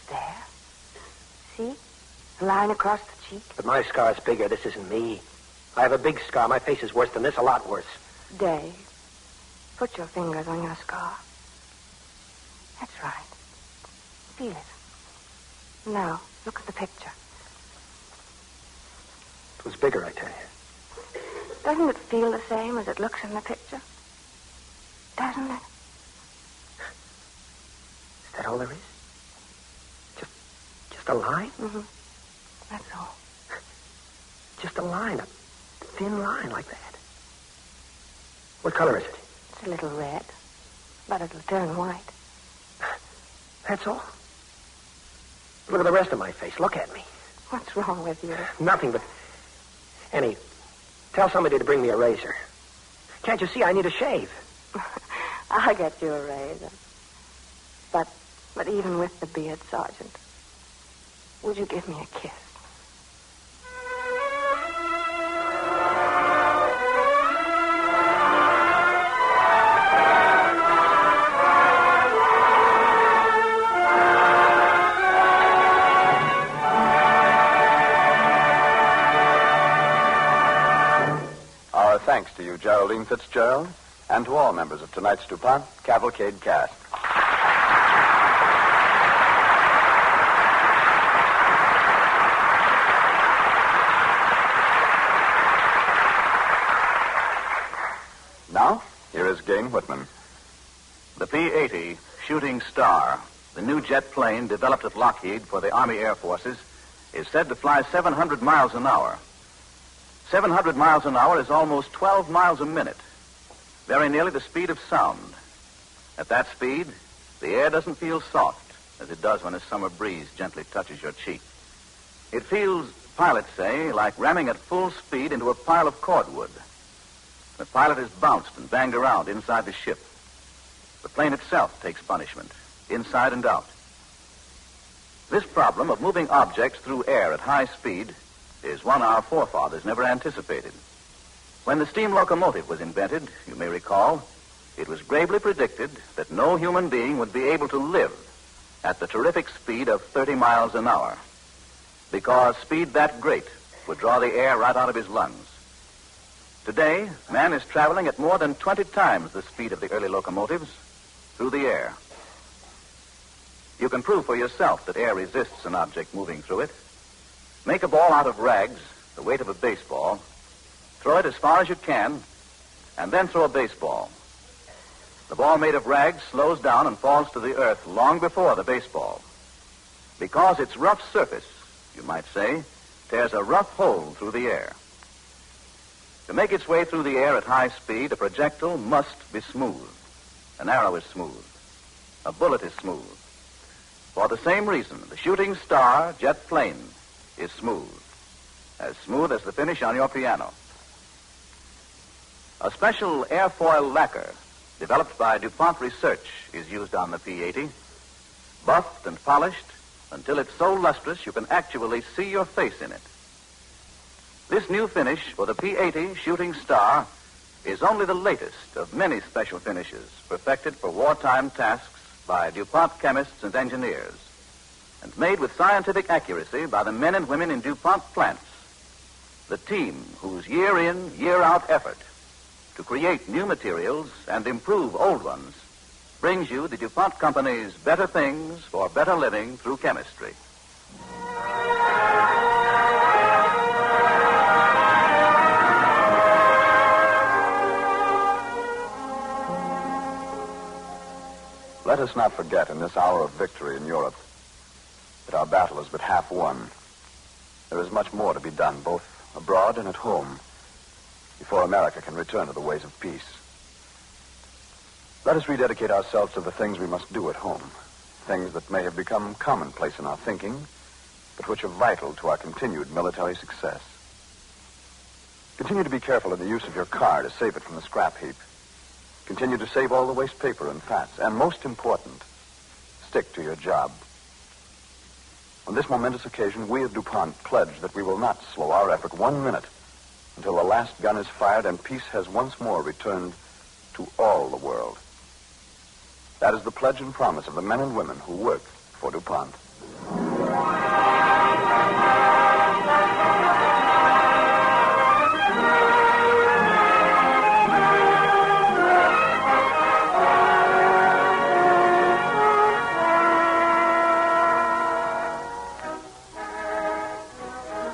There. See? The line across the cheek. But my scar's bigger. This isn't me. I have a big scar. My face is worse than this, a lot worse. Dave, put your fingers on your scar. That's right. Feel it. Now, look at the picture. It was bigger, I tell you. Doesn't it feel the same as it looks in the picture? Doesn't it? Is that all there is? Just a line? Mm-hmm. That's all. Just a line, a thin line like that. What color is it? It's a little red, but it'll turn white. That's all? Look at the rest of my face. Look at me. What's wrong with you? Nothing, but... Annie, tell somebody to bring me a razor. Can't you see I need a shave? I'll get you a razor. But even with the beard, Sergeant, would you give me a kiss? Thanks to you, Geraldine Fitzgerald, and to all members of tonight's DuPont Cavalcade cast. Now, here is Gain Whitman. The P-80 Shooting Star, the new jet plane developed at Lockheed for the Army Air Forces, is said to fly 700 miles an hour. 700 miles an hour is almost 12 miles a minute, very nearly the speed of sound. At that speed, the air doesn't feel soft as it does when a summer breeze gently touches your cheek. It feels, pilots say, like ramming at full speed into a pile of cordwood. The pilot is bounced and banged around inside the ship. The plane itself takes punishment, inside and out. This problem of moving objects through air at high speed is one our forefathers never anticipated. When the steam locomotive was invented, you may recall, it was gravely predicted that no human being would be able to live at the terrific speed of 30 miles an hour, because speed that great would draw the air right out of his lungs. Today, man is traveling at more than 20 times the speed of the early locomotives through the air. You can prove for yourself that air resists an object moving through it. Make a ball out of rags, the weight of a baseball, throw it as far as you can, and then throw a baseball. The ball made of rags slows down and falls to the earth long before the baseball, because its rough surface, you might say, tears a rough hole through the air. To make its way through the air at high speed, a projectile must be smooth. An arrow is smooth. A bullet is smooth. For the same reason, the Shooting Star jet plane is smooth as the finish on your piano. A special airfoil lacquer developed by DuPont Research is used on the P-80, buffed and polished until it's so lustrous you can actually see your face in it. This new finish for the P-80 Shooting Star is only the latest of many special finishes perfected for wartime tasks by DuPont chemists and engineers, and made with scientific accuracy by the men and women in DuPont plants, the team whose year-in, year-out effort to create new materials and improve old ones brings you the DuPont Company's Better Things for Better Living through Chemistry. Let us not forget in this hour of victory in Europe that our battle is but half won. There is much more to be done, both abroad and at home, before America can return to the ways of peace. Let us rededicate ourselves to the things we must do at home, things that may have become commonplace in our thinking, but which are vital to our continued military success. Continue to be careful in the use of your car to save it from the scrap heap. Continue to save all the waste paper and fats. And most important, stick to your job. On this momentous occasion, we at DuPont pledge that we will not slow our effort 1 minute until the last gun is fired and peace has once more returned to all the world. That is the pledge and promise of the men and women who work for DuPont.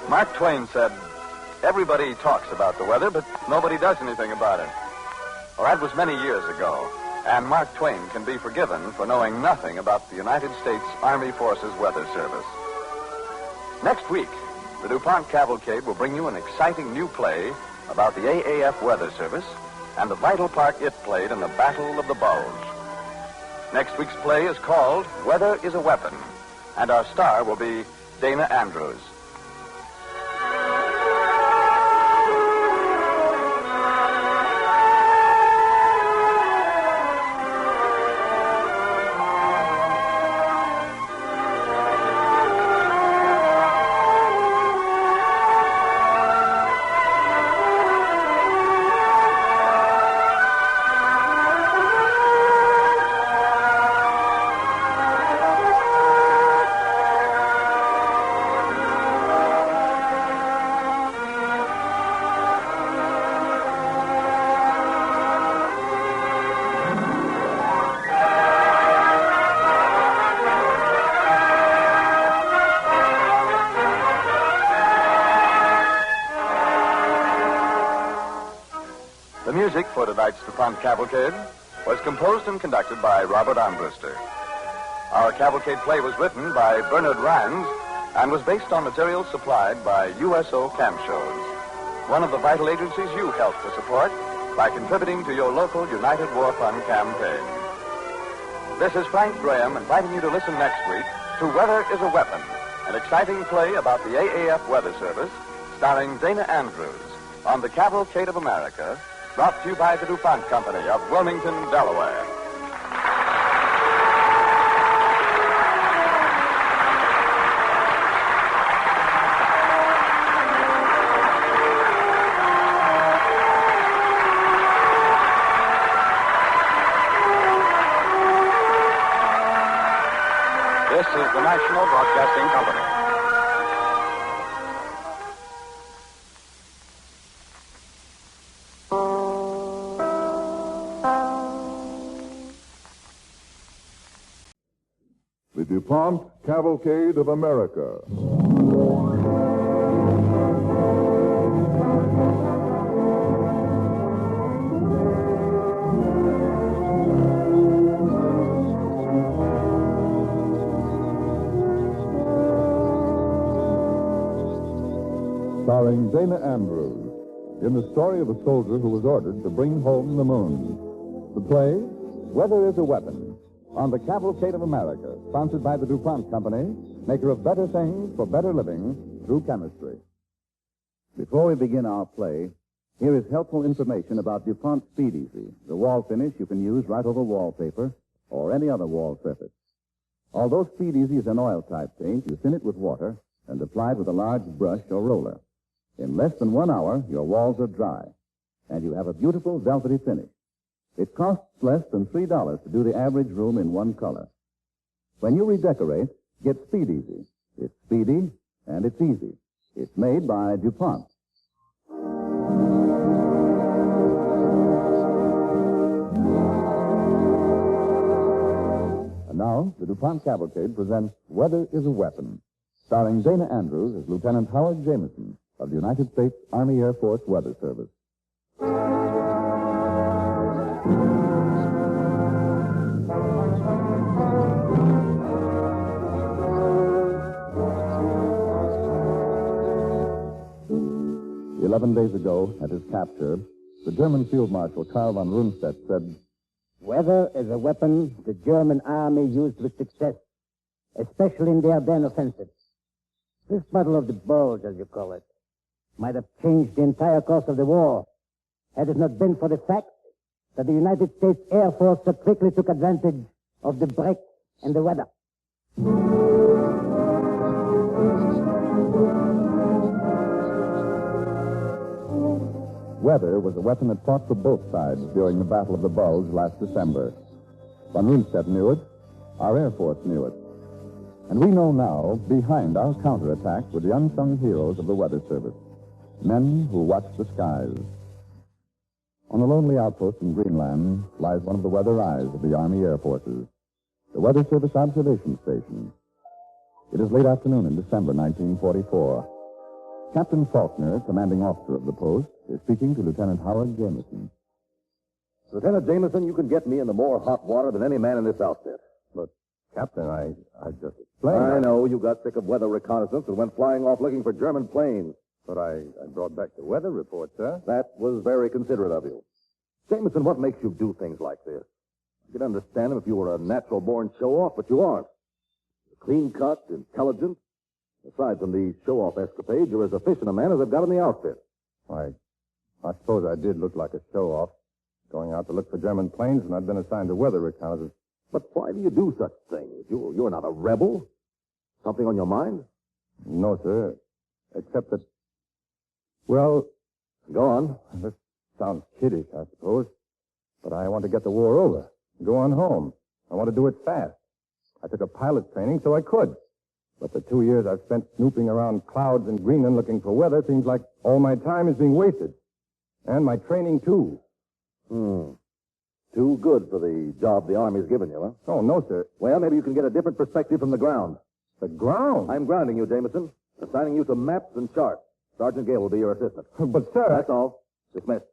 Mark Twain said, "Everybody talks about the weather, but nobody does anything about it." Well, that was many years ago, and Mark Twain can be forgiven for knowing nothing about the United States Army Forces Weather Service. Next week, the DuPont Cavalcade will bring you an exciting new play about the AAF Weather Service and the vital part it played in the Battle of the Bulge. Next week's play is called Weather is a Weapon, and our star will be Dana Andrews. The music for tonight's DuPont Cavalcade was composed and conducted by Robert Armbruster. Our Cavalcade play was written by Bernard Rhymes and was based on materials supplied by USO Camp Shows, one of the vital agencies you help to support by contributing to your local United War Fund campaign. This is Frank Graham inviting you to listen next week to Weather is a Weapon, an exciting play about the AAF Weather Service, starring Dana Andrews on the Cavalcade of America, brought to you by the DuPont Company of Wilmington, Delaware. This is the National Broadcasting Company. The DuPont Cavalcade of America. Starring Dana Andrews in the story of a soldier who was ordered to bring home the moon. The play, Weather is a Weapon, on the Cavalcade of America, sponsored by the DuPont Company, maker of better things for better living through chemistry. Before we begin our play, here is helpful information about DuPont Speed Easy, the wall finish you can use right over wallpaper or any other wall surface. Although Speed Easy is an oil-type paint, you thin it with water and apply it with a large brush or roller. In less than 1 hour, your walls are dry, and you have a beautiful velvety finish. It costs less than $3 to do the average room in one color. When you redecorate, get Speed Easy. It's speedy and it's easy. It's made by DuPont. And now, the DuPont Cavalcade presents Weather is a Weapon, starring Dana Andrews as Lieutenant Howard Jameson of the United States Army Air Force Weather Service. 11 days ago, at his capture, the German Field Marshal Karl von Rundstedt said, "Weather is a weapon the German army used with success, especially in the Ardennes offensive. This Battle of the Bulge, as you call it, might have changed the entire course of the war had it not been for the fact that the United States Air Force so quickly took advantage of the break in the weather." Weather was a weapon that fought for both sides during the Battle of the Bulge last December. Von Rundstedt knew it. Our Air Force knew it. And we know now, behind our counterattack were the unsung heroes of the Weather Service, men who watch the skies. On a lonely outpost in Greenland lies one of the weather eyes of the Army Air Forces, the Weather Service Observation Station. It is late afternoon in December 1944. Captain Faulkner, commanding officer of the post, is speaking to Lieutenant Howard Jameson. Lieutenant Jameson, you can get me into more hot water than any man in this outfit. But, Captain, I just explained. I know you got sick of weather reconnaissance and went flying off looking for German planes. But I brought back the weather report, sir. That was very considerate of you. Jameson, what makes you do things like this? I could understand him if you were a natural-born show-off, but you aren't. You're clean-cut, intelligent. Aside from these show-off escapades, you're as efficient a man as I've got in the outfit. I suppose I did look like a show-off, going out to look for German planes when I'd been assigned to weather reconnaissance. But why do you do such things? You're not a rebel. Something on your mind? No, sir. Except that... Well... Go on. This sounds kiddish, I suppose. But I want to get the war over. Go on home. I want to do it fast. I took a pilot training so I could. But the 2 years I've spent snooping around clouds in Greenland looking for weather seems like all my time is being wasted. And my training, too. Too good for the job the Army's given you, huh? Oh, no, sir. Well, maybe you can get a different perspective from the ground. The ground? I'm grounding you, Jameson. Assigning you to maps and charts. Sergeant Gale will be your assistant. But, sir... That's all. Dismissed.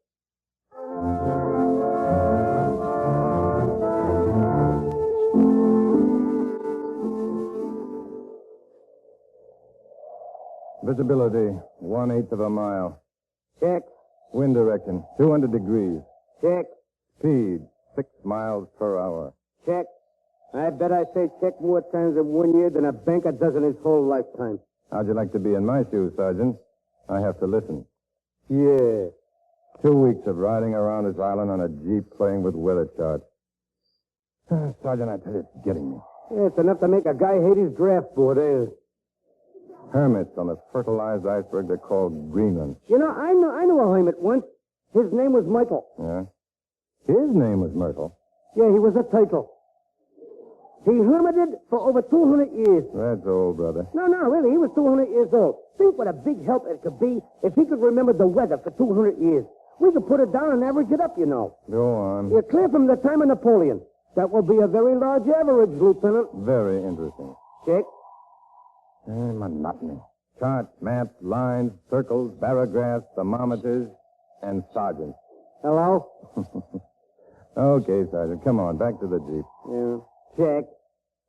Visibility, 1/8 of a mile. Check. Wind direction, 200 degrees. Check. Speed, 6 miles per hour. Check. I bet I say check more times in 1 year than a banker does in his whole lifetime. How'd you like to be in my shoes, Sergeant? I have to listen. Yeah. 2 weeks of riding around this island on a Jeep playing with weather charts. Sergeant, I tell you, it's getting me. Yeah, it's enough to make a guy hate his draft board, eh? Hermits on the fertilized iceberg they're called Greenland. You know, I knew a hermit once. His name was Michael. Yeah? His name was Myrtle. Yeah, he was a title. He hermited for over 200 years. That's old, brother. No, really, he was 200 years old. Think what a big help it could be if he could remember the weather for 200 years. We could put it down and average it up, you know. Go on. Yeah, clear from the time of Napoleon. That will be a very large average, Lieutenant. Very interesting. Check. Monotony. Charts, maps, lines, circles, barographs, thermometers, and sergeants. Hello? Okay, Sergeant, come on, back to the Jeep. Yeah. Check.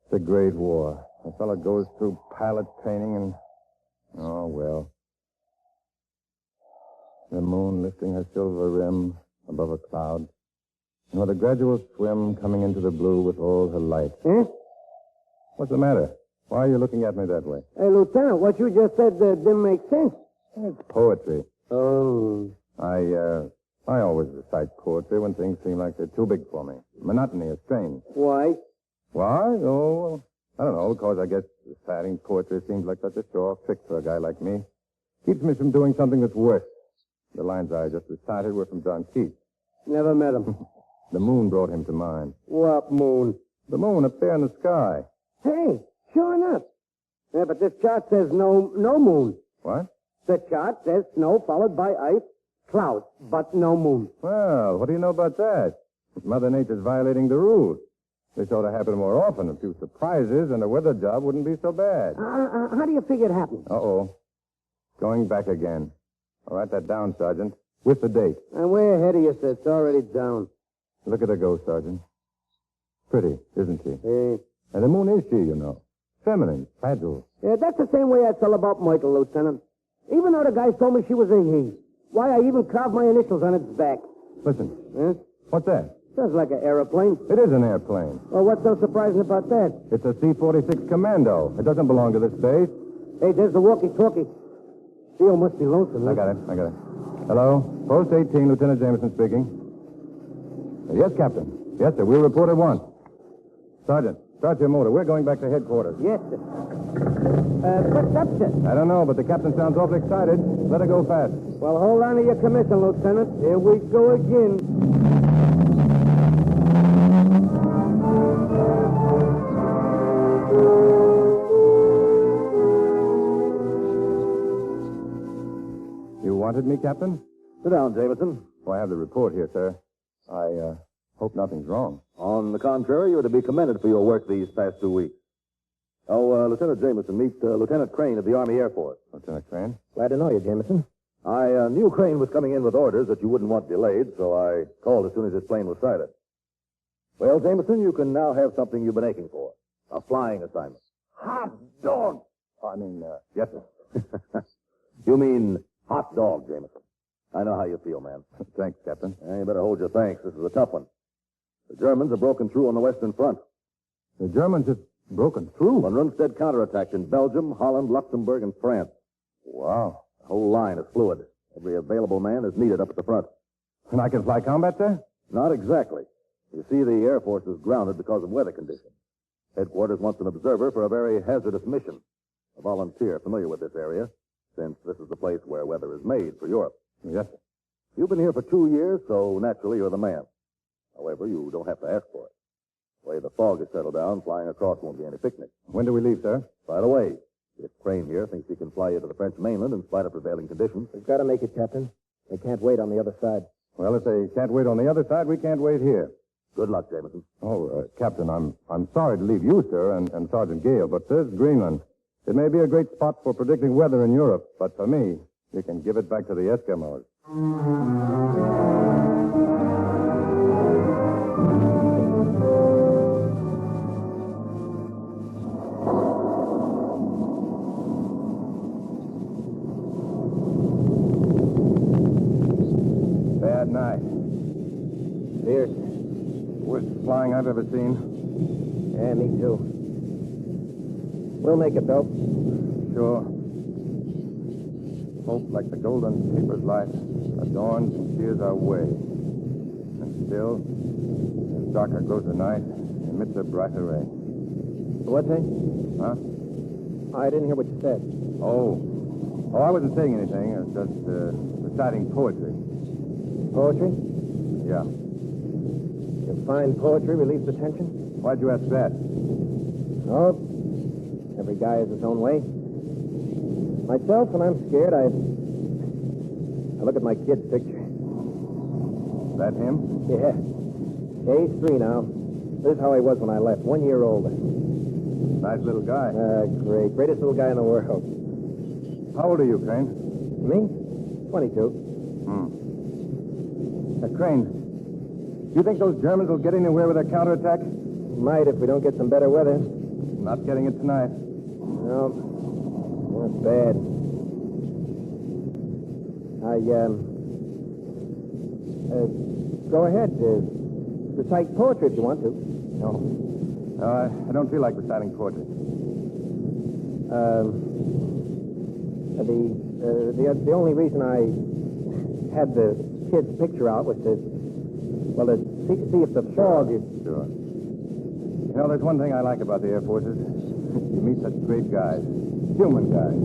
It's a great war. A fellow goes through pilot training and... Oh, well. The moon lifting her silver rim above a cloud. With a gradual swim coming into the blue with all her light. Eh? What's the matter? Why are you looking at me that way? Hey, Lieutenant, what you just said didn't make sense. It's poetry. Oh. I always recite poetry when things seem like they're too big for me. Monotony is strange. Why? Why? Oh, I don't know, because I guess reciting poetry seems like such a sure trick for a guy like me. Keeps me from doing something that's worse. The lines I just recited were from John Keats. Never met him. The moon brought him to mind. What moon? The moon up there in the sky. Hey, sure enough. Yeah, but this chart says no moon. What? The chart says snow followed by ice, clouds, but no moon. Well, what do you know about that? Mother Nature's violating the rules. This ought to happen more often. A few surprises and a weather job wouldn't be so bad. How do you figure it happened? Uh-oh. Going back again. I'll write that down, Sergeant, with the date. And way ahead of you, sir. It's already down. Look at her go, Sergeant. Pretty, isn't she? Hey. And the moon is she, you know. Feminine, fragile. Yeah, that's the same way I felt about Michael, Lieutenant. Even though the guys told me she was a he. Why, I even carved my initials on its back. Listen. Huh? What's that? Sounds like an aeroplane. It is an airplane. Well, what's so surprising about that? It's a C-46 Commando. It doesn't belong to this base. Hey, there's the walkie-talkie. Theo must be lonesome. I got it. Hello? Post 18, Lieutenant Jameson speaking. Yes, Captain. Yes, sir. We'll report at once. Sergeant, start your motor. We're going back to headquarters. Yes, sir. What's up, sir? I don't know, but the captain sounds awfully excited. Let her go fast. Well, hold on to your commission, Lieutenant. Here we go again. You wanted me, Captain? Sit down, Jameson. Oh, I have the report here, sir. I hope nothing's wrong. On the contrary, you're to be commended for your work these past 2 weeks. Oh, Lieutenant Jameson, meet Lieutenant Crane of the Army Air Force. Lieutenant Crane? Glad to know you, Jameson. I knew Crane was coming in with orders that you wouldn't want delayed, so I called as soon as his plane was sighted. Well, Jameson, you can now have something you've been aching for. A flying assignment. Hot dog! Yes, sir. You mean hot dog, Jameson. I know how you feel, man. Thanks, Captain. You better hold your thanks. This is a tough one. The Germans have broken through on the Western Front. The Germans have broken through? Von Rundstedt counterattacked in Belgium, Holland, Luxembourg, and France. Wow. The whole line is fluid. Every available man is needed up at the front. And I can fly combat there? Not exactly. You see, the Air Force is grounded because of weather conditions. Headquarters wants an observer for a very hazardous mission. A volunteer familiar with this area, since this is the place where weather is made for Europe. Yes, sir. You've been here for 2 years, so naturally you're the man. However, you don't have to ask for it. The way the fog has settled down, flying across won't be any picnic. When do we leave, sir? Right away. If Crane here thinks he can fly you to the French mainland in spite of prevailing conditions. We've got to make it, Captain. They can't wait on the other side. Well, if they can't wait on the other side, we can't wait here. Good luck, Jameson. Oh, Captain, I'm sorry to leave you, sir, and Sergeant Gale, but this Greenland, it may be a great spot for predicting weather in Europe, but for me, you can give it back to the Eskimos. Bad night. Fierce. Worst flying I've ever seen. Yeah, me too. We'll make it, though. Sure. Hope, like the golden taper's light, adorns and cheers our way. And still, as darker grows the night, emits a brighter ray. What's that? Huh? I didn't hear what you said. Oh, I wasn't saying anything. I was just reciting poetry. Poetry? Yeah. You find poetry relieves the tension? Why'd you ask that? Oh, every guy has his own way. Myself, when I'm scared, I look at my kid's picture. That him? Yeah. He's 3 now. This is how he was when I left, 1 year older. Nice little guy. Great. Greatest little guy in the world. How old are you, Crane? Me? 22. Crane, do you think those Germans will get anywhere with their counterattack? Might if we don't get some better weather. Not getting it tonight. No. That's bad. Go ahead. Recite poetry if you want to. No. No, I don't feel like reciting poetry. The only reason I had the kid's picture out was to see if the fog is... Sure. You know, there's one thing I like about the Air Forces. You meet such great guys. Human guys.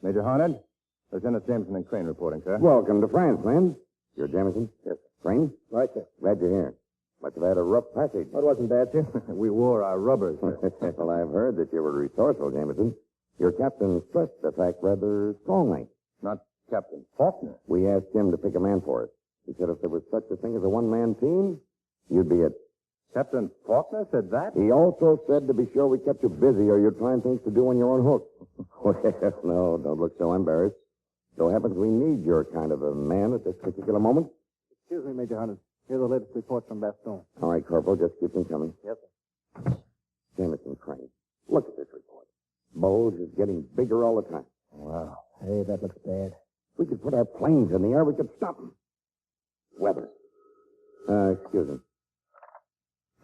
Major Harned, Lieutenant Jameson and Crane reporting, sir. Welcome to France, man. You're Jameson? Yes. Crane? Right, sir. Glad you're here. Must have had a rough passage. Well, it wasn't bad, sir. We wore our rubbers, sir. Well, I've heard that you were resourceful, Jameson. Your captain stressed the fact rather strongly. Not Captain Faulkner. We asked him to pick a man for us. He said if there was such a thing as a one-man team, you'd be it. Captain Faulkner said that? He also said to be sure we kept you busy or you'd find things to do on your own hook. Well, no, don't look so embarrassed. So happens we need your kind of a man at this particular moment. Excuse me, Major Hunters. Here's the latest report from Bastogne. All right, Corporal, just keep them coming. Yes, sir. Jameson, Crane, look at this report. Bulge is getting bigger all the time. Wow. Hey, that looks bad. If we could put our planes in the air, we could stop them. Weather. Excuse me.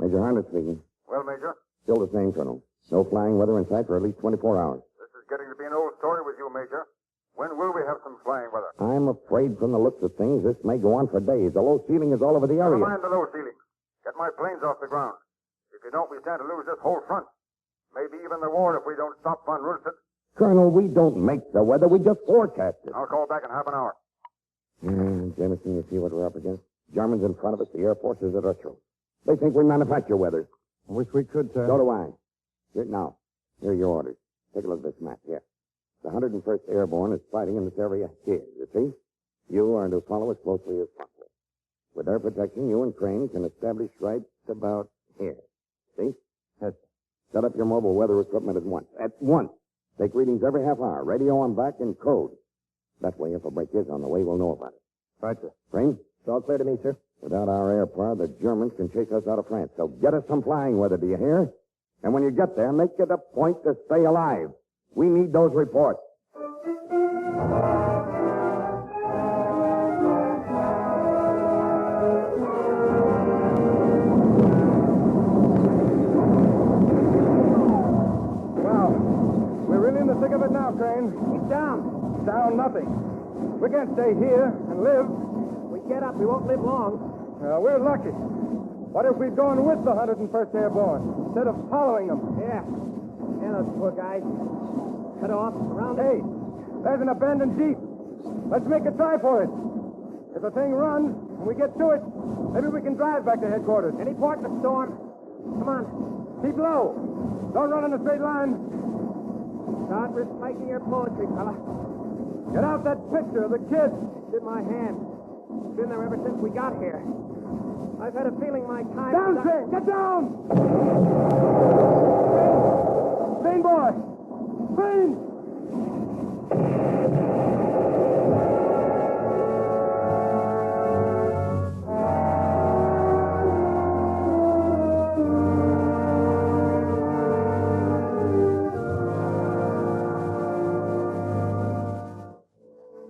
Major Harnett speaking. Well, Major, Still the same, Colonel. No flying weather in sight for at least 24 hours. this is getting to be an old story with you, Major. When will we have some flying weather? I'm afraid from the looks of things, this may go on for days. The low ceiling is all over the Never area. mind the low ceilings. Get my planes off the ground. If you don't, we stand to lose this whole front. Maybe even the war if we don't stop Von Rundstedt. Colonel, we don't make the weather. We just forecast it. I'll call back in half an hour. Jameson, you see what we're up against? Germans in front of us, the Air Force is at our throat. They think we manufacture weather. I wish we could, sir. So do I. Here are your orders. Take a look at this map here. The 101st Airborne is fighting in this area here, you see? You are to follow as closely as possible. With their protection, you and Crane can establish right about here. See? Yes. Set up your mobile weather equipment at once. At once. Take readings every half hour. Radio on back in code. That way, if a break is on the way, we'll know about it. Right, sir. Crane? It's all clear to me, sir. Without our air power, the Germans can chase us out of France. So get us some flying weather, do you hear? And when you get there, make it a point to stay alive. We need those reports. Well, we're really in the thick of it now, Crane. Keep down. Down nothing. We can't stay here and live. We get up, we won't live long. We're lucky. What if we'd gone with the 101st Airborne instead of following them? Yeah. Yeah, those poor guys. Cut off, around Hey, there's an abandoned Jeep. Let's make a try for it. If the thing runs and we get to it, maybe we can drive back to headquarters. Any port in the storm? Come on. Keep low. Don't run in a straight line. Start reciting your poetry, fella. Get out that picture of the kid. It's in my hand. It's been there ever since we got here. I've had a feeling my time... Down, Crane! Get down! Crane, boy! Crane!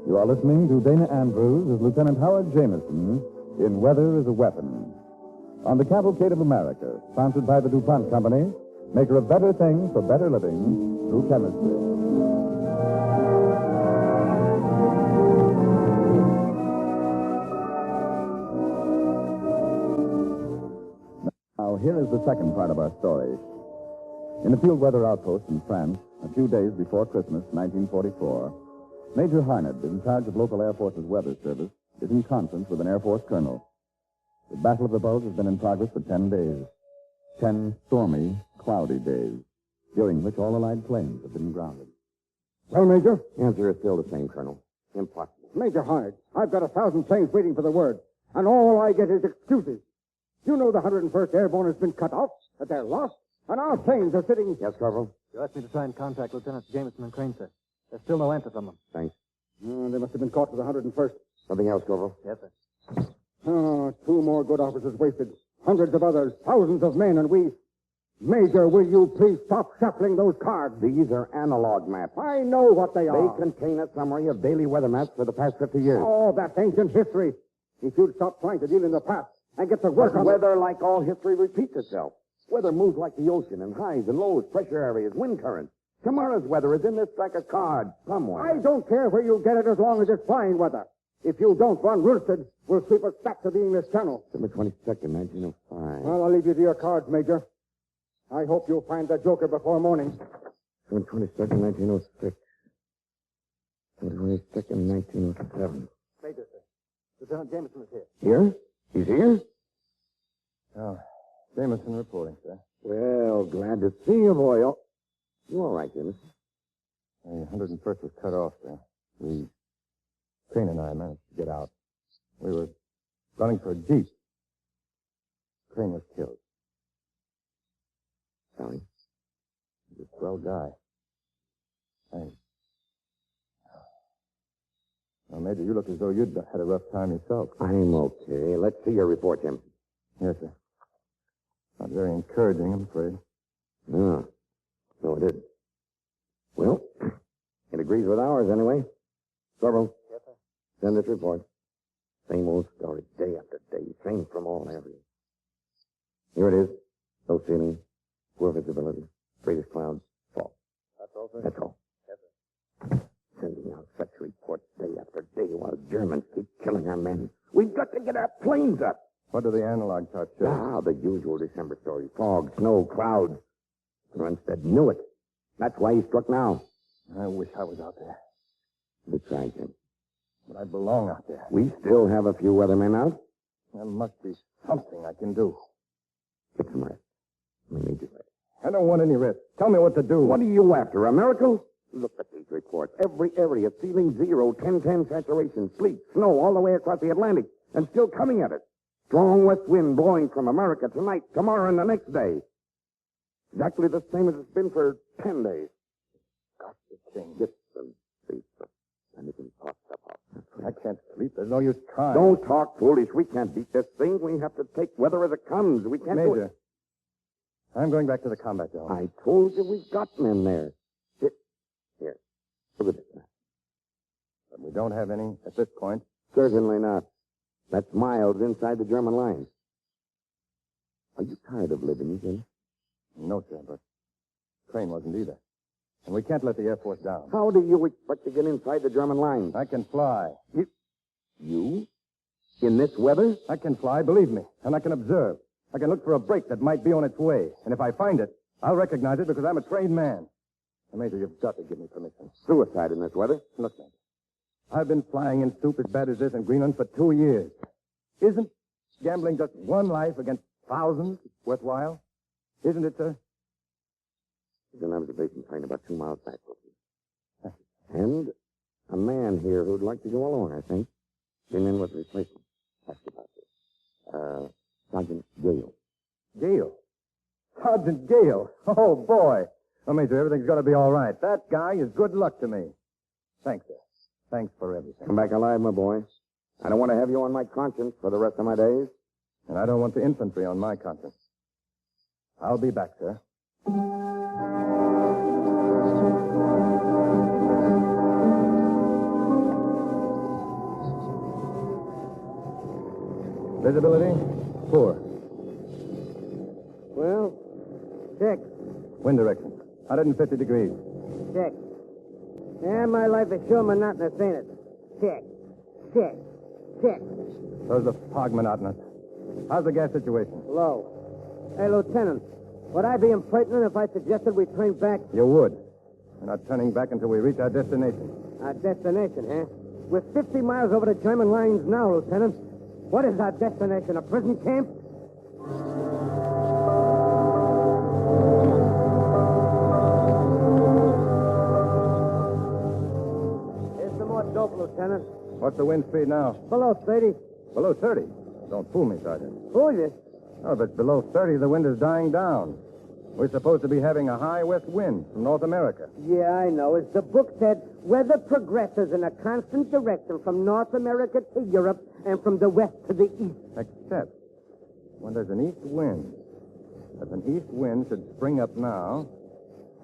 You are listening to Dana Andrews as Lieutenant Howard Jameson in Weather is a Weapon. On the Cavalcade of America, sponsored by the DuPont Company, maker of better things for better living through chemistry. Now, here is the second part of our story. In a field weather outpost in France, a few days before Christmas, 1944, Major Harned, in charge of local Air Force's weather service, is in conference with an Air Force colonel. The Battle of the Bulge has been in progress for 10 days. 10 stormy, cloudy days, during which all Allied planes have been grounded. Well, Major? Answer is still the same, Colonel. Impossible. Major Harned, I've got 1,000 planes waiting for the word, and all I get is excuses. You know the 101st Airborne has been cut off, that they're lost, and our planes are sitting... Yes, Corporal? You asked me to try and contact Lieutenants Jameson and Crane, sir. There's still no answer from them. Thanks. They must have been caught with the 101st. Something else, Corporal? Yes, sir. Oh, 2 more good officers wasted. Hundreds of others, thousands of men, and we... Major, will you please stop shuffling those cards? These are analog maps. I know what they are. They contain a summary of daily weather maps for the past 50 years. Oh, that's ancient history. If you'd stop trying to deal in the past and get to work on weather, like all history, repeats itself. Weather moves like the ocean in highs and lows, pressure areas, wind currents. Tomorrow's weather is in this stack of cards somewhere. I don't care where you get it as long as it's fine weather. If you don't run Woolstead, we'll sweep us back to the English Channel. December 22nd, 1905. Well, I'll leave you to your cards, Major. I hope you'll find the Joker before morning. December 22nd, 1906. December 22nd, 1907. Major, sir. Lieutenant Jameson is here. Here? He's here? Oh, Jameson reporting, sir. Well, glad to see you, boy. Oh, you all right, Jameson? The 101st was cut off, sir. Crane and I managed to get out. We were running for a jeep. Crane was killed. Sorry. He's a swell guy. Thanks. Well, Major, you look as though you'd had a rough time yourself. I'm okay. Let's see your report, Jameson. Yes, sir. Not very encouraging, I'm afraid. No. No, it isn't. Well, it agrees with ours anyway. Corporal. Yes, sir. Send this report. Same old story, day after day, same from all areas. Here it is. Low ceiling, poor visibility, greatest clouds, fog. That's all, sir? That's all. Yes, sir. Sending out such reports day after day while Germans keep killing our men. We've got to get our planes up. What do the analog charts show? Ah, the usual December story. Fog, snow, clouds. Runstead knew it. That's why he struck now. I wish I was out there. We tried, Jim. But I belong out there. We still have a few weathermen out. There must be something I can do. Get some rest. We need you rest. I don't want any rest. Tell me what to do. What are you after, a miracle? Look at these reports. Every area, ceiling 0, 10-10 saturation, sleet, snow all the way across the Atlantic, and still coming at it. Strong west wind blowing from America tonight, tomorrow, and the next day. Exactly the same as it's been for 10 days. Got the king. Get some sleep, and you can talk stuff out. I can't sleep. There's no use trying. Don't talk foolish. We can't beat this thing. We have to take weather as it comes. We can't do Major, it. I'm going back to the combat zone. I told you we've got men there. Here. Look at this map. But we don't have any at this point. Certainly not. That's miles inside the German lines. Are you tired of living, Jim? No, sir, but Crane wasn't either. And we can't let the Air Force down. How do you expect to get inside the German lines? I can fly. You? In this weather? I can fly, believe me. And I can observe. I can look for a break that might be on its way. And if I find it, I'll recognize it because I'm a trained man. And Major, you've got to give me permission. Suicide in this weather? Look, Major. I've been flying in soup as bad as this in Greenland for 2 years. Isn't gambling just one life against thousands worthwhile? Isn't it, sir? There's an observation plane about 2 miles back. And a man here who'd like to go along, I think. Came in with a replacement. Ask about this. Sergeant Gale. Gale? Sergeant Gale? Oh, boy. Well, Major, everything's going to be all right. That guy is good luck to me. Thanks, sir. Thanks for everything. Come back alive, my boy. I don't want to have you on my conscience for the rest of my days. And I don't want the infantry on my conscience. I'll be back, sir. Visibility? Poor. Well, check. Wind direction. 150 degrees. Check. Yeah, my life is sure monotonous, ain't it? Check. Check. Check. So's the fog monotonous. How's the gas situation? Low. Hey, Lieutenant, would I be impertinent if I suggested we train back? You would. We're not turning back until we reach our destination. Our destination, huh? We're 50 miles over the German lines now, Lieutenant. What is our destination, a prison camp? Here's some more dope, Lieutenant. What's the wind speed now? Below 30. Below 30. Don't fool me, Sergeant. Fool you? Oh, if it's below 30, the wind is dying down. We're supposed to be having a high west wind from North America. Yeah, I know. As the book said, weather progresses in a constant direction from North America to Europe and from the west to the east. Except when there's an east wind. If an east wind should spring up now,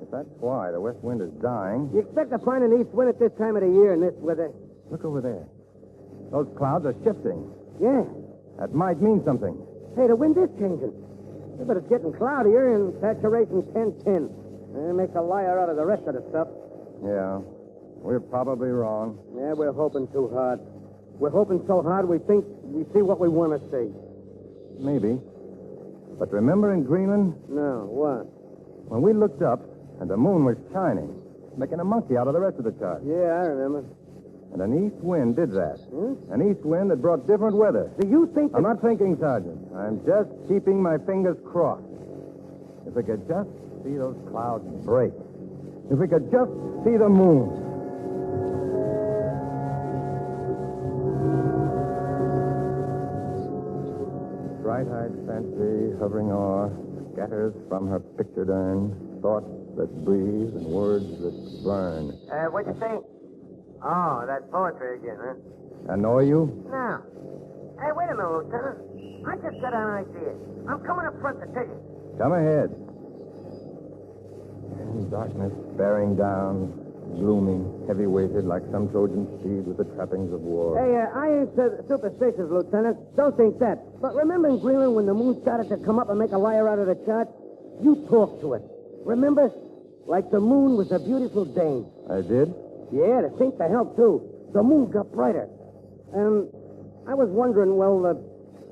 if that's why the west wind is dying... You expect to find an east wind at this time of the year in this weather? Look over there. Those clouds are shifting. Yeah. That might mean something. Hey, the wind is changing. Yeah, but it's getting cloudier and saturation 10-10. It makes a liar out of the rest of the stuff. Yeah. We're probably wrong. Yeah, we're hoping too hard. We're hoping so hard we think we see what we want to see. Maybe. But remember in Greenland? No, what? When we looked up and the moon was shining, making a monkey out of the rest of the chart. Yeah, I remember. And an east wind did that. An east wind that brought different weather. Do you think I'm not thinking, Sergeant. I'm just keeping my fingers crossed. If we could just see those clouds break. If we could just see the moon. Bright-eyed fancy hovering o'er scatters from her pictured urn thoughts that breathe and words that burn. What'd you say? Oh, that's poetry again, huh? Annoy you? No. Hey, wait a minute, Lieutenant. I just got an idea. I'm coming up front to tell you. Come ahead. And darkness bearing down, gloomy, heavy-weighted like some Trojan steed with the trappings of war. Hey, I ain't superstitious, Lieutenant. Don't think that. But remember in Greenland when the moon started to come up and make a liar out of the chart? You talked to it. Remember? Like the moon was a beautiful dame. I did? Yeah, it seemed to help, too. The moon got brighter. And I was wondering, well,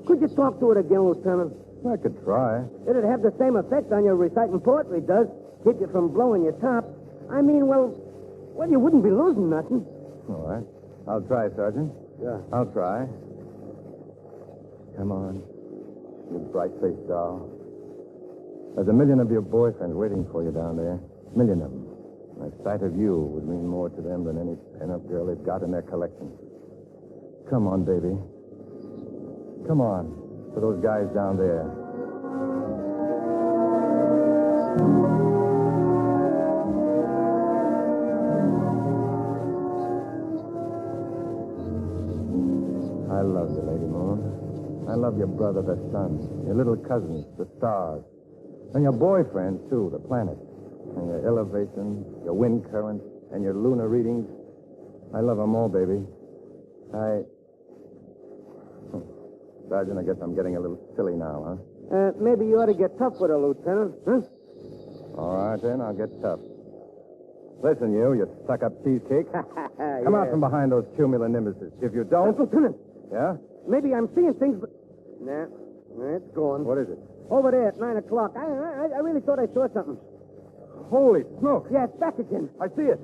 could you talk to it again, Lieutenant? I could try. It'd have the same effect on your reciting poetry does. Keep you from blowing your top. I mean, well, you wouldn't be losing nothing. All right. I'll try, Sergeant. Yeah. I'll try. Come on. You bright-faced doll. There's a million of your boyfriends waiting for you down there. A million of them. The sight of you would mean more to them than any pin-up girl they've got in their collection. Come on, baby. Come on. To those guys down there. I love you, Lady Moon. I love your brother, the sun, your little cousins, the stars, and your boyfriends, too, the planets, and your elevations, your wind currents, and your lunar readings. I love them all, baby. Sergeant, I guess I'm getting a little silly now, huh? Maybe you ought to get tough with her, Lieutenant, huh? All right, then, I'll get tough. Listen, you stuck-up cheesecake. Come out from behind those cumulonimbus. If you don't... Lieutenant. Yeah? Maybe I'm seeing things, but... Nah, it's gone. What is it? Over there at 9 o'clock. I really thought I saw something. Holy smoke. Yeah, it's back again. I see it.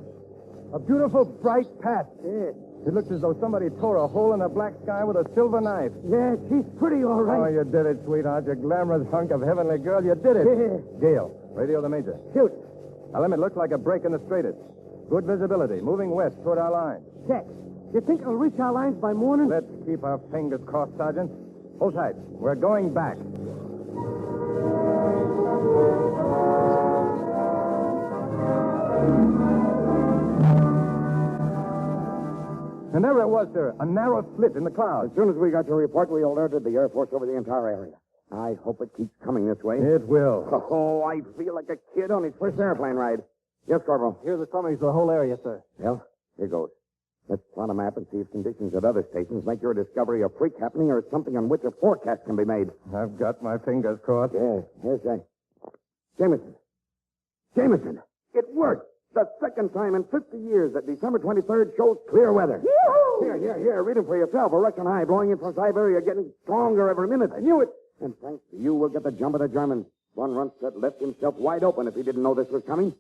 A beautiful, bright patch. Yeah. It looks as though somebody tore a hole in the black sky with a silver knife. Yeah, she's pretty, all right. Oh, you did it, sweetheart. You glamorous hunk of heavenly girl. You did it. Yeah. Gale, radio the major. Shoot. Our limit looks like a break in the straightest. Good visibility. Moving west toward our line. Check. You think it'll reach our lines by morning? Let's keep our fingers crossed, Sergeant. Hold tight. We're going back. And there it was, sir. A narrow slit in the clouds. As soon as we got your report, we alerted the Air Force over the entire area. I hope it keeps coming this way. It will. Oh, I feel like a kid on his first airplane ride. Yes, Corporal. Here's the summaries of the whole area, sir. Well, here goes. Let's plot a map and see if conditions at other stations make your discovery a freak happening or something on which a forecast can be made. I've got my fingers crossed. Yeah, here's that. Jameson. It worked. The second time in 50 years that December 23rd shows clear weather. Yoo-hoo! Here. Read it for yourself. A Recon high blowing in from Siberia, getting stronger every minute. I knew it. And thanks to you, we'll get the jump of the Germans. Von Rundstedt left himself wide open if he didn't know this was coming.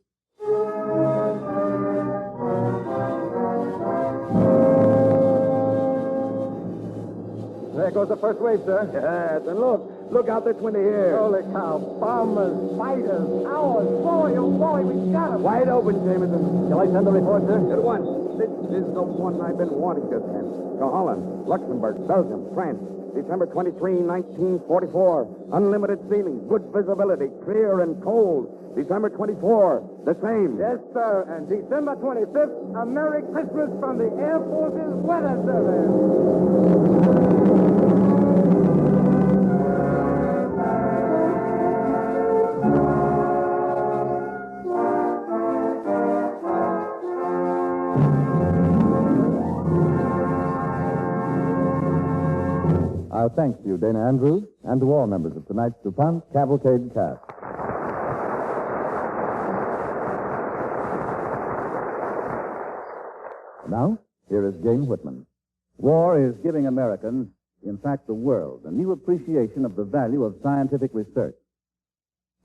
There goes the first wave, sir. Yes, and look out this window here. Holy cow. Bombers, fighters, ours. Boy, we've got them. Wide open, Jameson. Shall I send the report, sir? At once. This is the one I've been wanting to send. To Holland, Luxembourg, Belgium, France. December 23, 1944. Unlimited ceiling, good visibility, clear and cold. December 24, the same. Yes, sir. And December 25th, a Merry Christmas from the Air Force's Weather Service. Our thanks to you, Dana Andrews, and to all members of tonight's DuPont Cavalcade cast. Now, here is Jane Whitman. War is giving Americans, in fact the world, a new appreciation of the value of scientific research.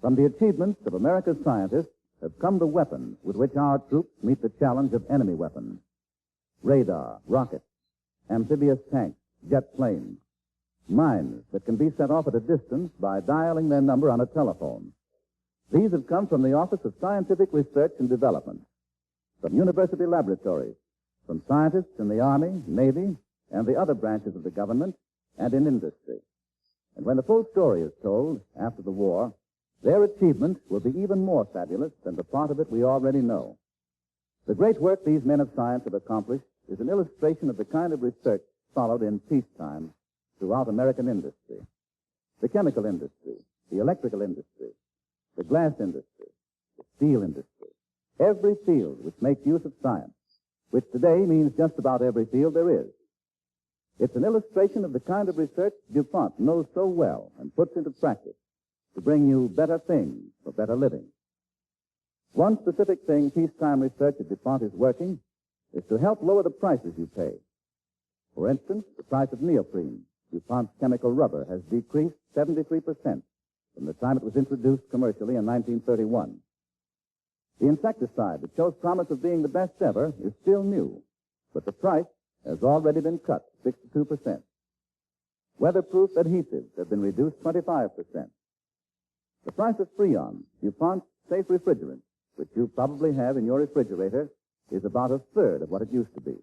From the achievements of America's scientists have come the weapons with which our troops meet the challenge of enemy weapons. Radar, rockets, amphibious tanks, jet planes, mines that can be set off at a distance by dialing their number on a telephone. These have come from the Office of Scientific Research and Development, from university laboratories, from scientists in the Army, Navy, and the other branches of the government, and in industry. And when the full story is told after the war, their achievement will be even more fabulous than the part of it we already know. The great work these men of science have accomplished is an illustration of the kind of research followed in peacetime throughout American industry. The chemical industry, the electrical industry, the glass industry, the steel industry, every field which makes use of science, which today means just about every field there is. It's an illustration of the kind of research DuPont knows so well and puts into practice to bring you better things for better living. One specific thing peacetime research at DuPont is working is to help lower the prices you pay. For instance, the price of neoprene, DuPont's chemical rubber, has decreased 73% from the time it was introduced commercially in 1931. The insecticide that shows promise of being the best ever is still new, but the price has already been cut 62%. Weatherproof adhesives have been reduced 25%. The price of Freon, DuPont's safe refrigerant, which you probably have in your refrigerator, is about a third of what it used to be.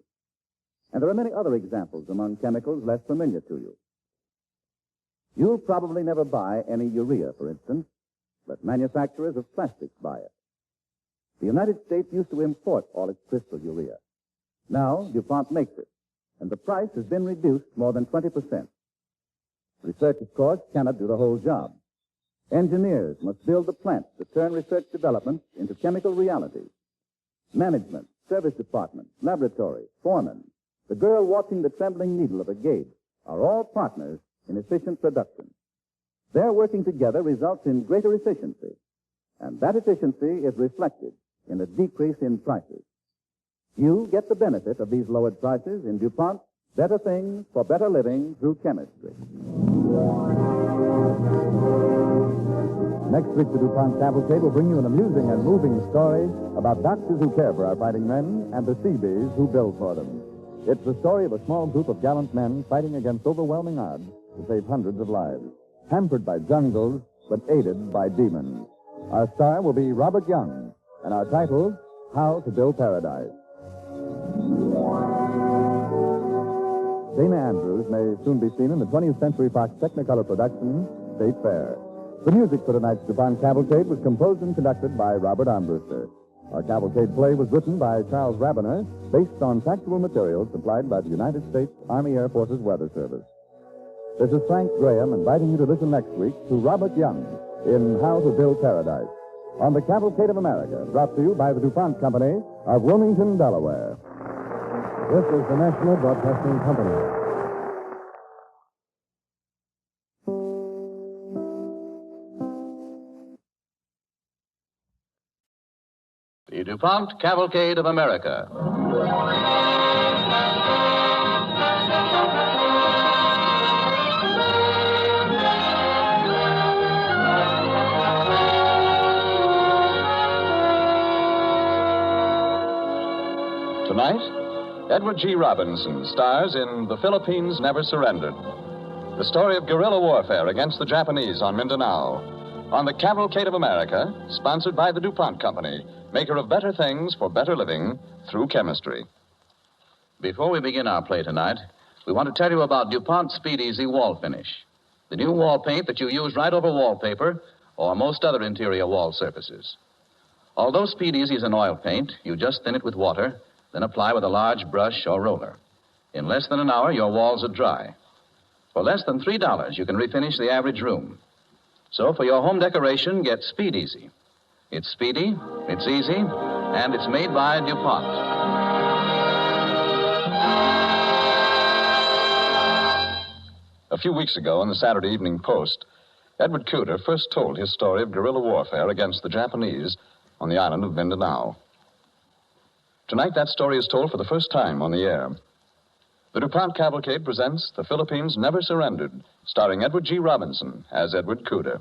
And there are many other examples among chemicals less familiar to you. You'll probably never buy any urea, for instance, but manufacturers of plastics buy it. The United States used to import all its crystal urea. Now, DuPont makes it, and the price has been reduced more than 20%. Research, of course, cannot do the whole job. Engineers must build the plants that turn research development into chemical realities. Management, service departments, laboratories, foremen, the girl watching the trembling needle of a gauge are all partners in efficient production. Their working together results in greater efficiency, and that efficiency is reflected in a decrease in prices. You get the benefit of these lowered prices in DuPont's Better Things for Better Living Through Chemistry. Next week, the DuPont Cavalcade will bring you an amusing and moving story about doctors who care for our fighting men and the Seabees who build for them. It's the story of a small group of gallant men fighting against overwhelming odds to save hundreds of lives, hampered by jungles, but aided by demons. Our star will be Robert Young, and our title, How to Build Paradise. Dana Andrews may soon be seen in the 20th Century Fox Technicolor production, State Fair. The music for tonight's DuPont Cavalcade was composed and conducted by Robert Armbruster. Our Cavalcade play was written by Charles Rabiner, based on factual materials supplied by the United States Army Air Forces Weather Service. This is Frank Graham inviting you to listen next week to Robert Young in How to Build Paradise on the Cavalcade of America, brought to you by the DuPont Company of Wilmington, Delaware. This is the National Broadcasting Company. The DuPont Cavalcade of America. Tonight, Edward G. Robinson stars in The Philippines Never Surrendered, the story of guerrilla warfare against the Japanese on Mindanao, on the Cavalcade of America, sponsored by the DuPont Company, maker of better things for better living through chemistry. Before we begin our play tonight, we want to tell you about DuPont Speed Easy Wall Finish, the new wall paint that you use right over wallpaper or most other interior wall surfaces. Although Speed Easy is an oil paint, you just thin it with water, then apply with a large brush or roller. In less than an hour, your walls are dry. For less than $3, you can refinish the average room. So for your home decoration, get Speed Easy. It's speedy, it's easy, and it's made by DuPont. A A few weeks ago in the Saturday Evening Post, Edward Cooter first told his story of guerrilla warfare against the Japanese on the island of Mindanao. Tonight, that story is told for the first time on the air. The DuPont Cavalcade presents The Philippines Never Surrendered, starring Edward G. Robinson as Edward Cooter.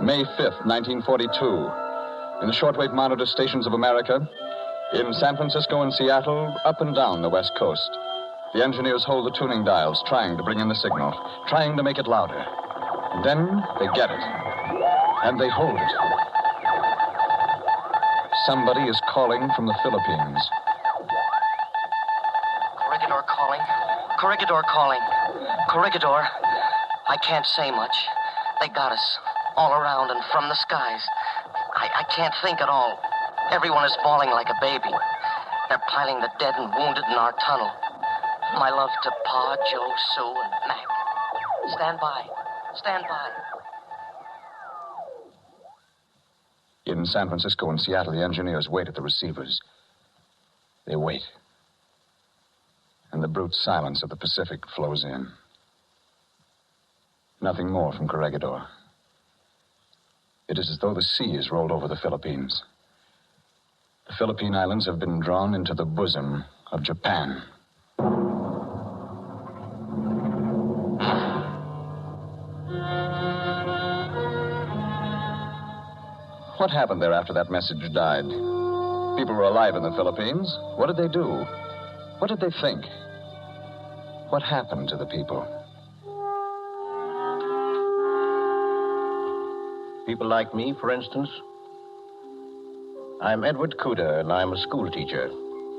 May 5th, 1942. In the shortwave monitor stations of America, in San Francisco and Seattle, up and down the West Coast, the engineers hold the tuning dials, trying to bring in the signal, trying to make it louder. And then they get it. And they hold it. Somebody is calling from the Philippines. Corregidor calling. Corregidor calling. Corregidor. I can't say much. They got us. All around and from the skies. I can't think at all. Everyone is bawling like a baby. They're piling the dead and wounded in our tunnel. My love to Pa, Joe, Sue, and Mac. Stand by. Stand by. In San Francisco and Seattle, the engineers wait at the receivers. They wait. And the brute silence of the Pacific flows in. Nothing more from Corregidor. It is as though the sea has rolled over the Philippines. The Philippine Islands have been drawn into the bosom of Japan. What happened there after that message died? People were alive in the Philippines. What did they do? What did they think? What happened to the people? People like me, for instance. I'm Edward Cooter, and I'm a school teacher.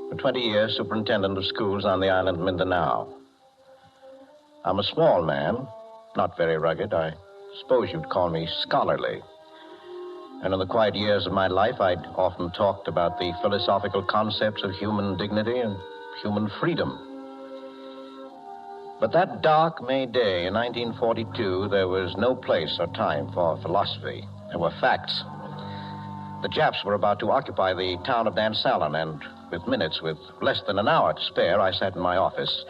For 20 years, superintendent of schools on the island of Mindanao. I'm a small man, not very rugged. I suppose you'd call me scholarly. And in the quiet years of my life, I'd often talked about the philosophical concepts of human dignity and human freedom. But that dark May day in 1942, there was no place or time for philosophy. There were facts. The Japs were about to occupy the town of Dansalan, and with less than an hour to spare, I sat in my office.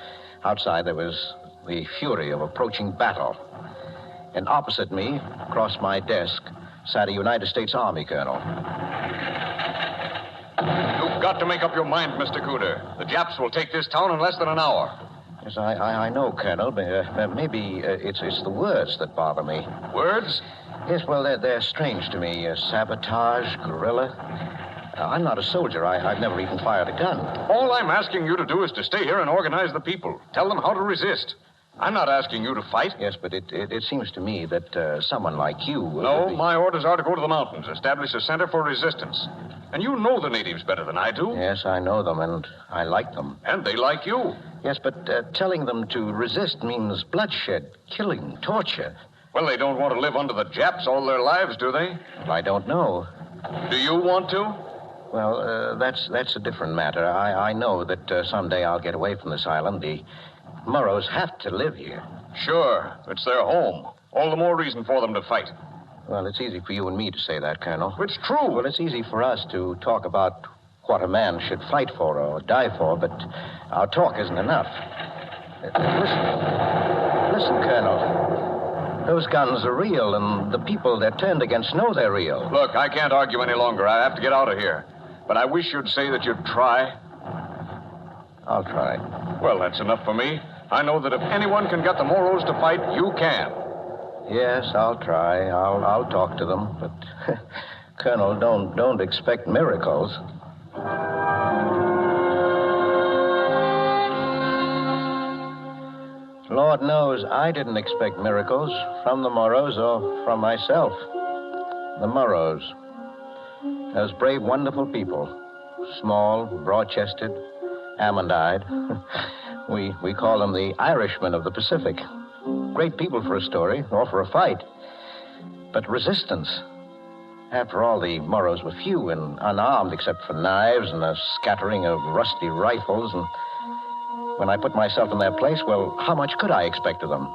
Outside, there was the fury of approaching battle. And opposite me, across my desk, sat a United States Army colonel. You've got to make up your mind, Mr. Cooter. The Japs will take this town in less than an hour. Yes, I know, Colonel, but maybe it's the words that bother me. Words? Yes, well, they're strange to me. Sabotage, guerrilla. I'm not a soldier. I've never even fired a gun. All I'm asking you to do is to stay here and organize the people. Tell them how to resist. I'm not asking you to fight. Yes, but it seems to me that someone like you... No, my orders are to go to the mountains, establish a center for resistance. And you know the natives better than I do. Yes, I know them, and I like them. And they like you. Yes, but telling them to resist means bloodshed, killing, torture. Well, they don't want to live under the Japs all their lives, do they? Well, I don't know. Do you want to? Well, that's a different matter. I know that someday I'll get away from this island. The Murrows have to live here. Sure. It's their home. All the more reason for them to fight. Well, it's easy for you and me to say that, Colonel. It's true. Well, it's easy for us to talk about what a man should fight for or die for, but our talk isn't enough. Listen, Colonel. Those guns are real, and the people they're turned against know they're real. Look, I can't argue any longer. I have to get out of here. But I wish you'd say that you'd try. I'll try. Well, that's enough for me. I know that if anyone can get the Moros to fight, you can. Yes, I'll try. I'll talk to them. But, Colonel, don't expect miracles. Lord knows I didn't expect miracles from the Moros or from myself. The Moros. Those brave, wonderful people. Small, broad-chested, almond-eyed. We call them the Irishmen of the Pacific. Great people for a story, or for a fight. But resistance. After all, the Moros were few and unarmed except for knives and a scattering of rusty rifles. And when I put myself in their place, well, how much could I expect of them?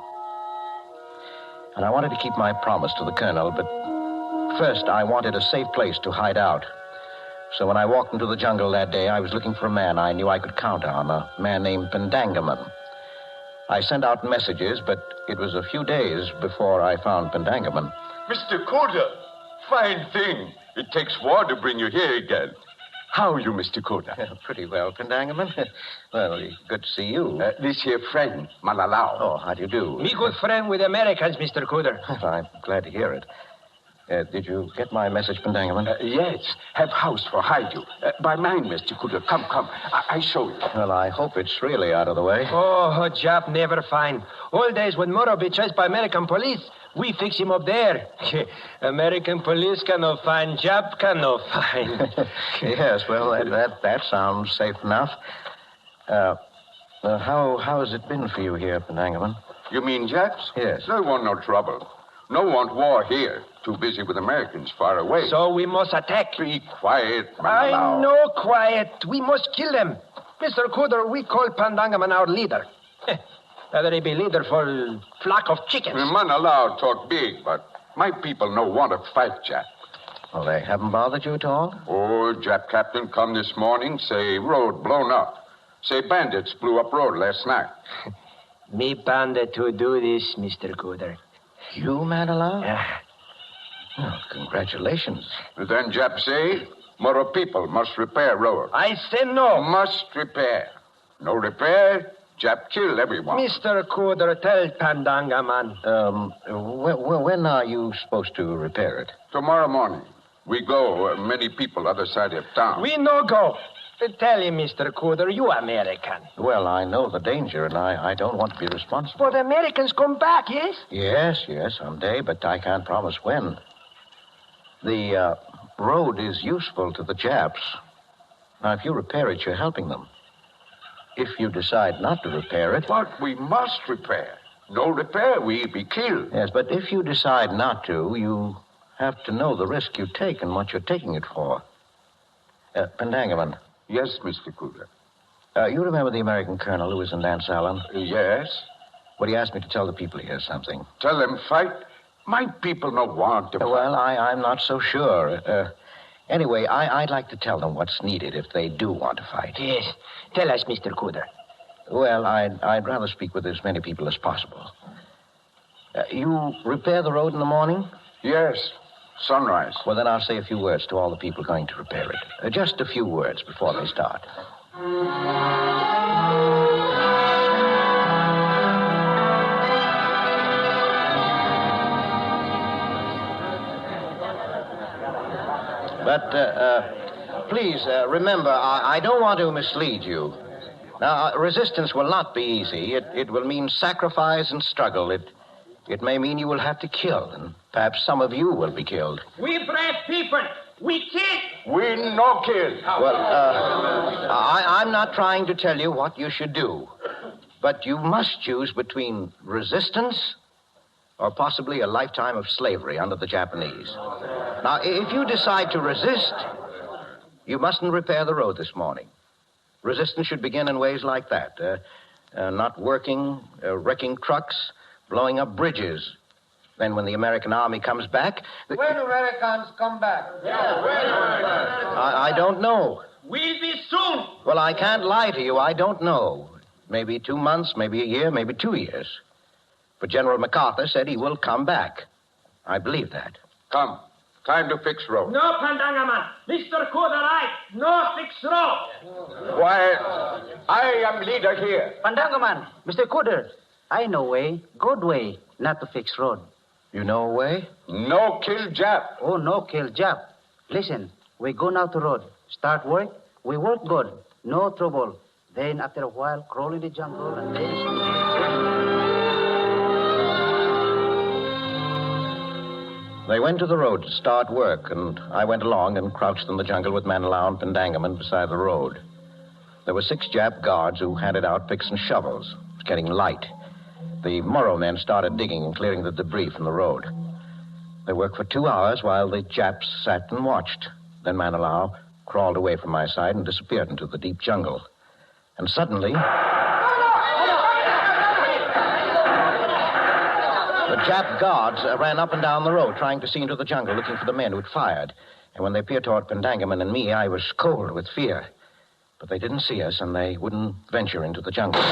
And I wanted to keep my promise to the colonel, but First, I wanted a safe place to hide out. So when I walked into the jungle that day, I was looking for a man I knew I could count on, a man named Pendangaman. I sent out messages, but it was a few days before I found Pendangaman. Mr. Coda, fine thing. It takes war to bring you here again. How are you, Mr. Coda? Pretty well, Pendangaman. Well, good to see you. This here friend, Malalau. Oh, how do you do? Me good friend with Americans, Mr. Coder. I'm glad to hear it. Did you get my message, Pendangaman? Yes. Have house for hide you. By mine, Mr. Coda. Come. I show you. Well, I hope it's really out of the way. Oh, job never find. All days when Moro be chased by American police, we fix him up there. American police cannot find, job cannot find. Yes, well, that sounds safe enough. How has it been for you here, Pendangaman? You mean Japs? Yes. No want no trouble. No want war here. Too busy with Americans far away. So we must attack. Be quiet, I Malalau. know quiet. We must kill them. Mr. Cooder, we call Pendangaman our leader. Whether he be leader for a flock of chickens. Malalau talk big, but my people no want to fight, Jap. Well, they haven't bothered you at all? Oh, Jap captain come this morning, say road blown up. Say bandits blew up road last night. Me bandit to do this, Mr. Cooder. You, Malalau? Yeah. Well, congratulations. Then Jap say, Moro people must repair road. I say no. Must repair. No repair, Jap kill everyone. Mr. Cooder, tell Pendangaman. When are you supposed to repair it? Tomorrow morning. We go, many people other side of town. We no go. Tell him, Mr. Cooder, you American. Well, I know the danger, and I don't want to be responsible. But Americans come back, yes? Yes, someday, but I can't promise when. The road is useful to the Japs. Now, if you repair it, you're helping them. If you decide not to repair it... But we must repair. No repair, we be killed. Yes, but if you decide not to, you have to know the risk you take and what you're taking it for. Pendangaman. Yes, Mr. Cooder. You remember the American colonel who was in Dance Island? Yes. Well, he asked me to tell the people here something. Tell them fight? My people no want to fight. Well, I'm not so sure. Anyway, I'd like to tell them what's needed if they do want to fight. Yes. Tell us, Mr. Cooder. Well, I'd rather speak with as many people as possible. You repair the road in the morning? Yes. Sunrise. Well, then I'll say a few words to all the people going to repair it. Just a few words before they start. But please remember, I don't want to mislead you. Now, resistance will not be easy. It will mean sacrifice and struggle. It may mean you will have to kill, and perhaps some of you will be killed. We brave people. We kill. We no kill. Well, I'm not trying to tell you what you should do, but you must choose between resistance or possibly a lifetime of slavery under the Japanese. Now, if you decide to resist, you mustn't repair the road this morning. Resistance should begin in ways like that. Not working, wrecking trucks, blowing up bridges. Then when the American army comes back... When Americans come back? Yeah, when Americans? I don't know. We'll be soon. Well, I can't lie to you. I don't know. Maybe 2 months, maybe a year, maybe 2 years. But General MacArthur said he will come back. I believe that. Come. Time to fix road. No, Pendangaman. Mr. Cooder, right. No fix road. Quiet. I am leader here. Pendangaman, Mr. Cooder, I know way, good way, not to fix road. You know a way? No kill Jap. Oh, no kill Jap. Listen, we go now to road. Start work, we work good. No trouble. Then after a while, crawl in the jungle and then... They went to the road to start work, and I went along and crouched in the jungle with Manilau and Pendangaman beside the road. There were 6 Jap guards who handed out picks and shovels. It was getting light. The Moro men started digging and clearing the debris from the road. They worked for 2 hours while the Japs sat and watched. Then Manilau crawled away from my side and disappeared into the deep jungle. And suddenly... The Jap guards ran up and down the road, trying to see into the jungle, looking for the men who'd fired. And when they peered toward Pendangaman and me, I was cold with fear. But they didn't see us, and they wouldn't venture into the jungle.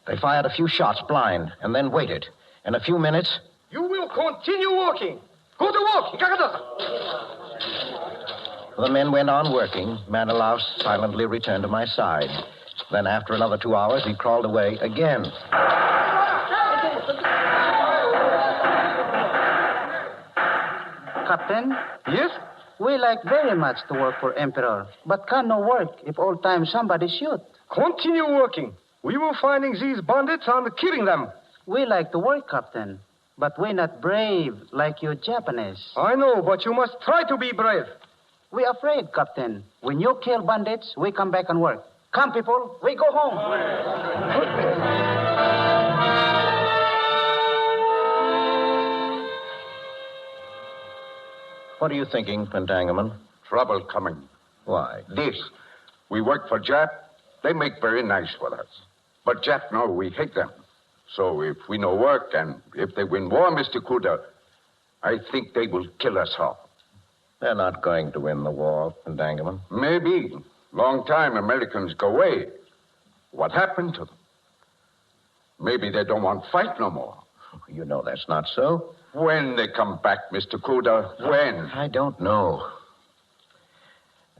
They fired a few shots blind, and then waited. In a few minutes... You will continue walking. Go to work. The men went on working. Manilow silently returned to my side. Then, after another 2 hours, he crawled away again. Captain? Yes? We like very much to work for Emperor, but can no work if all time somebody shoot. Continue working. We will finding these bandits and killing them. We like to work, Captain, but we not brave like you Japanese. I know, but you must try to be brave. We afraid, Captain. When you kill bandits, we come back and work. Come, people, we go home. What are you thinking, Pendangaman? Trouble coming. Why? This. We work for Jap. They make very nice with us. But Jap know we hate them. So if we no work and if they win war, Mr. Kuda, I think they will kill us all. They're not going to win the war, Pendangaman. Maybe. Long time Americans go away. What happened to them? Maybe they don't want to fight no more. You know that's not so. When they come back, Mr. Kuda, when? I don't know.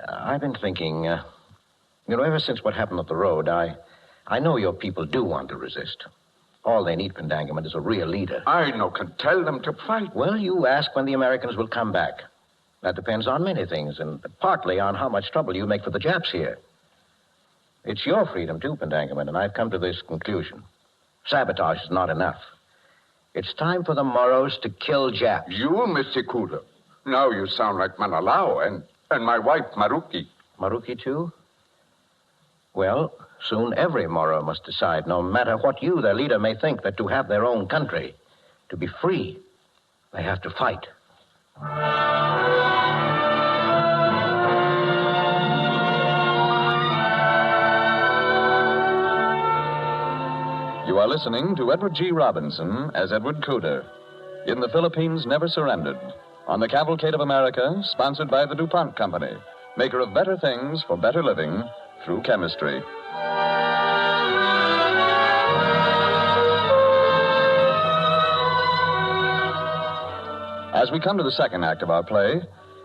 I've been thinking, ever since what happened at the road, I know your people do want to resist. All they need, Pendangaman, is a real leader. I no can tell them to fight. Well, you ask when the Americans will come back. That depends on many things, and partly on how much trouble you make for the Japs here. It's your freedom, too, Pendangaman, and I've come to this conclusion. Sabotage is not enough. It's time for the Moros to kill Japs. You, Mr. Kuda. Now you sound like Manalao and my wife, Maruki. Maruki, too? Well, soon every Moro must decide, no matter what you, their leader, may think, that to have their own country, to be free, they have to fight. You are listening to Edward G. Robinson as Edward Cooder in The Philippines Never Surrendered on the Cavalcade of America, sponsored by the DuPont Company, maker of better things for better living through chemistry. As we come to the second act of our play,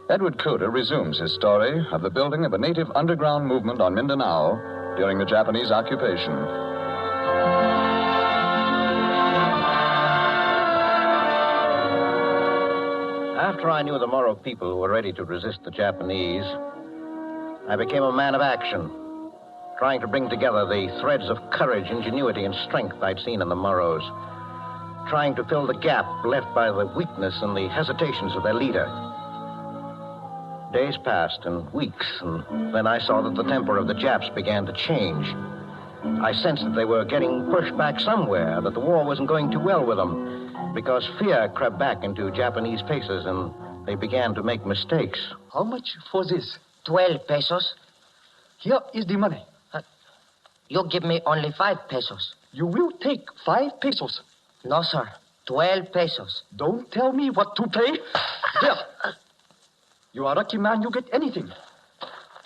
Edward Cooder resumes his story of the building of a native underground movement on Mindanao during the Japanese occupation. After I knew the Moro people were ready to resist the Japanese, I became a man of action, trying to bring together the threads of courage, ingenuity, and strength I'd seen in the Moros, trying to fill the gap left by the weakness and the hesitations of their leader. Days passed and weeks, and then I saw that the temper of the Japs began to change. I sensed that they were getting pushed back somewhere, that the war wasn't going too well with them, because fear crept back into Japanese faces and they began to make mistakes. How much for this? 12 pesos. Here is the money. You give me only 5 pesos. You will take 5 pesos. No, sir. 12 pesos. Don't tell me what to pay. There. You are a lucky man you get anything.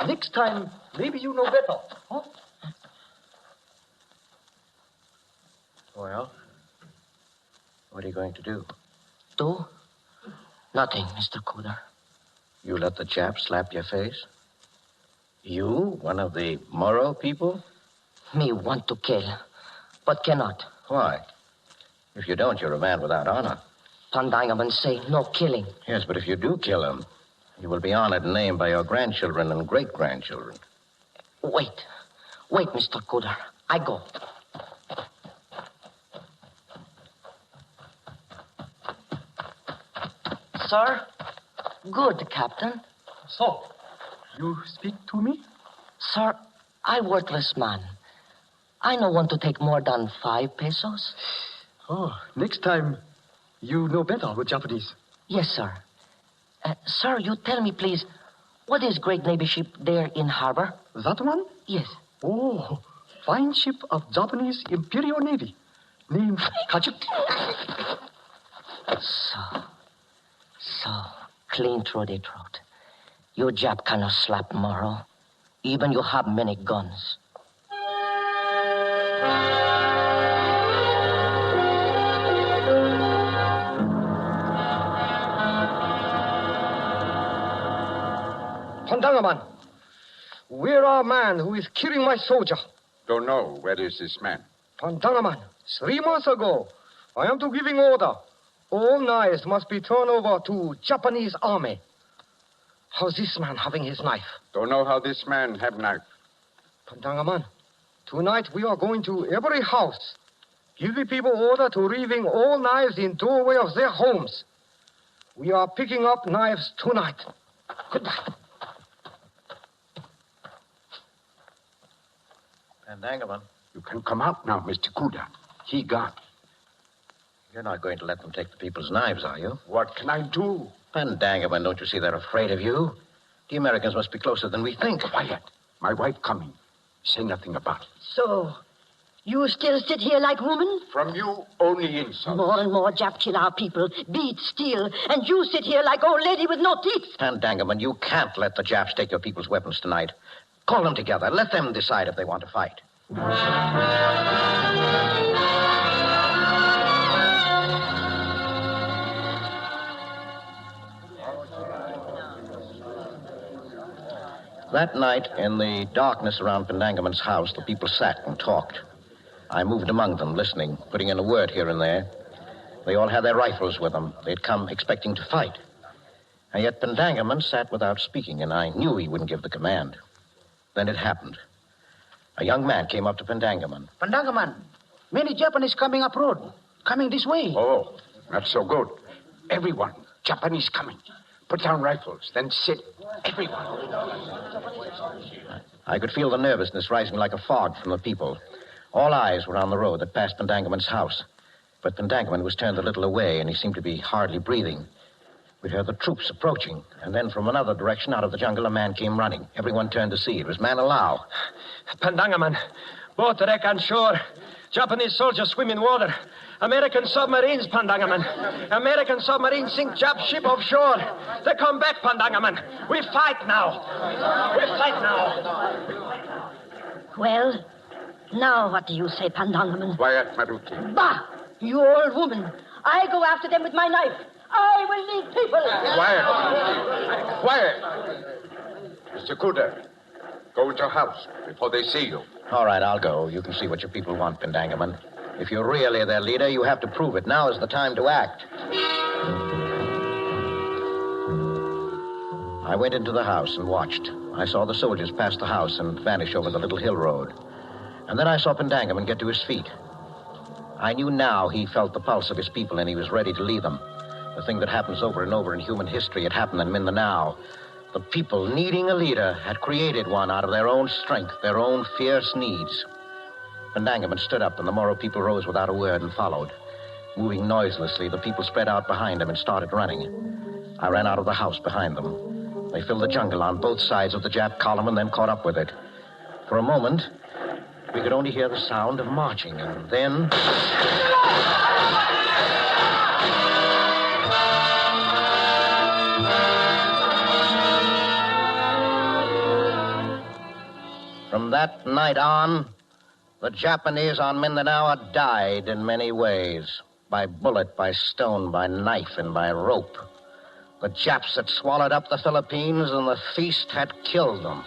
Next time, maybe you know better. Huh? Well, what are you going to do? Do? Nothing, Mr. Cooder. You let the Japs slap your face? You, one of the Moro people? Me want to kill, but cannot. Why? If you don't, you're a man without honor. Pendangaman say no killing. Yes, but if you do kill him, you will be honored and named by your grandchildren and great-grandchildren. Wait, Mr. Cooder. I go. Sir? Good, Captain. So, you speak to me? Sir, I worthless man. I no want to take more than 5 pesos. Oh, next time, you know better with Japanese. Yes, sir. Sir, you tell me, please, what is great Navy ship there in harbor? That one? Yes. Oh, fine ship of Japanese Imperial Navy. Name, Kajik. So, clean through the throat. You Jap cannot slap Moro. Even you have many guns. Pandangaman, where are man who is killing my soldier? Don't know. Where is this man? Pandangaman, 3 months ago, I am to giving order. All knives must be turned over to Japanese army. How's this man having his knife? Don't know how this man have knife. Pandangaman, tonight we are going to every house. Give the people order to leaving all knives in doorway of their homes. We are picking up knives tonight. Goodbye. Pandangaman. You can come out now, Mr. Kuda. He gone. You're not going to let them take the people's knives, are you? What can I do? Pandangaman, don't you see they're afraid of you? The Americans must be closer than we think. Quiet. My wife coming. Say nothing about it. So, you still sit here like woman? From you, only insults. More and more Jap kill our people, beat, steal, and you sit here like old lady with no teeth. Pandangaman, you can't let the Japs take your people's weapons tonight. Call them together. Let them decide if they want to fight. That night, in the darkness around Pandangaman's house, the people sat and talked. I moved among them, listening, putting in a word here and there. They all had their rifles with them. They'd come expecting to fight. And yet Pandangaman sat without speaking, and I knew he wouldn't give the command. Then it happened. A young man came up to Pandangaman. Pandangaman, many Japanese coming up road. Coming this way. Oh, not so good. Everyone, Japanese coming. Put down rifles, then sit. Everyone. I could feel the nervousness rising like a fog from the people. All eyes were on the road that passed Pandangaman's house. But Pandangaman was turned a little away, and he seemed to be hardly breathing. We heard the troops approaching, and then from another direction out of the jungle, a man came running. Everyone turned to see. It was Manilao. Pandangaman, boat wreck on shore. Japanese soldiers swim in water. American submarines, Pandangaman. American submarines sink Jap ship offshore. They come back, Pandangaman. We fight now. We fight now. Well, now what do you say, Pandangaman? Quiet, Maruti. Bah! You old woman. I go after them with my knife. I will lead people. Quiet. Mr. Kuda, go into your house before they see you. All right, I'll go. You can see what your people want, Pandangaman. If you're really their leader, you have to prove it. Now is the time to act. I went into the house and watched. I saw the soldiers pass the house and vanish over the little hill road. And then I saw Pandangaman get to his feet. I knew now he felt the pulse of his people and he was ready to lead them. The thing that happens over and over in human history, it happened in the now. The people, needing a leader, had created one out of their own strength, their own fierce needs. Pandangaman stood up, and the Moro people rose without a word and followed. Moving noiselessly, the people spread out behind him and started running. I ran out of the house behind them. They filled the jungle on both sides of the Jap column and then caught up with it. For a moment, we could only hear the sound of marching, and then... From that night on, the Japanese on Mindanao died in many ways. By bullet, by stone, by knife, and by rope. The Japs had swallowed up the Philippines, and the feast had killed them.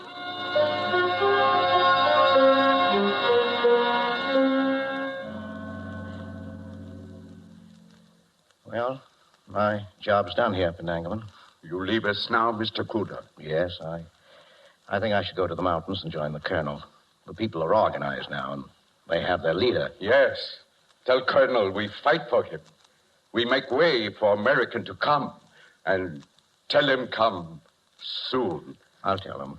Well, my job's done here, Pandangaman. You leave us now, Mr. Kuda? Yes, I think I should go to the mountains and join the colonel. The people are organized now, and they have their leader. Yes. Tell Colonel we fight for him. We make way for American to come. And tell him come soon. I'll tell him.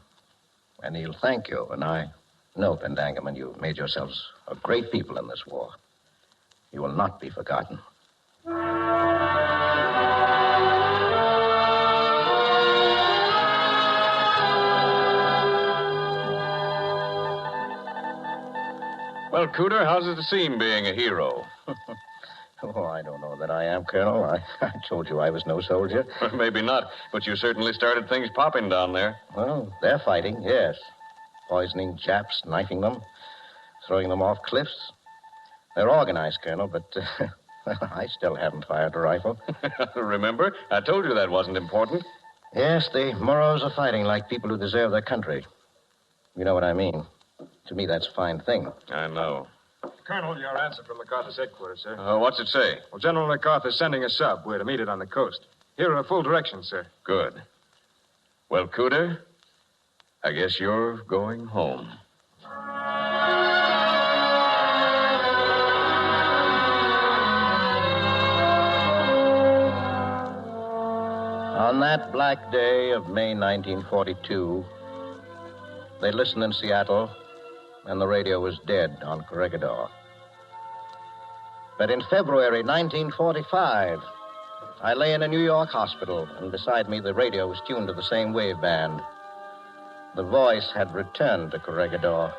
And he'll thank you. And I know, Pandangaman, you've made yourselves a great people in this war. You will not be forgotten. Well, Cooter, how's it seem being a hero? Oh, I don't know that I am, Colonel. I told you I was no soldier. Maybe not, but you certainly started things popping down there. Well, they're fighting, yes. Poisoning Japs, knifing them, throwing them off cliffs. They're organized, Colonel, but I still haven't fired a rifle. Remember? I told you that wasn't important. Yes, the Moros are fighting like people who deserve their country. You know what I mean. To me, that's a fine thing. I know. Colonel, your answer from MacArthur's headquarters, sir. What's it say? Well, General MacArthur's sending a sub. We're to meet it on the coast. Here are full directions, sir. Good. Well, Cooter, I guess you're going home. On that black day of May 1942, they listened in Seattle, and the radio was dead on Corregidor. But in February 1945, I lay in a New York hospital, and beside me the radio was tuned to the same wave band. The voice had returned to Corregidor,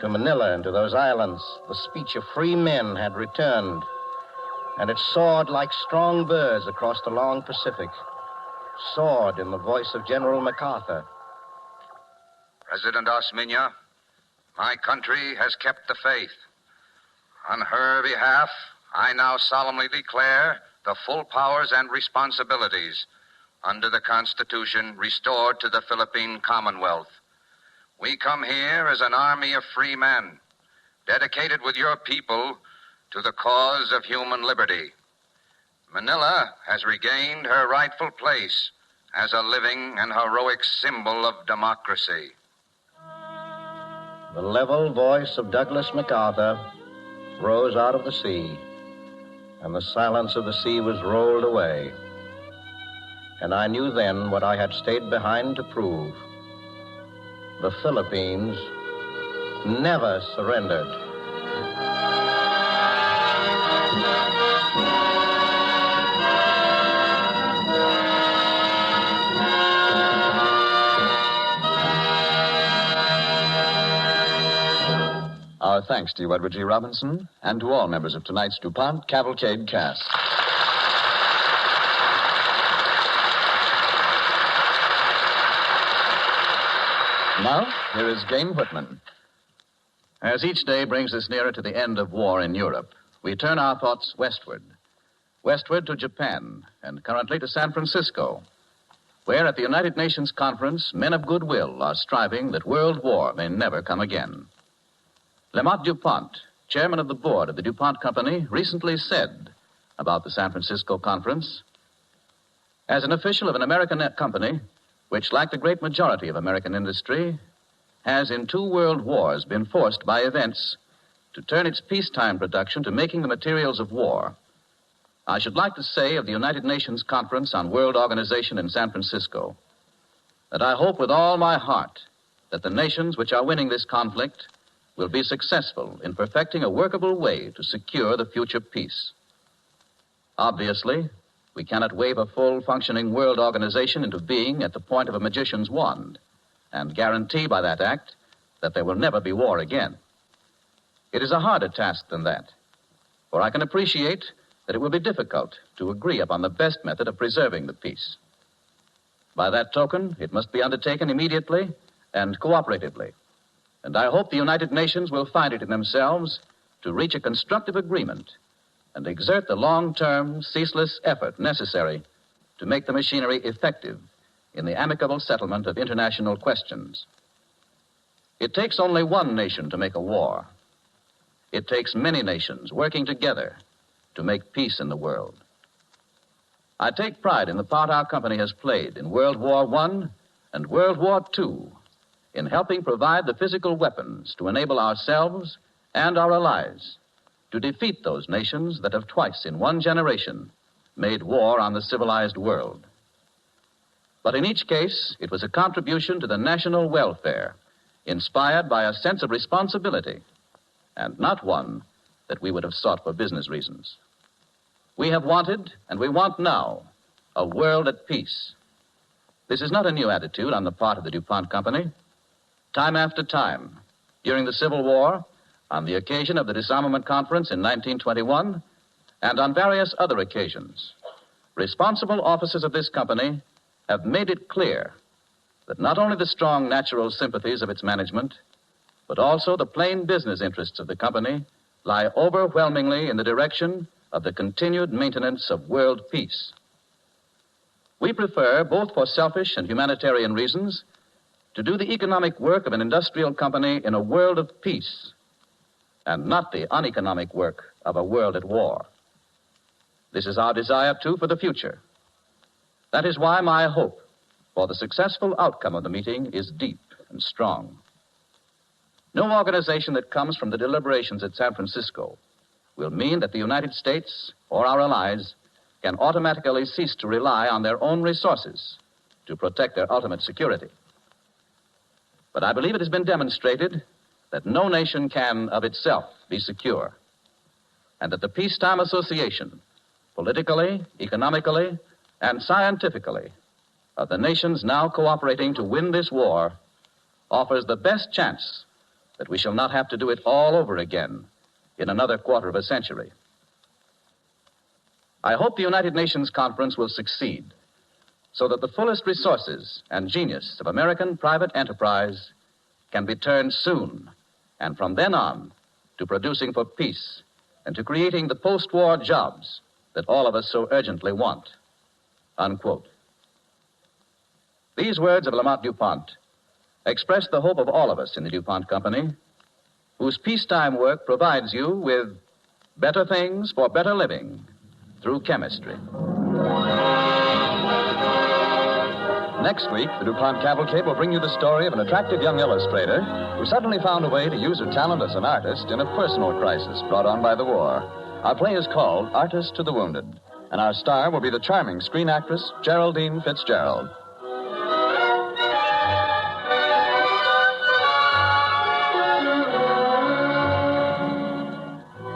to Manila and to those islands. The speech of free men had returned, and it soared like strong birds across the long Pacific, soared in the voice of General MacArthur. President Osmeña, my country has kept the faith. On her behalf, I now solemnly declare the full powers and responsibilities under the Constitution restored to the Philippine Commonwealth. We come here as an army of free men, dedicated with your people to the cause of human liberty. Manila has regained her rightful place as a living and heroic symbol of democracy. The level voice of Douglas MacArthur rose out of the sea, and the silence of the sea was rolled away. And I knew then what I had stayed behind to prove. The Philippines never surrendered. Our thanks to you, Edward G. Robinson, and to all members of tonight's DuPont Cavalcade cast. Now, here is Gane Whitman. As each day brings us nearer to the end of war in Europe, we turn our thoughts westward. Westward to Japan, and currently to San Francisco, where at the United Nations Conference, men of goodwill are striving that world war may never come again. Lamont DuPont, chairman of the board of the DuPont Company, recently said about the San Francisco Conference, as an official of an American company, which, like the great majority of American industry, has in 2 world wars been forced by events to turn its peacetime production to making the materials of war, I should like to say of the United Nations Conference on World Organization in San Francisco that I hope with all my heart that the nations which are winning this conflict will be successful in perfecting a workable way to secure the future peace. Obviously, we cannot wave a full functioning world organization into being at the point of a magician's wand and guarantee by that act that there will never be war again. It is a harder task than that, for I can appreciate that it will be difficult to agree upon the best method of preserving the peace. By that token, it must be undertaken immediately and cooperatively. And I hope the United Nations will find it in themselves to reach a constructive agreement and exert the long-term, ceaseless effort necessary to make the machinery effective in the amicable settlement of international questions. It takes only one nation to make a war. It takes many nations working together to make peace in the world. I take pride in the part our company has played in World War I and World War II in helping provide the physical weapons to enable ourselves and our allies to defeat those nations that have twice in one generation made war on the civilized world. But in each case, it was a contribution to the national welfare, inspired by a sense of responsibility, and not one that we would have sought for business reasons. We have wanted, and we want now, a world at peace. This is not a new attitude on the part of the DuPont Company. Time after time, during the Civil War, on the occasion of the Disarmament Conference in 1921 and on various other occasions, responsible officers of this company have made it clear that not only the strong natural sympathies of its management, but also the plain business interests of the company lie overwhelmingly in the direction of the continued maintenance of world peace. We prefer, both for selfish and humanitarian reasons, to do the economic work of an industrial company in a world of peace, and not the uneconomic work of a world at war. This is our desire, too, for the future. That is why my hope for the successful outcome of the meeting is deep and strong. No organization that comes from the deliberations at San Francisco will mean that the United States or our allies can automatically cease to rely on their own resources to protect their ultimate security. But I believe it has been demonstrated that no nation can of itself be secure, and that the Peacetime Association, politically, economically, and scientifically, of the nations now cooperating to win this war, offers the best chance that we shall not have to do it all over again in another quarter of a century. I hope the United Nations Conference will succeed so that the fullest resources and genius of American private enterprise can be turned soon and from then on to producing for peace and to creating the post-war jobs that all of us so urgently want. Unquote. These words of Lamont DuPont express the hope of all of us in the DuPont Company, whose peacetime work provides you with better things for better living through chemistry. Next week, the DuPont Cavalcade will bring you the story of an attractive young illustrator who suddenly found a way to use her talent as an artist in a personal crisis brought on by the war. Our play is called Artist to the Wounded, and our star will be the charming screen actress Geraldine Fitzgerald.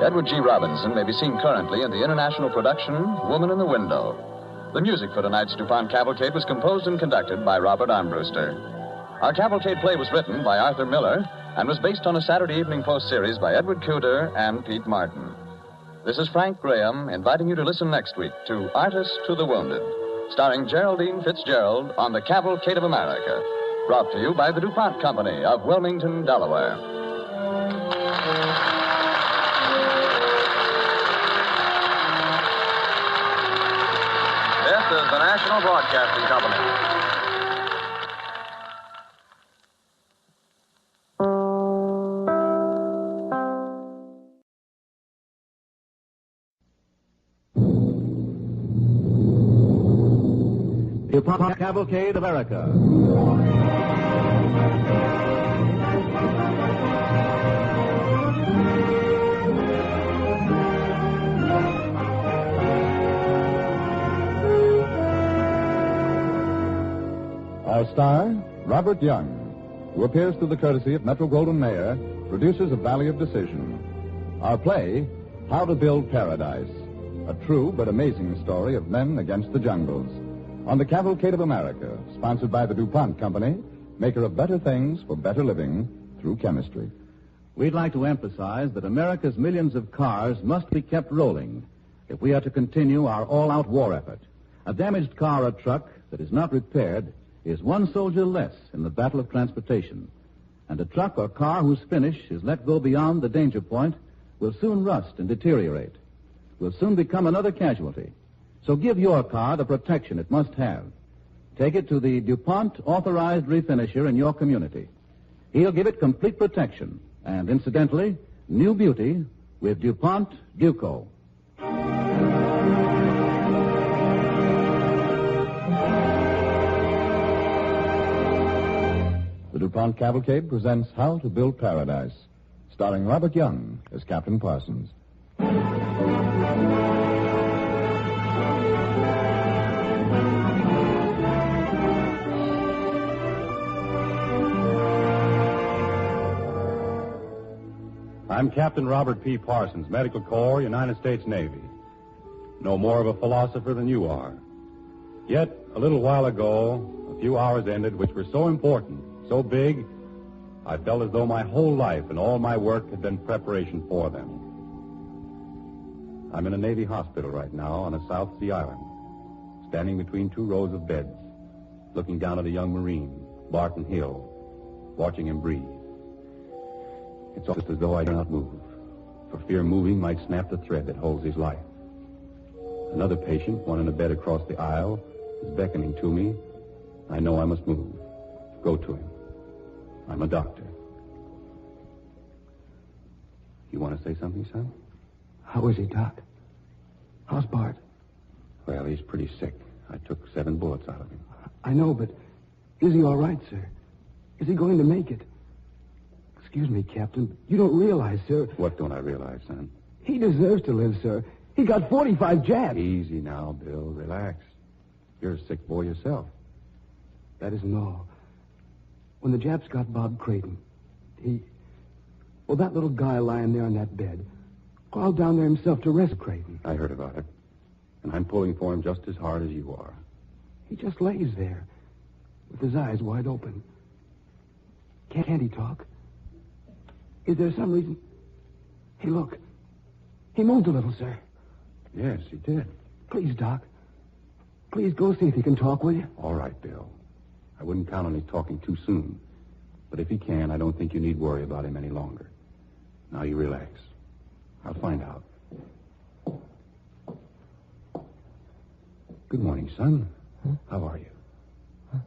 Edward G. Robinson may be seen currently in the international production Woman in the Window. The music for tonight's DuPont Cavalcade was composed and conducted by Robert Armbruster. Our Cavalcade play was written by Arthur Miller and was based on a Saturday Evening Post series by Edward Cooter and Pete Martin. This is Frank Graham inviting you to listen next week to Artist to the Wounded, starring Geraldine Fitzgerald on the Cavalcade of America, brought to you by the DuPont Company of Wilmington, Delaware. This is the National Broadcasting Company. DuPont Cavalcade America. Our star, Robert Young, who appears through the courtesy of Metro-Goldwyn-Mayer, producers of Valley of Decision. Our play, How to Build Paradise, a true but amazing story of men against the jungles. On the Cavalcade of America, sponsored by the DuPont Company, maker of better things for better living through chemistry. We'd like to emphasize that America's millions of cars must be kept rolling if we are to continue our all-out war effort. A damaged car or truck that is not repaired is one soldier less in the battle of transportation. And a truck or car whose finish is let go beyond the danger point will soon rust and deteriorate, will soon become another casualty. So give your car the protection it must have. Take it to the DuPont authorized refinisher in your community. He'll give it complete protection and, incidentally, new beauty with DuPont Duco. The DuPont Cavalcade presents How to Build Paradise, starring Robert Young as Captain Parsons. I'm Captain Robert P. Parsons, Medical Corps, United States Navy. No more of a philosopher than you are. Yet, a little while ago, a few hours ended which were so important, so big, I felt as though my whole life and all my work had been preparation for them. I'm in a Navy hospital right now on a South Sea island, standing between two rows of beds, looking down at a young Marine, Barton Hill, watching him breathe. It's almost as though I cannot move, for fear moving might snap the thread that holds his life. Another patient, one in a bed across the aisle, is beckoning to me. I know I must move. Go to him. I'm a doctor. You want to say something, son? How is he, Doc? How's Bart? Well, he's pretty sick. I took 7 bullets out of him. I know, but is he all right, sir? Is he going to make it? Excuse me, Captain. You don't realize, sir. What don't I realize, son? He deserves to live, sir. He got 45 jabs. Easy now, Bill. Relax. You're a sick boy yourself. That isn't all. When the Japs got Bob Creighton, that little guy lying there on that bed crawled down there himself to rescue Creighton. I heard about it. And I'm pulling for him just as hard as you are. He just lays there with his eyes wide open. Can't he talk? Is there some reason? Hey, look. He moved a little, sir. Yes, he did. Please, Doc. Please go see if he can talk, will you? All right, Bill. I wouldn't count on his talking too soon. But if he can, I don't think you need worry about him any longer. Now you relax. I'll find out. Good morning, son. Huh? How are you? Huh?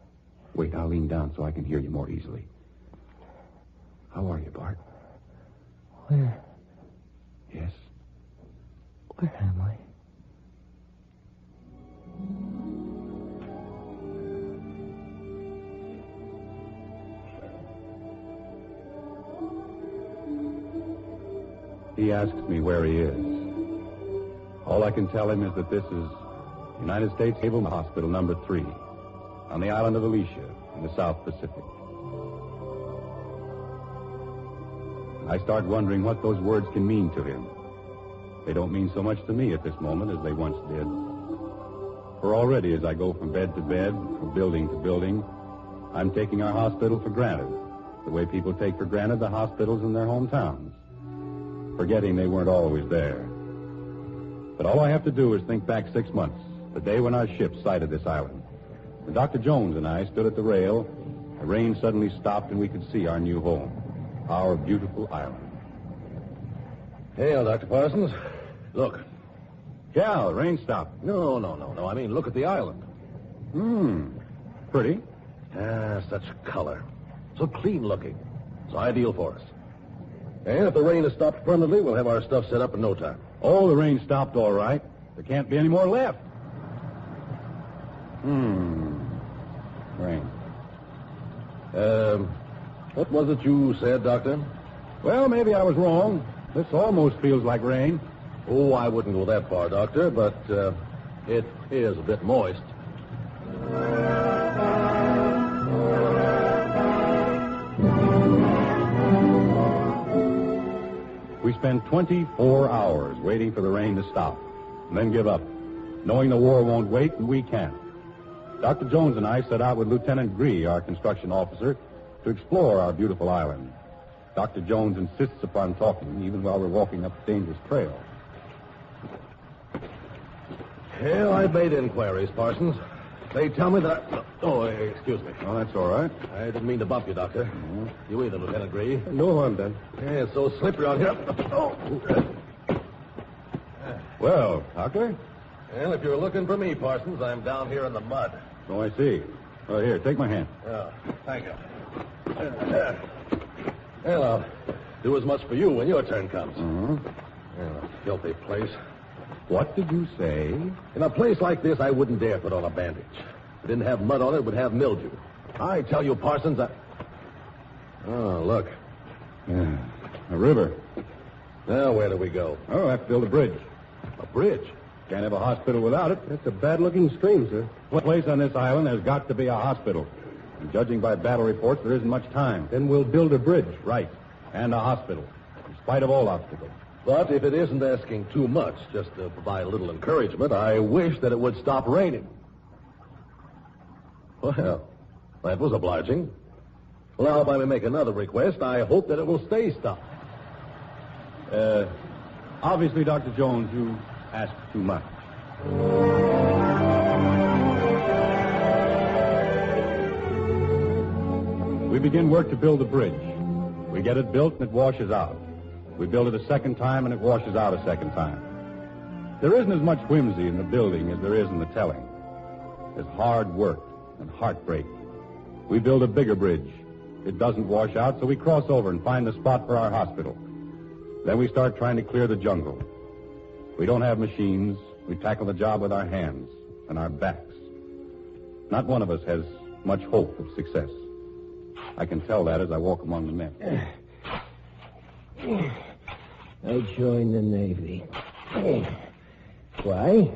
Wait, I'll lean down so I can hear you more easily. How are you, Bart? Where? Yes? Where am I? He asks me where he is. All I can tell him is that this is United States Naval Hospital number 3 on the island of Alicia in the South Pacific. I start wondering what those words can mean to him. They don't mean so much to me at this moment as they once did. For already as I go from bed to bed, from building to building, I'm taking our hospital for granted, the way people take for granted the hospitals in their hometowns, forgetting they weren't always there. But all I have to do is think back 6 months, the day when our ship sighted this island. When Dr. Jones and I stood at the rail, the rain suddenly stopped and we could see our new home, our beautiful island. Hail, Dr. Parsons. Look. Yeah, the rain stopped. No. I mean, look at the island. Pretty. Ah, such color. So clean looking. It's ideal for us. And if the rain has stopped permanently, we'll have our stuff set up in no time. Oh, the rain stopped all right. There can't be any more left. Rain. What was it you said, Doctor? Well, maybe I was wrong. This almost feels like rain. Oh, I wouldn't go that far, Doctor, but it is a bit moist. We spend 24 hours waiting for the rain to stop, and then give up, knowing the war won't wait and we can't. Dr. Jones and I set out with Lieutenant Gree, our construction officer, to explore our beautiful island. Dr. Jones insists upon talking, even while we're walking up the dangerous trail. Well, I made inquiries, Parsons. They tell me that excuse me. Oh, that's all right. I didn't mean to bump you, Doctor. You either, Lieutenant Gree. No harm done. Yeah, it's so slippery out here. Well, Doctor? Well, if you're looking for me, Parsons, I'm down here in the mud. Oh, I see. Oh, here, take my hand. Yeah, thank you. Well, I'll do as much for you when your turn comes. Yeah, filthy place. What did you say? In a place like this, I wouldn't dare put on a bandage. If it didn't have mud on it, it would have mildew. I tell you, Parsons, Oh, look. Yeah, a river. Now, where do we go? Oh, I have to build a bridge. A bridge? Can't have a hospital without it. That's a bad-looking stream, sir. What place on this island has got to be a hospital? And judging by battle reports, there isn't much time. Then we'll build a bridge. Right. And a hospital, in spite of all obstacles. But if it isn't asking too much, just to provide a little encouragement, I wish that it would stop raining. Well, that was obliging. Well, now, if I may make another request, I hope that it will stay stopped. Obviously, Dr. Jones, you ask too much. We begin work to build the bridge. We get it built and it washes out. We build it a second time and it washes out a second time. There isn't as much whimsy in the building as there is in the telling. There's hard work and heartbreak. We build a bigger bridge. It doesn't wash out, so we cross over and find the spot for our hospital. Then we start trying to clear the jungle. We don't have machines. We tackle the job with our hands and our backs. Not one of us has much hope of success. I can tell that as I walk among the men. I joined the Navy. Why?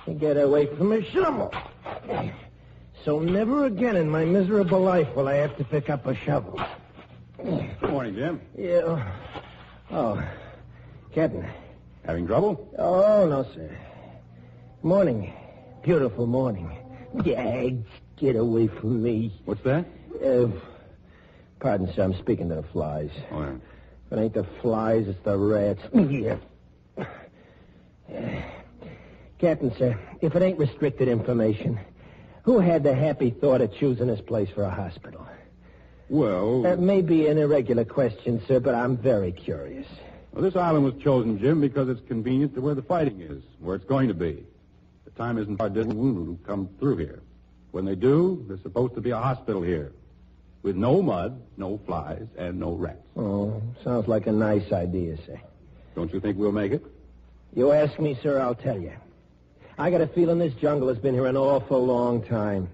To get away from a shovel. So never again in my miserable life will I have to pick up a shovel. Good morning, Jim. Yeah. Oh, Captain. Having trouble? Oh, no, sir. Morning. Beautiful morning. Yeah, get away from me. What's that? Pardon, sir, I'm speaking to the flies. Oh, yeah. If it ain't the flies, it's the rats. Yeah. Captain, sir, if it ain't restricted information, who had the happy thought of choosing this place for a hospital? Well... That may be an irregular question, sir, but I'm very curious. Well, this island was chosen, Jim, because it's convenient to where the fighting is, where it's going to be. The time isn't far distant wounded who come through here. When they do, there's supposed to be a hospital here. With no mud, no flies, and no rats. Oh, sounds like a nice idea, sir. Don't you think we'll make it? You ask me, sir, I'll tell you. I got a feeling this jungle has been here an awful long time.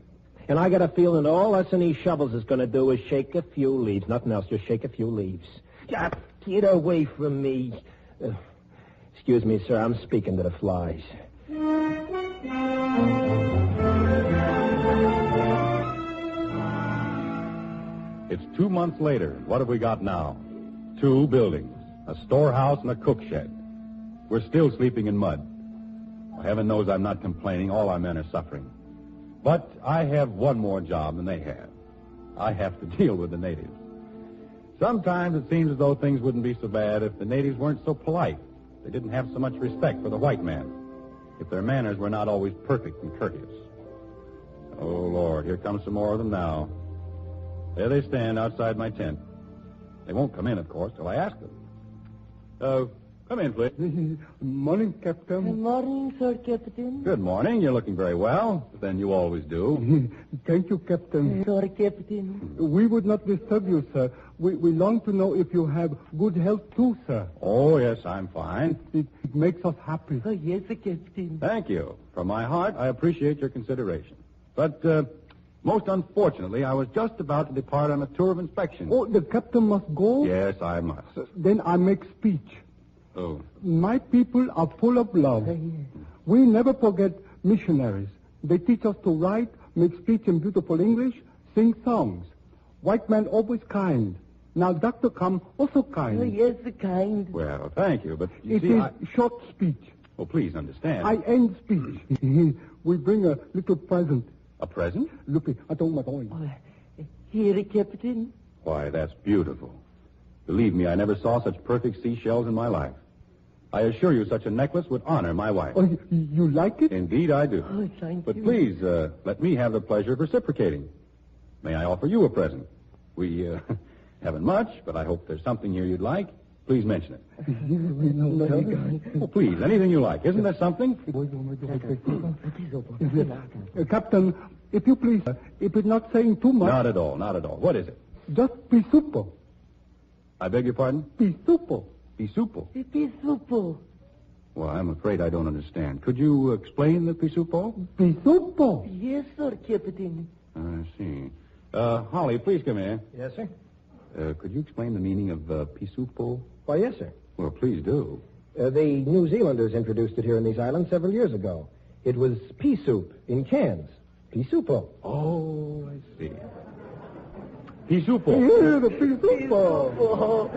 And I got a feeling all us and these shovels is going to do is shake a few leaves. Nothing else, just shake a few leaves. Get away from me. Excuse me, sir, I'm speaking to the flies. It's 2 months later. What have we got now? 2 buildings, a storehouse and a cook shed. We're still sleeping in mud. Well, heaven knows I'm not complaining. All our men are suffering. But I have one more job than they have. I have to deal with the natives. Sometimes it seems as though things wouldn't be so bad if the natives weren't so polite. They didn't have so much respect for the white man. If their manners were not always perfect and courteous. Oh, Lord, here come some more of them now. There they stand outside my tent. They won't come in, of course, till I ask them. Come in, please. Morning, Captain. Good morning, sir, Captain. Good morning. You're looking very well. Then you always do. Thank you, Captain. Sorry, Captain. We would not disturb you, sir. We long to know if you have good health, too, sir. Oh, yes, I'm fine. It makes us happy. Oh, yes, Captain. Thank you. From my heart, I appreciate your consideration. But, most unfortunately, I was just about to depart on a tour of inspection. Oh, the captain must go? Yes, I must. Then I make speech. Oh. My people are full of love. We never forget missionaries. They teach us to write, make speech in beautiful English, sing songs. White man always kind. Now, Doctor come also kind. Oh, yes, kind. Well, thank you, but you it see, is short speech. Oh, please understand. I end speech. We bring a little present. A present? Look, I don't know. Here, Captain. Why, that's beautiful. Believe me, I never saw such perfect seashells in my life. I assure you such a necklace would honor my wife. Oh, you like it? Indeed, I do. Oh, thank but you. Please, let me have the pleasure of reciprocating. May I offer you a present? We haven't much, but I hope there's something here you'd like. Please mention it. Oh, please, anything you like. Isn't there something? Captain, if you please, if it's not saying too much. Not at all, not at all. What is it? Just pisupo. I beg your pardon? Pisupo. Pisupo? Pisupo. Well, I'm afraid I don't understand. Could you explain the pisupo? Pisupo? Yes, sir, Captain. I see. Holly, please come here. Yes, sir? Could you explain the meaning of pisupo? Why, yes, sir. Well, please do. The New Zealanders introduced it here in these islands several years ago. It was pea soup in cans. Pisupo. Oh, I see. Pisupo. Yeah, the pisupo.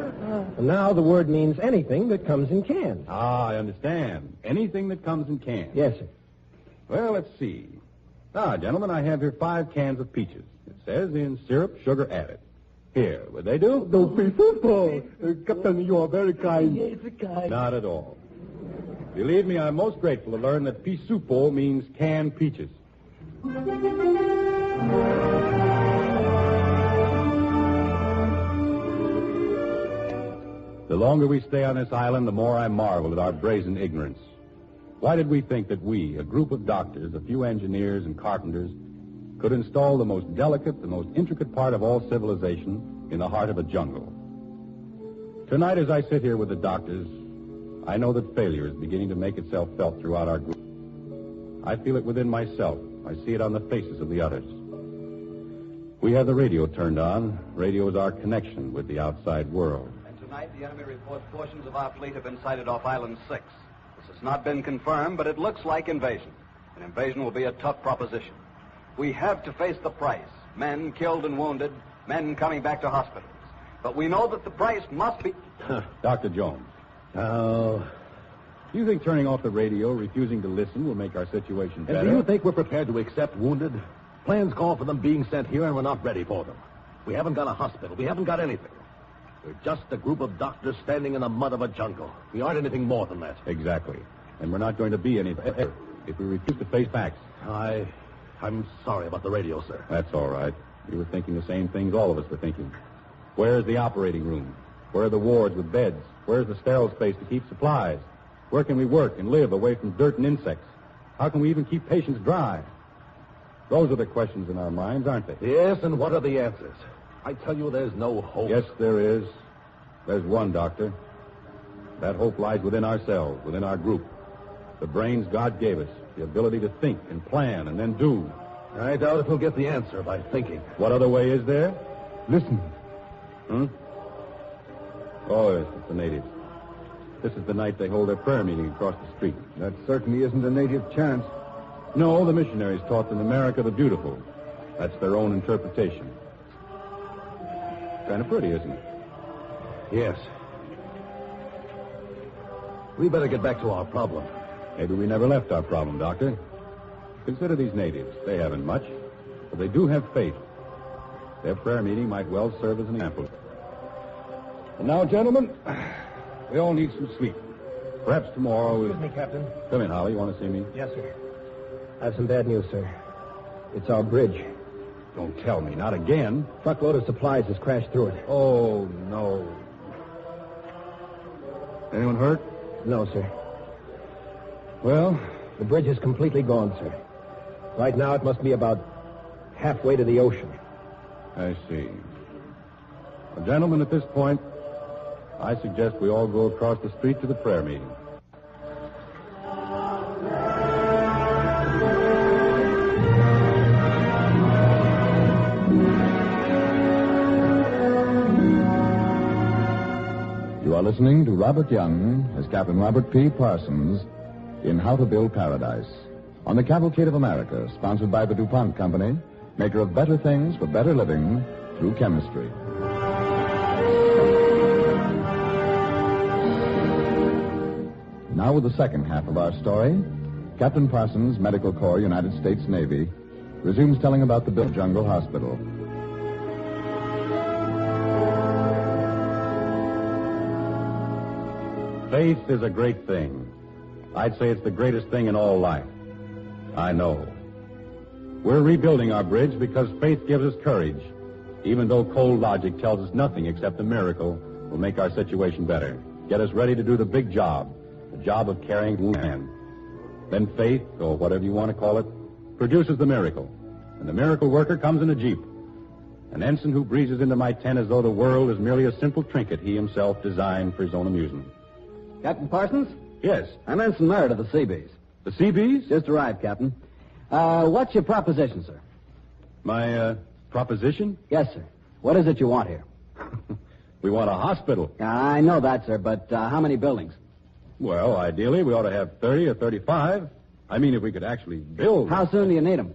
And now the word means anything that comes in cans. Ah, I understand. Anything that comes in cans. Yes, sir. Well, let's see. Now, gentlemen, I have here 5 cans of peaches. It says in syrup, sugar added. Here, would they do? No, Pisupo. Captain, you are very kind. Yes, kind. Not at all. Believe me, I'm most grateful to learn that Pisupo means canned peaches. The longer we stay on this island, the more I marvel at our brazen ignorance. Why did we think that we, a group of doctors, a few engineers and carpenters, could install the most delicate, the most intricate part of all civilization in the heart of a jungle? Tonight, as I sit here with the doctors, I know that failure is beginning to make itself felt throughout our group. I feel it within myself. I see it on the faces of the others. We have the radio turned on. Radio is our connection with the outside world. Tonight, the enemy reports portions of our fleet have been sighted off Island 6. This has not been confirmed, but it looks like invasion. An invasion will be a tough proposition. We have to face the price. Men killed and wounded, men coming back to hospitals. But we know that the price must be... Dr. Jones. Do you think turning off the radio, refusing to listen, will make our situation better? And do you think we're prepared to accept wounded? Plans call for them being sent here, and we're not ready for them. We haven't got a hospital. We haven't got anything. We're just a group of doctors standing in the mud of a jungle. We aren't anything more than that. Exactly. And we're not going to be anything if we refuse to face facts. I'm sorry about the radio, sir. That's all right. We were thinking the same things all of us were thinking. Where's the operating room? Where are the wards with beds? Where's the sterile space to keep supplies? Where can we work and live away from dirt and insects? How can we even keep patients dry? Those are the questions in our minds, aren't they? Yes, and what are the answers? I tell you, there's no hope. Yes, there is. There's one, Doctor. That hope lies within ourselves, within our group. The brains God gave us, the ability to think and plan and then do. I doubt if we'll get the answer by thinking. What other way is there? Listen. Oh, yes, it's the natives. This is the night they hold their prayer meeting across the street. That certainly isn't a native chant. No, the missionaries taught them America the Beautiful. That's their own interpretation. Kind of pretty, isn't it? Yes. We better get back to our problem. Maybe we never left our problem, Doctor. Consider these natives. They haven't much, but they do have faith. Their prayer meeting might well serve as an example. And now, gentlemen, we all need some sleep. Perhaps tomorrow we'll... Excuse me, Captain. Come in, Holly. You want to see me? Yes, sir. I have some bad news, sir. It's our bridge. Don't tell me. Not again. Truckload of supplies has crashed through it. Oh, no. Anyone hurt? No, sir. Well? The bridge is completely gone, sir. Right now, it must be about halfway to the ocean. I see. Well, gentlemen, at this point, I suggest we all go across the street to the prayer meeting. You are listening to Robert Young as Captain Robert P. Parsons in How to Build Paradise on the Cavalcade of America, sponsored by the DuPont Company, maker of better things for better living through chemistry. Now with the second half of our story, Captain Parsons, Medical Corps, United States Navy, resumes telling about the Bill Jungle Hospital. Faith is a great thing. I'd say it's the greatest thing in all life. I know. We're rebuilding our bridge because faith gives us courage, even though cold logic tells us nothing except a miracle will make our situation better, get us ready to do the big job, the job of carrying the man. Then faith, or whatever you want to call it, produces the miracle, and the miracle worker comes in a jeep. An ensign who breezes into my tent as though the world is merely a simple trinket he himself designed for his own amusement. Captain Parsons? Yes. I'm Ensign Merritt of the Seabees. The Seabees? Just arrived, Captain. What's your proposition, sir? My, proposition? Yes, sir. What is it you want here? We want a hospital. I know that, sir, but how many buildings? Well, ideally, we ought to have 30 or 35. I mean, if we could actually build... How soon do you need them?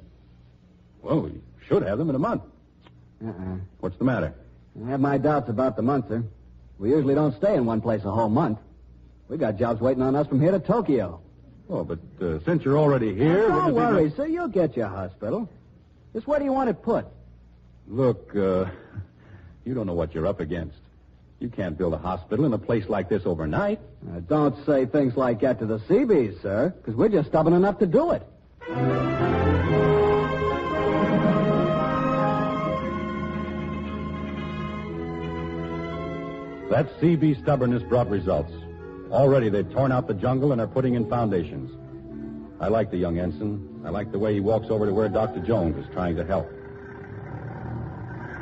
Well, we should have them in a month. What's the matter? I have my doubts about the month, sir. We usually don't stay in one place a whole month. We got jobs waiting on us from here to Tokyo. Oh, but since you're already here... Don't worry, sir. You'll get your hospital. Just where do you want it put? Look, You don't know what you're up against. You can't build a hospital in a place like this overnight. Don't say things like that to the Seabees, sir, because we're just stubborn enough to do it. That Seabee stubbornness brought results. Already they've torn out the jungle and are putting in foundations. I like the young ensign. I like the way he walks over to where Dr. Jones is trying to help.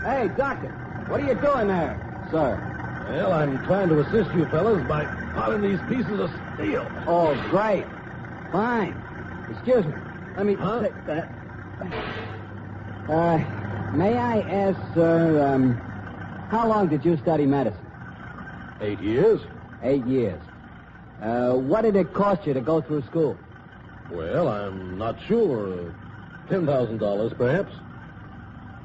Hey, Doctor, what are you doing there, sir? Well, I'm trying to assist you fellas by potting these pieces of steel. Oh, great. Fine. Excuse me. Let me take that. May I ask, sir, how long did you study medicine? 8 years. 8 years. What did it cost you to go through school? Well, I'm not sure. $10,000, perhaps.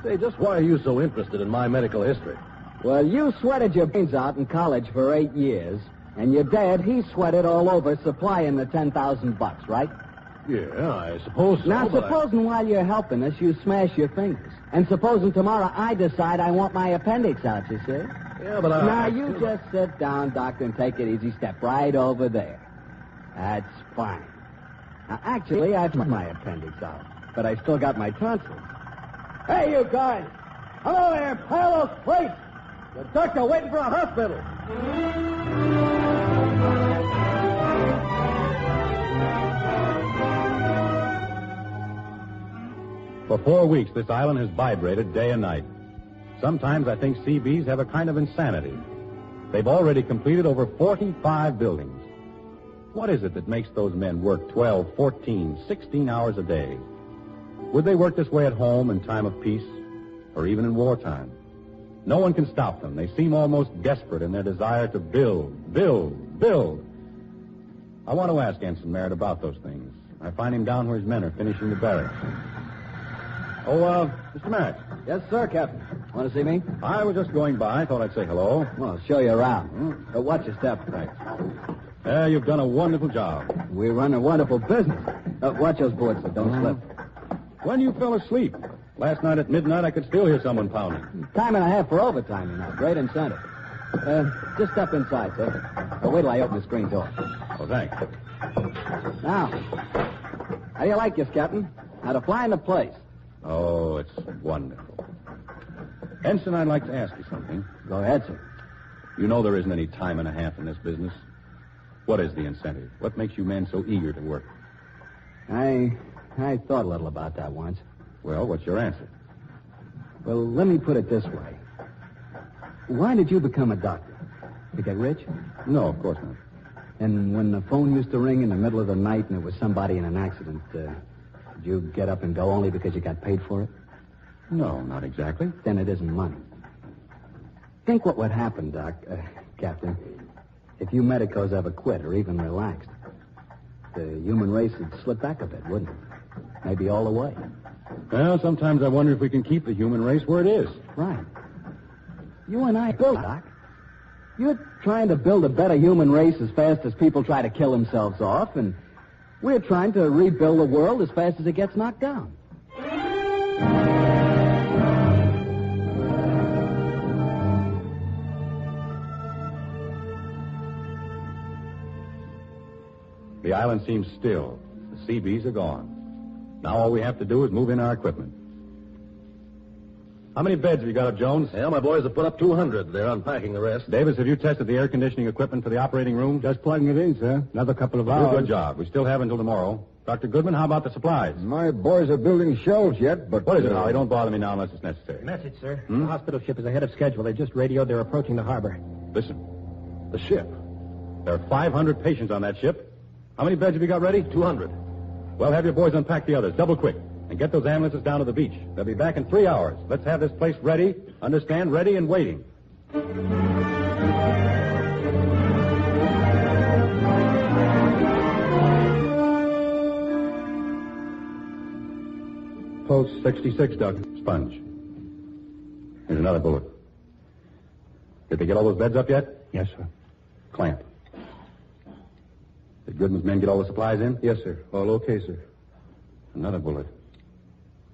Say, just why are you so interested in my medical history? Well, you sweated your brains out in college for 8 years, and your dad, he sweated all over supplying the $10,000, right? Yeah, I suppose so. Now, supposing while you're helping us, you smash your fingers. And supposing tomorrow I decide I want my appendix out, you see? Yeah, but Now, you just sit down, Doctor, and take it easy. Step right over there. That's fine. Now, actually, I've got my appendix out, but I still got my tonsils. Hey, you guys! Hello there, pile those plates! The doctor waiting for a hospital. For 4 weeks, this island has vibrated day and night. Sometimes I think Seabees have a kind of insanity. They've already completed over 45 buildings. What is it that makes those men work 12, 14, 16 hours a day? Would they work this way at home in time of peace, or even in wartime? No one can stop them. They seem almost desperate in their desire to build, build, build. I want to ask Ensign Merritt about those things. I find him down where his men are finishing the barracks. Oh, Mr. Merritt. Yes, sir, Captain. Want to see me? I was just going by. Thought I'd say hello. Well, I'll show you around. Watch your step. Thanks. You've done a wonderful job. We run a wonderful business. Watch those boards, so don't slip. When you fell asleep? Last night at midnight, I could still hear someone pounding. Time and a half for overtime, you know. Great incentive. Just step inside, sir. Wait till I open the screen door. Oh, thanks. Now, how do you like this, Captain? How to fly into place? Oh, it's wonderful. Ensign, I'd like to ask you something. Go ahead, sir. You know there isn't any time and a half in this business. What is the incentive? What makes you men so eager to work? I thought a little about that once. Well, what's your answer? Well, let me put it this way. Why did you become a doctor? To get rich? No, of course not. And when the phone used to ring in the middle of the night and there was somebody in an accident, did you get up and go only because you got paid for it? No, not exactly. Then it isn't money. Think what would happen, Captain, if you medicos ever quit or even relaxed. The human race would slip back a bit, wouldn't it? Maybe all the way. Well, sometimes I wonder if we can keep the human race where it is. Right. You and I built, Doc. You're trying to build a better human race as fast as people try to kill themselves off, and we're trying to rebuild the world as fast as it gets knocked down. The island seems still. The Seabees are gone. Now all we have to do is move in our equipment. How many beds have you got up, Jones? Yeah, my boys have put up 200. They're unpacking the rest. Davis, have you tested the air conditioning equipment for the operating room? Just plugging it in, sir. Another couple of hours. Good job. We still have until tomorrow. Dr. Goodman, how about the supplies? My boys are building shelves yet, but... What is it, Holly? Don't bother me now unless it's necessary. Message, sir. The hospital ship is ahead of schedule. They just radioed they're approaching the harbor. Listen. The ship. There are 500 patients on that ship. How many beds have you got ready? 200. Well, have your boys unpack the others. Double quick. And get those ambulances down to the beach. They'll be back in 3 hours. Let's have this place ready. Understand? Ready and waiting. Pulse 66, Doc. Sponge. Here's another bullet. Did they get all those beds up yet? Yes, sir. Clamp. Did Goodman's men get all the supplies in? Yes, sir. All okay, sir. Another bullet.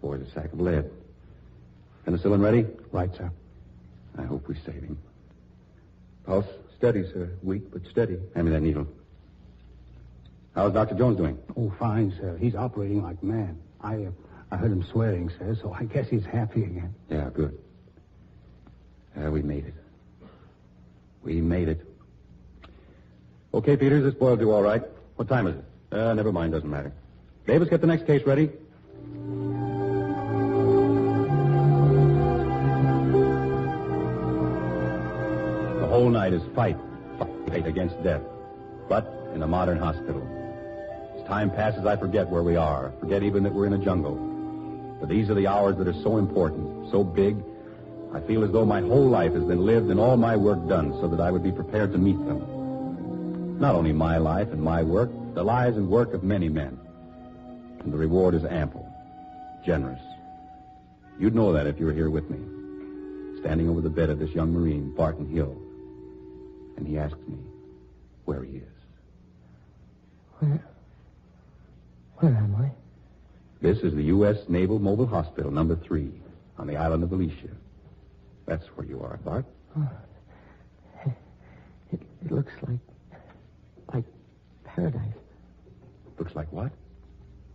Boy, a sack of lead. Penicillin ready? Right, sir. I hope we save him. Pulse steady, sir. Weak, but steady. Hand me that needle. How's Dr. Jones doing? Oh, fine, sir. He's operating like mad. I heard him swearing, sir, so I guess he's happy again. Yeah, good. We made it. We made it. Okay, Peters, this boiled you all right. What time is it? Never mind, doesn't matter. Davis, get the next case ready. The whole night is fight against death, but in a modern hospital. As time passes, I forget where we are, forget even that we're in a jungle. But these are the hours that are so important, so big. I feel as though my whole life has been lived and all my work done so that I would be prepared to meet them. Not only my life and my work, the lives and work of many men. And the reward is ample, generous. You'd know that if you were here with me, standing over the bed of this young Marine, Barton Hill. And he asks me where he is. Where am I? This is the U.S. Naval Mobile Hospital, number 3, on the island of Alicia. That's where you are, Bart. Oh, it looks like paradise. Looks like what?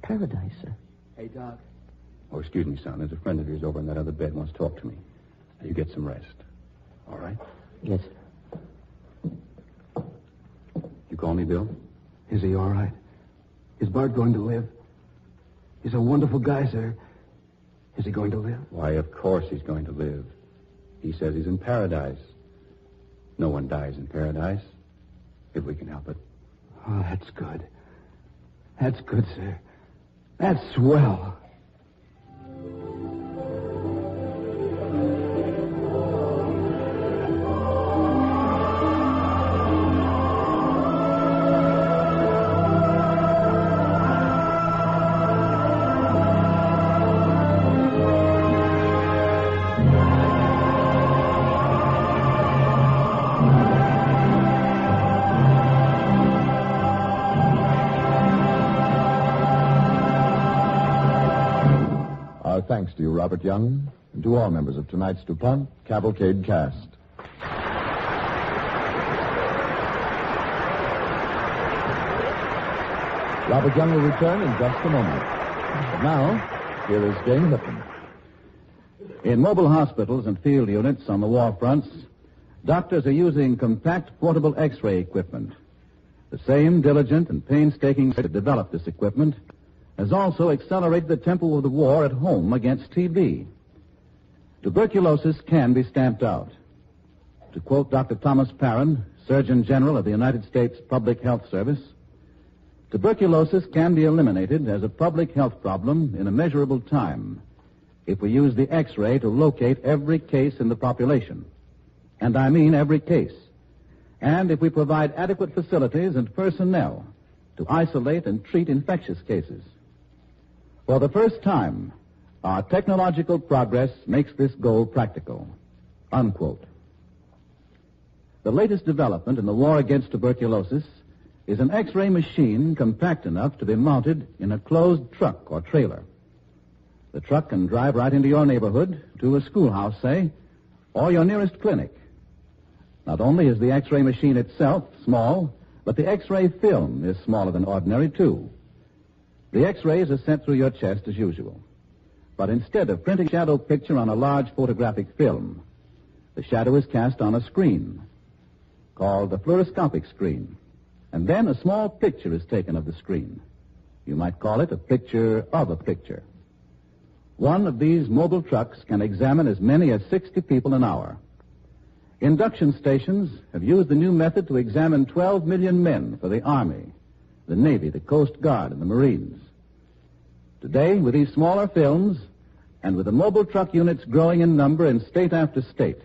Paradise, sir. Hey, Doc. Oh, excuse me, son. There's a friend of yours over in that other bed wants to talk to me. Now, you get some rest. All right? Yes. You call me, Bill? Is he all right? Is Bart going to live? He's a wonderful guy, sir. Is he going to live? Why, of course he's going to live. He says he's in paradise. No one dies in paradise, if we can help it. Oh, that's good. That's good, sir. That's swell. Thanks to you, Robert Young, and to all members of tonight's DuPont Cavalcade cast. Robert Young will return in just a moment. But now, here is Jane Lipton. In mobile hospitals and field units on the war fronts, doctors are using compact portable X-ray equipment. The same diligent and painstaking way to develop this equipment has also accelerated the tempo of the war at home against TB. Tuberculosis can be stamped out. To quote Dr. Thomas Parran, Surgeon General of the United States Public Health Service, tuberculosis can be eliminated as a public health problem in a measurable time if we use the X-ray to locate every case in the population. And I mean every case. And if we provide adequate facilities and personnel to isolate and treat infectious cases. For the first time, our technological progress makes this goal practical. Unquote. The latest development in the war against tuberculosis is an X-ray machine compact enough to be mounted in a closed truck or trailer. The truck can drive right into your neighborhood, to a schoolhouse, say, or your nearest clinic. Not only is the X-ray machine itself small, but the X-ray film is smaller than ordinary, too. The X-rays are sent through your chest as usual. But instead of printing a shadow picture on a large photographic film, the shadow is cast on a screen called the fluoroscopic screen. And then a small picture is taken of the screen. You might call it a picture of a picture. One of these mobile trucks can examine as many as 60 people an hour. Induction stations have used the new method to examine 12 million men for the Army, the Navy, the Coast Guard, and the Marines. Today, with these smaller films, and with the mobile truck units growing in number in state after state,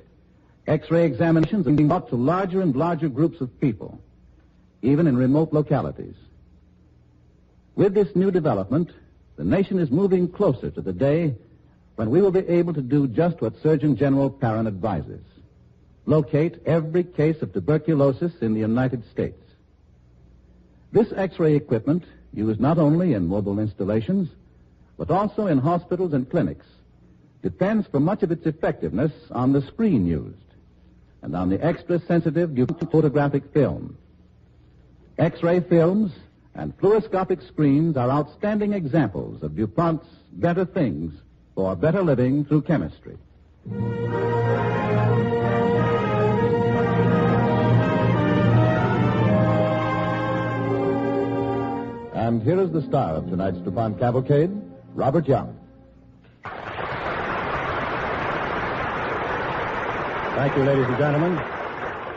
X-ray examinations are being brought to larger and larger groups of people, even in remote localities. With this new development, the nation is moving closer to the day when we will be able to do just what Surgeon General Parran advises: locate every case of tuberculosis in the United States. This X-ray equipment, used not only in mobile installations, but also in hospitals and clinics, depends for much of its effectiveness on the screen used. and on the extra-sensitive photographic film. X-ray films and fluoroscopic screens are outstanding examples of DuPont's better things for better living through chemistry. And here is the star of tonight's DuPont Cavalcade, Robert Young. Thank you, ladies and gentlemen.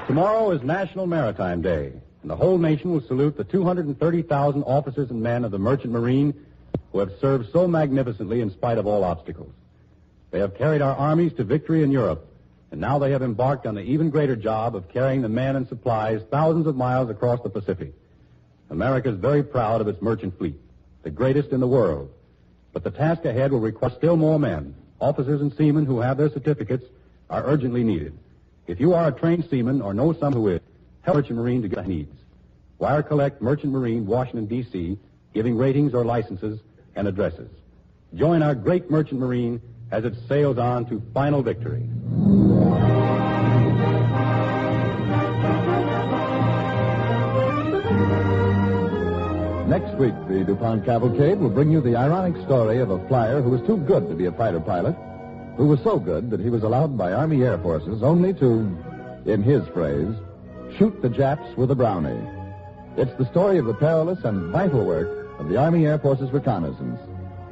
Tomorrow is National Maritime Day, and the whole nation will salute the 230,000 officers and men of the Merchant Marine who have served so magnificently in spite of all obstacles. They have carried our armies to victory in Europe, and now they have embarked on the even greater job of carrying the men and supplies thousands of miles across the Pacific. America is very proud of its merchant fleet, the greatest in the world. But the task ahead will require still more men. Officers and seamen who have their certificates are urgently needed. If you are a trained seaman or know someone who is, help Merchant Marine to get needs. Wire collect Merchant Marine, Washington, D.C., giving ratings or licenses and addresses. Join our great Merchant Marine as it sails on to final victory. Next week, the DuPont Cavalcade will bring you the ironic story of a flyer who was too good to be a fighter pilot, who was so good that he was allowed by Army Air Forces only to, in his phrase, shoot the Japs with a Brownie. It's the story of the perilous and vital work of the Army Air Forces reconnaissance.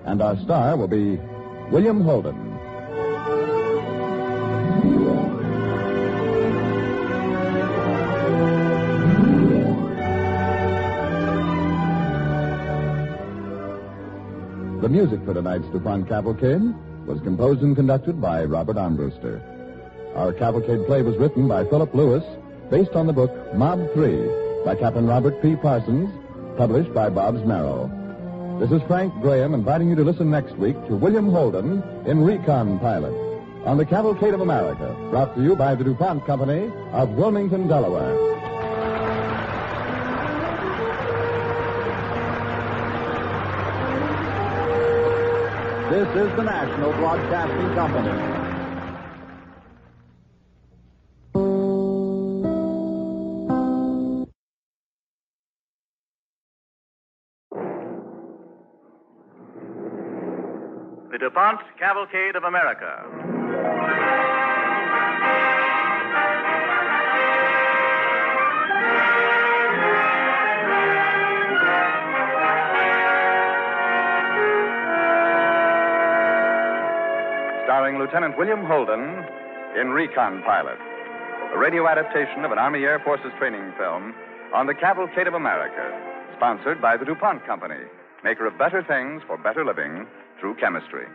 And our star will be William Holden. The music for tonight's DuPont Cavalcade was composed and conducted by Robert Armbruster. Our Cavalcade play was written by Philip Lewis, based on the book Mob 3 by Captain Robert P. Parsons, published by Bob's Merrill. This is Frank Graham inviting you to listen next week to William Holden in Recon Pilot on the Cavalcade of America, brought to you by the DuPont Company of Wilmington, Delaware. This is the National Broadcasting Company. The DuPont Cavalcade of America. Starring Lieutenant William Holden in Recon Pilot, a radio adaptation of an Army Air Forces training film on the Cavalcade of America, sponsored by the DuPont Company, maker of better things for better living through chemistry.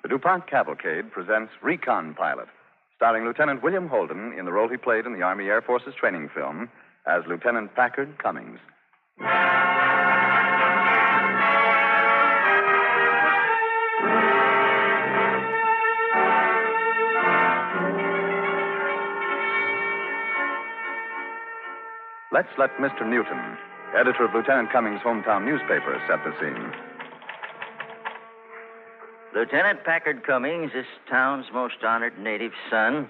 The DuPont Cavalcade presents Recon Pilot, starring Lieutenant William Holden in the role he played in the Army Air Forces training film as Lieutenant Packard Cummings. Let's let Mr. Newton, editor of Lieutenant Cummings' hometown newspaper, set the scene. Lieutenant Packard Cummings, this town's most honored native son,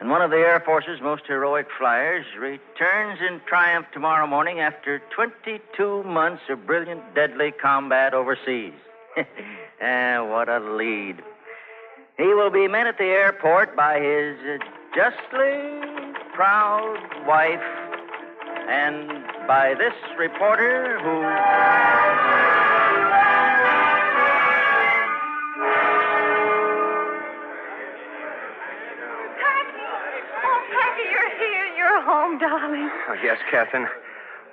and one of the Air Force's most heroic flyers, returns in triumph tomorrow morning after 22 months of brilliant, deadly combat overseas. What a lead. He will be met at the airport by his justly proud wife, and by this reporter who... Packy, you're here. You're home, darling. Oh, yes, Captain.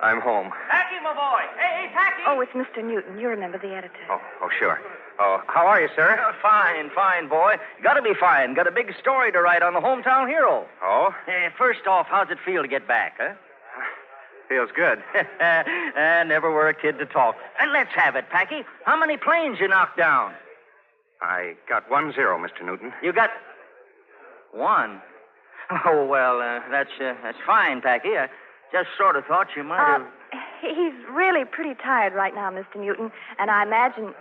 I'm home. Packy, my boy. Hey, Packy. Oh, it's Mr. Newton. You remember the editor. Oh, sure. Oh, how are you, sir? Fine, boy. Gotta be fine. Got a big story to write on the hometown hero. Oh? First off, how's it feel to get back, huh? Feels good. Never were a kid to talk. And let's have it, Packy. How many planes you knocked down? I got 1-0, Mr. Newton. You got 1? Oh, well, that's fine, Packy. I just sort of thought you might have... He's really pretty tired right now, Mr. Newton, and I imagine...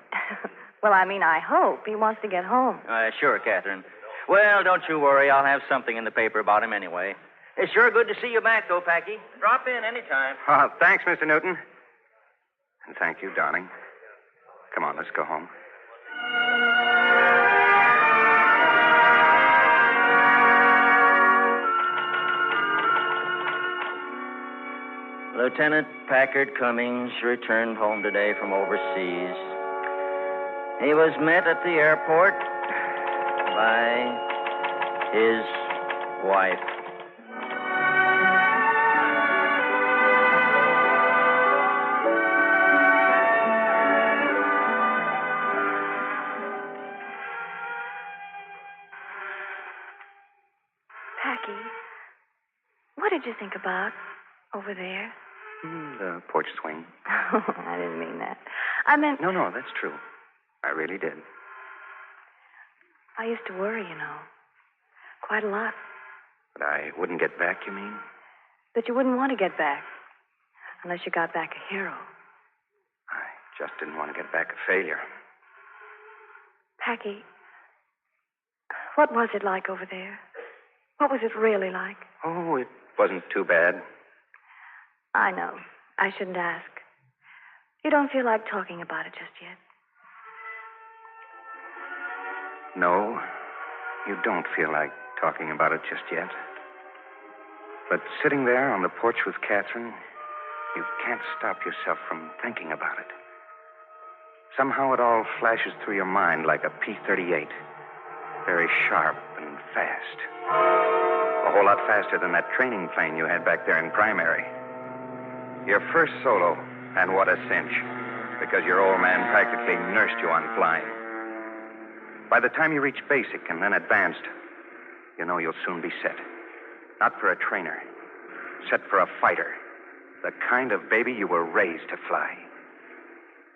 I hope he wants to get home. Sure, Catherine. Well, don't you worry. I'll have something in the paper about him anyway. It's sure good to see you back, though, Packy. Drop in anytime. Oh, thanks, Mr. Newton. And thank you, darling. Come on, let's go home. Lieutenant Packard Cummings returned home today from overseas. He was met at the airport by his wife. Packy, what did you think about over there? The porch swing. I didn't mean that. I meant... No, that's true. I really did. I used to worry, you know. Quite a lot. But I wouldn't get back, you mean? That you wouldn't want to get back. Unless you got back a hero. I just didn't want to get back a failure. Packy, what was it like over there? What was it really like? Oh, it wasn't too bad. I know. I shouldn't ask. You don't feel like talking about it just yet. No, you don't feel like talking about it just yet. But sitting there on the porch with Catherine, you can't stop yourself from thinking about it. Somehow it all flashes through your mind like a P-38. Very sharp and fast. A whole lot faster than that training plane you had back there in primary. Your first solo, and what a cinch. Because your old man practically nursed you on flying. By the time you reach basic and then advanced, you know you'll soon be set. Not for a trainer. Set for a fighter. The kind of baby you were raised to fly.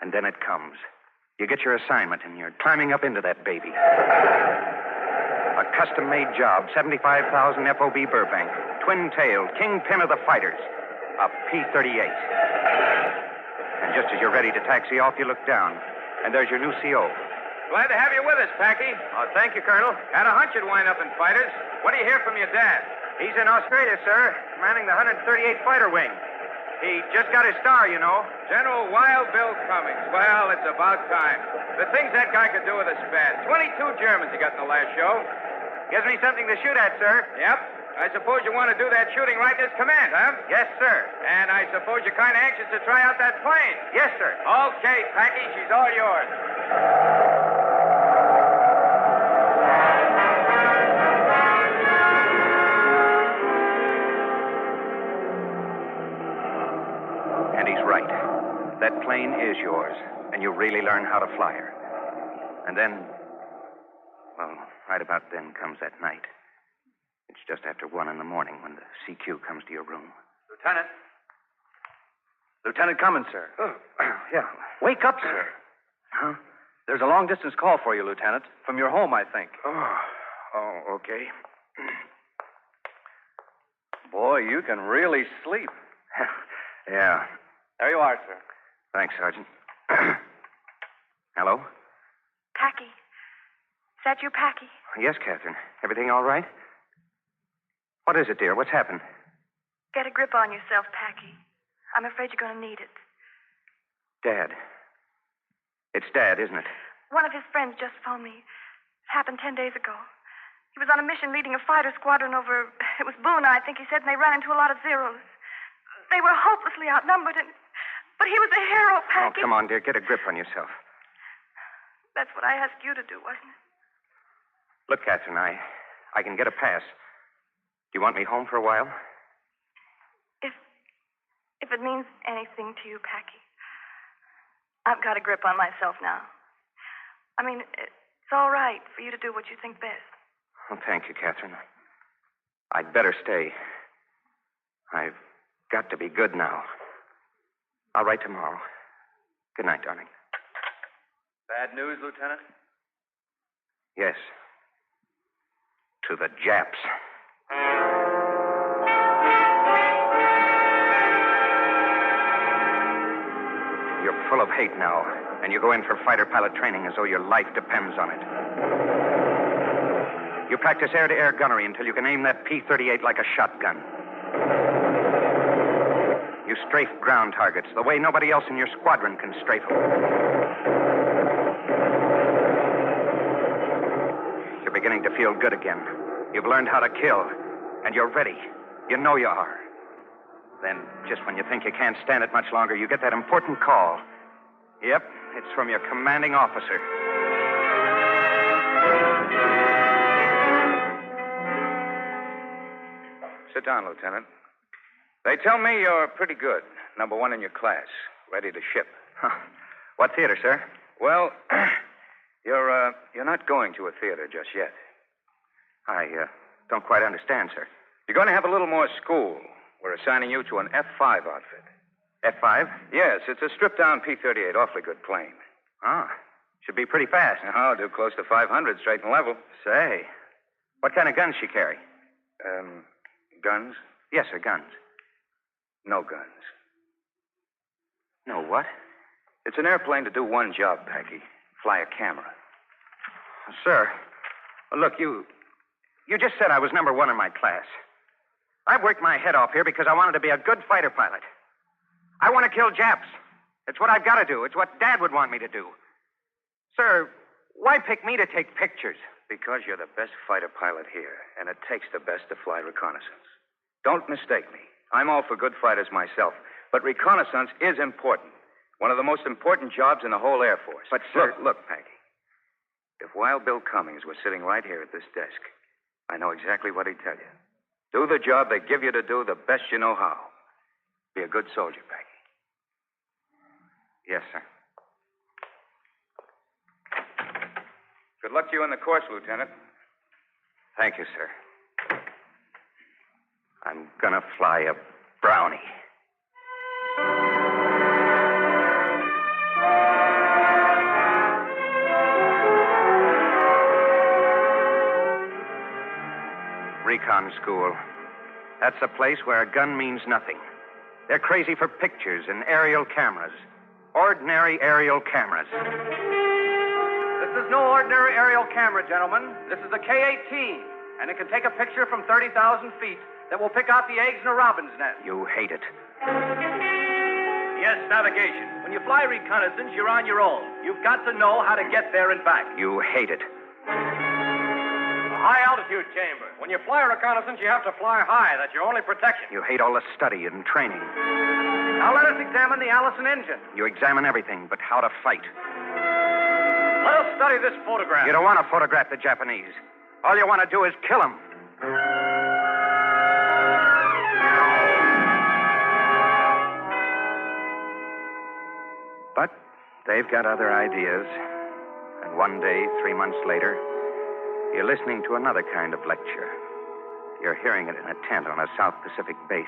And then it comes. You get your assignment and you're climbing up into that baby. A custom-made job, 75,000 FOB Burbank. Twin-tailed, kingpin of the fighters. A P-38. And just as you're ready to taxi off, you look down. And there's your new CO. Glad to have you with us, Packy. Oh, thank you, Colonel. Had a hunch you'd wind up in fighters. What do you hear from your dad? He's in Australia, sir, commanding the 138 Fighter Wing. He just got his star, you know. General Wild Bill Cummings. Well, it's about time. The things that guy could do with a span. 22 Germans he got in the last show. Gives me something to shoot at, sir. Yep. I suppose you want to do that shooting right in his command, huh? Yes, sir. And I suppose you're kind of anxious to try out that plane. Yes, sir. Okay, Packy, she's all yours. And he's right. That plane is yours, and you really learn how to fly her. And then, well, right about then comes that night. It's just after 1 a.m. when the CQ comes to your room. Lieutenant. Lieutenant Cummins, sir. Oh, yeah. Wake up, sir. Huh? There's a long-distance call for you, Lieutenant. From your home, I think. Oh, okay. Boy, you can really sleep. Yeah. There you are, sir. Thanks, Sergeant. Hello? Packy. Is that you, Packy? Yes, Catherine. Everything all right? What is it, dear? What's happened? Get a grip on yourself, Packy. I'm afraid you're going to need it. Dad. It's Dad, isn't it? One of his friends just phoned me. It happened 10 days ago. He was on a mission leading a fighter squadron over... It was Boone, I think he said, and they ran into a lot of Zeros. They were hopelessly outnumbered, but he was a hero, Packy. Oh, come on, dear. Get a grip on yourself. That's what I asked you to do, wasn't it? Look, Catherine, I can get a pass. Do you want me home for a while? If it means anything to you, Packy. I've got a grip on myself now. I mean, it's all right for you to do what you think best. Well, thank you, Catherine. I'd better stay. I've got to be good now. I'll write tomorrow. Good night, darling. Bad news, Lieutenant? Yes. To the Japs. full of hate now, and you go in for fighter pilot training as though your life depends on it. You practice air-to-air gunnery until you can aim that P-38 like a shotgun. You strafe ground targets the way nobody else in your squadron can strafe them. You're beginning to feel good again. You've learned how to kill, and you're ready. You know you are. Then, just when you think you can't stand it much longer, you get that important call. Yep, it's from your commanding officer. Sit down, Lieutenant. They tell me you're pretty good. Number 1 in your class. Ready to ship. Huh. What theater, sir? Well, you're not going to a theater just yet. I don't quite understand, sir. You're going to have a little more school. We're assigning you to an F-5 outfit. F-5? Yes, it's a stripped-down P-38, awfully good plane. Ah, should be pretty fast. I'll do close to 500 straight and level. Say, what kind of guns she carry? Guns? Yes, sir, guns. No guns. No what? It's an airplane to do one job, Packy. Fly a camera. Sir, look, you just said I was number 1 in my class. I've worked my head off here because I wanted to be a good fighter pilot. I want to kill Japs. It's what I've got to do. It's what Dad would want me to do. Sir, why pick me to take pictures? Because you're the best fighter pilot here, and it takes the best to fly reconnaissance. Don't mistake me. I'm all for good fighters myself, but reconnaissance is important. One of the most important jobs in the whole Air Force. But, sir... Look, Packy. If Wild Bill Cummings was sitting right here at this desk, I know exactly what he'd tell you. Do the job they give you to do the best you know how. Be a good soldier, Packy. Yes, sir. Good luck to you in the course, Lieutenant. Thank you, sir. I'm gonna fly a Brownie. Recon school. That's a place where a gun means nothing. They're crazy for pictures and aerial cameras. Ordinary aerial cameras. This is no ordinary aerial camera, gentlemen. This is a K-18, and it can take a picture from 30,000 feet that will pick out the eggs in a robin's nest. You hate it. Yes, navigation. When you fly reconnaissance, you're on your own. You've got to know how to get there and back. You hate it. A high-altitude chamber. When you fly reconnaissance, you have to fly high. That's your only protection. You hate all the study and training. Now let us examine the Allison engine. You examine everything but how to fight. Let us study this photograph. You don't want to photograph the Japanese. All you want to do is kill them. But they've got other ideas. And one day, 3 months later, you're listening to another kind of lecture. You're hearing it in a tent on a South Pacific base.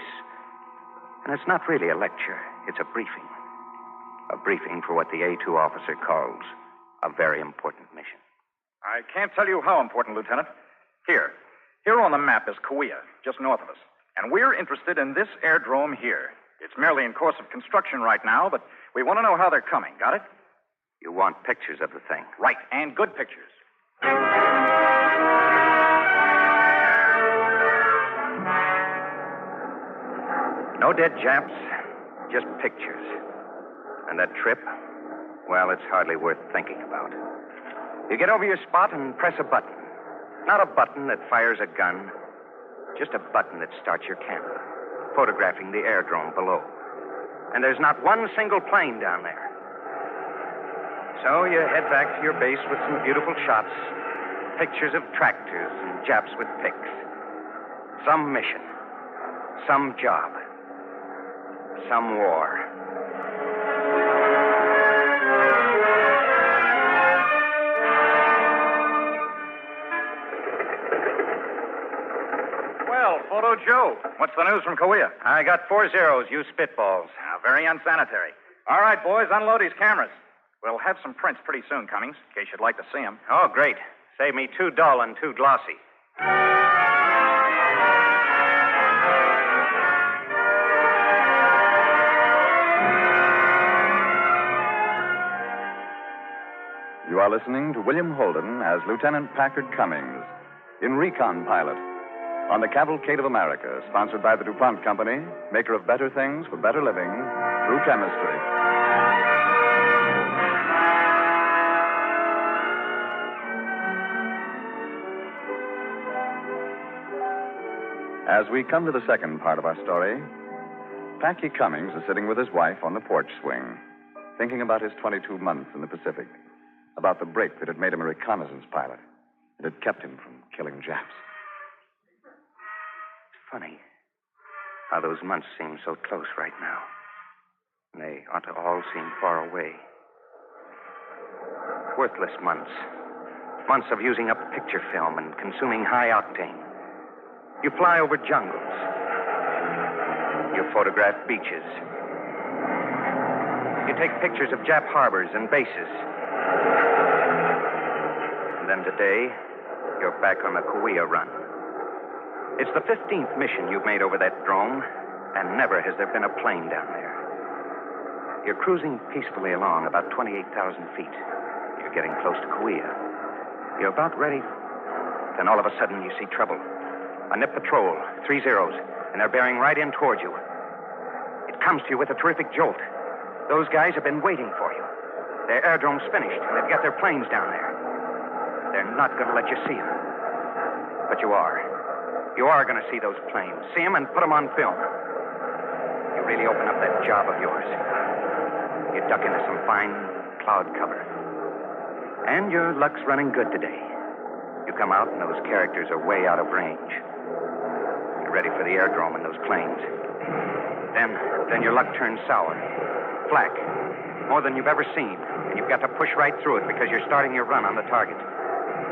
And it's not really a lecture. It's a briefing. A briefing for what the A2 officer calls a very important mission. I can't tell you how important, Lieutenant. Here on the map is Kauai, just north of us. And we're interested in this airdrome here. It's merely in course of construction right now, but we want to know how they're coming. Got it? You want pictures of the thing. Right, and good pictures. No dead Japs, just pictures. And that trip, well, it's hardly worth thinking about. You get over your spot and press a button. Not a button that fires a gun, just a button that starts your camera, photographing the airdrome below. And there's not one single plane down there. So you head back to your base with some beautiful shots, pictures of tractors and Japs with picks. Some mission, some job, some war. Well, Photo Joe, what's the news from Kauai? I got 4 zeros. You spitballs. Very unsanitary. All right, boys, unload these cameras. We'll have some prints pretty soon, Cummings, in case you'd like to see them. Oh, great. Save me 2 dull and 2 glossy. are listening to William Holden as Lieutenant Packard Cummings in Recon Pilot on the Cavalcade of America, sponsored by the DuPont Company, maker of better things for better living through chemistry. As we come to the second part of our story, Packy Cummings is sitting with his wife on the porch swing, thinking about his 22 months in the Pacific, about the break that had made him a reconnaissance pilot. It had kept him from killing Japs. It's funny how those months seem so close right now. And they ought to all seem far away. Worthless months. Months of using up picture film and consuming high octane. You fly over jungles. You photograph beaches. You take pictures of Jap harbors and bases. And then today, you're back on the Kauai run. It's the 15th mission you've made over that drome, and never has there been a plane down there. You're cruising peacefully along about 28,000 feet. You're getting close to Kauai. You're about ready. Then all of a sudden, you see trouble. A nip patrol, 3 zeros, and they're bearing right in toward you. It comes to you with a terrific jolt. Those guys have been waiting for you. Their airdrome's finished, and they've got their planes down there. They're not going to let you see them. But you are. You are going to see those planes. See them and put them on film. You really open up that job of yours. You duck into some fine cloud cover. And your luck's running good today. You come out, and those characters are way out of range. You're ready for the airdrome and those planes. Then your luck turns sour. Flack. More than you've ever seen. And you've got to push right through it because you're starting your run on the target.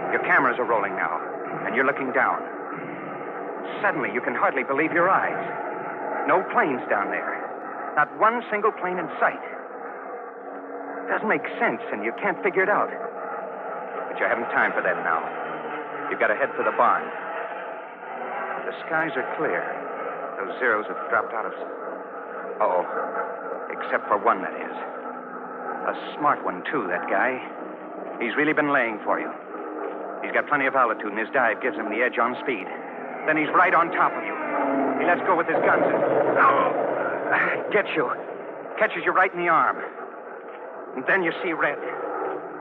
Your cameras are rolling now, and you're looking down. Suddenly, you can hardly believe your eyes. No planes down there. Not one single plane in sight. Doesn't make sense, and you can't figure it out. But you haven't time for that now. You've got to head for the barn. The skies are clear. Those zeros have dropped out of... Uh-oh. Except for one, that is. A smart one, too, that guy. He's really been laying for you. He's got plenty of altitude, and his dive gives him the edge on speed. Then he's right on top of you. He lets go with his guns and... gets you. Catches you right in the arm. And then you see red.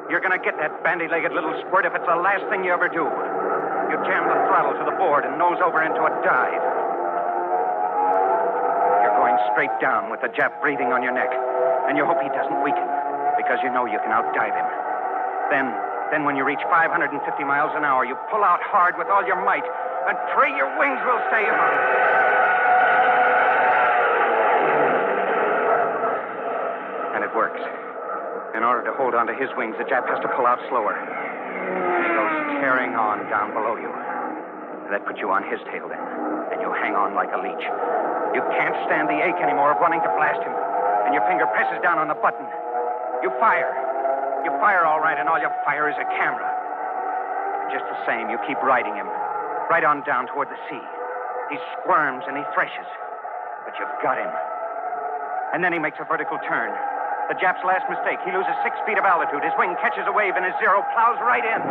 You're going to get that bandy-legged little squirt if it's the last thing you ever do. You jam the throttle to the board and nose over into a dive. You're going straight down with the Jap breathing on your neck. And you hope he doesn't weaken, because you know you can outdive him. Then when you reach 550 miles an hour, you pull out hard with all your might and pray your wings will stay on. And it works. In order to hold onto his wings, the Jap has to pull out slower. And he goes tearing on down below you. And that puts you on his tail then. And you hang on like a leech. You can't stand the ache anymore of wanting to blast him. And your finger presses down on the button. You fire. You fire all right, and all you fire is a camera. But just the same, you keep riding him. Right on down toward the sea. He squirms and he threshes. But you've got him. And then he makes a vertical turn. The Jap's last mistake. He loses 6 feet of altitude. His wing catches a wave, and his zero plows right in.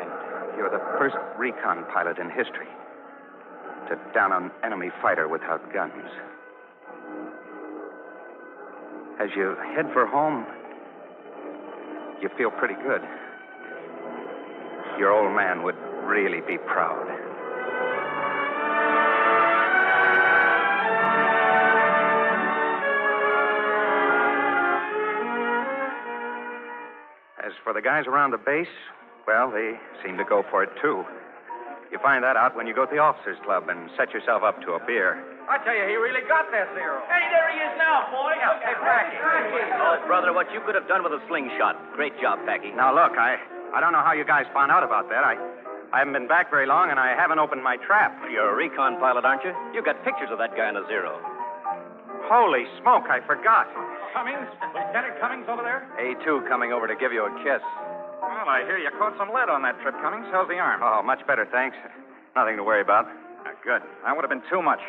And you're the first recon pilot in history to down an enemy fighter without guns. As you head for home, you feel pretty good. Your old man would really be proud. As for the guys around the base, well, they seem to go for it, too. You find that out when you go to the officers' club and set yourself up to a beer. I tell you, he really got that zero. Hey, there he is now, boy. Hey, Packy. Oh, brother, what you could have done with a slingshot. Great job, Packy. Now, look, I don't know how you guys found out about that. I haven't been back very long, and I haven't opened my trap. You're a recon pilot, aren't you? You got pictures of that guy in a zero. Holy smoke, I forgot. Cummings? Lieutenant Cummings over there? A2 coming over to give you a kiss. Well, I hear you caught some lead on that trip, Cummings. How's the arm? Oh, much better, thanks. Nothing to worry about. Good. That would have been too much.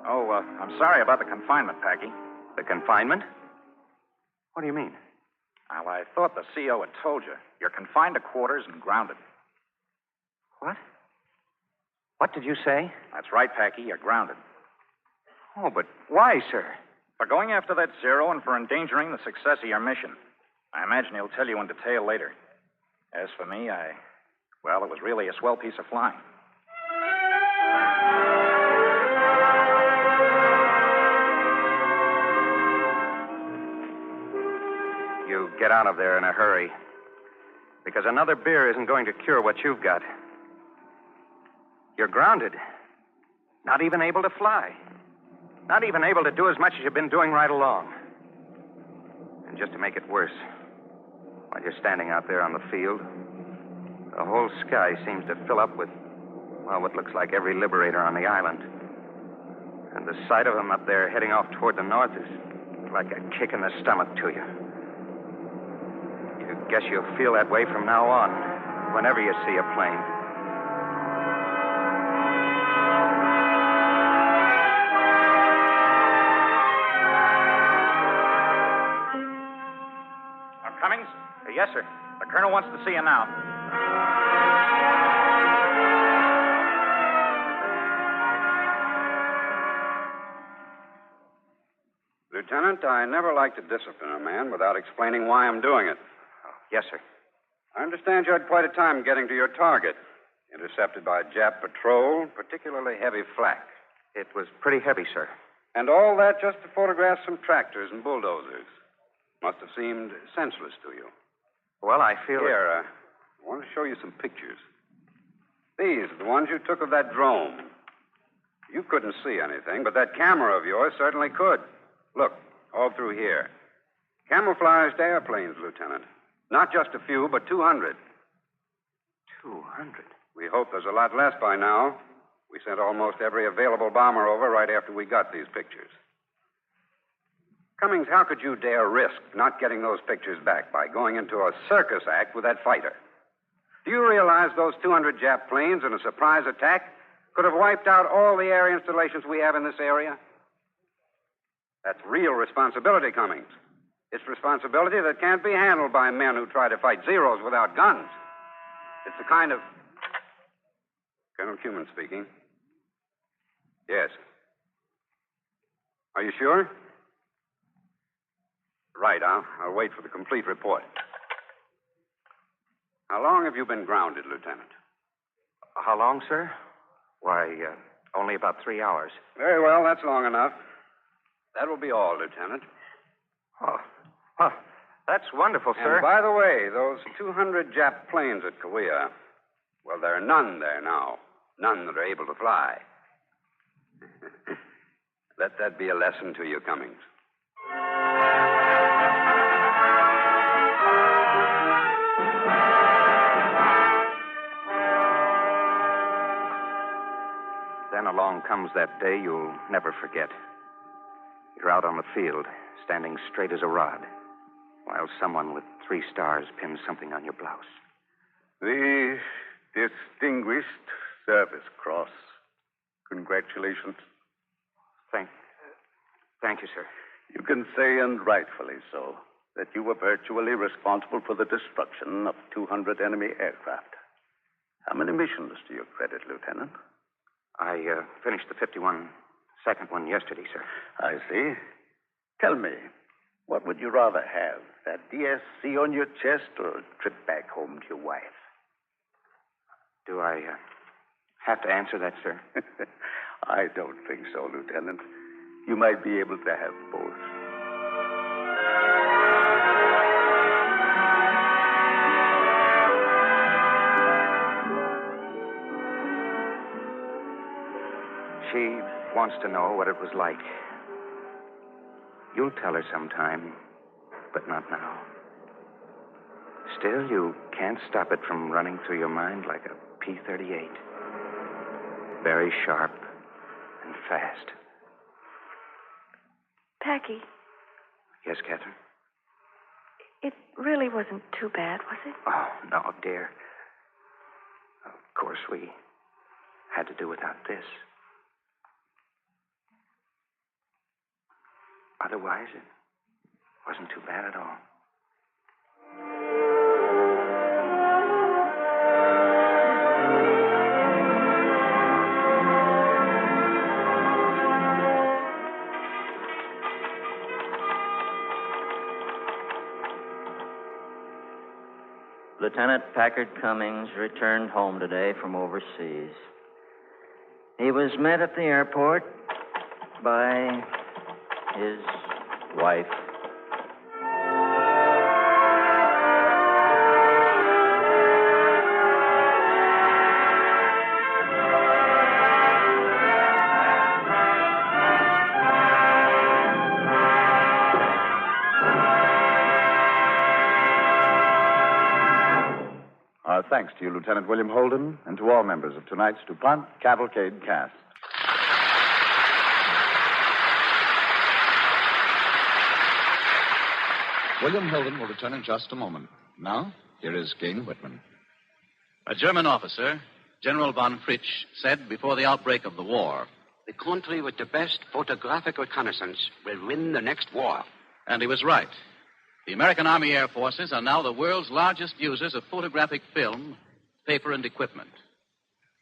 Oh, I'm sorry about the confinement, Packy. The confinement? What do you mean? Well, I thought the CO had told you. You're confined to quarters and grounded. What? What did you say? That's right, Packy. You're grounded. Oh, but why, sir? For going after that Zero and for endangering the success of your mission. I imagine he'll tell you in detail later. As for me, well, it was really a swell piece of flying. You get out of there in a hurry. Because another beer isn't going to cure what you've got. You're grounded. Not even able to fly. Not even able to do as much as you've been doing right along. And just to make it worse, while you're standing out there on the field, the whole sky seems to fill up with, well, what looks like every liberator on the island. And the sight of them up there heading off toward the north is like a kick in the stomach to you. You guess you'll feel that way from now on, whenever you see a plane. Cummings? Yes, sir. The colonel wants to see you now. Lieutenant, I never like to discipline a man without explaining why I'm doing it. Yes, sir. I understand you had quite a time getting to your target. Intercepted by a Jap patrol, particularly heavy flak. It was pretty heavy, sir. And all that just to photograph some tractors and bulldozers. Must have seemed senseless to you. Well, I feel... Here, I want to show you some pictures. These are the ones you took of that drone. You couldn't see anything, but that camera of yours certainly could. Look, all through here. Camouflaged airplanes, Lieutenant. Not just a few, but 200. 200? We hope there's a lot less by now. We sent almost every available bomber over right after we got these pictures. Cummings, how could you dare risk not getting those pictures back by going into a circus act with that fighter? Do you realize those 200 Jap planes in a surprise attack could have wiped out all the air installations we have in this area? That's real responsibility, Cummings. It's responsibility that can't be handled by men who try to fight Zeros without guns. It's the kind of... Colonel Cummins speaking. Yes. Are you sure? Right, I'll wait for the complete report. How long have you been grounded, Lieutenant? How long, sir? Why, only about 3 hours. Very well, that's long enough. That will be all, Lieutenant. Oh, that's wonderful, sir. And by the way, those 200 Jap planes at Kauai, well, there are none there now. None that are able to fly. Let that be a lesson to you, Cummings. Then along comes that day you'll never forget. You're out on the field, standing straight as a rod, while someone with 3 stars pins something on your blouse. The Distinguished Service Cross. Congratulations. Thank you, sir. You can say, and rightfully so, that you were virtually responsible for the destruction of 200 enemy aircraft. How many missions to your credit, Lieutenant? I finished the 51-second one yesterday, sir. I see. Tell me, what would you rather have? That DSC on your chest or a trip back home to your wife? Do I have to answer that, sir? I don't think so, Lieutenant. You might be able to have both. She wants to know what it was like. You'll tell her sometime, but not now. Still, you can't stop it from running through your mind like a P-38. Very sharp and fast. Packy. Yes, Catherine? It really wasn't too bad, was it? Oh, no, dear. Of course, we had to do without this. Otherwise, Wasn't too bad at all. Lieutenant Packard Cummings returned home today from overseas. He was met at the airport by his wife. Our thanks to you, Lieutenant William Holden, and to all members of tonight's DuPont Cavalcade cast. William Holden will return in just a moment. Now, here is Gain Whitman. A German officer, General von Fritsch, said before the outbreak of the war, "The country with the best photographic reconnaissance will win the next war." And he was right. The American Army Air Forces are now the world's largest users of photographic film, paper, and equipment.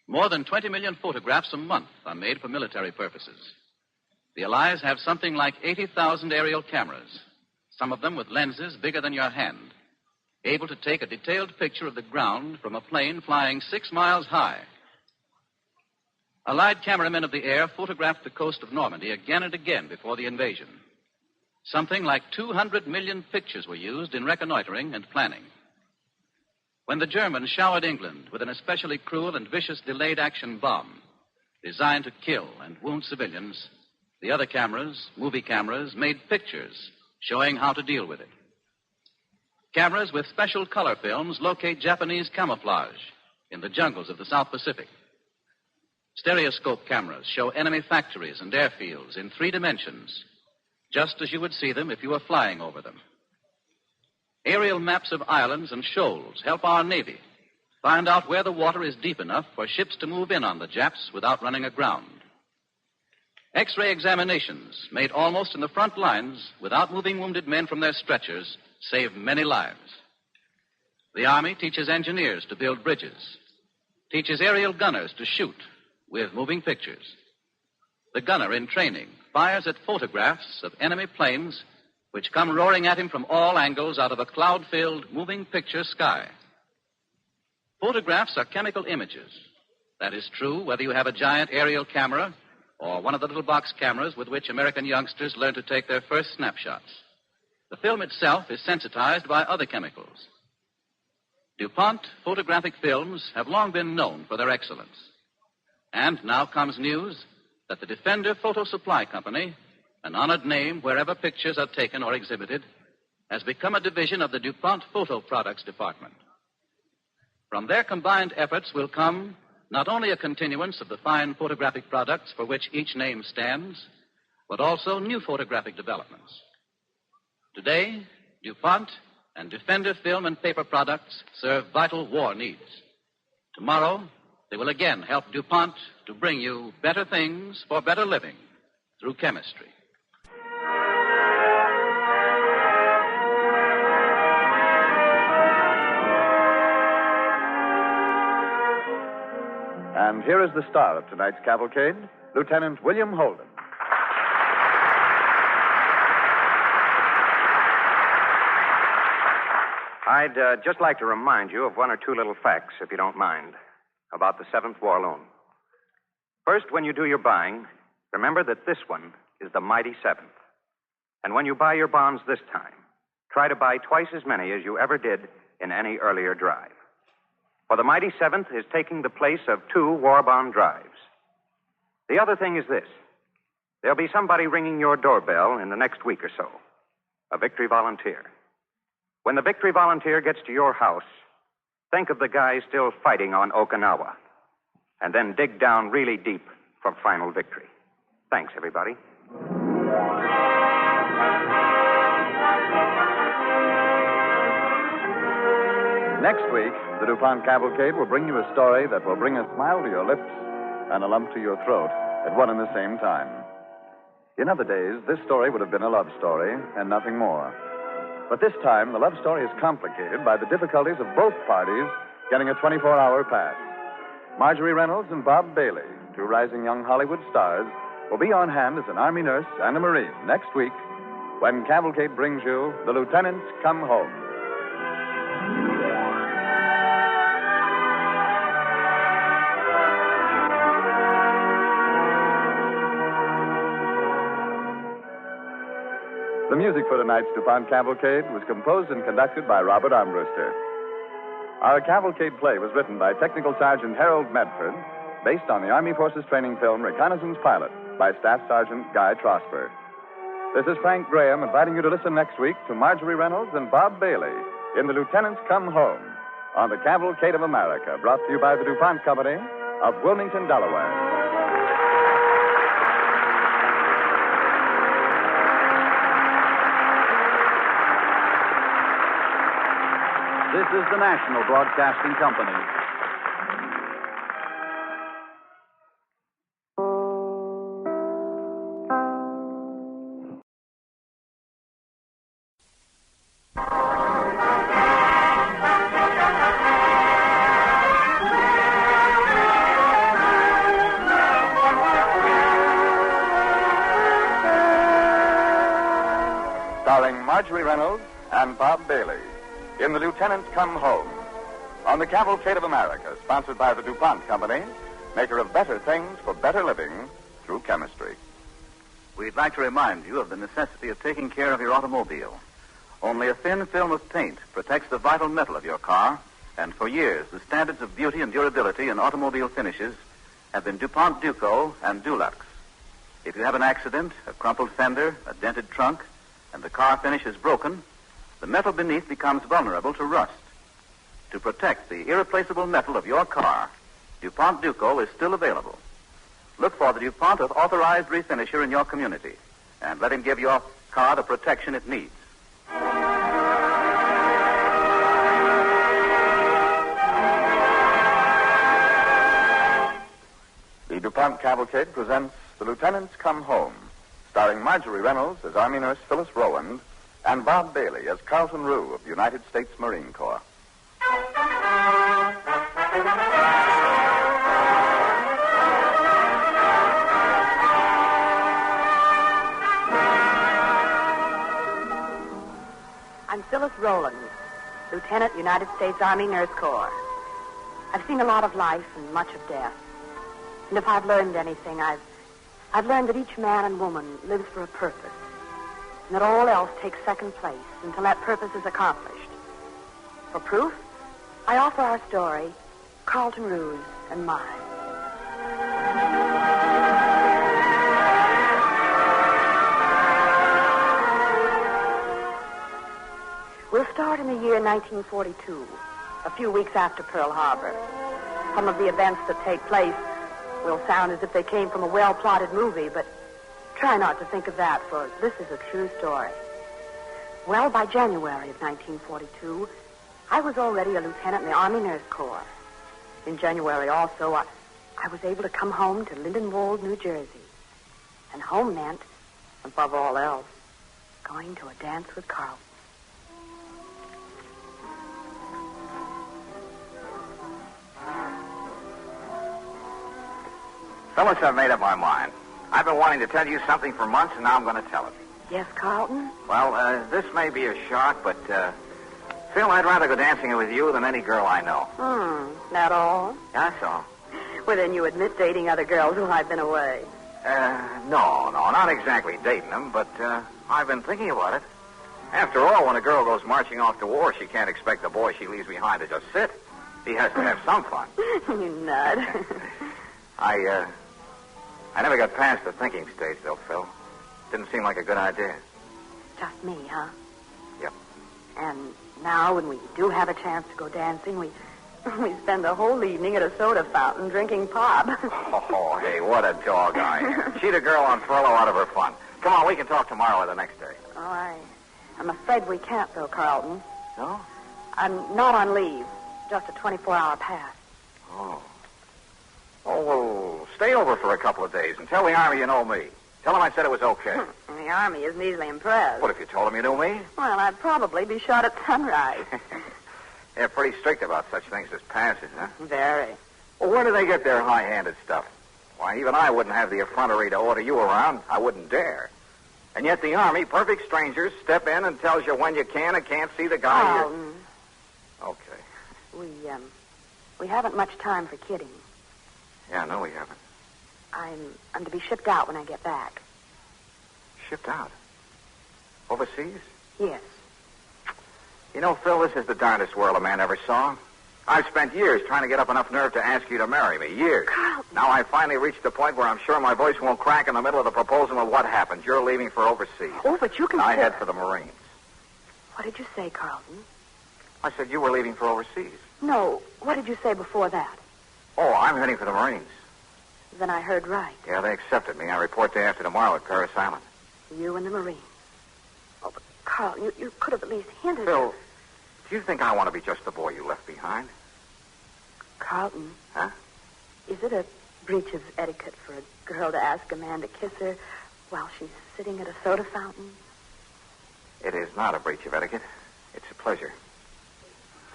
More than 20 million photographs a month are made for military purposes. The Allies have something like 80,000 aerial cameras, some of them with lenses bigger than your hand, able to take a detailed picture of the ground from a plane flying 6 miles high. Allied cameramen of the air photographed the coast of Normandy again and again before the invasion. Something like 200 million pictures were used in reconnoitering and planning. When the Germans showered England with an especially cruel and vicious delayed action bomb designed to kill and wound civilians, the other cameras, movie cameras, made pictures showing how to deal with it. Cameras with special color films locate Japanese camouflage in the jungles of the South Pacific. Stereoscope cameras show enemy factories and airfields in 3 dimensions, just as you would see them if you were flying over them. Aerial maps of islands and shoals help our Navy find out where the water is deep enough for ships to move in on the Japs without running aground. X-ray examinations made almost in the front lines without moving wounded men from their stretchers save many lives. The Army teaches engineers to build bridges, teaches aerial gunners to shoot with moving pictures. The gunner in training fires at photographs of enemy planes which come roaring at him from all angles out of a cloud-filled, moving picture sky. Photographs are chemical images. That is true whether you have a giant aerial camera or one of the little box cameras with which American youngsters learn to take their first snapshots. The film itself is sensitized by other chemicals. DuPont photographic films have long been known for their excellence. And now comes news that the Defender Photo Supply Company, an honored name wherever pictures are taken or exhibited, has become a division of the DuPont Photo Products Department. From their combined efforts will come not only a continuance of the fine photographic products for which each name stands, but also new photographic developments. Today, DuPont and Defender film and paper products serve vital war needs. Tomorrow, they will again help DuPont to bring you better things for better living through chemistry. And here is the star of tonight's cavalcade, Lieutenant William Holden. I'd just like to remind you of 1 or 2 little facts, if you don't mind, about the 7th War Loan. First, when you do your buying, remember that this one is the mighty 7th. And when you buy your bonds this time, try to buy twice as many as you ever did in any earlier drive. For the mighty 7th is taking the place of 2 war bond drives. The other thing is this. There'll be somebody ringing your doorbell in the next week or so. A victory volunteer. When the victory volunteer gets to your house, think of the guys still fighting on Okinawa. And then dig down really deep for final victory. Thanks, everybody. Next week, the DuPont Cavalcade will bring you a story that will bring a smile to your lips and a lump to your throat at one and the same time. In other days, this story would have been a love story and nothing more. But this time, the love story is complicated by the difficulties of both parties getting a 24-hour pass. Marjorie Reynolds and Bob Bailey, two rising young Hollywood stars, will be on hand as an Army nurse and a Marine next week when Cavalcade brings you The Lieutenants Come Home. The music for tonight's DuPont Cavalcade was composed and conducted by Robert Armbruster. Our Cavalcade play was written by Technical Sergeant Harold Medford, based on the Army Forces training film Reconnaissance Pilot by Staff Sergeant Guy Trosper. This is Frank Graham inviting you to listen next week to Marjorie Reynolds and Bob Bailey in The Lieutenants Come Home on the Cavalcade of America, brought to you by the DuPont Company of Wilmington, Delaware. This is the National Broadcasting Company. Starring Marjorie Reynolds and Bob Bailey in The Lieutenants Come Home on the Cavalcade of America, sponsored by the DuPont Company, maker of better things for better living through chemistry. We'd like to remind you of the necessity of taking care of your automobile. Only a thin film of paint protects the vital metal of your car, and for years the standards of beauty and durability in automobile finishes have been DuPont Duco and Dulux. If you have an accident, a crumpled fender, a dented trunk, and the car finish is broken, the metal beneath becomes vulnerable to rust. To protect the irreplaceable metal of your car, DuPont Duco is still available. Look for the DuPont authorized refinisher in your community and let him give your car the protection it needs. The DuPont Cavalcade presents The Lieutenants Come Home, starring Marjorie Reynolds as Army Nurse Phyllis Rowand and Bob Bailey as Carlton Rue of the United States Marine Corps. I'm Phyllis Rowland, Lieutenant, United States Army Nurse Corps. I've seen a lot of life and much of death. And if I've learned anything, I've learned that each man and woman lives for a purpose, and that all else takes second place until that purpose is accomplished. For proof, I offer our story, Carlton Rue's and mine. We'll start in the year 1942, a few weeks after Pearl Harbor. Some of the events that take place will sound as if they came from a well-plotted movie, but try not to think of that, for this is a true story. Well, by January of 1942, I was already a lieutenant in the Army Nurse Corps. In January also, I was able to come home to Lindenwold, New Jersey. And home meant, above all else, going to a dance with Carl. Phyllis, I've made up my mind. I've been wanting to tell you something for months, and now I'm going to tell it. Yes, Carlton? Well, this may be a shock, but, Phil, I'd rather go dancing with you than any girl I know. That all? That's all. Well, then you admit dating other girls while I've been away. No, not exactly dating them, but, I've been thinking about it. After all, when a girl goes marching off to war, she can't expect the boy she leaves behind to just sit. He has to have some fun. You nut. I never got past the thinking stage, though, Phil. Didn't seem like a good idea. Just me, huh? Yep. And now, when we do have a chance to go dancing, we spend the whole evening at a soda fountain drinking pop. Oh, hey, what a dog I am. Cheat a girl on furlough out of her fun. Come on, we can talk tomorrow or the next day. Oh, I'm afraid we can't, though, Carlton. No? I'm not on leave. Just a 24-hour pass. Oh. Oh, well, stay over for a couple of days and tell the Army you know me. Tell him I said it was okay. The Army isn't easily impressed. What if you told him you knew me? Well, I'd probably be shot at sunrise. They're pretty strict about such things as passes, huh? Very. Well, where do they get their high-handed stuff? Why, even I wouldn't have the effrontery to order you around. I wouldn't dare. And yet the Army, perfect strangers, step in and tells you when you can and can't see the guy you're... Okay. We haven't much time for kidding. Yeah, no, we haven't. I'm to be shipped out when I get back. Shipped out? Overseas? Yes. You know, Phil, this is the darndest world a man ever saw. I've spent years trying to get up enough nerve to ask you to marry me. Years. Carlton. Now I finally reached the point where I'm sure my voice won't crack in the middle of the proposal of what happened. You're leaving for overseas. Oh, but you can... I head for the Marines. What did you say, Carlton? I said you were leaving for overseas. No. What did you say before that? Oh, I'm heading for the Marines. Then I heard right. Yeah, they accepted me. I report day after tomorrow at Paris Island. You and the Marines. Oh, but Carlton, you could have at least hinted... Phil, do you think I want to be just the boy you left behind? Carlton. Huh? Is it a breach of etiquette for a girl to ask a man to kiss her while she's sitting at a soda fountain? It is not a breach of etiquette. It's a pleasure.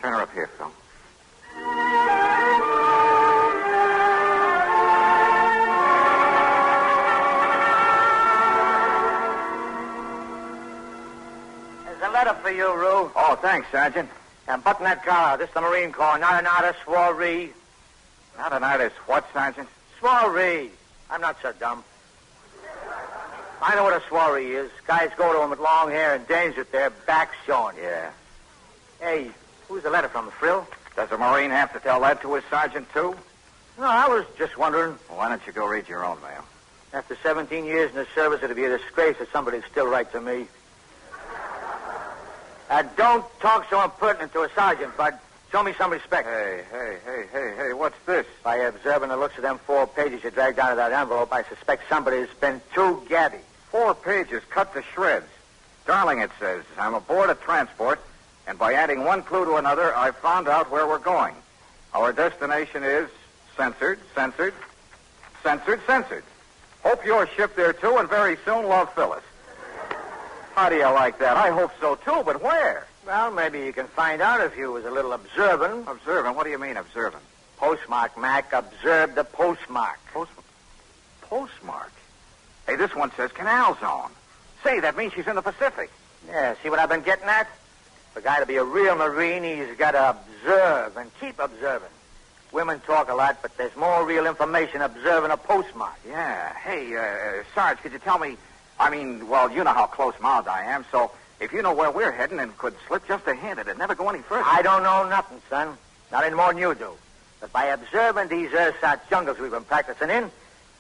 Turn her up here, Phil. There's a letter for you, Rue. Oh, thanks, Sergeant. And button that collar. This is the Marine Corps, not an artist soiree. Not an artist. What, Sergeant? Soiree. I'm not so dumb. I know what a soiree is. Guys go to them with long hair and dames with their backs showing. Yeah. Hey, who's the letter from, Frill? Does a Marine have to tell that to his sergeant, too? No, I was just wondering. Well, why don't you go read your own mail? After 17 years in the service, it'd be a disgrace if somebody'd still write to me. Don't talk so impertinent to a sergeant, Bud. Show me some respect. Hey, what's this? By observing the looks of them 4 pages you dragged out of that envelope, I suspect somebody's been too gabby. 4 pages cut to shreds. Darling, it says, I'm aboard a transport, and by adding one clue to another, I've found out where we're going. Our destination is censored. Hope you're shipped there, too, and very soon, love, Phyllis. How do you like that? I hope so, too, but where? Well, maybe you can find out if you was a little observant. Observant? What do you mean, observant? Postmark, Mac. Observe the postmark. Postmark? Hey, this one says Canal Zone. Say, that means she's in the Pacific. Yeah, see what I've been getting at? For a guy to be a real Marine, he's got to observe and keep observing. Women talk a lot, but there's more real information observing a postmark. Yeah. Hey, Sarge, could you tell me... well, you know how close-mouthed I am, so if you know where we're heading and could slip just a hint, it'd never go any further. I don't know nothing, son. Not any more than you do. But by observing these ersatz jungles we've been practicing in,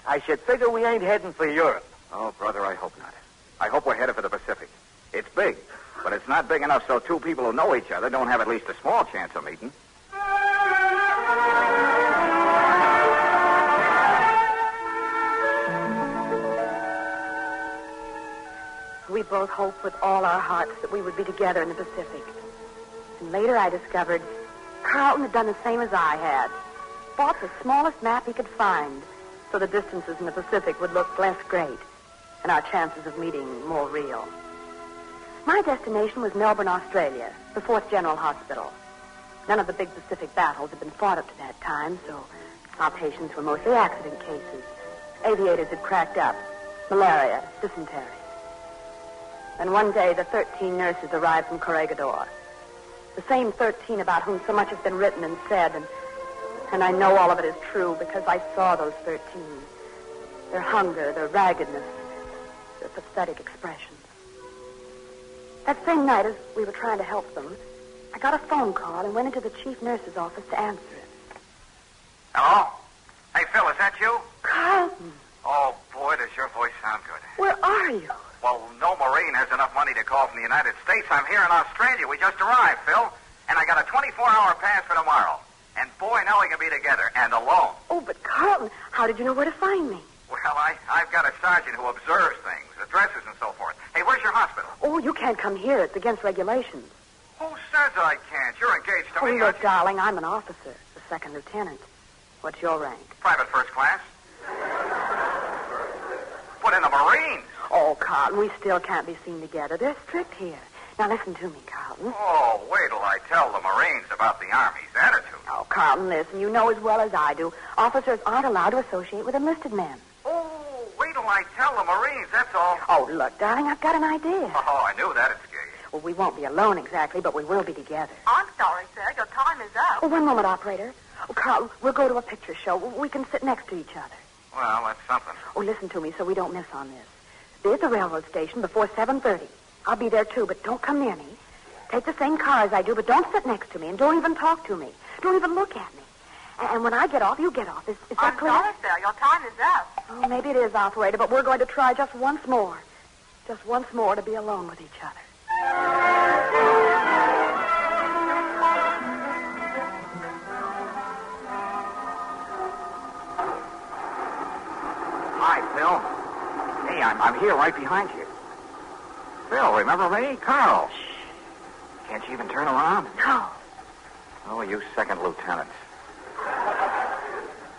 I should figure we ain't heading for Europe. Oh, brother, I hope not. I hope we're headed for the Pacific. It's big, but it's not big enough so 2 people who know each other don't have at least a small chance of meeting. We both hoped with all our hearts that we would be together in the Pacific. And later I discovered Carlton had done the same as I had. Bought the smallest map he could find so the distances in the Pacific would look less great and our chances of meeting more real. My destination was Melbourne, Australia, the 4th General Hospital. None of the big Pacific battles had been fought up to that time, so our patients were mostly accident cases. Aviators had cracked up, malaria, dysentery. And one day, the 13 nurses arrived from Corregidor. The same 13 about whom so much has been written and said, and I know all of it is true because I saw those 13. Their hunger, their raggedness, their pathetic expressions. That same night, as we were trying to help them, I got a phone call and went into the chief nurse's office to answer it. Hello? Hey, Phil, is that you? Carlton. Oh, boy, does your voice sound good. Where are you? Well, no Marine has enough money to call from the United States. I'm here in Australia. We just arrived, Phil. And I got a 24-hour pass for tomorrow. And boy, now we can be together, and alone. Oh, but Carlton, how did you know where to find me? Well, I've got a sergeant who observes things, addresses and so forth. Hey, where's your hospital? Oh, you can't come here. It's against regulations. Who says I can't? You're engaged to me. Look, darling, I'm an officer, a 2nd lieutenant. What's your rank? Private 1st class. Put in the Marines. Oh, Carlton, we still can't be seen together. They're strict here. Now, listen to me, Carlton. Oh, wait till I tell the Marines about the Army's attitude. Oh, Carlton, listen. You know as well as I do, officers aren't allowed to associate with enlisted men. Oh, wait till I tell the Marines, that's all. Oh, look, darling, I've got an idea. Oh, I knew that'd scare you. Well, we won't be alone exactly, but we will be together. I'm sorry, sir. Your time is up. Oh, one moment, operator. Oh, Carlton, we'll go to a picture show. We can sit next to each other. Well, that's something. Oh, listen to me so we don't miss on this. Be at the railroad station before 7:30. I'll be there, too, but don't come near me. Take the same car as I do, but don't sit next to me, and don't even talk to me. Don't even look at me. And when I get off, you get off. Is that clear? I'm sorry, sir. Your time is up. Oh, maybe it is, operator, but we're going to try just once more. Just once more to be alone with each other. Hi, Phil. Hey, I'm here right behind you. Phil, remember me? Carl. Shh. Can't you even turn around? No. Oh, you second lieutenant.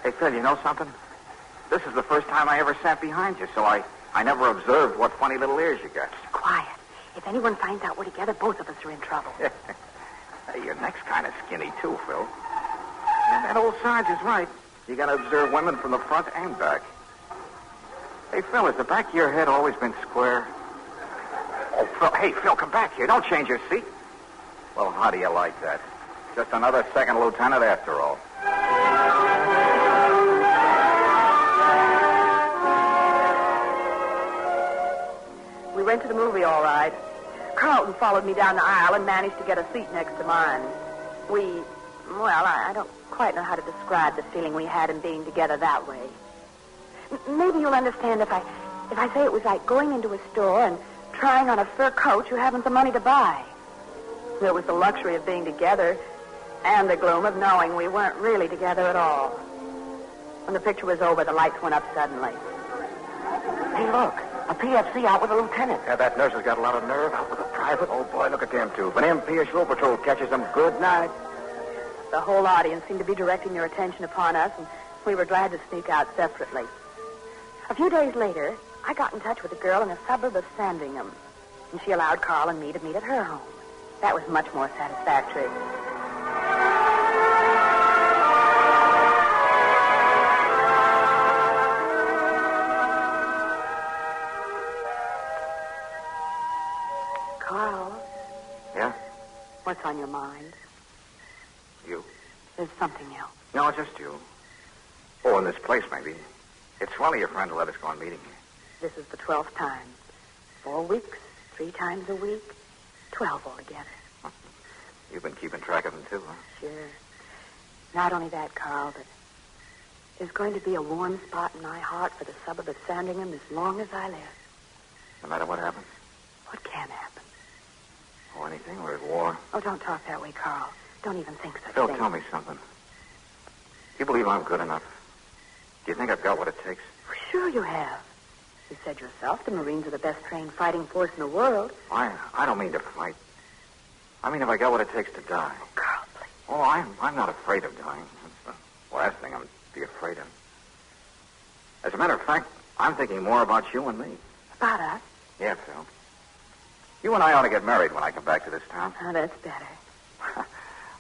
Hey, Phil, you know something? This is the first time I ever sat behind you, so I never observed what funny little ears you got. Quiet. If anyone finds out we're together, both of us are in trouble. Hey, your neck's kind of skinny, too, Phil. And that old Sarge is right. You got to observe women from the front and back. Hey, Phil, has the back of your head always been square? Oh, Phil, hey, Phil, come back here. Don't change your seat. Well, how do you like that? Just another second lieutenant after all. We went to the movie, all right. Carlton followed me down the aisle and managed to get a seat next to mine. I don't quite know how to describe the feeling we had in being together that way. Maybe you'll understand if I say it was like going into a store and trying on a fur coat you haven't the money to buy. There was the luxury of being together and the gloom of knowing we weren't really together at all. When the picture was over, the lights went up suddenly. Hey, look. A PFC out with a lieutenant. Yeah, that nurse has got a lot of nerve. Out with a private. Oh, boy, look at them two. If an MP or Shore Patrol catches them, good night. The whole audience seemed to be directing their attention upon us, and we were glad to sneak out separately. A few days later, I got in touch with a girl in a suburb of Sandringham, and she allowed Carl and me to meet at her home. That was much more satisfactory. Carl. Yeah? What's on your mind? You. There's something else. No, just you. Oh, in this place, maybe. It's swell of your friend to let us go on meeting you. This is the 12th time. 4 weeks, 3 times a week, 12 altogether. You've been keeping track of them, too, huh? Sure. Not only that, Carl, but there's going to be a warm spot in my heart for the suburb of Sandringham as long as I live. No matter what happens? What can happen? Oh, anything? Or is war? Oh, don't talk that way, Carl. Don't even think such Phil, things. tell me something. You believe I'm good enough? Do you think I've got what it takes? Sure you have. You said yourself the Marines are the best trained fighting force in the world. I don't mean to fight. I mean if I got what it takes to die. Oh, Carl, please. Oh, I'm not afraid of dying. That's the last thing I'm be afraid of. As a matter of fact, I'm thinking more about you and me. About us? Yeah, Phil. You and I ought to get married when I come back to this town. Oh, that's better.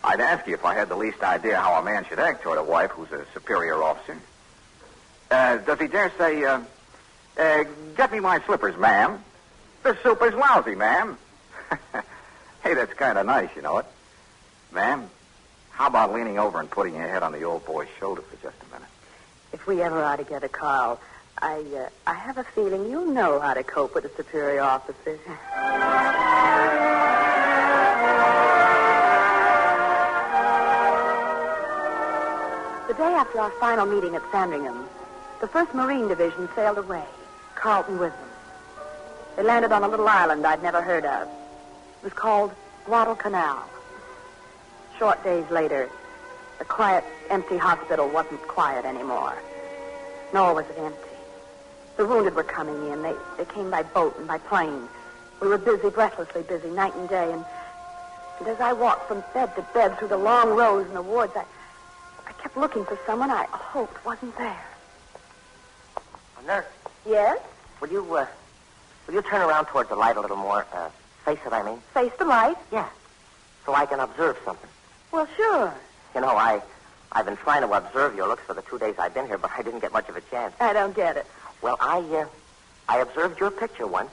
I'd ask you if I had the least idea how a man should act toward a wife who's a superior officer. Does he dare say, get me my slippers, ma'am? The soup is lousy, ma'am. Hey, that's kind of nice, you know it. Ma'am, how about leaning over and putting your head on the old boy's shoulder for just a minute? If we ever are together, Carl, I have a feeling you'll know how to cope with a superior officer. The day after our final meeting at Sandringham, the 1st Marine Division sailed away, Carlton with them. They landed on a little island I'd never heard of. It was called Guadalcanal. Short days later, the quiet, empty hospital wasn't quiet anymore. Nor was it empty. The wounded were coming in. They came by boat and by plane. We were busy, breathlessly busy, night and day. And as I walked from bed to bed through the long rows in the wards, I kept looking for someone I hoped wasn't there. Nurse. Yes? Will you turn around towards the light a little more? Face it, I mean. Face the light? Yeah. So I can observe something. Well, sure. You know, I've been trying to observe your looks for the 2 days I've been here, but I didn't get much of a chance. I don't get it. Well, I observed your picture once.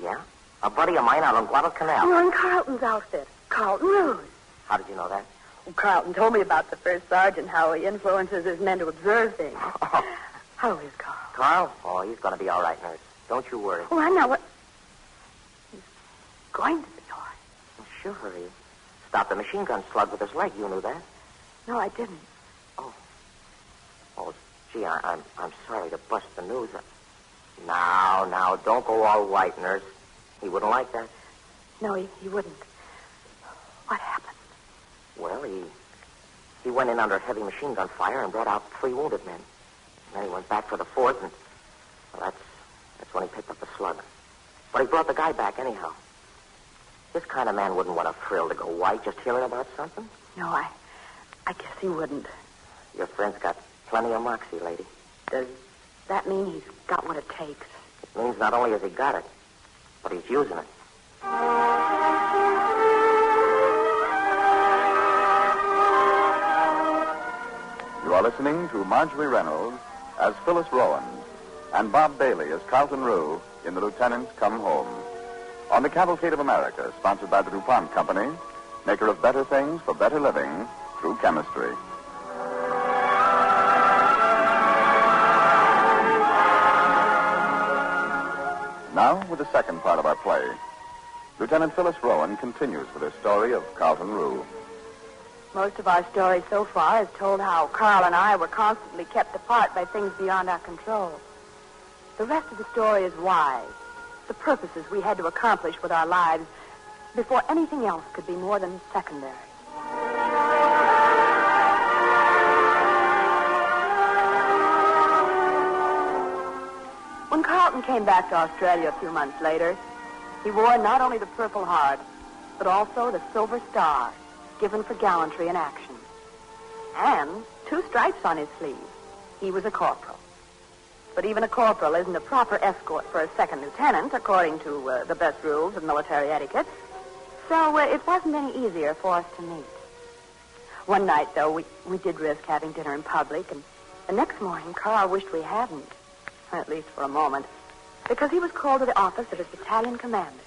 Yeah? A buddy of mine out on Guadalcanal. You're in Carlton's outfit. Carlton Rouge. How did you know that? Well, Carlton told me about the first sergeant, how he influences his men to observe things. How is Carl? Carl? Oh, he's going to be all right, nurse. Don't you worry. Oh, I know what... He's going to the door. Well, sure, he stopped the machine gun slug with his leg. You knew that? No, I didn't. Oh, gee, I'm sorry to bust the news. Now, don't go all white, nurse. He wouldn't like that. No, he wouldn't. What happened? Well, he went in under heavy machine gun fire and brought out 3 wounded men. And then he went back for the 4th, and well, that's when he picked up the slug. But he brought the guy back anyhow. This kind of man wouldn't want a thrill to go white just hearing about something. No, I guess he wouldn't. Your friend's got plenty of moxie, lady. Does that mean he's got what it takes? It means not only has he got it, but he's using it. You are listening to Marjorie Reynolds as Phyllis Rowan and Bob Bailey as Carlton Rue in The Lieutenant Come Home. On the Cavalcade of America, sponsored by the DuPont Company, maker of better things for better living through chemistry. Now, with the second part of our play, Lieutenant Phyllis Rowan continues with her story of Carlton Rue. Most of our story so far has told how Carl and I were constantly kept apart by things beyond our control. The rest of the story is why, the purposes we had to accomplish with our lives before anything else could be more than secondary. When Carlton came back to Australia a few months later, he wore not only the Purple Heart, but also the Silver Star, given for gallantry in action. And 2 stripes on his sleeve. He was a corporal. But even a corporal isn't a proper escort for a second lieutenant, according to the best rules of military etiquette. So it wasn't any easier for us to meet. One night, though, we did risk having dinner in public, and the next morning, Carl wished we hadn't. At least for a moment. Because he was called to the office of his battalion commander.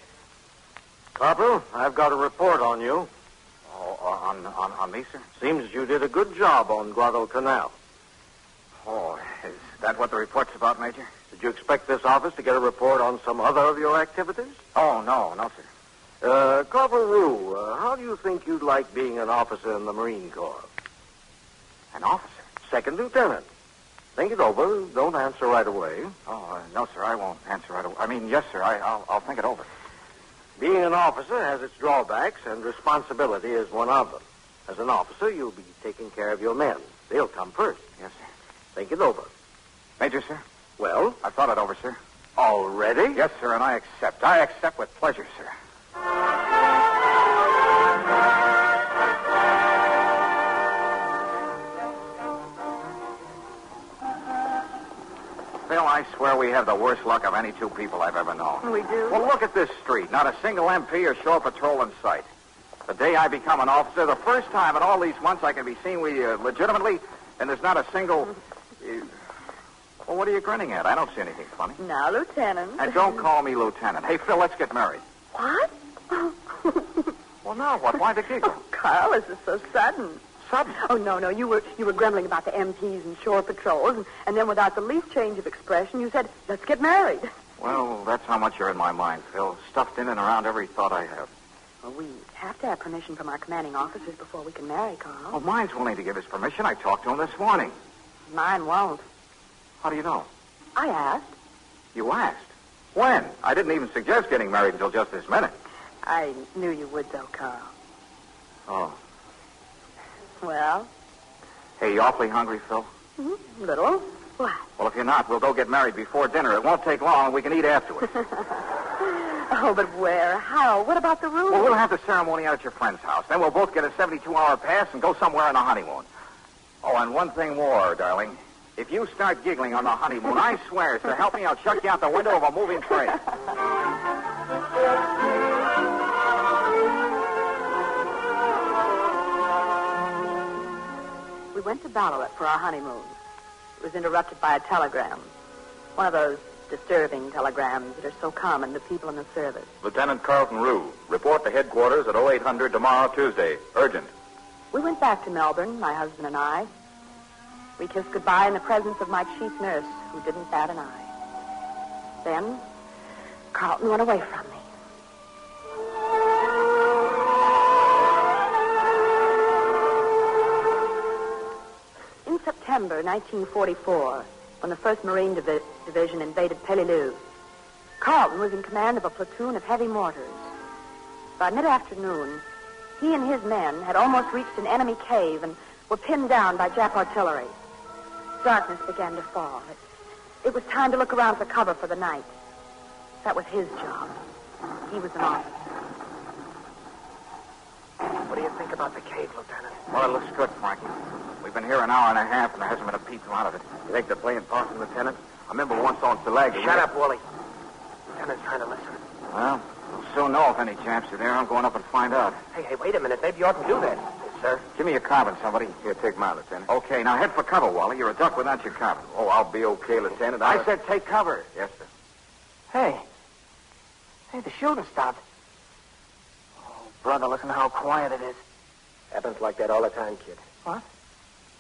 Corporal, I've got a report on you. Oh, on me, sir? Seems you did a good job on Guadalcanal. Oh, is that what the report's about, Major? Did you expect this office to get a report on some other of your activities? Oh, no, sir. Corporal Rue, how do you think you'd like being an officer in the Marine Corps? An officer? Second lieutenant. Think it over. Don't answer right away. Oh, no, sir, I won't answer right away. I mean, yes, sir, I'll think it over. Being an officer has its drawbacks, and responsibility is one of them. As an officer, you'll be taking care of your men. They'll come first. Yes, sir. Think it over. Major, sir? Well? I've thought it over, sir. Already? Yes, sir, and I accept. I accept with pleasure, sir. Phil, I swear we have the worst luck of any 2 people I've ever known. We do? Well, look at this street. Not a single MP or shore patrol in sight. The day I become an officer, the first time in all these months I can be seen legitimately, and there's not a single... Well, what are you grinning at? I don't see anything funny. Now, Lieutenant. And don't call me Lieutenant. Hey, Phil, let's get married. What? Well, now what? Why the giggle? Oh, Carl, this is so sudden. Sudden? Oh, no. You were grumbling about the MPs and shore patrols, and then without the least change of expression, you said, let's get married. Well, that's how much you're in my mind, Phil. Stuffed in and around every thought I have. Well, we have to have permission from our commanding officers before we can marry, Carl. Oh, mine's willing to give his permission. I talked to him this morning. Mine won't. How do you know? I asked. You asked? When? I didn't even suggest getting married until just this minute. I knew you would, though, Carl. Oh. Well? Hey, you awfully hungry, Phil? Mm-hmm. Little. What? Well, if you're not, we'll go get married before dinner. It won't take long, and we can eat afterwards. Oh, but where? How? What about the room? Well, we'll have the ceremony out at your friend's house. Then we'll both get a 72-hour pass and go somewhere on a honeymoon. Oh, and one thing more, darling. If you start giggling on the honeymoon, I swear, so help me, I'll chuck you out the window of a moving train. We went to Ballarat for our honeymoon. It was interrupted by a telegram. One of those disturbing telegrams that are so common to people in the service. Lieutenant Carlton Rue, report to headquarters at 0800 tomorrow, Tuesday. Urgent. We went back to Melbourne, my husband and I. We kissed goodbye in the presence of my chief nurse, who didn't bat an eye. Then, Carlton went away from me. In September 1944, when the 1st Marine Division invaded Peleliu, Carlton was in command of a platoon of heavy mortars. By mid-afternoon, he and his men had almost reached an enemy cave and were pinned down by Jap artillery. Darkness began to fall. It was time to look around for cover for the night. That was his job. He was an officer. What do you think about the cave, Lieutenant? Well, it looks good, Frankie. We've been here an hour and a half, and there hasn't been a peep out of it. You think they're playing possum, Lieutenant? I remember once on Salaga. Shut up, Wooly. Lieutenant's trying to listen. Well, we'll soon know if any Japs are there. I'm going up and find out. Hey, wait a minute. Maybe you ought to do that. Yes, sir. Give me your carbine, somebody. Here, take mine, Lieutenant. Okay, now head for cover, Wally. You're a duck without your carbine. Oh, I'll be okay, Lieutenant. I said take cover. Yes, sir. Hey, the shooting stopped. Oh, brother, listen how quiet it is. Happens like that all the time, kid. What?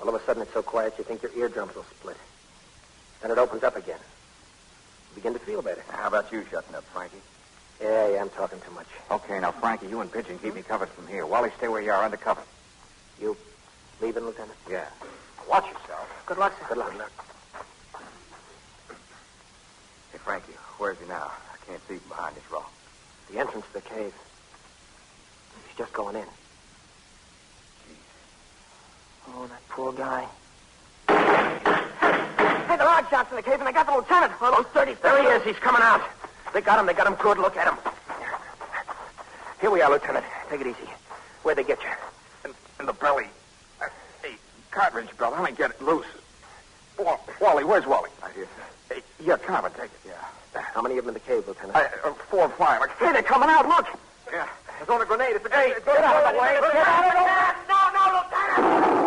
All of a sudden, it's so quiet you think your eardrums will split. Then it opens up again. You begin to feel better. How about you shutting up, Frankie? Yeah, I'm talking too much. Okay, now, Frankie, you and Pigeon keep me covered from here. Wally, stay where you are, under cover. You leaving, Lieutenant? Yeah. Watch yourself. Good luck, sir. Good luck. Hey, Frankie, where's he now? I can't see from behind this rock. The entrance to the cave. He's just going in. Oh, that poor guy. Hey, there are shots in the cave, and they got the lieutenant. Oh, those 30. There he is. He's coming out. They got him. They got him good. Look at him. Here we are, Lieutenant. Take it easy. Where'd they get you? In the belly. Hey, cartridge belt. Let me get it loose. Wally, where's Wally? I hear. Hey, your carbine, take it. Yeah. How many of them in the cave, Lieutenant? 4 or 5. Hey, they're coming out. Look. Yeah. There's only a grenade. It's a Hey, get out of the way. Get out of the way. No, Lieutenant.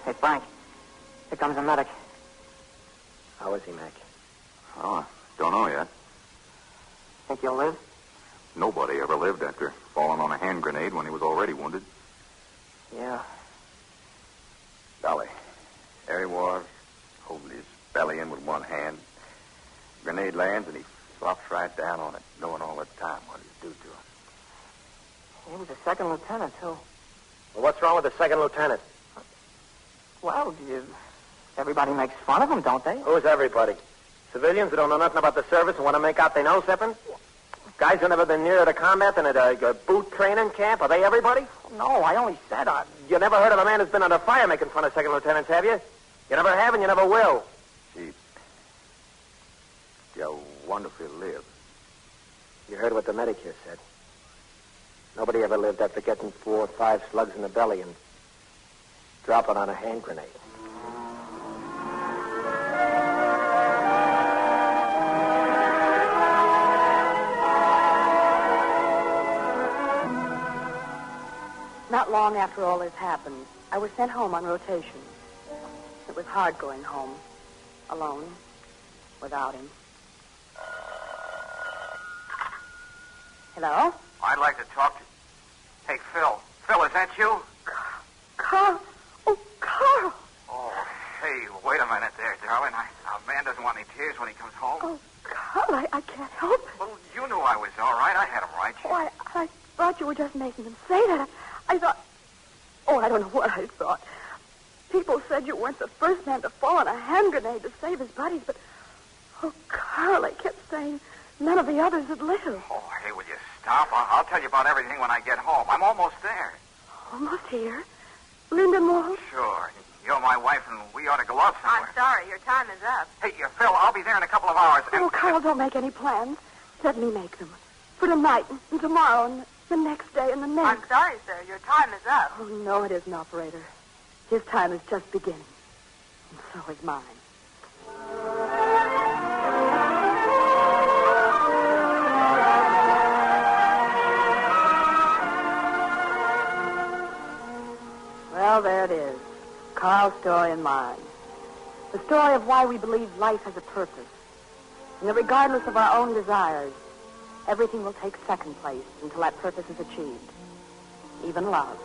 Hey, Frank. Here comes a medic. How is he, Mac? Oh, I don't know yet. Think he'll live? Nobody ever lived after falling on a hand grenade when he was already wounded. Yeah. Golly. There he was, holding his belly in with one hand. Grenade lands, and he flops right down on it, knowing all the time what he'd do to him. He was a second lieutenant, too. Well, what's wrong with the second lieutenant? Well, everybody makes fun of him, don't they? Who's everybody? Civilians who don't know nothing about the service and want to make out they know something? Guys who never been nearer to combat than at a boot training camp? Are they everybody? No, I only said you never heard of a man who's been under fire making fun of second lieutenants, have you? You never have and you never will. Gee, you wonder if he'll live. You heard what the medic here said. Nobody ever lived after getting 4 or 5 slugs in the belly and dropping on a hand grenade. Not long after all this happened, I was sent home on rotation. It was hard going home, alone, without him. Hello? I'd like to talk to... Hey, Phil. Phil, is that you? Carl. Oh, Carl. Oh, hey, wait a minute there, darling. A man doesn't want any tears when he comes home. Oh, Carl, I can't help it. Well, you knew I was all right. I had him right. Oh, I thought you were just making him say that. I thought... Oh, I don't know what I thought. People said you weren't the first man to fall on a hand grenade to save his buddies, but... Oh, Carl, they kept saying none of the others had lived. Oh, hey, will you stop? I'll tell you about everything when I get home. I'm almost there. Almost here? Lindenwald? Sure. You're my wife, and we ought to go out somewhere. I'm sorry, your time is up. Hey, Phil, I'll be there in a couple of hours. Oh, Carl, don't make any plans. Let me make them. For tonight and tomorrow and the next day and the next. I'm sorry, sir. Your time is up. Oh, no, it isn't, operator. His time is just beginning. And so is mine. Well, there it is. Carl's story and mine. The story of why we believe life has a purpose. And that regardless of our own desires, everything will take second place until that purpose is achieved. Even love.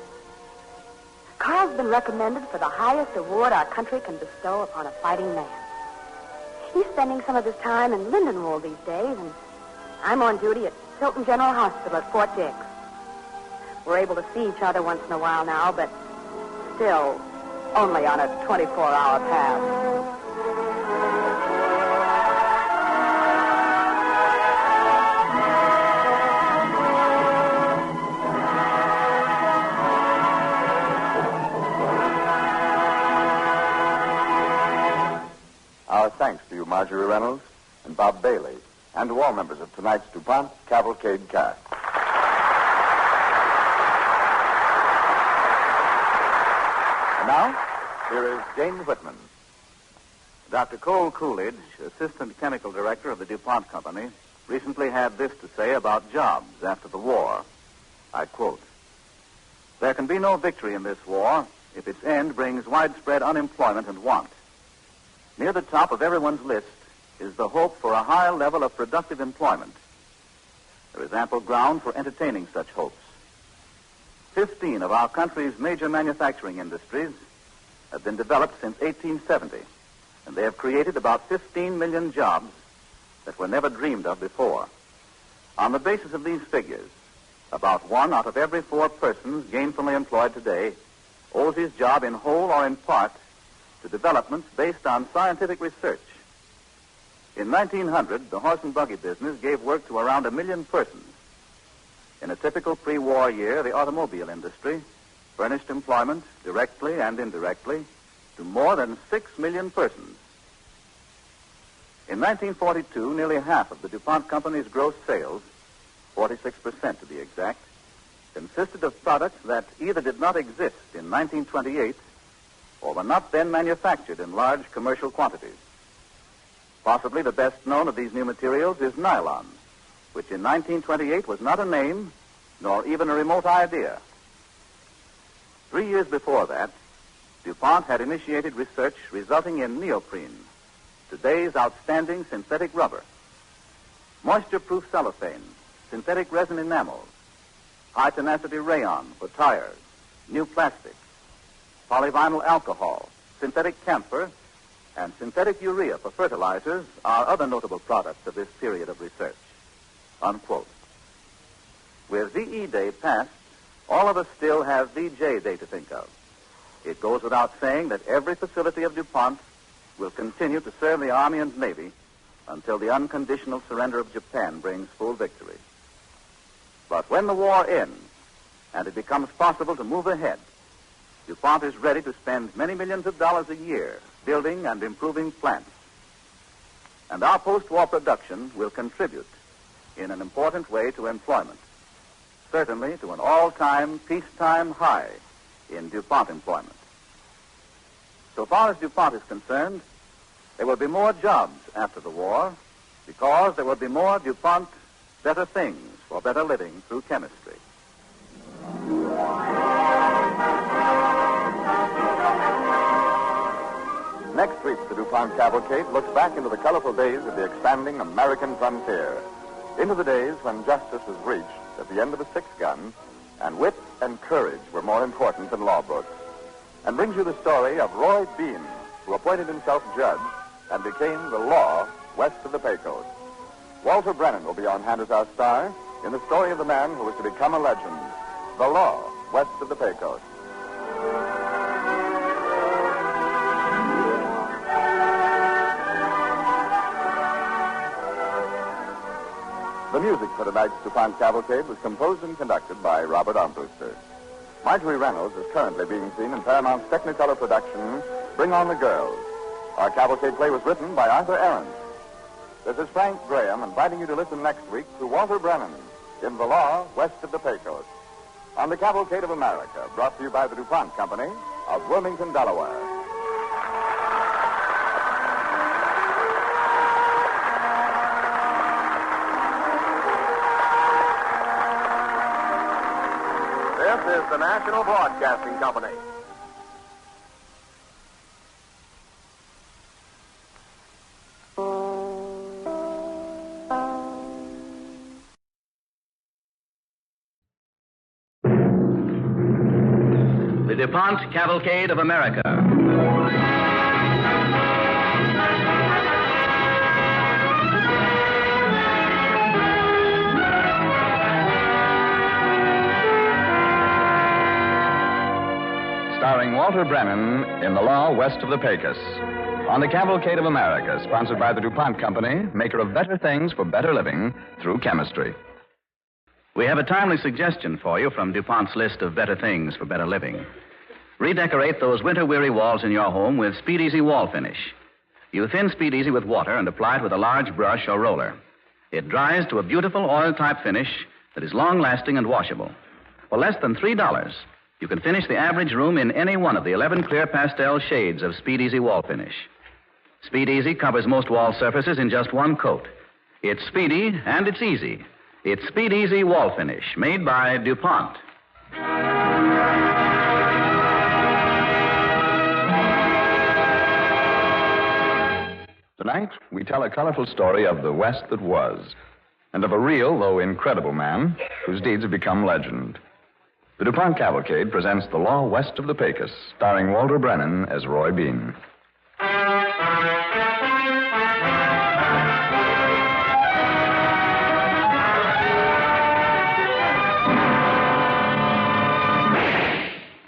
Carl's been recommended for the highest award our country can bestow upon a fighting man. He's spending some of his time in Lindenwold these days, and I'm on duty at Tilton General Hospital at Fort Dix. We're able to see each other once in a while now, but still only on a 24-hour pass. Our thanks to you, Marjorie Reynolds and Bob Bailey, and to all members of tonight's DuPont Cavalcade cast. And now, here is Jane Whitman. Dr. Cole Coolidge, Assistant Chemical Director of the DuPont Company, recently had this to say about jobs after the war. I quote, "There can be no victory in this war if its end brings widespread unemployment and want. Near the top of everyone's list is the hope for a higher level of productive employment. There is ample ground for entertaining such hopes. 15 of our country's major manufacturing industries have been developed since 1870, and they have created about 15 million jobs that were never dreamed of before. On the basis of these figures, about 1 out of every 4 persons gainfully employed today owes his job in whole or in part to developments based on scientific research. In 1900, the horse and buggy business gave work to around 1 million persons. In a typical pre-war year, the automobile industry furnished employment, directly and indirectly, to more than 6 million persons. In 1942, nearly half of the DuPont Company's gross sales, 46% to be exact, consisted of products that either did not exist in 1928 or were not then manufactured in large commercial quantities. Possibly the best known of these new materials is nylon, which in 1928 was not a name, nor even a remote idea. 3 years before that, DuPont had initiated research resulting in neoprene, today's outstanding synthetic rubber, moisture-proof cellophane, synthetic resin enamels, high-tenacity rayon for tires, new plastics, polyvinyl alcohol, synthetic camphor, and synthetic urea for fertilizers are other notable products of this period of research." Unquote. With VE Day past, all of us still have VJ Day to think of. It goes without saying that every facility of DuPont will continue to serve the Army and Navy until the unconditional surrender of Japan brings full victory. But when the war ends and it becomes possible to move ahead, DuPont is ready to spend many millions of dollars a year building and improving plants. And our post-war production will contribute in an important way to employment, certainly to an all-time peacetime high in DuPont employment. So far as DuPont is concerned, there will be more jobs after the war because there will be more DuPont better things for better living through chemistry. Next week, the DuPont Cavalcade looks back into the colorful days of the expanding American frontier, into the days when justice was reached at the end of a 6-gun, and wit and courage were more important than law books, and brings you the story of Roy Bean, who appointed himself judge and became the law west of the Pecos. Walter Brennan will be on hand as our star in the story of the man who was to become a legend, the law west of the Pecos. The music for tonight's DuPont Cavalcade was composed and conducted by Robert Armbruster. Marjorie Reynolds is currently being seen in Paramount's Technicolor production, Bring On the Girls. Our Cavalcade play was written by Arthur Aaron. This is Frank Graham inviting you to listen next week to Walter Brennan in The Law West of the Pecos on the Cavalcade of America, brought to you by the DuPont Company of Wilmington, Delaware. This is the National Broadcasting Company. The DuPont Cavalcade of America. Starring Walter Brennan in The Law West of the Pecos. On the Cavalcade of America, sponsored by the DuPont Company, maker of better things for better living through chemistry. We have a timely suggestion for you from DuPont's list of better things for better living. Redecorate those winter-weary walls in your home with Speed Easy wall finish. You thin Speed Easy with water and apply it with a large brush or roller. It dries to a beautiful oil-type finish that is long-lasting and washable. For less than $3, you can finish the average room in any one of the 11 clear pastel shades of Speed Easy wall finish. Speed Easy covers most wall surfaces in just one coat. It's speedy and it's easy. It's Speed Easy wall finish, made by DuPont. Tonight, we tell a colorful story of the West that was, and of a real, though incredible man, whose deeds have become legend. The DuPont Cavalcade presents The Law West of the Pecos, starring Walter Brennan as Roy Bean.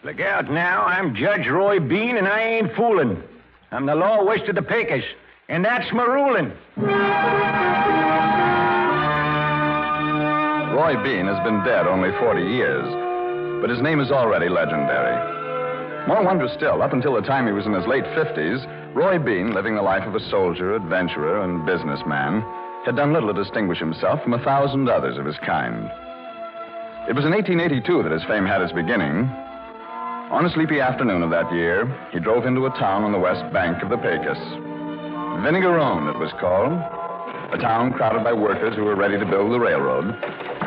Look out now. I'm Judge Roy Bean, and I ain't fooling. I'm the law west of the Pecos, and that's my ruling. Roy Bean has been dead only 40 years, but his name is already legendary. More wondrous still, up until the time he was in his late 50s, Roy Bean, living the life of a soldier, adventurer, and businessman, had done little to distinguish himself from 1,000 others of his kind. It was in 1882 that his fame had its beginning. On a sleepy afternoon of that year, he drove into a town on the west bank of the Pecos. Vinegaroon, it was called. A town crowded by workers who were ready to build the railroad,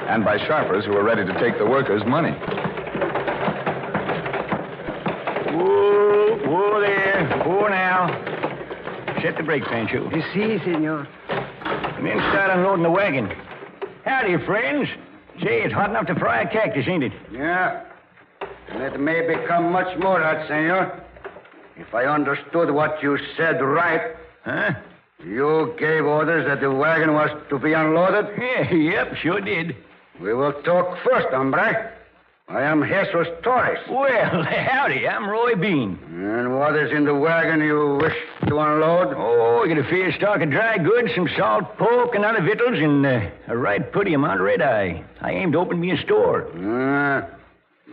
and by sharpers who were ready to take the workers' money. Whoa there. Whoa now. Set the brake, Pancho. Si, senor. Men start unloading the wagon. Howdy, friends. Say, it's hot enough to fry a cactus, ain't it? Yeah. And it may become much more hot, senor. If I understood what you said right. Huh? You gave orders that the wagon was to be unloaded? Yep, sure did. We will talk first, hombre. I am Jesus Torres. Well, howdy, I'm Roy Bean. And what is in the wagon you wish to unload? Oh, I got a fair stock of dry goods, some salt pork and other victuals, and a right pretty amount of red-eye. I aim to open me a store.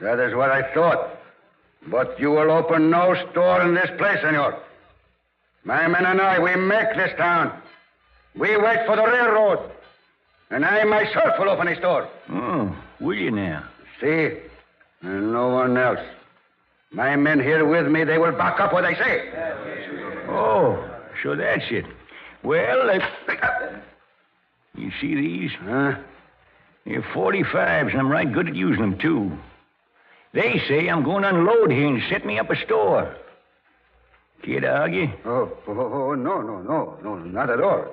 That is what I thought. But you will open no store in this place, senor. My men and I, we make this town. We wait for the railroad. And I myself will open a store. Oh, will you now? See? And no one else. My men here with me, they will back up what I say. Oh, so that's it. Well, you see these? Huh? They're 45s, and I'm right good at using them, too. They say I'm going to unload here and set me up a store. Care to argue? Oh, no, not at all.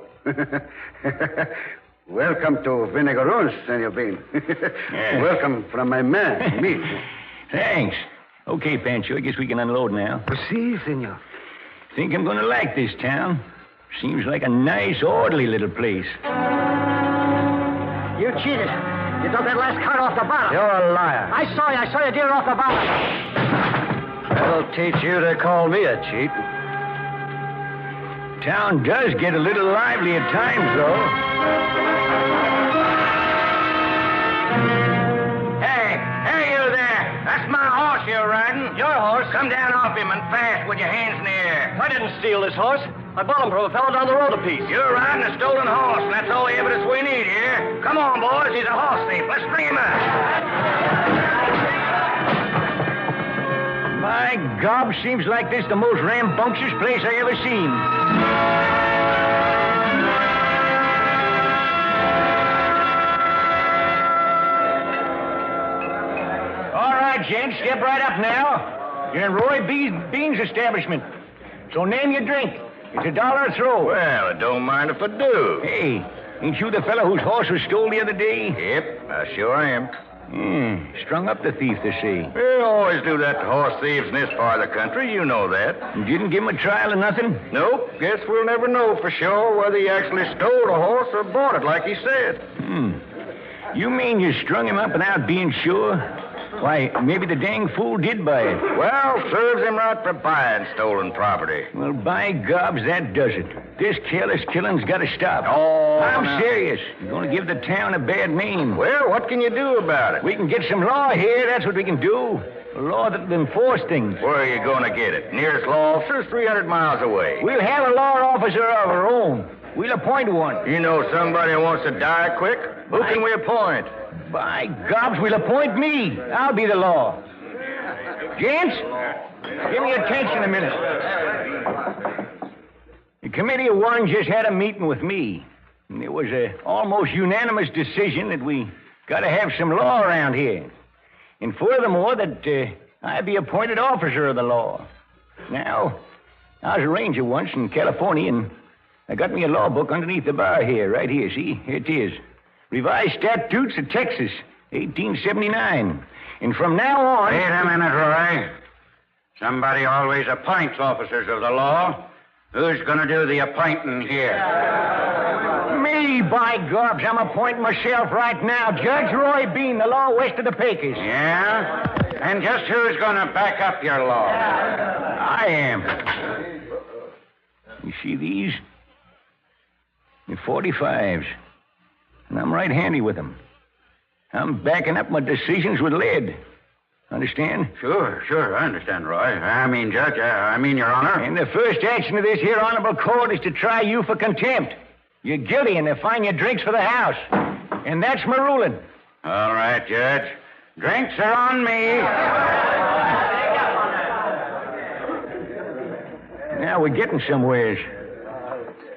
Welcome to Vinegaroon, Senor Bean. Welcome from my man, me. Thanks. Okay, Pancho, I guess we can unload now. Si, senor. Think I'm going to like this town. Seems like a nice, orderly little place. You cheated. You took that last cart off the bottom. You're a liar. I saw you deer off the bottom. That'll teach you to call me a cheat. Town does get a little lively at times, though. Hey, you there. That's my come down off him and fast with your hands in the air. I didn't steal this horse. I bought him from a fellow down the road a piece. You're riding a stolen horse, and that's all the evidence we need here. Come on, boys. He's a horse thief. Let's bring him up. My gob, seems like this the most rambunctious place I ever seen. All right, gents, step right up now. You're in Roy Bean's establishment. So name your drink. It's $1 a throw. Well, I don't mind if I do. Hey, ain't you the fellow whose horse was stole the other day? Yep, I sure am. Strung up the thief, they say. We always do that to horse thieves in this part of the country. You know that. You didn't give him a trial or nothing? Nope. Guess we'll never know for sure whether he actually stole a horse or bought it like he said. You mean you strung him up without being sure? Why, maybe the dang fool did buy it. Well, serves him right for buying stolen property. Well, by gobs, that does it. This careless killing's got to stop. Oh, I'm serious. You're going to give the town a bad name. Well, what can you do about it? We can get some law here, that's what we can do. A law that'll enforce things. Where are you going to get it? Nearest law officer's 300 miles away. We'll have a law officer of our own. We'll appoint one. You know somebody who wants to die quick? Who can we appoint? By gobs, we'll appoint me. I'll be the law. Gents, give me attention a minute. The committee of one just had a meeting with me. And there was an almost unanimous decision that we got to have some law around here. And furthermore, that I be appointed officer of the law. Now, I was a ranger once in California, and I got me a law book underneath the bar here, right here. See, here it is. Revised Statutes of Texas, 1879. And from now on... Wait a minute, Roy. Somebody always appoints officers of the law. Who's going to do the appointing here? Me, by gobs. I'm appointing myself right now. Judge Roy Bean, the law west of the Pecos. Yeah? And just who's going to back up your law? I am. You see these? They're 45s. And I'm right handy with them. I'm backing up my decisions with lead. Understand? Sure, I understand, Roy. I mean, Judge, I mean, Your Honor. And the first action of this here honorable court is to try you for contempt. You're guilty, and they'll fine you drinks for the house. And that's my ruling. All right, Judge. Drinks are on me. Now we're getting somewheres.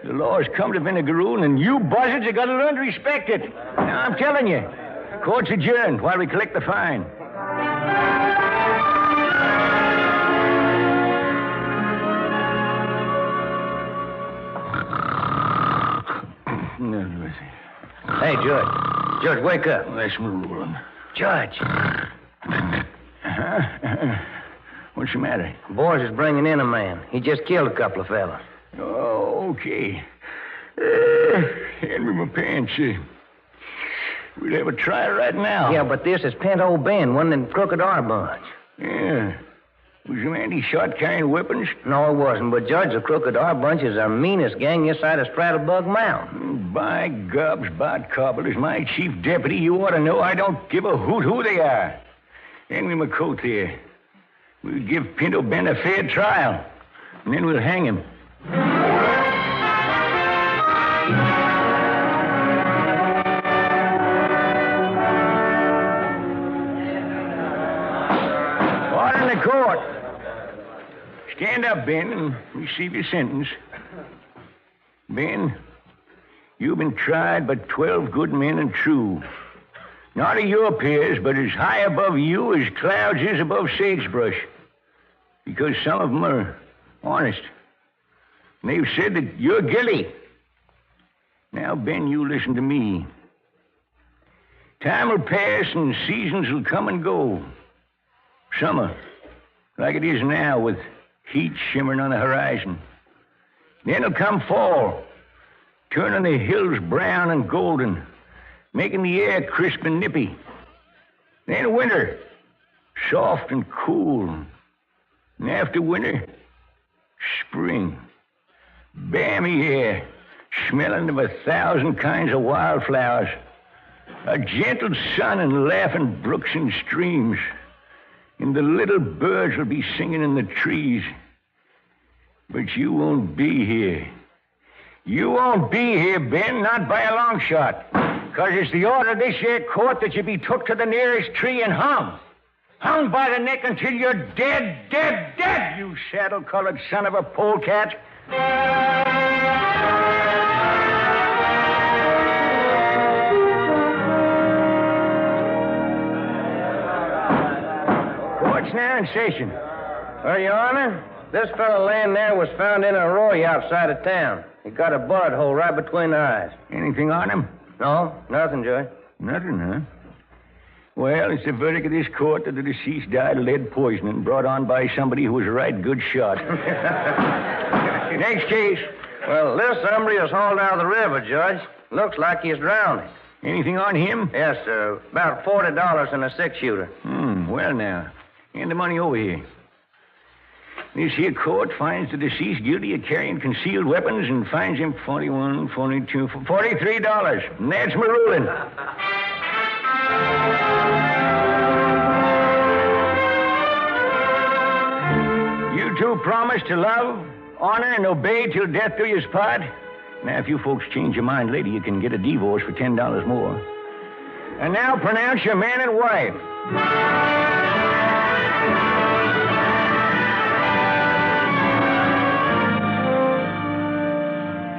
The law's come to Vinegaroon, and you buzzards have got to learn to respect it. Now, I'm telling you. Court's adjourned while we collect the fine. Hey, Judge. Judge, wake up. That's my ruling. Judge. What's the matter? Boys is bringing in a man. He just killed a couple of fellas. Oh, okay. Hand me my pants. We'll have a trial right now. Yeah, but this is Pinto Ben, one in Crooked R bunch. Yeah. Was the man he shot carrying weapons? No, it wasn't. But Judge, the Crooked R bunch is our meanest gang this side of Straddlebug Mountain. By gobs, Bart Cobble is my chief deputy. You ought to know I don't give a hoot who they are. Hand me my coat there. We'll give Pinto Ben a fair trial. And then we'll hang him. Order in the court. Stand up, Ben, and receive your sentence. Ben, you've been tried by 12 good men and true. Not of your peers, but as high above you as clouds is above sagebrush. Because some of them are honest. And they've said that you're guilty. Now, Ben, you listen to me. Time will pass and seasons will come and go. Summer, like it is now, with heat shimmering on the horizon. Then will come fall, turning the hills brown and golden, making the air crisp and nippy. Then winter, soft and cool. And after winter, spring. Balmy air, smelling of 1,000 kinds of wildflowers. A gentle sun and laughing brooks and streams. and the little birds will be singing in the trees. But you won't be here. You won't be here, Ben, not by a long shot. Because it's the order of this here court that you be took to the nearest tree and hung. Hung by the neck until you're dead, dead, dead, you saddle-colored son of a polecat. Court's now in session. Well, Your Honor, this fellow laying there was found in a arroyo outside of town. He got a bullet hole right between the eyes. Anything on him? No, nothing, Judge. Nothing, huh? Well, it's the verdict of this court that the deceased died of lead poisoning brought on by somebody who was a right good shot. Next case. Well, this hombre is hauled out of the river, Judge. Looks like he's drowning. Anything on him? Yes, sir. About $40 in a six-shooter. Well, now, hand the money over here. This here court finds the deceased guilty of carrying concealed weapons and fines him $41, $42, $43. And that's my ruling. You two promise to love, honor, and obey till death do you part. Now, if you folks change your mind later, you can get a divorce for $10 more. And now pronounce your man and wife.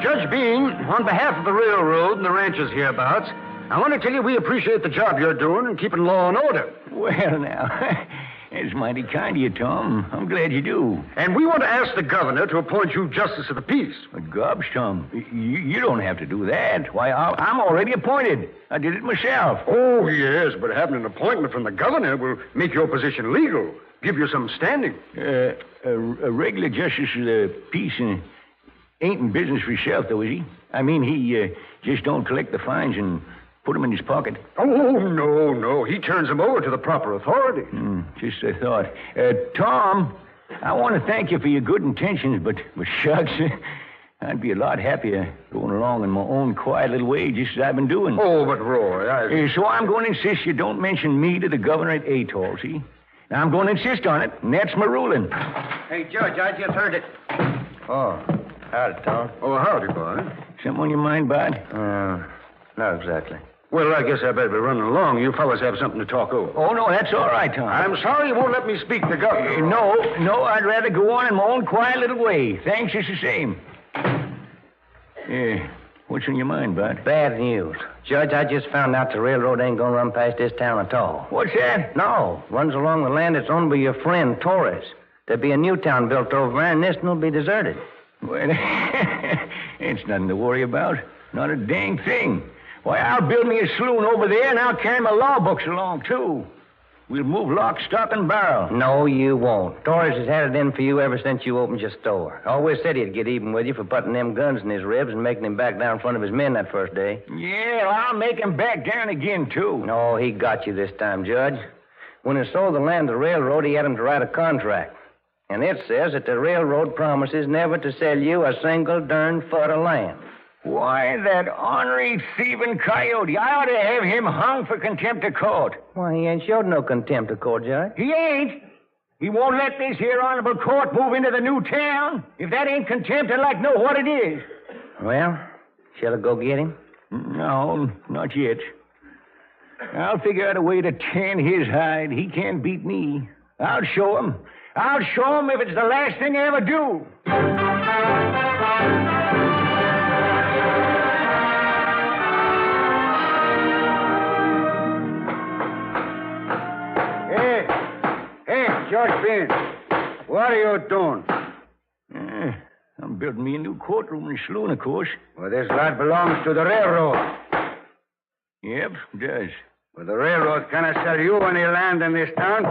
Judge Bean, on behalf of the railroad and the ranchers hereabouts, I want to tell you we appreciate the job you're doing in keeping law and order. Well, now, it's mighty kind of you, Tom. I'm glad you do. And we want to ask the governor to appoint you justice of the peace. But gobs, Tom, you don't have to do that. Why, I'm already appointed. I did it myself. Oh, yes, but having an appointment from the governor will make your position legal, give you some standing. A regular justice of the peace ain't in business for himself, though, is he? I mean, he just don't collect the fines and put them in his pocket. Oh, no. He turns them over to the proper authority. Just a thought. Tom, I want to thank you for your good intentions, but shucks, I'd be a lot happier going along in my own quiet little way, just as I've been doing. Oh, but Roy, So I'm going to insist you don't mention me to the governor at Atoll, see? Now, I'm going to insist on it, and that's my ruling. Hey, Judge, I just heard it. Oh, howdy, Tom. Oh, howdy, boy. Something on your mind, Bud? Not exactly. Well, I guess I better be running along. You fellas have something to talk over. Oh, no, that's all right, Tom. I'm sorry you won't let me speak to governor. No, I'd rather go on in my own quiet little way. Thanks, just the same. What's on your mind, Bud? Bad news. Judge, I just found out the railroad ain't gonna run past this town at all. What's that? No, runs along the land that's owned by your friend, Torres. There'll be a new town built over there, and this one will be deserted. Well, it's nothing to worry about. Not a dang thing. Why, I'll build me a saloon over there, and I'll carry my law books along, too. We'll move lock, stock, and barrel. No, you won't. Torres has had it in for you ever since you opened your store. Always said he'd get even with you for putting them guns in his ribs and making him back down in front of his men that first day. Yeah, well, I'll make him back down again, too. No, he got you this time, Judge. When he sold the land to the railroad, he had him to write a contract. And it says that the railroad promises never to sell you a single darn foot of land. Why, that ornery, thieving coyote. I ought to have him hung for contempt of court. Why, he ain't showed no contempt of court, Judge. He ain't? He won't let this here honorable court move into the new town? If that ain't contempt, I'd like to know what it is. Well, shall I go get him? No, not yet. I'll figure out a way to tan his hide. He can't beat me. I'll show him. I'll show him if it's the last thing I ever do. Hey, George Bean, what are you doing? I'm building me a new courtroom and saloon, of course. Well, this lot belongs to the railroad. Yep, it does. Well, the railroad cannot sell you any land in this town.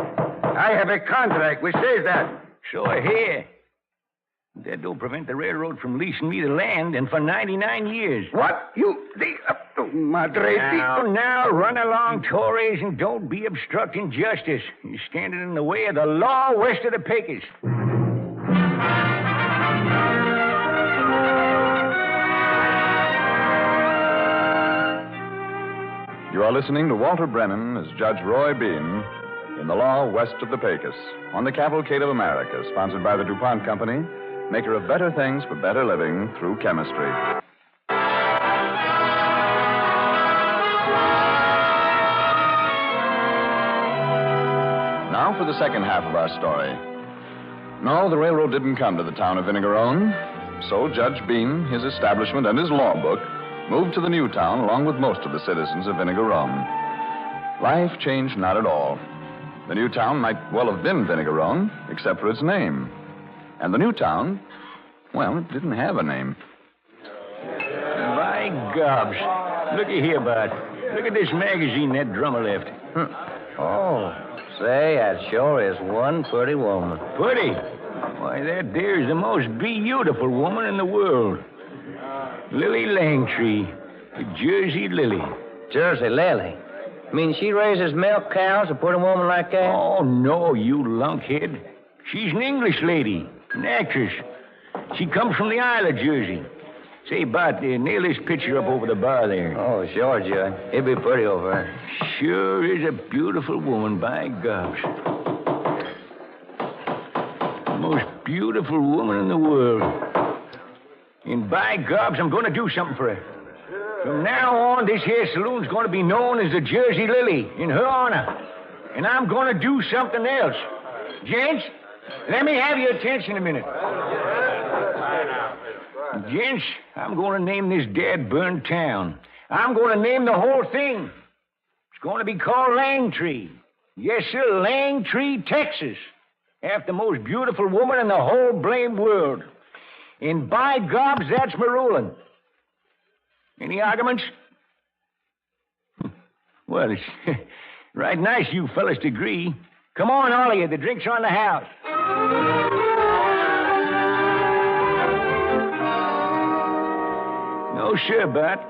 I have a contract which says that. So I hear. That don't prevent the railroad from leasing me the land, and for 99 years. What? Madre... Now, run along, Torres, and don't be obstructing justice. You're standing in the way of the law west of the Pecos. You are listening to Walter Brennan as Judge Roy Bean in the law west of the Pecos, on the Cavalcade of America, sponsored by the DuPont Company, maker of better things for better living through chemistry. Now for the second half of our story. No, the railroad didn't come to the town of Vinegarone, so Judge Bean, his establishment, and his law book moved to the new town along with most of the citizens of Vinegarone. Life changed not at all. The new town might well have been Vinegarone, except for its name. And the new town, well, it didn't have a name. By gobs. Looky here, Bart. Look at this magazine that drummer left. Oh, say, that sure is one pretty woman. Pretty? Why, that there's the most beautiful woman in the world. Lily Langtree, the Jersey Lily. Jersey Lily? You mean she raises milk cows, a pretty woman like that? Oh, no, you lunkhead. She's an English lady, an actress. She comes from the Isle of Jersey. Say, Bart, nail this picture up over the bar there. Oh, sure, Judge. It'd be pretty over there. Sure is a beautiful woman, by gobs. The most beautiful woman in the world. And by gobs, I'm going to do something for her. From now on, this here saloon's going to be known as the Jersey Lily in her honor. And I'm going to do something else. Gents, let me have your attention a minute. Gents, I'm going to name this dad-burned town. I'm going to name the whole thing. It's going to be called Langtree. Yes, sir, Langtree, Texas. After the most beautiful woman in the whole blamed world. And by gobs, that's my ruling. Any arguments? Well, it's right nice you fellas to agree. Come on, all of you. The drinks are on the house. No, sir, Bart.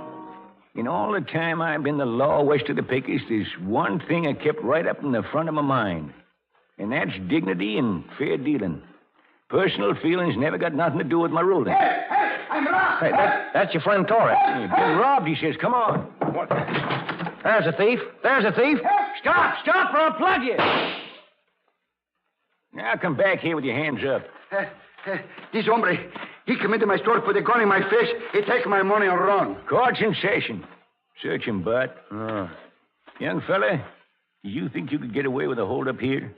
In all the time I've been the law west of the Pecos, there's one thing I kept right up in the front of my mind. And that's dignity and fair dealing. Personal feelings never got nothing to do with my ruling. Hey, I'm robbed. Hey, that's your friend Torres. You've been robbed, he says. Come on. What? There's a thief. There's a thief. Stop, or I'll plug you. Now come back here with your hands up. This hombre, he come into my store, put a gun in my face. He take my money and run. Court's in session. Search him, Bart. Oh. Young fella, do you think you could get away with a hold-up here?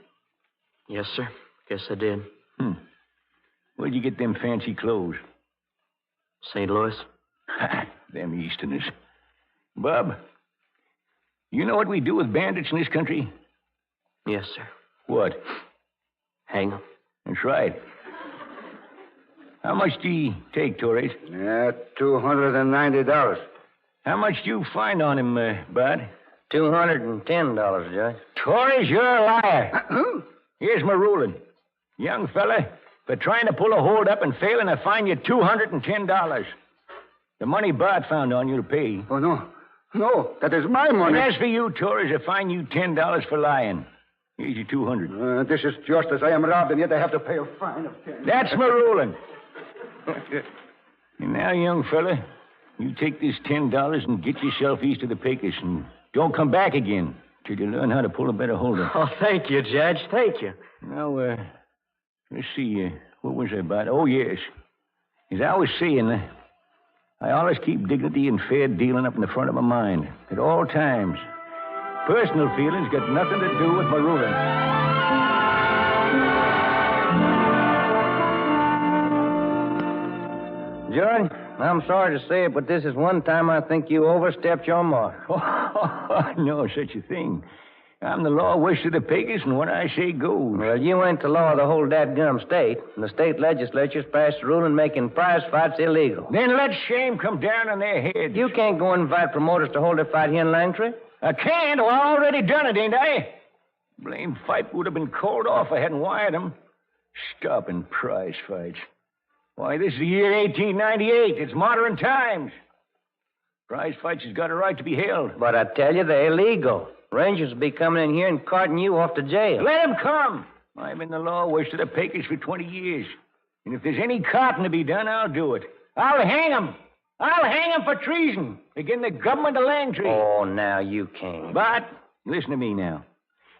Yes, sir. Guess I did. Where'd you get them fancy clothes? St. Louis. Them Easterners. Bob, you know what we do with bandits in this country? Yes, sir. What? Hang them. That's right. How much do you take, Torres? $290. How much do you find on him, Bud? $210, Judge. Torres, you're a liar. Here's my ruling. Young fella, for trying to pull a hold up and failing, I fine you $210. The money Bart found on you to pay. Oh, no. No, that is my money. And as for you, Torres, I fine you $10 for lying. Here's your $200. This is justice. I am robbed, and yet I have to pay a fine of $10. That's my ruling. And now, young fella, you take this $10 and get yourself east of the Pecos, and don't come back again till you learn how to pull a better hold up. Oh, thank you, Judge. Thank you. Now, let's see. What was I about? Oh, yes. As I was saying, I always keep dignity and fair dealing up in the front of my mind at all times. Personal feelings got nothing to do with my ruling. Judge, I'm sorry to say it, but this is one time I think you overstepped your mark. Oh, no such a thing. I'm the law west of the Pecos, and what I say goes. Well, you ain't the law of the whole dadgum state, and the state legislature's passed a ruling making prize fights illegal. Then let shame come down on their heads. You can't go and invite promoters to hold a fight here in Langtree. I can't. Well, I already done it, ain't I? Blame fight would have been called off if I hadn't wired them. Stopping prize fights. Why, this is the year 1898. It's modern times. Prize fights has got a right to be held. But I tell you, they're illegal. Rangers will be coming in here and carting you off to jail. Let them come. I've been the law west of the Pecos for 20 years. And if there's any carting to be done, I'll do it. I'll hang them. I'll hang them for treason against the government of Langtree. Oh, now you can't. But, listen to me now.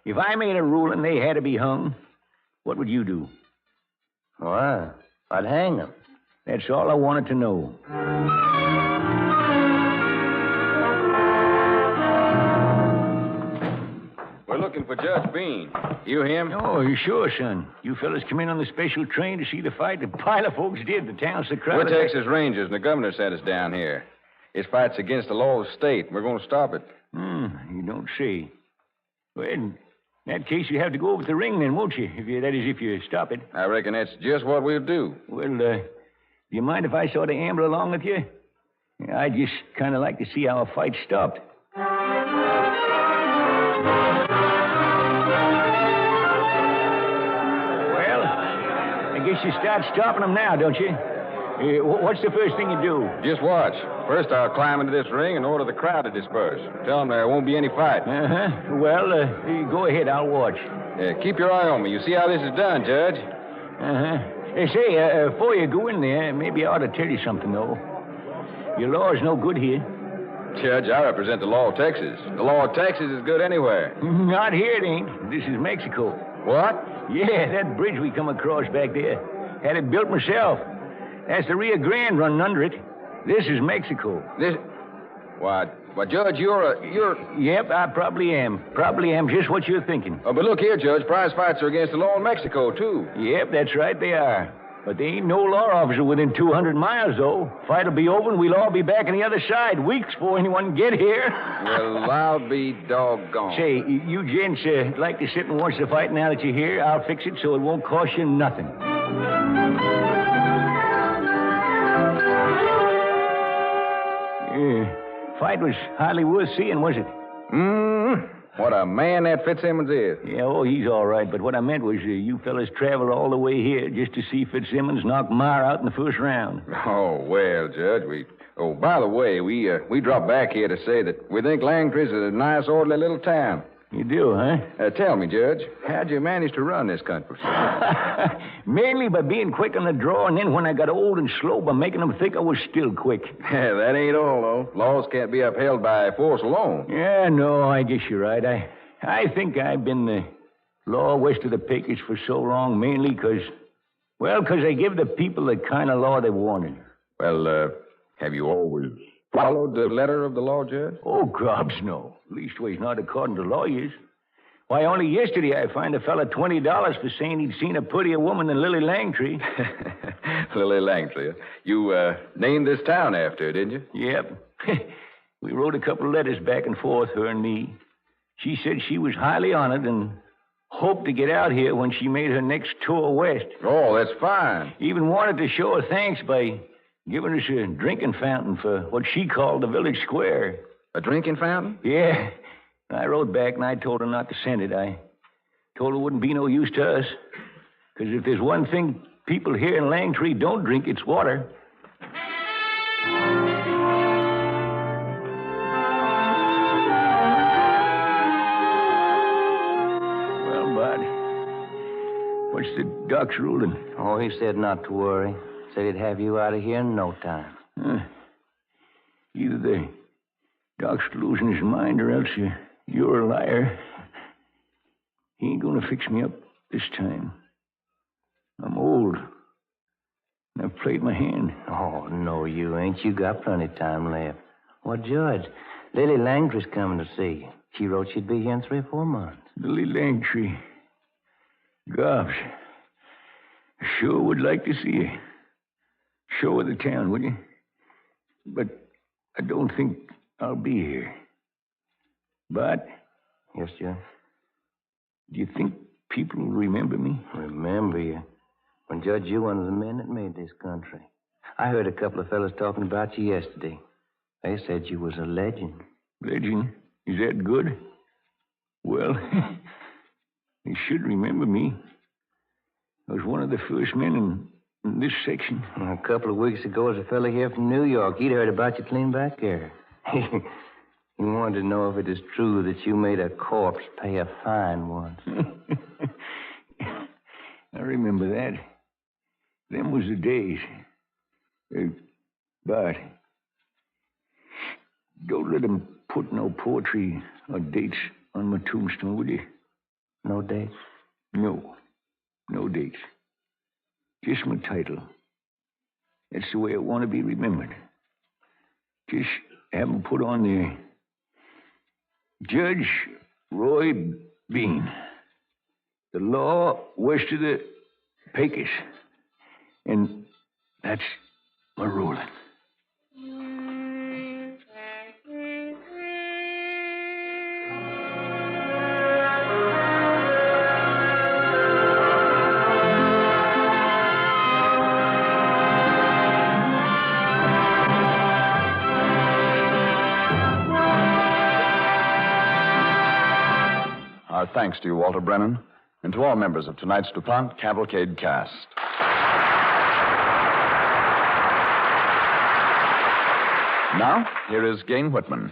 If I made a ruling they had to be hung, what would you do? Why, I'd hang them. That's all I wanted to know. We're looking for Judge Bean. You him? Oh, sure, son. You fellas come in on the special train to see the fight. The pile of folks did. The town's so crowded. We're Texas Rangers, and the governor sent us down here. His fight's against the law of the state. We're going to stop it. You don't say. Well, in that case, you have to go over to the ring then, won't you? That is, if you stop it. I reckon that's just what we'll do. Well, do you mind if I sort of amble along with you? I'd just kind of like to see how a fight stopped. I guess you start stopping them now, don't you? What's the first thing you do? Just watch. First, I'll climb into this ring and order the crowd to disperse. Tell them there won't be any fight. Well, go ahead. I'll watch. Keep your eye on me. You see how this is done, Judge? Say, before you go in there, maybe I ought to tell you something, though. Your law is no good here. Judge, I represent the law of Texas. The law of Texas is good anywhere. Not here, it ain't. This is Mexico. What? Yeah, that bridge we come across back there. Had it built myself. That's the Rio Grande running under it. This is Mexico. Why, Judge, you're... Yep, I probably am. Probably am just what you're thinking. Oh, but look here, Judge. Prize fights are against the law in Mexico, too. Yep, that's right, they are. But there ain't no law officer within 200 miles, though. Fight'll be over and we'll all be back on the other side weeks before anyone can get here. Well, I'll be doggone. Say, you gents like to sit and watch the fight now that you're here? I'll fix it so it won't cost you nothing. Fight was hardly worth seeing, was it? What a man that Fitzsimmons is. Yeah, he's all right. But what I meant was you fellas traveled all the way here just to see Fitzsimmons knock Meyer out in the first round. Oh, well, Judge, Oh, by the way, we dropped back here to say that we think Langtry's a nice, orderly little town. You do, huh? Tell me, Judge, how'd you manage to run this country? Mainly by being quick on the draw, and then when I got old and slow, by making them think I was still quick. Yeah, that ain't all, though. Laws can't be upheld by force alone. Yeah, no, I guess you're right. I think I've been the law west of the Pecos for so long, mainly because I give the people the kind of law they wanted. Well, have you always followed the letter of the law, Judge? Oh, gobs, no. Leastways, not according to lawyers. Why, only yesterday I fined a fella $20 for saying he'd seen a prettier woman than Lily Langtry. Lily Langtry. You named this town after her, didn't you? Yep. We wrote a couple of letters back and forth, her and me. She said she was highly honored and hoped to get out here when she made her next tour west. Oh, that's fine. Even wanted to show her thanks by giving us a drinking fountain for what she called the village square. A drinking fountain? Yeah. I wrote back and I told her not to send it. I told her it wouldn't be no use to us. Because if there's one thing people here in Langtree don't drink, it's water. Well, Bud, what's the doc's ruling? Oh, he said not to worry. Said he'd have you out of here in no time. Either the doc's losing his mind or else you're a liar. He ain't gonna fix me up this time. I'm old. And I've played my hand. Oh, no, you ain't. You got plenty of time left. Well, Judge, Lily Langtry's coming to see you. She wrote she'd be here in 3 or 4 months. Lily Langtry. Gosh. I sure would like to see you. Show her the town, will you? But I don't think I'll be here. But... Yes, Judge? Do you think people will remember me? Remember you? When Judge, you one of the men that made this country. I heard a couple of fellas talking about you yesterday. They said you was a legend. Legend? Is that good? Well, they should remember me. I was one of the first men in this section. A couple of weeks ago, was a fella here from New York. He'd heard about you clean back there. He wanted to know if it is true that you made a corpse pay a fine once. I remember that. Them was the days. But don't let them put no poetry or dates on my tombstone, will you? No dates? No. No dates. Just my title. That's the way I want to be remembered. Just have 'em put on there. Judge Roy Bean. The law west of the Pecos. And that's my ruling. Our thanks to you, Walter Brennan, and to all members of tonight's DuPont Cavalcade cast. Now, here is Gain Whitman.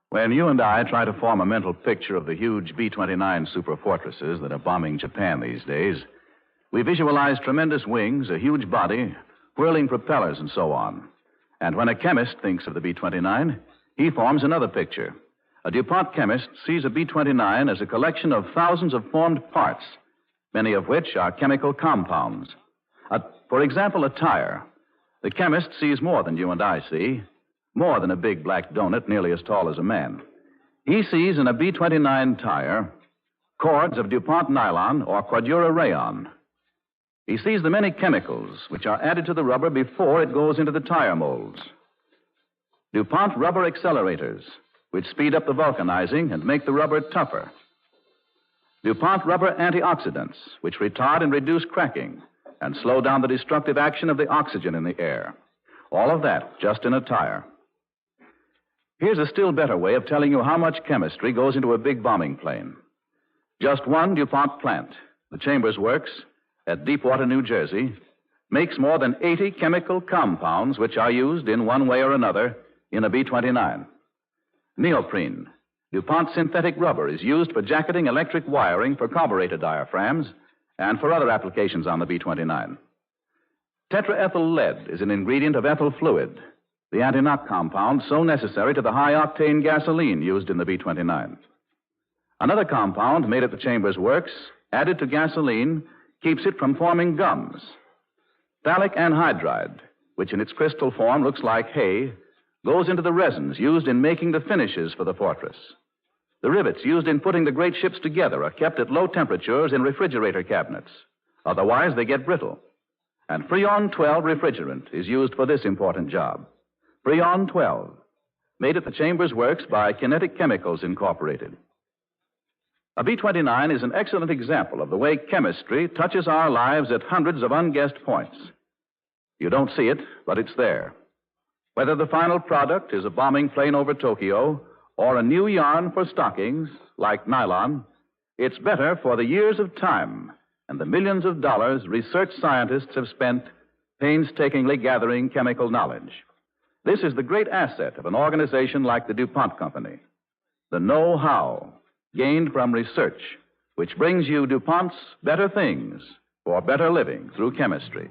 When you and I try to form a mental picture of the huge B-29 superfortresses that are bombing Japan these days, we visualize tremendous wings, a huge body, whirling propellers, and so on. And when a chemist thinks of the B-29, he forms another picture. A DuPont chemist sees a B-29 as a collection of thousands of formed parts, many of which are chemical compounds. For example, a tire. The chemist sees more than you and I see, more than a big black donut nearly as tall as a man. He sees in a B-29 tire cords of DuPont nylon or Quadura rayon. He sees the many chemicals which are added to the rubber before it goes into the tire molds. DuPont rubber accelerators, which speed up the vulcanizing and make the rubber tougher. DuPont rubber antioxidants, which retard and reduce cracking and slow down the destructive action of the oxygen in the air. All of that just in a tire. Here's a still better way of telling you how much chemistry goes into a big bombing plane. Just one DuPont plant, the Chambers Works at Deepwater, New Jersey, makes more than 80 chemical compounds which are used in one way or another in a B-29. Neoprene, DuPont synthetic rubber, is used for jacketing electric wiring for carburetor diaphragms and for other applications on the B-29. Tetraethyl lead is an ingredient of ethyl fluid, the anti-knock compound so necessary to the high-octane gasoline used in the B-29. Another compound made at the Chambers Works, added to gasoline, keeps it from forming gums. Phthalic anhydride, which in its crystal form looks like hay, goes into the resins used in making the finishes for the fortress. The rivets used in putting the great ships together are kept at low temperatures in refrigerator cabinets. Otherwise, they get brittle. And Freon 12 refrigerant is used for this important job. Freon 12, made at the Chambers Works by Kinetic Chemicals Incorporated. A B-29 is an excellent example of the way chemistry touches our lives at hundreds of unguessed points. You don't see it, but it's there. Whether the final product is a bombing plane over Tokyo or a new yarn for stockings, like nylon, it's better for the years of time and the millions of dollars research scientists have spent painstakingly gathering chemical knowledge. This is the great asset of an organization like the DuPont Company. The know-how gained from research, which brings you DuPont's better things for better living through chemistry.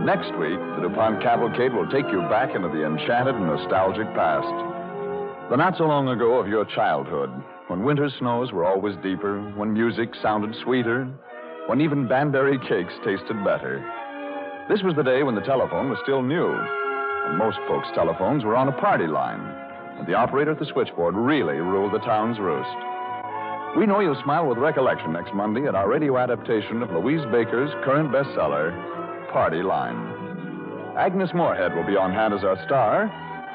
Next week, the DuPont Cavalcade will take you back into the enchanted and nostalgic past. The not so long ago of your childhood, when winter snows were always deeper, when music sounded sweeter, when even Banbury cakes tasted better. This was the day when the telephone was still new, and most folks' telephones were on a party line, and the operator at the switchboard really ruled the town's roost. We know you'll smile with recollection next Monday at our radio adaptation of Louise Baker's current bestseller, Party Line. Agnes Moorehead will be on hand as our star,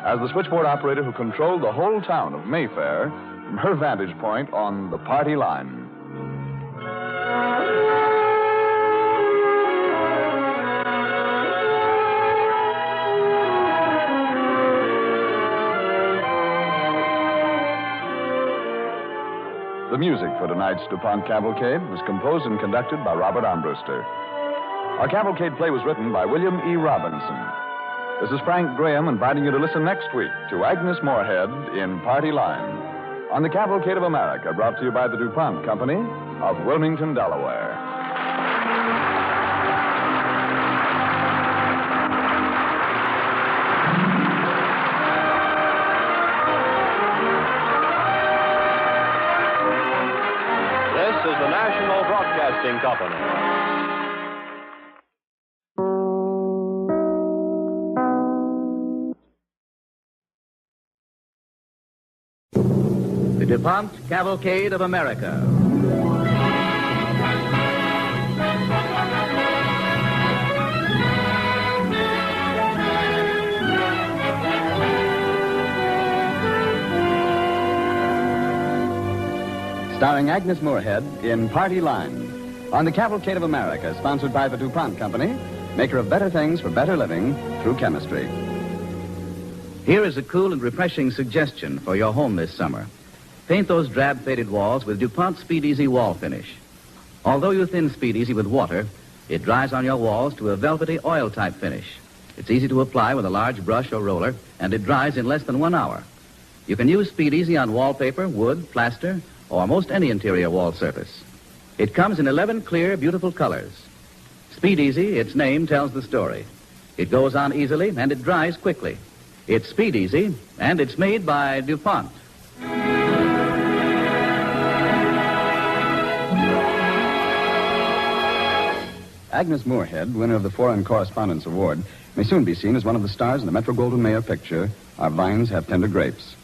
as the switchboard operator who controlled the whole town of Mayfair from her vantage point on the Party Line. The music for tonight's DuPont Cavalcade was composed and conducted by Robert Armbruster. Our Cavalcade play was written by William E. Robinson. This is Frank Graham inviting you to listen next week to Agnes Moorehead in Party Line on the Cavalcade of America, brought to you by the DuPont Company of Wilmington, Delaware. DuPont Cavalcade of America. Starring Agnes Moorehead in Party Line on the Cavalcade of America, sponsored by the DuPont Company, maker of better things for better living through chemistry. Here is a cool and refreshing suggestion for your home this summer. Paint those drab faded walls with DuPont Speed Easy wall finish. Although you thin Speed Easy with water, it dries on your walls to a velvety oil-type finish. It's easy to apply with a large brush or roller, and it dries in less than 1 hour. You can use Speed Easy on wallpaper, wood, plaster, or most any interior wall surface. It comes in 11 clear, beautiful colors. Speed Easy, its name tells the story. It goes on easily, and it dries quickly. It's Speed Easy, and it's made by DuPont. Agnes Moorehead, winner of the Foreign Correspondence Award, may soon be seen as one of the stars in the Metro-Goldwyn-Mayer picture, Our Vines Have Tender Grapes.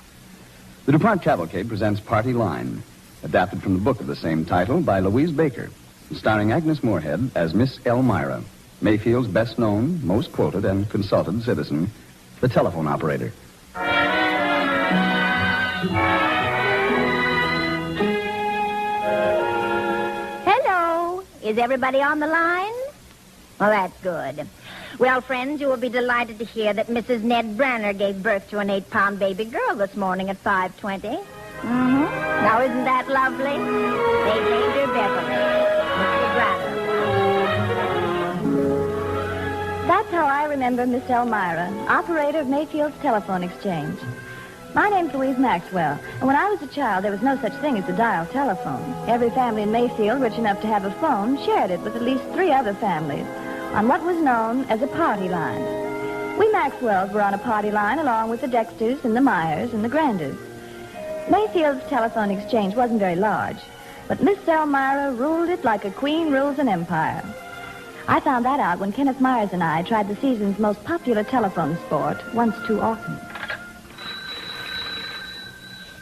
The DuPont Cavalcade presents Party Line, adapted from the book of the same title by Louise Baker, starring Agnes Moorehead as Miss Elmira, Mayfield's best-known, most quoted, and consulted citizen, the telephone operator. Hello. Is everybody on the line? Well, that's good. Well, friends, you will be delighted to hear that Mrs. Ned Branner gave birth to an 8-pound baby girl this morning at 5:20. Now, isn't that lovely? They named her Beverly. Mr. Branner. That's how I remember Miss Elmira, operator of Mayfield's telephone exchange. My name's Louise Maxwell, and when I was a child, there was no such thing as a dial telephone. Every family in Mayfield rich enough to have a phone shared it with at least 3 other families on what was known as a party line. We Maxwells were on a party line along with the Dexters and the Myers and the Granders. Mayfield's telephone exchange wasn't very large, but Miss Elmira ruled it like a queen rules an empire. I found that out when Kenneth Myers and I tried the season's most popular telephone sport once too often.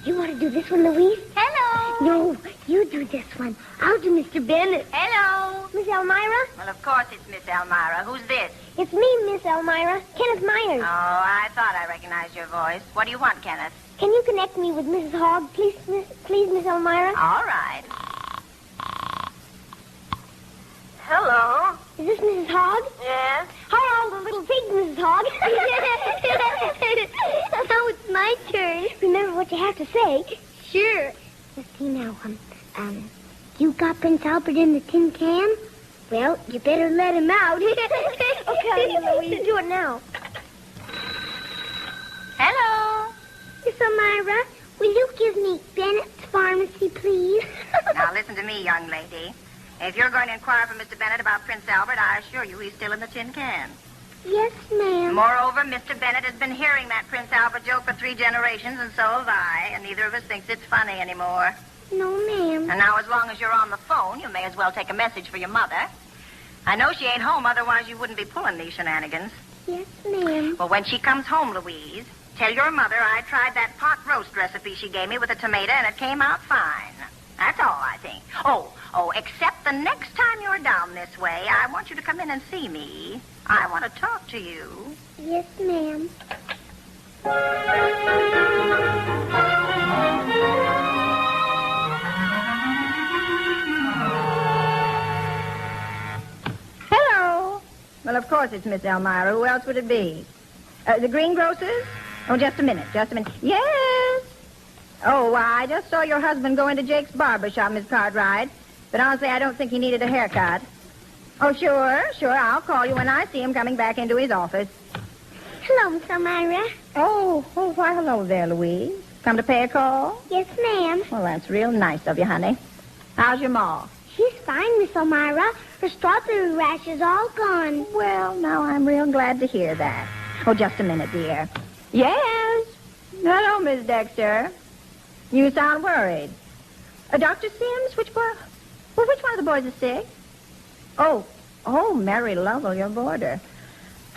You want to do this one, Louise? Hello. No, you do this one. I'll do Mr. Bennett. Hello. Miss Elmira? Well, of course it's Miss Elmira. Who's this? It's me, Miss Elmira. Kenneth Myers. Oh, I thought I recognized your voice. What do you want, Kenneth? Can you connect me with Mrs. Hogg, please, Miss Elmira? All right. Hello. Is this Mrs. Hogg? Yes. Hello, the little pig, Mrs. Hogg. Now it's my turn. Remember what you have to say. Sure. Let's see now. You got Prince Albert in the tin can? Well, you better let him out. Okay, Louise, do it now. Hello. Miss Elmira, will you give me Bennett's Pharmacy, please? Now, listen to me, young lady. If you're going to inquire for Mr. Bennett about Prince Albert, I assure you he's still in the tin can. Yes, ma'am. Moreover, Mr. Bennett has been hearing that Prince Albert joke for 3 generations, and so have I, and neither of us thinks it's funny anymore. No, ma'am. And now, as long as you're on the phone, you may as well take a message for your mother. I know she ain't home, otherwise you wouldn't be pulling these shenanigans. Yes, ma'am. Well, when she comes home, Louise, tell your mother I tried that pot roast recipe she gave me with a tomato, and it came out fine. That's all, I think. Oh, except the next time you're down this way, I want you to come in and see me. I want to talk to you. Yes, ma'am. Hello. Well, of course it's Miss Elmira. Who else would it be? The greengrocers? Oh, just a minute. Yes. Oh, I just saw your husband go into Jake's barber shop, Miss Cartwright. But honestly, I don't think he needed a haircut. Oh, sure. I'll call you when I see him coming back into his office. Hello, Miss Elmira. Oh, why, hello there, Louise. Come to pay a call? Yes, ma'am. Well, that's real nice of you, honey. How's your ma? She's fine, Miss Elmira. Her strawberry rash is all gone. Well, now I'm real glad to hear that. Oh, just a minute, dear. Yes. Hello, Miss Dexter. You sound worried. Dr. Sims, which one of the boys is sick? Oh, Mary Lovell, your boarder.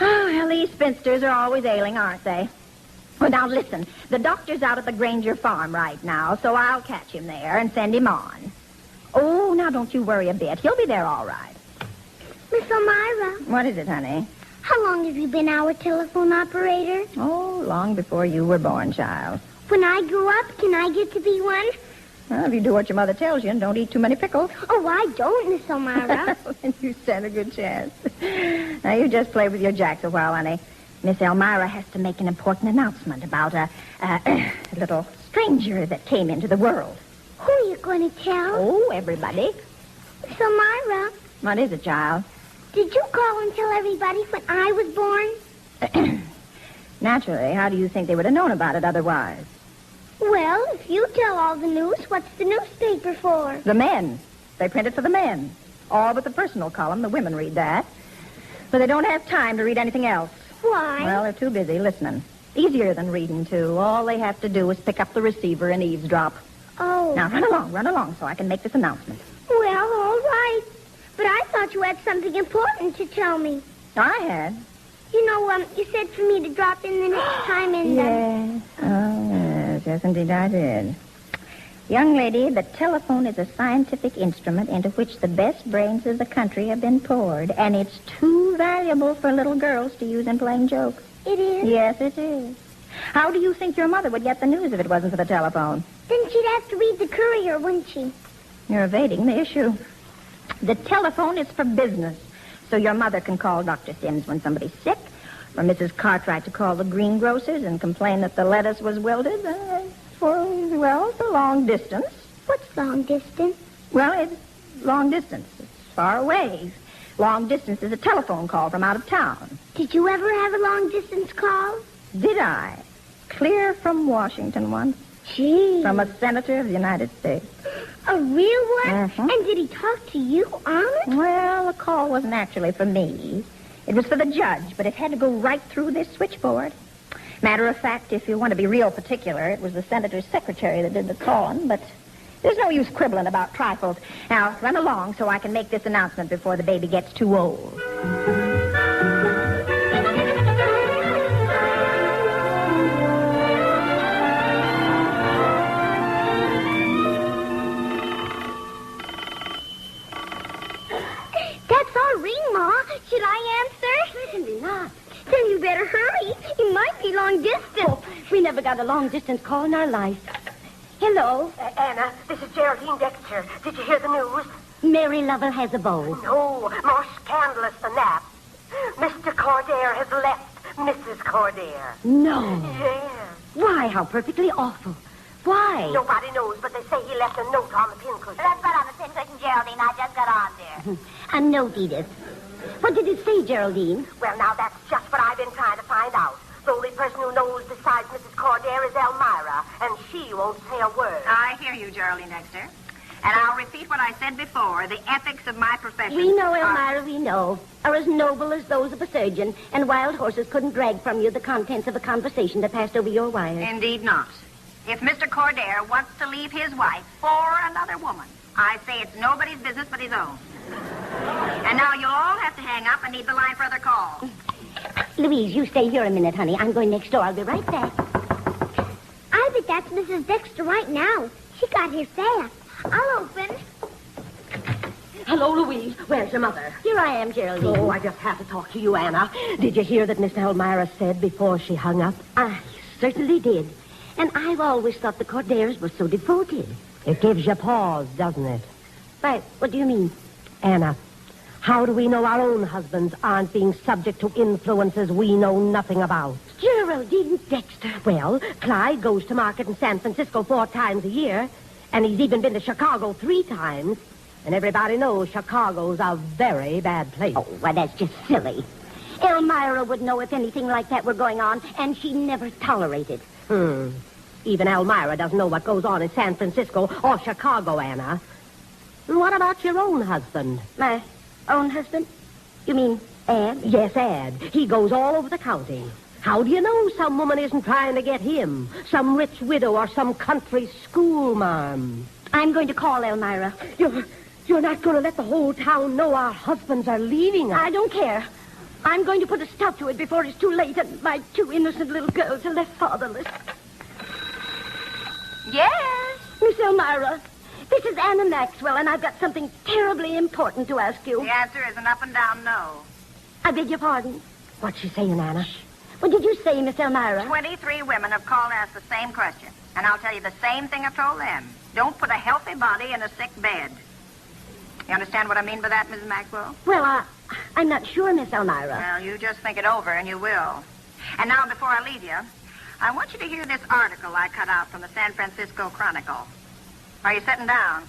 Oh, well, these spinsters are always ailing, aren't they? Well, now, listen. The doctor's out at the Granger farm right now, so I'll catch him there and send him on. Oh, now, don't you worry a bit. He'll be there all right. Miss Elmira. What is it, honey? How long have you been our telephone operator? Oh, long before you were born, child. When I grow up, can I get to be one? Well, if you do what your mother tells you and don't eat too many pickles. Oh, I don't, Miss Elmira. Then you stand a good chance. Now, you just play with your jacks a while, honey. Miss Elmira has to make an important announcement about a little stranger that came into the world. Who are you going to tell? Oh, everybody. Miss Elmira. What is it, child? Did you call and tell everybody when I was born? Naturally. How do you think they would have known about it otherwise? Well, if you tell all the news, what's the newspaper for? The men. They print it for the men. All but the personal column. The women read that. But they don't have time to read anything else. Why? Well, they're too busy listening. Easier than reading, too. All they have to do is pick up the receiver and eavesdrop. Oh. Now, run along so I can make this announcement. Well, all right. But I thought you had something important to tell me. I had. You know, you said for me to drop in the next time and... Yes. Oh, yes. Yes, indeed I did. Young lady, the telephone is a scientific instrument into which the best brains of the country have been poured, and it's too valuable for little girls to use in playing jokes. It is? Yes, it is. How do you think your mother would get the news if it wasn't for the telephone? Then she'd have to read the Courier, wouldn't she? You're evading the issue. The telephone is for business, so your mother can call Dr. Sims when somebody's sick, or Mrs. Cartwright to call the greengrocers and complain that the lettuce was wilted, for long distance. What's long distance? Well, it's long distance. It's far away. Long distance is a telephone call from out of town. Did you ever have a long distance call? Did I? Clear from Washington once. Gee. From a senator of the United States. A real one? Mm-hmm. And did he talk to you, honest? Well, the call wasn't actually for me. It was for the judge, but it had to go right through this switchboard. Matter of fact, if you want to be real particular, it was the senator's secretary that did the calling, but there's no use quibbling about trifles. Now, run along so I can make this announcement before the baby gets too old. That's our ring, Ma. Should I answer? Certainly not. Then you better hurry. It might be long distance. Oh, we never got a long-distance call in our life. Hello? Anna, this is Geraldine Dexter. Did you hear the news? Mary Lovell has a beau. No, more scandalous than that. Mr. Cordair has left Mrs. Cordair. No. Yes. Why, how perfectly awful. Why? Nobody knows, but they say he left a note on the pincushion. Let's put on the pincushion, Geraldine. I just got on there. A note, Edith. What did it say, Geraldine? Well, now, that's just what I've been trying to find out. The only person who knows besides Mrs. Cordair is Elmira, and she won't say a word. I hear you, Geraldine Dexter. And I'll repeat what I said before. The ethics of my profession. We know, Elmira, we know. Are as noble as those of a surgeon, and wild horses couldn't drag from you the contents of a conversation that passed over your wires. Indeed not. If Mr. Cordair wants to leave his wife for another woman, I say it's nobody's business but his own. And now you'll all have to hang up and need the line for other calls. Louise, you stay here a minute, honey. I'm going next door. I'll be right back. I bet that's Mrs. Dexter right now. She got here fast. I'll open. Hello, Louise. Where's your mother? Here I am, Geraldine. Oh, I just have to talk to you, Anna. Did you hear that Miss Elmira said before she hung up? I certainly did. And I've always thought the Cordairs were so devoted. It gives you pause, doesn't it? Right. What do you mean? Anna, how do we know our own husbands aren't being subject to influences we know nothing about? Geraldine Dexter. Well, Clyde goes to market in San Francisco 4 times a year, and he's even been to Chicago 3 times. And everybody knows Chicago's a very bad place. Oh, well, that's just silly. Elmira would know if anything like that were going on, and she'd never tolerate it. Even Elmira doesn't know what goes on in San Francisco or Chicago, Anna. What about your own husband? My own husband? You mean Ed? Yes, Ed. He goes all over the county. How do you know some woman isn't trying to get him? Some rich widow or some country schoolmarm? I'm going to call Elmira. You're not going to let the whole town know our husbands are leaving us? I don't care. I'm going to put a stop to it before it's too late and my two innocent little girls are left fatherless. Yes? Miss Elmira, this is Anna Maxwell, and I've got something terribly important to ask you. The answer is an up and down no. I beg your pardon. What's she saying, Anna? What did you say, Miss Elmira? 23 women have called and asked the same question. And I'll tell you the same thing I've told them. Don't put a healthy body in a sick bed. You understand what I mean by that, Mrs. Maxwell? Well, I'm not sure, Miss Elmira. Well, you just think it over, and you will. And now, before I leave you, I want you to hear this article I cut out from the San Francisco Chronicle. Are you sitting down?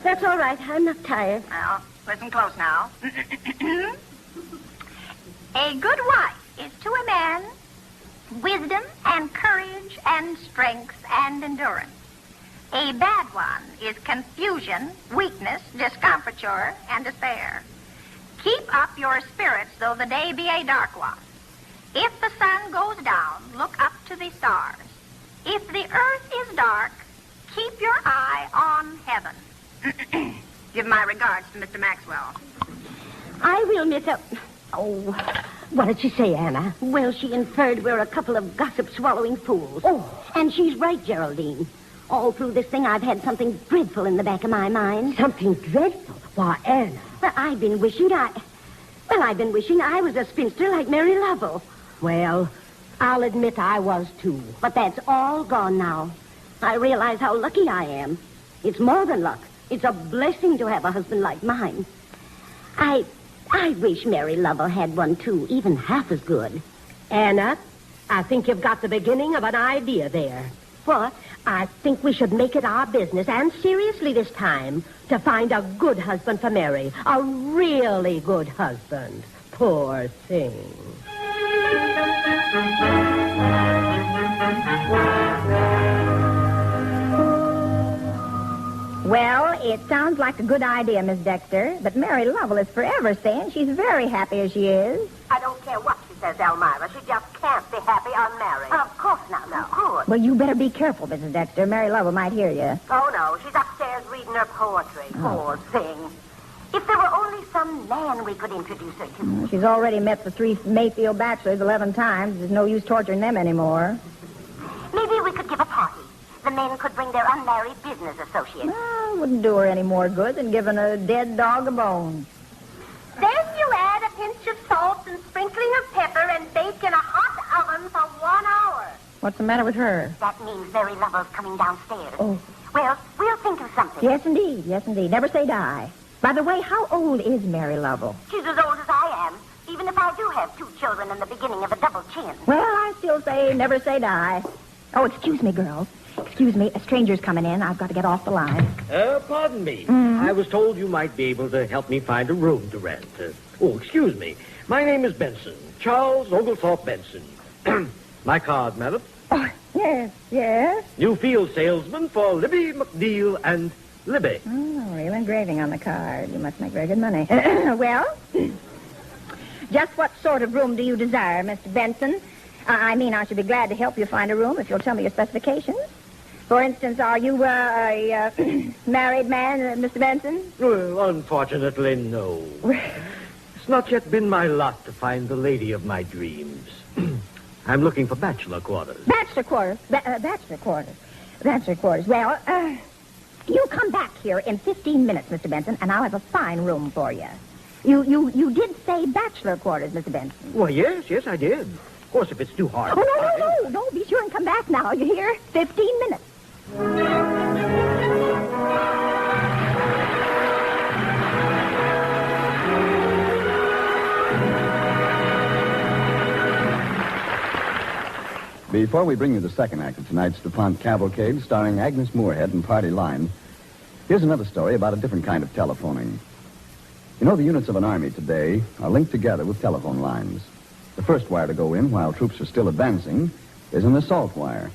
That's all right. I'm not tired. Well, listen close now. A good wife is to a man wisdom and courage and strength and endurance. A bad one is confusion, weakness, discomfiture, and despair. Keep up your spirits, though the day be a dark one. If the sun goes down, look up to the stars. If the earth is dark, keep your eye on heaven. Give my regards to Mr. Maxwell. I will, Miss Oh, what did she say, Anna? Well, she inferred we're a couple of gossip-swallowing fools. Oh, and she's right, Geraldine. All through this thing, I've had something dreadful in the back of my mind. Something dreadful? Why, Anna. Well, I've been wishing I was a spinster like Mary Lovell. Well, I'll admit I was, too. But that's all gone now. I realize how lucky I am. It's more than luck. It's a blessing to have a husband like mine. I wish Mary Lovell had one, too, even half as good. Anna, I think you've got the beginning of an idea there. What? I think we should make it our business, and seriously this time, to find a good husband for Mary. A really good husband. Poor thing. Well, it sounds like a good idea, Miss Dexter, but Mary Lovell is forever saying she's very happy as she is. I don't care what she says, Elmira. She just can't be happy unmarried. Of course not, no. Good. Well, you better be careful, Mrs. Dexter. Mary Lovell might hear you. Oh, no. She's upstairs reading her poetry. Poor thing. If there were only some man we could introduce her to. She's already met the 3 Mayfield bachelors 11 times. There's no use torturing them anymore. Maybe we could give a party. The men could bring their unmarried business associates. Well, wouldn't do her any more good than giving a dead dog a bone. Then you add a pinch of salt and sprinkling of pepper and bake in a hot oven for 1 hour. What's the matter with her? That means Mary Lovell's coming downstairs. Oh. Well, we'll think of something. Yes, indeed. Yes, indeed. Never say die. By the way, how old is Mary Lovell? She's as old as I am, even if I do have 2 children and the beginning of a double chin. Well, I still say never say die. Oh, excuse me, girls. Excuse me, a stranger's coming in. I've got to get off the line. Pardon me. I was told you might be able to help me find a room to rent. Excuse me. My name is Benson. Charles Oglethorpe Benson. My card, madam. Oh, yes. New field salesman for Libby, McNeil, and Libby. Oh, real engraving on the card. You must make very good money. Well, just what sort of room do you desire, Mr. Benson? I should be glad to help you find a room if you'll tell me your specifications. For instance, are you a married man, Mr. Benson? Unfortunately, no. It's not yet been my lot to find the lady of my dreams. I'm looking for bachelor quarters. Bachelor quarters? Bachelor quarters. Well, you come back here in 15 minutes, Mr. Benson, and I'll have a fine room for you. You did say bachelor quarters, Mr. Benson. Well, yes, I did. Of course, if it's too hard. Oh, no. Be sure and come back now. You hear? 15 minutes. Before we bring you the second act of tonight's DuPont Cavalcade, starring Agnes Moorehead and Party Line, here's another story about a different kind of telephoning. You know, the units of an army today are linked together with telephone lines. The first wire to go in while troops are still advancing is an assault wire.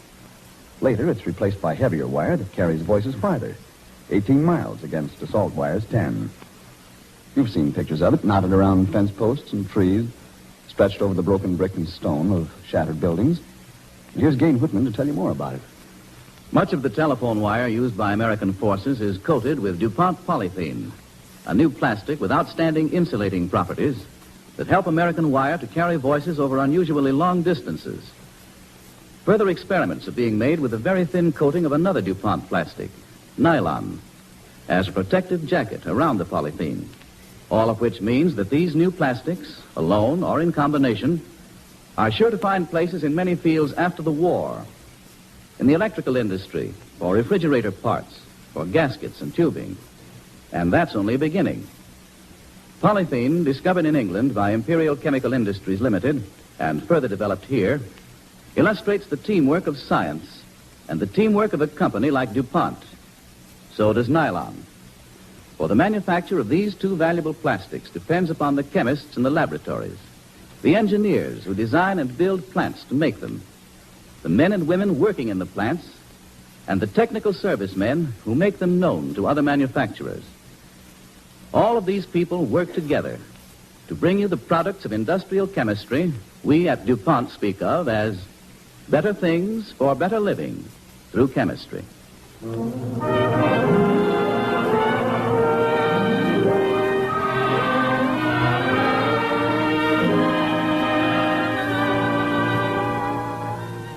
Later, it's replaced by heavier wire that carries voices farther, 18 miles against assault wires 10. You've seen pictures of it, knotted around fence posts and trees, stretched over the broken brick and stone of shattered buildings. And here's Gain Whitman to tell you more about it. Much of the telephone wire used by American forces is coated with DuPont polythene, a new plastic with outstanding insulating properties that help American wire to carry voices over unusually long distances. Further experiments are being made with a very thin coating of another DuPont plastic, nylon, as a protective jacket around the polythene, all of which means that these new plastics, alone or in combination, are sure to find places in many fields after the war, in the electrical industry, for refrigerator parts, for gaskets and tubing. And that's only a beginning. Polythene, discovered in England by Imperial Chemical Industries Limited and further developed here, illustrates the teamwork of science and the teamwork of a company like DuPont. So does nylon. For the manufacture of these two valuable plastics depends upon the chemists in the laboratories, the engineers who design and build plants to make them, the men and women working in the plants, and the technical servicemen who make them known to other manufacturers. All of these people work together to bring you the products of industrial chemistry we at DuPont speak of as better things for better living through chemistry.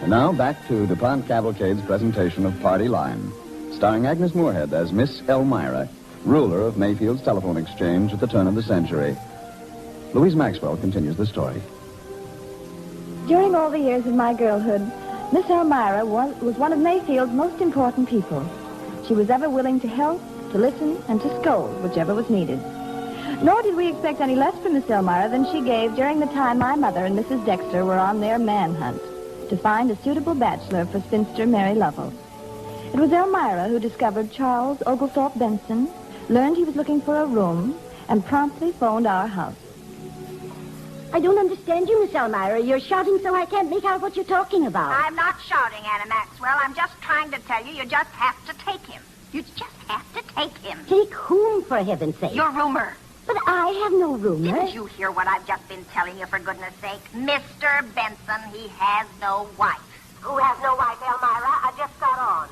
And now back to DuPont Cavalcade's presentation of Party Line, starring Agnes Moorehead as Miss Elmira, ruler of Mayfield's telephone exchange at the turn of the century. Louise Maxwell continues the story. During all the years of my girlhood, Miss Elmira was one of Mayfield's most important people. She was ever willing to help, to listen, and to scold, whichever was needed. Nor did we expect any less from Miss Elmira than she gave during the time my mother and Mrs. Dexter were on their manhunt to find a suitable bachelor for spinster Mary Lovell. It was Elmira who discovered Charles Oglethorpe Benson, learned he was looking for a room, and promptly phoned our house. I don't understand you, Miss Elmira. You're shouting so I can't make out what you're talking about. I'm not shouting, Anna Maxwell. I'm just trying to tell you just have to take him. You just have to take him. Take whom, for heaven's sake? Your roomer. But I have no roomer. Didn't you hear what I've just been telling you, for goodness sake? Mr. Benson, he has no wife. Who has no wife, Elmira? I just got on.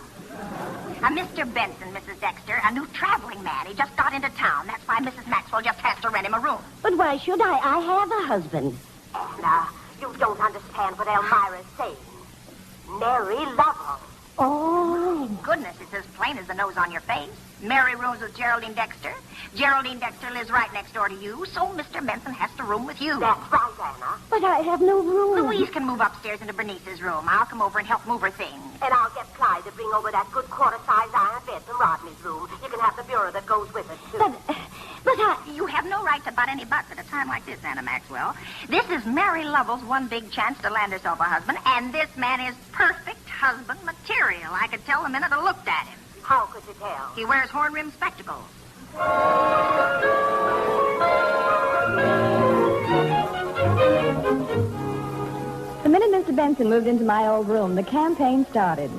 Mr. Benson, Mrs. Dexter, a new traveling man. He just got into town. That's why Mrs. Maxwell just has to rent him a room. But why should I? I have a husband. Anna, you don't understand what Elmira's saying. Mary Lovell. Oh, goodness, it's as plain as the nose on your face. Mary rooms with Geraldine Dexter. Geraldine Dexter lives right next door to you, so Mr. Benson has to room with you. That's right, Anna. But I have no room. Louise can move upstairs into Bernice's room. I'll come over and help move her things. And I'll get Clyde to bring over that good quarter-size iron bed from Rodney's room. You can have the bureau that goes with it, too. But you have no right to butt any butts at a time like this, Anna Maxwell. This is Mary Lovell's one big chance to land herself a husband, and this man is perfect husband material. I could tell the minute I looked at him. How could you tell? He wears horn-rimmed spectacles. The minute Mr. Benson moved into my old room, the campaign started.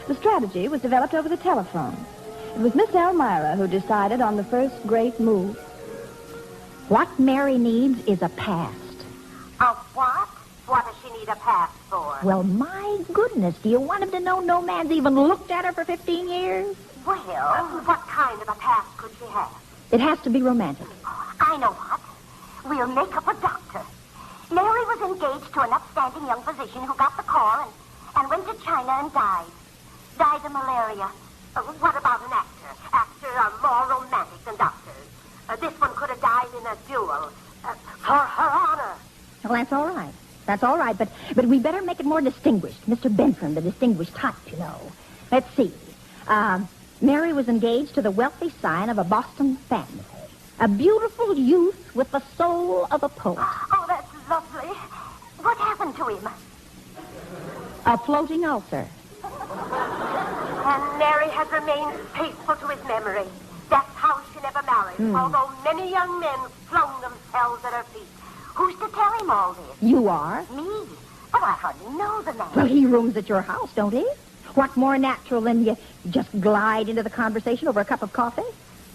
The strategy was developed over the telephone. It was Miss Elmira who decided on the first great move. What Mary needs is a past. A what? What does she need a pass for? Well, my goodness, do you want him to know no man's even looked at her for 15 years? Well, what kind of a past could she have? It has to be romantic. I know what. We'll make up a doctor. Mary was engaged to an upstanding young physician who got the call and went to China and died. Died of malaria. What about an actor? Actors are more romantic than doctors. This one could have died in a duel. For her honor. Well, that's all right. That's all right, but we better make it more distinguished. Mr. Benson, the distinguished type, you know. Let's see. Mary was engaged to the wealthy scion of a Boston family. A beautiful youth with the soul of a poet. Oh, that's lovely. What happened to him? A floating ulcer. And Mary has remained faithful to his memory. That's how she never married, although many young men flung themselves at her feet. Who's to tell him all this? You are. Me? But I hardly know the man. Well, he rooms at your house, don't he? What more natural than you just glide into the conversation over a cup of coffee?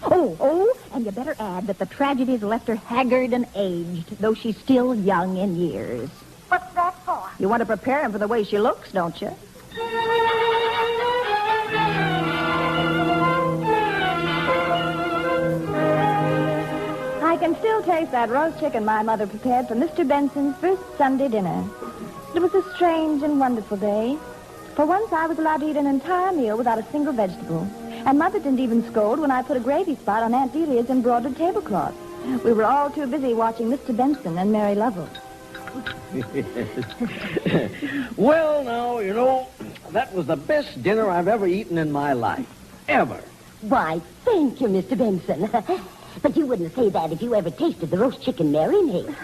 Oh, and you better add that the tragedy's left her haggard and aged, though she's still young in years. What's that for? You want to prepare him for the way she looks, don't you? I can still taste that roast chicken my mother prepared for Mr. Benson's first Sunday dinner. It was a strange and wonderful day. For once, I was allowed to eat an entire meal without a single vegetable. And Mother didn't even scold when I put a gravy spot on Aunt Delia's embroidered tablecloth. We were all too busy watching Mr. Benson and Mary Lovell. Well, now, you know, that was the best dinner I've ever eaten in my life. Ever. Why, thank you, Mr. Benson. But you wouldn't say that if you ever tasted the roast chicken Mary made.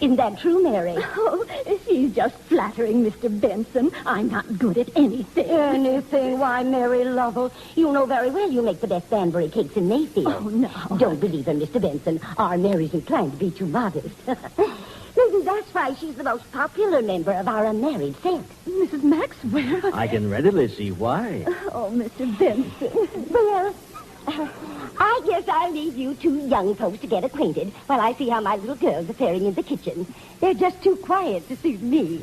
Isn't that true, Mary? Oh, she's just flattering Mr. Benson. I'm not good at anything. Anything? Why, Mary Lovell, you know very well you make the best Banbury cakes in Mayfield. Oh, no. Don't believe her, Mr. Benson. Our Mary's inclined to be too modest. Maybe that's why she's the most popular member of our unmarried set. Mrs. Maxwell. I can readily see why. Oh, Mr. Benson. Well, I guess I'll leave you two young folks to get acquainted while I see how my little girls are faring in the kitchen. They're just too quiet to suit me.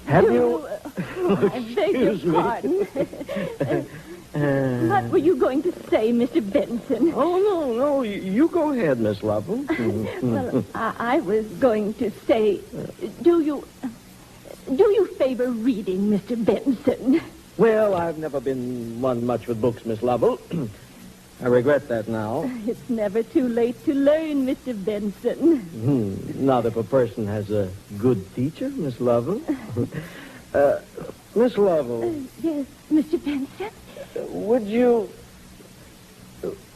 Have you... I beg your pardon. What were you going to say, Mr. Benson? Oh, no. You go ahead, Miss Lovell. Well, I was going to say, do you favor reading, Mr. Benson? Well, I've never been one much with books, Miss Lovell. I regret that now. It's never too late to learn, Mr. Benson. Not if a person has a good teacher, Miss Lovell. Miss Lovell. Yes, Mr. Benson? Would you...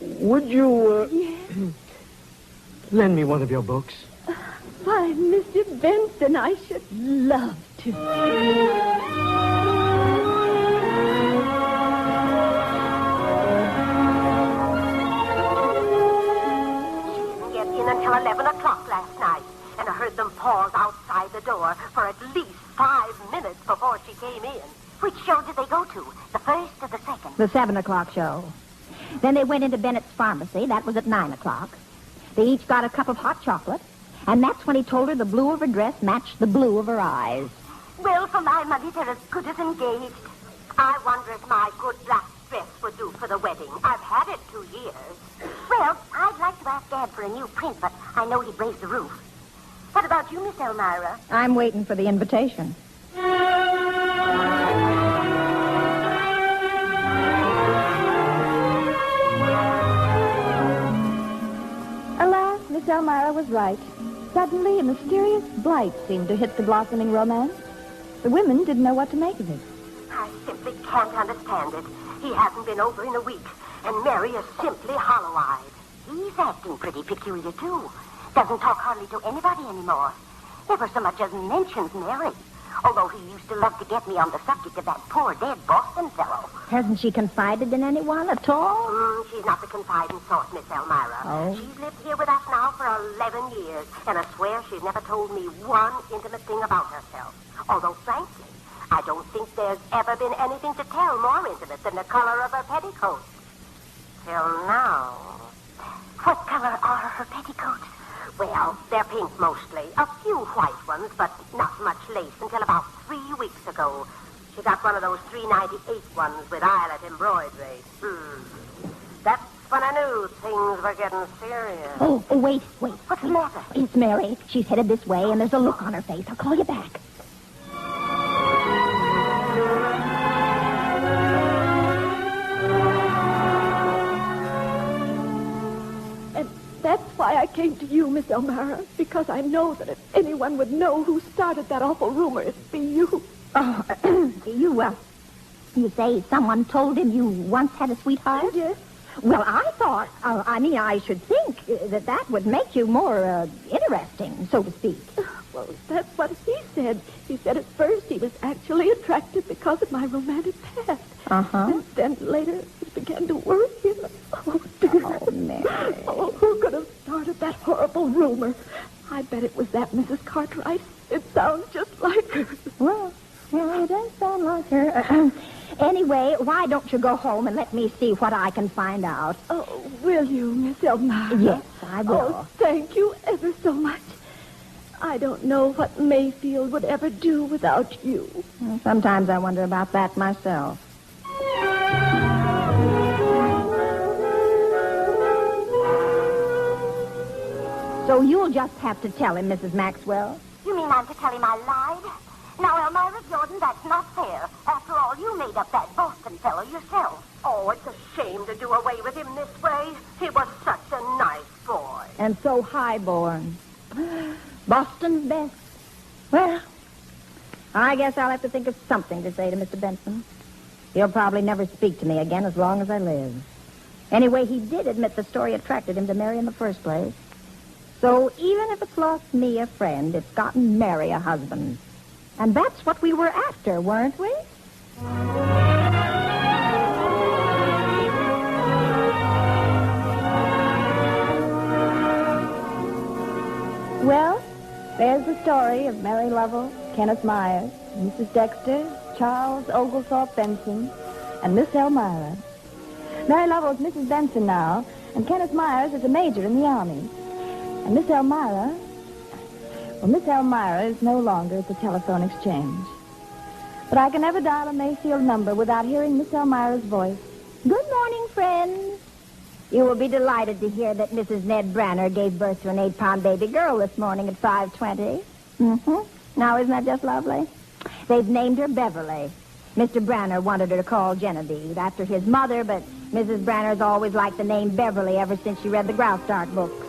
Yes? lend me one of your books? Why, Mr. Benson, I should love to. Get in until 11 o'clock last night, and I heard them pause outside the door for at least 5 minutes before she came in. Which show did they go to? The first or the second? The 7 o'clock show. Then they went into Bennett's pharmacy. That was at 9 o'clock. They each got a cup of hot chocolate. And that's when he told her the blue of her dress matched the blue of her eyes. Well, for my money, they're as good as engaged. I wonder if my good black dress would do for the wedding. I've had it 2 years. Well, I'd like to ask Dad for a new print, but I know he'd raise the roof. What about you, Miss Elmira? I'm waiting for the invitation. Alas, Miss Elmira was right. Suddenly, a mysterious blight seemed to hit the blossoming romance. The women didn't know what to make of it. I simply can't understand it. He hasn't been over in a week, and Mary is simply hollow-eyed. He's acting pretty peculiar, too. Doesn't talk hardly to anybody anymore. Never so much as mentions Mary. Although he used to love to get me on the subject of that poor dead Boston fellow. Hasn't she confided in anyone at all? She's not the confiding sort, Miss Elmira. Oh? She's lived here with us now for 11 years, and I swear she's never told me one intimate thing about herself. Although, frankly, I don't think there's ever been anything to tell more intimate than the color of her petticoats. Till now. What color are her petticoats? Well, they're pink mostly. A few white ones, but not much lace until about 3 weeks ago. She got one of those $3.98 ones with eyelet embroidery. That's when I knew things were getting serious. Oh, wait. What's the matter? It's Mary. She's headed this way, and there's a look on her face. I'll call you back. That's why I came to you, Miss Elmira, because I know that if anyone would know who started that awful rumor, it'd be you. Oh, you say someone told him you once had a sweetheart? Yes. Well, I thought, I should think that would make you more interesting, so to speak. Well, that's what he said. He said at first he was actually attracted because of my romantic past. Uh-huh. And then later it began to worry him. Oh, dear. Oh, Mary. Oh, who could have started that horrible rumor? I bet it was that Mrs. Cartwright. It sounds just like her. Well, it does sound like her. Anyway, why don't you go home and let me see what I can find out? Oh, will you, Miss Elmira? Yes, I will. Oh, thank you ever so much. I don't know what Mayfield would ever do without you. Sometimes I wonder about that myself. So you'll just have to tell him, Mrs. Maxwell. You mean I'm to tell him I lied? Now, Elmira Jordan, that's not fair. After all, you made up that Boston fellow yourself. Oh, it's a shame to do away with him this way. He was such a nice boy. And so highborn. Boston's best. Well, I guess I'll have to think of something to say to Mr. Benson. He'll probably never speak to me again as long as I live. Anyway, he did admit the story attracted him to Mary in the first place. So even if it's lost me a friend, it's gotten Mary a husband. And that's what we were after, weren't we? Well, there's the story of Mary Lovell, Kenneth Myers, Mrs. Dexter, Charles Oglethorpe Benson, and Miss Elmira. Mary Lovell is Mrs. Benson now, and Kenneth Myers is a major in the Army. And Miss Elmira... Well, Miss Elmira is no longer at the telephone exchange. But I can never dial a Mayfield number without hearing Miss Elmira's voice. Good morning, friends. You will be delighted to hear that Mrs. Ned Branner gave birth to an 8-pound baby girl this morning at 5:20. Now, isn't that just lovely? They've named her Beverly. Mr. Branner wanted her to call Genevieve after his mother, but Mrs. Branner's always liked the name Beverly ever since she read the Graustark books.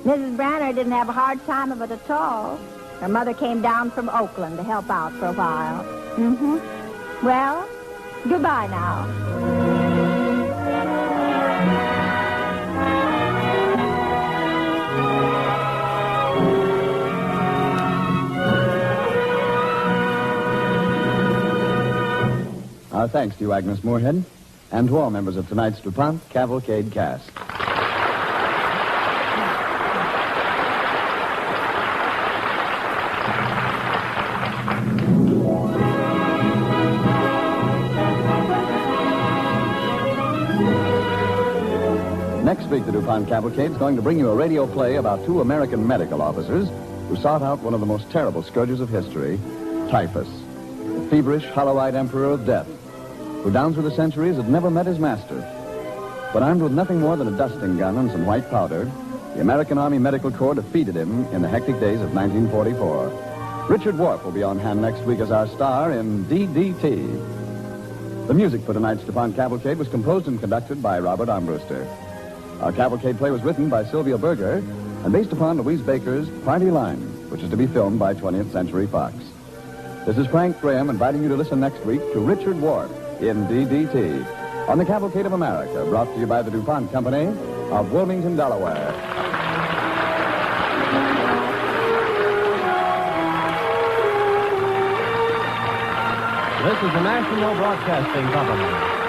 Mrs. Branner didn't have a hard time of it at all. Her mother came down from Oakland to help out for a while. Well, goodbye now. Our thanks to you, Agnes Moorehead, and to all members of tonight's DuPont Cavalcade cast. Next week, the DuPont Cavalcade is going to bring you a radio play about 2 American medical officers who sought out one of the most terrible scourges of history, typhus, the feverish, hollow-eyed emperor of death, who down through the centuries had never met his master. But armed with nothing more than a dusting gun and some white powder, the American Army Medical Corps defeated him in the hectic days of 1944. Richard Wharf will be on hand next week as our star in DDT. The music for tonight's DuPont Cavalcade was composed and conducted by Robert Armbruster. Our cavalcade play was written by Sylvia Berger and based upon Louise Baker's Party Line, which is to be filmed by 20th Century Fox. This is Frank Graham inviting you to listen next week to Richard Wharf in DDT on the Cavalcade of America, brought to you by the DuPont Company of Wilmington, Delaware. This is the National Broadcasting Company.